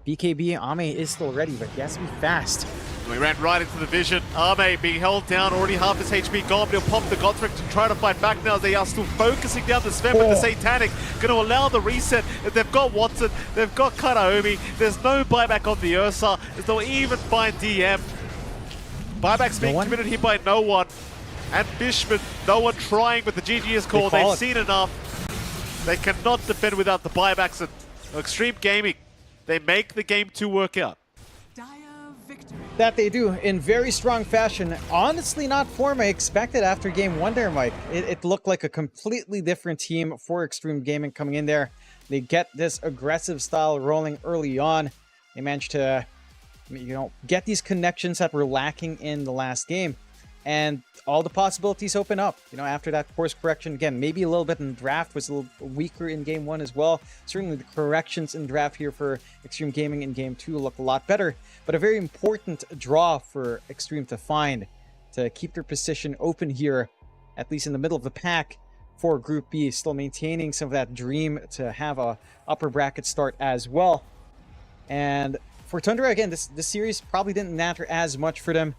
BKB, Ame is still ready, but he has to be fast. We ran right into the vision. Ame being held down, already half his HP gone, but he'll pop the Godric to try to fight back now. They are still focusing down the Sven with the Satanic. Going to allow the reset. They've got Watson, they've got Karaomi. There's no buyback on the Ursa. There's no even find DM. Buyback's being committed here by no one. And Fishman, no one trying, but the GG is called. They've seen enough. They cannot defend without the buybacks. And Extreme Gaming, they make the game 2 work out. That they do in very strong fashion. Honestly, not form I expected after game 1 there, Mike. It looked like a completely different team for Extreme Gaming coming in there. They get this aggressive style rolling early on. They managed to, get these connections that were lacking in the last game. And all the possibilities open up, after that course correction. Again, maybe a little bit in draft was a little weaker in game 1 as well. Certainly the corrections in draft here for Extreme Gaming in game 2 look a lot better. But a very important draw for Extreme to find to keep their position open here, at least in the middle of the pack for Group B. Still maintaining some of that dream to have a upper bracket start as well. And for Tundra, again, this series probably didn't matter as much for them.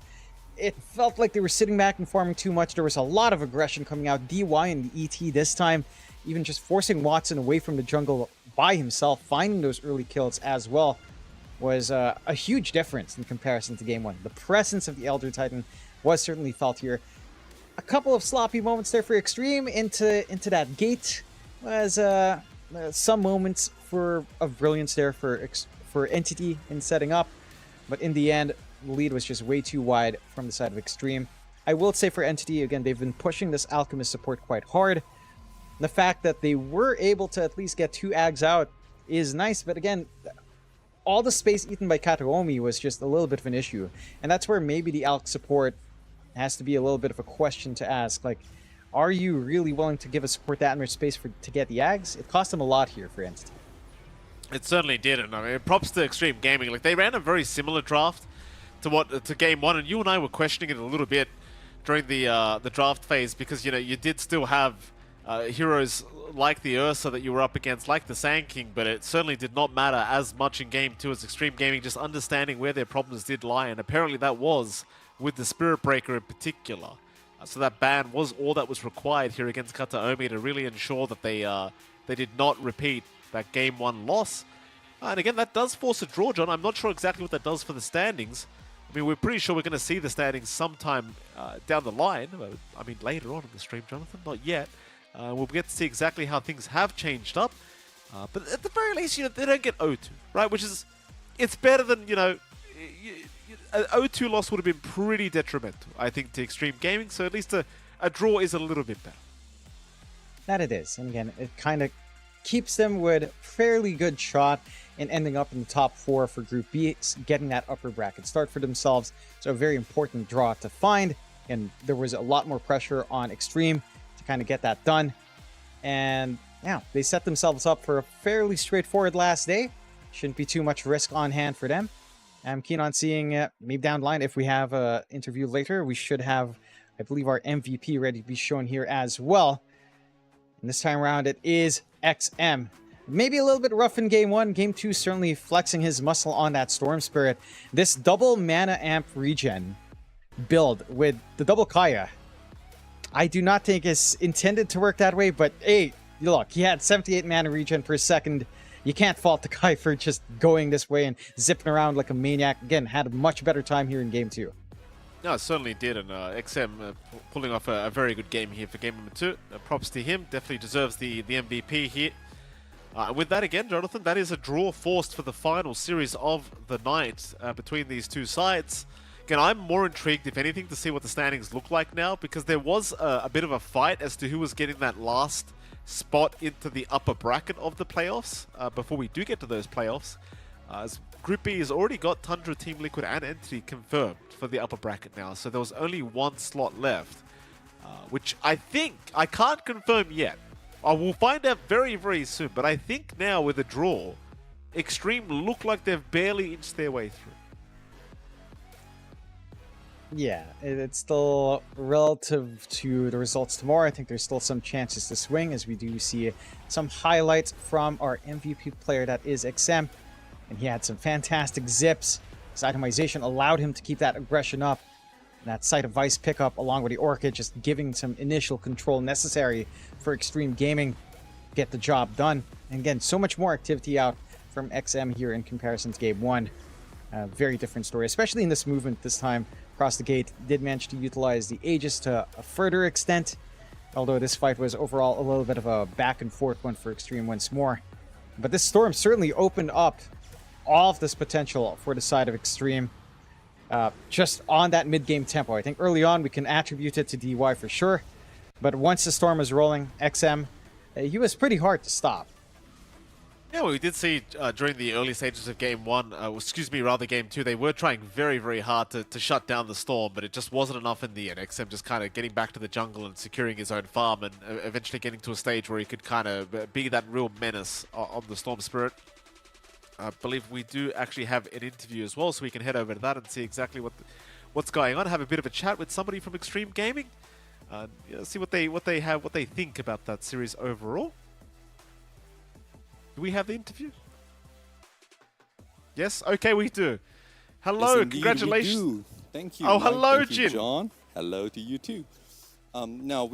It felt like they were sitting back and farming too much. There was a lot of aggression coming out. DY and the ET this time, even just forcing Watson away from the jungle by himself, finding those early kills as well, was a huge difference in comparison to game 1. The presence of the Elder Titan was certainly felt here. A couple of sloppy moments there for Extreme into that gate was some moments of brilliance there for Entity in setting up, but in the end, the lead was just way too wide from the side of Extreme. I will say for Entity, again, they've been pushing this Alchemist support quite hard. The fact that they were able to at least get 2 Ags out is nice, but again, all the space eaten by Kataomi was just a little bit of an issue. And that's where maybe the Alch support has to be a little bit of a question to ask. Like, are you really willing to give a support that much space to get the Ags? It cost them a lot here for Entity. It certainly did, and I mean, props to Extreme Gaming. Like, they ran a very similar draft to game 1, and you and I were questioning it a little bit during the draft phase, because you did still have heroes like the Ursa that you were up against, like the Sand King, but it certainly did not matter as much in game 2 as Extreme Gaming just understanding where their problems did lie, and apparently that was with the Spirit Breaker in particular. So that ban was all that was required here against Kataomi to really ensure that they did not repeat that game 1 loss. And again, that does force a draw, John. I'm not sure exactly what that does for the standings. I mean, we're pretty sure we're going to see the standings sometime down the line. I mean, later on in the stream, Jonathan. Not yet. We'll get to see exactly how things have changed up. But at the very least, they don't get 0-2, right? Which is, it's better than, an 0-2 loss would have been pretty detrimental, I think, to Extreme Gaming. So at least a draw is a little bit better. That it is. And again, it kind of keeps them with fairly good shot in ending up in the top 4 for Group B, getting that upper bracket start for themselves. So a very important draw to find, and there was a lot more pressure on Extreme to kind of get that done. And yeah, they set themselves up for a fairly straightforward last day. Shouldn't be too much risk on hand for them. I'm keen on seeing, maybe down the line, if we have an interview later, we should have, I believe, our MVP ready to be shown here as well. And this time around, it is XM. Maybe a little bit rough in game 1. Game 2 certainly flexing his muscle on that Storm Spirit. This double mana amp regen build with the double Kaya, I do not think is intended to work that way, but hey, look, he had 78 mana regen per second you can't fault the guy for just going this way and zipping around like a maniac. Again, had a much better time here in game 2. No, it certainly did, and XM pulling off a very good game here for game number 2. Props to him, definitely deserves the MVP here. With that again, Jonathan, that is a draw forced for the final series of the night between these two sides. Again, I'm more intrigued, if anything, to see what the standings look like now, because there was a bit of a fight as to who was getting that last spot into the upper bracket of the playoffs before we do get to those playoffs. As Group B has already got Tundra, Team Liquid and Entity confirmed for the upper bracket now, so there was only one slot left, which I think, I can't confirm yet. I will find out very, very soon, but I think now with a draw, Extreme look like they've barely inched their way through. Yeah, it's still relative to the results tomorrow. I think there's still some chances to swing, as we do see some highlights from our MVP player, that is XM. And he had some fantastic zips. His itemization allowed him to keep that aggression up. And that Sight of Vice pickup along with the Orchid just giving some initial control necessary for Extreme Gaming to get the job done. And again, so much more activity out from XM here in comparison to game 1. Very different story, especially in this movement this time. Across the gate, did manage to utilize the Aegis to a further extent. Although this fight was overall a little bit of a back and forth one for Extreme once more. But this storm certainly opened up all of this potential for the side of Extreme, just on that mid-game tempo. I think early on we can attribute it to DY for sure, but once the storm was rolling, XM, he was pretty hard to stop. Yeah, well, we did see during the early stages of game 1, game 2, they were trying very, very hard to shut down the storm, but it just wasn't enough in the end. XM just kind of getting back to the jungle and securing his own farm, and eventually getting to a stage where he could kind of be that real menace on the Storm Spirit. I believe we do actually have an interview as well, so we can head over to that and see exactly what's going on. Have a bit of a chat with somebody from Extreme Gaming, see what they think about that series overall. Do we have the interview? Yes. Okay, we do. Hello, yes, congratulations. We do. Thank you. Oh, Mike. hello, Thank you, Jin. John. Hello to you too. Now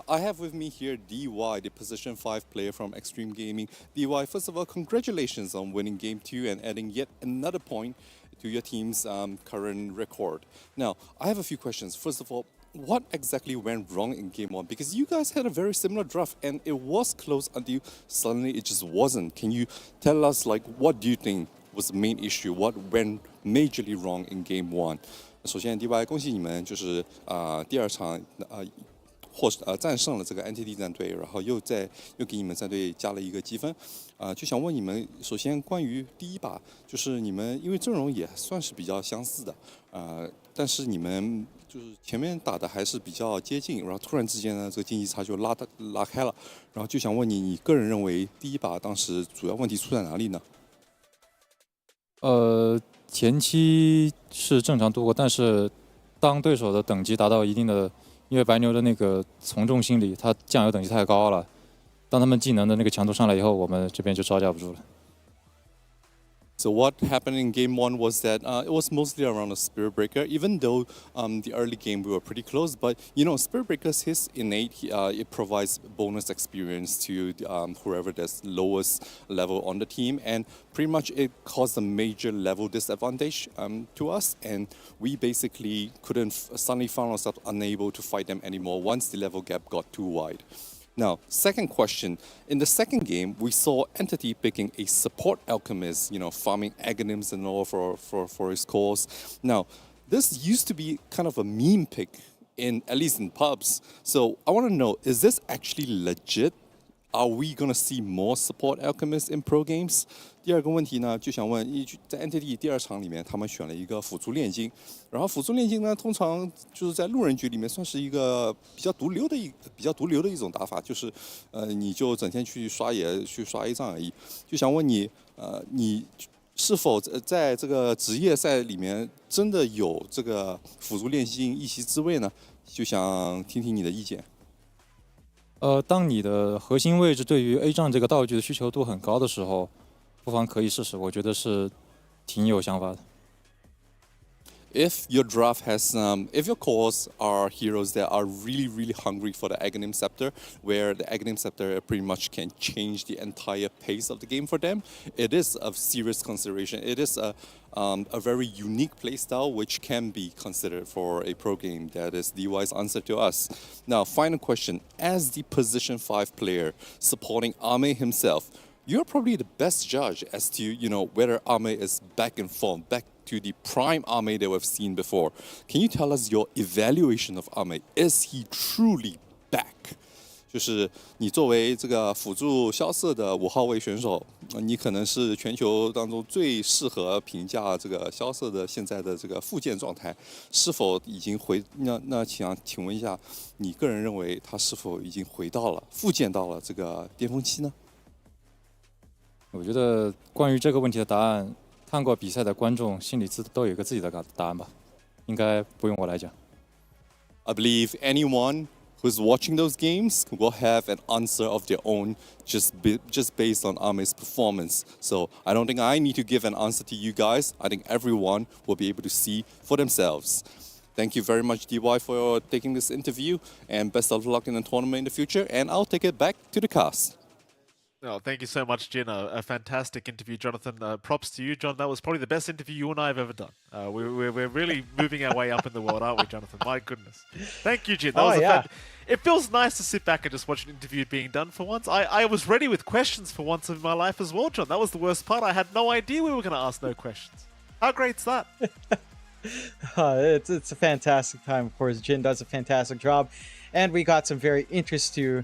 I have with me here DY, the position 5 player from Extreme Gaming. DY, first of all, congratulations on winning game 2 and adding yet another point to your team's current record. Now, I have a few questions. First of all, what exactly went wrong in game 1? Because you guys had a very similar draft and it was close until suddenly it just wasn't. Can you tell us, like, what do you think was the main issue? What went majorly wrong in game 1? 首先 ，DY 恭喜你们，就是第2场战胜了这个 NTD 战队，然后又给你们战队加了一个积分，就想问你们，首先关于第一把，就是你们因为阵容也算是比较相似的，但是你们就是前面打的还是比较接近，然后突然之间呢，这个经济差就拉开了，然后就想问你，你个人认为第一把当时主要问题出在哪里呢？前期是正常度过，但是当对手的等级达到一定的，因为白牛的那个从众心理，他酱油等级太高了，当他们技能的那个强度上来以后，我们这边就招架不住了。 So what happened in game 1 was that it was mostly around the Spirit Breaker, even though the early game we were pretty close. But, you know, Spirit Breaker's his innate, it provides bonus experience to whoever that's lowest level on the team. And pretty much it caused a major level disadvantage to us. And we basically suddenly found ourselves unable to fight them anymore once the level gap got too wide. Now, second question. In the second game, we saw Entity picking a support alchemist, you know, farming aghanims and all for his cause. Now, this used to be kind of a meme pick, at least in pubs. So I want to know, is this actually legit? Are we going to see more support alchemists in pro games? 第二个问题呢，就想问，在 NTD 第2场里面，他们选了一个辅助炼金，然后辅助炼金呢，通常就是在路人局里面算是一个比较毒瘤的一种打法，就是你就整天去刷野去刷 A 仗而已。就想问你，你是否在这个职业赛里面真的有这个辅助炼金一席之位呢？就想听听你的意见。当你的核心位置对于 A 仗这个道具的需求度很高的时候，不妨可以试试，我觉得是挺有想法的。if your draft has, if your cores are heroes that are really, really hungry for the Aghanim Scepter, where the Aghanim Scepter pretty much can change the entire pace of the game for them, it is a serious consideration. It is a very unique playstyle which can be considered for a pro game. That is DY's answer to us. Now, final question. As the position 5 player supporting Ame himself, you're probably the best judge as to, whether Ame is back in form, back to the prime Ame that we've seen before. Can you tell us your evaluation of Ame? Is he truly back? 就是你作为这个辅助萧瑟的5号位选手，你可能是全球当中最适合评价这个萧瑟的现在的这个复健状态，是否已经回？那请问一下，你个人认为他是否已经回到了复健到了这个巅峰期呢？我觉得关于这个问题的答案，看过比赛的观众心里都有一个自己的答案吧，应该不用我来讲。I believe anyone who's watching those games will have an answer of their own just based on Ame's performance. So I don't think I need to give an answer to you guys. I think everyone will be able to see for themselves. Thank you very much, DY, for taking this interview, and best of luck in the tournament in the future. And I'll take it back to the cast. Oh, thank you so much, Jin. A fantastic interview, Jonathan. Props to you, John. That was probably the best interview you and I have ever done. We're really moving our way up in the world, aren't we, Jonathan? My goodness. Thank you, Jin. That was it feels nice to sit back and just watch an interview being done for once. I was ready with questions for once in my life as well, John. That was the worst part. I had no idea we were going to ask no questions. How great's that? It's a fantastic time, of course. Jin does a fantastic job. And we got some very interesting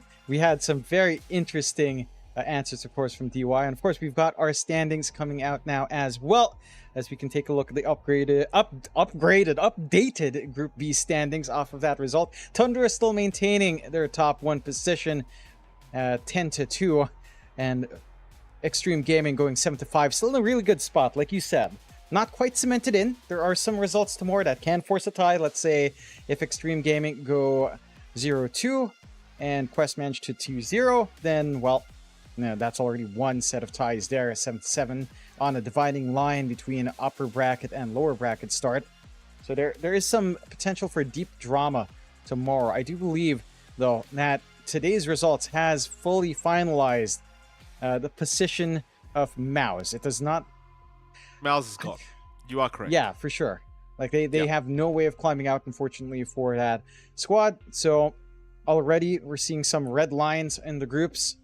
answers, of course, from DY. And of course, we've got our standings coming out now as well, as we can take a look at the updated Group B standings off of that result. Tundra is still maintaining their top 1 position, 10-2, and Extreme Gaming going 7-5. Still in a really good spot, like you said. Not quite cemented in. There are some results tomorrow that can force a tie. Let's say if Extreme Gaming go 0-2 and Quest manage to 2-0, then, well, that's already one set of ties there, 7-7 on a dividing line between upper bracket and lower bracket start. So there is some potential for deep drama tomorrow. I do believe, though, that today's results has fully finalized the position of Mouse. It does not... Mouse is gone. You are correct. Yeah, for sure. Like, they have no way of climbing out, unfortunately, for that squad. So already we're seeing some red lines in the groups.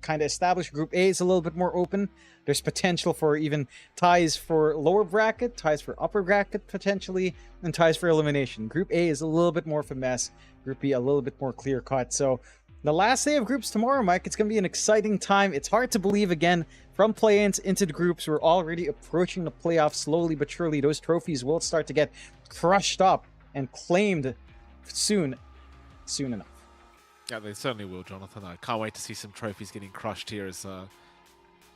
Kind of established. Group A is a little bit more open. There's potential for even ties for lower bracket, ties for upper bracket potentially, and ties for elimination. Group A is a little bit more of a mess. Group B a little bit more clear cut. So the last day of groups tomorrow, Mike, it's going to be an exciting time. It's hard to believe, again, from play-ins into the groups, we're already approaching the playoffs slowly but surely. Those trophies will start to get crushed up and claimed soon enough. Yeah, they certainly will, Jonathan. I can't wait to see some trophies getting crushed here.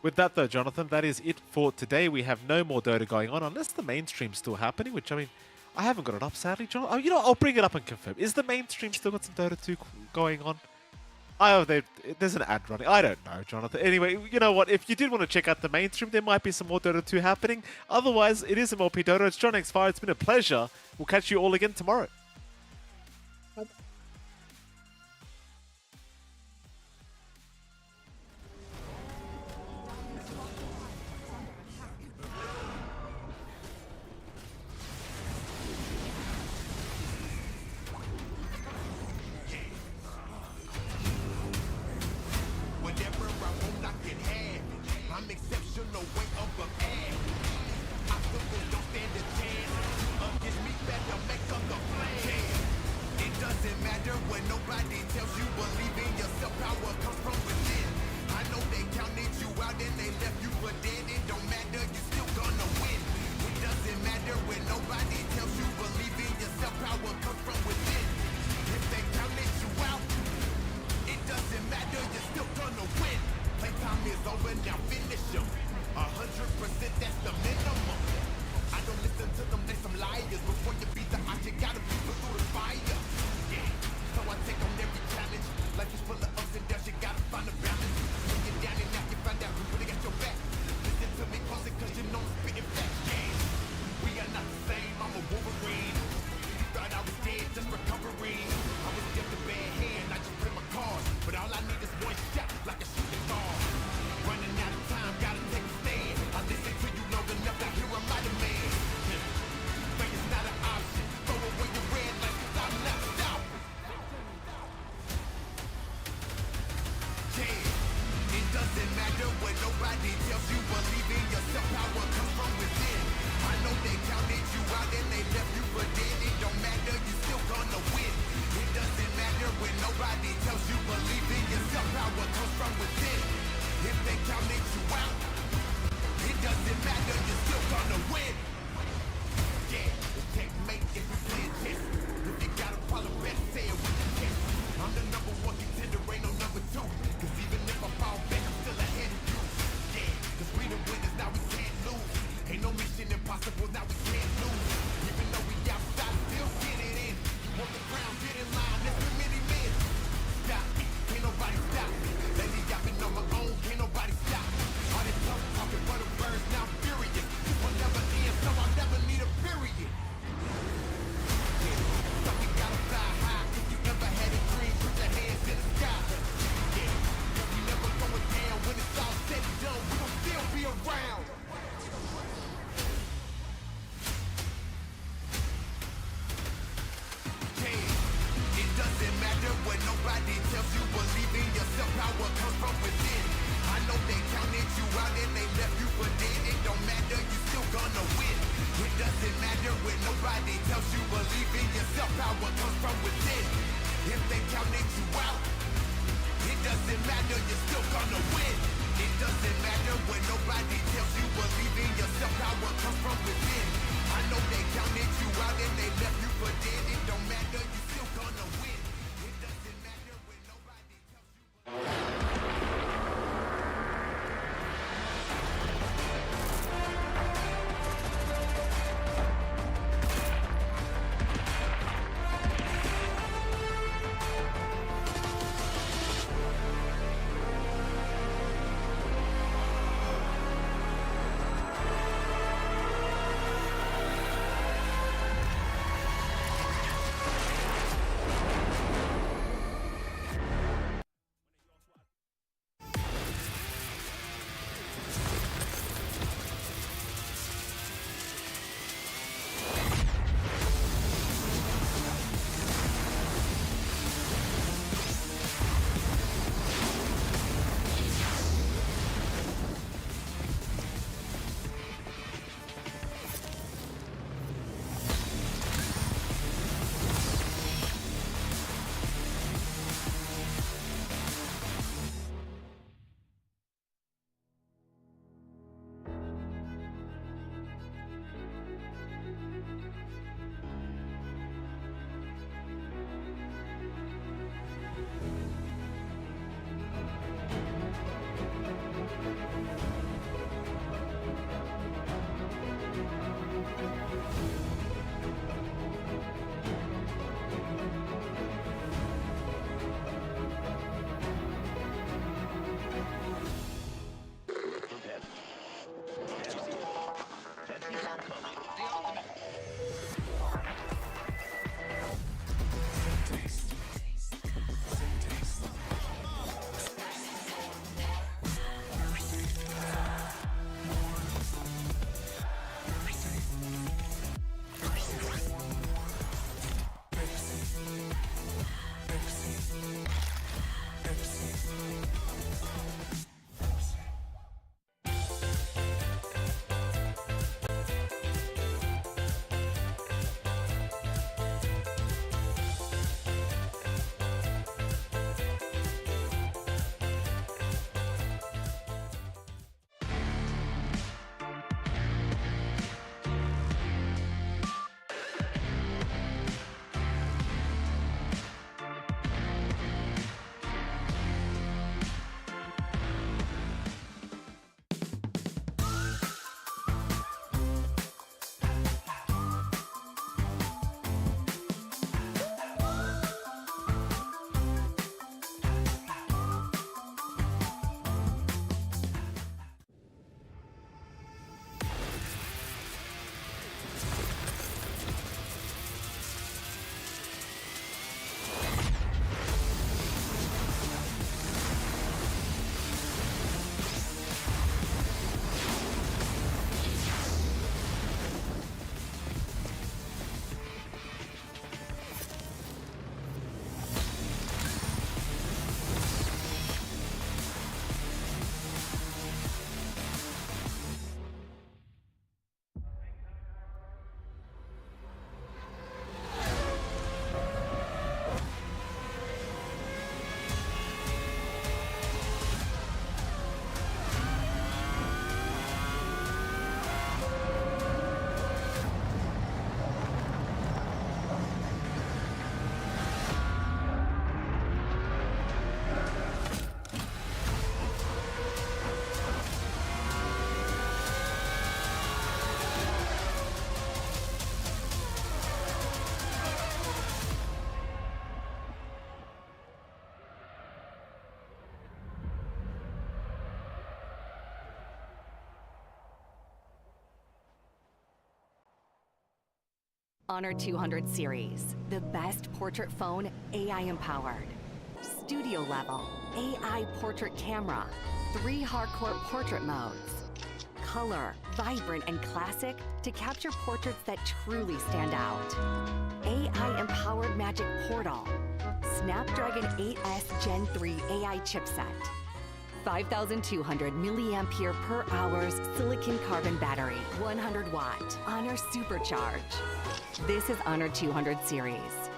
With that, though, Jonathan, that is it for today. We have no more Dota going on, unless the mainstream's still happening, which, I mean, I haven't got it up, sadly, John. Oh, I'll bring it up and confirm. Is the mainstream still got some Dota 2 going on? There's an ad running. I don't know, Jonathan. Anyway, you know what? If you did want to check out the mainstream, there might be some more Dota 2 happening. Otherwise, it is MLP Dota. It's John X Fire. It's been a pleasure. We'll catch you all again tomorrow. impossible, now we can't lose. Even though we outside, still get it in. You want the ground, get in line, there's too many men. Stop me, can't nobody stop me. Lately I've been on my own, can't nobody stop me. All this tough talking for the birds, now I'm furious. This will never end, so I'll never need a period. So we gotta fly high. If you ever had a dream, put your hands in the sky. Yeah, cause we never going down. When it's all said and done, we gon' still be around. Yeah, it doesn't matter what nobody tells you. Believe in yourself, power comes from within. I know they counted you out and they left you for dead. It don't matter, you still gonna win. It doesn't matter when nobody tells you. Believe in yourself, power comes from within. If they counted you out, it doesn't matter, you're still gonna win. It doesn't matter when nobody tells you. Believe in yourself, power comes from within. I know they counted you out and they left you for dead. It don't matter, you're still gonna win. It doesn't matter when nobody tells you. Honor 200 series, the best portrait phone AI empowered. Studio level, AI portrait camera, 3 hardcore portrait modes. Color, vibrant and classic to capture portraits that truly stand out. AI empowered magic portal. Snapdragon 8S Gen 3 AI chipset. 5,200 milliampere per hours silicon carbon battery, 100 watt. Honor Supercharge. This is Honor 200 series.